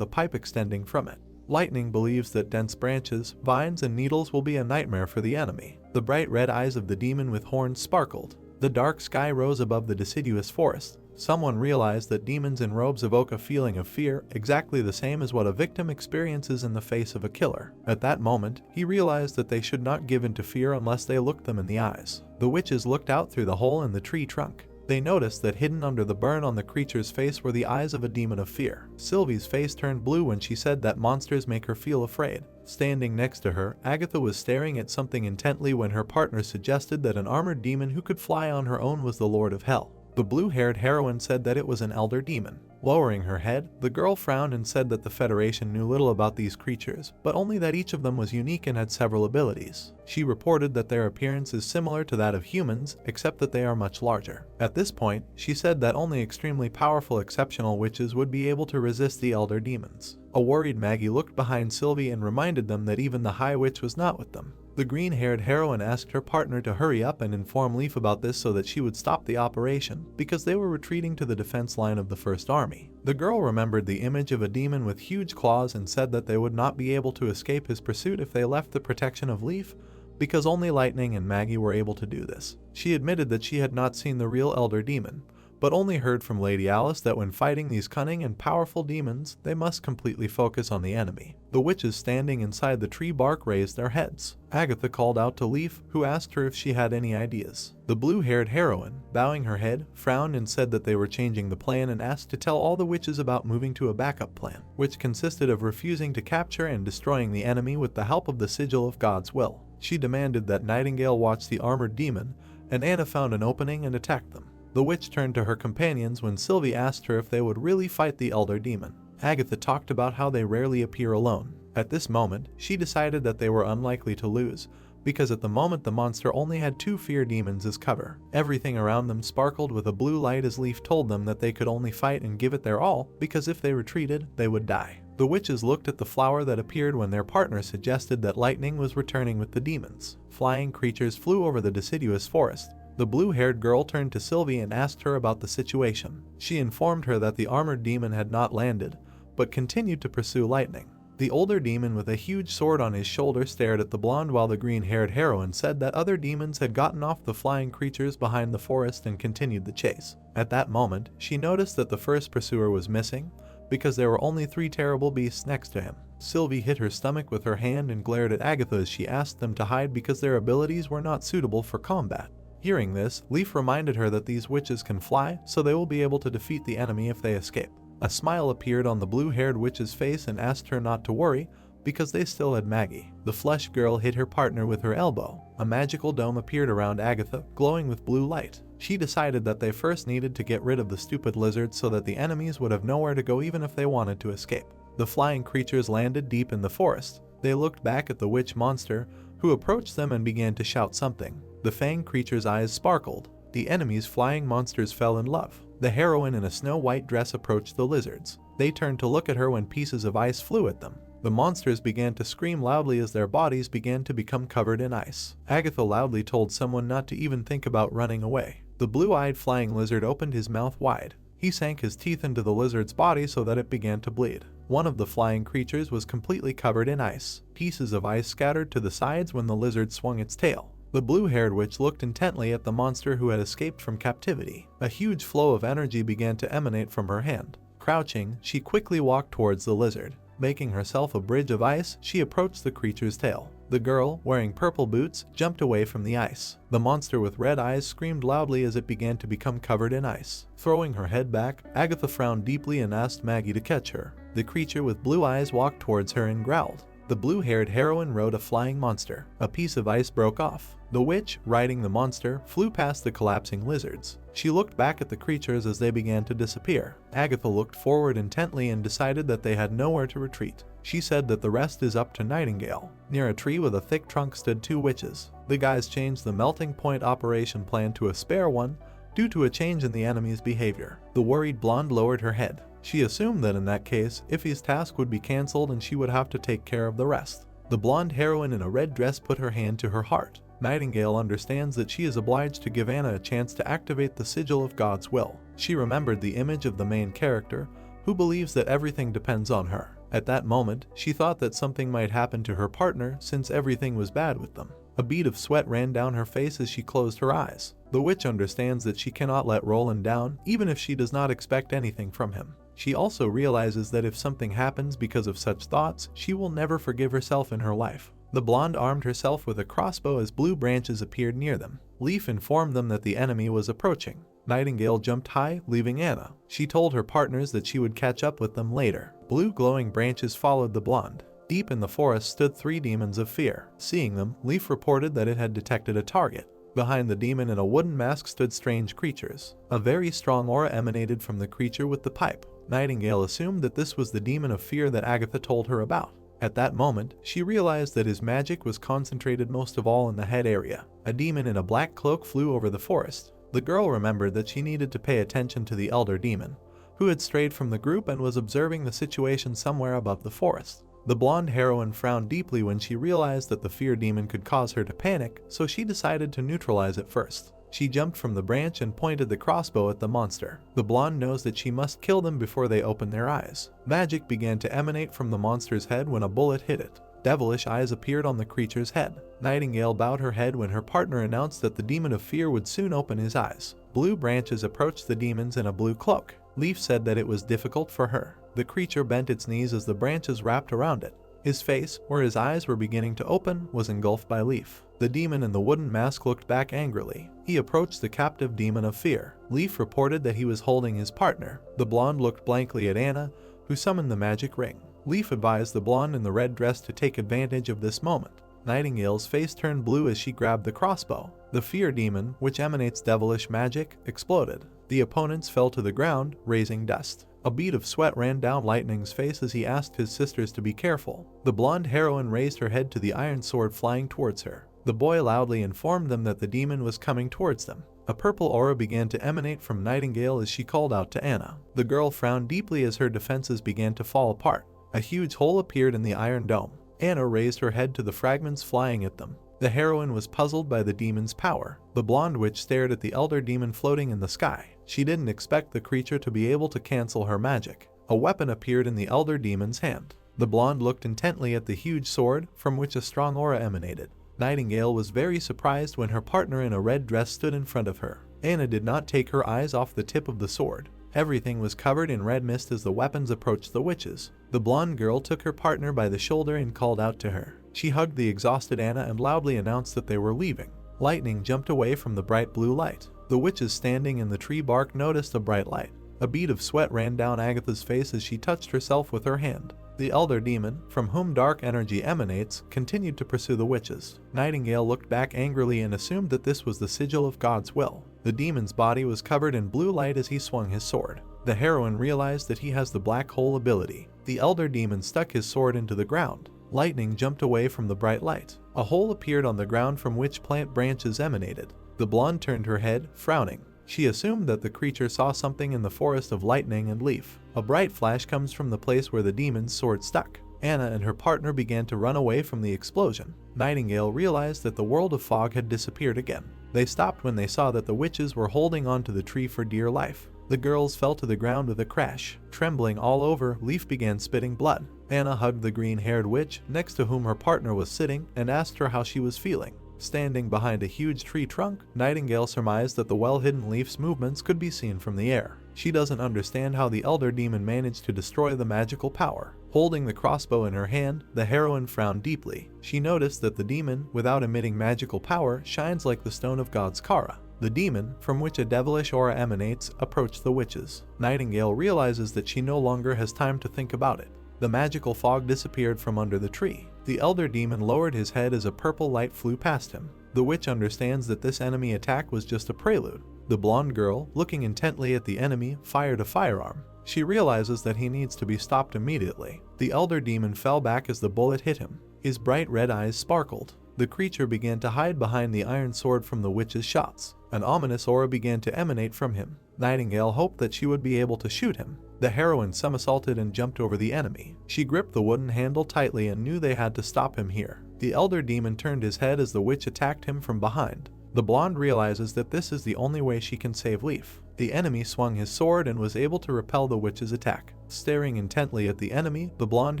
a pipe extending from it. Lightning believes that dense branches, vines, and needles will be a nightmare for the enemy. The bright red eyes of the demon with horns sparkled. The dark sky rose above the deciduous forest. Someone realized that demons in robes evoke a feeling of fear, exactly the same as what a victim experiences in the face of a killer. At that moment, he realized that they should not give in to fear unless they looked them in the eyes. The witches looked out through the hole in the tree trunk. They noticed that hidden under the burn on the creature's face were the eyes of a demon of fear. Sylvie's face turned blue when she said that monsters make her feel afraid. Standing next to her, Agatha was staring at something intently when her partner suggested that an armored demon who could fly on her own was the Lord of Hell. The blue-haired heroine said that it was an elder demon. Lowering her head, the girl frowned and said that the Federation knew little about these creatures, but only that each of them was unique and had several abilities. She reported that their appearance is similar to that of humans, except that they are much larger. At this point, she said that only extremely powerful exceptional witches would be able to resist the elder demons. A worried Maggie looked behind Sylvie and reminded them that even the High Witch was not with them. The green-haired heroine asked her partner to hurry up and inform Leaf about this so that she would stop the operation, because they were retreating to the defense line of the First Army. The girl remembered the image of a demon with huge claws and said that they would not be able to escape his pursuit if they left the protection of Leaf, because only Lightning and Maggie were able to do this. She admitted that she had not seen the real elder demon, but only heard from Lady Alice that when fighting these cunning and powerful demons, they must completely focus on the enemy. The witches standing inside the tree bark raised their heads. Agatha called out to Leaf, who asked her if she had any ideas. The blue-haired heroine, bowing her head, frowned and said that they were changing the plan and asked to tell all the witches about moving to a backup plan, which consisted of refusing to capture and destroying the enemy with the help of the sigil of God's will. She demanded that Nightingale watch the armored demon, and Anna found an opening and attacked them. The witch turned to her companions when Sylvie asked her if they would really fight the elder demon. Agatha talked about how they rarely appear alone. At this moment, she decided that they were unlikely to lose, because at the moment the monster only had 2 fear demons as cover. Everything around them sparkled with a blue light as Leaf told them that they could only fight and give it their all, because if they retreated, they would die. The witches looked at the flower that appeared when their partner suggested that Lightning was returning with the demons. Flying creatures flew over the deciduous forest. The blue-haired girl turned to Sylvie and asked her about the situation. She informed her that the armored demon had not landed, but continued to pursue Lightning. The older demon with a huge sword on his shoulder stared at the blonde while the green-haired heroine said that other demons had gotten off the flying creatures behind the forest and continued the chase. At that moment, she noticed that the first pursuer was missing, because there were only 3 terrible beasts next to him. Sylvie hit her stomach with her hand and glared at Agatha as she asked them to hide because their abilities were not suitable for combat. Hearing this, Leaf reminded her that these witches can fly, so they will be able to defeat the enemy if they escape. A smile appeared on the blue-haired witch's face and asked her not to worry, because they still had Maggie. The flesh girl hit her partner with her elbow. A magical dome appeared around Agatha, glowing with blue light. She decided that they first needed to get rid of the stupid lizard so that the enemies would have nowhere to go even if they wanted to escape. The flying creatures landed deep in the forest. They looked back at the witch monster, who approached them and began to shout something. The fang creature's eyes sparkled. The enemy's flying monsters fell in love. The heroine in a snow-white dress approached the lizards. They turned to look at her when pieces of ice flew at them. The monsters began to scream loudly as their bodies began to become covered in ice. Agatha loudly told someone not to even think about running away. The blue-eyed flying lizard opened his mouth wide. He sank his teeth into the lizard's body so that it began to bleed. One of the flying creatures was completely covered in ice. Pieces of ice scattered to the sides when the lizard swung its tail. The blue-haired witch looked intently at the monster who had escaped from captivity. A huge flow of energy began to emanate from her hand. Crouching, she quickly walked towards the lizard. Making herself a bridge of ice, she approached the creature's tail. The girl, wearing purple boots, jumped away from the ice. The monster with red eyes screamed loudly as it began to become covered in ice. Throwing her head back, Agatha frowned deeply and asked Maggie to catch her. The creature with blue eyes walked towards her and growled. The blue-haired heroine rode a flying monster. A piece of ice broke off. The witch, riding the monster, flew past the collapsing lizards. She looked back at the creatures as they began to disappear. Agatha looked forward intently and decided that they had nowhere to retreat. She said that the rest is up to Nightingale. Near a tree with a thick trunk stood two witches. The guys changed the melting point operation plan to a spare one due to a change in the enemy's behavior. The worried blonde lowered her head. She assumed that in that case, Iffy's task would be cancelled and she would have to take care of the rest. The blonde heroine in a red dress put her hand to her heart. Nightingale understands that she is obliged to give Anna a chance to activate the sigil of God's will. She remembered the image of the main character, who believes that everything depends on her. At that moment, she thought that something might happen to her partner since everything was bad with them. A bead of sweat ran down her face as she closed her eyes. The witch understands that she cannot let Roland down, even if she does not expect anything from him. She also realizes that if something happens because of such thoughts, she will never forgive herself in her life. The blonde armed herself with a crossbow as blue branches appeared near them. Leaf informed them that the enemy was approaching. Nightingale jumped high, leaving Anna. She told her partners that she would catch up with them later. Blue glowing branches followed the blonde. Deep in the forest stood three demons of fear. Seeing them, Leaf reported that it had detected a target. Behind the demon in a wooden mask stood strange creatures. A very strong aura emanated from the creature with the pipe. Nightingale assumed that this was the demon of fear that Agatha told her about. At that moment, she realized that his magic was concentrated most of all in the head area. A demon in a black cloak flew over the forest. The girl remembered that she needed to pay attention to the elder demon, who had strayed from the group and was observing the situation somewhere above the forest. The blonde heroine frowned deeply when she realized that the fear demon could cause her to panic, so she decided to neutralize it first. She jumped from the branch and pointed the crossbow at the monster. The blonde knows that she must kill them before they open their eyes. Magic began to emanate from the monster's head when a bullet hit it. Devilish eyes appeared on the creature's head. Nightingale bowed her head when her partner announced that the demon of fear would soon open his eyes. Blue branches approached the demons in a blue cloak. Leaf said that it was difficult for her. The creature bent its knees as the branches wrapped around it. His face, where his eyes were beginning to open, was engulfed by Leaf. The demon in the wooden mask looked back angrily. He approached the captive demon of fear. Leaf reported that he was holding his partner. The blonde looked blankly at Anna, who summoned the magic ring. Leaf advised the blonde in the red dress to take advantage of this moment. Nightingale's face turned blue as she grabbed the crossbow. The fear demon, which emanates devilish magic, exploded. The opponents fell to the ground, raising dust. A bead of sweat ran down Lightning's face as he asked his sisters to be careful. The blonde heroine raised her head to the iron sword flying towards her. The boy loudly informed them that the demon was coming towards them. A purple aura began to emanate from Nightingale as she called out to Anna. The girl frowned deeply as her defenses began to fall apart. A huge hole appeared in the iron dome. Anna raised her head to the fragments flying at them. The heroine was puzzled by the demon's power. The blonde witch stared at the elder demon floating in the sky. She didn't expect the creature to be able to cancel her magic. A weapon appeared in the elder demon's hand. The blonde looked intently at the huge sword, from which a strong aura emanated. Nightingale was very surprised when her partner in a red dress stood in front of her. Anna did not take her eyes off the tip of the sword. Everything was covered in red mist as the weapons approached the witches. The blonde girl took her partner by the shoulder and called out to her. She hugged the exhausted Anna and loudly announced that they were leaving. Lightning jumped away from the bright blue light. The witches standing in the tree bark noticed a bright light. A bead of sweat ran down Agatha's face as she touched herself with her hand. The elder demon, from whom dark energy emanates, continued to pursue the witches. Nightingale looked back angrily and assumed that this was the sigil of God's will. The demon's body was covered in blue light as he swung his sword. The heroine realized that he has the black hole ability. The elder demon stuck his sword into the ground. Lightning jumped away from the bright light. A hole appeared on the ground from which plant branches emanated. The blonde turned her head, frowning. She assumed that the creature saw something in the forest of lightning and leaf. A bright flash comes from the place where the demon's sword stuck. Anna and her partner began to run away from the explosion. Nightingale realized that the world of fog had disappeared again. They stopped when they saw that the witches were holding onto the tree for dear life. The girls fell to the ground with a crash. Trembling all over, Leaf began spitting blood. Anna hugged the green-haired witch, next to whom her partner was sitting, and asked her how she was feeling. Standing behind a huge tree trunk, Nightingale surmised that the well-hidden Leaf's movements could be seen from the air. She doesn't understand how the elder demon managed to destroy the magical power. Holding the crossbow in her hand, the heroine frowned deeply. She noticed that the demon, without emitting magical power, shines like the stone of God's Kara. The demon, from which a devilish aura emanates, approached the witches. Nightingale realizes that she no longer has time to think about it. The magical fog disappeared from under the tree. The elder demon lowered his head as a purple light flew past him. The witch understands that this enemy attack was just a prelude. The blonde girl, looking intently at the enemy, fired a firearm. She realizes that he needs to be stopped immediately. The elder demon fell back as the bullet hit him. His bright red eyes sparkled. The creature began to hide behind the iron sword from the witch's shots. An ominous aura began to emanate from him. Nightingale hoped that she would be able to shoot him. The heroine somersaulted and jumped over the enemy. She gripped the wooden handle tightly and knew they had to stop him here. The elder demon turned his head as the witch attacked him from behind. The blonde realizes that this is the only way she can save Leaf. The enemy swung his sword and was able to repel the witch's attack. Staring intently at the enemy, the blonde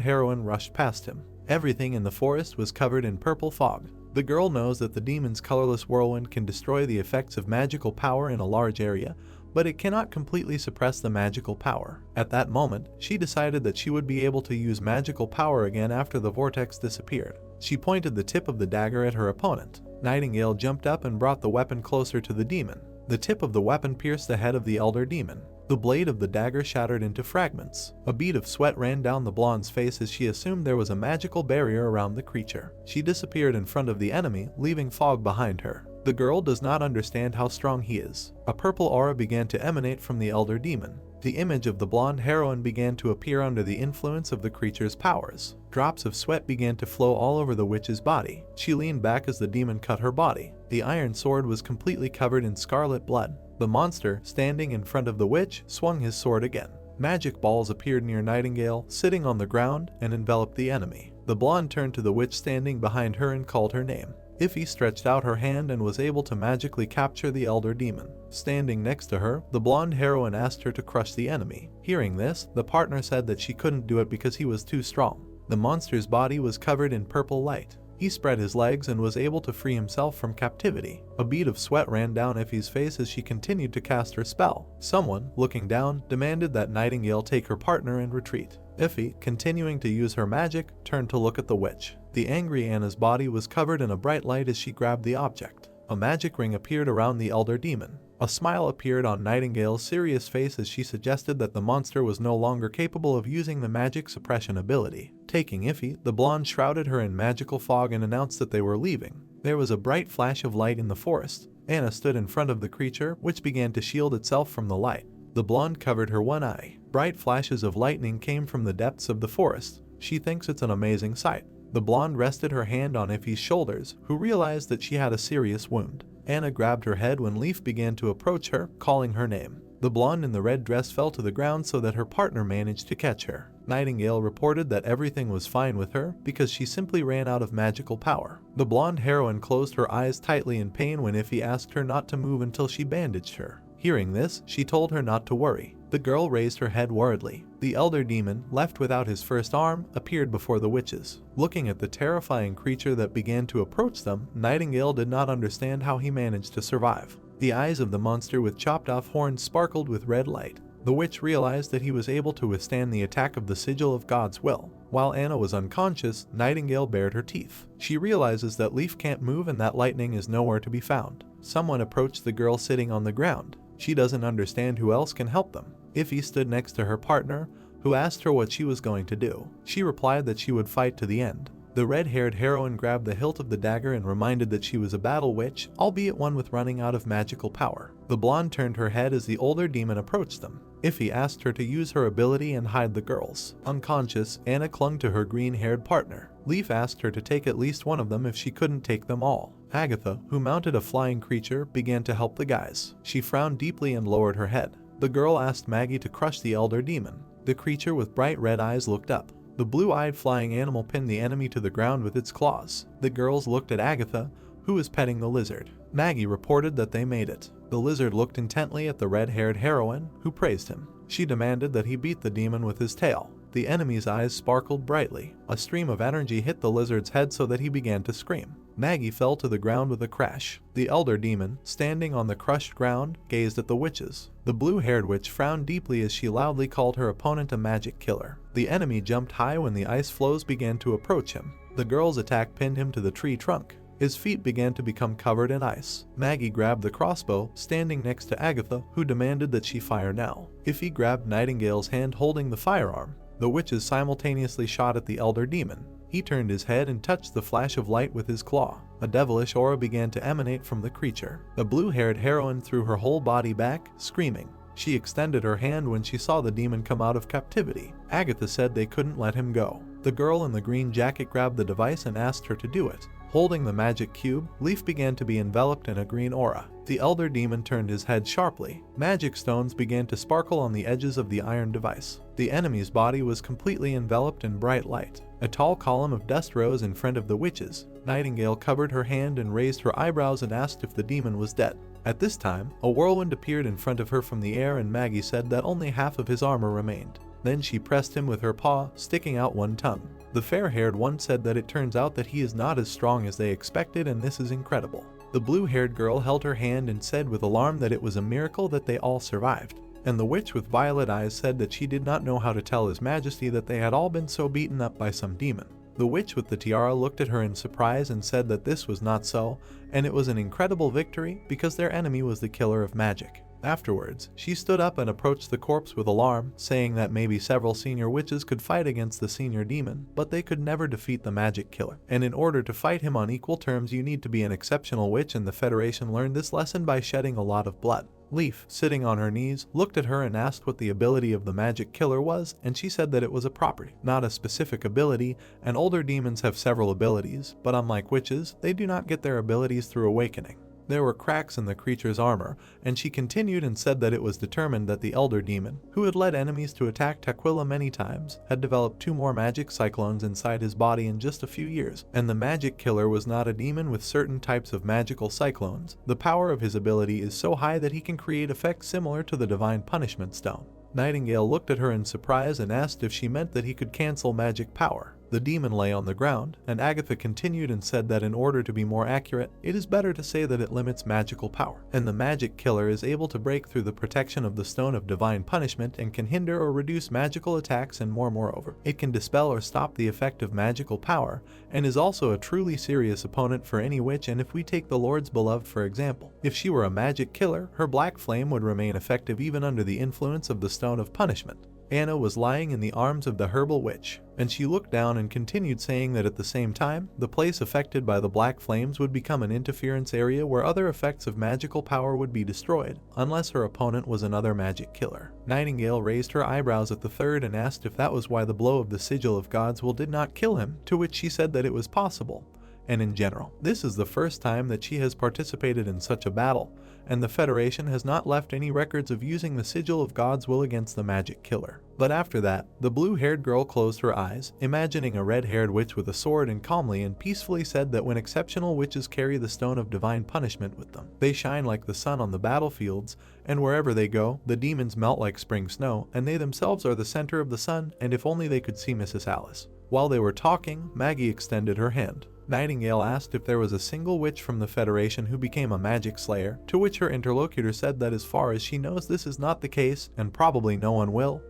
heroine rushed past him. Everything in the forest was covered in purple fog. The girl knows that the demon's colorless whirlwind can destroy the effects of magical power in a large area, but it cannot completely suppress the magical power. At that moment, she decided that she would be able to use magical power again after the vortex disappeared. She pointed the tip of the dagger at her opponent. Nightingale jumped up and brought the weapon closer to the demon. The tip of the weapon pierced the head of the elder demon. The blade of the dagger shattered into fragments. A bead of sweat ran down the blonde's face as she assumed there was a magical barrier around the creature. She disappeared in front of the enemy, leaving fog behind her. The girl does not understand how strong he is. A purple aura began to emanate from the elder demon. The image of the blonde heroine began to appear under the influence of the creature's powers. Drops of sweat began to flow all over the witch's body. She leaned back as the demon cut her body. The iron sword was completely covered in scarlet blood. The monster, standing in front of the witch, swung his sword again. Magic balls appeared near Nightingale, sitting on the ground, and enveloped the enemy. The blonde turned to the witch standing behind her and called her name. Iffy stretched out her hand and was able to magically capture the elder demon. Standing next to her, the blonde heroine asked her to crush the enemy. Hearing this, the partner said that she couldn't do it because he was too strong. The monster's body was covered in purple light. He spread his legs and was able to free himself from captivity. A bead of sweat ran down Iffy's face as she continued to cast her spell. Someone, looking down, demanded that Nightingale take her partner and retreat. Iffy, continuing to use her magic, turned to look at the witch. The angry Anna's body was covered in a bright light as she grabbed the object. A magic ring appeared around the elder demon. A smile appeared on Nightingale's serious face as she suggested that the monster was no longer capable of using the magic suppression ability. Taking Iffy, the blonde shrouded her in magical fog and announced that they were leaving. There was a bright flash of light in the forest. Anna stood in front of the creature, which began to shield itself from the light. The blonde covered her one eye. Bright flashes of lightning came from the depths of the forest. She thinks it's an amazing sight. The blonde rested her hand on Iffy's shoulders, who realized that she had a serious wound. Anna grabbed her head when Leaf began to approach her, calling her name. The blonde in the red dress fell to the ground so that her partner managed to catch her. Nightingale reported that everything was fine with her because she simply ran out of magical power. The blonde heroine closed her eyes tightly in pain when Iffy asked her not to move until she bandaged her. Hearing this, she told her not to worry. The girl raised her head worriedly. The elder demon, left without his first arm, appeared before the witches. Looking at the terrifying creature that began to approach them, Nightingale did not understand how he managed to survive. The eyes of the monster with chopped-off horns sparkled with red light. The witch realized that he was able to withstand the attack of the sigil of God's will. While Anna was unconscious, Nightingale bared her teeth. She realizes that Leaf can't move and that lightning is nowhere to be found. Someone approached the girl sitting on the ground. She doesn't understand who else can help them. Ify stood next to her partner, who asked her what she was going to do. She replied that she would fight to the end. The red-haired heroine grabbed the hilt of the dagger and reminded that she was a battle witch, albeit one with running out of magical power. The blonde turned her head as the older demon approached them. Ify asked her to use her ability and hide the girls. Unconscious, Anna clung to her green-haired partner. Leaf asked her to take at least one of them if she couldn't take them all. Agatha, who mounted a flying creature, began to help the guys. She frowned deeply and lowered her head. The girl asked Maggie to crush the elder demon. The creature with bright red eyes looked up. The blue-eyed flying animal pinned the enemy to the ground with its claws. The girls looked at Agatha, who was petting the lizard. Maggie reported that they made it. The lizard looked intently at the red-haired heroine, who praised him. She demanded that he beat the demon with his tail. The enemy's eyes sparkled brightly. A stream of energy hit the lizard's head so that he began to scream. Maggie fell to the ground with a crash. The elder demon, standing on the crushed ground, gazed at the witches. The blue-haired witch frowned deeply as she loudly called her opponent a magic killer. The enemy jumped high when the ice floes began to approach him. The girl's attack pinned him to the tree trunk. His feet began to become covered in ice. Maggie grabbed the crossbow, standing next to Agatha, who demanded that she fire now. Ify grabbed Nightingale's hand holding the firearm. The witches simultaneously shot at the elder demon. He turned his head and touched the flash of light with his claw. A devilish aura began to emanate from the creature. The blue-haired heroine threw her whole body back, screaming. She extended her hand when she saw the demon come out of captivity. Agatha said they couldn't let him go. The girl in the green jacket grabbed the device and asked her to do it. Holding the magic cube, Leaf began to be enveloped in a green aura. The elder demon turned his head sharply. Magic stones began to sparkle on the edges of the iron device. The enemy's body was completely enveloped in bright light. A tall column of dust rose in front of the witches. Nightingale covered her hand and raised her eyebrows and asked if the demon was dead. At this time, a whirlwind appeared in front of her from the air and Maggie said that only half of his armor remained. Then she pressed him with her paw, sticking out one tongue. The fair-haired one said that it turns out that he is not as strong as they expected and this is incredible. The blue-haired girl held her hand and said with alarm that it was a miracle that they all survived. And the witch with violet eyes said that she did not know how to tell His Majesty that they had all been so beaten up by some demon. The witch with the tiara looked at her in surprise and said that this was not so, and it was an incredible victory because their enemy was the killer of magic. Afterwards, she stood up and approached the corpse with alarm, saying that maybe several senior witches could fight against the senior demon, but they could never defeat the magic killer. And in order to fight him on equal terms, you need to be an exceptional witch, and the Federation learned this lesson by shedding a lot of blood. Leaf, sitting on her knees, looked at her and asked what the ability of the magic killer was, and she said that it was a property, not a specific ability, and older demons have several abilities, but unlike witches, they do not get their abilities through awakening. There were cracks in the creature's armor, and she continued and said that it was determined that the elder demon, who had led enemies to attack Tequila many times, had developed 2 more magic cyclones inside his body in just a few years, and the magic killer was not a demon with certain types of magical cyclones. The power of his ability is so high that he can create effects similar to the Divine Punishment Stone. Nightingale looked at her in surprise and asked if she meant that he could cancel magic power. The demon lay on the ground, and Agatha continued and said that in order to be more accurate, it is better to say that it limits magical power, and the magic killer is able to break through the protection of the Stone of Divine Punishment and can hinder or reduce magical attacks, and moreover, it can dispel or stop the effect of magical power, and is also a truly serious opponent for any witch. And if we take the Lord's Beloved for example, if she were a magic killer, her black flame would remain effective even under the influence of the Stone of Punishment. Anna was lying in the arms of the herbal witch, and she looked down and continued saying that at the same time, the place affected by the black flames would become an interference area where other effects of magical power would be destroyed, unless her opponent was another magic killer. Nightingale raised her eyebrows at the third and asked if that was why the blow of the sigil of God's will did not kill him, to which she said that it was possible. And in general, this is the first time that she has participated in such a battle, and the Federation has not left any records of using the sigil of God's will against the magic killer. But after that, the blue-haired girl closed her eyes, imagining a red-haired witch with a sword, and calmly and peacefully said that when exceptional witches carry the Stone of Divine Punishment with them, they shine like the sun on the battlefields, and wherever they go, the demons melt like spring snow, and they themselves are the center of the sun, and if only they could see Mrs. Alice. While they were talking, Maggie extended her hand. Nightingale asked if there was a single witch from the Federation who became a magic slayer, to which her interlocutor said that as far as she knows this is not the case, and probably no one will.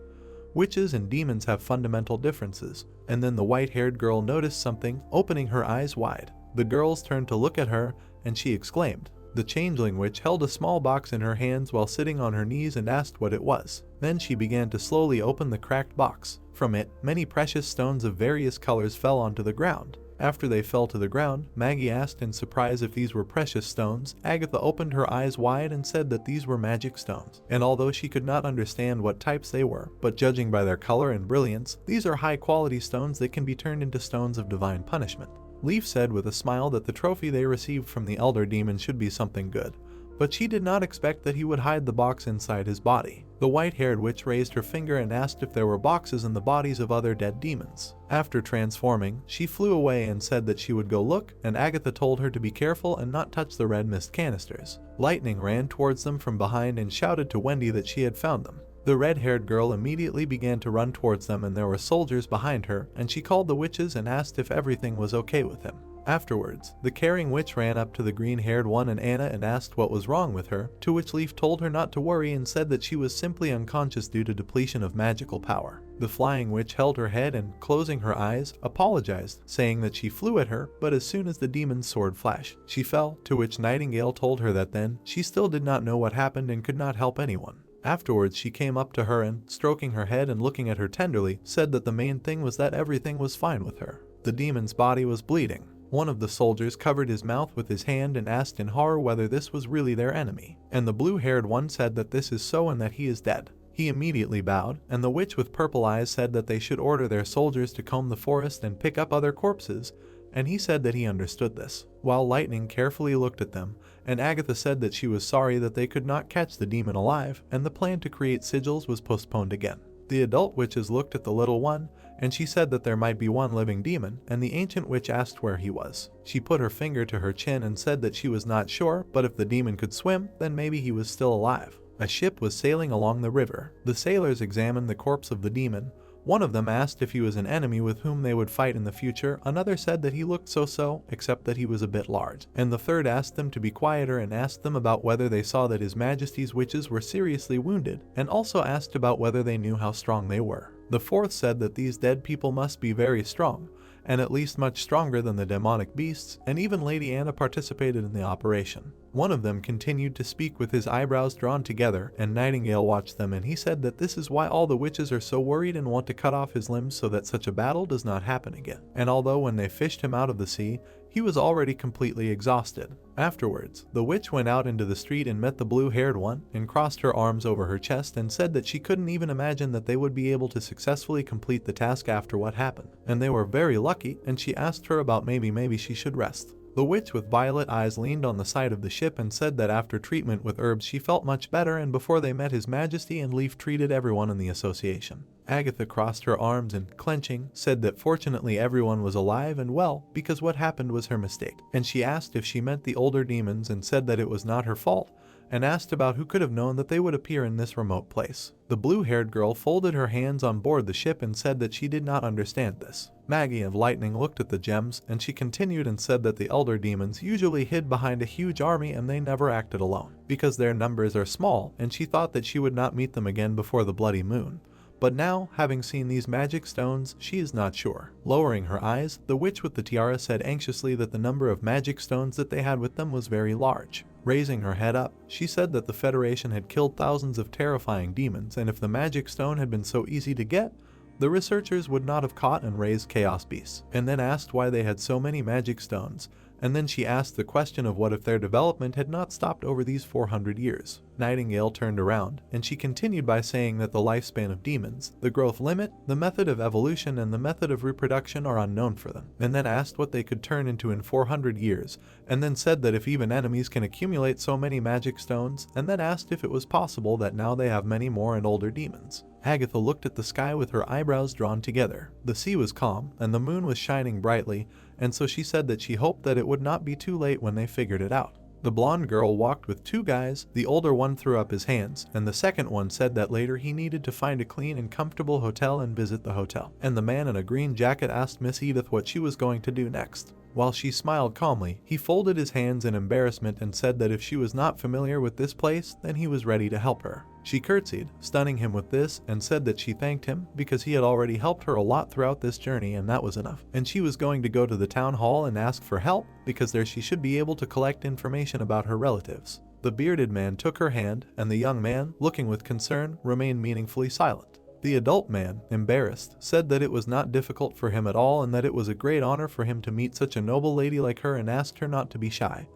Witches and demons have fundamental differences. And then the white-haired girl noticed something, opening her eyes wide. The girls turned to look at her, and she exclaimed. The changeling witch held a small box in her hands while sitting on her knees and asked what it was. Then she began to slowly open the cracked box. From it, many precious stones of various colors fell onto the ground. After they fell to the ground, Maggie asked in surprise if these were precious stones. Agatha opened her eyes wide and said that these were magic stones. And although she could not understand what types they were, but judging by their color and brilliance, these are high-quality stones that can be turned into stones of divine punishment. Leaf said with a smile that the trophy they received from the Elder Demon should be something good, but she did not expect that he would hide the box inside his body. The white-haired witch raised her finger and asked if there were boxes in the bodies of other dead demons. After transforming, she flew away and said that she would go look, and Agatha told her to be careful and not touch the red mist canisters. Lightning ran towards them from behind and shouted to Wendy that she had found them. The red-haired girl immediately began to run towards them, and there were soldiers behind her, and she called the witches and asked if everything was okay with him. Afterwards, the caring witch ran up to the green-haired one and Anna and asked what was wrong with her, to which Leaf told her not to worry and said that she was simply unconscious due to depletion of magical power. The flying witch held her head and, closing her eyes, apologized, saying that she flew at her, but as soon as the demon's sword flashed, she fell, to which Nightingale told her that then, she still did not know what happened and could not help anyone. Afterwards, she came up to her and, stroking her head and looking at her tenderly, said that the main thing was that everything was fine with her. The demon's body was bleeding. One of the soldiers covered his mouth with his hand and asked in horror whether this was really their enemy, and the blue-haired one said that this is so and that he is dead. He immediately bowed, and the witch with purple eyes said that they should order their soldiers to comb the forest and pick up other corpses, and he said that he understood this, while Lightning carefully looked at them, and Agatha said that she was sorry that they could not catch the demon alive, and the plan to create sigils was postponed again. The adult witches looked at the little one, and she said that there might be one living demon, and the ancient witch asked where he was. She put her finger to her chin and said that she was not sure, but if the demon could swim, then maybe he was still alive. A ship was sailing along the river. The sailors examined the corpse of the demon. One of them asked if he was an enemy with whom they would fight in the future, another said that he looked so-so, except that he was a bit large, and the third asked them to be quieter and asked them about whether they saw that His Majesty's witches were seriously wounded, and also asked about whether they knew how strong they were. The fourth said that these dead people must be very strong, and at least much stronger than the demonic beasts, and even Lady Anna participated in the operation. One of them continued to speak with his eyebrows drawn together, and Nightingale watched them, and he said that this is why all the witches are so worried and want to cut off his limbs so that such a battle does not happen again. And although when they fished him out of the sea, he was already completely exhausted. Afterwards, the witch went out into the street and met the blue-haired one, and crossed her arms over her chest and said that she couldn't even imagine that they would be able to successfully complete the task after what happened. And they were very lucky, and she asked her about maybe she should rest. The witch with violet eyes leaned on the side of the ship and said that after treatment with herbs she felt much better, and before they met His Majesty and Leaf treated everyone in the association. Agatha crossed her arms and, clenching, said that fortunately everyone was alive and well because what happened was her mistake, and she asked if she meant the older demons and said that it was not her fault, and asked about who could have known that they would appear in this remote place. The blue-haired girl folded her hands on board the ship and said that she did not understand this. Maggie of Lightning looked at the gems, and she continued and said that the elder demons usually hid behind a huge army and they never acted alone, because their numbers are small, and she thought that she would not meet them again before the bloody moon. But now, having seen these magic stones, she is not sure. Lowering her eyes, the witch with the tiara said anxiously that the number of magic stones that they had with them was very large. Raising her head up, she said that the Federation had killed thousands of terrifying demons, and if the magic stone had been so easy to get, the researchers would not have caught and raised chaos beasts, and then asked why they had so many magic stones, and then she asked the question of what if their development had not stopped over these 400 years. Nightingale turned around, and she continued by saying that the lifespan of demons, the growth limit, the method of evolution, and the method of reproduction are unknown for them, and then asked what they could turn into in 400 years, and then said that if even enemies can accumulate so many magic stones, and then asked if it was possible that now they have many more and older demons. Agatha looked at the sky with her eyebrows drawn together. The sea was calm, and the moon was shining brightly, and so she said that she hoped that it would not be too late when they figured it out. The blonde girl walked with two guys. The older one threw up his hands, and the second one said that later he needed to find a clean and comfortable hotel and visit the hotel. And the man in a green jacket asked Miss Edith what she was going to do next. While she smiled calmly, he folded his hands in embarrassment and said that if she was not familiar with this place, then he was ready to help her. She curtsied, stunning him with this, and said that she thanked him because he had already helped her a lot throughout this journey and that was enough. And she was going to go to the town hall and ask for help because there she should be able to collect information about her relatives. The bearded man took her hand, and the young man, looking with concern, remained meaningfully silent. The adult man, embarrassed, said that it was not difficult for him at all and that it was a great honor for him to meet such a noble lady like her and asked her not to be shy.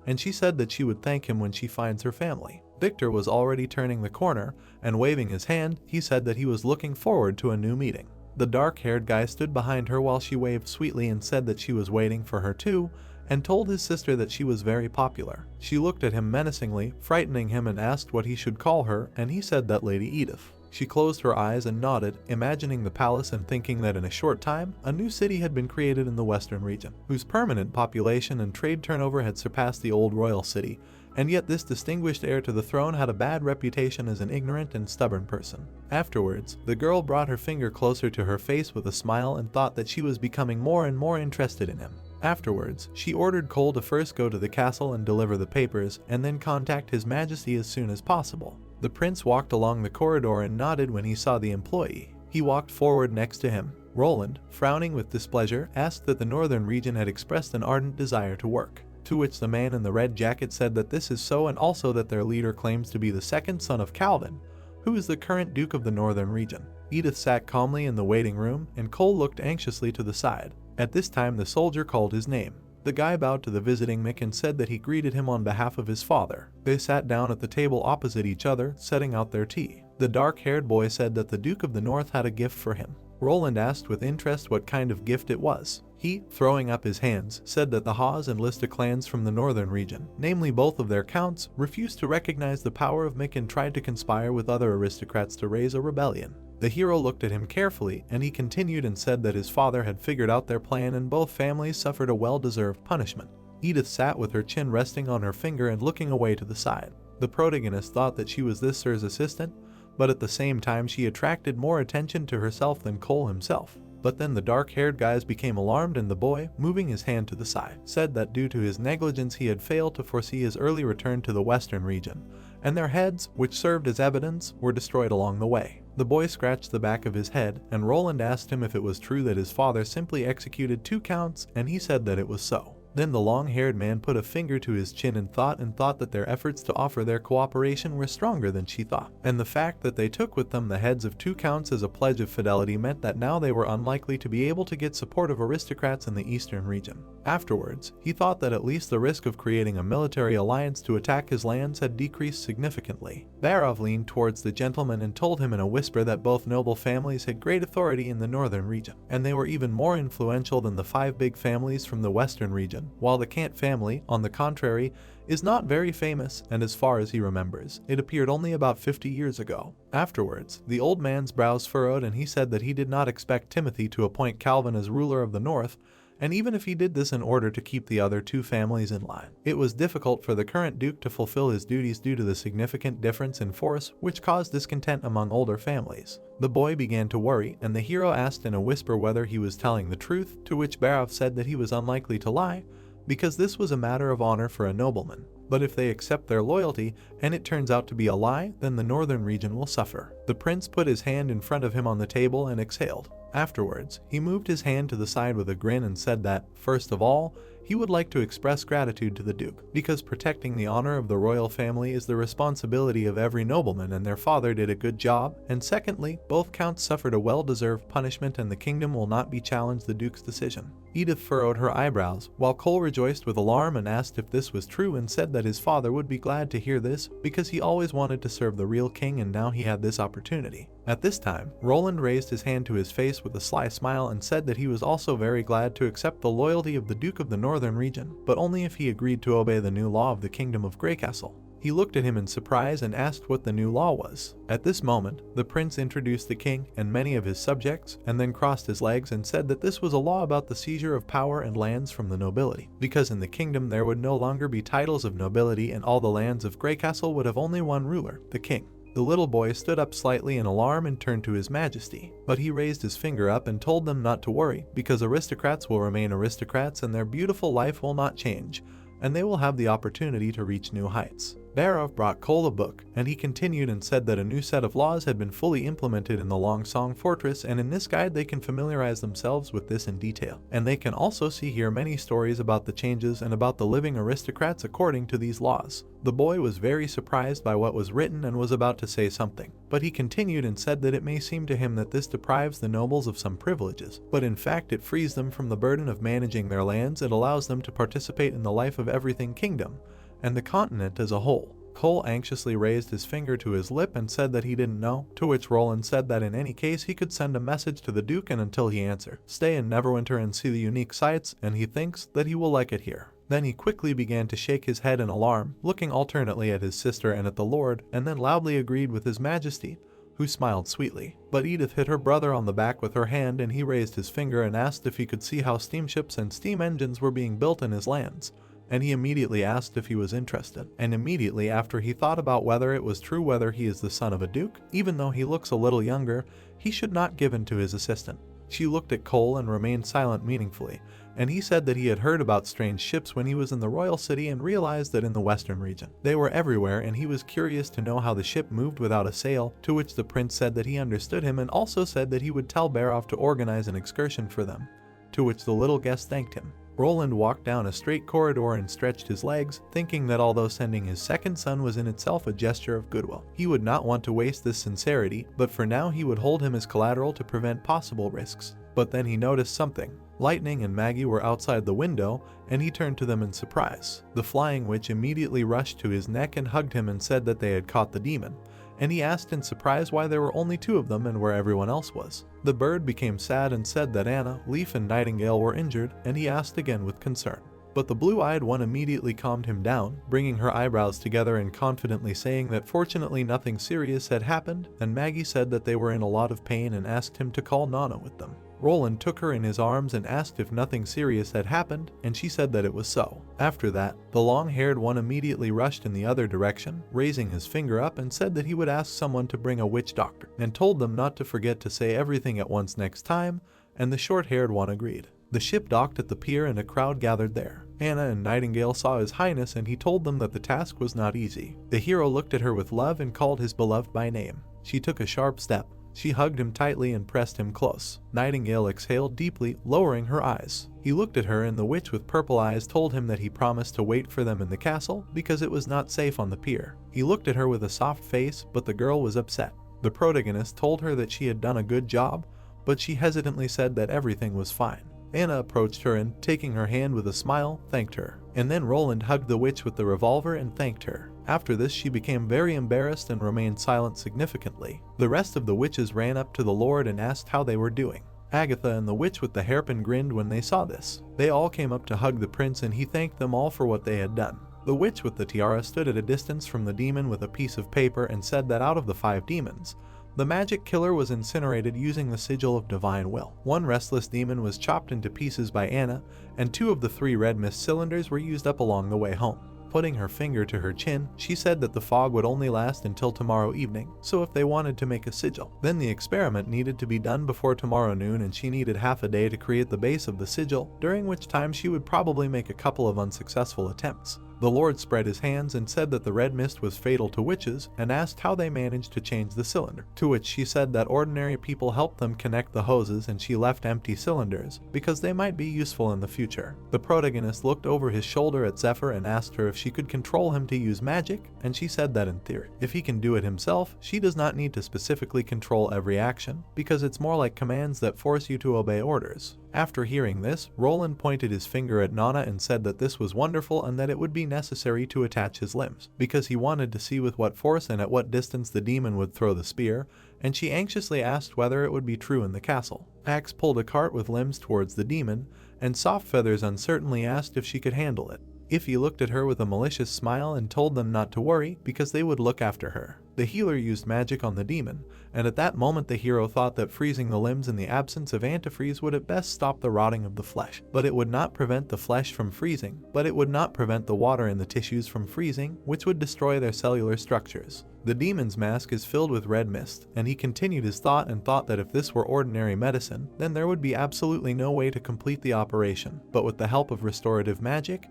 And she said that she would thank him when she finds her family. Victor was already turning the corner, and waving his hand, he said that he was looking forward to a new meeting. The dark-haired guy stood behind her while she waved sweetly and said that she was waiting for her too, and told his sister that she was very popular. She looked at him menacingly, frightening him, and asked what he should call her, and he said that Lady Edith. She closed her eyes and nodded, imagining the palace and thinking that in a short time, a new city had been created in the western region, whose permanent population and trade turnover had surpassed the old royal city, and yet this distinguished heir to the throne had a bad reputation as an ignorant and stubborn person. Afterwards, the girl brought her finger closer to her face with a smile and thought that she was becoming more and more interested in him. Afterwards, she ordered Cole to first go to the castle and deliver the papers, and then contact His Majesty as soon as possible. The prince walked along the corridor and nodded when he saw the employee. He walked forward next to him. Roland, frowning with displeasure, asked that the northern region had expressed an ardent desire to work. To which the man in the red jacket said that this is so, and also that their leader claims to be the second son of Calvin, who is the current Duke of the Northern region. Edith sat calmly in the waiting room, and Cole looked anxiously to the side. At this time the soldier called his name. The guy bowed to the visiting Mick and said that he greeted him on behalf of his father. They sat down at the table opposite each other, setting out their tea. The dark-haired boy said that the Duke of the North had a gift for him. Roland asked with interest what kind of gift it was. He, throwing up his hands, said that the Haws and Lista clans from the northern region, namely both of their counts, refused to recognize the power of Mick and tried to conspire with other aristocrats to raise a rebellion. The hero looked at him carefully, and he continued and said that his father had figured out their plan and both families suffered a well-deserved punishment. Edith sat with her chin resting on her finger and looking away to the side. The protagonist thought that she was this sir's assistant, but at the same time she attracted more attention to herself than Cole himself. But then the dark-haired guys became alarmed, and the boy, moving his hand to the side, said that due to his negligence he had failed to foresee his early return to the western region, and their heads, which served as evidence, were destroyed along the way. The boy scratched the back of his head, and Roland asked him if it was true that his father simply executed 2 counts, and he said that it was so. Then the long-haired man put a finger to his chin and thought that their efforts to offer their cooperation were stronger than she thought. And the fact that they took with them the heads of 2 counts as a pledge of fidelity meant that now they were unlikely to be able to get support of aristocrats in the eastern region. Afterwards, he thought that at least the risk of creating a military alliance to attack his lands had decreased significantly. Barov leaned towards the gentleman and told him in a whisper that both noble families had great authority in the northern region, and they were even more influential than the 5 big families from the western region, while the Kant family, on the contrary, is not very famous, and as far as he remembers, it appeared only about 50 years ago. Afterwards, the old man's brows furrowed, and he said that he did not expect Timothy to appoint Calvin as ruler of the North, and even if he did this in order to keep the other 2 families in line, it was difficult for the current duke to fulfill his duties due to the significant difference in force, which caused discontent among older families. The boy began to worry, and the hero asked in a whisper whether he was telling the truth, to which Barov said that he was unlikely to lie, because this was a matter of honor for a nobleman. But if they accept their loyalty, and it turns out to be a lie, then the northern region will suffer. The prince put his hand in front of him on the table and exhaled. Afterwards, he moved his hand to the side with a grin and said that, first of all, he would like to express gratitude to the Duke, because protecting the honor of the royal family is the responsibility of every nobleman, and their father did a good job, and secondly, both counts suffered a well-deserved punishment and the kingdom will not be challenged the Duke's decision. Edith furrowed her eyebrows, while Cole rejoiced with alarm and asked if this was true and said that his father would be glad to hear this, because he always wanted to serve the real king and now he had this opportunity. At this time, Roland raised his hand to his face with a sly smile and said that he was also very glad to accept the loyalty of the Duke of the Northern region, but only if he agreed to obey the new law of the Kingdom of Greycastle. He looked at him in surprise and asked what the new law was. At this moment, the prince introduced the king and many of his subjects, and then crossed his legs and said that this was a law about the seizure of power and lands from the nobility, because in the kingdom there would no longer be titles of nobility and all the lands of Greycastle would have only one ruler, the king. The little boy stood up slightly in alarm and turned to his majesty, but he raised his finger up and told them not to worry, because aristocrats will remain aristocrats and their beautiful life will not change, and they will have the opportunity to reach new heights. Barov brought Cole a book, and he continued and said that a new set of laws had been fully implemented in the Longsong Fortress, and in this guide they can familiarize themselves with this in detail. And they can also see here many stories about the changes and about the living aristocrats according to these laws. The boy was very surprised by what was written and was about to say something, but he continued and said that it may seem to him that this deprives the nobles of some privileges, but in fact it frees them from the burden of managing their lands. It allows them to participate in the life of everything kingdom and the continent as a whole. Cole anxiously raised his finger to his lip and said that he didn't know, to which Roland said that in any case he could send a message to the Duke and until he answered, stay in Neverwinter and see the unique sights, and he thinks that he will like it here. Then he quickly began to shake his head in alarm, looking alternately at his sister and at the Lord, and then loudly agreed with his majesty, who smiled sweetly. But Edith hit her brother on the back with her hand, and he raised his finger and asked if he could see how steamships and steam engines were being built in his lands. And he immediately asked if he was interested. And immediately after he thought about whether it was true whether he is the son of a duke, even though he looks a little younger, he should not give in to his assistant. She looked at Cole and remained silent meaningfully, and he said that he had heard about strange ships when he was in the royal city and realized that in the western region they were everywhere, and he was curious to know how the ship moved without a sail, to which the prince said that he understood him and also said that he would tell Barov to organize an excursion for them, to which the little guest thanked him. Roland walked down a straight corridor and stretched his legs, thinking that although sending his second son was in itself a gesture of goodwill, he would not want to waste this sincerity, but for now he would hold him as collateral to prevent possible risks. But then he noticed something. Lightning and Maggie were outside the window, and he turned to them in surprise. The flying witch immediately rushed to his neck and hugged him and said that they had caught the demon, and he asked in surprise why there were only two of them and where everyone else was. The bird became sad and said that Anna, Leaf, and Nightingale were injured, and he asked again with concern. But the blue-eyed one immediately calmed him down, bringing her eyebrows together and confidently saying that fortunately nothing serious had happened, and Maggie said that they were in a lot of pain and asked him to call Nana with them. Roland took her in his arms and asked if nothing serious had happened, and she said that it was so. After that, the long-haired one immediately rushed in the other direction, raising his finger up, and said that he would ask someone to bring a witch doctor, and told them not to forget to say everything at once next time, and the short-haired one agreed. The ship docked at the pier and a crowd gathered there. Anna and Nightingale saw His Highness, and he told them that the task was not easy. The hero looked at her with love and called his beloved by name. She took a sharp step. She hugged him tightly and pressed him close. Nightingale exhaled deeply, lowering her eyes. He looked at her, and the witch with purple eyes told him that he promised to wait for them in the castle because it was not safe on the pier. He looked at her with a soft face, but the girl was upset. The protagonist told her that she had done a good job, but she hesitantly said that everything was fine. Anna approached her and, taking her hand with a smile, thanked her. And then Roland hugged the witch with the revolver and thanked her. After this she became very embarrassed and remained silent significantly. The rest of the witches ran up to the Lord and asked how they were doing. Agatha and the witch with the hairpin grinned when they saw this. They all came up to hug the prince, and he thanked them all for what they had done. The witch with the tiara stood at a distance from the demon with a piece of paper and said that out of the 5 demons, the magic killer was incinerated using the sigil of divine will. One restless demon was chopped into pieces by Anna, and 2 of the 3 red mist cylinders were used up along the way home. Putting her finger to her chin, she said that the fog would only last until tomorrow evening, so if they wanted to make a sigil, then the experiment needed to be done before tomorrow noon, and she needed half a day to create the base of the sigil, during which time she would probably make a couple of unsuccessful attempts. The Lord spread his hands and said that the red mist was fatal to witches, and asked how they managed to change the cylinder, to which she said that ordinary people helped them connect the hoses, and she left empty cylinders because they might be useful in the future. The protagonist looked over his shoulder at Zephyr and asked her if she could control him to use magic, and she said that in theory, if he can do it himself, she does not need to specifically control every action, because it's more like commands that force you to obey orders. After hearing this, Roland pointed his finger at Nana and said that this was wonderful and that it would be necessary to attach his limbs, because he wanted to see with what force and at what distance the demon would throw the spear, and she anxiously asked whether it would be true in the castle. Pax pulled a cart with limbs towards the demon, and Soft Feathers uncertainly asked if she could handle it. Ify looked at her with a malicious smile and told them not to worry because they would look after her. The healer used magic on the demon, and at that moment the hero thought that freezing the limbs in the absence of antifreeze would at best stop the rotting of the flesh. But it would not prevent the flesh from freezing, but it would not prevent the water in the tissues from freezing, which would destroy their cellular structures. The demon's mask is filled with red mist, and he continued his thought and thought that if this were ordinary medicine, then there would be absolutely no way to complete the operation. But with the help of restorative magic,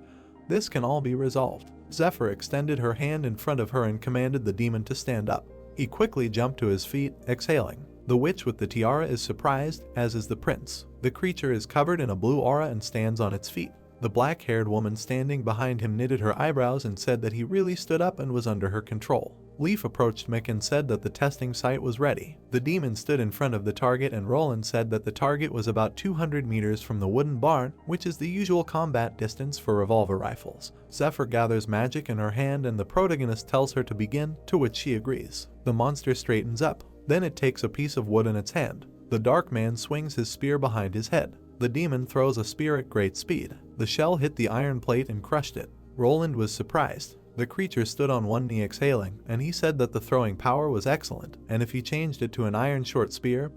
this can all be resolved. Zephyr extended her hand in front of her and commanded the demon to stand up. He quickly jumped to his feet, exhaling. The witch with the tiara is surprised, as is the prince. The creature is covered in a blue aura and stands on its feet. The black-haired woman standing behind him knitted her eyebrows and said that he really stood up and was under her control. Leaf approached Mick and said that the testing site was ready. The demon stood in front of the target and Roland said that the target was about 200 meters from the wooden barn, which is the usual combat distance for revolver rifles. Zephyr gathers magic in her hand and the protagonist tells her to begin, to which she agrees. The monster straightens up. Then it takes a piece of wood in its hand. The dark man swings his spear behind his head. The demon throws a spear at great speed. The shell hit the iron plate and crushed it. Roland was surprised. The creature stood on one knee exhaling, and he said that the throwing power was excellent, and if he changed it to an iron short spear,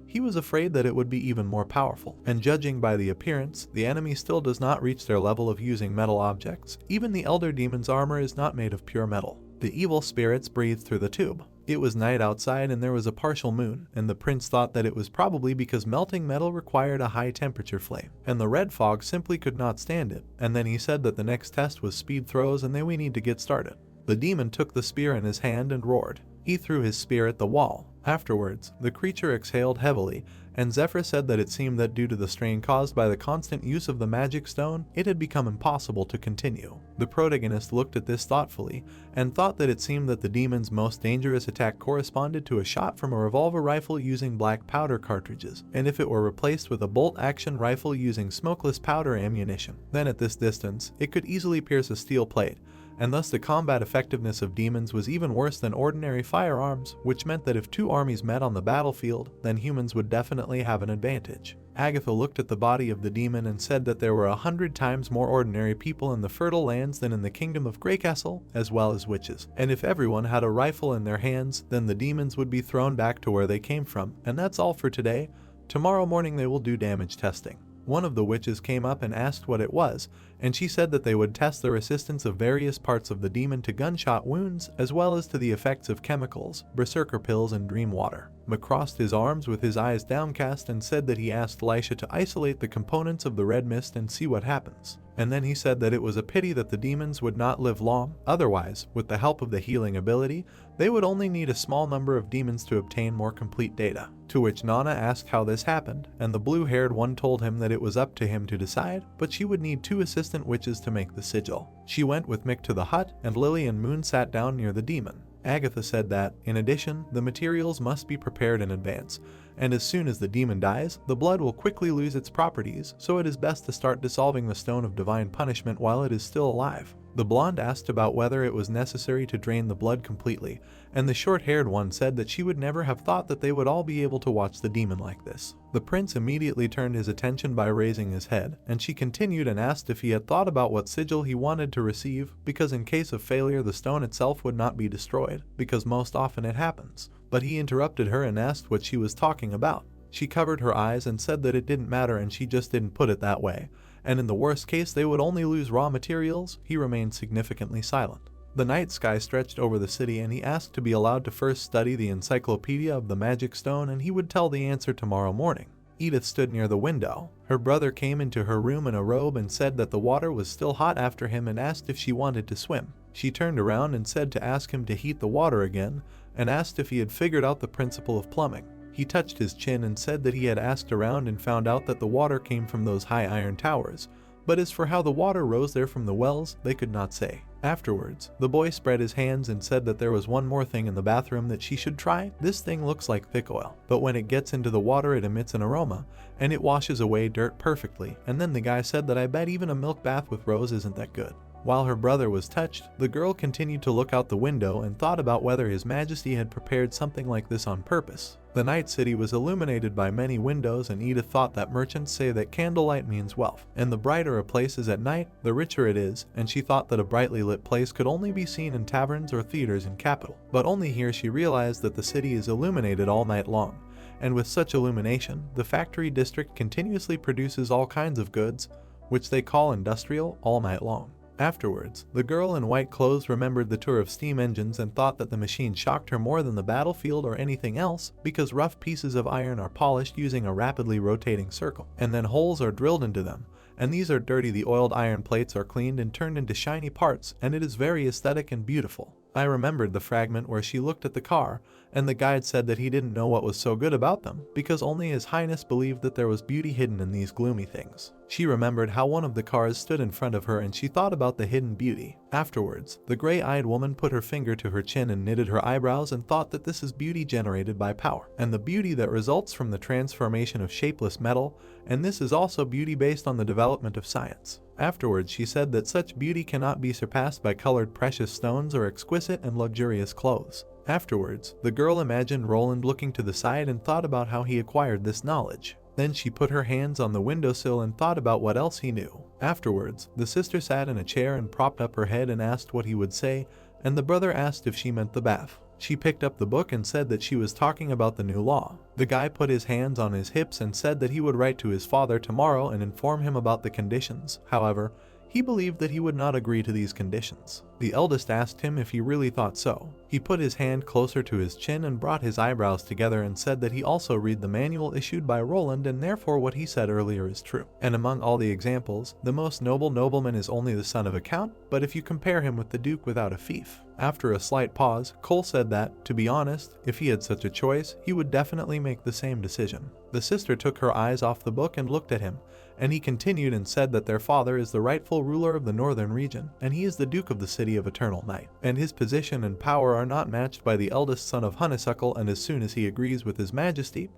he was afraid that it would be even more powerful. And judging by the appearance, the enemy still does not reach their level of using metal objects. Even the elder demon's armor is not made of pure metal. The evil spirits breathed through the tube. It was night outside and there was a partial moon, and the prince thought that it was probably because melting metal required a high temperature flame, and the red fog simply could not stand it. And then he said that the next test was speed throws and then we need to get started. The demon took the spear in his hand and roared. He threw his spear at the wall. Afterwards, the creature exhaled heavily, and Zephyr said that it seemed that due to the strain caused by the constant use of the magic stone, it had become impossible to continue. The protagonist looked at this thoughtfully, and thought that it seemed that the demon's most dangerous attack corresponded to a shot from a revolver rifle using black powder cartridges, and if it were replaced with a bolt-action rifle using smokeless powder ammunition, then at this distance, it could easily pierce a steel plate, and thus the combat effectiveness of demons was even worse than ordinary firearms, which meant that if two armies met on the battlefield, then humans would definitely have an advantage. Agatha looked at the body of the demon and said that there were 100 times more ordinary people in the fertile lands than in the kingdom of Greycastle, as well as witches. And if everyone had a rifle in their hands, then the demons would be thrown back to where they came from. And that's all for today. Tomorrow morning they will do damage testing. One of the witches came up and asked what it was, and she said that they would test the resistance of various parts of the demon to gunshot wounds, as well as to the effects of chemicals, berserker pills, and dream water. Mick crossed his arms with his eyes downcast and said that he asked Elisha to isolate the components of the red mist and see what happens. And then he said that it was a pity that the demons would not live long, otherwise, with the help of the healing ability, they would only need a small number of demons to obtain more complete data. To which Nana asked how this happened, and the blue-haired one told him that it was up to him to decide, but she would need 2 assistant witches to make the sigil. She went with Mick to the hut, and Lily and Moon sat down near the demon. Agatha said that, in addition, the materials must be prepared in advance, and as soon as the demon dies, the blood will quickly lose its properties, so it is best to start dissolving the stone of divine punishment while it is still alive. The blonde asked about whether it was necessary to drain the blood completely, and the short-haired one said that she would never have thought that they would all be able to watch the demon like this. The prince immediately turned his attention by raising his head, and she continued and asked if he had thought about what sigil he wanted to receive, because in case of failure the stone itself would not be destroyed, because most often it happens. But he interrupted her and asked what she was talking about. She covered her eyes and said that it didn't matter and she just didn't put it that way, and in the worst case they would only lose raw materials. He remained significantly silent. The night sky stretched over the city and he asked to be allowed to first study the encyclopedia of the magic stone and he would tell the answer tomorrow morning. Edith stood near the window. Her brother came into her room in a robe and said that the water was still hot after him and asked if she wanted to swim. She turned around and said to ask him to heat the water again, and asked if he had figured out the principle of plumbing. He touched his chin and said that he had asked around and found out that the water came from those high iron towers, but as for how the water rose there from the wells, they could not say. Afterwards, the boy spread his hands and said that there was one more thing in the bathroom that she should try. This thing looks like thick oil, but when it gets into the water it emits an aroma, and it washes away dirt perfectly. And then the guy said that I bet even a milk bath with rose isn't that good. While her brother was touched, the girl continued to look out the window and thought about whether His Majesty had prepared something like this on purpose. The night city was illuminated by many windows, and Edith thought that merchants say that candlelight means wealth, and the brighter a place is at night, the richer it is, and she thought that a brightly lit place could only be seen in taverns or theaters in capital. But only here she realized that the city is illuminated all night long, and with such illumination, the factory district continuously produces all kinds of goods, which they call industrial, all night long. Afterwards, the girl in white clothes remembered the tour of steam engines and thought that the machine shocked her more than the battlefield or anything else, because rough pieces of iron are polished using a rapidly rotating circle, and then holes are drilled into them, and these are dirty. The oiled iron plates are cleaned and turned into shiny parts, and it is very aesthetic and beautiful. I remembered the fragment where she looked at the car, and the guide said that he didn't know what was so good about them, because only His Highness believed that there was beauty hidden in these gloomy things. She remembered how one of the cars stood in front of her, and she thought about the hidden beauty. Afterwards, the gray-eyed woman put her finger to her chin and knitted her eyebrows and thought that this is beauty generated by power, and the beauty that results from the transformation of shapeless metal, and this is also beauty based on the development of science. Afterwards, she said that such beauty cannot be surpassed by colored precious stones or exquisite and luxurious clothes. Afterwards, the girl imagined Roland looking to the side and thought about how he acquired this knowledge. Then she put her hands on the windowsill and thought about what else he knew. Afterwards, the sister sat in a chair and propped up her head and asked what he would say, and the brother asked if she meant the bath. She picked up the book and said that she was talking about the new law. The guy put his hands on his hips and said that he would write to his father tomorrow and inform him about the conditions. However, he believed that he would not agree to these conditions. The eldest asked him if he really thought so. He put his hand closer to his chin and brought his eyebrows together and said that he also read the manual issued by Roland, and therefore what he said earlier is true. And among all the examples, the most noble nobleman is only the son of a count, but if you compare him with the duke without a fief. After a slight pause, Cole said that, to be honest, if he had such a choice, he would definitely make the same decision. The sister took her eyes off the book and looked at him, and he continued and said that their father is the rightful ruler of the northern region, and he is the duke of the city of eternal night, and his position and power are not matched by the eldest son of Honeysuckle, and as soon as he agrees with His Majesty,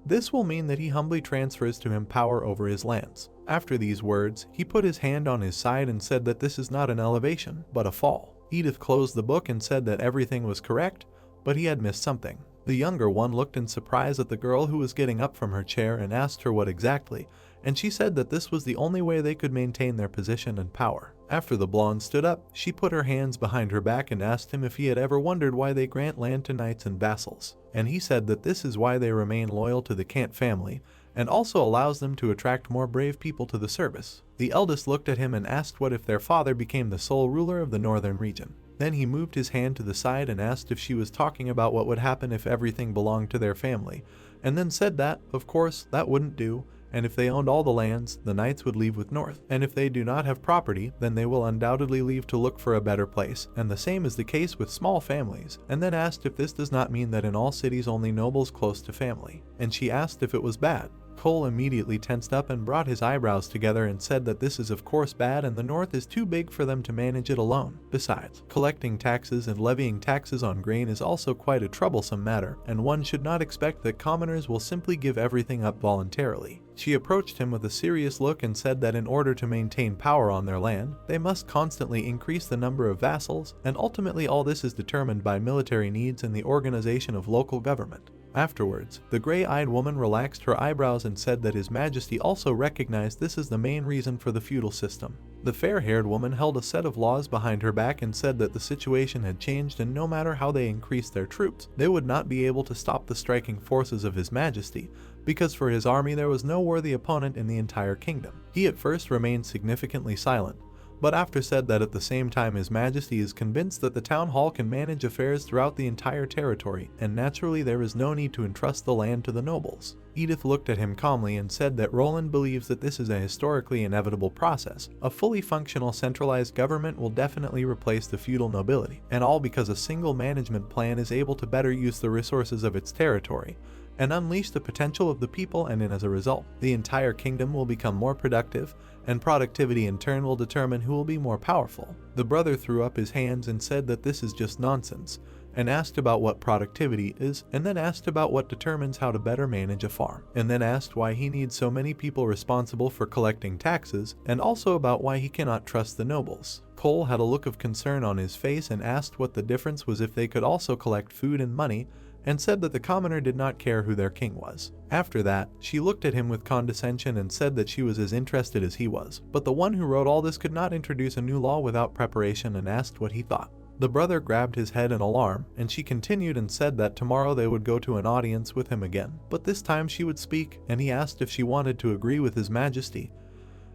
this will mean that he humbly transfers to him power over his lands. After these words, he put his hand on his side and said that this is not an elevation, but a fall. Edith closed the book and said that everything was correct, but he had missed something. The younger one looked in surprise at the girl who was getting up from her chair and asked her what exactly, and she said that this was the only way they could maintain their position and power. After the blonde stood up, she put her hands behind her back and asked him if he had ever wondered why they grant land to knights and vassals, and he said that this is why they remain loyal to the Kant family, and also allows them to attract more brave people to the service. The eldest looked at him and asked what if their father became the sole ruler of the northern region. Then he moved his hand to the side and asked if she was talking about what would happen if everything belonged to their family, and then said that, of course, that wouldn't do, and if they owned all the lands, the knights would leave with North, and if they do not have property, then they will undoubtedly leave to look for a better place, and the same is the case with small families, and then asked if this does not mean that in all cities only nobles close to family, and she asked if it was bad. Cole immediately tensed up and brought his eyebrows together and said that this is of course bad and the North is too big for them to manage it alone. Besides, collecting taxes and levying taxes on grain is also quite a troublesome matter, and one should not expect that commoners will simply give everything up voluntarily. She approached him with a serious look and said that in order to maintain power on their land, they must constantly increase the number of vassals, and ultimately all this is determined by military needs and the organization of local government. Afterwards, the gray-eyed woman relaxed her eyebrows and said that His Majesty also recognized this as the main reason for the feudal system. The fair-haired woman held a set of laws behind her back and said that the situation had changed, and no matter how they increased their troops, they would not be able to stop the striking forces of His Majesty, because for his army there was no worthy opponent in the entire kingdom. He at first remained significantly silent, but after said that at the same time His Majesty is convinced that the town hall can manage affairs throughout the entire territory, and naturally there is no need to entrust the land to the nobles. Edith looked at him calmly and said that Roland believes that this is a historically inevitable process. A fully functional centralized government will definitely replace the feudal nobility, and all because a single management plan is able to better use the resources of its territory and unleash the potential of the people, and as a result, the entire kingdom will become more productive, and productivity in turn will determine who will be more powerful. The brother threw up his hands and said that this is just nonsense, and asked about what productivity is, and then asked about what determines how to better manage a farm, and then asked why he needs so many people responsible for collecting taxes, and also about why he cannot trust the nobles. Cole had a look of concern on his face and asked what the difference was if they could also collect food and money, and said that the commoner did not care who their king was. After that, she looked at him with condescension and said that she was as interested as he was, but the one who wrote all this could not introduce a new law without preparation and asked what he thought. The brother grabbed his head in alarm, and she continued and said that tomorrow they would go to an audience with him again, but this time she would speak, and he asked if she wanted to agree with his majesty,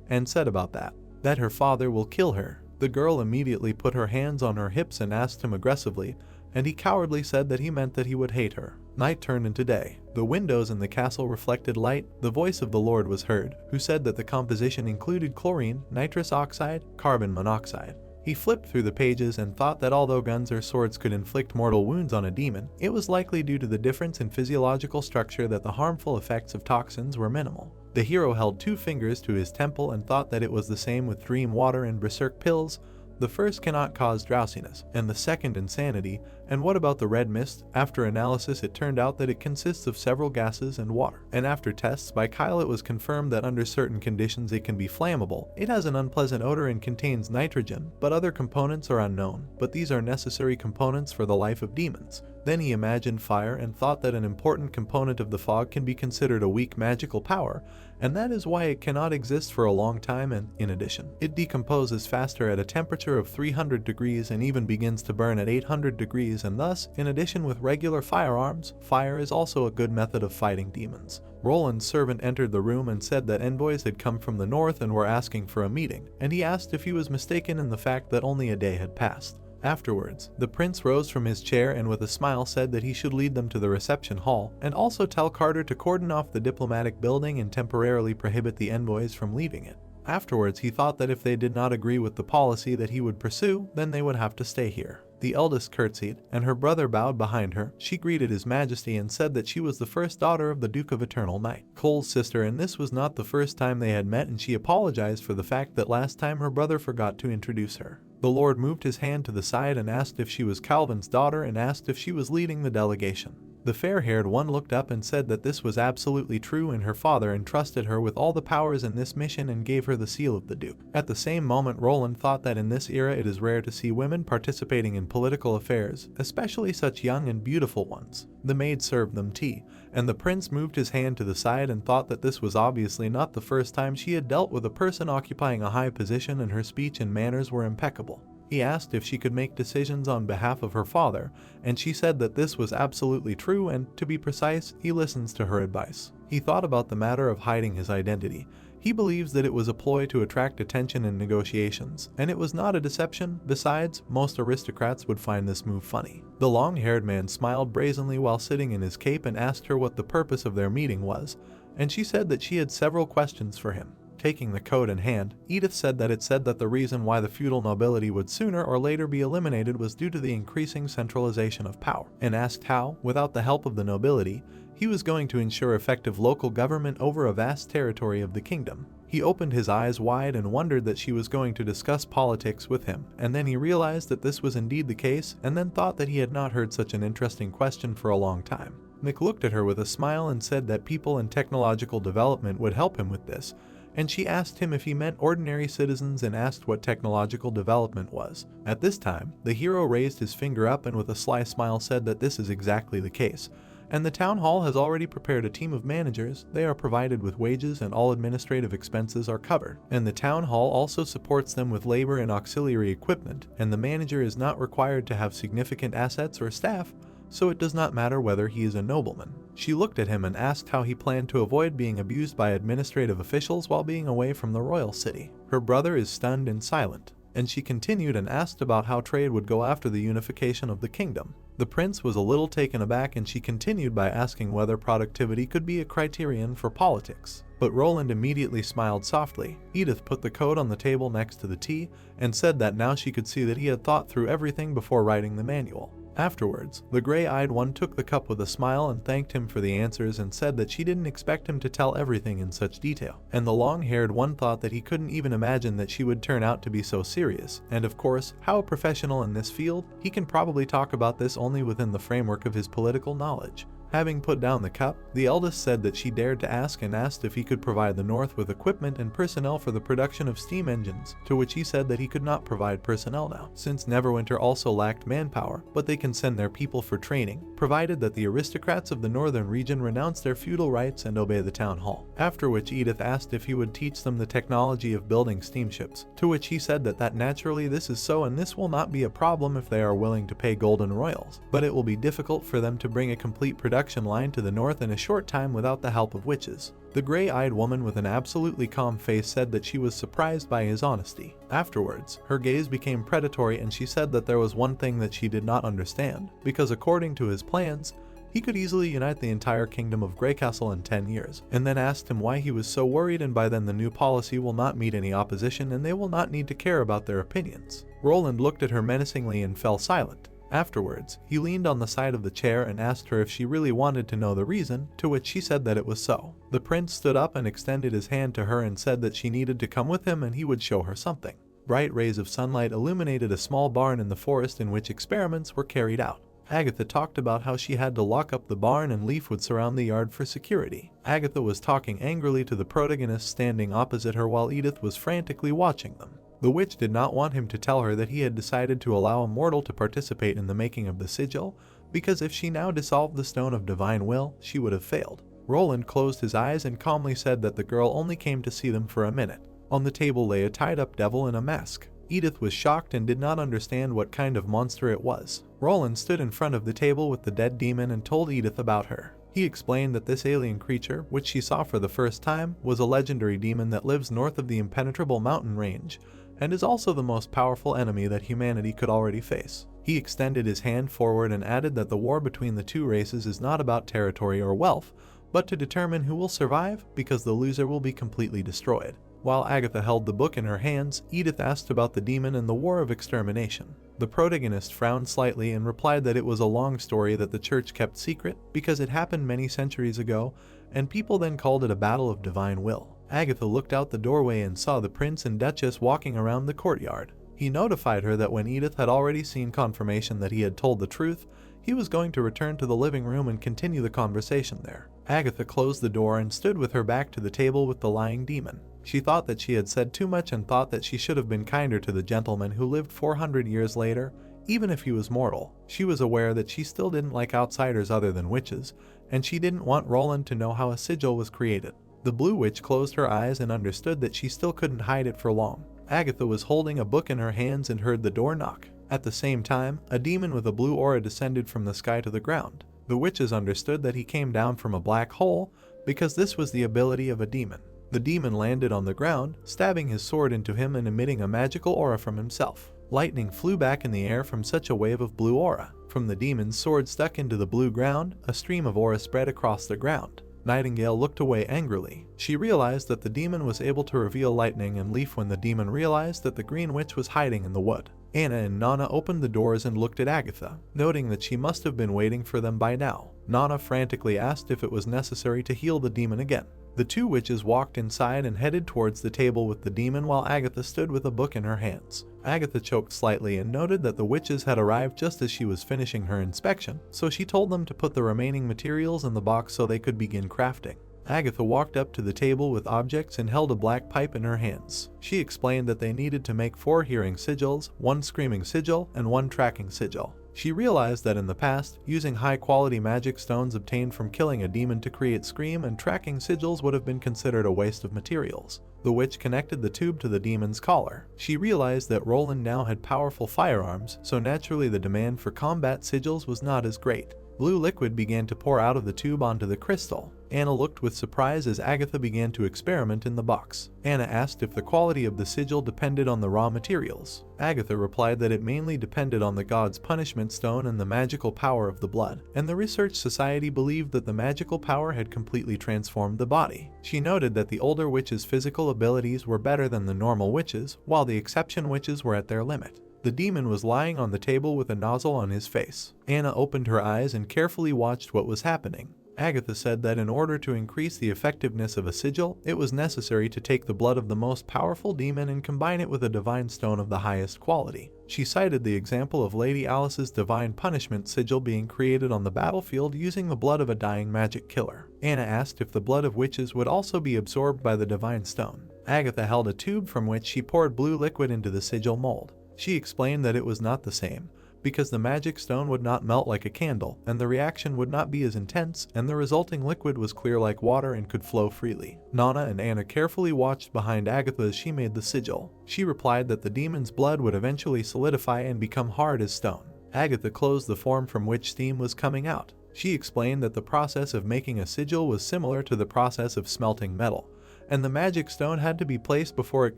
and said about that her father will kill her. The girl immediately put her hands on her hips and asked him aggressively, and he cowardly said that he meant that he would hate her. Night turned into day. The windows in the castle reflected light. The voice of the Lord was heard, who said that the composition included chlorine, nitrous oxide, carbon monoxide. He flipped through the pages and thought that although guns or swords could inflict mortal wounds on a demon, it was likely due to the difference in physiological structure that the harmful effects of toxins were minimal. The hero held 2 fingers to his temple and thought that it was the same with dream water and berserk pills. The first cannot cause drowsiness, and the second insanity. And what about the red mist? After analysis, it turned out that it consists of several gases and water. And after tests by Kyle, it was confirmed that under certain conditions it can be flammable. It has an unpleasant odor and contains nitrogen, but other components are unknown. But these are necessary components for the life of demons. Then he imagined fire and thought that an important component of the fog can be considered a weak magical power, and that is why it cannot exist for a long time, and, in addition, it decomposes faster at a temperature of 300 degrees and even begins to burn at 800 degrees, and thus, in addition with regular firearms, fire is also a good method of fighting demons. Roland's servant entered the room and said that envoys had come from the north and were asking for a meeting, and he asked if he was mistaken in the fact that only a day had passed. Afterwards, the prince rose from his chair and with a smile said that he should lead them to the reception hall, and also tell Carter to cordon off the diplomatic building and temporarily prohibit the envoys from leaving it. Afterwards, he thought that if they did not agree with the policy that he would pursue, then they would have to stay here. The eldest curtsied, and her brother bowed behind her. She greeted his majesty and said that she was the first daughter of the Duke of Eternal Night, Cole's sister, and this was not the first time they had met, and she apologized for the fact that last time her brother forgot to introduce her. The Lord moved his hand to the side and asked if she was Calvin's daughter and asked if she was leading the delegation. The fair-haired one looked up and said that this was absolutely true, and her father entrusted her with all the powers in this mission and gave her the seal of the Duke. At the same moment, Roland thought that in this era it is rare to see women participating in political affairs, especially such young and beautiful ones. The maid served them tea, and the prince moved his hand to the side and thought that this was obviously not the first time she had dealt with a person occupying a high position, and her speech and manners were impeccable. He asked if she could make decisions on behalf of her father, and she said that this was absolutely true, and, to be precise, he listens to her advice. He thought about the matter of hiding his identity. He believes that it was a ploy to attract attention in negotiations, and it was not a deception. Besides, most aristocrats would find this move funny. The long-haired man smiled brazenly while sitting in his cape and asked her what the purpose of their meeting was, and she said that she had several questions for him. Taking the coat in hand, Edith said that it said that the reason why the feudal nobility would sooner or later be eliminated was due to the increasing centralization of power, and asked how, without the help of the nobility, he was going to ensure effective local government over a vast territory of the kingdom. He opened his eyes wide and wondered that she was going to discuss politics with him, and then he realized that this was indeed the case, and then thought that he had not heard such an interesting question for a long time. Nick looked at her with a smile and said that people and technological development would help him with this, and she asked him if he meant ordinary citizens and asked what technological development was. At this time, the hero raised his finger up and with a sly smile said that this is exactly the case, and the town hall has already prepared a team of managers. They are provided with wages and all administrative expenses are covered, and the town hall also supports them with labor and auxiliary equipment, and the manager is not required to have significant assets or staff, so it does not matter whether he is a nobleman. She looked at him and asked how he planned to avoid being abused by administrative officials while being away from the royal city. Her brother is stunned and silent, and she continued and asked about how trade would go after the unification of the kingdom. The prince was a little taken aback, and she continued by asking whether productivity could be a criterion for politics. But Roland immediately smiled softly. Edith put the coat on the table next to the tea and said that now she could see that he had thought through everything before writing the manual. Afterwards, the gray-eyed one took the cup with a smile and thanked him for the answers and said that she didn't expect him to tell everything in such detail. And the long-haired one thought that he couldn't even imagine that she would turn out to be so serious. And of course, how a professional in this field, he can probably talk about this only within the framework of his political knowledge. Having put down the cup, the eldest said that she dared to ask and asked if he could provide the North with equipment and personnel for the production of steam engines, to which he said that he could not provide personnel now, since Neverwinter also lacked manpower, but they can send their people for training, provided that the aristocrats of the northern region renounce their feudal rights and obey the town hall. After which Edith asked if he would teach them the technology of building steamships, to which he said that naturally this is so and this will not be a problem if they are willing to pay golden royals, but it will be difficult for them to bring a complete production line to the north in a short time without the help of witches. The gray-eyed woman with an absolutely calm face said that she was surprised by his honesty. Afterwards, her gaze became predatory and she said that there was one thing that she did not understand, because according to his plans, he could easily unite the entire kingdom of Greycastle in 10 years, and then asked him why he was so worried, and by then the new policy will not meet any opposition and they will not need to care about their opinions. Roland looked at her menacingly and fell silent. Afterwards, he leaned on the side of the chair and asked her if she really wanted to know the reason, to which she said that it was so. The prince stood up and extended his hand to her and said that she needed to come with him and he would show her something. Bright rays of sunlight illuminated a small barn in the forest in which experiments were carried out. Agatha talked about how she had to lock up the barn and Leaf would surround the yard for security. Agatha was talking angrily to the protagonist standing opposite her while Edith was frantically watching them. The witch did not want him to tell her that he had decided to allow a mortal to participate in the making of the sigil, because if she now dissolved the stone of divine will, she would have failed. Roland closed his eyes and calmly said that the girl only came to see them for a minute. On the table lay a tied-up devil in a mask. Edith was shocked and did not understand what kind of monster it was. Roland stood in front of the table with the dead demon and told Edith about her. He explained that this alien creature, which she saw for the first time, was a legendary demon that lives north of the impenetrable mountain range, and is also the most powerful enemy that humanity could already face. He extended his hand forward and added that the war between the two races is not about territory or wealth, but to determine who will survive, because the loser will be completely destroyed. While Agatha held the book in her hands, Edith asked about the demon and the war of extermination. The protagonist frowned slightly and replied that it was a long story that the church kept secret because it happened many centuries ago, and people then called it a battle of divine will. Agatha looked out the doorway and saw the prince and duchess walking around the courtyard. He notified her that when Edith had already seen confirmation that he had told the truth, he was going to return to the living room and continue the conversation there. Agatha closed the door and stood with her back to the table with the lying demon. She thought that she had said too much and thought that she should have been kinder to the gentleman who lived 400 years later, even if he was mortal. She was aware that she still didn't like outsiders other than witches, and she didn't want Roland to know how a sigil was created. The blue witch closed her eyes and understood that she still couldn't hide it for long. Agatha was holding a book in her hands and heard the door knock. At the same time, a demon with a blue aura descended from the sky to the ground. The witches understood that he came down from a black hole, because this was the ability of a demon. The demon landed on the ground, stabbing his sword into him and emitting a magical aura from himself. Lightning flew back in the air from such a wave of blue aura. From the demon's sword stuck into the blue ground, a stream of aura spread across the ground. Nightingale looked away angrily. She realized that the demon was able to reveal lightning and Leaf when the demon realized that the green witch was hiding in the wood. Anna and Nana opened the doors and looked at Agatha, noting that she must have been waiting for them by now. Nana frantically asked if it was necessary to heal the demon again. The two witches walked inside and headed towards the table with the demon while Agatha stood with a book in her hands. Agatha choked slightly and noted that the witches had arrived just as she was finishing her inspection, so she told them to put the remaining materials in the box so they could begin crafting. Agatha walked up to the table with objects and held a black pipe in her hands. She explained that they needed to make 4 hearing sigils, 1 screaming sigil, and 1 tracking sigil. She realized that in the past, using high-quality magic stones obtained from killing a demon to create scream and tracking sigils would have been considered a waste of materials. The witch connected the tube to the demon's collar. She realized that Roland now had powerful firearms, so naturally the demand for combat sigils was not as great. Blue liquid began to pour out of the tube onto the crystal. Anna looked with surprise as Agatha began to experiment in the box. Anna asked if the quality of the sigil depended on the raw materials. Agatha replied that it mainly depended on the god's punishment stone and the magical power of the blood, and the research society believed that the magical power had completely transformed the body. She noted that the older witches' physical abilities were better than the normal witches, while the exception witches were at their limit. The demon was lying on the table with a nozzle on his face. Anna opened her eyes and carefully watched what was happening. Agatha said that in order to increase the effectiveness of a sigil, it was necessary to take the blood of the most powerful demon and combine it with a divine stone of the highest quality. She cited the example of Lady Alice's divine punishment sigil being created on the battlefield using the blood of a dying magic killer. Anna asked if the blood of witches would also be absorbed by the divine stone. Agatha held a tube from which she poured blue liquid into the sigil mold. She explained that it was not the same, because the magic stone would not melt like a candle, and the reaction would not be as intense, and the resulting liquid was clear like water and could flow freely. Nana and Anna carefully watched behind Agatha as she made the sigil. She replied that the demon's blood would eventually solidify and become hard as stone. Agatha closed the form from which steam was coming out. She explained that the process of making a sigil was similar to the process of smelting metal, and the magic stone had to be placed before it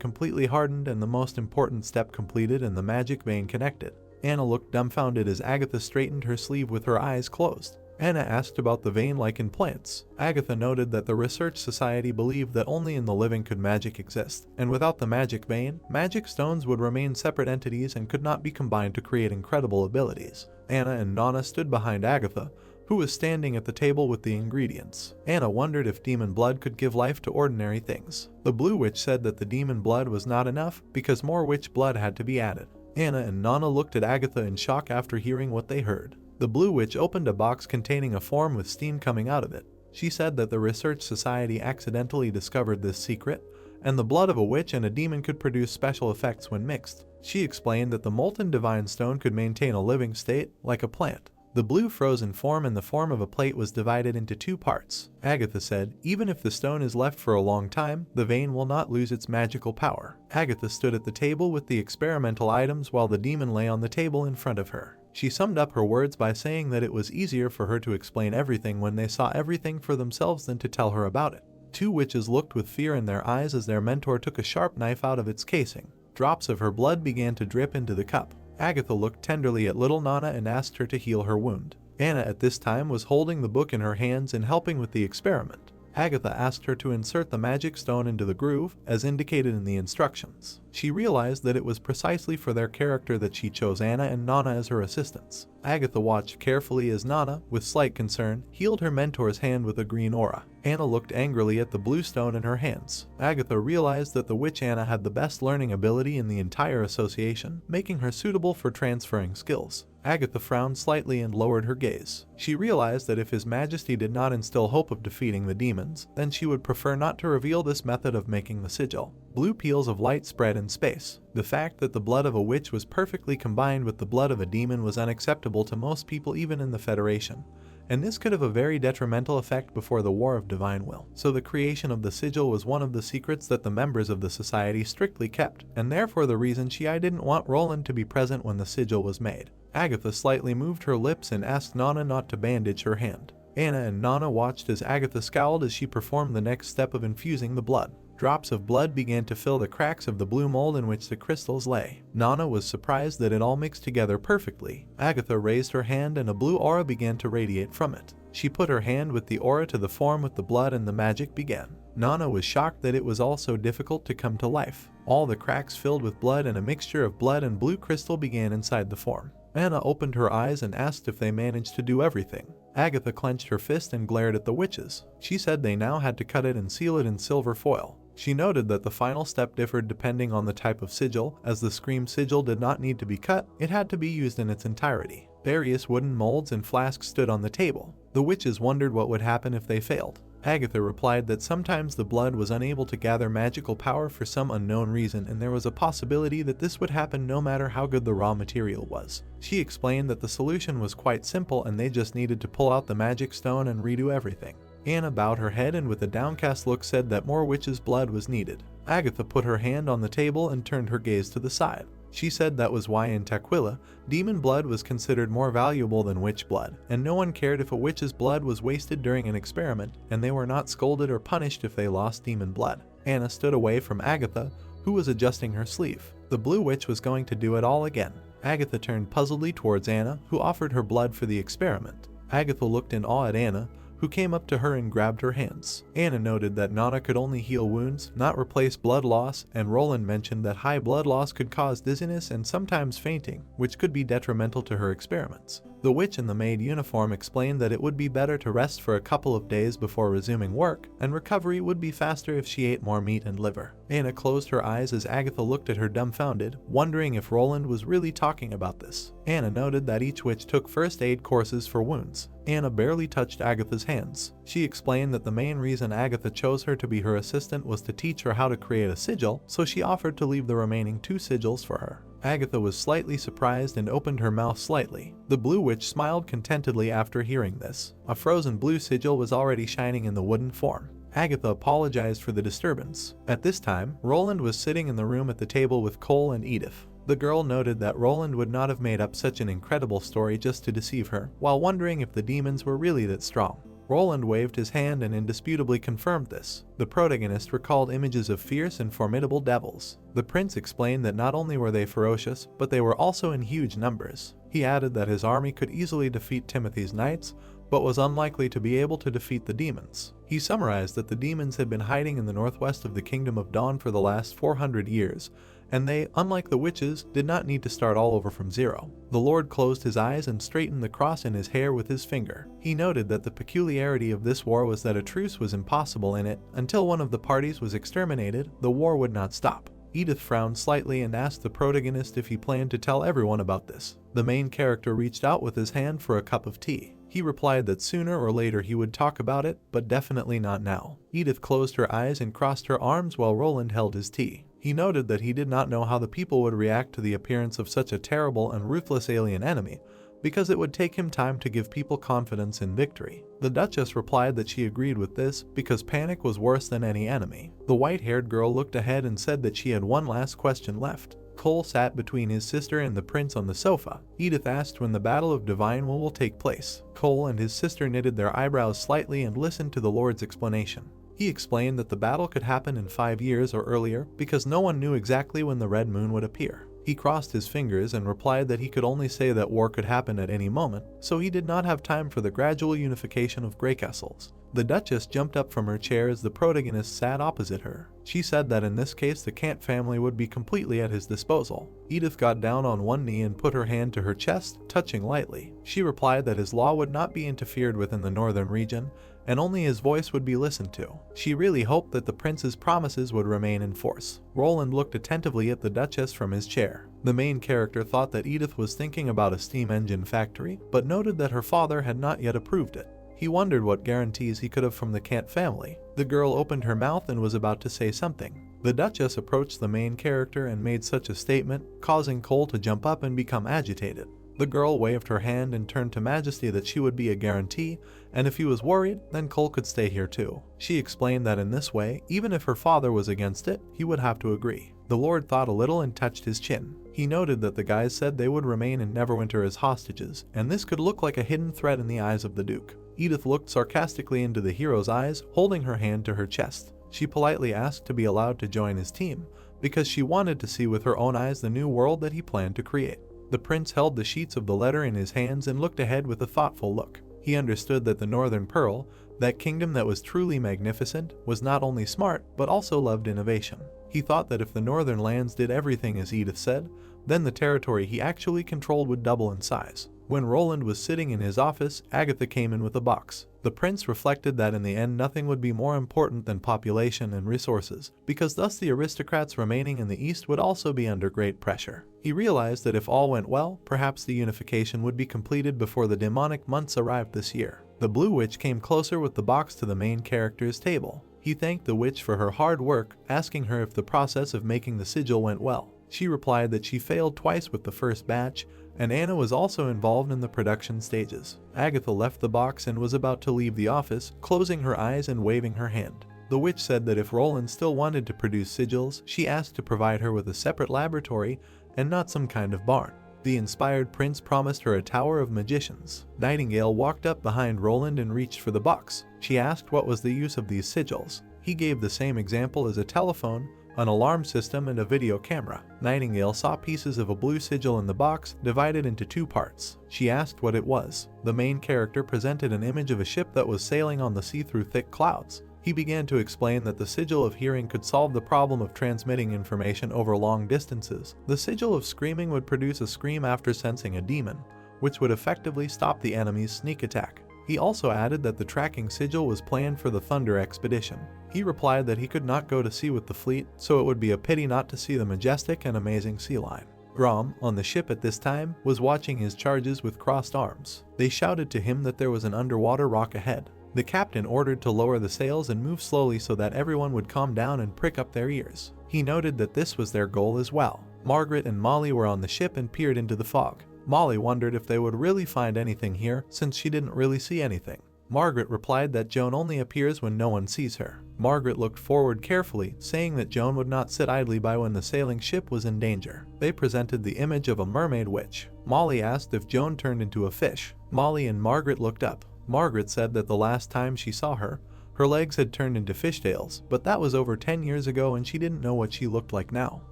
completely hardened and the most important step completed and the magic vein connected. Anna looked dumbfounded as Agatha straightened her sleeve with her eyes closed. Anna asked about the vein like in plants. Agatha noted that the research society believed that only in the living could magic exist, and without the magic vein, magic stones would remain separate entities and could not be combined to create incredible abilities. Anna and Nana stood behind Agatha, who was standing at the table with the ingredients. Anna wondered if demon blood could give life to ordinary things. The Blue Witch said that the demon blood was not enough because more witch blood had to be added. Anna and Nana looked at Agatha in shock after hearing what they heard. The Blue Witch opened a box containing a form with steam coming out of it. She said that the Research Society accidentally discovered this secret, and the blood of a witch and a demon could produce special effects when mixed. She explained that the molten divine stone could maintain a living state, like a plant. The blue frozen form in the form of a plate was divided into two parts. Agatha said, even if the stone is left for a long time, the vein will not lose its magical power. Agatha stood at the table with the experimental items while the demon lay on the table in front of her. She summed up her words by saying that it was easier for her to explain everything when they saw everything for themselves than to tell her about it. Two witches looked with fear in their eyes as their mentor took a sharp knife out of its casing. Drops of her blood began to drip into the cup. Agatha looked tenderly at little Nana and asked her to heal her wound. Anna at this time was holding the book in her hands and helping with the experiment. Agatha asked her to insert the magic stone into the groove, as indicated in the instructions. She realized that it was precisely for their character that she chose Anna and Nana as her assistants. Agatha watched carefully as Nana, with slight concern, healed her mentor's hand with a green aura. Anna looked angrily at the blue stone in her hands. Agatha realized that the witch Anna had the best learning ability in the entire association, making her suitable for transferring skills. Agatha frowned slightly and lowered her gaze. She realized that if His Majesty did not instill hope of defeating the demons, then she would prefer not to reveal this method of making the sigil. Blue peals of light spread in space. The fact that the blood of a witch was perfectly combined with the blood of a demon was unacceptable to most people even in the Federation, and this could have a very detrimental effect before the War of Divine Will. So the creation of the sigil was one of the secrets that the members of the society strictly kept, and therefore the reason she didn't want Roland to be present when the sigil was made. Agatha slightly moved her lips and asked Nana not to bandage her hand. Anna and Nana watched as Agatha scowled as she performed the next step of infusing the blood. Drops of blood began to fill the cracks of the blue mold in which the crystals lay. Nana was surprised that it all mixed together perfectly. Agatha raised her hand and a blue aura began to radiate from it. She put her hand with the aura to the form with the blood and the magic began. Nana was shocked that it was all so difficult to come to life. All the cracks filled with blood and a mixture of blood and blue crystal began inside the form. Anna opened her eyes and asked if they managed to do everything. Agatha clenched her fist and glared at the witches. She said they now had to cut it and seal it in silver foil. She noted that the final step differed depending on the type of sigil. As the Scream sigil did not need to be cut, it had to be used in its entirety. Various wooden molds and flasks stood on the table. The witches wondered what would happen if they failed. Agatha replied that sometimes the blood was unable to gather magical power for some unknown reason, and there was a possibility that this would happen no matter how good the raw material was. She explained that the solution was quite simple and they just needed to pull out the magic stone and redo everything. Anna bowed her head and with a downcast look said that more witches' blood was needed. Agatha put her hand on the table and turned her gaze to the side. She said that was why in Tequila, demon blood was considered more valuable than witch blood, and no one cared if a witch's blood was wasted during an experiment, and they were not scolded or punished if they lost demon blood. Anna stood away from Agatha, who was adjusting her sleeve. The blue witch was going to do it all again. Agatha turned puzzledly towards Anna, who offered her blood for the experiment. Agatha looked in awe at Anna, who came up to her and grabbed her hands. Anna noted that Nana could only heal wounds, not replace blood loss, and Roland mentioned that high blood loss could cause dizziness and sometimes fainting, which could be detrimental to her experiments. The witch in the maid uniform explained that it would be better to rest for a couple of days before resuming work, and recovery would be faster if she ate more meat and liver. Anna closed her eyes as Agatha looked at her dumbfounded, wondering if Roland was really talking about this. Anna noted that each witch took first aid courses for wounds. Anna barely touched Agatha's hands. She explained that the main reason Agatha chose her to be her assistant was to teach her how to create a sigil, so she offered to leave the remaining 2 sigils for her. Agatha was slightly surprised and opened her mouth slightly. The blue witch smiled contentedly after hearing this. A frozen blue sigil was already shining in the wooden form. Agatha apologized for the disturbance. At this time, Roland was sitting in the room at the table with Cole and Edith. The girl noted that Roland would not have made up such an incredible story just to deceive her, while wondering if the demons were really that strong. Roland waved his hand and indisputably confirmed this. The protagonist recalled images of fierce and formidable devils. The prince explained that not only were they ferocious, but they were also in huge numbers. He added that his army could easily defeat Timothy's knights, but was unlikely to be able to defeat the demons. He summarized that the demons had been hiding in the northwest of the Kingdom of Dawn for the last 400 years, and they, unlike the witches, did not need to start all over from zero. The Lord closed his eyes and straightened the cross in his hair with his finger. He noted that the peculiarity of this war was that a truce was impossible in it. Until one of the parties was exterminated, the war would not stop. Edith frowned slightly and asked the protagonist if he planned to tell everyone about this. The main character reached out with his hand for a cup of tea. He replied that sooner or later he would talk about it, but definitely not now. Edith closed her eyes and crossed her arms while Roland held his tea. He noted that he did not know how the people would react to the appearance of such a terrible and ruthless alien enemy, because it would take him time to give people confidence in victory. The Duchess replied that she agreed with this, because panic was worse than any enemy. The white-haired girl looked ahead and said that she had one last question left. Cole sat between his sister and the prince on the sofa. Edith asked when the Battle of Divine will take place. Cole and his sister knitted their eyebrows slightly and listened to the Lord's explanation. He explained that the battle could happen in 5 years or earlier because no one knew exactly when the red moon would appear. He crossed his fingers and replied that he could only say that war could happen at any moment, so he did not have time for the gradual unification of Grey Castles. The Duchess jumped up from her chair as the protagonist sat opposite her. She said that in this case the Kant family would be completely at his disposal. Edith got down on one knee and put her hand to her chest, touching lightly. She replied that his law would not be interfered with in the northern region, and only his voice would be listened to. She really hoped that the prince's promises would remain in force. Roland looked attentively at the Duchess from his chair. The main character thought that Edith was thinking about a steam engine factory, but noted that her father had not yet approved it. He wondered what guarantees he could have from the Kant family. The girl opened her mouth and was about to say something. The Duchess approached the main character and made such a statement, causing Cole to jump up and become agitated. The girl waved her hand and turned to Majesty that she would be a guarantee, and if he was worried, then Cole could stay here too. She explained that in this way, even if her father was against it, he would have to agree. The Lord thought a little and touched his chin. He noted that the guys said they would remain in Neverwinter as hostages, and this could look like a hidden threat in the eyes of the Duke. Edith looked sarcastically into the hero's eyes, holding her hand to her chest. She politely asked to be allowed to join his team, because she wanted to see with her own eyes the new world that he planned to create. The prince held the sheets of the letter in his hands and looked ahead with a thoughtful look. He understood that the Northern Pearl, that kingdom that was truly magnificent, was not only smart, but also loved innovation. He thought that if the northern lands did everything as Edith said, then the territory he actually controlled would double in size. When Roland was sitting in his office, Agatha came in with a box. The prince reflected that in the end nothing would be more important than population and resources, because thus the aristocrats remaining in the east would also be under great pressure. He realized that if all went well, perhaps the unification would be completed before the demonic months arrived this year. The blue witch came closer with the box to the main character's table. He thanked the witch for her hard work, asking her if the process of making the sigil went well. She replied that she failed twice with the first batch, and Anna was also involved in the production stages. Agatha left the box and was about to leave the office, closing her eyes and waving her hand. The witch said that if Roland still wanted to produce sigils, she asked to provide her with a separate laboratory and not some kind of barn. The inspired prince promised her a tower of magicians. Nightingale walked up behind Roland and reached for the box. She asked what was the use of these sigils. He gave the same example as a telephone, an alarm system, and a video camera. Nightingale saw pieces of a blue sigil in the box, divided into 2 parts. She asked what it was. The main character presented an image of a ship that was sailing on the sea through thick clouds. He began to explain that the sigil of hearing could solve the problem of transmitting information over long distances. The sigil of screaming would produce a scream after sensing a demon, which would effectively stop the enemy's sneak attack. He also added that the tracking sigil was planned for the Thunder expedition. He replied that he could not go to sea with the fleet, so it would be a pity not to see the majestic and amazing sea line. Grom, on the ship at this time, was watching his charges with crossed arms. They shouted to him that there was an underwater rock ahead. The captain ordered to lower the sails and move slowly so that everyone would calm down and prick up their ears. He noted that this was their goal as well. Margaret and Molly were on the ship and peered into the fog. Molly wondered if they would really find anything here, since she didn't really see anything. Margaret replied that Joan only appears when no one sees her. Margaret looked forward carefully, saying that Joan would not sit idly by when the sailing ship was in danger. They presented the image of a mermaid witch. Molly asked if Joan turned into a fish. Molly and Margaret looked up. Margaret said that the last time she saw her, her legs had turned into fishtails, but that was over 10 years ago and she didn't know what she looked like now.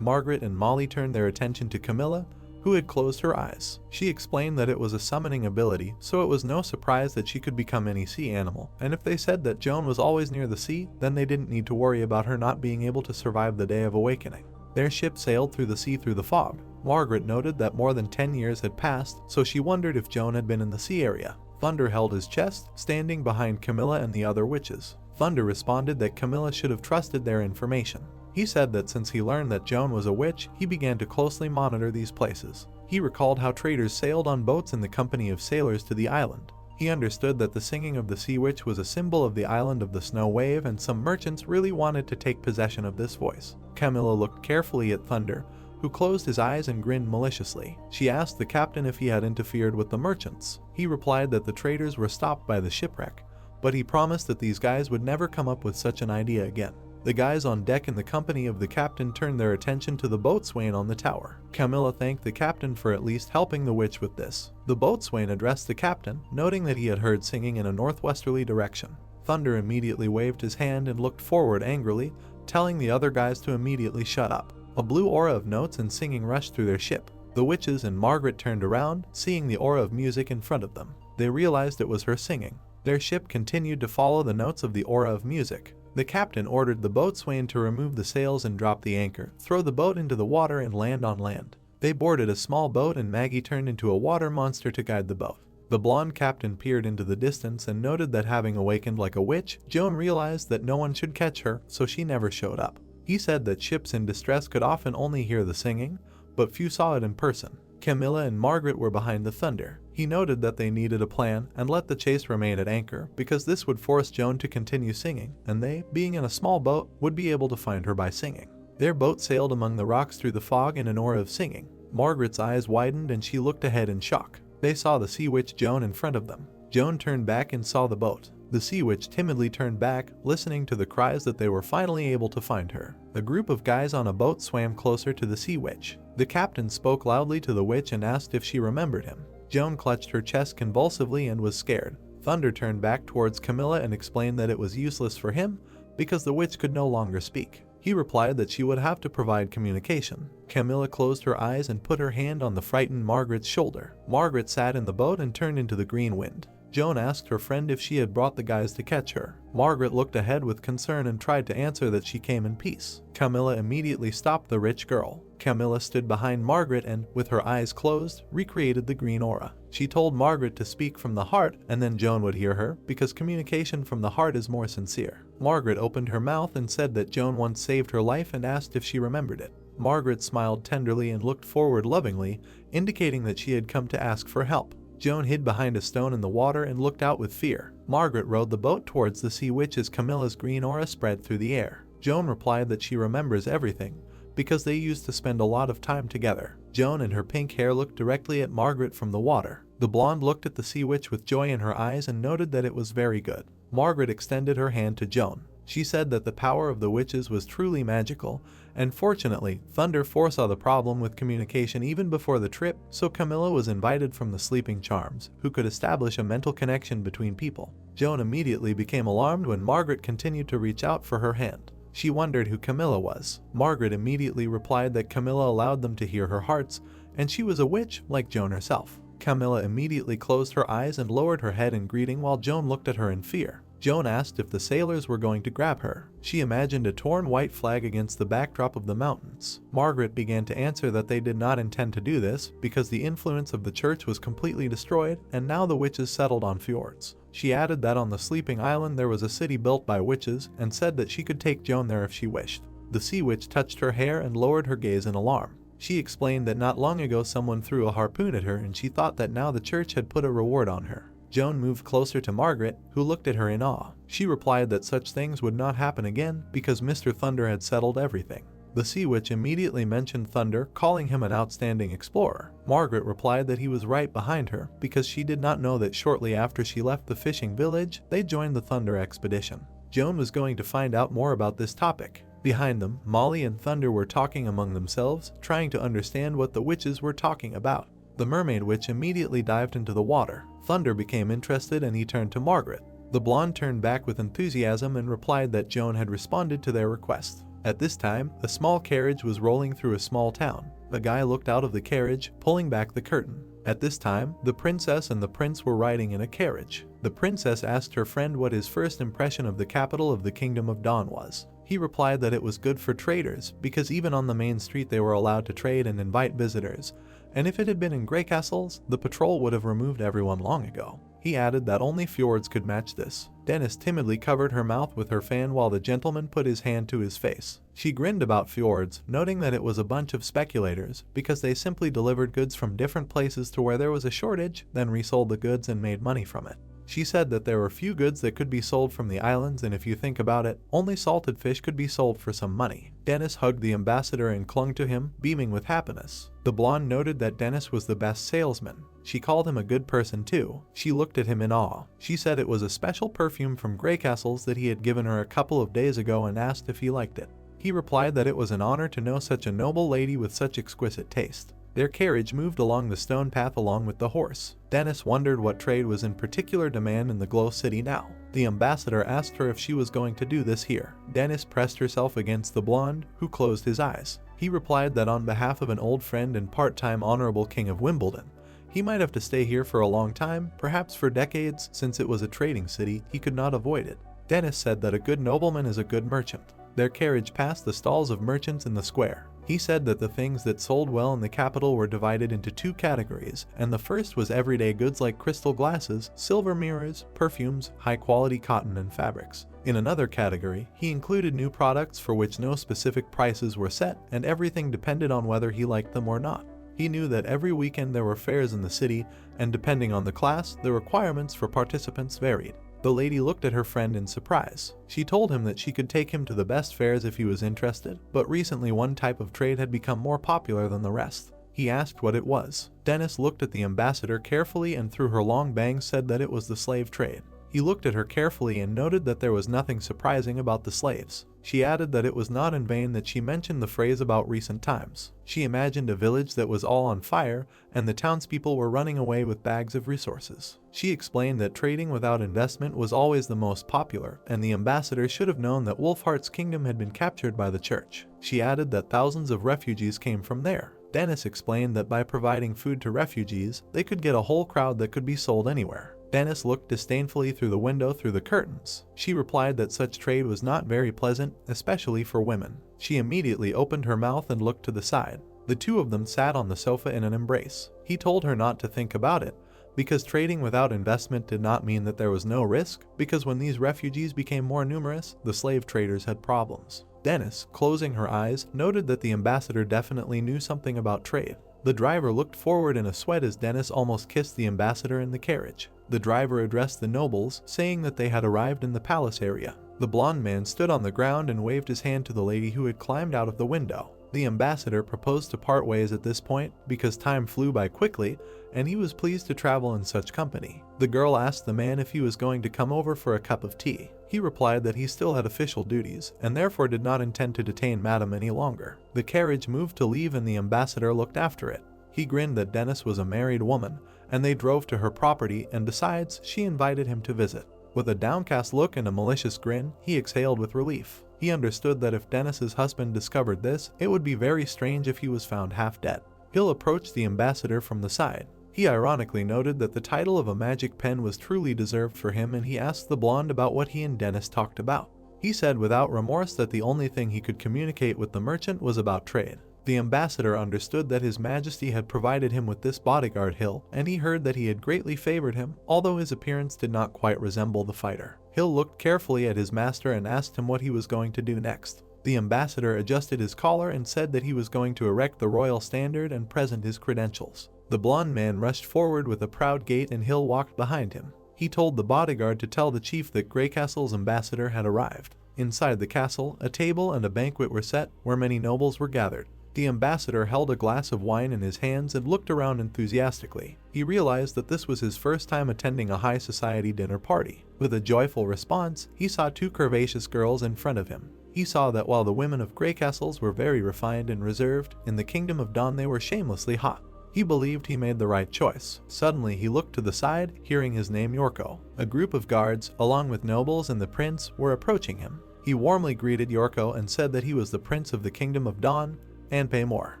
Margaret and Molly turned their attention to Camilla, who had closed her eyes. She explained that it was a summoning ability, so it was no surprise that she could become any sea animal, and if they said that Joan was always near the sea, then they didn't need to worry about her not being able to survive the day of awakening. Their ship sailed through the sea through the fog. Margaret noted that more than 10 years had passed, so she wondered if Joan had been in the sea area. Thunder held his chest, standing behind Camilla and the other witches. Thunder responded that Camilla should have trusted their information. He said that since he learned that Joan was a witch, he began to closely monitor these places. He recalled how traders sailed on boats in the company of sailors to the island. He understood that the singing of the sea witch was a symbol of the island of the snow wave, and some merchants really wanted to take possession of this voice. Camilla looked carefully at Thunder, who closed his eyes and grinned maliciously. She asked the captain if he had interfered with the merchants. He replied that the traders were stopped by the shipwreck, but he promised that these guys would never come up with such an idea again. The guys on deck in the company of the captain turned their attention to the boatswain on the tower. Camilla thanked the captain for at least helping the witch with this. The boatswain addressed the captain, noting that he had heard singing in a northwesterly direction. Thunder immediately waved his hand and looked forward angrily, telling the other guys to immediately shut up. A blue aura of notes and singing rushed through their ship. The witches and Margaret turned around, seeing the aura of music in front of them. They realized it was her singing. Their ship continued to follow the notes of the aura of music. The captain ordered the boatswain to remove the sails and drop the anchor, throw the boat into the water and land on land. They boarded a small boat and Maggie turned into a water monster to guide the boat. The blonde captain peered into the distance and noted that having awakened like a witch, Joan realized that no one should catch her, so she never showed up. He said that ships in distress could often only hear the singing, but few saw it in person. Camilla and Margaret were behind the Thunder. He noted that they needed a plan and let the chase remain at anchor because this would force Joan to continue singing, and they, being in a small boat, would be able to find her by singing. Their boat sailed among the rocks through the fog in an aura of singing. Margaret's eyes widened and she looked ahead in shock. They saw the sea witch Joan in front of them. Joan turned back and saw the boat. The sea witch timidly turned back, listening to the cries that they were finally able to find her. A group of guys on a boat swam closer to the sea witch. The captain spoke loudly to the witch and asked if she remembered him. Joan clutched her chest convulsively and was scared. Thunder turned back towards Camilla and explained that it was useless for him because the witch could no longer speak. He replied that she would have to provide communication. Camilla closed her eyes and put her hand on the frightened Margaret's shoulder. Margaret sat in the boat and turned into the green wind. Joan asked her friend if she had brought the guys to catch her. Margaret looked ahead with concern and tried to answer that she came in peace. Camilla immediately stopped the rich girl. Camilla stood behind Margaret and, with her eyes closed, recreated the green aura. She told Margaret to speak from the heart, and then Joan would hear her, because communication from the heart is more sincere. Margaret opened her mouth and said that Joan once saved her life and asked if she remembered it. Margaret smiled tenderly and looked forward lovingly, indicating that she had come to ask for help. Joan hid behind a stone in the water and looked out with fear. Margaret rowed the boat towards the sea witch as Camilla's green aura spread through the air. Joan replied that she remembers everything, because they used to spend a lot of time together. Joan and her pink hair looked directly at Margaret from the water. The blonde looked at the sea witch with joy in her eyes and noted that it was very good. Margaret extended her hand to Joan. She said that the power of the witches was truly magical, and fortunately, Thunder foresaw the problem with communication even before the trip, so Camilla was invited from the sleeping charms, who could establish a mental connection between people. Joan immediately became alarmed when Margaret continued to reach out for her hand. She wondered who Camilla was. Margaret immediately replied that Camilla allowed them to hear her hearts, and she was a witch like Joan herself. Camilla immediately closed her eyes and lowered her head in greeting while Joan looked at her in fear. Joan asked if the sailors were going to grab her. She imagined a torn white flag against the backdrop of the mountains. Margaret began to answer that they did not intend to do this because the influence of the church was completely destroyed and now the witches settled on fjords. She added that on the sleeping island there was a city built by witches and said that she could take Joan there if she wished. The sea witch touched her hair and lowered her gaze in alarm. She explained that not long ago someone threw a harpoon at her and she thought that now the church had put a reward on her. Joan moved closer to Margaret, who looked at her in awe. She replied that such things would not happen again because Mr. Thunder had settled everything. The sea witch immediately mentioned Thunder, calling him an outstanding explorer. Margaret replied that he was right behind her because she did not know that shortly after she left the fishing village, they joined the Thunder expedition. Joan was going to find out more about this topic. Behind them, Molly and Thunder were talking among themselves, trying to understand what the witches were talking about. The mermaid witch immediately dived into the water. Thunder became interested and he turned to Margaret. The blonde turned back with enthusiasm and replied that Joan had responded to their request. At this time, a small carriage was rolling through a small town. A guy looked out of the carriage, pulling back the curtain. At this time, the princess and the prince were riding in a carriage. The princess asked her friend what his first impression of the capital of the Kingdom of Dawn was. He replied that it was good for traders because even on the main street they were allowed to trade and invite visitors. And if it had been in Grey Castles, the patrol would have removed everyone long ago. He added that only fjords could match this. Dennis timidly covered her mouth with her fan while the gentleman put his hand to his face. She grinned about fjords, noting that it was a bunch of speculators because they simply delivered goods from different places to where there was a shortage, then resold the goods and made money from it. She said that there were few goods that could be sold from the islands, and if you think about it, only salted fish could be sold for some money. Dennis hugged the ambassador and clung to him, beaming with happiness. The blonde noted that Dennis was the best salesman. She called him a good person too. She looked at him in awe. She said it was a special perfume from Grey Castles that he had given her a couple of days ago and asked if he liked it. He replied that it was an honor to know such a noble lady with such exquisite taste. Their carriage moved along the stone path along with the horse. Dennis wondered what trade was in particular demand in the Glow City now. The ambassador asked her if she was going to do this here. Dennis pressed herself against the blonde, who closed his eyes. He replied that on behalf of an old friend and part-time honorable king of Wimbledon, he might have to stay here for a long time, perhaps for decades, since it was a trading city, he could not avoid it. Dennis said that a good nobleman is a good merchant. Their carriage passed the stalls of merchants in the square. He said that the things that sold well in the capital were divided into two categories, and the first was everyday goods like crystal glasses, silver mirrors, perfumes, high-quality cotton and fabrics. In another category, he included new products for which no specific prices were set, and everything depended on whether he liked them or not. He knew that every weekend there were fairs in the city, and depending on the class, the requirements for participants varied. The lady looked at her friend in surprise. She told him that she could take him to the best fairs if he was interested, but recently one type of trade had become more popular than the rest. He asked what it was. Dennis looked at the ambassador carefully and through her long bangs said that it was the slave trade. He looked at her carefully and noted that there was nothing surprising about the slaves. She added that it was not in vain that she mentioned the phrase about recent times. She imagined a village that was all on fire and the townspeople were running away with bags of resources. She explained that trading without investment was always the most popular, and the ambassador should have known that Wolfheart's kingdom had been captured by the church. She added that thousands of refugees came from there. Dennis explained that by providing food to refugees, they could get a whole crowd that could be sold anywhere. Dennis looked disdainfully through the window through the curtains. She replied that such trade was not very pleasant, especially for women. She immediately opened her mouth and looked to the side. The two of them sat on the sofa in an embrace. He told her not to think about it, because trading without investment did not mean that there was no risk, because when these refugees became more numerous, the slave traders had problems. Dennis, closing her eyes, noted that the ambassador definitely knew something about trade. The driver looked forward in a sweat as Dennis almost kissed the ambassador in the carriage. The driver addressed the nobles, saying that they had arrived in the palace area. The blonde man stood on the ground and waved his hand to the lady who had climbed out of the window. The ambassador proposed to part ways at this point because time flew by quickly and he was pleased to travel in such company. The girl asked the man if he was going to come over for a cup of tea. He replied that he still had official duties and therefore did not intend to detain Madame any longer. The carriage moved to leave and the ambassador looked after it. He grinned that Dennis was a married woman and they drove to her property, and besides, she invited him to visit. With a downcast look and a malicious grin, he exhaled with relief. He understood that if Dennis's husband discovered this, it would be very strange if he was found half dead. Hill approached the ambassador from the side. He ironically noted that the title of a magic pen was truly deserved for him, and he asked the blonde about what he and Dennis talked about. He said without remorse that the only thing he could communicate with the merchant was about trade. The ambassador understood that His Majesty had provided him with this bodyguard Hill, and he heard that he had greatly favored him, although his appearance did not quite resemble the fighter. Hill looked carefully at his master and asked him what he was going to do next. The ambassador adjusted his collar and said that he was going to erect the royal standard and present his credentials. The blonde man rushed forward with a proud gait and Hill walked behind him. He told the bodyguard to tell the chief that Greycastle's ambassador had arrived. Inside the castle, a table and a banquet were set where many nobles were gathered. The ambassador held a glass of wine in his hands and looked around enthusiastically. He realized that this was his first time attending a high society dinner party. With a joyful response, he saw two curvaceous girls in front of him. He saw that while the women of Greycastles were very refined and reserved, in the Kingdom of Dawn they were shamelessly hot. He believed he made the right choice. Suddenly he looked to the side, hearing his name Yorko. A group of guards, along with nobles and the prince, were approaching him. He warmly greeted Yorko and said that he was the prince of the Kingdom of Dawn, and pay more.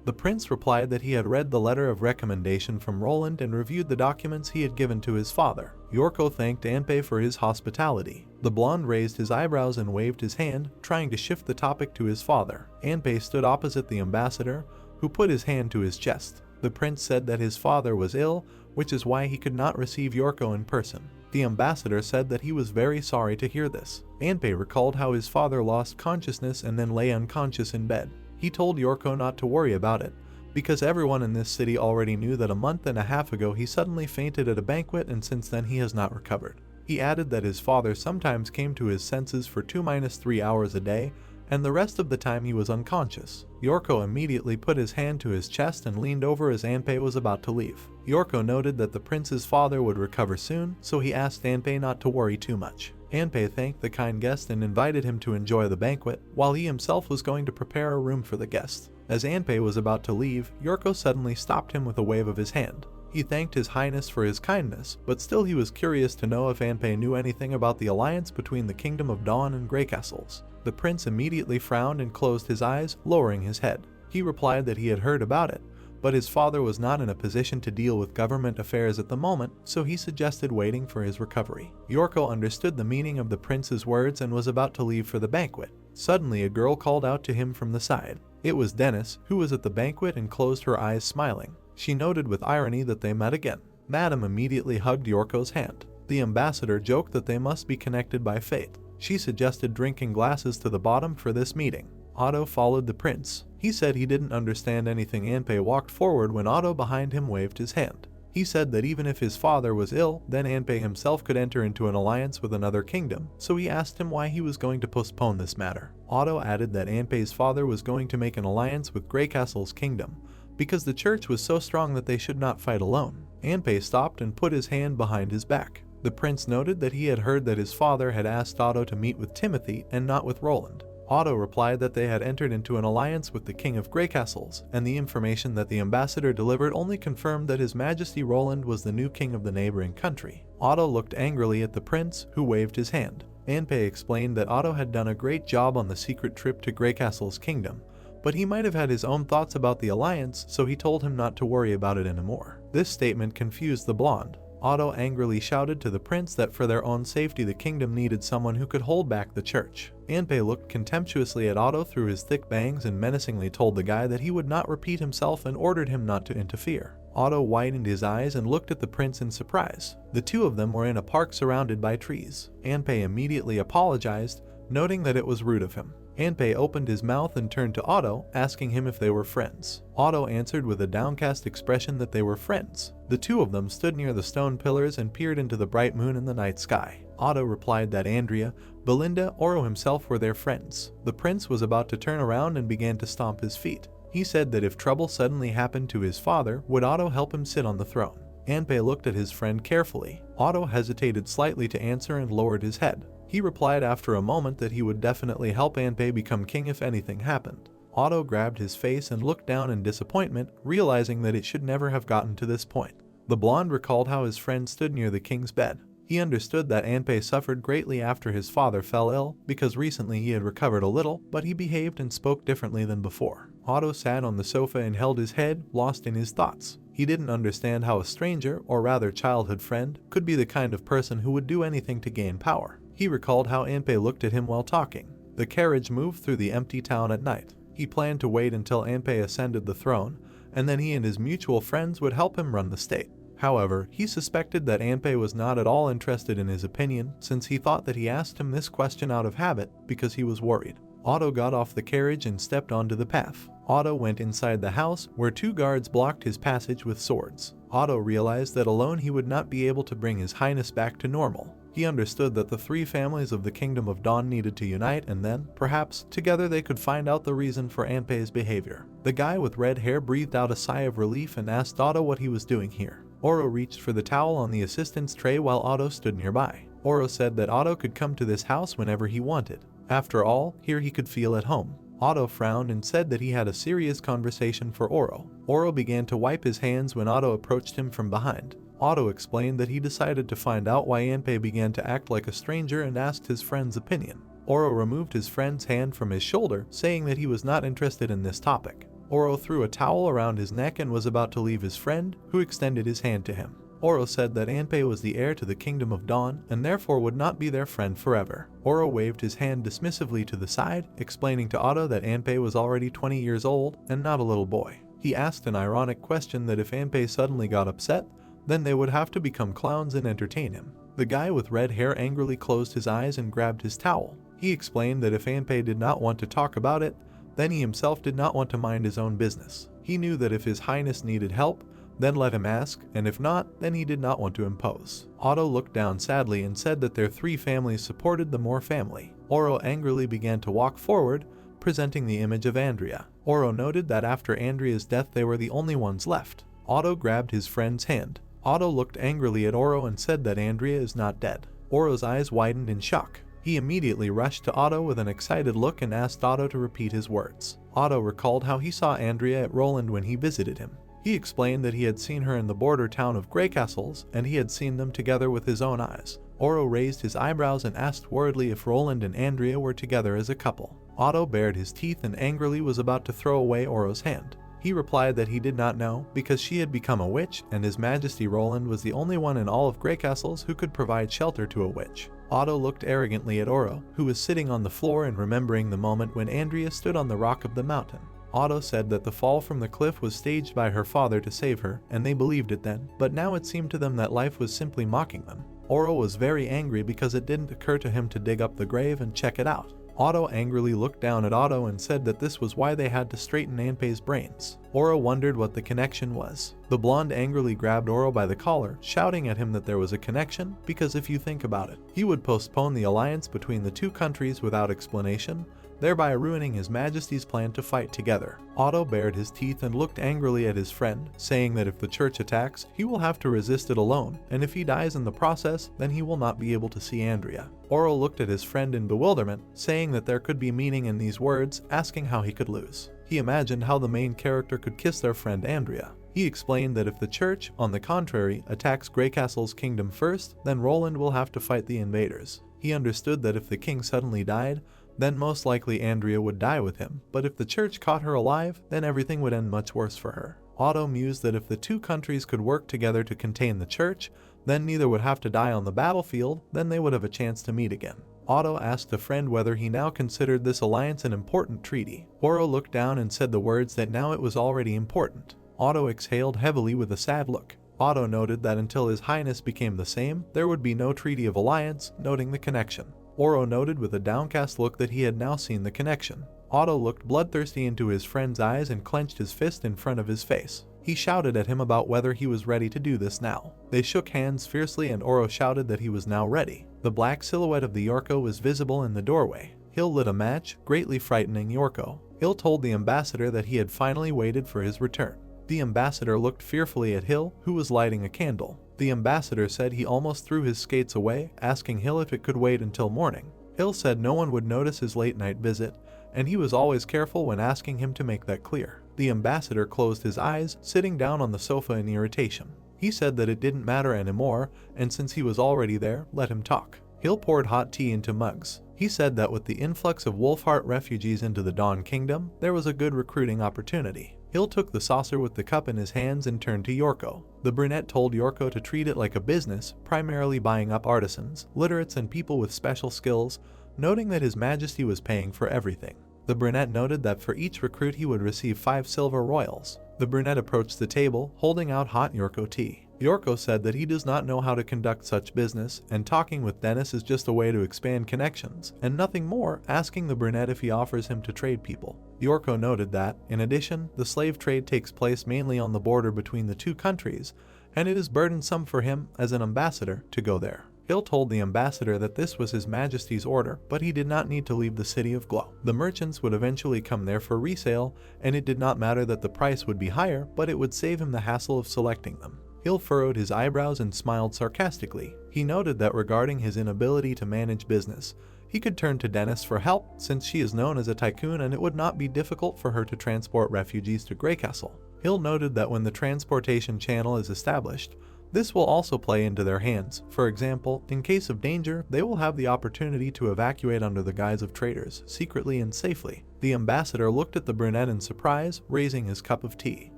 The prince replied that he had read the letter of recommendation from Roland and reviewed the documents he had given to his father. Yorko thanked Anpei for his hospitality. The blonde raised his eyebrows and waved his hand, trying to shift the topic to his father. Anpei stood opposite the ambassador, who put his hand to his chest. The prince said that his father was ill, which is why he could not receive Yorko in person. The ambassador said that he was very sorry to hear this. Anpei recalled how his father lost consciousness and then lay unconscious in bed. He told Yorko not to worry about it, because everyone in this city already knew that a month and a half ago he suddenly fainted at a banquet and since then he has not recovered. He added that his father sometimes came to his senses for 2-3 hours a day, and the rest of the time he was unconscious. Yorko immediately put his hand to his chest and leaned over as Anpei was about to leave. Yorko noted that the prince's father would recover soon, so he asked Anpei not to worry too much. Anpei thanked the kind guest and invited him to enjoy the banquet, while he himself was going to prepare a room for the guest. As Anpei was about to leave, Yorko suddenly stopped him with a wave of his hand. He thanked His Highness for his kindness, but still he was curious to know if Anpei knew anything about the alliance between the Kingdom of Dawn and Greycastles. The prince immediately frowned and closed his eyes, lowering his head. He replied that he had heard about it, but his father was not in a position to deal with government affairs at the moment, so he suggested waiting for his recovery. Yorko understood the meaning of the prince's words and was about to leave for the banquet. Suddenly a girl called out to him from the side. It was Dennis, who was at the banquet and closed her eyes smiling. She noted with irony that they met again. Madame immediately hugged Yorko's hand. The ambassador joked that they must be connected by fate. She suggested drinking glasses to the bottom for this meeting. Otto followed the prince. He said he didn't understand anything. Anpei walked forward when Otto behind him waved his hand. He said that even if his father was ill, then Anpei himself could enter into an alliance with another kingdom, so he asked him why he was going to postpone this matter. Otto added that Anpei's father was going to make an alliance with Greycastle's kingdom, because the church was so strong that they should not fight alone. Anpei stopped and put his hand behind his back. The prince noted that he had heard that his father had asked Otto to meet with Timothy and not with Roland. Otto replied that they had entered into an alliance with the King of Greycastles, and the information that the ambassador delivered only confirmed that His Majesty Roland was the new king of the neighboring country. Otto looked angrily at the prince, who waved his hand. Anpei explained that Otto had done a great job on the secret trip to Greycastle's kingdom, but he might have had his own thoughts about the alliance, so he told him not to worry about it anymore. This statement confused the blonde. Otto angrily shouted to the prince that for their own safety the kingdom needed someone who could hold back the church. Anpei looked contemptuously at Otto through his thick bangs and menacingly told the guy that he would not repeat himself and ordered him not to interfere. Otto widened his eyes and looked at the prince in surprise. The two of them were in a park surrounded by trees. Anpei immediately apologized, noting that it was rude of him. Anpei opened his mouth and turned to Otto, asking him if they were friends. Otto answered with a downcast expression that they were friends. The two of them stood near the stone pillars and peered into the bright moon in the night sky. Otto replied that Andrea, Belinda, Oro himself were their friends. The prince was about to turn around and began to stomp his feet. He said that if trouble suddenly happened to his father, would Otto help him sit on the throne? Anpei looked at his friend carefully. Otto hesitated slightly to answer and lowered his head. He replied after a moment that he would definitely help Anpei become king if anything happened. Otto grabbed his face and looked down in disappointment, realizing that it should never have gotten to this point. The blonde recalled how his friend stood near the king's bed. He understood that Anpei suffered greatly after his father fell ill, because recently he had recovered a little, but he behaved and spoke differently than before. Otto sat on the sofa and held his head, lost in his thoughts. He didn't understand how a stranger, or rather childhood friend, could be the kind of person who would do anything to gain power. He recalled how Anpei looked at him while talking. The carriage moved through the empty town at night. He planned to wait until Anpei ascended the throne, and then he and his mutual friends would help him run the state. However, he suspected that Anpei was not at all interested in his opinion, since he thought that he asked him this question out of habit because he was worried. Otto got off the carriage and stepped onto the path. Otto went inside the house, where 2 guards blocked his passage with swords. Otto realized that alone he would not be able to bring his highness back to normal. He understood that the 3 families of the Kingdom of Dawn needed to unite, and then, perhaps, together they could find out the reason for Anpei's behavior. The guy with red hair breathed out a sigh of relief and asked Otto what he was doing here. Oro reached for the towel on the assistant's tray while Otto stood nearby. Oro said that Otto could come to this house whenever he wanted. After all, here he could feel at home. Otto frowned and said that he had a serious conversation for Oro. Oro began to wipe his hands when Otto approached him from behind. Otto explained that he decided to find out why Anpei began to act like a stranger and asked his friend's opinion. Oro removed his friend's hand from his shoulder, saying that he was not interested in this topic. Oro threw a towel around his neck and was about to leave his friend, who extended his hand to him. Oro said that Anpei was the heir to the Kingdom of Dawn and therefore would not be their friend forever. Oro waved his hand dismissively to the side, explaining to Otto that Anpei was already 20 years old and not a little boy. He asked an ironic question that if Anpei suddenly got upset, then they would have to become clowns and entertain him. The guy with red hair angrily closed his eyes and grabbed his towel. He explained that if Anpei did not want to talk about it, then he himself did not want to mind his own business. He knew that if His Highness needed help, then let him ask, and if not, then he did not want to impose. Otto looked down sadly and said that their 3 families supported the Moore family. Oro angrily began to walk forward, presenting the image of Andrea. Oro noted that after Andrea's death they were the only ones left. Otto grabbed his friend's hand. Otto looked angrily at Oro and said that Andrea is not dead. Oro's eyes widened in shock. He immediately rushed to Otto with an excited look and asked Otto to repeat his words. Otto recalled how he saw Andrea at Roland when he visited him. He explained that he had seen her in the border town of Grey Castles, and he had seen them together with his own eyes. Oro raised his eyebrows and asked worriedly if Roland and Andrea were together as a couple. Otto bared his teeth and angrily was about to throw away Oro's hand. He replied that he did not know, because she had become a witch, and His Majesty Roland was the only one in all of Grey Castles who could provide shelter to a witch. Otto looked arrogantly at Oro, who was sitting on the floor and remembering the moment when Andrea stood on the rock of the mountain. Otto said that the fall from the cliff was staged by her father to save her, and they believed it then, but now it seemed to them that life was simply mocking them. Oro was very angry because it didn't occur to him to dig up the grave and check it out. Otto angrily looked down at Otto and said that this was why they had to straighten Anpei's brains. Oro wondered what the connection was. The blonde angrily grabbed Oro by the collar, shouting at him that there was a connection, because if you think about it, he would postpone the alliance between the 2 countries without explanation, thereby ruining His Majesty's plan to fight together. Otto bared his teeth and looked angrily at his friend, saying that if the church attacks, he will have to resist it alone, and if he dies in the process, then he will not be able to see Andrea. Oro looked at his friend in bewilderment, saying that there could be meaning in these words, asking how he could lose. He imagined how the main character could kiss their friend Andrea. He explained that if the church, on the contrary, attacks Grey Castle's kingdom first, then Roland will have to fight the invaders. He understood that if the king suddenly died, then most likely Andrea would die with him, but if the church caught her alive, then everything would end much worse for her. Otto mused that if the 2 countries could work together to contain the church, then neither would have to die on the battlefield, then they would have a chance to meet again. Otto asked a friend whether he now considered this alliance an important treaty. Oro looked down and said the words that now it was already important. Otto exhaled heavily with a sad look. Otto noted that until His Highness became the same, there would be no treaty of alliance, noting the connection. Oro noted with a downcast look that he had now seen the connection. Otto looked bloodthirsty into his friend's eyes and clenched his fist in front of his face. He shouted at him about whether he was ready to do this now. They shook hands fiercely and Oro shouted that he was now ready. The black silhouette of the Yorko was visible in the doorway. Hill lit a match, greatly frightening Yorko. Hill told the ambassador that he had finally waited for his return. The ambassador looked fearfully at Hill, who was lighting a candle. The ambassador said he almost threw his skates away, asking Hill if it could wait until morning. Hill said no one would notice his late-night visit, and he was always careful when asking him to make that clear. The ambassador closed his eyes, sitting down on the sofa in irritation. He said that it didn't matter anymore, and since he was already there, let him talk. Hill poured hot tea into mugs. He said that with the influx of Wolfheart refugees into the Dawn Kingdom, there was a good recruiting opportunity. Hill took the saucer with the cup in his hands and turned to Yorko. The brunette told Yorko to treat it like a business, primarily buying up artisans, literates and people with special skills, noting that His Majesty was paying for everything. The brunette noted that for each recruit he would receive 5 silver royals. The brunette approached the table, holding out hot Yorko tea. Yorko said that he does not know how to conduct such business, and talking with Dennis is just a way to expand connections, and nothing more, asking the brunette if he offers him to trade people. Yorko noted that, in addition, the slave trade takes place mainly on the border between the two countries, and it is burdensome for him, as an ambassador, to go there. Hill told the ambassador that this was His Majesty's order, but he did not need to leave the city of Glow. The merchants would eventually come there for resale, and it did not matter that the price would be higher, but it would save him the hassle of selecting them. Hill furrowed his eyebrows and smiled sarcastically. He noted that regarding his inability to manage business, he could turn to Dennis for help, since she is known as a tycoon and it would not be difficult for her to transport refugees to Greycastle. Hill noted that when the transportation channel is established, this will also play into their hands. For example, in case of danger, they will have the opportunity to evacuate under the guise of traders, secretly and safely. The ambassador looked at the brunette in surprise, raising his cup of tea.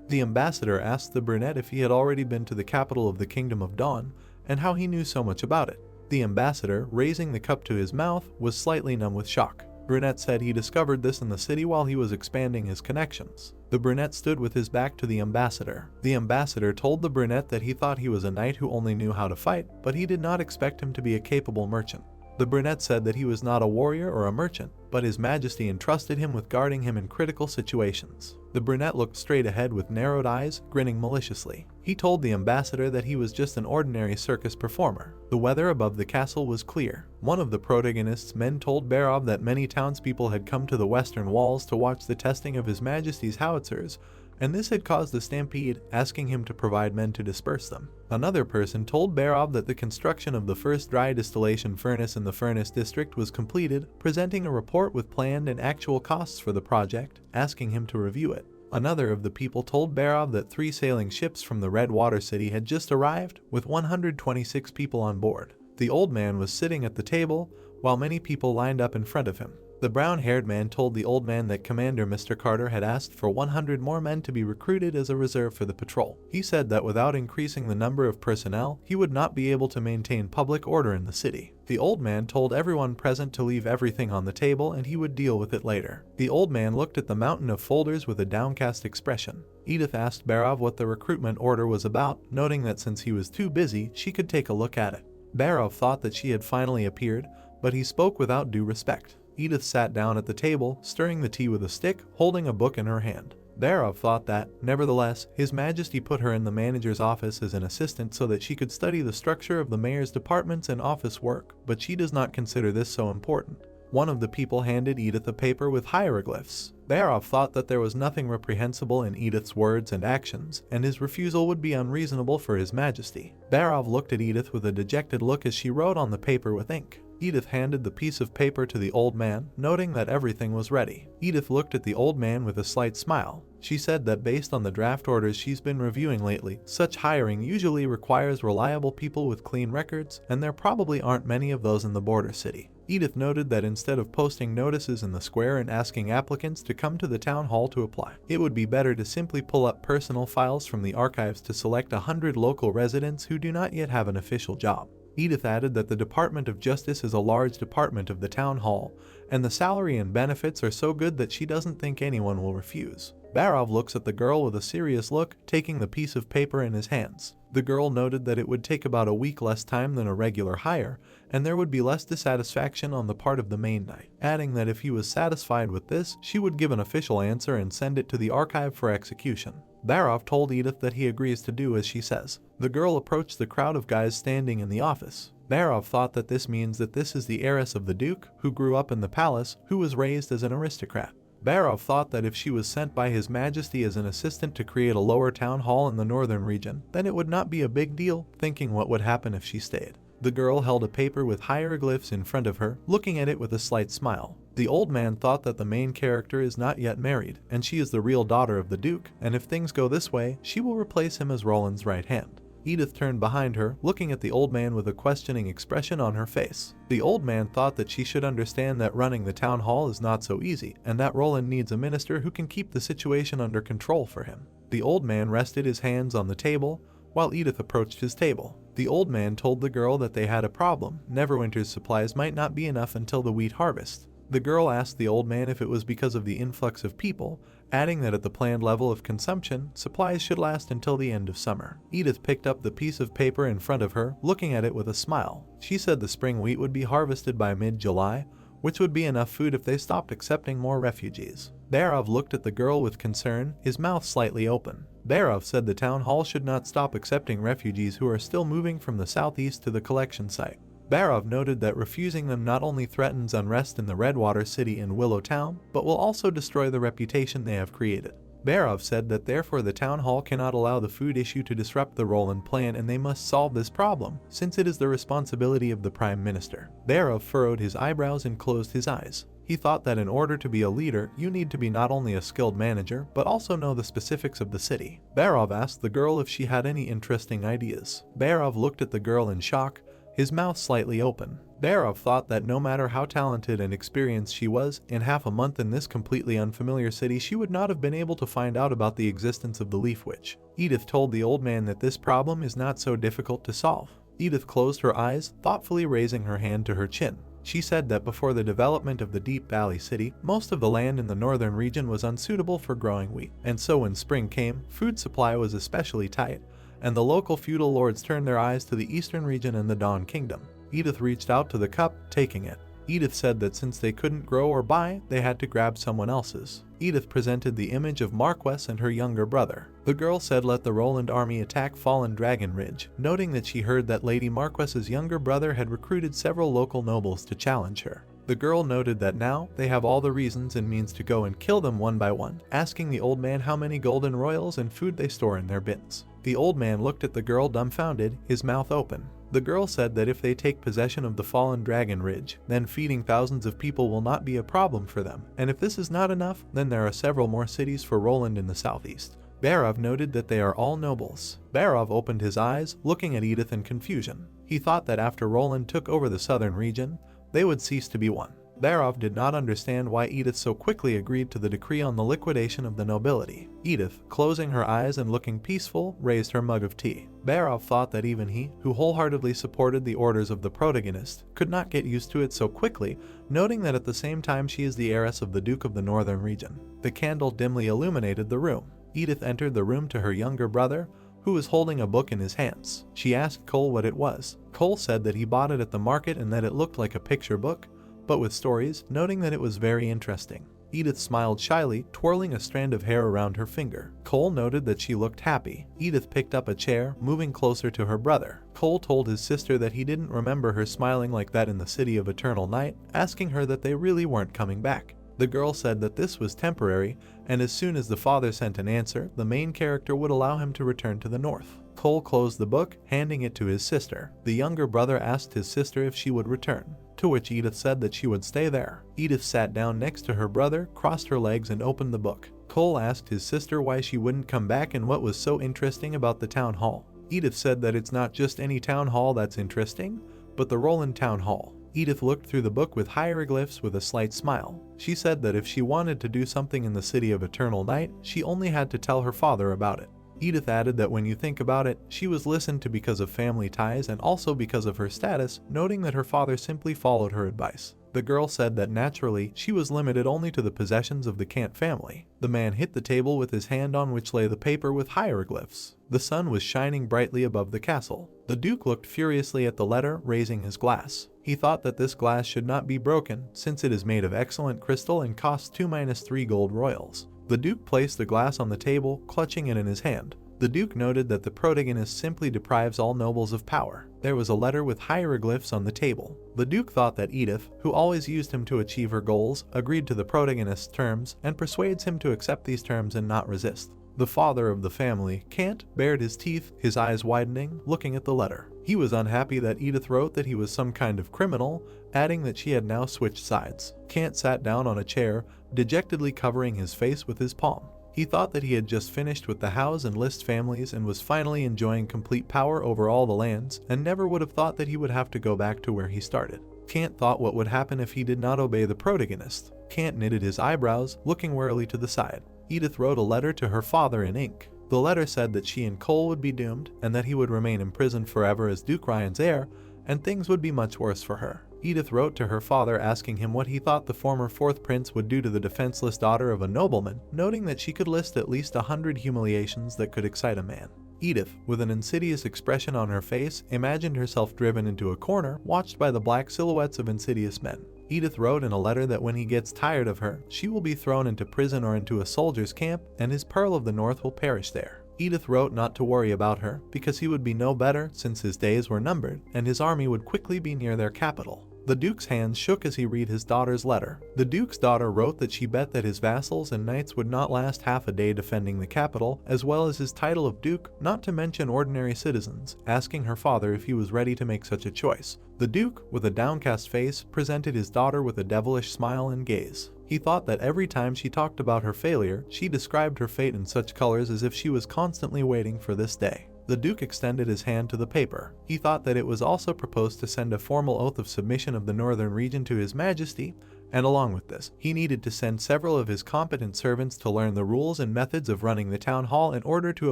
The ambassador asked the brunette if he had already been to the capital of the Kingdom of Dawn, and how he knew so much about it. The ambassador, raising the cup to his mouth, was slightly numb with shock. Brunette said he discovered this in the city while he was expanding his connections. The brunette stood with his back to the ambassador. The ambassador told the brunette that he thought he was a knight who only knew how to fight, but he did not expect him to be a capable merchant. The brunette said that he was not a warrior or a merchant, but His Majesty entrusted him with guarding him in critical situations. The brunette looked straight ahead with narrowed eyes, grinning maliciously. He told the ambassador that he was just an ordinary circus performer. The weather above the castle was clear. One of the protagonist's men told Barov that many townspeople had come to the western walls to watch the testing of His Majesty's howitzers, and this had caused a stampede, asking him to provide men to disperse them. Another person told Barov that the construction of the first dry distillation furnace in the furnace district was completed, presenting a report with planned and actual costs for the project, asking him to review it. Another of the people told Barov that 3 sailing ships from the Red Water City had just arrived, with 126 people on board. The old man was sitting at the table, while many people lined up in front of him. The brown-haired man told the old man that Commander Mr. Carter had asked for 100 more men to be recruited as a reserve for the patrol. He said that without increasing the number of personnel, he would not be able to maintain public order in the city. The old man told everyone present to leave everything on the table and he would deal with it later. The old man looked at the mountain of folders with a downcast expression. Edith asked Barov what the recruitment order was about, noting that since he was too busy, she could take a look at it. Barov thought that she had finally appeared, but he spoke without due respect. Edith sat down at the table, stirring the tea with a stick, holding a book in her hand. Barov thought that, nevertheless, His Majesty put her in the manager's office as an assistant so that she could study the structure of the mayor's departments and office work, but she does not consider this so important. One of the people handed Edith a paper with hieroglyphs. Barov thought that there was nothing reprehensible in Edith's words and actions, and his refusal would be unreasonable for His Majesty. Barov looked at Edith with a dejected look as she wrote on the paper with ink. Edith handed the piece of paper to the old man, noting that everything was ready. Edith looked at the old man with a slight smile. She said that based on the draft orders she's been reviewing lately, such hiring usually requires reliable people with clean records, and there probably aren't many of those in the border city. Edith noted that instead of posting notices in the square and asking applicants to come to the town hall to apply, it would be better to simply pull up personal files from the archives to select 100 local residents who do not yet have an official job. Edith added that the Department of Justice is a large department of the town hall, and the salary and benefits are so good that she doesn't think anyone will refuse. Barov looks at the girl with a serious look, taking the piece of paper in his hands. The girl noted that it would take about a week less time than a regular hire, and there would be less dissatisfaction on the part of the main knight, adding that if he was satisfied with this, she would give an official answer and send it to the archive for execution. Barov told Edith that he agrees to do as she says. The girl approached the crowd of guys standing in the office. Barov thought that this means that this is the heiress of the Duke, who grew up in the palace, who was raised as an aristocrat. Barov thought that if she was sent by His Majesty as an assistant to create a lower town hall in the northern region, then it would not be a big deal, thinking what would happen if she stayed. The girl held a paper with hieroglyphs in front of her, looking at it with a slight smile. The old man thought that the main character is not yet married, and she is the real daughter of the Duke, and if things go this way, she will replace him as Roland's right hand. Edith turned behind her, looking at the old man with a questioning expression on her face. The old man thought that she should understand that running the town hall is not so easy, and that Roland needs a minister who can keep the situation under control for him. The old man rested his hands on the table, while Edith approached his table. The old man told the girl that they had a problem. Neverwinter's supplies might not be enough until the wheat harvest. The girl asked the old man if it was because of the influx of people, adding that at the planned level of consumption, supplies should last until the end of summer. Edith picked up the piece of paper in front of her, looking at it with a smile. She said the spring wheat would be harvested by mid-July, which would be enough food if they stopped accepting more refugees. Barov looked at the girl with concern, his mouth slightly open. Barov said the town hall should not stop accepting refugees who are still moving from the southeast to the collection site. Barov noted that refusing them not only threatens unrest in the Redwater City and Willow Town, but will also destroy the reputation they have created. Barov said that therefore the town hall cannot allow the food issue to disrupt the Roland plan and they must solve this problem, since it is the responsibility of the Prime Minister. Barov furrowed his eyebrows and closed his eyes. He thought that in order to be a leader, you need to be not only a skilled manager, but also know the specifics of the city. Barov asked the girl if she had any interesting ideas. Barov looked at the girl in shock, his mouth slightly open. Barov thought that no matter how talented and experienced she was, in half a month in this completely unfamiliar city she would not have been able to find out about the existence of the Leaf Witch. Edith told the old man that this problem is not so difficult to solve. Edith closed her eyes, thoughtfully raising her hand to her chin. She said that before the development of the Deep Valley City, most of the land in the northern region was unsuitable for growing wheat, and so when spring came, food supply was especially tight, and the local feudal lords turned their eyes to the eastern region and the Dawn Kingdom. Edith reached out to the cup, taking it. Edith said that since they couldn't grow or buy, they had to grab someone else's. Edith presented the image of Marquess and her younger brother. The girl said let the Roland army attack Fallen Dragon Ridge, noting that she heard that Lady Marquess's younger brother had recruited several local nobles to challenge her. The girl noted that now they have all the reasons and means to go and kill them one by one, asking the old man how many golden royals and food they store in their bins. The old man looked at the girl dumbfounded, his mouth open. The girl said that if they take possession of the Fallen Dragon Ridge, then feeding thousands of people will not be a problem for them, and if this is not enough, then there are several more cities for Roland in the southeast. Barov noted that they are all nobles. Barov opened his eyes, looking at Edith in confusion. He thought that after Roland took over the southern region, they would cease to be one. Barov did not understand why Edith so quickly agreed to the decree on the liquidation of the nobility. Edith, closing her eyes and looking peaceful, raised her mug of tea. Barov thought that even he, who wholeheartedly supported the orders of the protagonist, could not get used to it so quickly, noting that at the same time she is the heiress of the Duke of the Northern Region. The candle dimly illuminated the room. Edith entered the room to her younger brother, who was holding a book in his hands. She asked Cole what it was. Cole said that he bought it at the market and that it looked like a picture book, but with stories, noting that it was very interesting. Edith smiled shyly, twirling a strand of hair around her finger. Cole noted that she looked happy. Edith picked up a chair, moving closer to her brother. Cole told his sister that he didn't remember her smiling like that in the City of Eternal Night, asking her that they really weren't coming back. The girl said that this was temporary, and as soon as the father sent an answer, the main character would allow him to return to the north. Cole closed the book, handing it to his sister. The younger brother asked his sister if she would return, to which Edith said that she would stay there. Edith sat down next to her brother, crossed her legs and opened the book. Cole asked his sister why she wouldn't come back and what was so interesting about the town hall. Edith said that it's not just any town hall that's interesting, but the Roland Town Hall. Edith looked through the book with hieroglyphs with a slight smile. She said that if she wanted to do something in the City of Eternal Night, she only had to tell her father about it. Edith added that when you think about it, she was listened to because of family ties and also because of her status, noting that her father simply followed her advice. The girl said that naturally, she was limited only to the possessions of the Kant family. The man hit the table with his hand on which lay the paper with hieroglyphs. The sun was shining brightly above the castle. The Duke looked furiously at the letter, raising his glass. He thought that this glass should not be broken, since it is made of excellent crystal and costs 2-3 gold royals. The Duke placed the glass on the table, clutching it in his hand. The Duke noted that the protagonist simply deprives all nobles of power. There was a letter with hieroglyphs on the table. The Duke thought that Edith, who always used him to achieve her goals, agreed to the protagonist's terms and persuades him to accept these terms and not resist. The father of the family, Kant, bared his teeth, his eyes widening, looking at the letter. He was unhappy that Edith wrote that he was some kind of criminal, adding that she had now switched sides. Kant sat down on a chair, dejectedly covering his face with his palm. He thought that he had just finished with the House and List families and was finally enjoying complete power over all the lands, and never would have thought that he would have to go back to where he started. Kant thought what would happen if he did not obey the protagonist. Kant knitted his eyebrows, looking warily to the side. Edith wrote a letter to her father in ink. The letter said that she and Cole would be doomed, and that he would remain imprisoned forever as Duke Ryan's heir, and things would be much worse for her. Edith wrote to her father asking him what he thought the former fourth prince would do to the defenseless daughter of a nobleman, noting that she could list at least 100 humiliations that could excite a man. Edith, with an insidious expression on her face, imagined herself driven into a corner, watched by the black silhouettes of insidious men. Edith wrote in a letter that when he gets tired of her, she will be thrown into prison or into a soldier's camp, and his Pearl of the North will perish there. Edith wrote not to worry about her, because he would be no better since his days were numbered, and his army would quickly be near their capital. The Duke's hands shook as he read his daughter's letter. The Duke's daughter wrote that she bet that his vassals and knights would not last half a day defending the capital, as well as his title of Duke, not to mention ordinary citizens, asking her father if he was ready to make such a choice. The Duke, with a downcast face, presented his daughter with a devilish smile and gaze. He thought that every time she talked about her failure, she described her fate in such colors as if she was constantly waiting for this day. The Duke extended his hand to the paper. He thought that it was also proposed to send a formal oath of submission of the northern region to His Majesty, and along with this, he needed to send several of his competent servants to learn the rules and methods of running the town hall in order to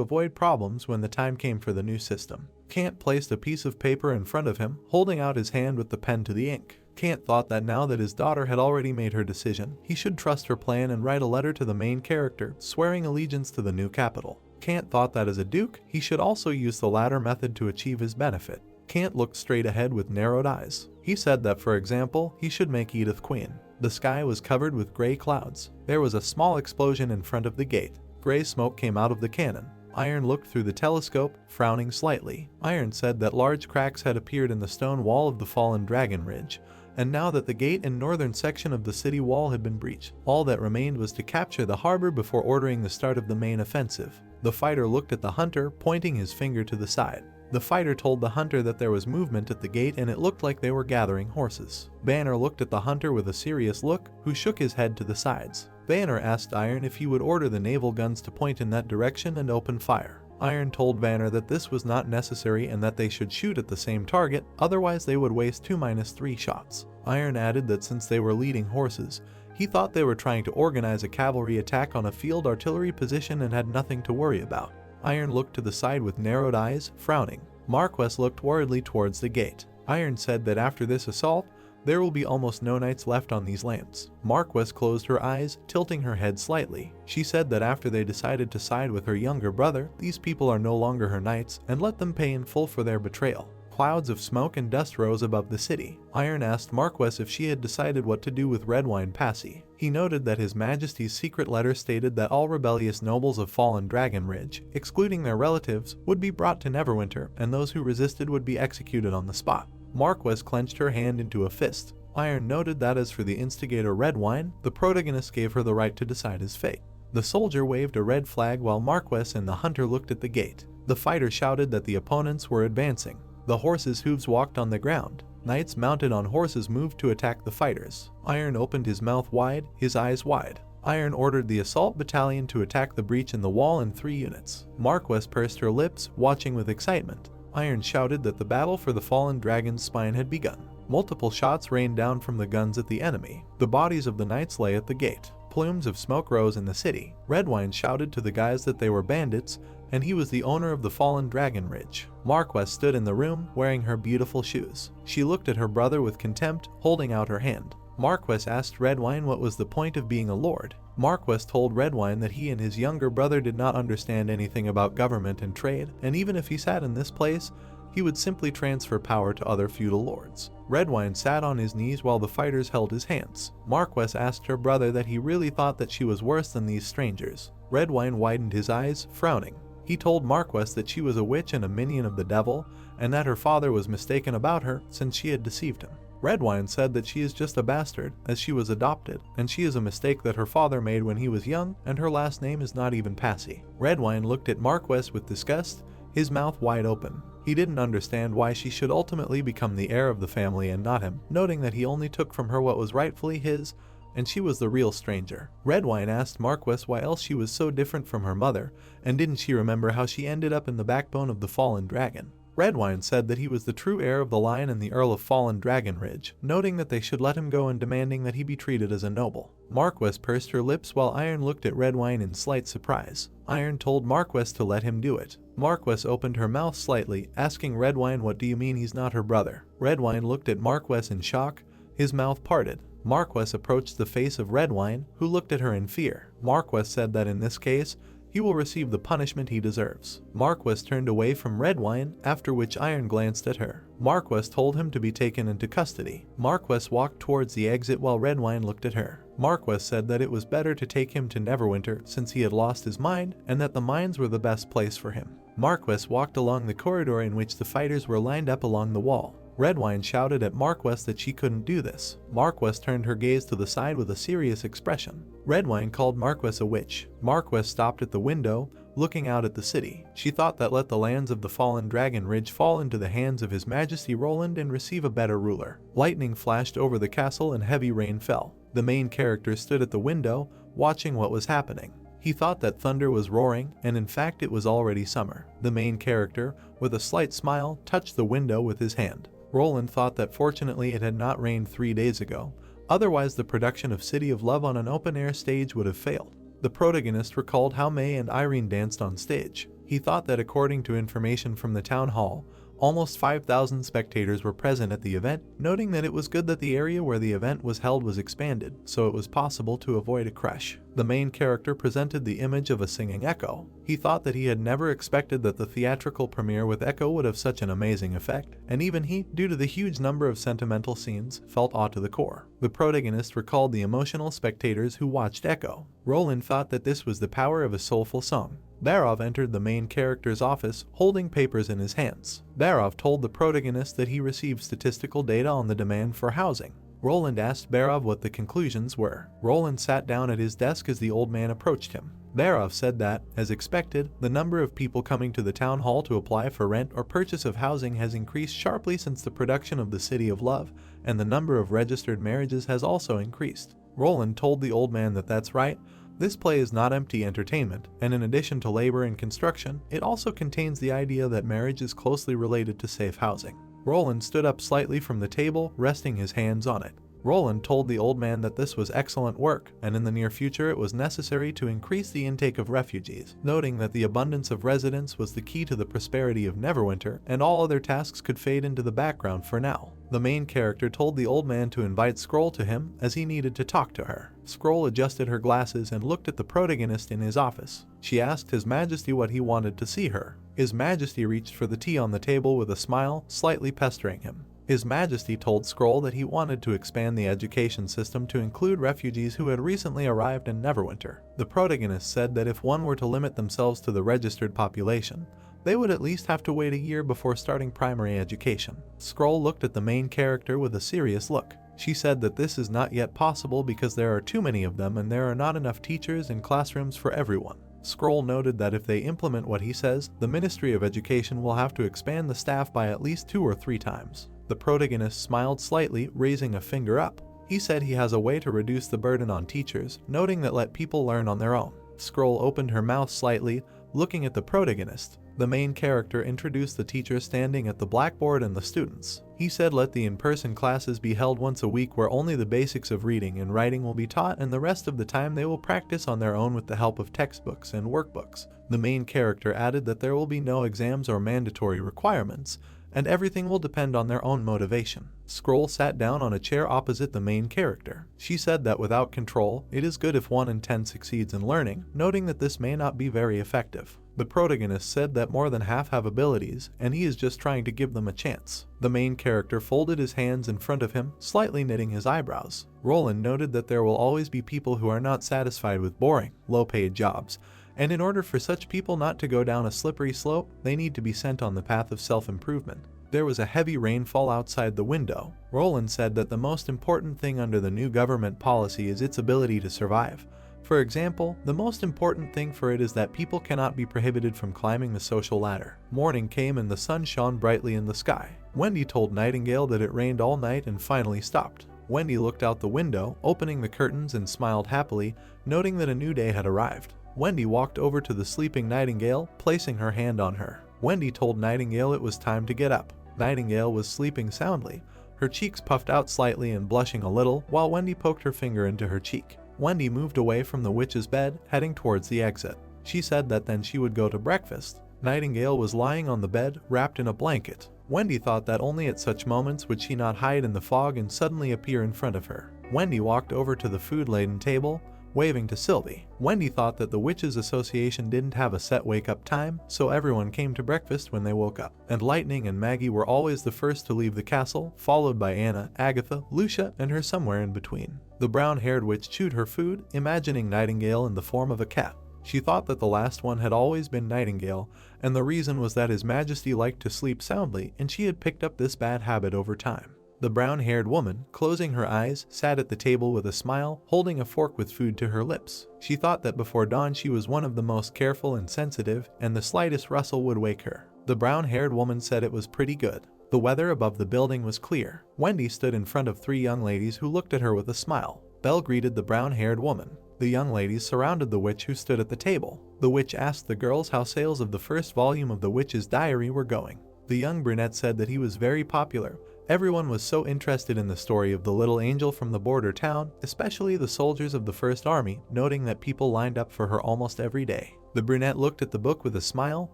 avoid problems when the time came for the new system. Kant placed a piece of paper in front of him, holding out his hand with the pen to the ink. Kant thought that now that his daughter had already made her decision, he should trust her plan and write a letter to the main character, swearing allegiance to the new capital. Kant thought that as a duke, he should also use the latter method to achieve his benefit. Kant looked straight ahead with narrowed eyes. He said that, for example, he should make Edith queen. The sky was covered with gray clouds. There was a small explosion in front of the gate. Gray smoke came out of the cannon. Iron looked through the telescope, frowning slightly. Iron said that large cracks had appeared in the stone wall of the fallen Dragon Ridge, and now that the gate and northern section of the city wall had been breached, all that remained was to capture the harbor before ordering the start of the main offensive. The fighter looked at the hunter, pointing his finger to the side. The fighter told the hunter that there was movement at the gate and it looked like they were gathering horses. Banner looked at the hunter with a serious look, who shook his head to the sides. Banner asked Iron if he would order the naval guns to point in that direction and open fire. Iron told Banner that this was not necessary and that they should shoot at the same target, otherwise they would waste 2-3 shots. Iron added that since they were leading horses, he thought they were trying to organize a cavalry attack on a field artillery position and had nothing to worry about. Iron looked to the side with narrowed eyes, frowning. Marquess looked worriedly towards the gate. Iron said that after this assault, there will be almost no knights left on these lands. Marquess closed her eyes, tilting her head slightly. She said that after they decided to side with her younger brother, these people are no longer her knights, and let them pay in full for their betrayal. Clouds of smoke and dust rose above the city. Iron asked Marquess if she had decided what to do with Redwine Passy. He noted that His Majesty's secret letter stated that all rebellious nobles of fallen Dragon Ridge, excluding their relatives, would be brought to Neverwinter, and those who resisted would be executed on the spot. Marquess clenched her hand into a fist. Iron noted that as for the instigator Redwine, the protagonist gave her the right to decide his fate. The soldier waved a red flag while Marquess and the hunter looked at the gate. The fighter shouted that the opponents were advancing. The horses' hooves walked on the ground. Knights mounted on horses moved to attack the fighters. Iron opened his mouth wide, his eyes wide. Iron ordered the assault battalion to attack the breach in the wall in 3 units. Marquess pursed her lips, watching with excitement. Iron shouted that the battle for the fallen dragon's spine had begun. Multiple shots rained down from the guns at the enemy. The bodies of the knights lay at the gate. Plumes of smoke rose in the city. Redwine shouted to the guys that they were bandits, and he was the owner of the fallen Dragon Ridge. Marquess stood in the room, wearing her beautiful shoes. She looked at her brother with contempt, holding out her hand. Marquess asked Redwine what was the point of being a lord. Marquess told Redwine that he and his younger brother did not understand anything about government and trade, and even if he sat in this place, he would simply transfer power to other feudal lords. Redwine sat on his knees while the fighters held his hands. Marquess asked her brother that he really thought that she was worse than these strangers. Redwine widened his eyes, frowning. He told Marquess that she was a witch and a minion of the devil, and that her father was mistaken about her since she had deceived him. Redwine said that she is just a bastard, as she was adopted, and she is a mistake that her father made when he was young, and her last name is not even Passy. Redwine looked at Marquess with disgust, his mouth wide open. He didn't understand why she should ultimately become the heir of the family and not him, noting that he only took from her what was rightfully his, and she was the real stranger. Redwine asked Marquess why else she was so different from her mother, and didn't she remember how she ended up in the backbone of the fallen dragon. Redwine said that he was the true heir of the Lion and the Earl of Fallen Dragon Ridge, noting that they should let him go and demanding that he be treated as a noble. Marquess pursed her lips while Iron looked at Redwine in slight surprise. Iron told Marquess to let him do it. Marquess opened her mouth slightly, asking Redwine, "What do you mean he's not her brother?" Redwine looked at Marquess in shock, his mouth parted. Marquess approached the face of Redwine, who looked at her in fear. Marquess said that in this case, he will receive the punishment he deserves. Marquess turned away from Redwine, after which Iron glanced at her. Marquess told him to be taken into custody. Marquess walked towards the exit while Redwine looked at her. Marquess said that it was better to take him to Neverwinter since he had lost his mind, and that the mines were the best place for him. Marquess walked along the corridor in which the fighters were lined up along the wall. Redwine shouted at Marquess that she couldn't do this. Marquess turned her gaze to the side with a serious expression. Redwine called Marquess a witch. Marquess stopped at the window, looking out at the city. She thought that let the lands of the Fallen Dragon Ridge fall into the hands of His Majesty Roland and receive a better ruler. Lightning flashed over the castle and heavy rain fell. The main character stood at the window, watching what was happening. He thought that thunder was roaring, and in fact it was already summer. The main character, with a slight smile, touched the window with his hand. Roland thought that fortunately it had not rained 3 days ago, otherwise the production of City of Love on an open-air stage would have failed. The protagonist recalled how May and Irene danced on stage. He thought that according to information from the town hall, almost 5,000 spectators were present at the event, noting that it was good that the area where the event was held was expanded, so it was possible to avoid a crush. The main character presented the image of a singing Echo. He thought that he had never expected that the theatrical premiere with Echo would have such an amazing effect, and even he, due to the huge number of sentimental scenes, felt awe to the core. The protagonist recalled the emotional spectators who watched Echo. Roland thought that this was the power of a soulful song. Barov entered the main character's office, holding papers in his hands. Barov told the protagonist that he received statistical data on the demand for housing. Roland asked Barov what the conclusions were. Roland sat down at his desk as the old man approached him. Barov said that, as expected, the number of people coming to the town hall to apply for rent or purchase of housing has increased sharply since the production of the City of Love, and the number of registered marriages has also increased. Roland told the old man that that's right. This play is not empty entertainment, and in addition to labor and construction, it also contains the idea that marriage is closely related to safe housing. Roland stood up slightly from the table, resting his hands on it. Roland told the old man that this was excellent work, and in the near future it was necessary to increase the intake of refugees, noting that the abundance of residents was the key to the prosperity of Neverwinter, and all other tasks could fade into the background for now. The main character told the old man to invite Scroll to him, as he needed to talk to her. Scroll adjusted her glasses and looked at the protagonist in his office. She asked His Majesty what he wanted to see her. His Majesty reached for the tea on the table with a smile, slightly pestering him. His Majesty told Scroll that he wanted to expand the education system to include refugees who had recently arrived in Neverwinter. The protagonist said that if one were to limit themselves to the registered population, they would at least have to wait a year before starting primary education. Scroll looked at the main character with a serious look. She said that this is not yet possible because there are too many of them and there are not enough teachers and classrooms for everyone. Scroll noted that if they implement what he says, the Ministry of Education will have to expand the staff by at least 2 or 3 times. The protagonist smiled slightly, raising a finger up. He said he has a way to reduce the burden on teachers, noting that let people learn on their own. Scroll opened her mouth slightly, looking at the protagonist. The main character introduced the teacher standing at the blackboard and the students. He said let the in-person classes be held once a week where only the basics of reading and writing will be taught, and the rest of the time they will practice on their own with the help of textbooks and workbooks. The main character added that there will be no exams or mandatory requirements, and everything will depend on their own motivation. Scroll sat down on a chair opposite the main character. She said that without control, it is good if 1 in 10 succeeds in learning, noting that this may not be very effective. The protagonist said that more than half have abilities, and he is just trying to give them a chance. The main character folded his hands in front of him, slightly knitting his eyebrows. Roland noted that there will always be people who are not satisfied with boring, low-paid jobs, and in order for such people not to go down a slippery slope, they need to be sent on the path of self-improvement. There was a heavy rainfall outside the window. Roland said that the most important thing under the new government policy is its ability to survive. For example, the most important thing for it is that people cannot be prohibited from climbing the social ladder. Morning came and the sun shone brightly in the sky. Wendy told Nightingale that it rained all night and finally stopped. Wendy looked out the window, opening the curtains and smiled happily, noting that a new day had arrived. Wendy walked over to the sleeping Nightingale, placing her hand on her. Wendy told Nightingale it was time to get up. Nightingale was sleeping soundly, her cheeks puffed out slightly and blushing a little, while Wendy poked her finger into her cheek. Wendy moved away from the witch's bed, heading towards the exit. She said that then she would go to breakfast. Nightingale was lying on the bed, wrapped in a blanket. Wendy thought that only at such moments would she not hide in the fog and suddenly appear in front of her. Wendy walked over to the food-laden table, waving to Sylvie. Wendy thought that the Witches Association didn't have a set wake-up time, so everyone came to breakfast when they woke up. And Lightning and Maggie were always the first to leave the castle, followed by Anna, Agatha, Lucia, and her somewhere in between. The brown-haired witch chewed her food, imagining Nightingale in the form of a cat. She thought that the last one had always been Nightingale, and the reason was that His Majesty liked to sleep soundly, and she had picked up this bad habit over time. The brown-haired woman, closing her eyes, sat at the table with a smile, holding a fork with food to her lips. She thought that before dawn she was one of the most careful and sensitive, and the slightest rustle would wake her. The brown-haired woman said it was pretty good. The weather above the building was clear. Wendy stood in front of three young ladies who looked at her with a smile. Belle greeted the brown-haired woman. The young ladies surrounded the witch who stood at the table. The witch asked the girls how sales of the first volume of the Witch's Diary were going. The young brunette said that he was very popular. Everyone was so interested in the story of the little angel from the border town, especially the soldiers of the First Army, noting that people lined up for her almost every day. The brunette looked at the book with a smile,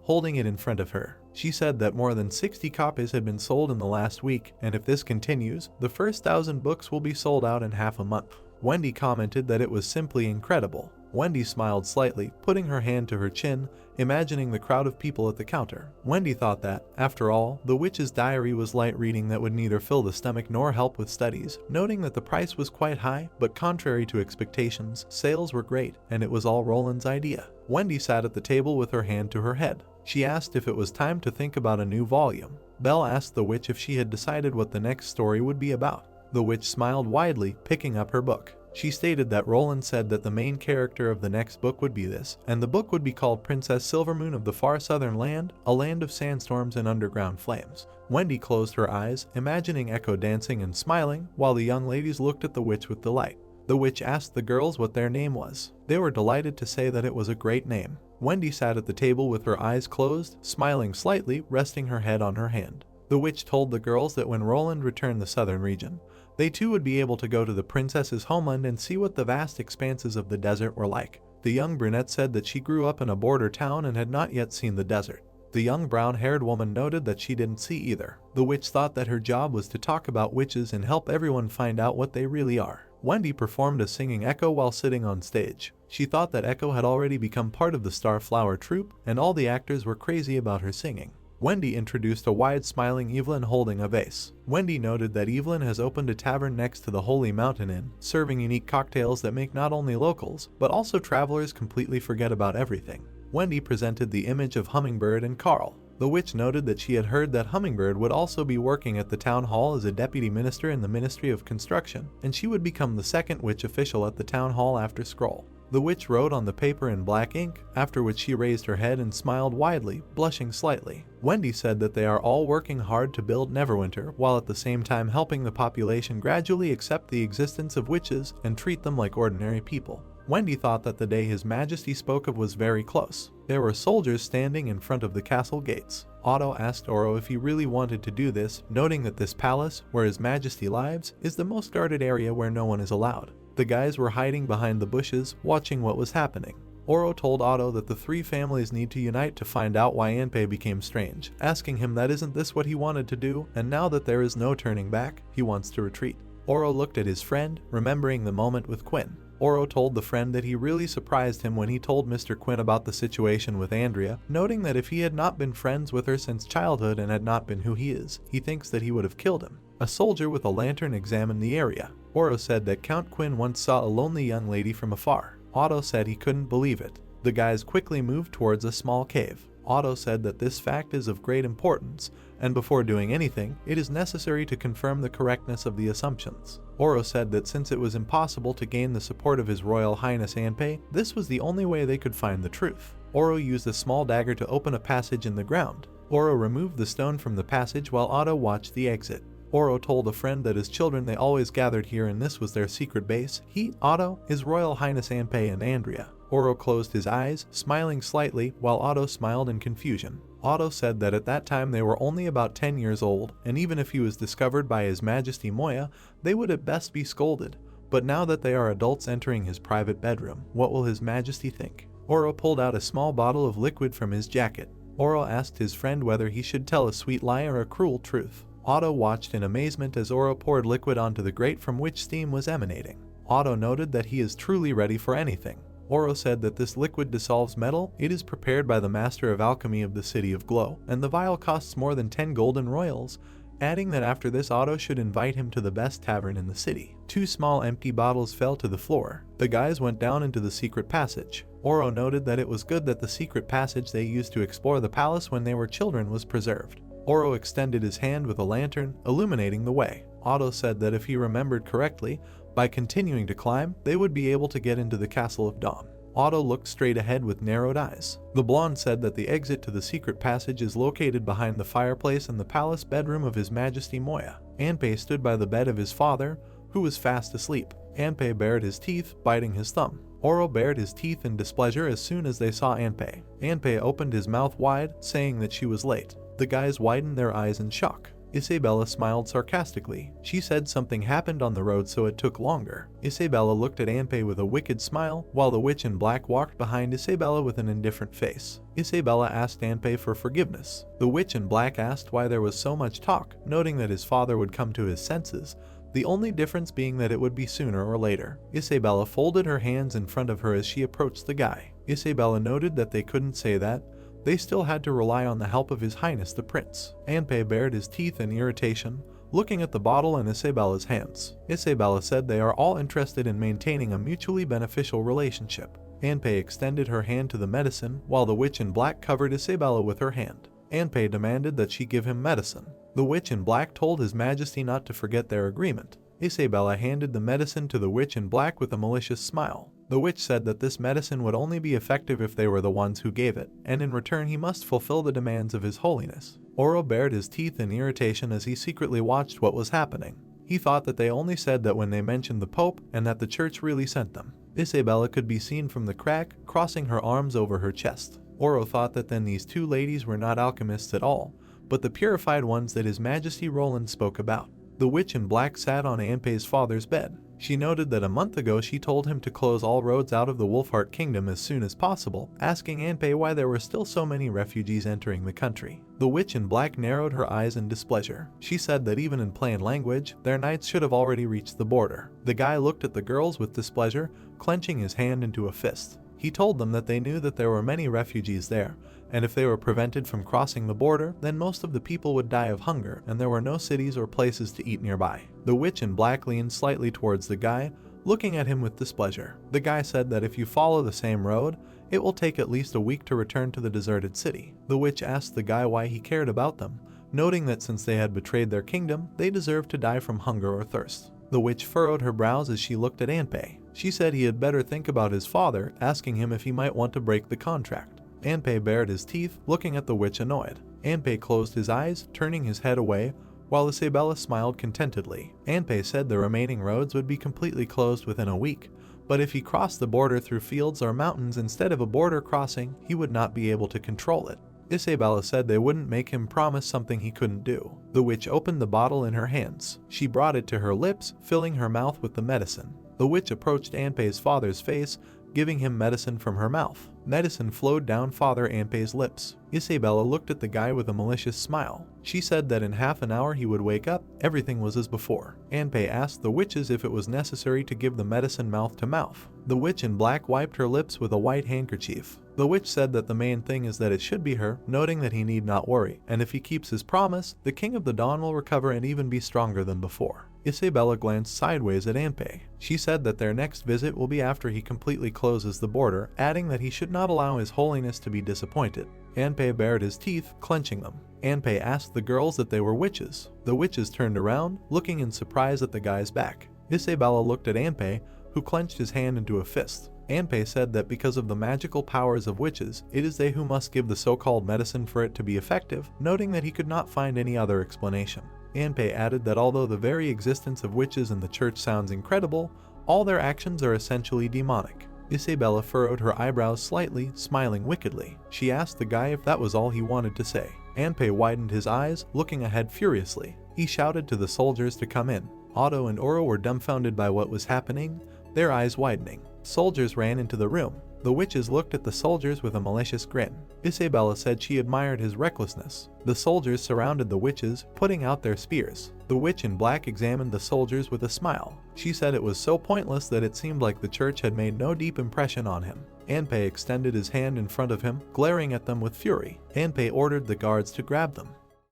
holding it in front of her. She said that more than 60 copies had been sold in the last week, and if this continues, the first 1,000 books will be sold out in half a month. Wendy commented that it was simply incredible. Wendy smiled slightly, putting her hand to her chin, imagining the crowd of people at the counter. Wendy thought that, after all, the Witch's Diary was light reading that would neither fill the stomach nor help with studies, noting that the price was quite high, but contrary to expectations, sales were great, and it was all Roland's idea. Wendy sat at the table with her hand to her head. She asked if it was time to think about a new volume. Belle asked the witch if she had decided what the next story would be about. The witch smiled widely, picking up her book. She stated that Roland said that the main character of the next book would be this, and the book would be called Princess Silvermoon of the Far Southern Land, a land of sandstorms and underground flames. Wendy closed her eyes, imagining Echo dancing and smiling, while the young ladies looked at the witch with delight. The witch asked the girls what their name was. They were delighted to say that it was a great name. Wendy sat at the table with her eyes closed, smiling slightly, resting her head on her hand. The witch told the girls that when Roland returned the southern region, they too would be able to go to the princess's homeland and see what the vast expanses of the desert were like. The young brunette said that she grew up in a border town and had not yet seen the desert. The young brown-haired woman noted that she didn't see either. The witch thought that her job was to talk about witches and help everyone find out what they really are. Wendy performed a singing Echo while sitting on stage. She thought that Echo had already become part of the Starflower troupe, and all the actors were crazy about her singing. Wendy introduced a wide-smiling Evelyn holding a vase. Wendy noted that Evelyn has opened a tavern next to the Holy Mountain Inn, serving unique cocktails that make not only locals, but also travelers completely forget about everything. Wendy presented the image of Hummingbird and Carl. The witch noted that she had heard that Hummingbird would also be working at the town hall as a deputy minister in the Ministry of Construction, and she would become the second witch official at the town hall after Scroll. The witch wrote on the paper in black ink, after which she raised her head and smiled widely, blushing slightly. Wendy said that they are all working hard to build Neverwinter, while at the same time helping the population gradually accept the existence of witches and treat them like ordinary people. Wendy thought that the day His Majesty spoke of was very close. There were soldiers standing in front of the castle gates. Otto asked Oro if he really wanted to do this, noting that this palace, where His Majesty lives, is the most guarded area where no one is allowed. The guys were hiding behind the bushes, watching what was happening. Oro told Otto that the three families need to unite to find out why Anpei became strange, asking him that isn't this what he wanted to do, and now that there is no turning back, he wants to retreat. Oro looked at his friend, remembering the moment with Quinn. Oro told the friend that he really surprised him when he told Mr. Quinn about the situation with Andrea, noting that if he had not been friends with her since childhood and had not been who he is, he thinks that he would have killed him. A soldier with a lantern examined the area. Oro said that Count Quinn once saw a lonely young lady from afar. Otto said he couldn't believe it. The guys quickly moved towards a small cave. Otto said that this fact is of great importance, and before doing anything, it is necessary to confirm the correctness of the assumptions. Oro said that since it was impossible to gain the support of His Royal Highness Anpei, this was the only way they could find the truth. Oro used a small dagger to open a passage in the ground. Oro removed the stone from the passage while Otto watched the exit. Oro told a friend that as children they always gathered here and this was their secret base. He, Otto, His Royal Highness Anpei and Andrea. Oro closed his eyes, smiling slightly, while Otto smiled in confusion. Otto said that at that time they were only about 10 years old, and even if he was discovered by His Majesty Moya, they would at best be scolded. But now that they are adults entering his private bedroom, what will His Majesty think? Oro pulled out a small bottle of liquid from his jacket. Oro asked his friend whether he should tell a sweet lie or a cruel truth. Otto watched in amazement as Oro poured liquid onto the grate from which steam was emanating. Otto noted that he is truly ready for anything. Oro said that this liquid dissolves metal. It is prepared by the master of alchemy of the city of Glow, and the vial costs more than 10 golden royals, adding that after this Otto should invite him to the best tavern in the city. 2 small empty bottles fell to the floor. The guys went down into the secret passage. Oro noted that it was good that the secret passage they used to explore the palace when they were children was preserved. Oro extended his hand with a lantern, illuminating the way. Otto said that if he remembered correctly, by continuing to climb, they would be able to get into the Castle of Dawn. Otto looked straight ahead with narrowed eyes. The blonde said that the exit to the secret passage is located behind the fireplace in the palace bedroom of His Majesty Moya. Anpei stood by the bed of his father, who was fast asleep. Anpei bared his teeth, biting his thumb. Oro bared his teeth in displeasure as soon as they saw Anpei. Anpei opened his mouth wide, saying that she was late. The guys widened their eyes in shock. Isabella smiled sarcastically. She said something happened on the road so it took longer. Isabella looked at Anpei with a wicked smile, while the witch in black walked behind Isabella with an indifferent face. Isabella asked Anpei for forgiveness. The witch in black asked why there was so much talk, noting that his father would come to his senses, the only difference being that it would be sooner or later. Isabella folded her hands in front of her as she approached the guy. Isabella noted that they couldn't say that. They still had to rely on the help of His Highness the Prince. Anpei bared his teeth in irritation, looking at the bottle in Isabella's hands. Isabella said they are all interested in maintaining a mutually beneficial relationship. Anpei extended her hand to the medicine, while the witch in black covered Isabella with her hand. Anpei demanded that she give him medicine. The witch in black told His Majesty not to forget their agreement. Isabella handed the medicine to the witch in black with a malicious smile. The witch said that this medicine would only be effective if they were the ones who gave it, and in return he must fulfill the demands of His Holiness. Oro bared his teeth in irritation as he secretly watched what was happening. He thought that they only said that when they mentioned the Pope and that the church really sent them. Isabella could be seen from the crack, crossing her arms over her chest. Oro thought that then these 2 ladies were not alchemists at all, but the purified ones that His Majesty Roland spoke about. The witch in black sat on Anpei's father's bed. She noted that a month ago she told him to close all roads out of the Wolfheart Kingdom as soon as possible, asking Anpei why there were still so many refugees entering the country. The witch in black narrowed her eyes in displeasure. She said that even in plain language, their knights should have already reached the border. The guy looked at the girls with displeasure, clenching his hand into a fist. He told them that they knew that there were many refugees there, and if they were prevented from crossing the border, then most of the people would die of hunger and there were no cities or places to eat nearby. The witch in black leaned slightly towards the guy, looking at him with displeasure. The guy said that if you follow the same road, it will take at least a week to return to the deserted city. The witch asked the guy why he cared about them, noting that since they had betrayed their kingdom, they deserved to die from hunger or thirst. The witch furrowed her brows as she looked at Anpei. She said he had better think about his father, asking him if he might want to break the contract. Anpei bared his teeth, looking at the witch annoyed. Anpei closed his eyes, turning his head away, while Isabella smiled contentedly. Anpei said the remaining roads would be completely closed within a week, but if he crossed the border through fields or mountains instead of a border crossing, he would not be able to control it. Isabella said they wouldn't make him promise something he couldn't do. The witch opened the bottle in her hands. She brought it to her lips, filling her mouth with the medicine. The witch approached Anpei's father's face, giving him medicine from her mouth. Medicine flowed down Father Anpei's lips. Isabella looked at the guy with a malicious smile. She said that in half an hour he would wake up, everything was as before. Anpei asked the witches if it was necessary to give the medicine mouth to mouth. The witch in black wiped her lips with a white handkerchief. The witch said that the main thing is that it should be her, noting that he need not worry, and if he keeps his promise, the King of the Dawn will recover and even be stronger than before. Isabella glanced sideways at Anpei. She said that their next visit will be after he completely closes the border, adding that he should not allow His Holiness to be disappointed. Anpei bared his teeth, clenching them. Anpei asked the girls that they were witches. The witches turned around, looking in surprise at the guy's back. Isabella looked at Anpei, who clenched his hand into a fist. Anpei said that because of the magical powers of witches, it is they who must give the so-called medicine for it to be effective, noting that he could not find any other explanation. Anpei added that although the very existence of witches in the church sounds incredible, all their actions are essentially demonic. Isabella furrowed her eyebrows slightly, smiling wickedly. She asked the guy if that was all he wanted to say. Anpei widened his eyes, looking ahead furiously. He shouted to the soldiers to come in. Otto and Oro were dumbfounded by what was happening, their eyes widening. Soldiers ran into the room. The witches looked at the soldiers with a malicious grin. Isabella said she admired his recklessness. The soldiers surrounded the witches, putting out their spears. The witch in black examined the soldiers with a smile. She said it was so pointless that it seemed like the church had made no deep impression on him. Anpei extended his hand in front of him, glaring at them with fury. Anpei ordered the guards to grab them.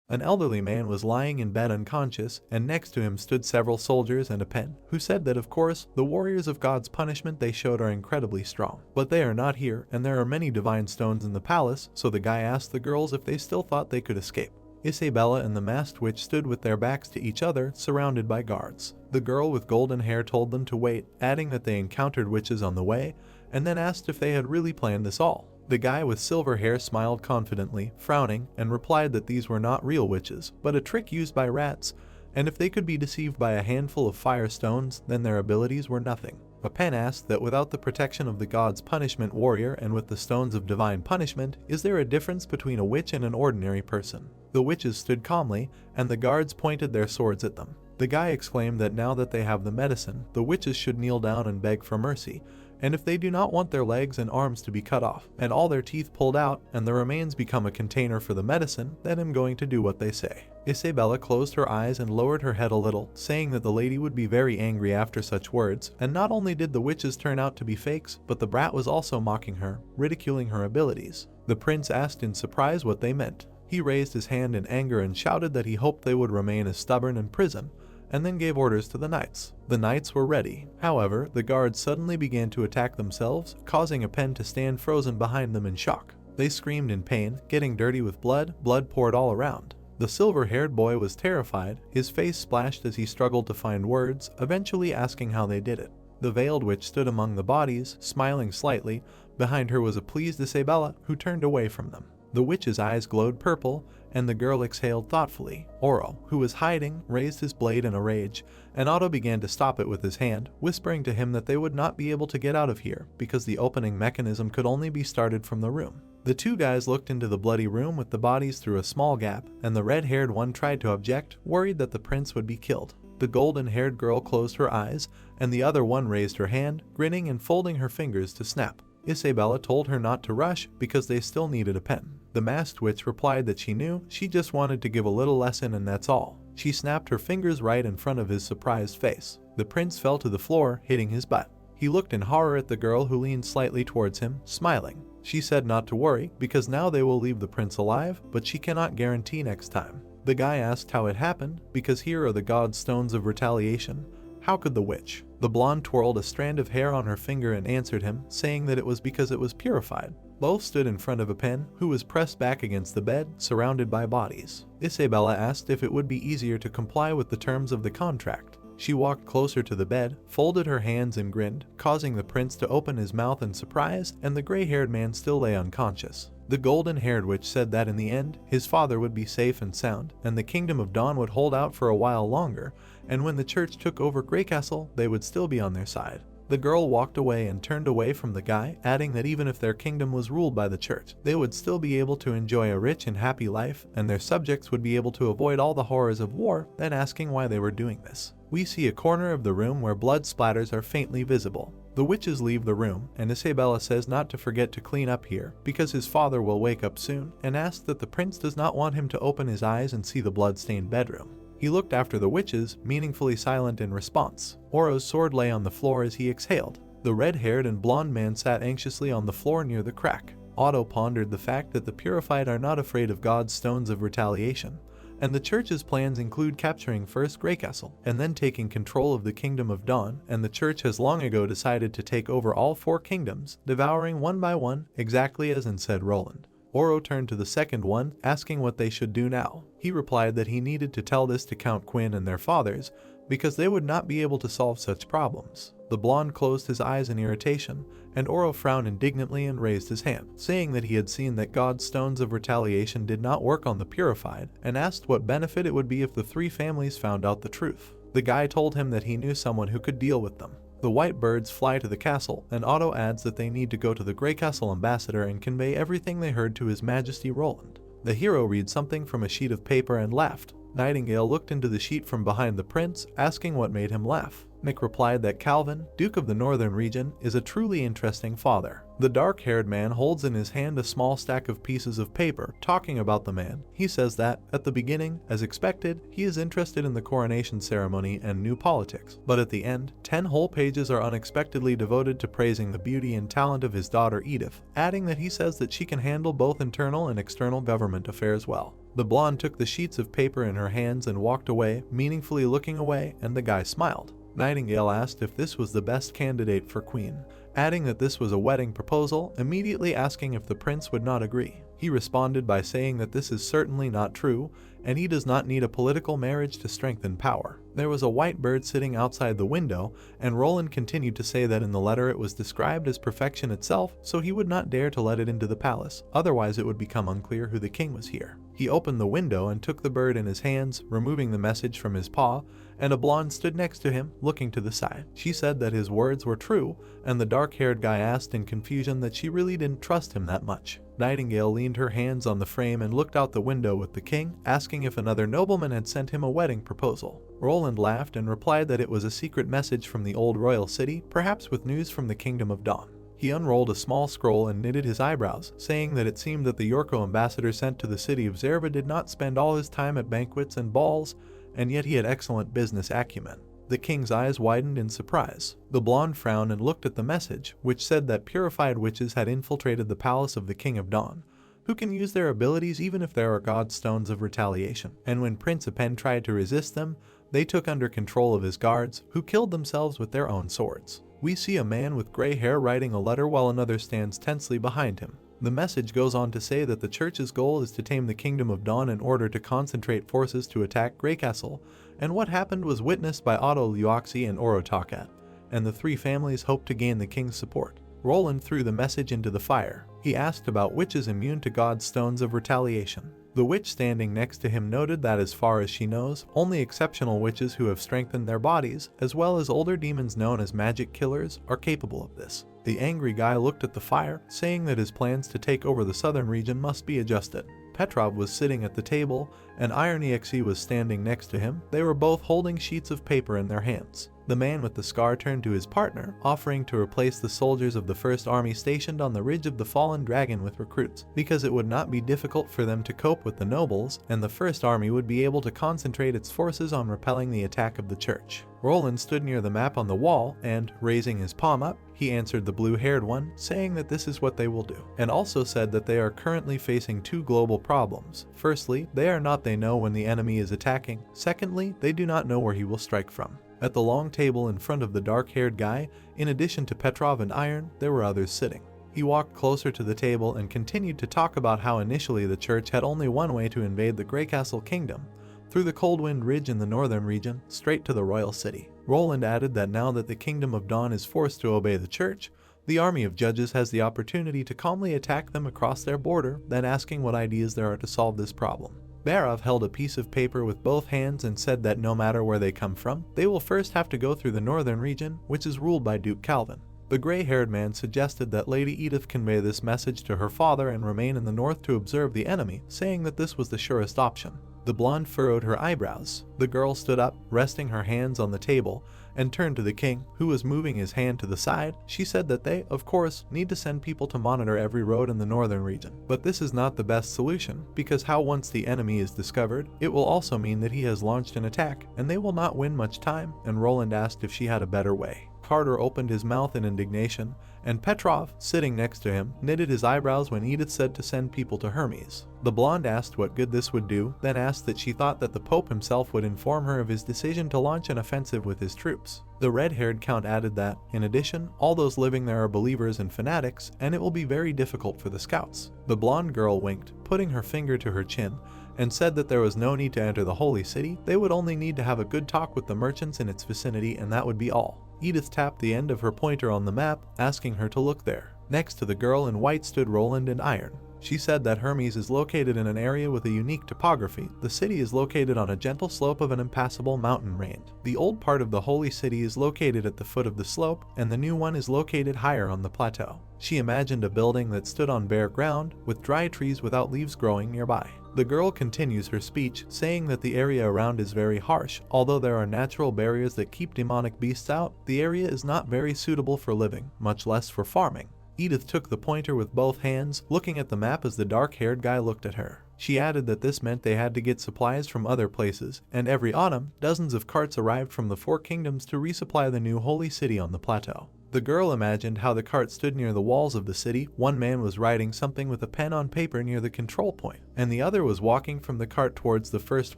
An elderly man was lying in bed unconscious, and next to him stood several soldiers and a pen, who said that of course, the warriors of God's punishment they showed are incredibly strong. But they are not here, and there are many divine stones in the palace, so the guy asked the girls if they still thought they could escape. Isabella and the masked witch stood with their backs to each other, surrounded by guards. The girl with golden hair told them to wait, adding that they encountered witches on the way, and then asked if they had really planned this all. The guy with silver hair smiled confidently, frowning, and replied that these were not real witches, but a trick used by rats, and if they could be deceived by a handful of fire stones, then their abilities were nothing. A pen asked that without the protection of the god's punishment warrior and with the stones of divine punishment, is there a difference between a witch and an ordinary person? The witches stood calmly, and the guards pointed their swords at them. The guy exclaimed that now that they have the medicine, the witches should kneel down and beg for mercy, and if they do not want their legs and arms to be cut off, and all their teeth pulled out, and the remains become a container for the medicine, then I'm going to do what they say. Isabella closed her eyes and lowered her head a little, saying that the lady would be very angry after such words, and not only did the witches turn out to be fakes, but the brat was also mocking her, ridiculing her abilities. The prince asked in surprise what they meant. He raised his hand in anger and shouted that he hoped they would remain as stubborn in prison, and then gave orders to the knights. The knights were ready. However, the guards suddenly began to attack themselves, causing a pen to stand frozen behind them in shock. They screamed in pain, getting dirty with blood poured all around. The silver-haired boy was terrified, his face splashed as he struggled to find words, eventually asking how they did it. The veiled witch stood among the bodies, smiling slightly. Behind her was a pleased Isabella, who turned away from them. The witch's eyes glowed purple, and the girl exhaled thoughtfully. Oro, who was hiding, raised his blade in a rage, and Otto began to stop it with his hand, whispering to him that they would not be able to get out of here, because the opening mechanism could only be started from the room. The two guys looked into the bloody room with the bodies through a small gap, and the red-haired one tried to object, worried that the prince would be killed. The golden-haired girl closed her eyes, and the other one raised her hand, grinning and folding her fingers to snap. Isabella told her not to rush because they still needed a pen. The masked witch replied that she knew, she just wanted to give a little lesson and that's all. She snapped her fingers right in front of his surprised face. The prince fell to the floor, hitting his butt. He looked in horror at the girl who leaned slightly towards him, smiling. She said not to worry, because now they will leave the prince alive, but she cannot guarantee next time. The guy asked how it happened, because here are the god's stones of retaliation. How could the witch? The blonde twirled a strand of hair on her finger and answered him, saying that it was because it was purified. Both stood in front of a pen, who was pressed back against the bed, surrounded by bodies. Isabella asked if it would be easier to comply with the terms of the contract. She walked closer to the bed, folded her hands and grinned, causing the prince to open his mouth in surprise, and the gray-haired man still lay unconscious. The golden-haired witch said that in the end, his father would be safe and sound, and the kingdom of Dawn would hold out for a while longer, and when the church took over Grey Castle, they would still be on their side. The girl walked away and turned away from the guy, adding that even if their kingdom was ruled by the church, they would still be able to enjoy a rich and happy life, and their subjects would be able to avoid all the horrors of war, then asking why they were doing this. We see a corner of the room where blood splatters are faintly visible. The witches leave the room, and Isabella says not to forget to clean up here, because his father will wake up soon, and asks that the prince does not want him to open his eyes and see the blood-stained bedroom. He looked after the witches, meaningfully silent in response. Oro's sword lay on the floor as he exhaled. The red-haired and blonde man sat anxiously on the floor near the crack. Otto pondered the fact that the purified are not afraid of God's stones of retaliation, and the church's plans include capturing first Grey Castle, and then taking control of the Kingdom of Dawn, and the church has long ago decided to take over all 4 kingdoms, devouring one by one, exactly as in said Roland. Oro turned to the second one, asking what they should do now. He replied that he needed to tell this to Count Quinn and their fathers, because they would not be able to solve such problems. The blonde closed his eyes in irritation, and Oro frowned indignantly and raised his hand, saying that he had seen that God's stones of retaliation did not work on the purified, and asked what benefit it would be if the three families found out the truth. The guy told him that he knew someone who could deal with them. The white birds fly to the castle, and Otto adds that they need to go to the Grey Castle ambassador and convey everything they heard to His Majesty Roland. The hero read something from a sheet of paper and laughed. Nightingale looked into the sheet from behind the prince, asking what made him laugh. Nick replied that Calvin, Duke of the Northern Region, is a truly interesting father. The dark-haired man holds in his hand a small stack of pieces of paper, talking about the man. He says that, at the beginning, as expected, he is interested in the coronation ceremony and new politics. But at the end, 10 whole pages are unexpectedly devoted to praising the beauty and talent of his daughter Edith, adding that he says that she can handle both internal and external government affairs well. The blonde took the sheets of paper in her hands and walked away, meaningfully looking away, and the guy smiled. Nightingale asked if this was the best candidate for queen, adding that this was a wedding proposal, immediately asking if the prince would not agree. He responded by saying that this is certainly not true, and he does not need a political marriage to strengthen power. There was a white bird sitting outside the window, and Roland continued to say that in the letter it was described as perfection itself, so he would not dare to let it into the palace, otherwise it would become unclear who the king was here. He opened the window and took the bird in his hands, removing the message from his paw, and a blonde stood next to him, looking to the side. She said that his words were true, and the dark-haired guy asked in confusion that she really didn't trust him that much. Nightingale leaned her hands on the frame and looked out the window with the king, asking if another nobleman had sent him a wedding proposal. Roland laughed and replied that it was a secret message from the old royal city, perhaps with news from the Kingdom of Dawn. He unrolled a small scroll and knitted his eyebrows, saying that it seemed that the Yorko ambassador sent to the city of Zerba did not spend all his time at banquets and balls, and yet he had excellent business acumen. The king's eyes widened in surprise. The blonde frowned and looked at the message, which said that purified witches had infiltrated the palace of the King of Dawn, who can use their abilities even if there are God's stones of retaliation. And when Prince Apen tried to resist them, they took under control of his guards, who killed themselves with their own swords. We see a man with gray hair writing a letter while another stands tensely behind him. The message goes on to say that the church's goal is to tame the Kingdom of Dawn in order to concentrate forces to attack Grey Castle, and what happened was witnessed by Otto Luoxi and Orotakat, and the three families hoped to gain the king's support. Roland threw the message into the fire. He asked about witches immune to God's stones of retaliation. The witch standing next to him noted that as far as she knows, only exceptional witches who have strengthened their bodies, as well as older demons known as magic killers, are capable of this. The angry guy looked at the fire, saying that his plans to take over the southern region must be adjusted. Petrov was sitting at the table, and Iron EXE was standing next to him. They were both holding sheets of paper in their hands. The man with the scar turned to his partner, offering to replace the soldiers of the First Army stationed on the Ridge of the Fallen Dragon with recruits, because it would not be difficult for them to cope with the nobles, and the First Army would be able to concentrate its forces on repelling the attack of the church. Roland stood near the map on the wall, and, raising his palm up, he answered the blue-haired one, saying that this is what they will do, and also said that they are currently facing two global problems. Firstly, they are not they know when the enemy is attacking. Secondly, they do not know where he will strike from. At the long table in front of the dark-haired guy, in addition to Petrov and Iron, there were others sitting. He walked closer to the table and continued to talk about how initially the church had only one way to invade the Grey Castle Kingdom, through the Coldwind Ridge in the northern region, straight to the royal city. Roland added that now that the Kingdom of Dawn is forced to obey the church, the army of judges has the opportunity to calmly attack them across their border, then asking what ideas there are to solve this problem. Barov held a piece of paper with both hands and said that no matter where they come from, they will first have to go through the northern region, which is ruled by Duke Calvin. The gray-haired man suggested that Lady Edith convey this message to her father and remain in the north to observe the enemy, saying that this was the surest option. The blonde furrowed her eyebrows. The girl stood up, resting her hands on the table, and turned to the king, who was moving his hand to the side. She said that they, of course, need to send people to monitor every road in the northern region. But this is not the best solution, because how once the enemy is discovered, it will also mean that he has launched an attack, and they will not win much time, and Roland asked if she had a better way. Carter opened his mouth in indignation, and Petrov, sitting next to him, knitted his eyebrows when Edith said to send people to Hermes. The blonde asked what good this would do, then asked that she thought that the Pope himself would inform her of his decision to launch an offensive with his troops. The red-haired count added that, in addition, all those living there are believers and fanatics, and it will be very difficult for the scouts. The blonde girl winked, putting her finger to her chin, and said that there was no need to enter the holy city. They would only need to have a good talk with the merchants in its vicinity, and that would be all. Edith tapped the end of her pointer on the map, asking her to look there. Next to the girl in white stood Roland in iron. She said that Hermes is located in an area with a unique topography. The city is located on a gentle slope of an impassable mountain range. The old part of the holy city is located at the foot of the slope, and the new one is located higher on the plateau. She imagined a building that stood on bare ground, with dry trees without leaves growing nearby. The girl continues her speech, saying that the area around is very harsh. Although there are natural barriers that keep demonic beasts out, the area is not very suitable for living, much less for farming. Edith took the pointer with both hands, looking at the map as the dark-haired guy looked at her. She added that this meant they had to get supplies from other places, and every autumn, dozens of carts arrived from the Four Kingdoms to resupply the new holy city on the plateau. The girl imagined how the cart stood near the walls of the city. One man was writing something with a pen on paper near the control point, and the other was walking from the cart towards the first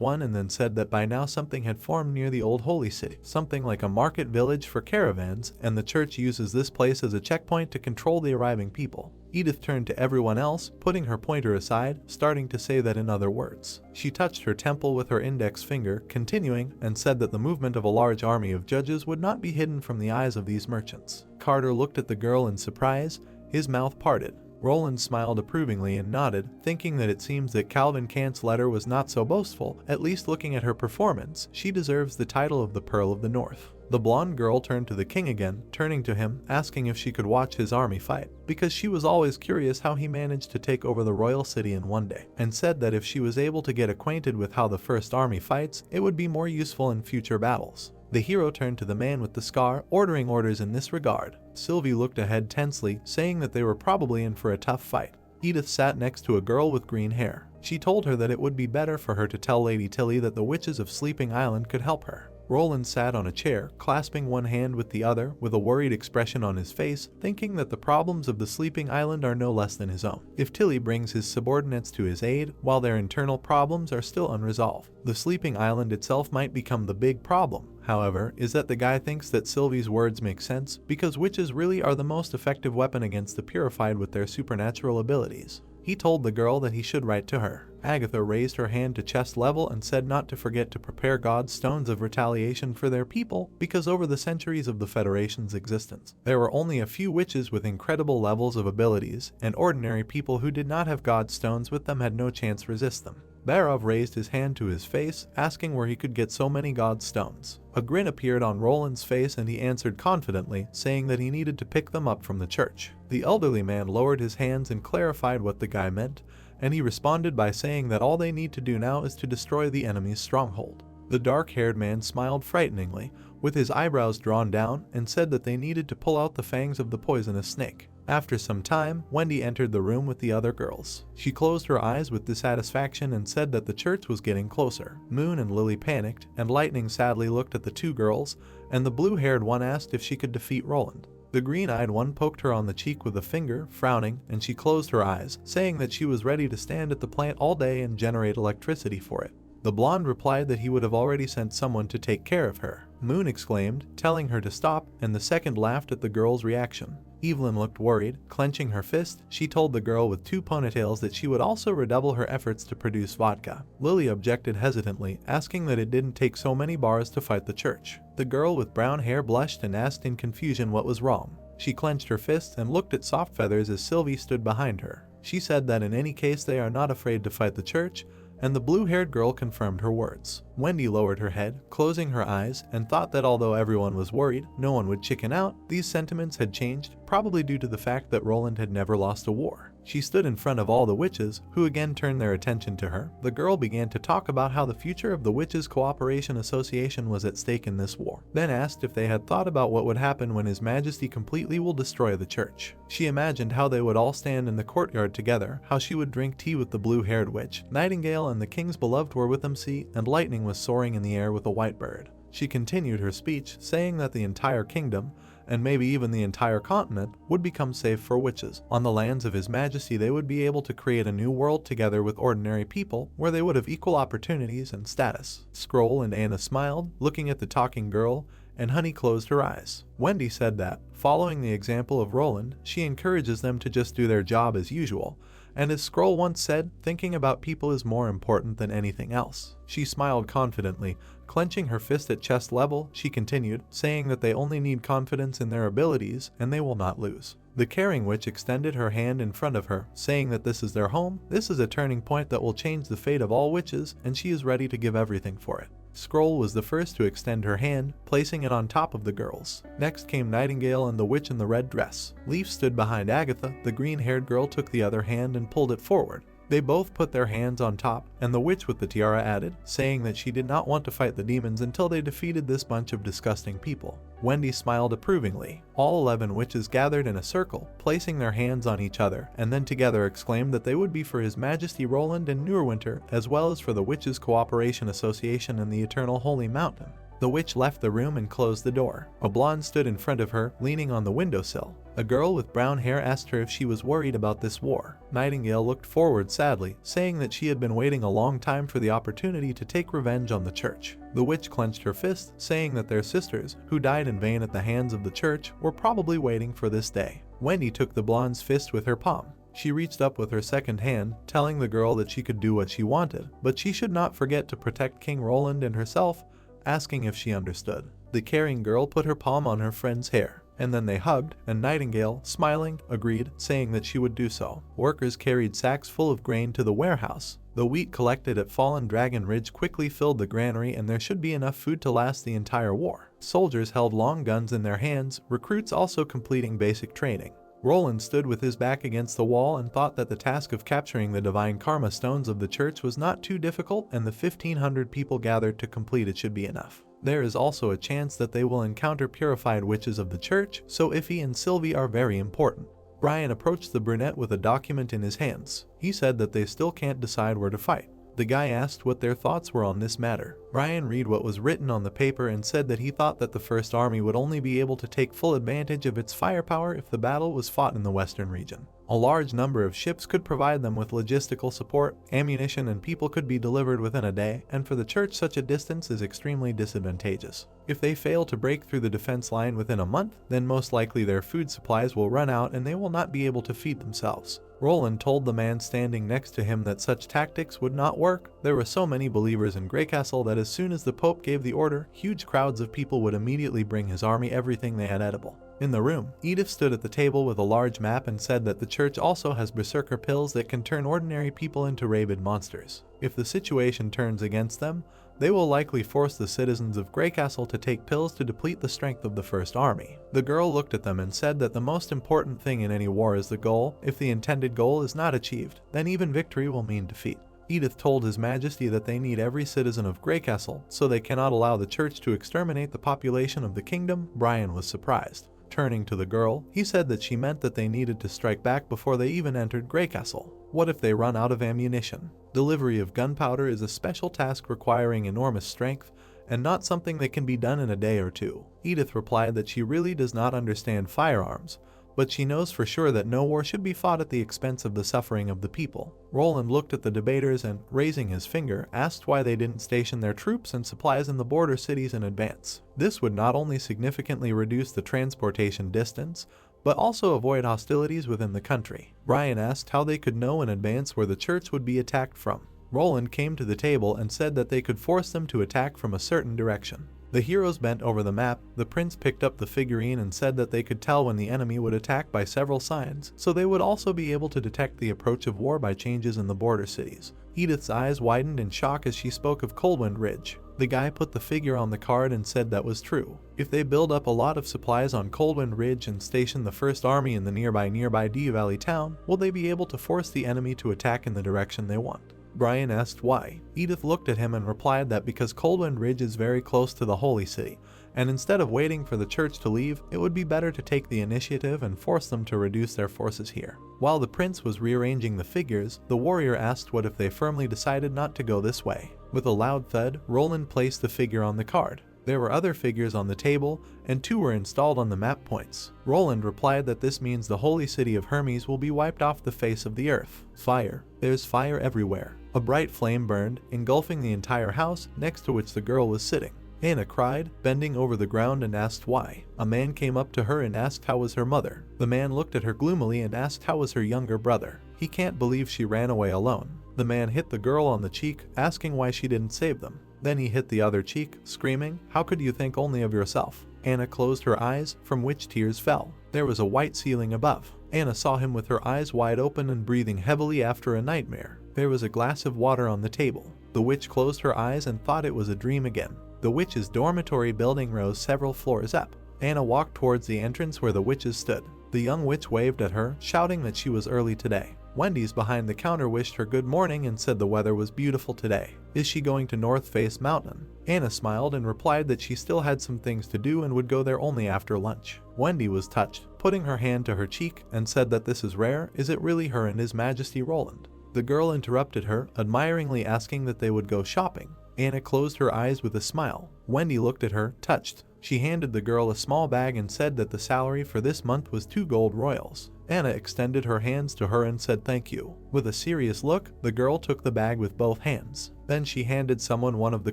one, and then said that by now something had formed near the old holy city, something like a market village for caravans, and the church uses this place as a checkpoint to control the arriving people. Edith turned to everyone else, putting her pointer aside, starting to say that in other words. She touched her temple with her index finger, continuing, and said that the movement of a large army of judges would not be hidden from the eyes of these merchants. Carter looked at the girl in surprise, his mouth parted. Roland smiled approvingly and nodded, thinking that it seems that Calvin Cant's letter was not so boastful. At least looking at her performance, she deserves the title of the Pearl of the North. The blonde girl turned to the king again, turning to him, asking if she could watch his army fight, because she was always curious how he managed to take over the royal city in one day, and said that if she was able to get acquainted with how the first army fights, it would be more useful in future battles. The hero turned to the man with the scar, ordering orders in this regard. Sylvie looked ahead tensely, saying that they were probably in for a tough fight. Edith sat next to a girl with green hair. She told her that it would be better for her to tell Lady Tilly that the witches of Sleeping Island could help her. Roland sat on a chair, clasping one hand with the other, with a worried expression on his face, thinking that the problems of the Sleeping Island are no less than his own, if Tilly brings his subordinates to his aid, while their internal problems are still unresolved. The Sleeping Island itself might become the big problem, however, is that the guy thinks that Sylvie's words make sense, because witches really are the most effective weapon against the purified with their supernatural abilities. He told the girl that he should write to her. Agatha raised her hand to chest level and said not to forget to prepare God's stones of retaliation for their people, because over the centuries of the Federation's existence, there were only a few witches with incredible levels of abilities, and ordinary people who did not have God's stones with them had no chance to resist them. Barov raised his hand to his face, asking where he could get so many God's stones. A grin appeared on Roland's face and he answered confidently, saying that he needed to pick them up from the church. The elderly man lowered his hands and clarified what the guy meant, and he responded by saying that all they need to do now is to destroy the enemy's stronghold. The dark-haired man smiled frighteningly, with his eyebrows drawn down, and said that they needed to pull out the fangs of the poisonous snake. After some time, Wendy entered the room with the other girls. She closed her eyes with dissatisfaction and said that the church was getting closer. Moon and Lily panicked, and Lightning sadly looked at the two girls, and the blue-haired one asked if she could defeat Roland. The green-eyed one poked her on the cheek with a finger, frowning, and she closed her eyes, saying that she was ready to stand at the plant all day and generate electricity for it. The blonde replied that he would have already sent someone to take care of her. Moon exclaimed, telling her to stop, and the second laughed at the girl's reaction. Evelyn looked worried. Clenching her fist, she told the girl with two ponytails that she would also redouble her efforts to produce vodka. Lily objected hesitantly, asking that it didn't take so many bars to fight the church. The girl with brown hair blushed and asked in confusion what was wrong. She clenched her fists and looked at Soft Feathers as Sylvie stood behind her. She said that in any case they are not afraid to fight the church, and the blue-haired girl confirmed her words. Wendy lowered her head, closing her eyes, and thought that although everyone was worried, no one would chicken out. These sentiments had changed, probably due to the fact that Roland had never lost a war. She stood in front of all the witches, who again turned their attention to her. The girl began to talk about how the future of the Witches Cooperation Association was at stake in this war, then asked if they had thought about what would happen when His Majesty completely will destroy the church. She imagined how they would all stand in the courtyard together, how she would drink tea with the blue-haired witch. Nightingale and the king's beloved were with them, and Lightning was soaring in the air with a white bird. She continued her speech, saying that the entire kingdom, and maybe even the entire continent, would become safe for witches. On the lands of His Majesty they would be able to create a new world together with ordinary people, where they would have equal opportunities and status. Scroll and Anna smiled, looking at the talking girl, and Honey closed her eyes. Wendy said that, following the example of Roland, she encourages them to just do their job as usual, And as Scroll once said, thinking about people is more important than anything else. She smiled confidently. Clenching her fist at chest level, she continued, saying that they only need confidence in their abilities and they will not lose. The caring witch extended her hand in front of her, saying that this is their home, this is a turning point that will change the fate of all witches, and she is ready to give everything for it. Scroll was the first to extend her hand, placing it on top of the girl's. Next came Nightingale and the witch in the red dress. Leaf stood behind Agatha. The green-haired girl took the other hand and pulled it forward. They both put their hands on top, and the witch with the tiara added, saying that she did not want to fight the demons until they defeated this bunch of disgusting people. Wendy smiled approvingly. All 11 witches gathered in a circle, placing their hands on each other, and then together exclaimed that they would be for His Majesty Roland and Neurwinter, as well as for the Witches' Cooperation Association and the Eternal Holy Mountain. The witch left the room and closed the door. A blonde stood in front of her, leaning on the windowsill. A girl with brown hair asked her if she was worried about this war. Nightingale looked forward sadly, saying that she had been waiting a long time for the opportunity to take revenge on the church. The witch clenched her fist, saying that their sisters, who died in vain at the hands of the church, were probably waiting for this day. Wendy took the blonde's fist with her palm. She reached up with her second hand, telling the girl that she could do what she wanted, but she should not forget to protect King Roland and herself, asking if she understood. The caring girl put her palm on her friend's hair, and then they hugged, and Nightingale, smiling, agreed, saying that she would do so. Workers carried sacks full of grain to the warehouse. The wheat collected at Fallen Dragon Ridge quickly filled the granary, and there should be enough food to last the entire war. Soldiers held long guns in their hands, recruits also completing basic training. Roland stood with his back against the wall and thought that the task of capturing the divine karma stones of the church was not too difficult, and the 1,500 people gathered to complete it should be enough. There is also a chance that they will encounter purified witches of the church, so Iffy and Sylvie are very important. Brian approached the brunette with a document in his hands. He said that they still can't decide where to fight. The guy asked what their thoughts were on this matter. Brian read what was written on the paper and said that he thought that the First Army would only be able to take full advantage of its firepower if the battle was fought in the western region. A large number of ships could provide them with logistical support, ammunition, and people could be delivered within a day, and for the church such a distance is extremely disadvantageous. If they fail to break through the defense line within a month, then most likely their food supplies will run out and they will not be able to feed themselves. Roland told the man standing next to him that such tactics would not work. There were so many believers in Greycastle that as soon as the Pope gave the order, huge crowds of people would immediately bring his army everything they had edible. In the room, Edith stood at the table with a large map and said that the church also has berserker pills that can turn ordinary people into rabid monsters. If the situation turns against them, they will likely force the citizens of Greycastle to take pills to deplete the strength of the First Army. The girl looked at them and said that the most important thing in any war is the goal. If the intended goal is not achieved, then even victory will mean defeat. Edith told His Majesty that they need every citizen of Greycastle, so they cannot allow the church to exterminate the population of the kingdom. Brian was surprised. Turning to the girl, he said that she meant that they needed to strike back before they even entered Greycastle. What if they run out of ammunition? Delivery of gunpowder is a special task requiring enormous strength, and not something that can be done in a day or two. Edith replied that she really does not understand firearms, but she knows for sure that no war should be fought at the expense of the suffering of the people. Roland looked at the debaters and, raising his finger, asked why they didn't station their troops and supplies in the border cities in advance. This would not only significantly reduce the transportation distance, but also avoid hostilities within the country. Brian asked how they could know in advance where the church would be attacked from. Roland came to the table and said that they could force them to attack from a certain direction. The heroes bent over the map. The prince picked up the figurine and said that they could tell when the enemy would attack by several signs, so they would also be able to detect the approach of war by changes in the border cities. Edith's eyes widened in shock as she spoke of Coldwind Ridge. The guy put the figure on the card and said that was true. If they build up a lot of supplies on Coldwind Ridge and station the First Army in the nearby Dee Valley town, will they be able to force the enemy to attack in the direction they want? Brian asked why. Edith looked at him and replied that because Coldwind Ridge is very close to the Holy City, and instead of waiting for the church to leave, it would be better to take the initiative and force them to reduce their forces here. While the prince was rearranging the figures, the warrior asked what if they firmly decided not to go this way. With a loud thud, Roland placed the figure on the card. There were other figures on the table, and 2 were installed on the map points. Roland replied that this means the holy city of Hermes will be wiped off the face of the earth. Fire. There's fire everywhere. A bright flame burned, engulfing the entire house next to which the girl was sitting. Anna cried, bending over the ground, and asked why. A man came up to her and asked how was her mother. The man looked at her gloomily and asked how was her younger brother. He can't believe she ran away alone. The man hit the girl on the cheek, asking why she didn't save them. Then he hit the other cheek, screaming, "How could you think only of yourself?" Anna closed her eyes, from which tears fell. There was a white ceiling above. Anna saw him with her eyes wide open and breathing heavily after a nightmare. There was a glass of water on the table. The witch closed her eyes and thought it was a dream again. The witch's dormitory building rose several floors up. Anna walked towards the entrance where the witches stood. The young witch waved at her, shouting that she was early today. Wendy's behind the counter wished her good morning and said the weather was beautiful today. Is she going to North Face Mountain? Anna smiled and replied that she still had some things to do and would go there only after lunch. Wendy was touched, putting her hand to her cheek, and said that this is rare. Is it really her and His Majesty Roland? The girl interrupted her, admiringly asking that they would go shopping. Anna closed her eyes with a smile. Wendy looked at her, touched. She handed the girl a small bag and said that the salary for this month was 2 gold royals. Anna extended her hands to her and said thank you. With a serious look, the girl took the bag with both hands. Then she handed someone one of the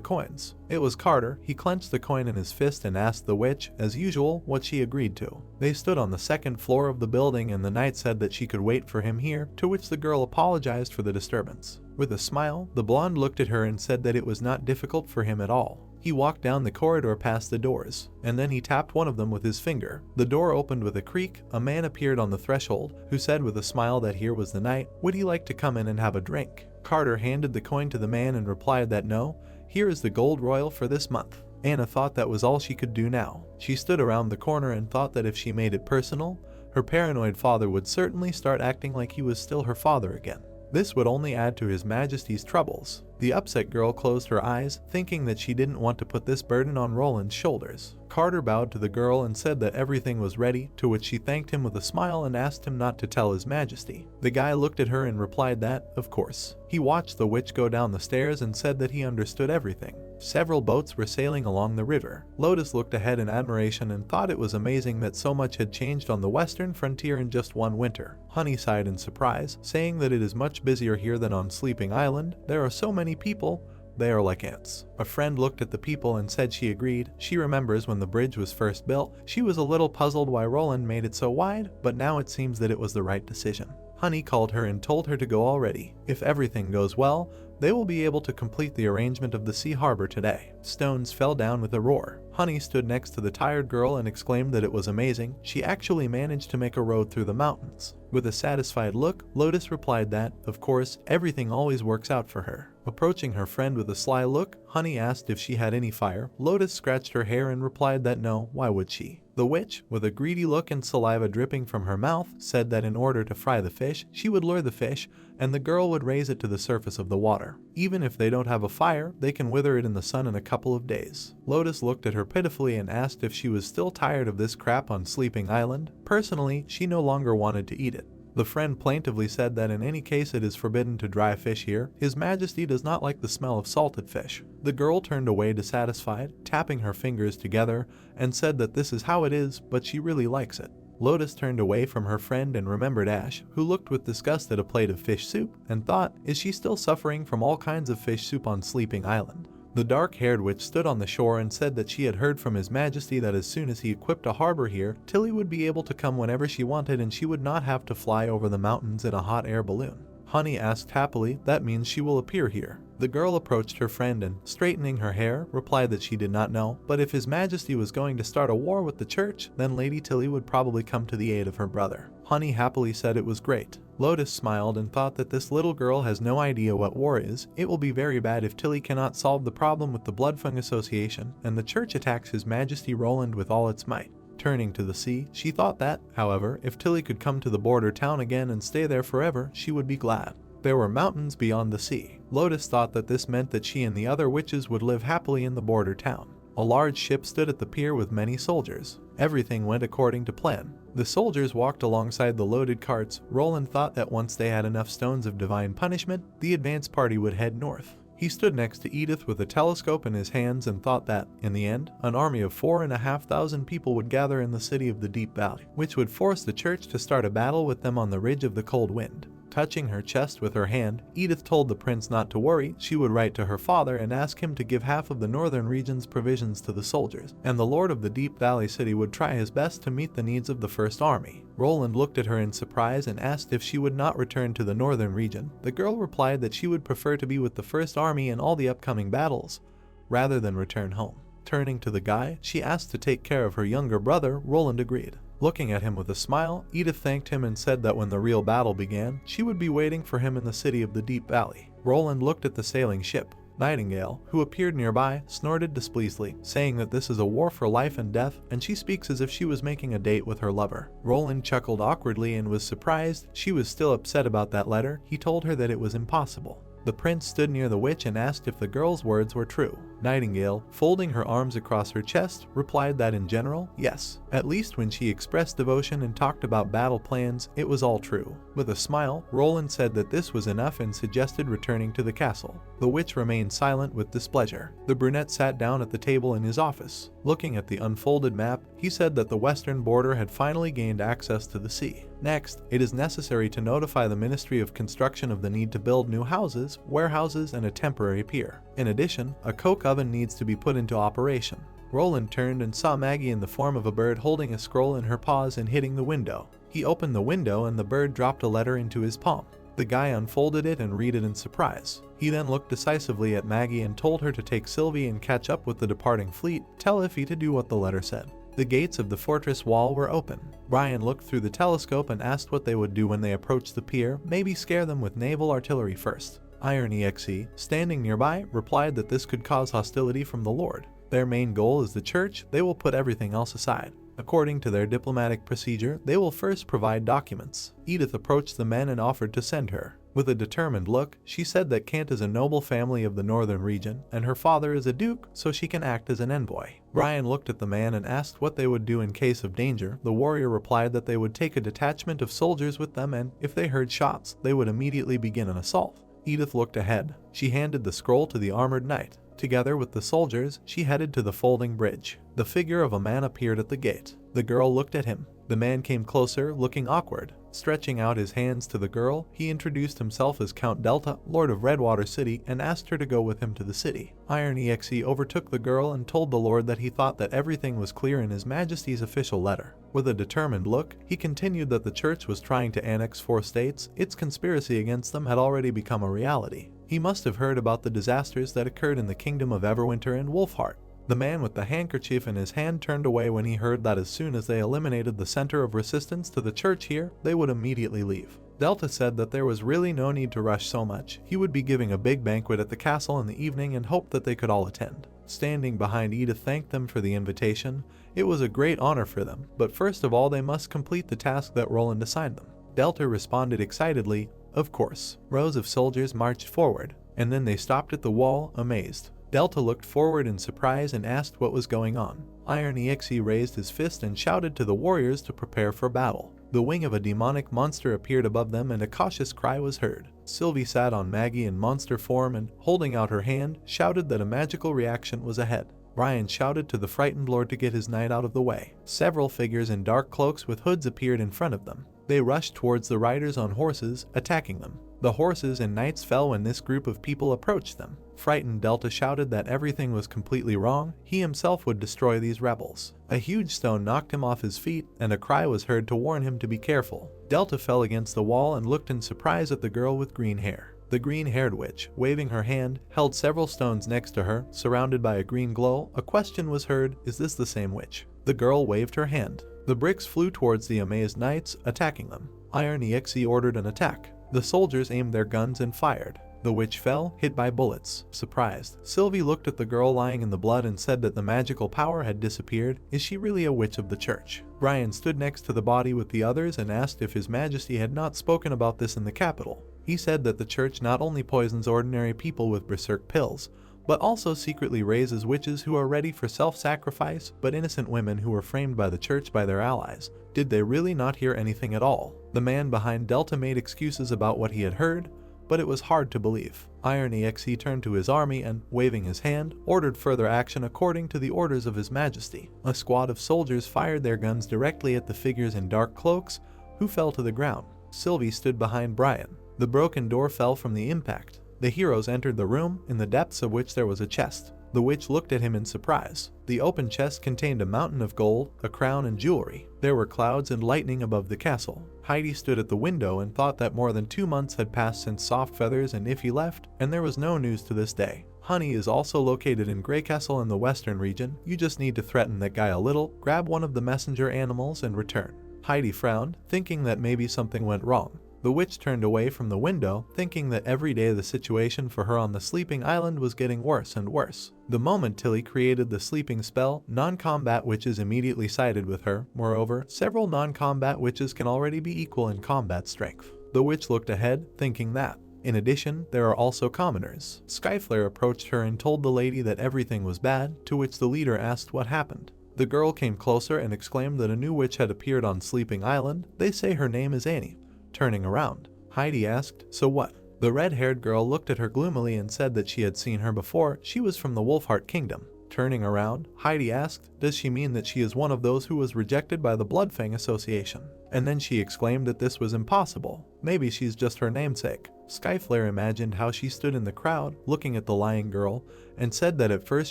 coins. It was Carter. He clenched the coin in his fist and asked the witch, as usual, what she agreed to. They stood on the second floor of the building and the knight said that she could wait for him here, to which the girl apologized for the disturbance. With a smile, the blonde looked at her and said that it was not difficult for him at all. He walked down the corridor past the doors, and then he tapped one of them with his finger. The door opened with a creak. A man appeared on the threshold, who said with a smile that here was the knight. Would he like to come in and have a drink? Carter handed the coin to the man and replied that no, here is the gold royal for this month. Anna thought that was all she could do now. She stood around the corner and thought that if she made it personal, her paranoid father would certainly start acting like he was still her father again. This would only add to His Majesty's troubles. The upset girl closed her eyes, thinking that she didn't want to put this burden on Roland's shoulders. Carter bowed to the girl and said that everything was ready, to which she thanked him with a smile and asked him not to tell His Majesty. The guy looked at her and replied that, of course. He watched the witch go down the stairs and said that he understood everything. Several boats were sailing along the river. Lotus looked ahead in admiration and thought it was amazing that so much had changed on the western frontier in just one winter. Honey sighed in surprise, saying that it is much busier here than on Sleeping Island. There are so many people. They are like ants. A friend looked at the people and said she agreed. She remembers when the bridge was first built. She was a little puzzled why Roland made it so wide, but now it seems that it was the right decision. Honey called her and told her to go already. If everything goes well, they will be able to complete the arrangement of the sea harbor today. Stones fell down with a roar. Honey stood next to the tired girl and exclaimed that it was amazing. She actually managed to make a road through the mountains. With a satisfied look, Lotus replied that, of course, everything always works out for her. Approaching her friend with a sly look, Honey asked if she had any fire. Lotus scratched her hair and replied that no, why would she? The witch, with a greedy look and saliva dripping from her mouth, said that in order to fry the fish, she would lure the fish, and the girl would raise it to the surface of the water. Even if they don't have a fire, they can wither it in the sun in a couple of days. Lotus looked at her pitifully and asked if she was still tired of this crap on Sleeping Island. Personally, she no longer wanted to eat it. The friend plaintively said that in any case it is forbidden to dry fish here. His Majesty does not like the smell of salted fish. The girl turned away dissatisfied, tapping her fingers together, and said that this is how it is, but she really likes it. Lotus turned away from her friend and remembered Ash, who looked with disgust at a plate of fish soup, and thought, is she still suffering from all kinds of fish soup on Sleeping Island? The dark-haired witch stood on the shore and said that she had heard from His Majesty that as soon as he equipped a harbor here, Tilly would be able to come whenever she wanted and she would not have to fly over the mountains in a hot air balloon. Honey asked happily, that means she will appear here. The girl approached her friend and, straightening her hair, replied that she did not know, but if His Majesty was going to start a war with the church, then Lady Tilly would probably come to the aid of her brother. Honey happily said it was great. Lotus smiled and thought that this little girl has no idea what war is. It will be very bad if Tilly cannot solve the problem with the Bloodfang Association, and the church attacks His Majesty Roland with all its might. Turning to the sea, she thought that, however, if Tilly could come to the border town again and stay there forever, she would be glad. There were mountains beyond the sea. Lotus thought that this meant that she and the other witches would live happily in the border town. A large ship stood at the pier with many soldiers. Everything went according to plan. The soldiers walked alongside the loaded carts. Roland thought that once they had enough stones of divine punishment, the advance party would head north. He stood next to Edith with a telescope in his hands and thought that, in the end, an army of 4,500 people would gather in the city of the Deep Valley, which would force the church to start a battle with them on the ridge of the Cold Wind. Touching her chest with her hand, Edith told the prince not to worry. She would write to her father and ask him to give half of the northern region's provisions to the soldiers, and the lord of the Deep Valley City would try his best to meet the needs of the First Army. Roland looked at her in surprise and asked if she would not return to the northern region. The girl replied that she would prefer to be with the First Army in all the upcoming battles, rather than return home. Turning to the guy she asked to take care of her younger brother, Roland agreed. Looking at him with a smile, Edith thanked him and said that when the real battle began, she would be waiting for him in the city of the Deep Valley. Roland looked at the sailing ship. Nightingale, who appeared nearby, snorted displeasingly, saying that this is a war for life and death, and she speaks as if she was making a date with her lover. Roland chuckled awkwardly and was surprised she was still upset about that letter. He told her that it was impossible. The prince stood near the witch and asked if the girl's words were true. Nightingale, folding her arms across her chest, replied that in general, yes. At least when she expressed devotion and talked about battle plans, it was all true. With a smile, Roland said that this was enough and suggested returning to the castle. The witch remained silent with displeasure. The brunette sat down at the table in his office. Looking at the unfolded map, he said that the western border had finally gained access to the sea. Next, it is necessary to notify the Ministry of Construction of the need to build new houses, warehouses, and a temporary pier. In addition, a coke oven needs to be put into operation. Roland turned and saw Maggie in the form of a bird holding a scroll in her paws and hitting the window. He opened the window and the bird dropped a letter into his palm. The guy unfolded it and read it in surprise. He then looked decisively at Maggie and told her to take Sylvie and catch up with the departing fleet, tell Iffy to do what the letter said. The gates of the fortress wall were open. Brian looked through the telescope and asked what they would do when they approached the pier, maybe scare them with naval artillery first. Iron EXE, standing nearby, replied that this could cause hostility from the Lord. Their main goal is the church, they will put everything else aside. According to their diplomatic procedure, they will first provide documents. Edith approached the men and offered to send her. With a determined look, she said that Kant is a noble family of the northern region, and her father is a duke, so she can act as an envoy. Brian looked at the man and asked what they would do in case of danger. The warrior replied that they would take a detachment of soldiers with them and, if they heard shots, they would immediately begin an assault. Edith looked ahead. She handed the scroll to the armored knight. Together with the soldiers, she headed to the folding bridge. The figure of a man appeared at the gate. The girl looked at him. The man came closer, looking awkward. Stretching out his hands to the girl, he introduced himself as Count Delta, Lord of Redwater City, and asked her to go with him to the city. Iron EXE overtook the girl and told the Lord that he thought that everything was clear in His Majesty's official letter. With a determined look, he continued that the church was trying to annex 4 states. Its conspiracy against them had already become a reality. He must have heard about the disasters that occurred in the kingdom of Everwinter and Wolfheart. The man with the handkerchief in his hand turned away when he heard that as soon as they eliminated the center of resistance to the church here, they would immediately leave. Delta said that there was really no need to rush so much. He would be giving a big banquet at the castle in the evening and hoped that they could all attend. Standing behind Edith thanked them for the invitation. It was a great honor for them, but first of all they must complete the task that Roland assigned them. Delta responded excitedly, "Of course." Rows of soldiers marched forward, and then they stopped at the wall, amazed. Delta looked forward in surprise and asked what was going on. Iron EXE raised his fist and shouted to the warriors to prepare for battle. The wing of a demonic monster appeared above them and a cautious cry was heard. Sylvie sat on Maggie in monster form and, holding out her hand, shouted that a magical reaction was ahead. Brian shouted to the frightened lord to get his knight out of the way. Several figures in dark cloaks with hoods appeared in front of them. They rushed towards the riders on horses, attacking them. The horses and knights fell when this group of people approached them. Frightened, Delta shouted that everything was completely wrong. He himself would destroy these rebels. A huge stone knocked him off his feet, and a cry was heard to warn him to be careful. Delta fell against the wall and looked in surprise at the girl with green hair. The green-haired witch, waving her hand, held several stones next to her, surrounded by a green glow. A question was heard, "Is this the same witch?" The girl waved her hand. The bricks flew towards the amazed knights, attacking them. Iron EXE ordered an attack. The soldiers aimed their guns and fired. The witch fell, hit by bullets. Surprised, Sylvie looked at the girl lying in the blood and said that the magical power had disappeared. Is she really a witch of the church? Brian stood next to the body with the others and asked if His Majesty had not spoken about this in the capital. He said that the church not only poisons ordinary people with berserk pills, but also secretly raises witches who are ready for self-sacrifice, but innocent women who were framed by the church by their allies. Did they really not hear anything at all? The man behind Delta made excuses about what he had heard, but it was hard to believe. Iron EXE turned to his army and, waving his hand, ordered further action according to the orders of His Majesty. A squad of soldiers fired their guns directly at the figures in dark cloaks, who fell to the ground. Sylvie stood behind Brian. The broken door fell from the impact. The heroes entered the room, in the depths of which there was a chest. The witch looked at him in surprise. The open chest contained a mountain of gold, a crown and jewelry. There were clouds and lightning above the castle. Heidi stood at the window and thought that more than 2 months had passed since Soft Feathers and Iffy left, and there was no news to this day. Honey is also located in Grey Castle in the western region. You just need to threaten that guy a little, grab one of the messenger animals and return. Heidi frowned, thinking that maybe something went wrong. The witch turned away from the window, thinking that every day the situation for her on the sleeping island was getting worse and worse. The moment Tilly created the sleeping spell, non-combat witches immediately sided with her. Moreover, several non-combat witches can already be equal in combat strength. The witch looked ahead, thinking that. In addition, there are also commoners. Skyflare approached her and told the lady that everything was bad, to which the leader asked what happened. The girl came closer and exclaimed that a new witch had appeared on Sleeping Island. They say her name is Annie. Turning around, Heidi asked, "So what?" The red-haired girl looked at her gloomily and said that she had seen her before. She was from the Wolfheart Kingdom. Turning around, Heidi asked, "Does she mean that she is one of those who was rejected by the Bloodfang Association?" And then she exclaimed that this was impossible. Maybe she's just her namesake. Skyflare imagined how she stood in the crowd, looking at the lying girl, and said that at first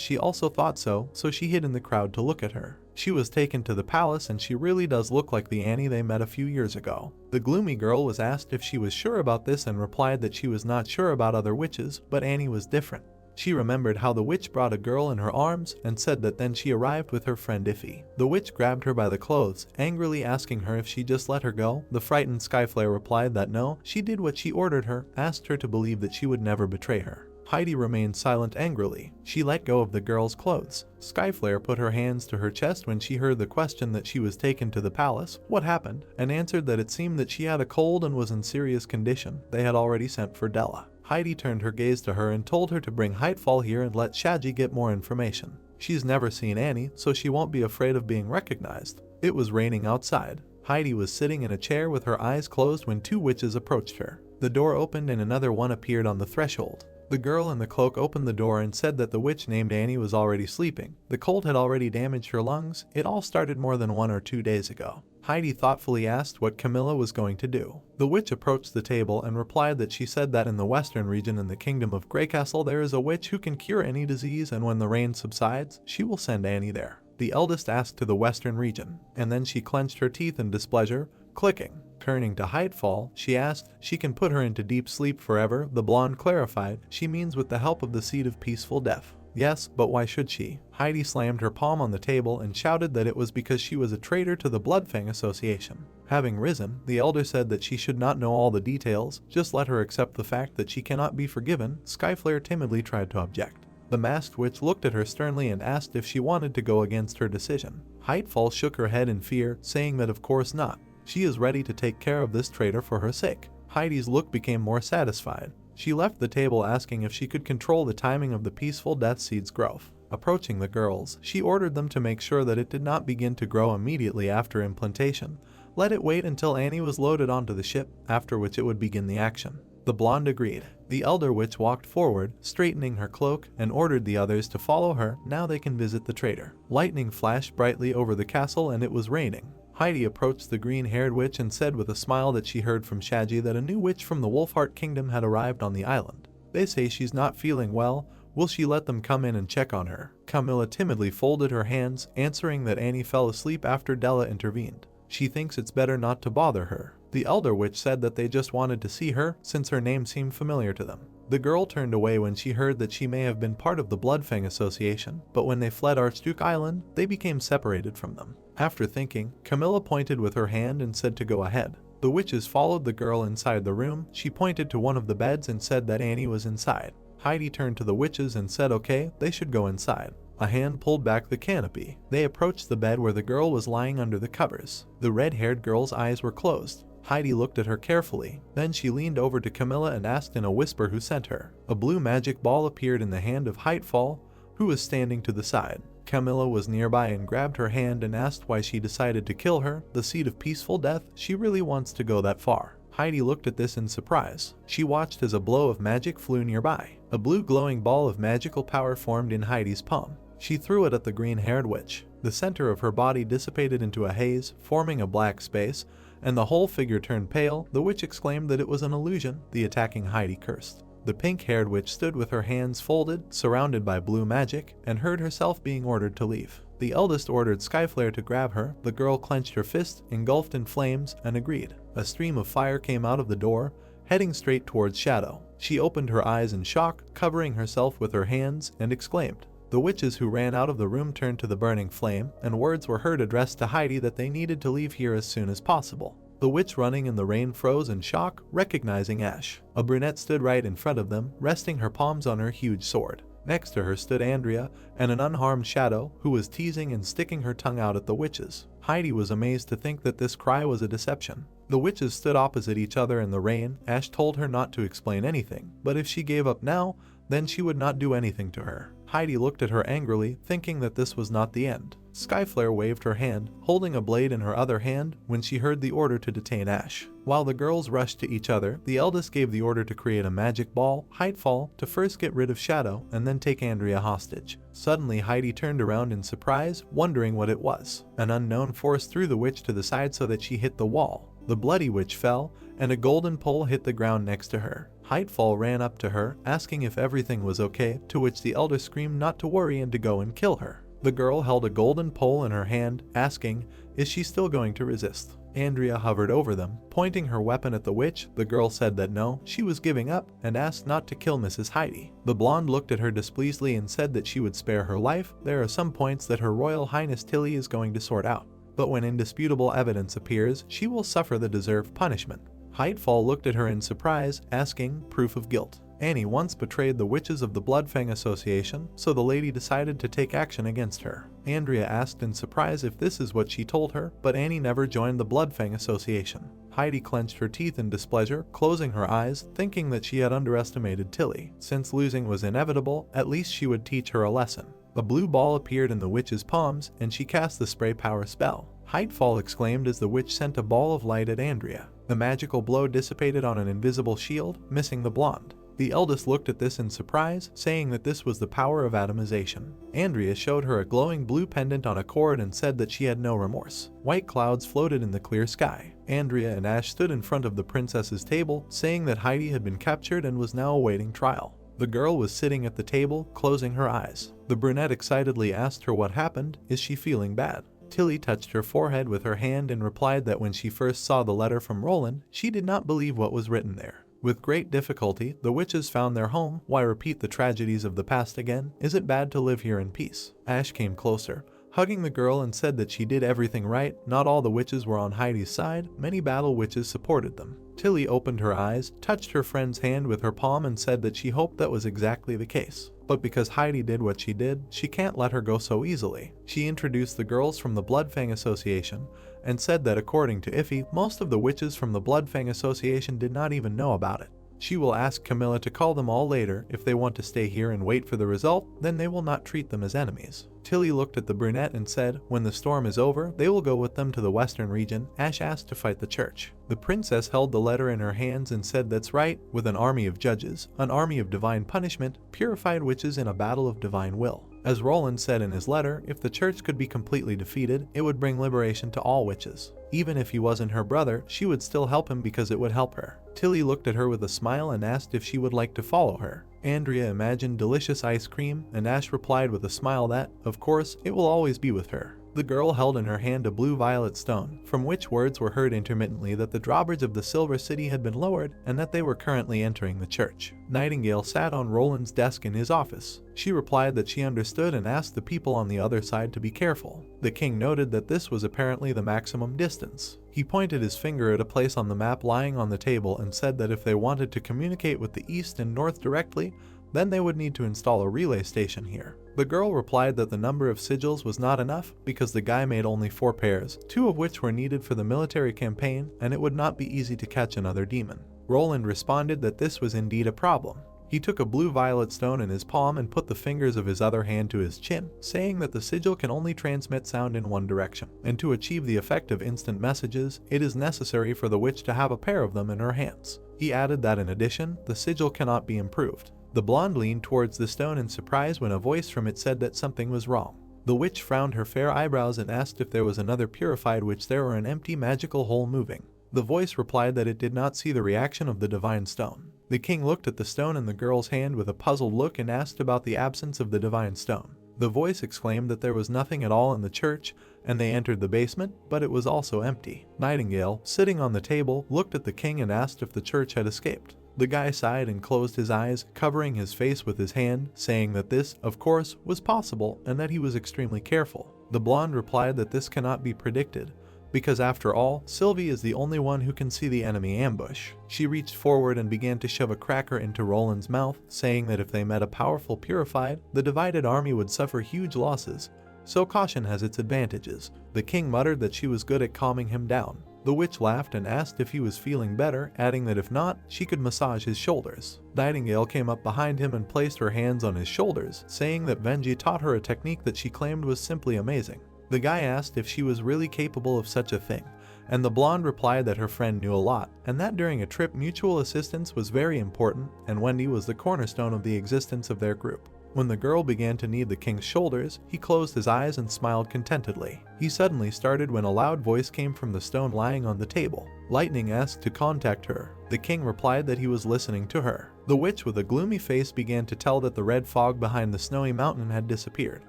she also thought so she hid in the crowd to look at her. She was taken to the palace and she really does look like the Annie they met a few years ago. The gloomy girl was asked if she was sure about this and replied that she was not sure about other witches, but Annie was different. She remembered how the witch brought a girl in her arms and said that then she arrived with her friend Iffy. The witch grabbed her by the clothes, angrily asking her if she just let her go. The frightened Skyflare replied that no, she did what she ordered her, asked her to believe that she would never betray her. Heidi remained silent angrily. She let go of the girl's clothes. Skyflare put her hands to her chest when she heard the question that she was taken to the palace, what happened, and answered that it seemed that she had a cold and was in serious condition. They had already sent for Della. Heidi turned her gaze to her and told her to bring Heightfall here and let Shaji get more information. She's never seen Annie, so she won't be afraid of being recognized. It was raining outside. Heidi was sitting in a chair with her eyes closed when 2 witches approached her. The door opened and another one appeared on the threshold. The girl in the cloak opened the door and said that the witch named Annie was already sleeping. The cold had already damaged her lungs. It all started more than 1 or 2 days ago. Heidi thoughtfully asked what Camilla was going to do. The witch approached the table and replied that she said that in the western region in the kingdom of Grey Castle there is a witch who can cure any disease, and when the rain subsides, she will send Annie there. The eldest asked to the western region, and then she clenched her teeth in displeasure, clicking. Turning to Heightfall, she asked, "She can put her into deep sleep forever." The blonde clarified, "She means with the help of the seed of peaceful death." Yes, but why should she? Heidi slammed her palm on the table and shouted that it was because she was a traitor to the Bloodfang Association. Having risen, the elder said that she should not know all the details, just let her accept the fact that she cannot be forgiven. Skyflare timidly tried to object. The masked witch looked at her sternly and asked if she wanted to go against her decision. Heightfall shook her head in fear, saying that of course not. She is ready to take care of this traitor for her sake. Heidi's look became more satisfied. She left the table asking if she could control the timing of the peaceful death seed's growth. Approaching the girls, she ordered them to make sure that it did not begin to grow immediately after implantation. Let it wait until Annie was loaded onto the ship, after which it would begin the action. The blonde agreed. The elder witch walked forward, straightening her cloak, and ordered the others to follow her. Now they can visit the traitor. Lightning flashed brightly over the castle and it was raining. Heidi approached the green-haired witch and said with a smile that she heard from Shaji that a new witch from the Wolfheart Kingdom had arrived on the island. They say she's not feeling well. Will she let them come in and check on her? Camilla timidly folded her hands, answering that Annie fell asleep after Della intervened. She thinks it's better not to bother her. The elder witch said that they just wanted to see her, since her name seemed familiar to them. The girl turned away when she heard that she may have been part of the Bloodfang Association, but when they fled Archduke Island, they became separated from them. After thinking, Camilla pointed with her hand and said to go ahead. The witches followed the girl inside the room. She pointed to one of the beds and said that Annie was inside. Heidi turned to the witches and said okay, they should go inside. A hand pulled back the canopy. They approached the bed where the girl was lying under the covers. The red-haired girl's eyes were closed. Heidi looked at her carefully. Then she leaned over to Camilla and asked in a whisper who sent her. A blue magic ball appeared in the hand of Heightfall, who was standing to the side. Camilla was nearby and grabbed her hand and asked why she decided to kill her. The seed of peaceful death, she really wants to go that far. Heidi looked at this in surprise. She watched as a blow of magic flew nearby. A blue glowing ball of magical power formed in Heidi's palm. She threw it at the green-haired witch. The center of her body dissipated into a haze, forming a black space, and the whole figure turned pale. The witch exclaimed that it was an illusion. The attacking Heidi cursed. The pink-haired witch stood with her hands folded, surrounded by blue magic, and heard herself being ordered to leave. The eldest ordered Skyflare to grab her. The girl clenched her fist, engulfed in flames, and agreed. A stream of fire came out of the door, heading straight towards Shadow. She opened her eyes in shock, covering herself with her hands, and exclaimed. The witches who ran out of the room turned to the burning flame, and words were heard addressed to Heidi that they needed to leave here as soon as possible. The witch running in the rain froze in shock, recognizing Ash. A brunette stood right in front of them, resting her palms on her huge sword. Next to her stood Andrea and an unharmed Shadow, who was teasing and sticking her tongue out at the witches. Heidi was amazed to think that this cry was a deception. The witches stood opposite each other in the rain. Ash told her not to explain anything, but if she gave up now, then she would not do anything to her. Heidi looked at her angrily, thinking that this was not the end. Skyflare waved her hand, holding a blade in her other hand, when she heard the order to detain Ash. While the girls rushed to each other, the eldest gave the order to create a magic ball, Heightfall, to first get rid of Shadow and then take Andrea hostage. Suddenly Heidi turned around in surprise, wondering what it was. An unknown force threw the witch to the side so that she hit the wall. The bloody witch fell, and a golden pole hit the ground next to her. Heightfall ran up to her, asking if everything was okay, to which the elder screamed not to worry and to go and kill her. The girl held a golden pole in her hand, asking, is she still going to resist? Andrea hovered over them, pointing her weapon at the witch. The girl said that no, she was giving up, and asked not to kill Mrs. Heidi. The blonde looked at her displeasedly and said that she would spare her life. There are some points that Her Royal Highness Tilly is going to sort out, but when indisputable evidence appears, she will suffer the deserved punishment. Heightfall looked at her in surprise, asking, proof of guilt. Annie once betrayed the witches of the Bloodfang Association, so the lady decided to take action against her. Andrea asked in surprise if this is what she told her, but Annie never joined the Bloodfang Association. Heidi clenched her teeth in displeasure, closing her eyes, thinking that she had underestimated Tilly. Since losing was inevitable, at least she would teach her a lesson. A blue ball appeared in the witch's palms, and she cast the spray power spell. Heightfall exclaimed as the witch sent a ball of light at Andrea. The magical blow dissipated on an invisible shield, missing the blonde. The eldest looked at this in surprise, saying that this was the power of atomization. Andrea showed her a glowing blue pendant on a cord and said that she had no remorse. White clouds floated in the clear sky. Andrea and Ash stood in front of the princess's table, saying that Heidi had been captured and was now awaiting trial. The girl was sitting at the table, closing her eyes. The brunette excitedly asked her what happened. Is she feeling bad? Tilly touched her forehead with her hand and replied that when she first saw the letter from Roland, she did not believe what was written there. With great difficulty, the witches found their home. Why repeat the tragedies of the past again? Is it bad to live here in peace? Ash came closer, hugging the girl, and said that she did everything right. Not all the witches were on Heidi's side. Many battle witches supported them. Tilly opened her eyes, touched her friend's hand with her palm, and said that she hoped that was exactly the case. But because Heidi did what she did, she can't let her go so easily. She introduced the girls from the Bloodfang Association and said that according to Iffy, most of the witches from the Bloodfang Association did not even know about it. She will ask Camilla to call them all later. If they want to stay here and wait for the result, then they will not treat them as enemies. Tilly looked at the brunette and said, when the storm is over, they will go with them to the western region. Ash asked to fight the church. The princess held the letter in her hands and said that's right, with an army of judges, an army of divine punishment, purified witches in a battle of divine will. As Roland said in his letter, if the church could be completely defeated, it would bring liberation to all witches. Even if he wasn't her brother, she would still help him because it would help her. Tilly looked at her with a smile and asked if she would like to follow her. Andrea imagined delicious ice cream, and Ash replied with a smile that, of course, it will always be with her. The girl held in her hand a blue-violet stone, from which words were heard intermittently that the drawbridge of the Silver City had been lowered and that they were currently entering the church. Nightingale sat on Roland's desk in his office. She replied that she understood and asked the people on the other side to be careful. The king noted that this was apparently the maximum distance. He pointed his finger at a place on the map lying on the table and said that if they wanted to communicate with the east and north directly, then they would need to install a relay station here. The girl replied that the number of sigils was not enough because the guy made only 4 pairs, 2 of which were needed for the military campaign, and it would not be easy to catch another demon. Roland responded that this was indeed a problem. He took a blue-violet stone in his palm and put the fingers of his other hand to his chin, saying that the sigil can only transmit sound in one direction, and to achieve the effect of instant messages, it is necessary for the witch to have a pair of them in her hands. He added that in addition, the sigil cannot be improved. The blonde leaned towards the stone in surprise when a voice from it said that something was wrong. The witch frowned her fair eyebrows and asked if there was another purified witch there or an empty magical hole moving. The voice replied that it did not see the reaction of the divine stone. The king looked at the stone in the girl's hand with a puzzled look and asked about the absence of the divine stone. The voice exclaimed that there was nothing at all in the church, and they entered the basement, but it was also empty. Nightingale, sitting on the table, looked at the king and asked if the church had escaped. The guy sighed and closed his eyes, covering his face with his hand, saying that this, of course, was possible and that he was extremely careful. The blonde replied that this cannot be predicted, because after all, Sylvie is the only one who can see the enemy ambush. She reached forward and began to shove a cracker into Roland's mouth, saying that if they met a powerful purified, the divided army would suffer huge losses. So caution has its advantages. The king muttered that she was good at calming him down. The witch laughed and asked if he was feeling better, adding that if not, she could massage his shoulders. Nightingale came up behind him and placed her hands on his shoulders, saying that Venji taught her a technique that she claimed was simply amazing. The guy asked if she was really capable of such a thing, and the blonde replied that her friend knew a lot, and that during a trip mutual assistance was very important, and Wendy was the cornerstone of the existence of their group. When the girl began to knead the king's shoulders, he closed his eyes and smiled contentedly. He suddenly started when a loud voice came from the stone lying on the table. Lightning asked to contact her. The king replied that he was listening to her. The witch with a gloomy face began to tell that the red fog behind the snowy mountain had disappeared.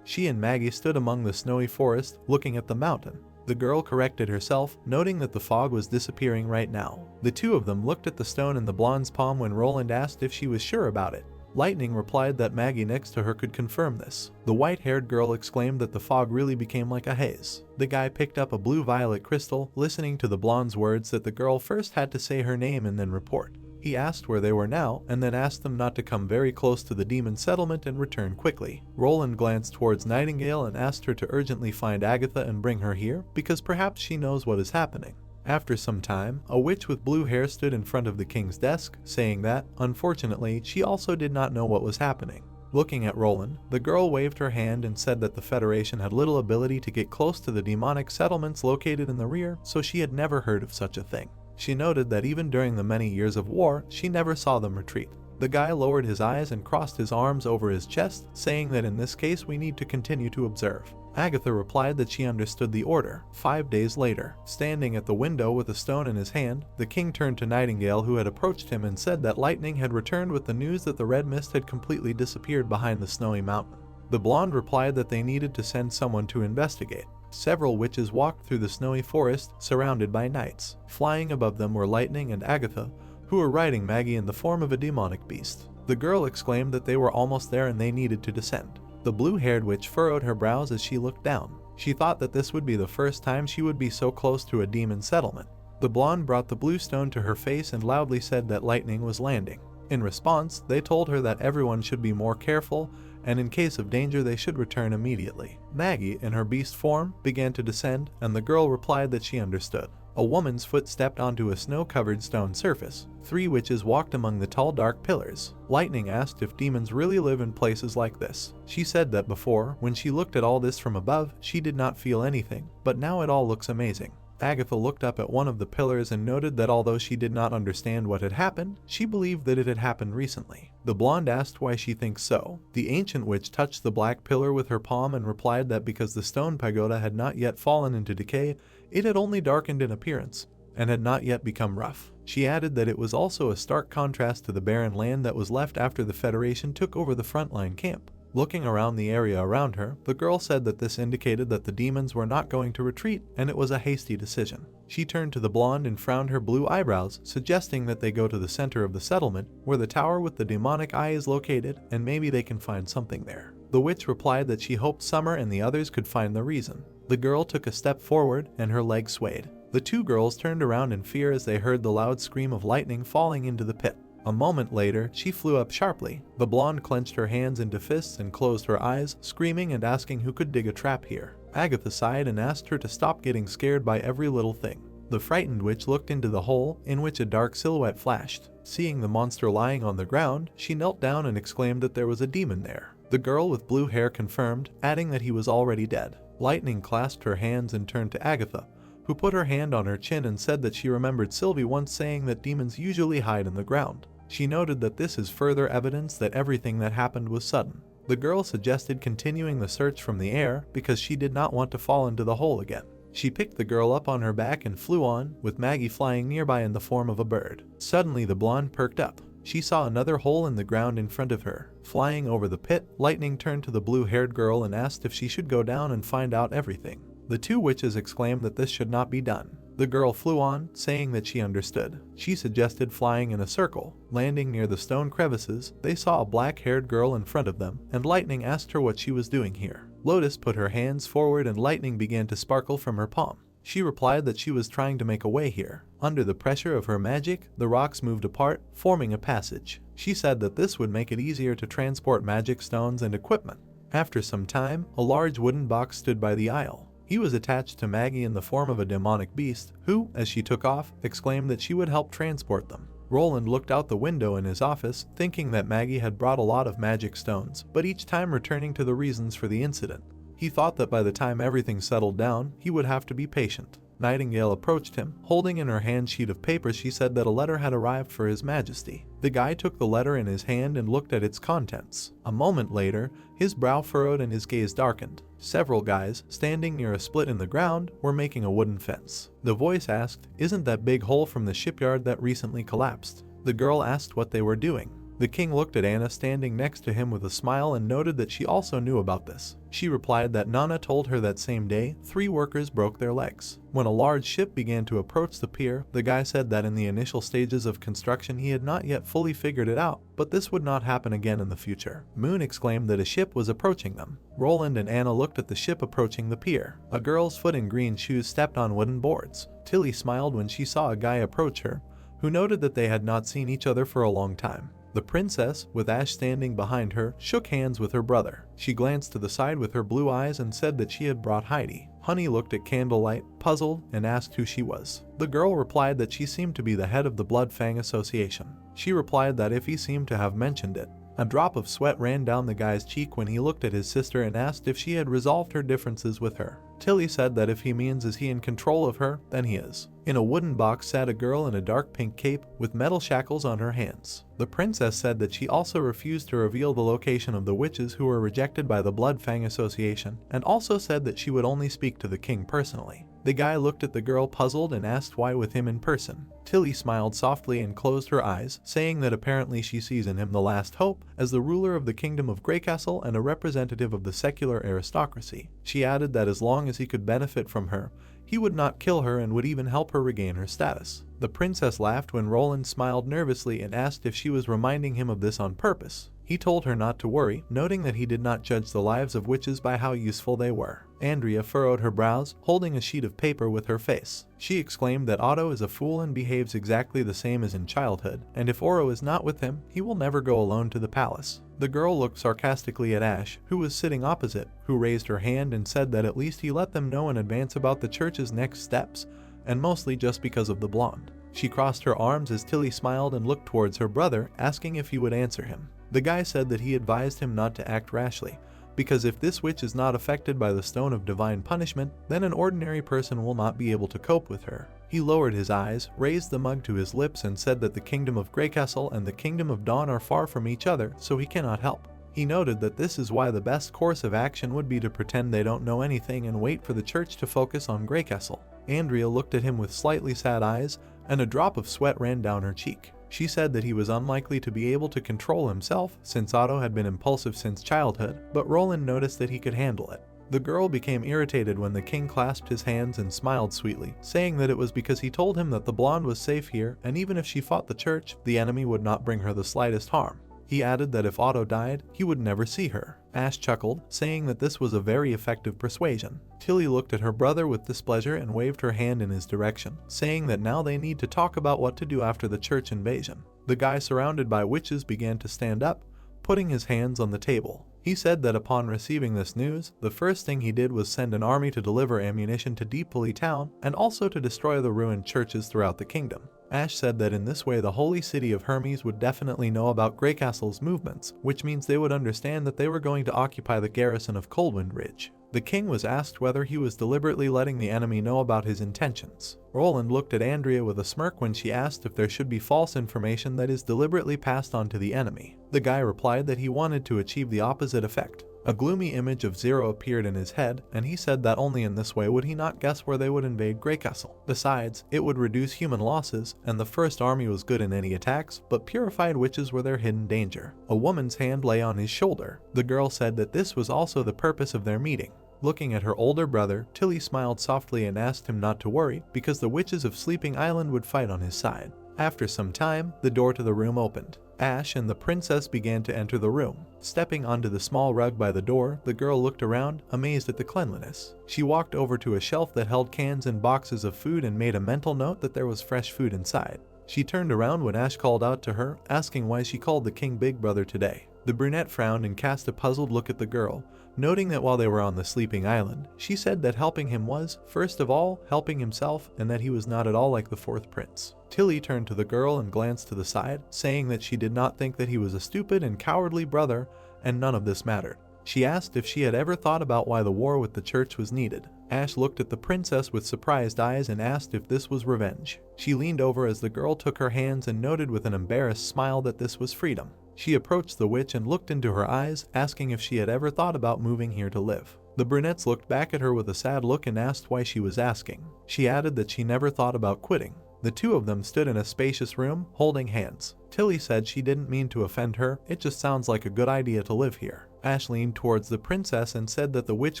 She and Maggie stood among the snowy forest, looking at the mountain. The girl corrected herself, noting that the fog was disappearing right now. The two of them looked at the stone in the blonde's palm when Roland asked if she was sure about it. Lightning replied that Maggie next to her could confirm this. The white-haired girl exclaimed that the fog really became like a haze. The guy picked up a blue-violet crystal, listening to the blonde's words that the girl first had to say her name and then report. He asked where they were now, and then asked them not to come very close to the demon settlement and return quickly. Roland glanced towards Nightingale and asked her to urgently find Agatha and bring her here, because perhaps she knows what is happening. After some time, a witch with blue hair stood in front of the king's desk, saying that, unfortunately, she also did not know what was happening. Looking at Roland, the girl waved her hand and said that the Federation had little ability to get close to the demonic settlements located in the rear, so she had never heard of such a thing. She noted that even during the many years of war, she never saw them retreat. The guy lowered his eyes and crossed his arms over his chest, saying that in this case we need to continue to observe. Agatha replied that she understood the order. 5 days later, standing at the window with a stone in his hand, the king turned to Nightingale, who had approached him, and said that Lightning had returned with the news that the red mist had completely disappeared behind the snowy mountain. The blonde replied that they needed to send someone to investigate. Several witches walked through the snowy forest, surrounded by knights. Flying above them were Lightning and Agatha, who were riding Maggie in the form of a demonic beast. The girl exclaimed that they were almost there and they needed to descend. The blue-haired witch furrowed her brows as she looked down. She thought that this would be the first time she would be so close to a demon settlement. The blonde brought the blue stone to her face and loudly said that Lightning was landing. In response, they told her that everyone should be more careful, and in case of danger they should return immediately. Maggie, in her beast form, began to descend, and the girl replied that she understood. A woman's foot stepped onto a snow-covered stone surface. 3 witches walked among the tall dark pillars. Lightning asked if demons really live in places like this. She said that before, when she looked at all this from above, she did not feel anything, but now it all looks amazing. Agatha looked up at one of the pillars and noted that although she did not understand what had happened, she believed that it had happened recently. The blonde asked why she thinks so. The ancient witch touched the black pillar with her palm and replied that because the stone pagoda had not yet fallen into decay, it had only darkened in appearance, and had not yet become rough. She added that it was also a stark contrast to the barren land that was left after the Federation took over the frontline camp. Looking around the area around her, the girl said that this indicated that the demons were not going to retreat, and it was a hasty decision. She turned to the blonde and frowned her blue eyebrows, suggesting that they go to the center of the settlement, where the tower with the demonic eye is located, and maybe they can find something there. The witch replied that she hoped Summer and the others could find the reason. The girl took a step forward, and her leg swayed. The 2 girls turned around in fear as they heard the loud scream of Lightning falling into the pit. A moment later, she flew up sharply. The blonde clenched her hands into fists and closed her eyes, screaming and asking who could dig a trap here. Agatha sighed and asked her to stop getting scared by every little thing. The frightened witch looked into the hole, in which a dark silhouette flashed. Seeing the monster lying on the ground, she knelt down and exclaimed that there was a demon there. The girl with blue hair confirmed, adding that he was already dead. Lightning clasped her hands and turned to Agatha, who put her hand on her chin and said that she remembered Sylvie once saying that demons usually hide in the ground. She noted that this is further evidence that everything that happened was sudden. The girl suggested continuing the search from the air because she did not want to fall into the hole again. She picked the girl up on her back and flew on, with Maggie flying nearby in the form of a bird. Suddenly the blonde perked up. She saw another hole in the ground in front of her. Flying over the pit, Lightning turned to the blue-haired girl and asked if she should go down and find out everything. The two witches exclaimed that this should not be done. The girl flew on, saying that she understood. She suggested flying in a circle. Landing near the stone crevices, they saw a black-haired girl in front of them, and Lightning asked her what she was doing here. Lotus put her hands forward and lightning began to sparkle from her palm. She replied that she was trying to make a way here. Under the pressure of her magic, the rocks moved apart, forming a passage. She said that this would make it easier to transport magic stones and equipment. After some time, a large wooden box stood by the aisle. He was attached to Maggie in the form of a demonic beast, who, as she took off, exclaimed that she would help transport them. Roland looked out the window in his office, thinking that Maggie had brought a lot of magic stones, but each time returning to the reasons for the incident. He thought that by the time everything settled down, he would have to be patient. Nightingale approached him. Holding in her hand sheet of paper, she said that a letter had arrived for His Majesty. The guy took the letter in his hand and looked at its contents. A moment later, his brow furrowed and his gaze darkened. Several guys, standing near a split in the ground, were making a wooden fence. The voice asked, "Isn't that big hole from the shipyard that recently collapsed?" The girl asked what they were doing. The king looked at Anna standing next to him with a smile and noted that she also knew about this. She replied that Nana told her that same day 3 workers broke their legs. When a large ship began to approach the pier, the guy said that in the initial stages of construction he had not yet fully figured it out, but this would not happen again in the future. Moon exclaimed that a ship was approaching them. Roland and Anna looked at the ship approaching the pier. A girl's foot in green shoes stepped on wooden boards. Tilly smiled when she saw a guy approach her, who noted that they had not seen each other for a long time. The princess, with Ash standing behind her, shook hands with her brother. She glanced to the side with her blue eyes and said that she had brought Heidi. Honey looked at Candlelight, puzzled, and asked who she was. The girl replied that she seemed to be the head of the Blood Fang Association. She replied that if he seemed to have mentioned it. A drop of sweat ran down the guy's cheek when he looked at his sister and asked if she had resolved her differences with her. Tilly said that if he means is he in control of her, then he is. In a wooden box sat a girl in a dark pink cape with metal shackles on her hands. The princess said that she also refused to reveal the location of the witches who were rejected by the Blood Fang Association, and also said that she would only speak to the king personally. The guy looked at the girl puzzled and asked why with him in person. Tilly smiled softly and closed her eyes, saying that apparently she sees in him the last hope as the ruler of the kingdom of Greycastle and a representative of the secular aristocracy. She added that as long as he could benefit from her, he would not kill her and would even help her regain her status. The princess laughed when Roland smiled nervously and asked if she was reminding him of this on purpose. He told her not to worry, noting that he did not judge the lives of witches by how useful they were. Andrea furrowed her brows, holding a sheet of paper with her face. She exclaimed that Otto is a fool and behaves exactly the same as in childhood, and if Oro is not with him, he will never go alone to the palace. The girl looked sarcastically at Ash, who was sitting opposite, who raised her hand and said that at least he let them know in advance about the church's next steps, and mostly just because of the blonde. She crossed her arms as Tilly smiled and looked towards her brother, asking if he would answer him. The guy said that he advised him not to act rashly, because if this witch is not affected by the stone of divine punishment, then an ordinary person will not be able to cope with her. He lowered his eyes, raised the mug to his lips and said that the kingdom of Greycastle and the kingdom of Dawn are far from each other, so he cannot help. He noted that this is why the best course of action would be to pretend they don't know anything and wait for the church to focus on Greycastle. Andrea looked at him with slightly sad eyes, and a drop of sweat ran down her cheek. She said that he was unlikely to be able to control himself since Otto had been impulsive since childhood, but Roland noticed that he could handle it. The girl became irritated when the king clasped his hands and smiled sweetly, saying that it was because he told him that the blonde was safe here and even if she fought the church, the enemy would not bring her the slightest harm. He added that if Otto died, he would never see her. Ash chuckled, saying that this was a very effective persuasion. Tilly looked at her brother with displeasure and waved her hand in his direction, saying that now they need to talk about what to do after the church invasion. The guy surrounded by witches began to stand up, putting his hands on the table. He said that upon receiving this news, the first thing he did was send an army to deliver ammunition to Deeply Town and also to destroy the ruined churches throughout the kingdom. Ash said that in this way the holy city of Hermes would definitely know about Greycastle's movements, which means they would understand that they were going to occupy the garrison of Coldwind Ridge. The king was asked whether he was deliberately letting the enemy know about his intentions. Roland looked at Andrea with a smirk when she asked if there should be false information that is deliberately passed on to the enemy. The guy replied that he wanted to achieve the opposite effect. A gloomy image of Zero appeared in his head, and he said that only in this way would he not guess where they would invade Grey Castle. Besides, it would reduce human losses, and the first army was good in any attacks, but purified witches were their hidden danger. A woman's hand lay on his shoulder. The girl said that this was also the purpose of their meeting. Looking at her older brother, Tilly smiled softly and asked him not to worry, because the witches of Sleeping Island would fight on his side. After some time, the door to the room opened. Ash and the princess began to enter the room. Stepping onto the small rug by the door, the girl looked around, amazed at the cleanliness. She walked over to a shelf that held cans and boxes of food and made a mental note that there was fresh food inside. She turned around when Ash called out to her, asking why she called the king Big Brother today. The brunette frowned and cast a puzzled look at the girl, noting that while they were on the Sleeping Island, she said that helping him was, first of all, helping himself, and that he was not at all like the fourth prince. Tilly turned to the girl and glanced to the side, saying that she did not think that he was a stupid and cowardly brother, and none of this mattered. She asked if she had ever thought about why the war with the church was needed. Ash looked at the princess with surprised eyes and asked if this was revenge. She leaned over as the girl took her hands and noted with an embarrassed smile that this was freedom. She approached the witch and looked into her eyes, asking if she had ever thought about moving here to live. The brunettes looked back at her with a sad look and asked why she was asking. She added that she never thought about quitting. The two of them stood in a spacious room, holding hands. Tilly said she didn't mean to offend her, it just sounds like a good idea to live here. Ash leaned towards the princess and said that the Witch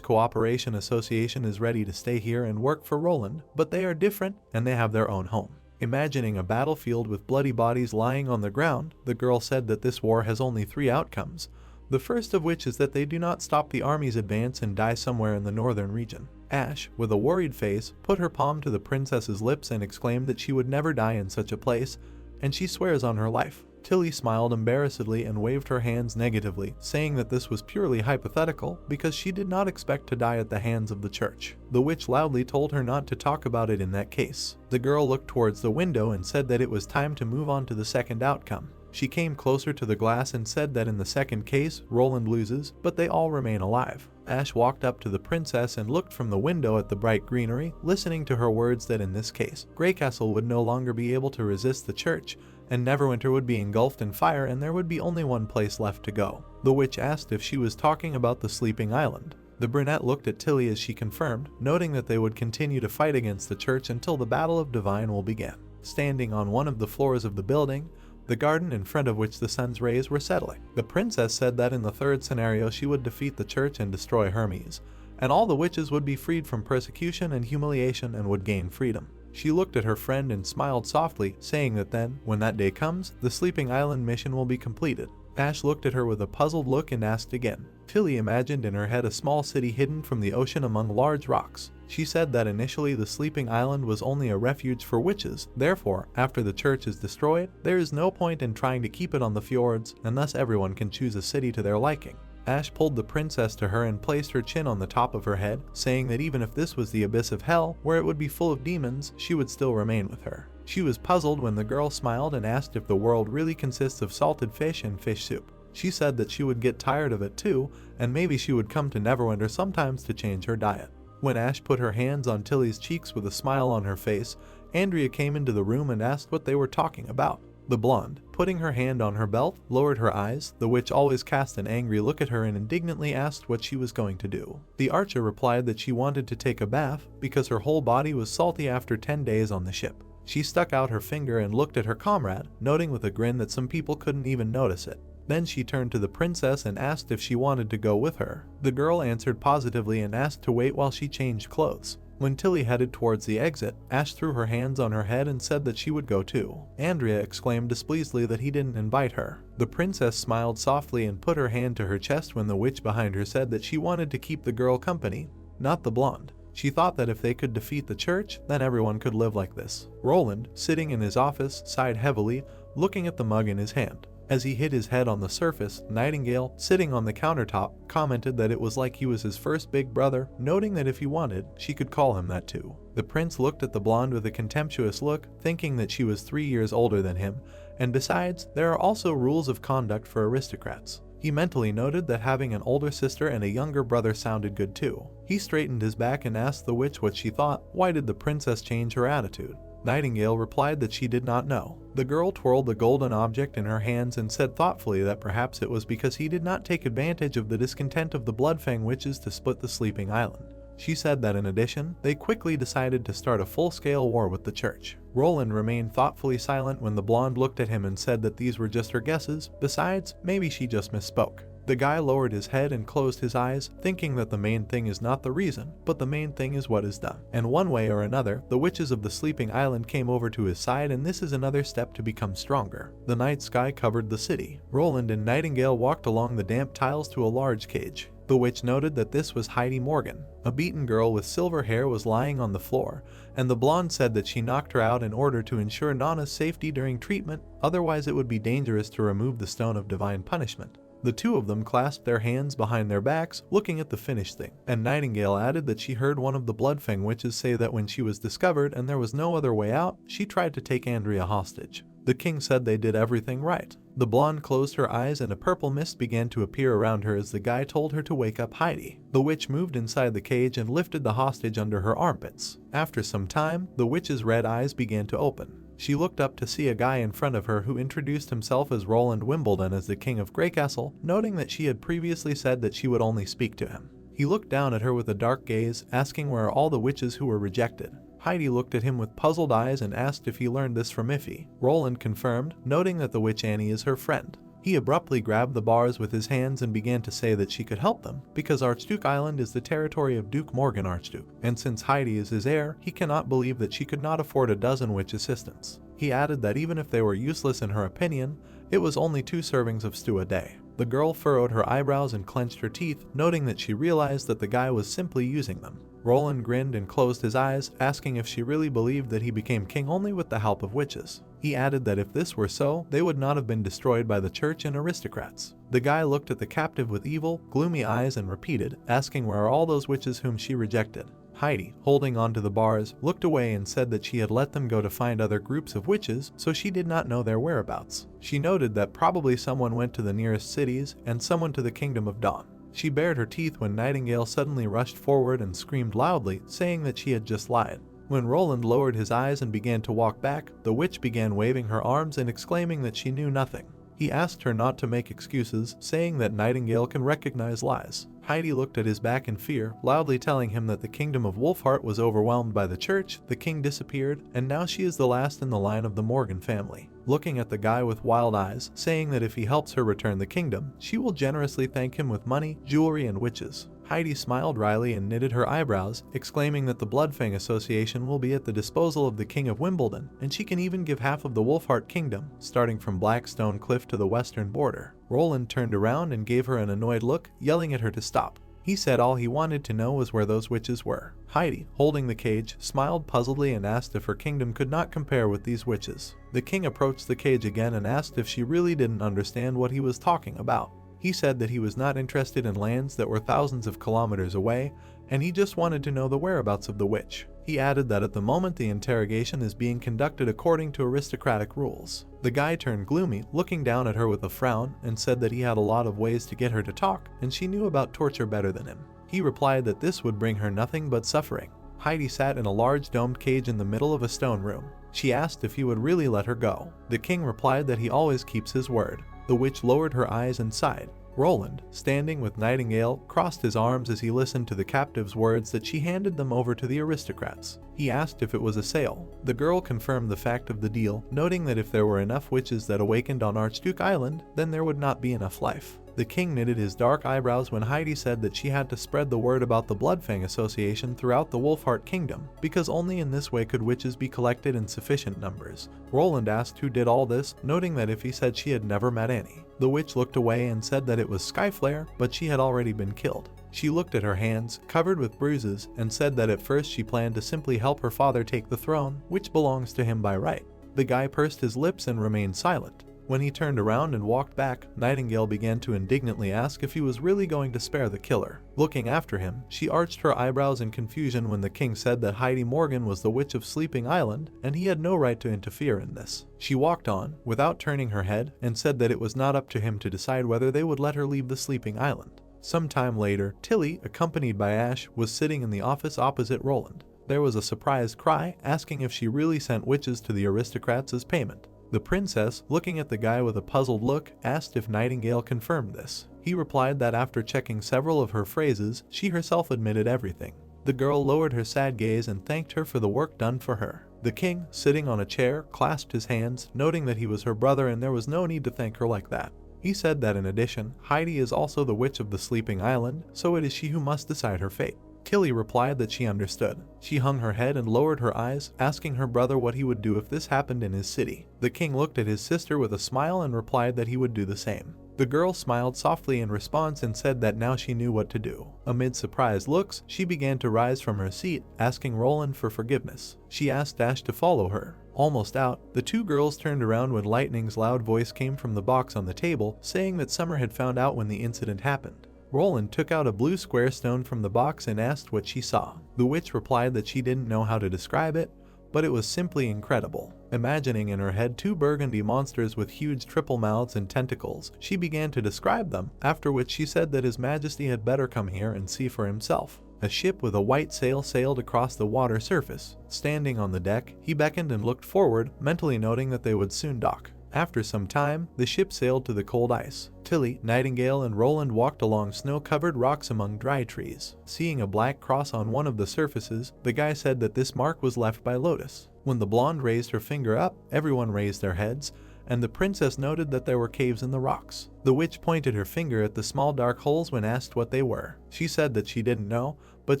Cooperation Association is ready to stay here and work for Roland, but they are different and they have their own home. Imagining a battlefield with bloody bodies lying on the ground, the girl said that this war has only 3 outcomes. The first of which is that they do not stop the army's advance and die somewhere in the northern region. Ash, with a worried face, put her palm to the princess's lips and exclaimed that she would never die in such a place, and she swears on her life. Tilly smiled embarrassedly and waved her hands negatively, saying that this was purely hypothetical because she did not expect to die at the hands of the church. The witch loudly told her not to talk about it in that case. The girl looked towards the window and said that it was time to move on to the second outcome. She came closer to the glass and said that in the second case, Roland loses, but they all remain alive. Ash walked up to the princess and looked from the window at the bright greenery, listening to her words that in this case, Grey Castle would no longer be able to resist the church, and Neverwinter would be engulfed in fire and there would be only one place left to go. The witch asked if she was talking about the Sleeping Island. The brunette looked at Tilly as she confirmed, noting that they would continue to fight against the church until the Battle of Divine will begin. Standing on one of the floors of the building, the garden in front of which the sun's rays were settling. The princess said that in the third scenario she would defeat the church and destroy Hermes, and all the witches would be freed from persecution and humiliation and would gain freedom. She looked at her friend and smiled softly, saying that then, when that day comes, the Sleeping Island mission will be completed. Ash looked at her with a puzzled look and asked again. Tilly imagined in her head a small city hidden from the ocean among large rocks. She said that initially the Sleeping Island was only a refuge for witches, therefore, after the church is destroyed, there is no point in trying to keep it on the fjords, and thus everyone can choose a city to their liking. Ash pulled the princess to her and placed her chin on the top of her head, saying that even if this was the abyss of hell, where it would be full of demons, she would still remain with her. She was puzzled when the girl smiled and asked if the world really consists of salted fish and fish soup. She said that she would get tired of it too, and maybe she would come to Neverwinter sometimes to change her diet. When Ash put her hands on Tilly's cheeks with a smile on her face, Andrea came into the room and asked what they were talking about. The blonde, putting her hand on her belt, lowered her eyes. The witch always cast an angry look at her and indignantly asked what she was going to do. The archer replied that she wanted to take a bath because her whole body was salty after 10 days on the ship. She stuck out her finger and looked at her comrade, noting with a grin that some people couldn't even notice it. Then she turned to the princess and asked if she wanted to go with her. The girl answered positively and asked to wait while she changed clothes. When Tilly headed towards the exit, Ash threw her hands on her head and said that she would go too. Andrea exclaimed displeasedly that he didn't invite her. The princess smiled softly and put her hand to her chest when the witch behind her said that she wanted to keep the girl company, not the blonde. She thought that if they could defeat the church, then everyone could live like this. Roland, sitting in his office, sighed heavily, looking at the mug in his hand. As he hit his head on the surface, Nightingale, sitting on the countertop, commented that it was like he was his first big brother, noting that if he wanted, she could call him that too. The prince looked at the blonde with a contemptuous look, thinking that she was 3 years older than him, and besides, there are also rules of conduct for aristocrats. He mentally noted that having an older sister and a younger brother sounded good too. He straightened his back and asked the witch what she thought. Why did the princess change her attitude? Nightingale replied that she did not know. The girl twirled the golden object in her hands and said thoughtfully that perhaps it was because he did not take advantage of the discontent of the Bloodfang witches to split the sleeping island. She said that in addition, they quickly decided to start a full-scale war with the church. Roland remained thoughtfully silent when the blonde looked at him and said that these were just her guesses. Besides, maybe she just misspoke. The guy lowered his head and closed his eyes, thinking that the main thing is not the reason, but the main thing is what is done. And one way or another, the witches of the sleeping island came over to his side, and this is another step to become stronger. The night sky covered the city. Roland and Nightingale walked along the damp tiles to a large cage. The witch noted that this was Heidi Morgan. A beaten girl with silver hair was lying on the floor, and the blonde said that she knocked her out in order to ensure Nana's safety during treatment, otherwise it would be dangerous to remove the stone of divine punishment. The two of them clasped their hands behind their backs, looking at the finished thing, and Nightingale added that she heard one of the Bloodfang witches say that when she was discovered and there was no other way out, she tried to take Andrea hostage. The king said they did everything right. The blonde closed her eyes and a purple mist began to appear around her as the guy told her to wake up Heidi. The witch moved inside the cage and lifted the hostage under her armpits. After some time, the witch's red eyes began to open. She looked up to see a guy in front of her who introduced himself as Roland Wimbledon as the King of Greycastle, noting that she had previously said that she would only speak to him. He looked down at her with a dark gaze, asking where are all the witches who were rejected. Heidi looked at him with puzzled eyes and asked if he learned this from Iffy. Roland confirmed, noting that the witch Annie is her friend. He abruptly grabbed the bars with his hands and began to say that she could help them, because Archduke Island is the territory of Duke Morgan Archduke, and since Heidi is his heir, he cannot believe that she could not afford a dozen witch assistants. He added that even if they were useless in her opinion, it was only 2 servings of stew a day. The girl furrowed her eyebrows and clenched her teeth, noting that she realized that the guy was simply using them. Roland grinned and closed his eyes, asking if she really believed that he became king only with the help of witches. He added that if this were so, they would not have been destroyed by the church and aristocrats. The guy looked at the captive with evil, gloomy eyes and repeated, asking where are all those witches whom she rejected. Heidi, holding onto the bars, looked away and said that she had let them go to find other groups of witches, so she did not know their whereabouts. She noted that probably someone went to the nearest cities and someone to the Kingdom of Dawn. She bared her teeth when Nightingale suddenly rushed forward and screamed loudly, saying that she had just lied. When Roland lowered his eyes and began to walk back, the witch began waving her arms and exclaiming that she knew nothing. He asked her not to make excuses, saying that Nightingale can recognize lies. Heidi looked at his back in fear, loudly telling him that the kingdom of Wolfheart was overwhelmed by the church, the king disappeared, and now she is the last in the line of the Morgan family. Looking at the guy with wild eyes, saying that if he helps her return the kingdom, she will generously thank him with money, jewelry, and witches. Heidi smiled wryly and knitted her eyebrows, exclaiming that the Bloodfang Association will be at the disposal of the King of Wimbledon, and she can even give half of the Wolfheart Kingdom, starting from Blackstone Cliff to the western border. Roland turned around and gave her an annoyed look, yelling at her to stop. He said all he wanted to know was where those witches were. Heidi, holding the cage, smiled puzzledly and asked if her kingdom could not compare with these witches. The king approached the cage again and asked if she really didn't understand what he was talking about. He said that he was not interested in lands that were thousands of kilometers away, and he just wanted to know the whereabouts of the witch. He added that at the moment the interrogation is being conducted according to aristocratic rules. The guy turned gloomy, looking down at her with a frown, and said that he had a lot of ways to get her to talk, and she knew about torture better than him. He replied that this would bring her nothing but suffering. Heidi sat in a large domed cage in the middle of a stone room. She asked if he would really let her go. The king replied that he always keeps his word. The witch lowered her eyes and sighed. Roland, standing with Nightingale, crossed his arms as he listened to the captive's words that she handed them over to the aristocrats. He asked if it was a sale. The girl confirmed the fact of the deal, noting that if there were enough witches that awakened on Archduke Island, then there would not be enough life. The king knitted his dark eyebrows when Heidi said that she had to spread the word about the Bloodfang Association throughout the Wolfheart Kingdom, because only in this way could witches be collected in sufficient numbers. Roland asked who did all this, noting that if he said she had never met Annie. The witch looked away and said that it was Skyflare, but she had already been killed. She looked at her hands, covered with bruises, and said that at first she planned to simply help her father take the throne, which belongs to him by right. The guy pursed his lips and remained silent. When he turned around and walked back, Nightingale began to indignantly ask if he was really going to spare the killer. Looking after him, she arched her eyebrows in confusion when the king said that Heidi Morgan was the witch of Sleeping Island, and he had no right to interfere in this. She walked on, without turning her head, and said that it was not up to him to decide whether they would let her leave the Sleeping Island. Some time later, Tilly, accompanied by Ash, was sitting in the office opposite Roland. There was a surprised cry, asking if she really sent witches to the aristocrats as payment. The princess, looking at the guy with a puzzled look, asked if Nightingale confirmed this. He replied that after checking several of her phrases, she herself admitted everything. The girl lowered her sad gaze and thanked her for the work done for her. The king, sitting on a chair, clasped his hands, noting that he was her brother and there was no need to thank her like that. He said that in addition, Heidi is also the witch of the sleeping island, so it is she who must decide her fate. Tilly replied that she understood. She hung her head and lowered her eyes, asking her brother what he would do if this happened in his city. The king looked at his sister with a smile and replied that he would do the same. The girl smiled softly in response and said that now she knew what to do. Amid surprised looks, she began to rise from her seat, asking Roland for forgiveness. She asked Dash to follow her. Almost out, the two girls turned around when Lightning's loud voice came from the box on the table, saying that Summer had found out when the incident happened. Roland took out a blue square stone from the box and asked what she saw. The witch replied that she didn't know how to describe it, but it was simply incredible. Imagining in her head two burgundy monsters with huge triple mouths and tentacles, she began to describe them, after which she said that His Majesty had better come here and see for himself. A ship with a white sail sailed across the water surface. Standing on the deck, he beckoned and looked forward, mentally noting that they would soon dock. After some time, the ship sailed to the cold ice. Tilly, Nightingale, and Roland walked along snow-covered rocks among dry trees. Seeing a black cross on one of the surfaces, the guy said that this mark was left by Lotus. When the blonde raised her finger up, everyone raised their heads, and the princess noted that there were caves in the rocks. The witch pointed her finger at the small dark holes when asked what they were. She said that she didn't know, but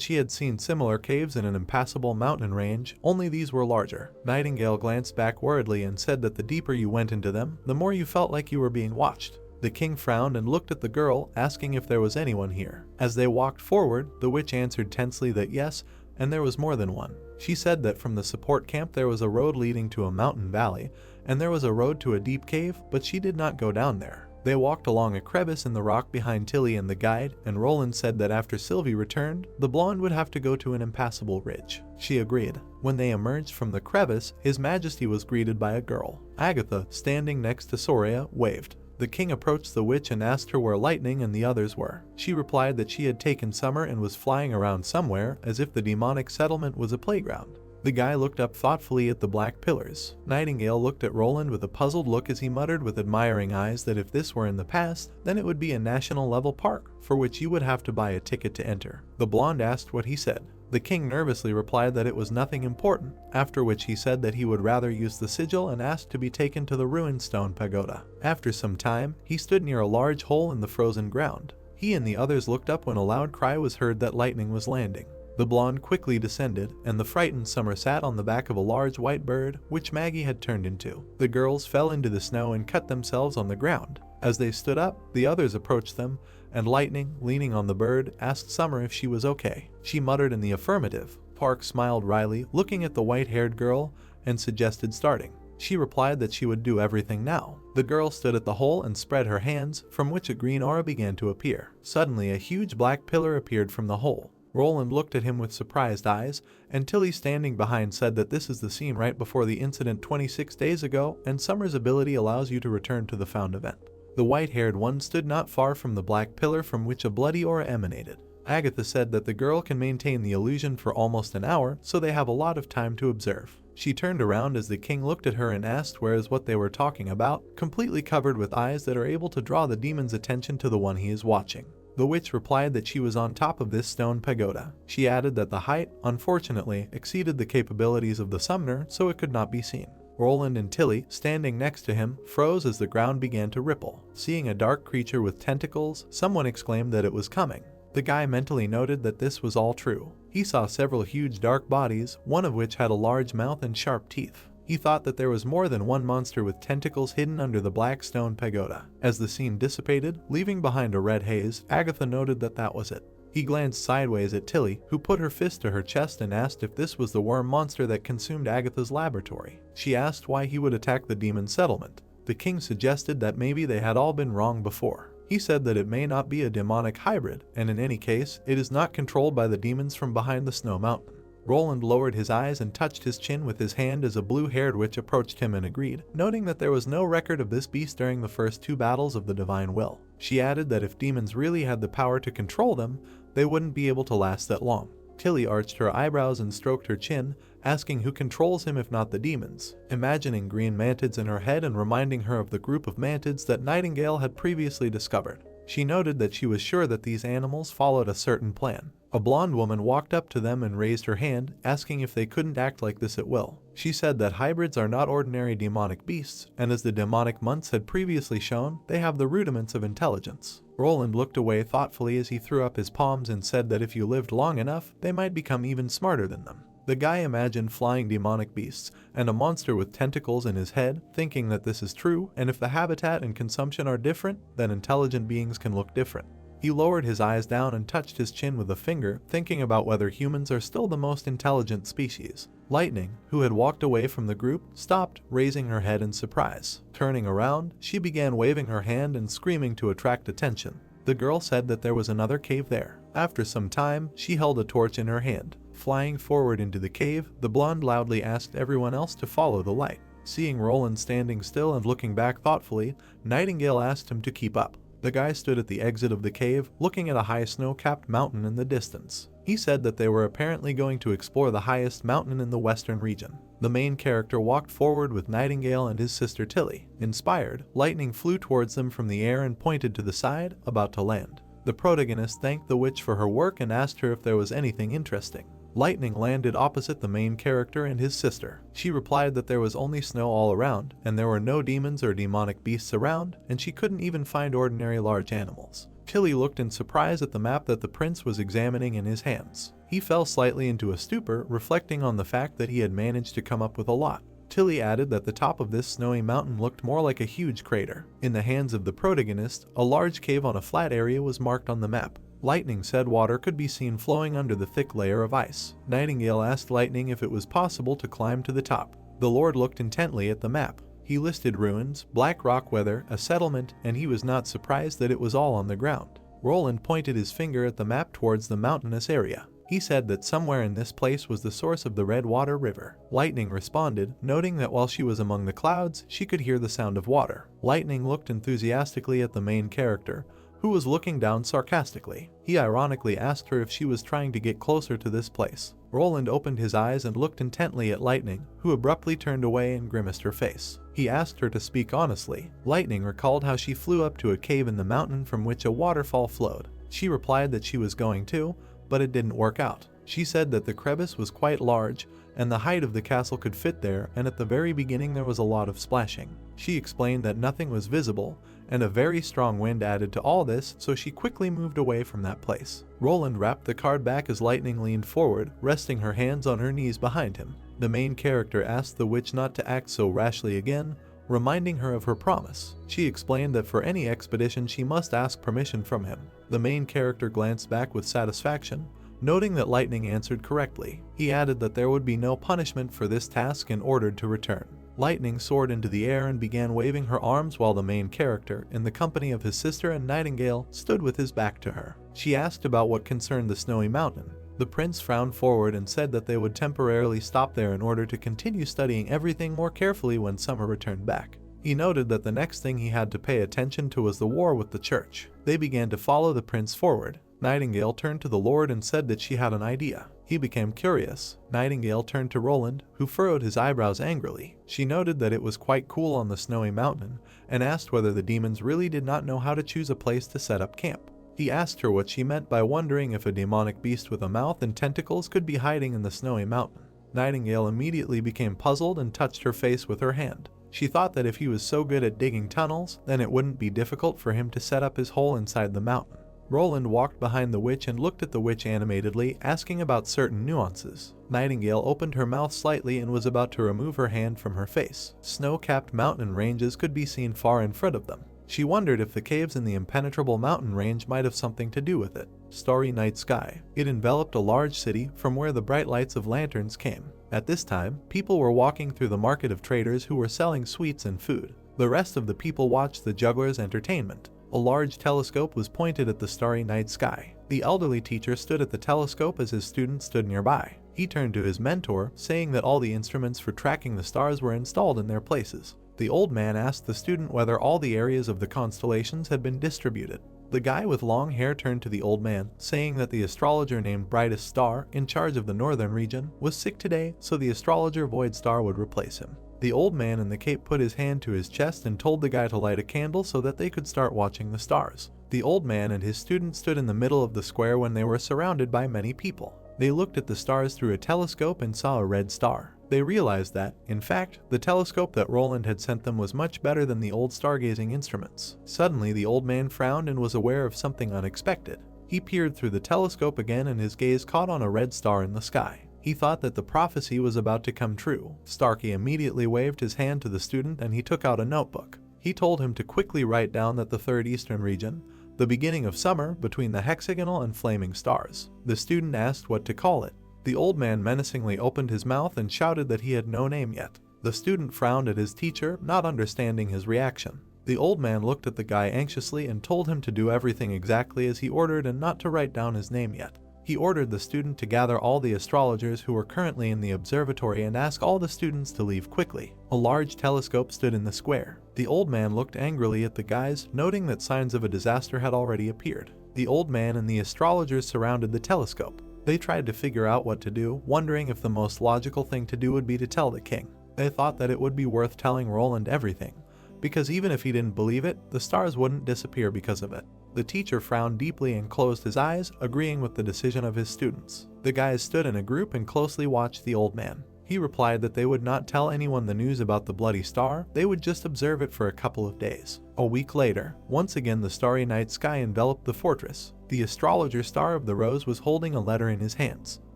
she had seen similar caves in an impassable mountain range, only these were larger. Nightingale glanced back worriedly and said that the deeper you went into them, the more you felt like you were being watched. The king frowned and looked at the girl, asking if there was anyone here. As they walked forward, the witch answered tensely that yes, and there was more than one. She said that from the support camp there was a road leading to a mountain valley, and there was a road to a deep cave, but she did not go down there. They walked along a crevice in the rock behind Tilly and the guide, and Roland said that after Sylvie returned, the blonde would have to go to an impassable ridge. She agreed. When they emerged from the crevice, His Majesty was greeted by a girl. Agatha, standing next to Soria, waved. The king approached the witch and asked her where Lightning and the others were. She replied that she had taken Summer and was flying around somewhere, as if the demonic settlement was a playground. The guy looked up thoughtfully at the black pillars. Nightingale looked at Roland with a puzzled look as he muttered with admiring eyes that if this were in the past, then it would be a national level park, for which you would have to buy a ticket to enter. The blonde asked what he said. The king nervously replied that it was nothing important, after which he said that he would rather use the sigil and asked to be taken to the ruined stone pagoda. After some time, he stood near a large hole in the frozen ground. He and the others looked up when a loud cry was heard that Lightning was landing. The blonde quickly descended, and the frightened Summer sat on the back of a large white bird, which Maggie had turned into. The girls fell into the snow and cut themselves on the ground. As they stood up, the others approached them, and Lightning, leaning on the bird, asked Summer if she was okay. She muttered in the affirmative. Park smiled wryly, looking at the white-haired girl, and suggested starting. She replied that she would do everything now. The girl stood at the hole and spread her hands, from which a green aura began to appear. Suddenly, a huge black pillar appeared from the hole. Roland looked at him with surprised eyes, and Tilly standing behind said that this is the scene right before the incident 26 days ago, and Summer's ability allows you to return to the found event. The white-haired one stood not far from the black pillar from which a bloody aura emanated. Agatha said that the girl can maintain the illusion for almost an hour, so they have a lot of time to observe. She turned around as the king looked at her and asked where is what they were talking about, completely covered with eyes that are able to draw the demon's attention to the one he is watching. The witch replied that she was on top of this stone pagoda. She added that the height, unfortunately, exceeded the capabilities of the summoner, so it could not be seen. Roland and Tilly, standing next to him, froze as the ground began to ripple. Seeing a dark creature with tentacles, someone exclaimed that it was coming. The guy mentally noted that this was all true. He saw several huge dark bodies, one of which had a large mouth and sharp teeth. He thought that there was more than one monster with tentacles hidden under the black stone pagoda. As the scene dissipated, leaving behind a red haze, Agatha noted that that was it. He glanced sideways at Tilly, who put her fist to her chest and asked if this was the worm monster that consumed Agatha's laboratory. She asked why he would attack the demon settlement. The king suggested that maybe they had all been wrong before. He said that it may not be a demonic hybrid, and in any case, it is not controlled by the demons from behind the snow mountain. Roland lowered his eyes and touched his chin with his hand as a blue-haired witch approached him and agreed, noting that there was no record of this beast during the first two battles of the Divine Will. She added that if demons really had the power to control them, they wouldn't be able to last that long. Tilly arched her eyebrows and stroked her chin, asking who controls him if not the demons, imagining green mantids in her head and reminding her of the group of mantids that Nightingale had previously discovered. She noted that she was sure that these animals followed a certain plan. A blonde woman walked up to them and raised her hand, asking if they couldn't act like this at will. She said that hybrids are not ordinary demonic beasts, and as the demonic months had previously shown, they have the rudiments of intelligence. Roland looked away thoughtfully as he threw up his palms and said that if you lived long enough, they might become even smarter than them. The guy imagined flying demonic beasts and a monster with tentacles in his head, thinking that this is true, and if the habitat and consumption are different, then intelligent beings can look different. He lowered his eyes down and touched his chin with a finger, thinking about whether humans are still the most intelligent species. Lightning, who had walked away from the group, stopped, raising her head in surprise. Turning around, she began waving her hand and screaming to attract attention. The girl said that there was another cave there. After some time, she held a torch in her hand. Flying forward into the cave, the blonde loudly asked everyone else to follow the light. Seeing Roland standing still and looking back thoughtfully, Nightingale asked him to keep up. The guy stood at the exit of the cave, looking at a high snow-capped mountain in the distance. He said that they were apparently going to explore the highest mountain in the western region. The main character walked forward with Nightingale and his sister Tilly. Inspired, lightning flew towards them from the air and pointed to the side, about to land. The protagonist thanked the witch for her work and asked her if there was anything interesting. Lightning landed opposite the main character and his sister. She replied that there was only snow all around, and there were no demons or demonic beasts around, and she couldn't even find ordinary large animals. Tilly looked in surprise at the map that the prince was examining in his hands. He fell slightly into a stupor, reflecting on the fact that he had managed to come up with a lot. Tilly added that the top of this snowy mountain looked more like a huge crater. In the hands of the protagonist, a large cave on a flat area was marked on the map. Lightning said water could be seen flowing under the thick layer of ice. Nightingale asked Lightning if it was possible to climb to the top. The Lord looked intently at the map. He listed ruins, black rock weather, a settlement, and he was not surprised that it was all on the ground. Roland pointed his finger at the map towards the mountainous area. He said that somewhere in this place was the source of the Red Water River. Lightning responded, noting that while she was among the clouds, she could hear the sound of water. Lightning looked enthusiastically at the main character, who was looking down sarcastically. He ironically asked her if she was trying to get closer to this place. Roland opened his eyes and looked intently at Lightning, who abruptly turned away and grimaced her face. He asked her to speak honestly. Lightning recalled how she flew up to a cave in the mountain from which a waterfall flowed. She replied that she was going to, but it didn't work out. She said that the crevice was quite large, and the height of the castle could fit there, and at the very beginning there was a lot of splashing. She explained that nothing was visible, and a very strong wind added to all this, so she quickly moved away from that place. Roland wrapped the card back as Lightning leaned forward, resting her hands on her knees behind him. The main character asked the witch not to act so rashly again, reminding her of her promise. She explained that for any expedition she must ask permission from him. The main character glanced back with satisfaction, noting that Lightning answered correctly. He added that there would be no punishment for this task and ordered to return. Lightning soared into the air and began waving her arms while the main character, in the company of his sister and Nightingale, stood with his back to her. She asked about what concerned the snowy mountain. The prince frowned forward and said that they would temporarily stop there in order to continue studying everything more carefully when summer returned back. He noted that the next thing he had to pay attention to was the war with the church. They began to follow the prince forward. Nightingale turned to the Lord and said that she had an idea. He became curious. Nightingale turned to Roland, who furrowed his eyebrows angrily. She noted that it was quite cool on the snowy mountain, and asked whether the demons really did not know how to choose a place to set up camp. He asked her what she meant by wondering if a demonic beast with a mouth and tentacles could be hiding in the snowy mountain. Nightingale immediately became puzzled and touched her face with her hand. She thought that if he was so good at digging tunnels, then it wouldn't be difficult for him to set up his hole inside the mountain. Roland walked behind the witch and looked at the witch animatedly, asking about certain nuances. Nightingale opened her mouth slightly and was about to remove her hand from her face. Snow-capped mountain ranges could be seen far in front of them. She wondered if the caves in the impenetrable mountain range might have something to do with it. Starry night sky. It enveloped a large city from where the bright lights of lanterns came. At this time, people were walking through the market of traders who were selling sweets and food. The rest of the people watched the jugglers' entertainment. A large telescope was pointed at the starry night sky. The elderly teacher stood at the telescope as his students stood nearby. He turned to his mentor, saying that all the instruments for tracking the stars were installed in their places. The old man asked the student whether all the areas of the constellations had been distributed. The guy with long hair turned to the old man, saying that the astrologer named Brightest Star, in charge of the northern region, was sick today, so the astrologer Void Star would replace him. The old man in the cape put his hand to his chest and told the guy to light a candle so that they could start watching the stars. The old man and his student stood in the middle of the square when they were surrounded by many people. They looked at the stars through a telescope and saw a red star. They realized that, in fact, the telescope that Roland had sent them was much better than the old stargazing instruments. Suddenly, the old man frowned and was aware of something unexpected. He peered through the telescope again and his gaze caught on a red star in the sky. He thought that the prophecy was about to come true. Starkey immediately waved his hand to the student and he took out a notebook. He told him to quickly write down that the third eastern region, the beginning of summer between the hexagonal and flaming stars. The student asked what to call it. The old man menacingly opened his mouth and shouted that he had no name yet. The student frowned at his teacher, not understanding his reaction. The old man looked at the guy anxiously and told him to do everything exactly as he ordered and not to write down his name yet. He ordered the student to gather all the astrologers who were currently in the observatory and ask all the students to leave quickly. A large telescope stood in the square. The old man looked angrily at the guys, noting that signs of a disaster had already appeared. The old man and the astrologers surrounded the telescope. They tried to figure out what to do, wondering if the most logical thing to do would be to tell the king. They thought that it would be worth telling Roland everything, because even if he didn't believe it, the stars wouldn't disappear because of it. The teacher frowned deeply and closed his eyes, agreeing with the decision of his students. The guys stood in a group and closely watched the old man. He replied that they would not tell anyone the news about the bloody star, they would just observe it for a couple of days. A week later, once again the starry night sky enveloped the fortress. The astrologer Star of the Rose was holding a letter in his hands.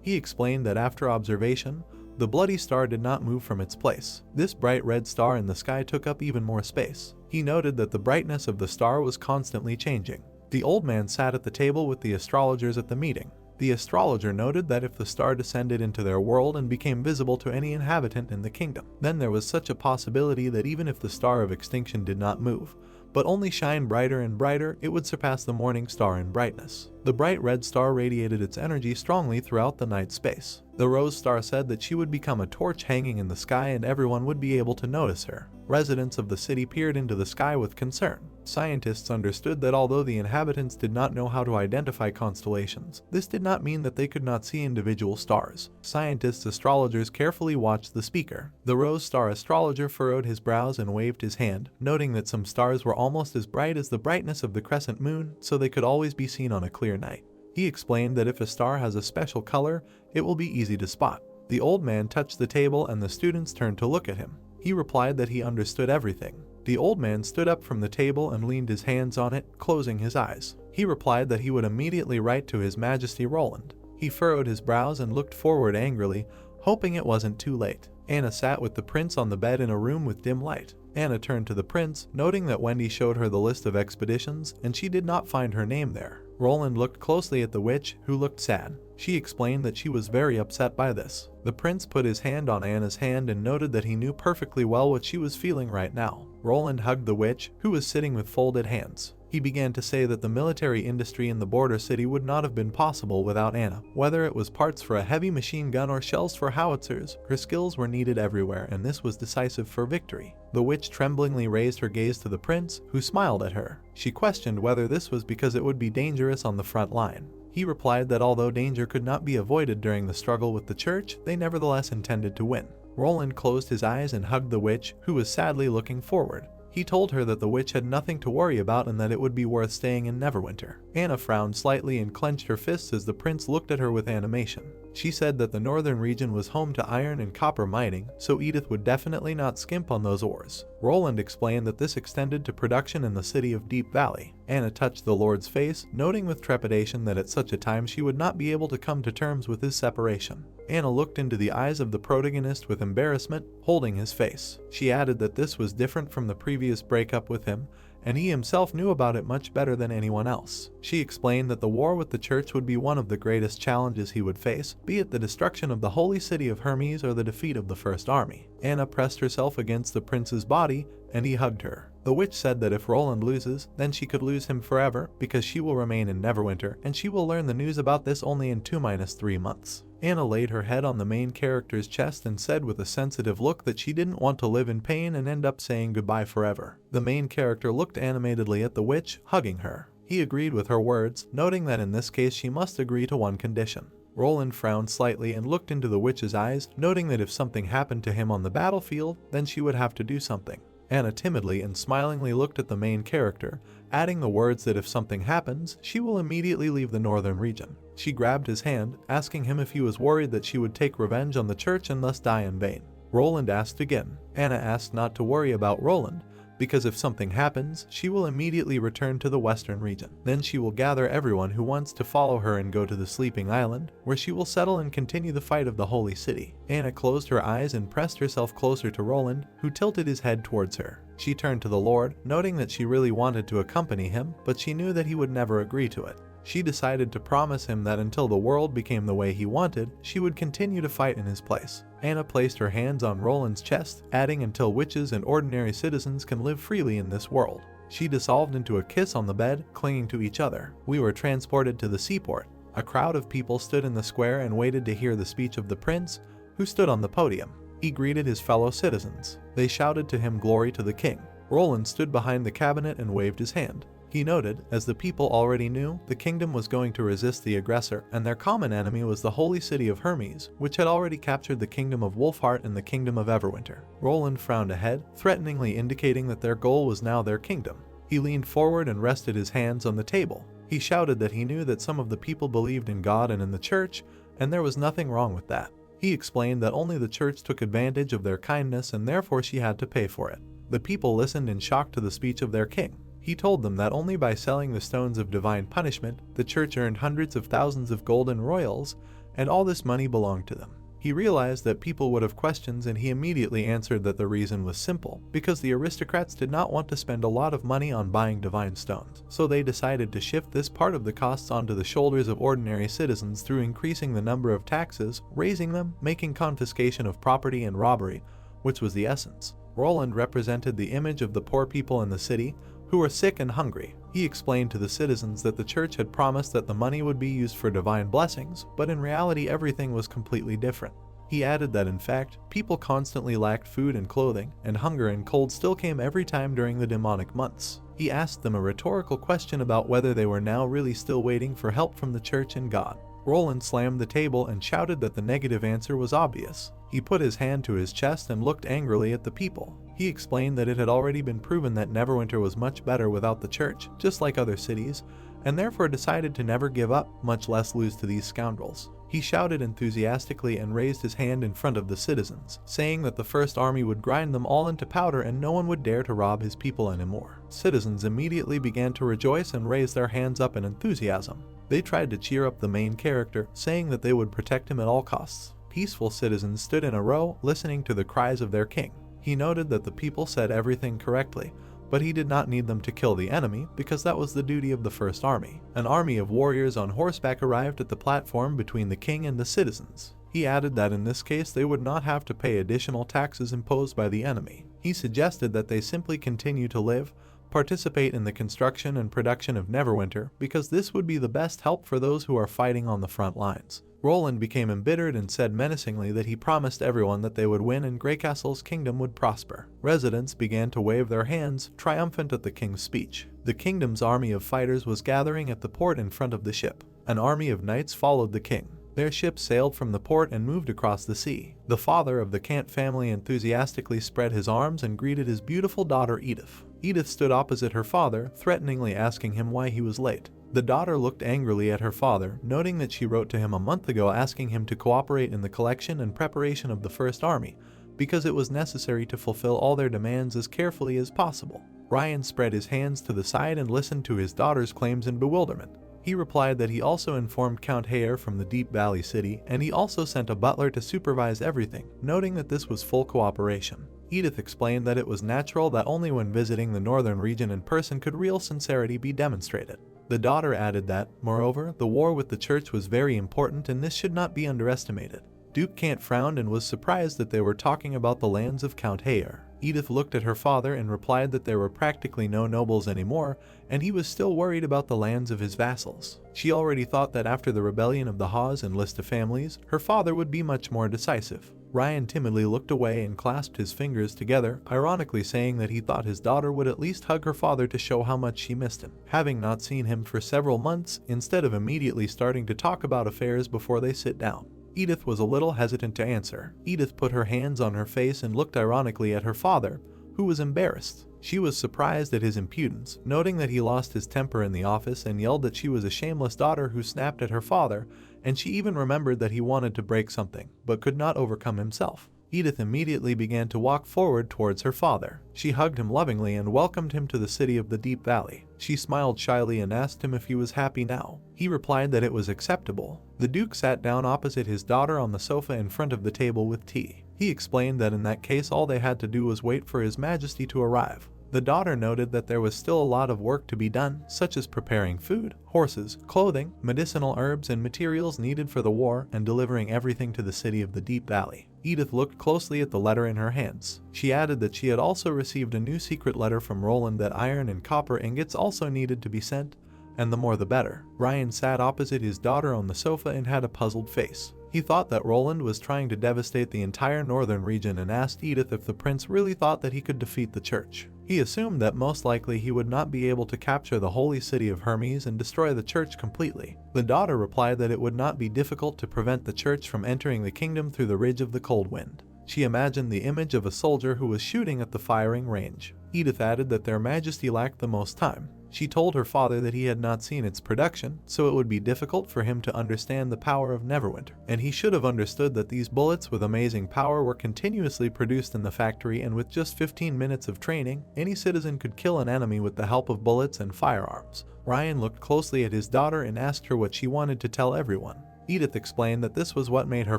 He explained that after observation, the bloody star did not move from its place. This bright red star in the sky took up even more space. He noted that the brightness of the star was constantly changing. The old man sat at the table with the astrologers at the meeting. The astrologer noted that if the star descended into their world and became visible to any inhabitant in the kingdom, then there was such a possibility that even if the star of extinction did not move, but only shine brighter and brighter, it would surpass the morning star in brightness. The bright red star radiated its energy strongly throughout the night space. The rose star said that she would become a torch hanging in the sky and everyone would be able to notice her. Residents of the city peered into the sky with concern. Scientists understood that although the inhabitants did not know how to identify constellations, this did not mean that they could not see individual stars. Astrologers carefully watched the speaker. The rose star astrologer furrowed his brows and waved his hand, noting that some stars were almost as bright as the brightness of the crescent moon, so they could always be seen on a clear night. He explained that if a star has a special color, it will be easy to spot. The old man touched the table and the students turned to look at him. He replied that he understood everything. The old man stood up from the table and leaned his hands on it, closing his eyes. He replied that he would immediately write to His Majesty Roland. He furrowed his brows and looked forward angrily, hoping it wasn't too late. Anna sat with the prince on the bed in a room with dim light. Anna turned to the prince, noting that Wendy showed her the list of expeditions, and she did not find her name there. Roland looked closely at the witch, who looked sad. She explained that she was very upset by this. The prince put his hand on Anna's hand and noted that he knew perfectly well what she was feeling right now. Roland hugged the witch, who was sitting with folded hands. He began to say that the military industry in the border city would not have been possible without Anna. Whether it was parts for a heavy machine gun or shells for howitzers, her skills were needed everywhere, and this was decisive for victory. The witch tremblingly raised her gaze to the prince, who smiled at her. She questioned whether this was because it would be dangerous on the front line. He replied that although danger could not be avoided during the struggle with the church, they nevertheless intended to win. Roland closed his eyes and hugged the witch, who was sadly looking forward. He told her that the witch had nothing to worry about and that it would be worth staying in Neverwinter. Anna frowned slightly and clenched her fists as the prince looked at her with animation. She said that the northern region was home to iron and copper mining, so Edith would definitely not skimp on those ores. Roland explained that this extended to production in the city of Deep Valley. Anna touched the Lord's face, noting with trepidation that at such a time she would not be able to come to terms with his separation. Anna looked into the eyes of the protagonist with embarrassment, holding his face. She added that this was different from the previous breakup with him, and he himself knew about it much better than anyone else. She explained that the war with the church would be one of the greatest challenges he would face, be it the destruction of the holy city of Hermes or the defeat of the First Army. Anna pressed herself against the prince's body, and he hugged her. The witch said that if Roland loses, then she could lose him forever, because she will remain in Neverwinter, and she will learn the news about this only in 2-3 months. Anna laid her head on the main character's chest and said with a sensitive look that she didn't want to live in pain and end up saying goodbye forever. The main character looked animatedly at the witch, hugging her. He agreed with her words, noting that in this case she must agree to one condition. Roland frowned slightly and looked into the witch's eyes, noting that if something happened to him on the battlefield, then she would have to do something. Anna timidly and smilingly looked at the main character, adding the words that if something happens, she will immediately leave the northern region. She grabbed his hand, asking him if he was worried that she would take revenge on the church and thus die in vain. Roland asked again. Anna asked not to worry about Roland, because if something happens, she will immediately return to the western region. Then she will gather everyone who wants to follow her and go to the sleeping island, where she will settle and continue the fight of the holy city. Anna closed her eyes and pressed herself closer to Roland, who tilted his head towards her. She turned to the Lord, noting that she really wanted to accompany him, but she knew that he would never agree to it. She decided to promise him that until the world became the way he wanted, she would continue to fight in his place. Anna placed her hands on Roland's chest, adding until witches and ordinary citizens can live freely in this world. She dissolved into a kiss on the bed, clinging to each other. We were transported to the seaport. A crowd of people stood in the square and waited to hear the speech of the prince, who stood on the podium. He greeted his fellow citizens. They shouted to him glory to the king. Roland stood behind the cabinet and waved his hand. He noted, as the people already knew, the kingdom was going to resist the aggressor, and their common enemy was the holy city of Hermes, which had already captured the kingdom of Wolfheart and the kingdom of Everwinter. Roland frowned ahead, threateningly indicating that their goal was now their kingdom. He leaned forward and rested his hands on the table. He shouted that he knew that some of the people believed in God and in the church, and there was nothing wrong with that. He explained that only the church took advantage of their kindness and therefore she had to pay for it. The people listened in shock to the speech of their king. He told them that only by selling the stones of divine punishment, the church earned hundreds of thousands of golden royals, and all this money belonged to them. He realized that people would have questions, and he immediately answered that the reason was simple, because the aristocrats did not want to spend a lot of money on buying divine stones. So they decided to shift this part of the costs onto the shoulders of ordinary citizens through increasing the number of taxes, raising them, making confiscation of property and robbery, which was the essence. Roland represented the image of the poor people in the city, who were sick and hungry. He explained to the citizens that the church had promised that the money would be used for divine blessings, but in reality everything was completely different. He added that in fact, people constantly lacked food and clothing, and hunger and cold still came every time during the demonic months. He asked them a rhetorical question about whether they were now really still waiting for help from the church and God. Roland slammed the table and shouted that the negative answer was obvious. He put his hand to his chest and looked angrily at the people. He explained that it had already been proven that Neverwinter was much better without the church, just like other cities, and therefore decided to never give up, much less lose to these scoundrels. He shouted enthusiastically and raised his hand in front of the citizens, saying that the first army would grind them all into powder and no one would dare to rob his people anymore. Citizens immediately began to rejoice and raise their hands up in enthusiasm. They tried to cheer up the main character, saying that they would protect him at all costs. Peaceful citizens stood in a row, listening to the cries of their king. He noted that the people said everything correctly, but he did not need them to kill the enemy because that was the duty of the first army. An army of warriors on horseback arrived at the platform between the king and the citizens. He added that in this case they would not have to pay additional taxes imposed by the enemy. He suggested that they simply continue to live, participate in the construction and production of Neverwinter, because this would be the best help for those who are fighting on the front lines. Roland became embittered and said menacingly that he promised everyone that they would win and Greycastle's kingdom would prosper. Residents began to wave their hands, triumphant at the king's speech. The kingdom's army of fighters was gathering at the port in front of the ship. An army of knights followed the king. Their ship sailed from the port and moved across the sea. The father of the Kant family enthusiastically spread his arms and greeted his beautiful daughter Edith. Edith stood opposite her father, threateningly asking him why he was late. The daughter looked angrily at her father, noting that she wrote to him a month ago asking him to cooperate in the collection and preparation of the First Army, because it was necessary to fulfill all their demands as carefully as possible. Ryan spread his hands to the side and listened to his daughter's claims in bewilderment. He replied that he also informed Count Hayer from the Deep Valley City, and he also sent a butler to supervise everything, noting that this was full cooperation. Edith explained that it was natural that only when visiting the northern region in person could real sincerity be demonstrated. The daughter added that, moreover, the war with the church was very important and this should not be underestimated. Duke Kant frowned and was surprised that they were talking about the lands of Count Hayer. Edith looked at her father and replied that there were practically no nobles anymore, and he was still worried about the lands of his vassals. She already thought that after the rebellion of the Haws and list of families, her father would be much more decisive. Ryan timidly looked away and clasped his fingers together, ironically saying that he thought his daughter would at least hug her father to show how much she missed him, having not seen him for several months, instead of immediately starting to talk about affairs before they sit down. Edith was a little hesitant to answer. Edith put her hands on her face and looked ironically at her father, who was embarrassed. She was surprised at his impudence, noting that he lost his temper in the office and yelled that she was a shameless daughter who snapped at her father, and she even remembered that he wanted to break something, but could not overcome himself. Edith immediately began to walk forward towards her father. She hugged him lovingly and welcomed him to the city of the Deep Valley. She smiled shyly and asked him if he was happy now. He replied that it was acceptable. The Duke sat down opposite his daughter on the sofa in front of the table with tea. He explained that in that case all they had to do was wait for His Majesty to arrive. The daughter noted that there was still a lot of work to be done, such as preparing food, horses, clothing, medicinal herbs and materials needed for the war, and delivering everything to the city of the Deep Valley. Edith looked closely at the letter in her hands. She added that she had also received a new secret letter from Roland that iron and copper ingots also needed to be sent, and the more the better. Ryan sat opposite his daughter on the sofa and had a puzzled face. He thought that Roland was trying to devastate the entire northern region and asked Edith if the prince really thought that he could defeat the church. He assumed that most likely he would not be able to capture the holy city of Hermes and destroy the church completely. The daughter replied that it would not be difficult to prevent the church from entering the kingdom through the ridge of the cold wind. She imagined the image of a soldier who was shooting at the firing range. Edith added that their majesty lacked the most time. She told her father that he had not seen its production, so it would be difficult for him to understand the power of Neverwinter, and he should have understood that these bullets with amazing power were continuously produced in the factory, and with just 15 minutes of training, any citizen could kill an enemy with the help of bullets and firearms. Ryan looked closely at his daughter and asked her what she wanted to tell everyone. Edith explained that this was what made her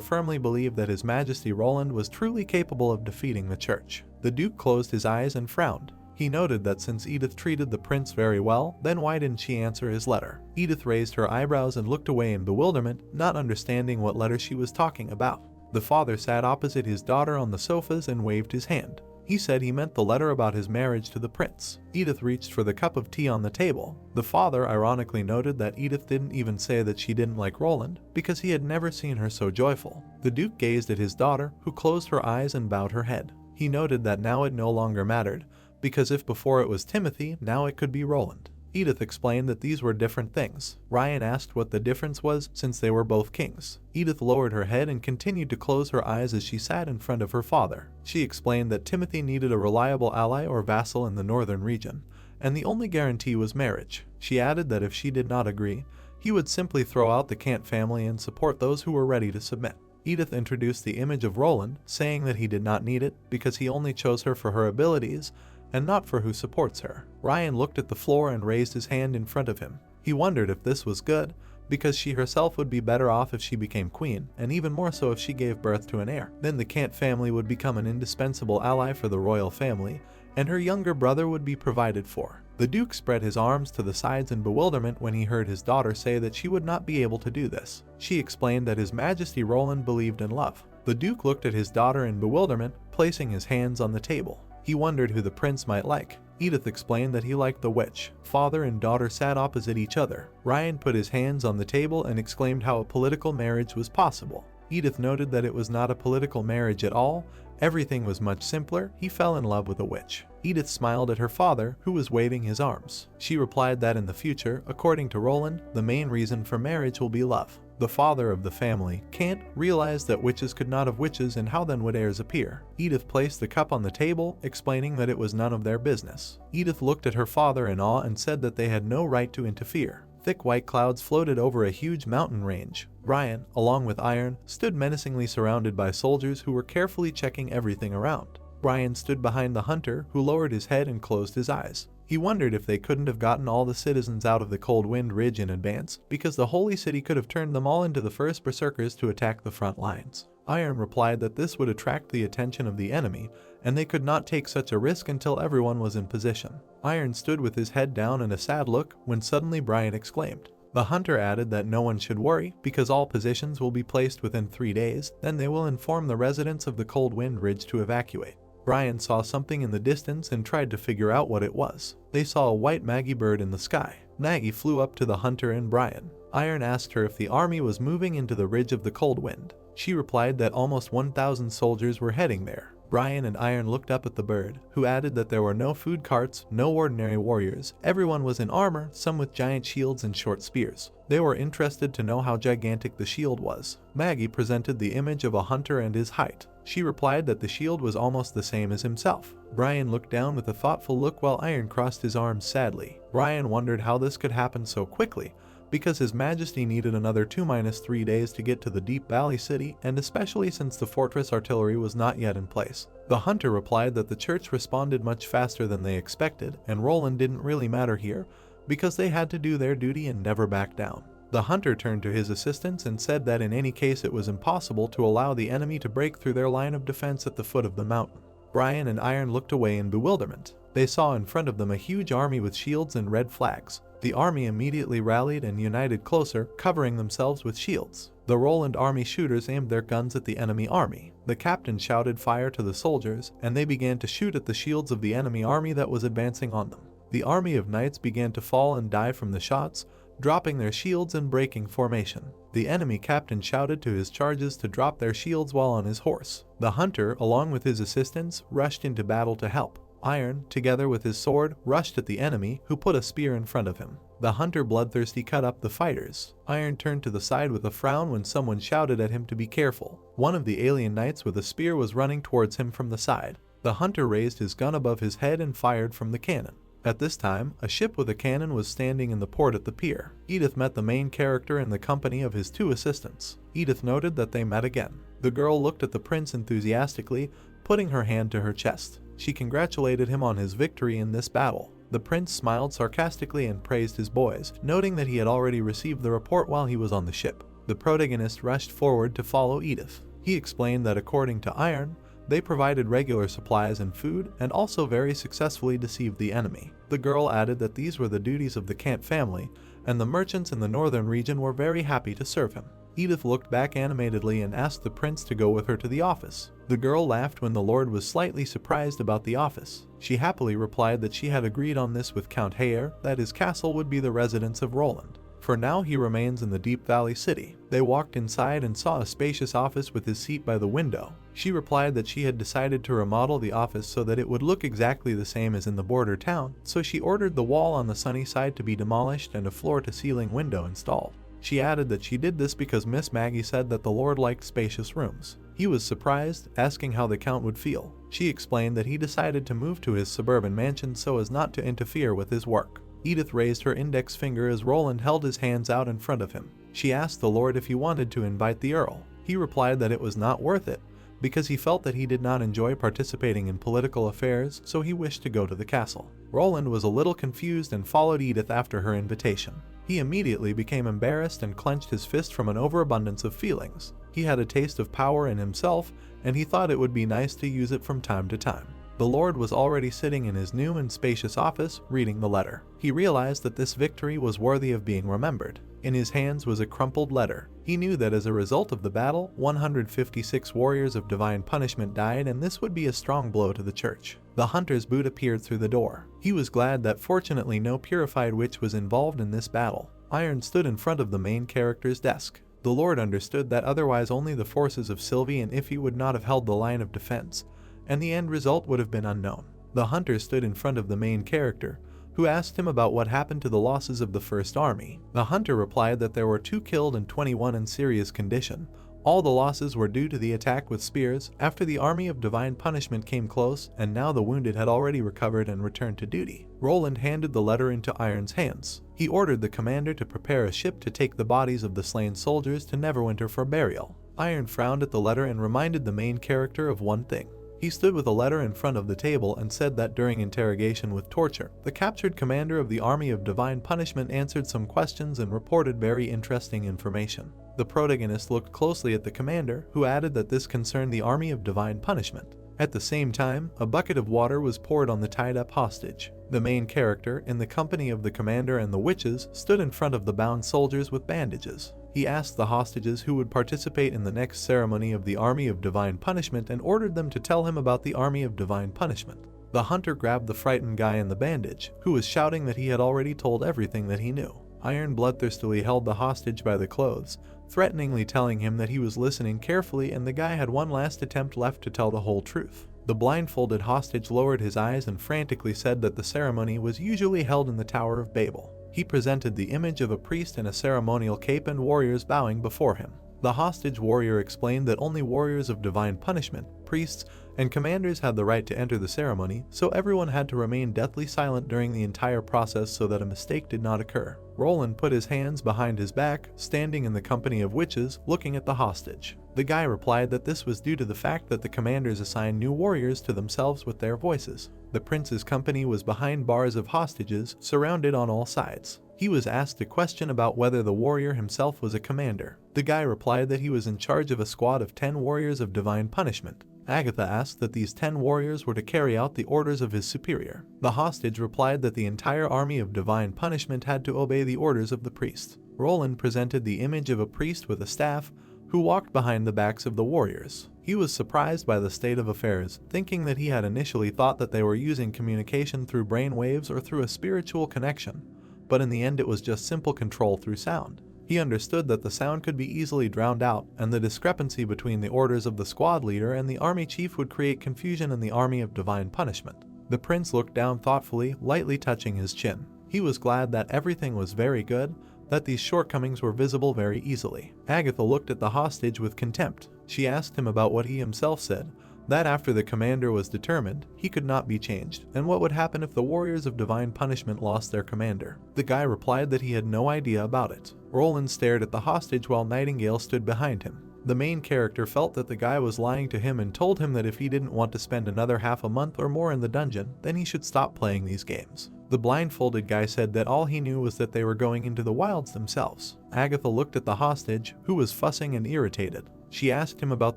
firmly believe that His Majesty Roland was truly capable of defeating the church. The Duke closed his eyes and frowned. He noted that since Edith treated the prince very well, then why didn't she answer his letter? Edith raised her eyebrows and looked away in bewilderment, not understanding what letter she was talking about. The father sat opposite his daughter on the sofas and waved his hand. He said he meant the letter about his marriage to the prince. Edith reached for the cup of tea on the table. The father ironically noted that Edith didn't even say that she didn't like Roland, because he had never seen her so joyful. The Duke gazed at his daughter, who closed her eyes and bowed her head. He noted that now it no longer mattered, because if before it was Timothy, now it could be Roland. Edith explained that these were different things. Ryan asked what the difference was since they were both kings. Edith lowered her head and continued to close her eyes as she sat in front of her father. She explained that Timothy needed a reliable ally or vassal in the northern region, and the only guarantee was marriage. She added that if she did not agree, he would simply throw out the Kant family and support those who were ready to submit. Edith introduced the image of Roland, saying that he did not need it because he only chose her for her abilities and not for who supports her. Ryan looked at the floor and raised his hand in front of him. He wondered if this was good, because she herself would be better off if she became queen, and even more so if she gave birth to an heir. Then the Kant family would become an indispensable ally for the royal family, and her younger brother would be provided for. The Duke spread his arms to the sides in bewilderment when he heard his daughter say that she would not be able to do this. She explained that His Majesty Roland believed in love. The Duke looked at his daughter in bewilderment, placing his hands on the table. He wondered who the prince might like. Edith explained that he liked the witch. Father and daughter sat opposite each other. Ryan put his hands on the table and exclaimed how a political marriage was possible. Edith noted that it was not a political marriage at all. Everything was much simpler. He fell in love with a witch. Edith smiled at her father, who was waving his arms. She replied that in the future, according to Roland, the main reason for marriage will be love. The father of the family, Kant, realized that witches could not have witches, and how then would heirs appear? Edith placed the cup on the table, explaining that it was none of their business. Edith looked at her father in awe and said that they had no right to interfere. Thick white clouds floated over a huge mountain range. Ryan, along with Iron, stood menacingly surrounded by soldiers who were carefully checking everything around. Ryan stood behind the hunter, who lowered his head and closed his eyes. He wondered if they couldn't have gotten all the citizens out of the Cold Wind Ridge in advance, because the Holy City could have turned them all into the first berserkers to attack the front lines. Iron replied that this would attract the attention of the enemy, and they could not take such a risk until everyone was in position. Iron stood with his head down and a sad look when suddenly Brian exclaimed. The hunter added that no one should worry, because all positions will be placed within 3 days, then they will inform the residents of the Cold Wind Ridge to evacuate. Brian saw something in the distance and tried to figure out what it was. They saw a white Maggie bird in the sky. Maggie flew up to the hunter and Brian. Iron asked her if the army was moving into the ridge of the cold wind. She replied that almost 1,000 soldiers were heading there. Brian and Iron looked up at the bird, who added that there were no food carts, no ordinary warriors. Everyone was in armor, some with giant shields and short spears. They were interested to know how gigantic the shield was. Maggie presented the image of a hunter and his height. She replied that the shield was almost the same as himself. Brian looked down with a thoughtful look while Iron crossed his arms sadly. Brian wondered how this could happen so quickly, because His Majesty needed another 2-3 days to get to the Deep Valley City, and especially since the fortress artillery was not yet in place. The hunter replied that the church responded much faster than they expected, and Roland didn't really matter here, because they had to do their duty and never back down. The hunter turned to his assistants and said that in any case it was impossible to allow the enemy to break through their line of defense at the foot of the mountain. Brian and Iron looked away in bewilderment. They saw in front of them a huge army with shields and red flags. The army immediately rallied and united closer, covering themselves with shields. The Roland army shooters aimed their guns at the enemy army. The captain shouted fire to the soldiers, and they began to shoot at the shields of the enemy army that was advancing on them. The army of knights began to fall and die from the shots, dropping their shields and breaking formation. The enemy captain shouted to his charges to drop their shields while on his horse. The hunter, along with his assistants, rushed into battle to help. Iron, together with his sword, rushed at the enemy, who put a spear in front of him. The hunter bloodthirsty cut up the fighters. Iron turned to the side with a frown when someone shouted at him to be careful. One of the alien knights with a spear was running towards him from the side. The hunter raised his gun above his head and fired from the cannon. At this time, a ship with a cannon was standing in the port at the pier. Edith met the main character in the company of his 2 assistants. Edith noted that they met again. The girl looked at the prince enthusiastically, putting her hand to her chest. She congratulated him on his victory in this battle. The prince smiled sarcastically and praised his boys, noting that he had already received the report while he was on the ship. The protagonist rushed forward to follow Edith. He explained that according to Iron, they provided regular supplies and food, and also very successfully deceived the enemy. The girl added that these were the duties of the Kant family, and the merchants in the northern region were very happy to serve him. Edith looked back animatedly and asked the prince to go with her to the office. The girl laughed when the lord was slightly surprised about the office. She happily replied that she had agreed on this with Count Heyer, that his castle would be the residence of Roland. For now he remains in the Deep Valley City. They walked inside and saw a spacious office with his seat by the window. She replied that she had decided to remodel the office so that it would look exactly the same as in the border town, so she ordered the wall on the sunny side to be demolished and a floor-to-ceiling window installed. She added that she did this because Miss Maggie said that the lord liked spacious rooms. He was surprised, asking how the count would feel. She explained that he decided to move to his suburban mansion so as not to interfere with his work. Edith raised her index finger as Roland held his hands out in front of him. She asked the lord if he wanted to invite the earl. He replied that it was not worth it, because he felt that he did not enjoy participating in political affairs, so he wished to go to the castle. Roland was a little confused and followed Edith after her invitation. He immediately became embarrassed and clenched his fist from an overabundance of feelings. He had a taste of power in himself, and he thought it would be nice to use it from time to time. The lord was already sitting in his new and spacious office, reading the letter. He realized that this victory was worthy of being remembered. In his hands was a crumpled letter. He knew that as a result of the battle, 156 warriors of divine punishment died, and this would be a strong blow to the church. The hunter's boot appeared through the door. He was glad that fortunately no purified witch was involved in this battle. Iron stood in front of the main character's desk. The lord understood that otherwise only the forces of Sylvie and Iffy would not have held the line of defense, and the end result would have been unknown. The hunter stood in front of the main character, who asked him about what happened to the losses of the First Army. The hunter replied that there were 2 killed and 21 in serious condition. All the losses were due to the attack with spears after the army of divine punishment came close, and now the wounded had already recovered and returned to duty. Roland handed the letter into Iron's hands. He ordered the commander to prepare a ship to take the bodies of the slain soldiers to Neverwinter for burial. Iron frowned at the letter and reminded the main character of one thing. He stood with a letter in front of the table and said that during interrogation with torture, the captured commander of the Army of Divine Punishment answered some questions and reported very interesting information. The protagonist looked closely at the commander, who added that this concerned the Army of Divine Punishment. At the same time, a bucket of water was poured on the tied-up hostage. The main character, in the company of the commander and the witches, stood in front of the bound soldiers with bandages. He asked the hostages who would participate in the next ceremony of the Army of Divine Punishment and ordered them to tell him about the Army of Divine Punishment. The hunter grabbed the frightened guy in the bandage, who was shouting that he had already told everything that he knew. Iron bloodthirstily held the hostage by the clothes, threateningly telling him that he was listening carefully and the guy had one last attempt left to tell the whole truth. The blindfolded hostage lowered his eyes and frantically said that the ceremony was usually held in the Tower of Babel. He presented the image of a priest in a ceremonial cape and warriors bowing before him. The hostage warrior explained that only warriors of divine punishment, priests, and commanders had the right to enter the ceremony, so everyone had to remain deathly silent during the entire process so that a mistake did not occur. Roland put his hands behind his back, standing in the company of witches, looking at the hostage. The guy replied that this was due to the fact that the commanders assigned new warriors to themselves with their voices. The prince's company was behind bars of hostages, surrounded on all sides. He was asked a question about whether the warrior himself was a commander. The guy replied that he was in charge of a squad of 10 warriors of divine punishment. Agatha asked that these 10 warriors were to carry out the orders of his superior. The hostage replied that the entire army of divine punishment had to obey the orders of the priest. Roland presented the image of a priest with a staff, who walked behind the backs of the warriors. He was surprised by the state of affairs, thinking that he had initially thought that they were using communication through brain waves or through a spiritual connection, but in the end it was just simple control through sound. He understood that the sound could be easily drowned out, and the discrepancy between the orders of the squad leader and the army chief would create confusion in the army of divine punishment. The prince looked down thoughtfully, lightly touching his chin. He was glad that everything was very good, that these shortcomings were visible very easily. Agatha looked at the hostage with contempt. She asked him about what he himself said, that after the commander was determined, he could not be changed, and what would happen if the warriors of divine punishment lost their commander. The guy replied that he had no idea about it. Roland stared at the hostage while Nightingale stood behind him. The main character felt that the guy was lying to him and told him that if he didn't want to spend another half a month or more in the dungeon, then he should stop playing these games. The blindfolded guy said that all he knew was that they were going into the wilds themselves. Agatha looked at the hostage, who was fussing and irritated. She asked him about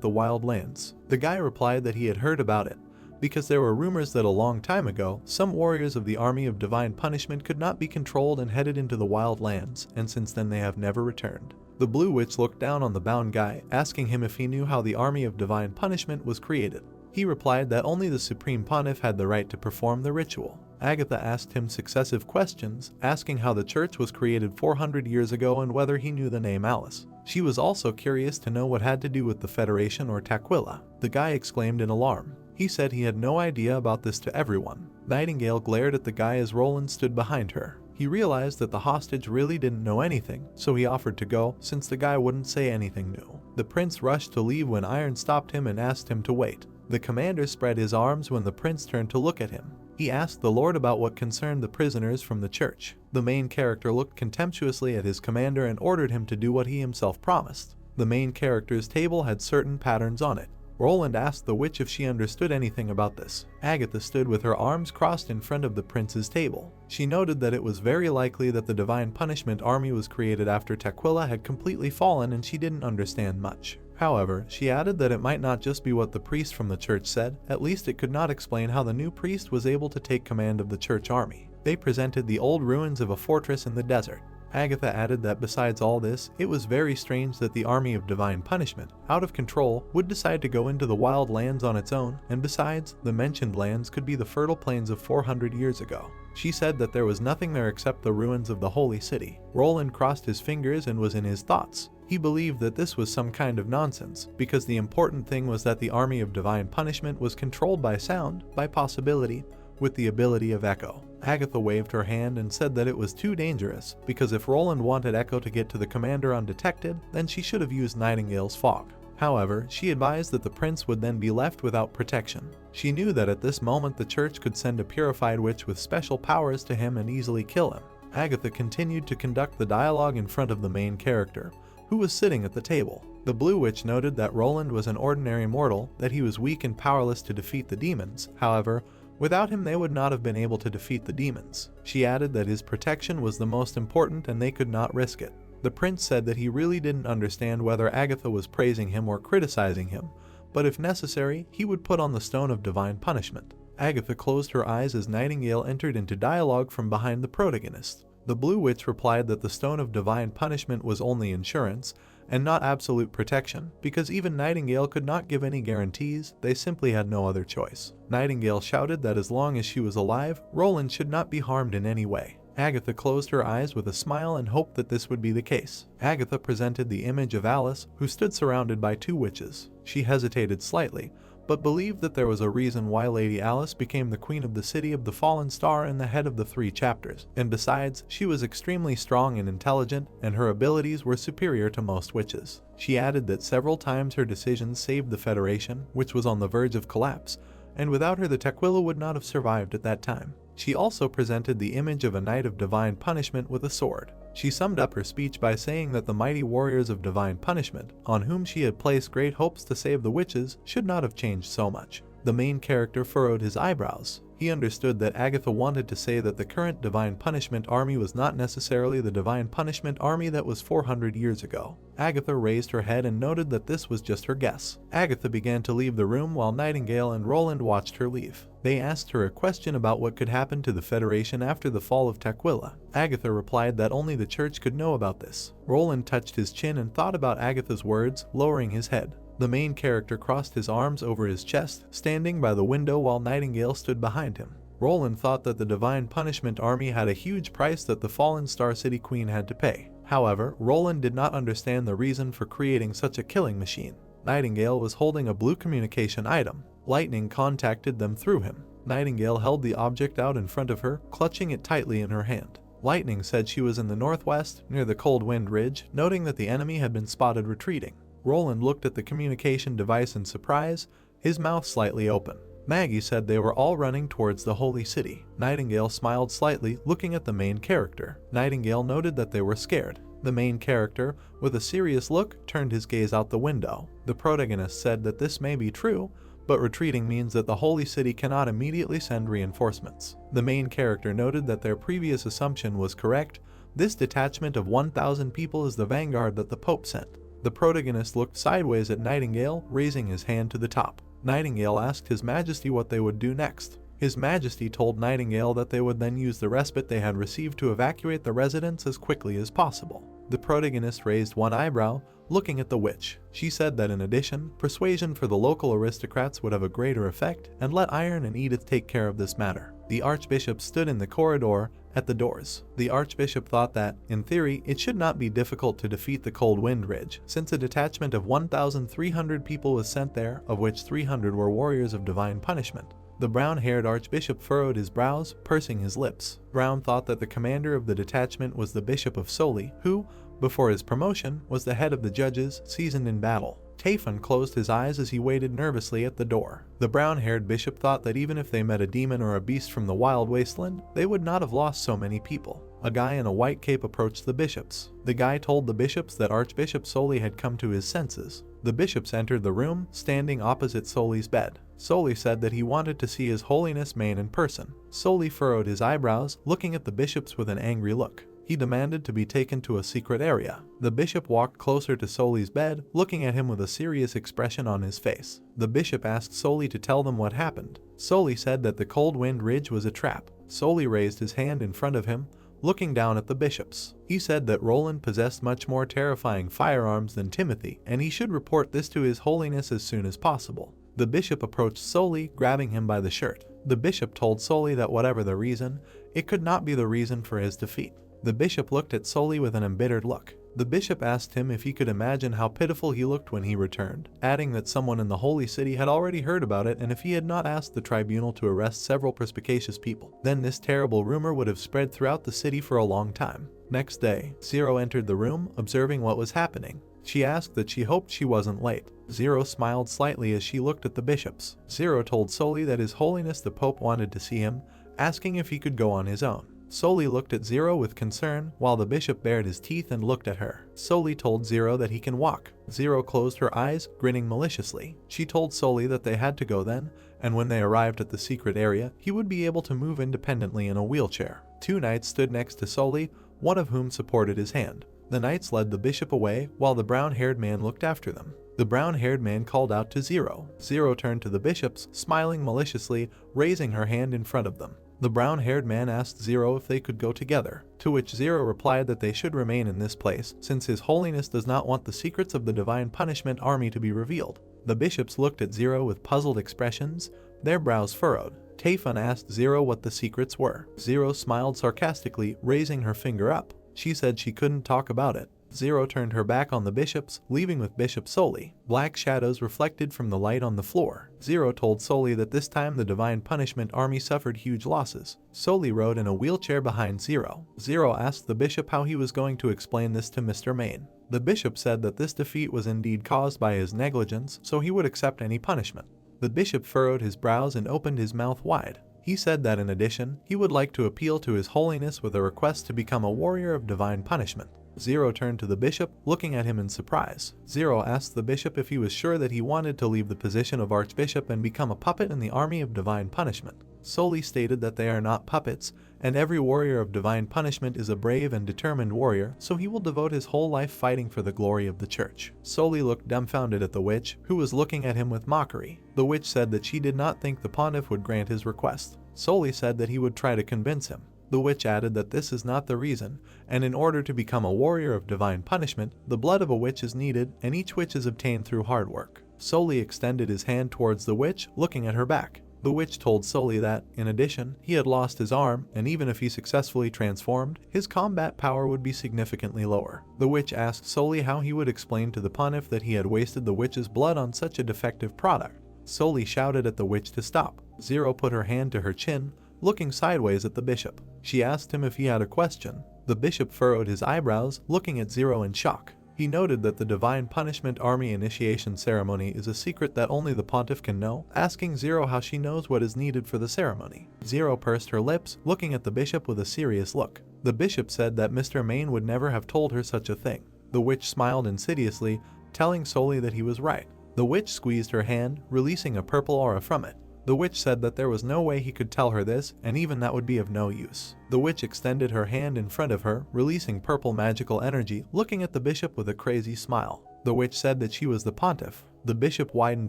the wild lands. The guy replied that he had heard about it, because there were rumors that a long time ago, some warriors of the army of divine punishment could not be controlled and headed into the wild lands, and since then they have never returned. The blue witch looked down on the bound guy, asking him if he knew how the army of divine punishment was created. He replied that only the supreme pontiff had the right to perform the ritual. Agatha asked him successive questions, asking how the church was created 400 years ago and whether he knew the name Alice. She was also curious to know what had to do with the Federation or Taquilla. The guy exclaimed in alarm. He said he had no idea about this to everyone. Nightingale glared at the guy as Roland stood behind her. He realized that the hostage really didn't know anything, so he offered to go, since the guy wouldn't say anything new. The prince rushed to leave when Iron stopped him and asked him to wait. The commander spread his arms when the prince turned to look at him. He asked the Lord about what concerned the prisoners from the church. The main character looked contemptuously at his commander and ordered him to do what he himself promised. The main character's table had certain patterns on it. Roland asked the witch if she understood anything about this. Agatha stood with her arms crossed in front of the prince's table. She noted that it was very likely that the Divine Punishment Army was created after Taquilla had completely fallen and she didn't understand much. However, she added that it might not just be what the priest from the church said, at least it could not explain how the new priest was able to take command of the church army. They presented the old ruins of a fortress in the desert. Agatha added that besides all this, it was very strange that the army of divine punishment, out of control, would decide to go into the wild lands on its own, and besides, the mentioned lands could be the fertile plains of 400 years ago. She said that there was nothing there except the ruins of the holy city. Roland crossed his fingers and was in his thoughts. He believed that this was some kind of nonsense, because the important thing was that the army of divine punishment was controlled by sound, by possibility, with the ability of echo. Agatha waved her hand and said that it was too dangerous, because if Roland wanted Echo to get to the commander undetected, then she should have used Nightingale's fog. However, she advised that the prince would then be left without protection. She knew that at this moment the church could send a purified witch with special powers to him and easily kill him. Agatha continued to conduct the dialogue in front of the main character, who was sitting at the table. The Blue Witch noted that Roland was an ordinary mortal, that he was weak and powerless to defeat the demons. However, without him they would not have been able to defeat the demons. She added that his protection was the most important and they could not risk it. The prince said that he really didn't understand whether Agatha was praising him or criticizing him, but if necessary, he would put on the stone of divine punishment. Agatha closed her eyes as Nightingale entered into dialogue from behind the protagonist. The Blue Witch replied that the Stone of Divine Punishment was only insurance and not absolute protection, because even Nightingale could not give any guarantees. They simply had no other choice. Nightingale shouted that as long as she was alive, Roland should not be harmed in any way. Agatha closed her eyes with a smile and hoped that this would be the case. Agatha presented the image of Alice, who stood surrounded by two witches. She hesitated slightly, but believed that there was a reason why Lady Alice became the queen of the City of the Fallen Star and the head of the 3 chapters, and besides, she was extremely strong and intelligent, and her abilities were superior to most witches. She added that several times her decisions saved the Federation, which was on the verge of collapse, and without her the Tequila would not have survived at that time. She also presented the image of a knight of divine punishment with a sword. She summed up her speech by saying that the mighty warriors of divine punishment, on whom she had placed great hopes to save the witches, should not have changed so much. The main character furrowed his eyebrows. He understood that Agatha wanted to say that the current divine punishment army was not necessarily the divine punishment army that was 400 years ago. Agatha raised her head and noted that this was just her guess. Agatha began to leave the room while Nightingale and Roland watched her leave. They asked her a question about what could happen to the Federation after the fall of Tequila. Agatha replied that only the church could know about this. Roland touched his chin and thought about Agatha's words, lowering his head. The main character crossed his arms over his chest, standing by the window while Nightingale stood behind him. Roland thought that the Divine Punishment Army had a huge price that the fallen Star City Queen had to pay. However, Roland did not understand the reason for creating such a killing machine. Nightingale was holding a blue communication item. Lightning contacted them through him. Nightingale held the object out in front of her, clutching it tightly in her hand. Lightning said she was in the northwest, near the Cold Wind Ridge, noting that the enemy had been spotted retreating. Roland looked at the communication device in surprise, his mouth slightly open. Maggie said they were all running towards the Holy City. Nightingale smiled slightly, looking at the main character. Nightingale noted that they were scared. The main character, with a serious look, turned his gaze out the window. The protagonist said that this may be true, but retreating means that the Holy City cannot immediately send reinforcements. The main character noted that their previous assumption was correct. This detachment of 1,000 people is the vanguard that the Pope sent. The protagonist looked sideways at Nightingale, raising his hand to the top. Nightingale asked His Majesty what they would do next. His Majesty told Nightingale that they would then use the respite they had received to evacuate the residents as quickly as possible. The protagonist raised one eyebrow, looking at the witch. She said that in addition, persuasion for the local aristocrats would have a greater effect, and let Iron and Edith take care of this matter. The Archbishop stood in the corridor at the doors. The Archbishop thought that, in theory, it should not be difficult to defeat the Cold Wind Ridge, since a detachment of 1,300 people was sent there, of which 300 were warriors of divine punishment. The brown-haired Archbishop furrowed his brows, pursing his lips. Brown thought that the commander of the detachment was the Bishop of Soli, who, before his promotion, was the head of the judges, seasoned in battle. Tafon closed his eyes as he waited nervously at the door. The brown-haired bishop thought that even if they met a demon or a beast from the wild wasteland, they would not have lost so many people. A guy in a white cape approached the bishops. The guy told the bishops that Archbishop Soli had come to his senses. The bishops entered the room, standing opposite Soli's bed. Soli said that he wanted to see His Holiness Main in person. Soli furrowed his eyebrows, looking at the bishops with an angry look. He demanded to be taken to a secret area. The bishop walked closer to Soli's bed, looking at him with a serious expression on his face. The bishop asked Soli to tell them what happened. Soli said that the Cold Wind Ridge was a trap. Soli raised his hand in front of him, looking down at the bishops. He said that Roland possessed much more terrifying firearms than Timothy, and he should report this to His Holiness as soon as possible. The bishop approached Soli, grabbing him by the shirt. The bishop told Soli that whatever the reason, it could not be the reason for his defeat. The bishop looked at Soli with an embittered look. The bishop asked him if he could imagine how pitiful he looked when he returned, adding that someone in the Holy City had already heard about it, and if he had not asked the tribunal to arrest several perspicacious people, then this terrible rumor would have spread throughout the city for a long time. Next day, Zero entered the room, observing what was happening. She asked that she hoped she wasn't late. Zero smiled slightly as she looked at the bishops. Zero told Soli that His Holiness the Pope wanted to see him, asking if he could go on his own. Soli looked at Zero with concern, while the bishop bared his teeth and looked at her. Soli told Zero that he can walk. Zero closed her eyes, grinning maliciously. She told Soli that they had to go then, and when they arrived at the secret area, he would be able to move independently in a wheelchair. 2 knights stood next to Soli, one of whom supported his hand. The knights led the bishop away, while the brown-haired man looked after them. The brown-haired man called out to Zero. Zero turned to the bishops, smiling maliciously, raising her hand in front of them. The brown-haired man asked Zero if they could go together, to which Zero replied that they should remain in this place, since His Holiness does not want the secrets of the Divine Punishment Army to be revealed. The bishops looked at Zero with puzzled expressions, their brows furrowed. Taefun asked Zero what the secrets were. Zero smiled sarcastically, raising her finger up. She said she couldn't talk about it. Zero turned her back on the bishops, leaving with Bishop Soli. Black shadows reflected from the light on the floor. Zero told Soli that this time the Divine Punishment Army suffered huge losses. Soli rode in a wheelchair behind Zero. Zero asked the bishop how he was going to explain this to Mr. Main. The bishop said that this defeat was indeed caused by his negligence, so he would accept any punishment. The bishop furrowed his brows and opened his mouth wide. He said that in addition, he would like to appeal to His Holiness with a request to become a warrior of divine punishment. Zero turned to the bishop, looking at him in surprise. Zero asked the bishop if he was sure that he wanted to leave the position of archbishop and become a puppet in the army of divine punishment. Soli stated that they are not puppets, and every warrior of divine punishment is a brave and determined warrior, so he will devote his whole life fighting for the glory of the church. Soli looked dumbfounded at the witch, who was looking at him with mockery. The witch said that she did not think the pontiff would grant his request. Soli said that he would try to convince him. The witch added that this is not the reason, and in order to become a warrior of divine punishment, the blood of a witch is needed, and each witch is obtained through hard work. Soli extended his hand towards the witch, looking at her back. The witch told Soli that, in addition, he had lost his arm, and even if he successfully transformed, his combat power would be significantly lower. The witch asked Soli how he would explain to the pontiff that he had wasted the witch's blood on such a defective product. Soli shouted at the witch to stop. Zero put her hand to her chin, looking sideways at the bishop. She asked him if he had a question. The bishop furrowed his eyebrows, looking at Zero in shock. He noted that the Divine Punishment Army initiation ceremony is a secret that only the pontiff can know, asking Zero how she knows what is needed for the ceremony. Zero pursed her lips, looking at the bishop with a serious look. The bishop said that Mr. Main would never have told her such a thing. The witch smiled insidiously, telling Soli that he was right. The witch squeezed her hand, releasing a purple aura from it. The witch said that there was no way he could tell her this, and even that would be of no use. The witch extended her hand in front of her, releasing purple magical energy, looking at the bishop with a crazy smile. The witch said that she was the pontiff. The bishop widened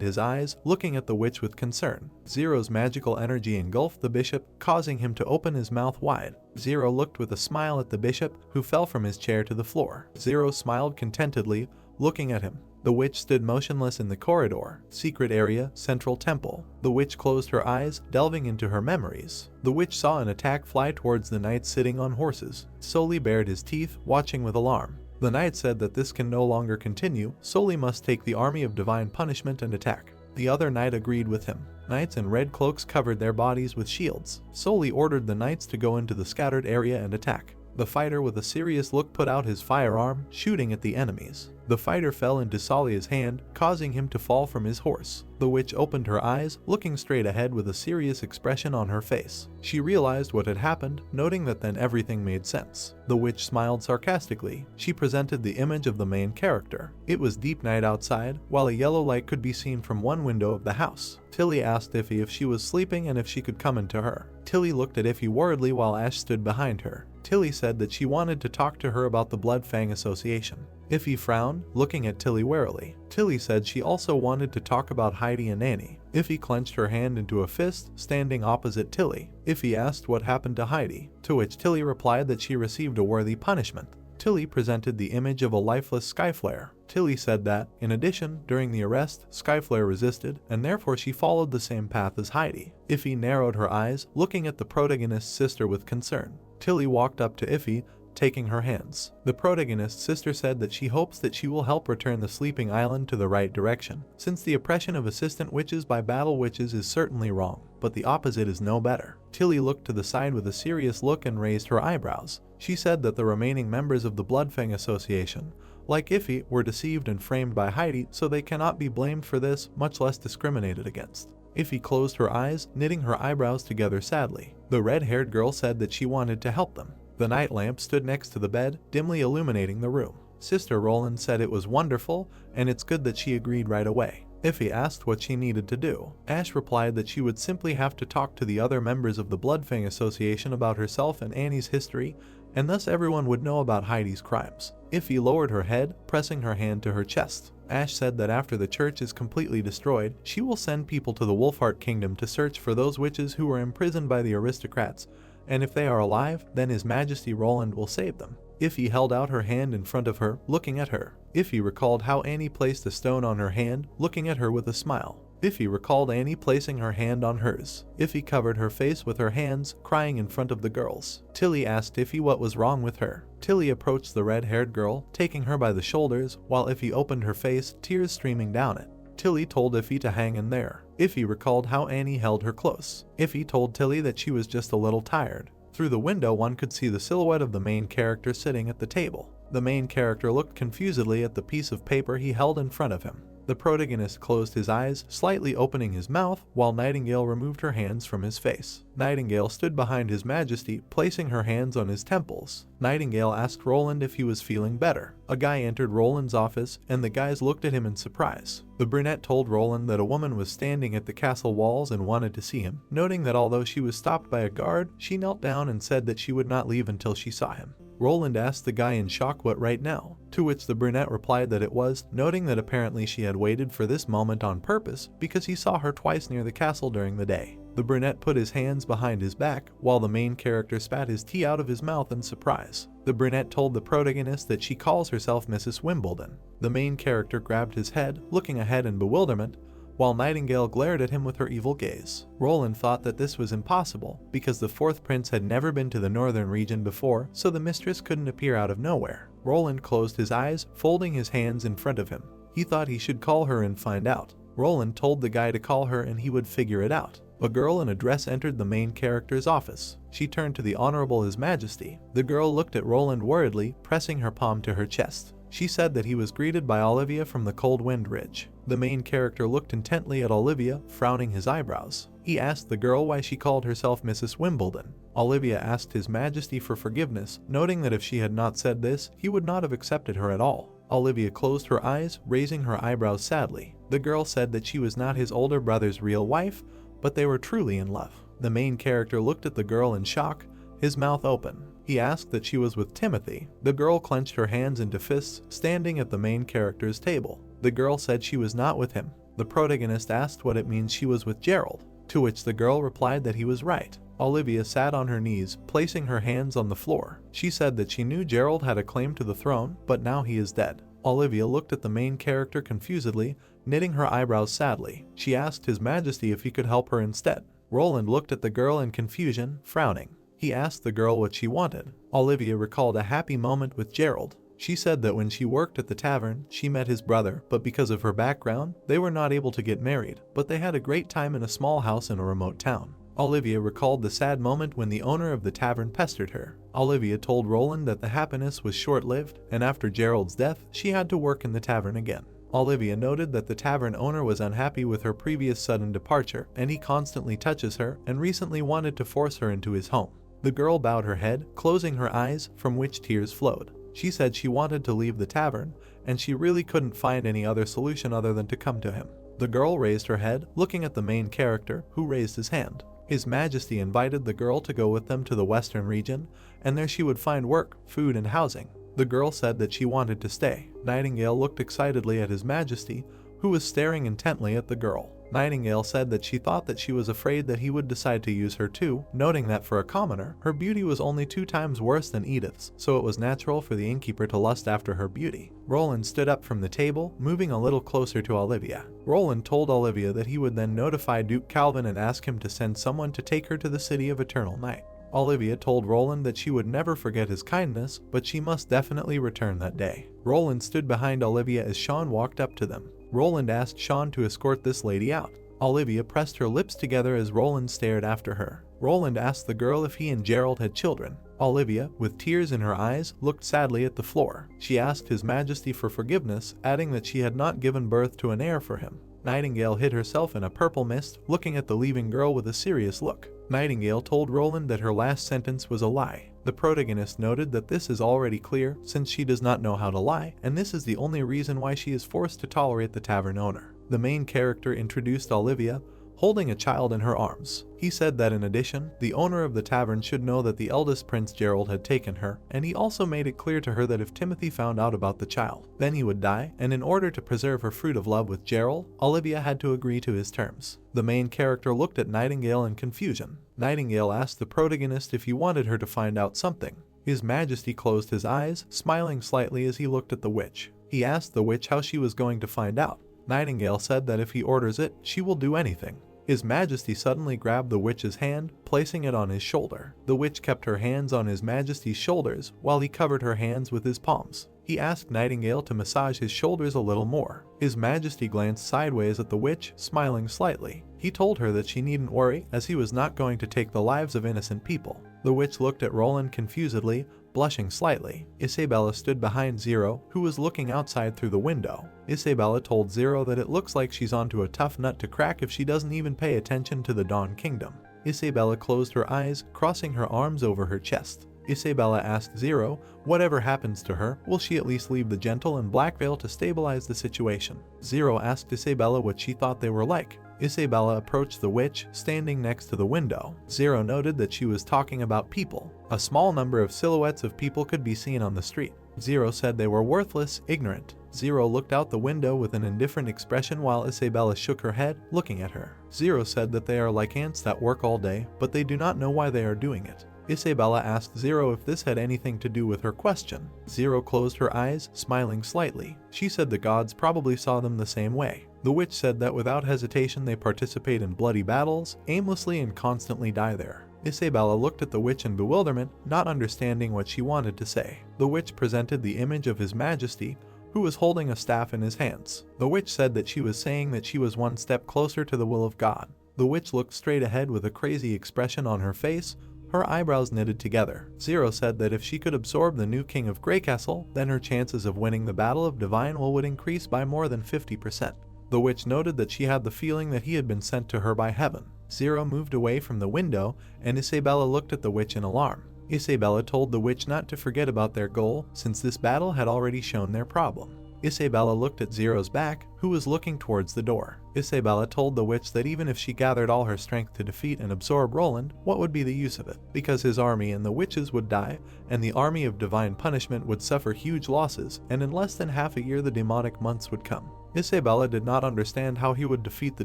his eyes, looking at the witch with concern. Zero's magical energy engulfed the bishop, causing him to open his mouth wide. Zero looked with a smile at the bishop, who fell from his chair to the floor. Zero smiled contentedly, looking at him. The witch stood motionless in the corridor. Secret area, central temple. The witch closed her eyes, delving into her memories. The witch saw an attack fly towards the knights sitting on horses. Soli bared his teeth, watching with alarm. The knight said that this can no longer continue. Soli must take the army of divine punishment and attack. The other knight agreed with him. Knights in red cloaks covered their bodies with shields. Soli ordered the knights to go into the scattered area and attack. The fighter with a serious look put out his firearm, shooting at the enemies. The fighter fell into Solia's hand, causing him to fall from his horse. The witch opened her eyes, looking straight ahead with a serious expression on her face. She realized what had happened, noting that then everything made sense. The witch smiled sarcastically. She presented the image of the main character. It was deep night outside, while a yellow light could be seen from one window of the house. Tilly asked Iffy if she was sleeping and if she could come into her. Tilly looked at Iffy worriedly while Ash stood behind her. Tilly said that she wanted to talk to her about the Blood Fang Association. Iffy frowned, looking at Tilly warily. Tilly said she also wanted to talk about Heidi and Annie. Iffy clenched her hand into a fist, standing opposite Tilly. Iffy asked what happened to Heidi, to which Tilly replied that she received a worthy punishment. Tilly presented the image of a lifeless Skyflare. Tilly said that, in addition, during the arrest, Skyflare resisted, and therefore she followed the same path as Heidi. Iffy narrowed her eyes, looking at the protagonist's sister with concern. Tilly walked up to Iffy, taking her hands. The protagonist's sister said that she hopes that she will help return the sleeping island to the right direction, since the oppression of assistant witches by battle witches is certainly wrong, but the opposite is no better. Tilly looked to the side with a serious look and raised her eyebrows. She said that the remaining members of the Bloodfang Association, like Iffy, were deceived and framed by Heidi, so they cannot be blamed for this, much less discriminated against. Iffy closed her eyes, knitting her eyebrows together sadly. The red-haired girl said that she wanted to help them. The night lamp stood next to the bed, dimly illuminating the room. Sister Roland said it was wonderful, and it's good that she agreed right away. Iffy asked what she needed to do. Ash replied that she would simply have to talk to the other members of the Bloodfang Association about herself and Annie's history, and thus everyone would know about Heidi's crimes. Iffy lowered her head, pressing her hand to her chest. Ash said that after the church is completely destroyed, she will send people to the Wolfheart Kingdom to search for those witches who were imprisoned by the aristocrats, and if they are alive, then His Majesty Roland will save them. Ify held out her hand in front of her, looking at her. Ify recalled how Annie placed a stone on her hand, looking at her with a smile. Ify recalled Annie placing her hand on hers. Ify covered her face with her hands, crying in front of the girls. Tilly asked Ify what was wrong with her. Tilly approached the red-haired girl, taking her by the shoulders, while Ify opened her face, tears streaming down it. Tilly told Ify to hang in there. Ify recalled how Annie held her close. Ify told Tilly that she was just a little tired. Through the window one could see the silhouette of the main character sitting at the table. The main character looked confusedly at the piece of paper he held in front of him. The protagonist closed his eyes, slightly opening his mouth, while Nightingale removed her hands from his face. Nightingale stood behind His Majesty, placing her hands on his temples. Nightingale asked Roland if he was feeling better. A guy entered Roland's office, and the guys looked at him in surprise. The brunette told Roland that a woman was standing at the castle walls and wanted to see him, noting that although she was stopped by a guard, she knelt down and said that she would not leave until she saw him. Roland asked the guy in shock what right now, to which the brunette replied that it was, noting that apparently she had waited for this moment on purpose because he saw her twice near the castle during the day. The brunette put his hands behind his back, while the main character spat his tea out of his mouth in surprise. The brunette told the protagonist that she calls herself Mrs. Wimbledon. The main character grabbed his head, looking ahead in bewilderment, while Nightingale glared at him with her evil gaze. Roland thought that this was impossible, because the fourth prince had never been to the northern region before, so the mistress couldn't appear out of nowhere. Roland closed his eyes, folding his hands in front of him. He thought he should call her and find out. Roland told the guy to call her and he would figure it out. A girl in a dress entered the main character's office. She turned to the Honorable His Majesty. The girl looked at Roland worriedly, pressing her palm to her chest. She said that he was greeted by Olivia from the Cold Wind Ridge. The main character looked intently at Olivia, frowning his eyebrows. He asked the girl why she called herself Mrs. Wimbledon. Olivia asked His Majesty for forgiveness, noting that if she had not said this, he would not have accepted her at all. Olivia closed her eyes, raising her eyebrows sadly. The girl said that she was not his older brother's real wife, but they were truly in love. The main character looked at the girl in shock, his mouth open. He asked that she was with Timothy. The girl clenched her hands into fists, standing at the main character's table. The girl said she was not with him. The protagonist asked what it means she was with Gerald, to which the girl replied that he was right. Olivia sat on her knees, placing her hands on the floor. She said that she knew Gerald had a claim to the throne, but now he is dead. Olivia looked at the main character confusedly, knitting her eyebrows sadly. She asked His Majesty if he could help her instead. Roland looked at the girl in confusion, frowning. He asked the girl what she wanted. Olivia recalled a happy moment with Gerald. She said that when she worked at the tavern, she met his brother, but because of her background, they were not able to get married, but they had a great time in a small house in a remote town. Olivia recalled the sad moment when the owner of the tavern pestered her. Olivia told Roland that the happiness was short-lived, and after Gerald's death, she had to work in the tavern again. Olivia noted that the tavern owner was unhappy with her previous sudden departure, and he constantly touches her, and recently wanted to force her into his home. The girl bowed her head, closing her eyes, from which tears flowed. She said she wanted to leave the tavern, and she really couldn't find any other solution other than to come to him. The girl raised her head, looking at the main character, who raised his hand. His Majesty invited the girl to go with them to the western region, and there she would find work, food, and housing. The girl said that she wanted to stay. Nightingale looked excitedly at His Majesty, who was staring intently at the girl. Nightingale said that she thought that she was afraid that he would decide to use her too, noting that for a commoner, her beauty was only 2 times worse than Edith's, so it was natural for the innkeeper to lust after her beauty. Roland stood up from the table, moving a little closer to Olivia. Roland told Olivia that he would then notify Duke Calvin and ask him to send someone to take her to the City of Eternal Night. Olivia told Roland that she would never forget his kindness, but she must definitely return that day. Roland stood behind Olivia as Sean walked up to them. Roland asked Sean to escort this lady out. Olivia pressed her lips together as Roland stared after her. Roland asked the girl if he and Gerald had children. Olivia, with tears in her eyes, looked sadly at the floor. She asked His Majesty for forgiveness, adding that she had not given birth to an heir for him. Nightingale hid herself in a purple mist, looking at the leaving girl with a serious look. Nightingale told Roland that her last sentence was a lie. The protagonist noted that this is already clear since she does not know how to lie, and this is the only reason why she is forced to tolerate the tavern owner. The main character introduced Olivia, holding a child in her arms. He said that in addition, the owner of the tavern should know that the eldest Prince Gerald had taken her, and he also made it clear to her that if Timothy found out about the child, then he would die, and in order to preserve her fruit of love with Gerald, Olivia had to agree to his terms. The main character looked at Nightingale in confusion. Nightingale asked the protagonist if he wanted her to find out something. His Majesty closed his eyes, smiling slightly as he looked at the witch. He asked the witch how she was going to find out. Nightingale said that if he orders it, she will do anything. His Majesty suddenly grabbed the witch's hand, placing it on his shoulder. The witch kept her hands on His Majesty's shoulders while he covered her hands with his palms. He asked Nightingale to massage his shoulders a little more. His Majesty glanced sideways at the witch, smiling slightly. He told her that she needn't worry, as he was not going to take the lives of innocent people. The witch looked at Roland confusedly, blushing slightly. Isabella stood behind Zero, who was looking outside through the window. Isabella told Zero that it looks like she's onto a tough nut to crack if she doesn't even pay attention to the Dawn Kingdom. Isabella closed her eyes, crossing her arms over her chest. Isabella asked Zero, whatever happens to her, will she at least leave the Gentle and Black Veil to stabilize the situation? Zero asked Isabella what she thought they were like. Isabella approached the witch, standing next to the window. Zero noted that she was talking about people. A small number of silhouettes of people could be seen on the street. Zero said they were worthless, ignorant. Zero looked out the window with an indifferent expression while Isabella shook her head, looking at her. Zero said that they are like ants that work all day, but they do not know why they are doing it. Isabella asked Zero if this had anything to do with her question. Zero closed her eyes, smiling slightly. She said the gods probably saw them the same way. The witch said that without hesitation they participate in bloody battles, aimlessly and constantly die there. Isabella looked at the witch in bewilderment, not understanding what she wanted to say. The witch presented the image of His Majesty, who was holding a staff in his hands. The witch said that she was saying that she was one step closer to the will of God. The witch looked straight ahead with a crazy expression on her face, her eyebrows knitted together. Zero said that if she could absorb the new king of Greycastle, then her chances of winning the Battle of Divine Will would increase by more than 50%. The witch noted that she had the feeling that he had been sent to her by heaven. Zero moved away from the window, and Isabella looked at the witch in alarm. Isabella told the witch not to forget about their goal, since this battle had already shown their problem. Isabella looked at Zero's back, who was looking towards the door. Isabella told the witch that even if she gathered all her strength to defeat and absorb Roland, what would be the use of it? Because his army and the witches would die, and the army of divine punishment would suffer huge losses, and in less than half a year the demonic months would come. Isabella did not understand how he would defeat the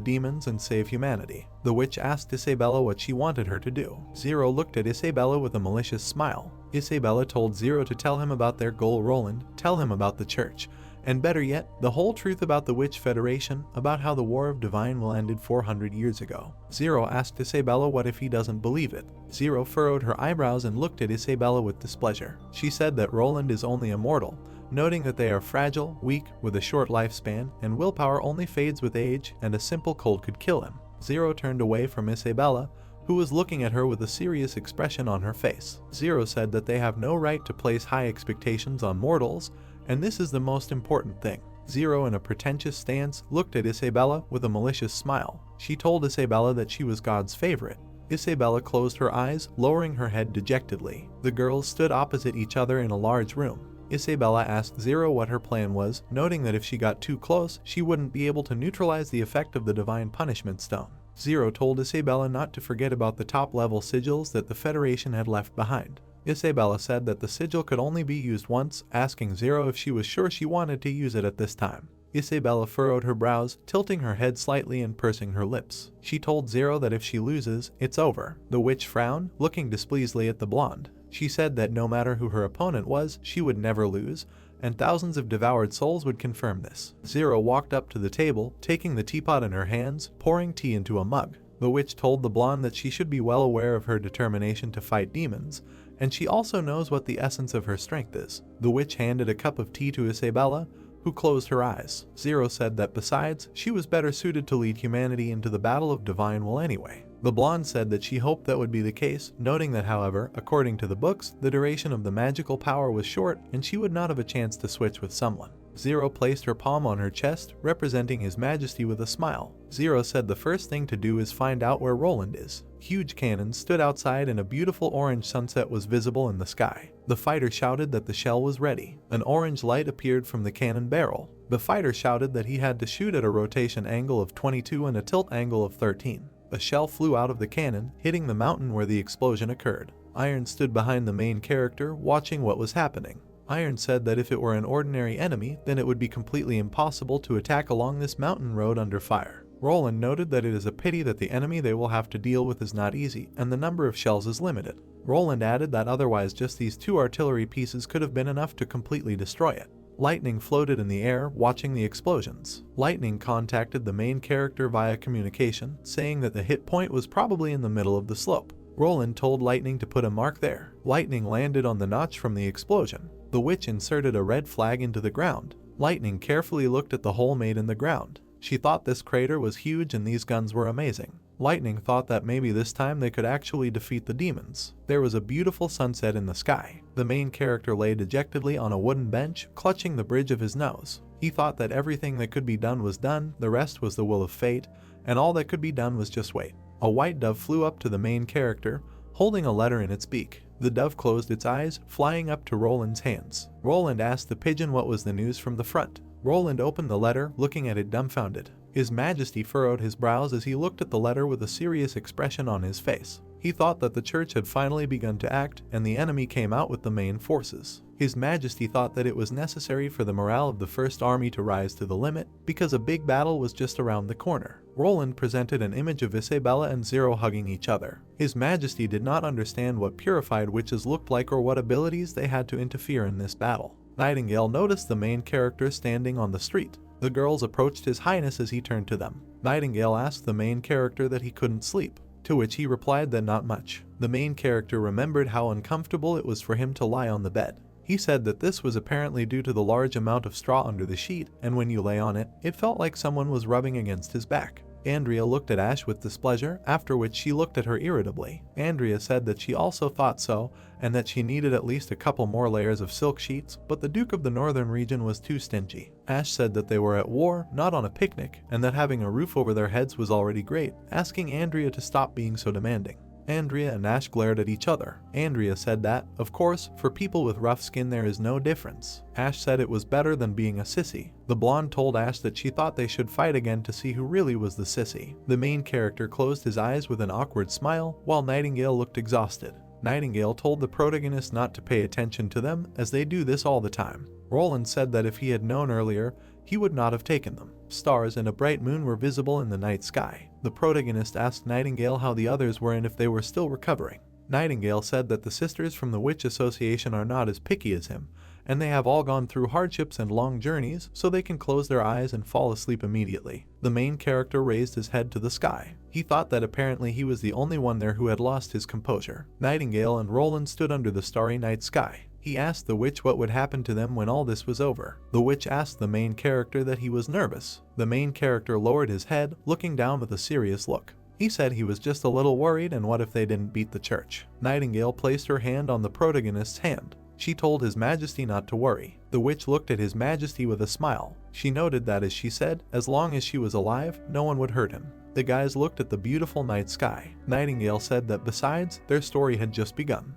demons and save humanity. The witch asked Isabella what she wanted her to do. Zero looked at Isabella with a malicious smile. Isabella told Zero to tell him about their goal Roland, tell him about the church, and better yet, the whole truth about the Witch Federation, about how the War of Divine Will ended 400 years ago. Zero asked Isabella what if he doesn't believe it. Zero furrowed her eyebrows and looked at Isabella with displeasure. She said that Roland is only a mortal, noting that they are fragile, weak, with a short lifespan, and willpower only fades with age, and a simple cold could kill him. Zero turned away from Isabella, who was looking at her with a serious expression on her face. Zero said that they have no right to place high expectations on mortals, and this is the most important thing. Zero, in a pretentious stance, looked at Isabella with a malicious smile. She told Isabella that she was God's favorite. Isabella closed her eyes, lowering her head dejectedly. The girls stood opposite each other in a large room. Isabella asked Zero what her plan was, noting that if she got too close, she wouldn't be able to neutralize the effect of the Divine Punishment Stone. Zero told Isabella not to forget about the top-level sigils that the Federation had left behind. Isabella said that the sigil could only be used once, asking Zero if she was sure she wanted to use it at this time. Isabella furrowed her brows, tilting her head slightly and pursing her lips. She told Zero that if she loses, it's over. The witch frowned, looking displeasedly at the blonde. She said that no matter who her opponent was, she would never lose, and thousands of devoured souls would confirm this. Zero walked up to the table, taking the teapot in her hands, pouring tea into a mug. The witch told the blonde that she should be well aware of her determination to fight demons, and she also knows what the essence of her strength is. The witch handed a cup of tea to Isabella, who closed her eyes. Zero said that besides, she was better suited to lead humanity into the Battle of Divine Will anyway. The blonde said that she hoped that would be the case, noting that however, according to the books, the duration of the magical power was short and she would not have a chance to switch with someone. Zero placed her palm on her chest, representing His Majesty with a smile. Zero said the first thing to do is find out where Roland is. Huge cannons stood outside and a beautiful orange sunset was visible in the sky. The fighter shouted that the shell was ready. An orange light appeared from the cannon barrel. The fighter shouted that he had to shoot at a rotation angle of 22 and a tilt angle of 13. A shell flew out of the cannon, hitting the mountain where the explosion occurred. Iron stood behind the main character, watching what was happening. Iron said that if it were an ordinary enemy, then it would be completely impossible to attack along this mountain road under fire. Roland noted that it is a pity that the enemy they will have to deal with is not easy, and the number of shells is limited. Roland added that otherwise just these 2 artillery pieces could have been enough to completely destroy it. Lightning floated in the air, watching the explosions. Lightning contacted the main character via communication, saying that the hit point was probably in the middle of the slope. Roland told Lightning to put a mark there. Lightning landed on the notch from the explosion. The witch inserted a red flag into the ground. Lightning carefully looked at the hole made in the ground. She thought this crater was huge and these guns were amazing. Lightning thought that maybe this time they could actually defeat the demons. There was a beautiful sunset in the sky. The main character lay dejectedly on a wooden bench, clutching the bridge of his nose. He thought that everything that could be done was done, the rest was the will of fate, and all that could be done was just wait. A white dove flew up to the main character, holding a letter in its beak. The dove closed its eyes, flying up to Roland's hands. Roland asked the pigeon what was the news from the front. Roland opened the letter, looking at it dumbfounded. His Majesty furrowed his brows as he looked at the letter with a serious expression on his face. He thought that the church had finally begun to act, and the enemy came out with the main forces. His Majesty thought that it was necessary for the morale of the First Army to rise to the limit, because a big battle was just around the corner. Roland presented an image of Isabella and Zero hugging each other. His Majesty did not understand what purified witches looked like or what abilities they had to interfere in this battle. Nightingale noticed the main character standing on the street. The girls approached His Highness as he turned to them. Nightingale asked the main character that he couldn't sleep, to which he replied that not much. The main character remembered how uncomfortable it was for him to lie on the bed. He said that this was apparently due to the large amount of straw under the sheet, and when you lay on it, it felt like someone was rubbing against his back. Andrea looked at Ash with displeasure, after which she looked at her irritably. Andrea said that she also thought so, and that she needed at least a couple more layers of silk sheets, but the Duke of the Northern region was too stingy. Ash said that they were at war, not on a picnic, and that having a roof over their heads was already great, asking Andrea to stop being so demanding. Andrea and Ash glared at each other. Andrea said that, of course, for people with rough skin there is no difference. Ash said it was better than being a sissy. The blonde told Ash that she thought they should fight again to see who really was the sissy. The main character closed his eyes with an awkward smile, while Nightingale looked exhausted. Nightingale told the protagonist not to pay attention to them, as they do this all the time. Roland said that if he had known earlier, he would not have taken them. Stars and a bright moon were visible in the night sky. The protagonist asked Nightingale how the others were and if they were still recovering. Nightingale said that the sisters from the Witch Association are not as picky as him, and they have all gone through hardships and long journeys, so they can close their eyes and fall asleep immediately. The main character raised his head to the sky. He thought that apparently he was the only one there who had lost his composure. Nightingale and Roland stood under the starry night sky. He asked the witch what would happen to them when all this was over. The witch asked the main character that he was nervous. The main character lowered his head, looking down with a serious look. He said he was just a little worried, and what if they didn't beat the church? Nightingale placed her hand on the protagonist's hand. She told His Majesty not to worry. The witch looked at His Majesty with a smile. She noted that, as she said, as long as she was alive, no one would hurt him. The guys looked at the beautiful night sky. Nightingale said that besides, their story had just begun.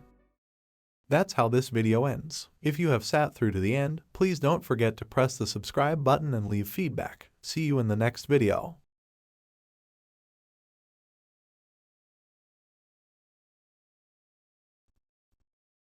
That's how this video ends. If you have sat through to the end, please don't forget to press the subscribe button and leave feedback. See you in the next video.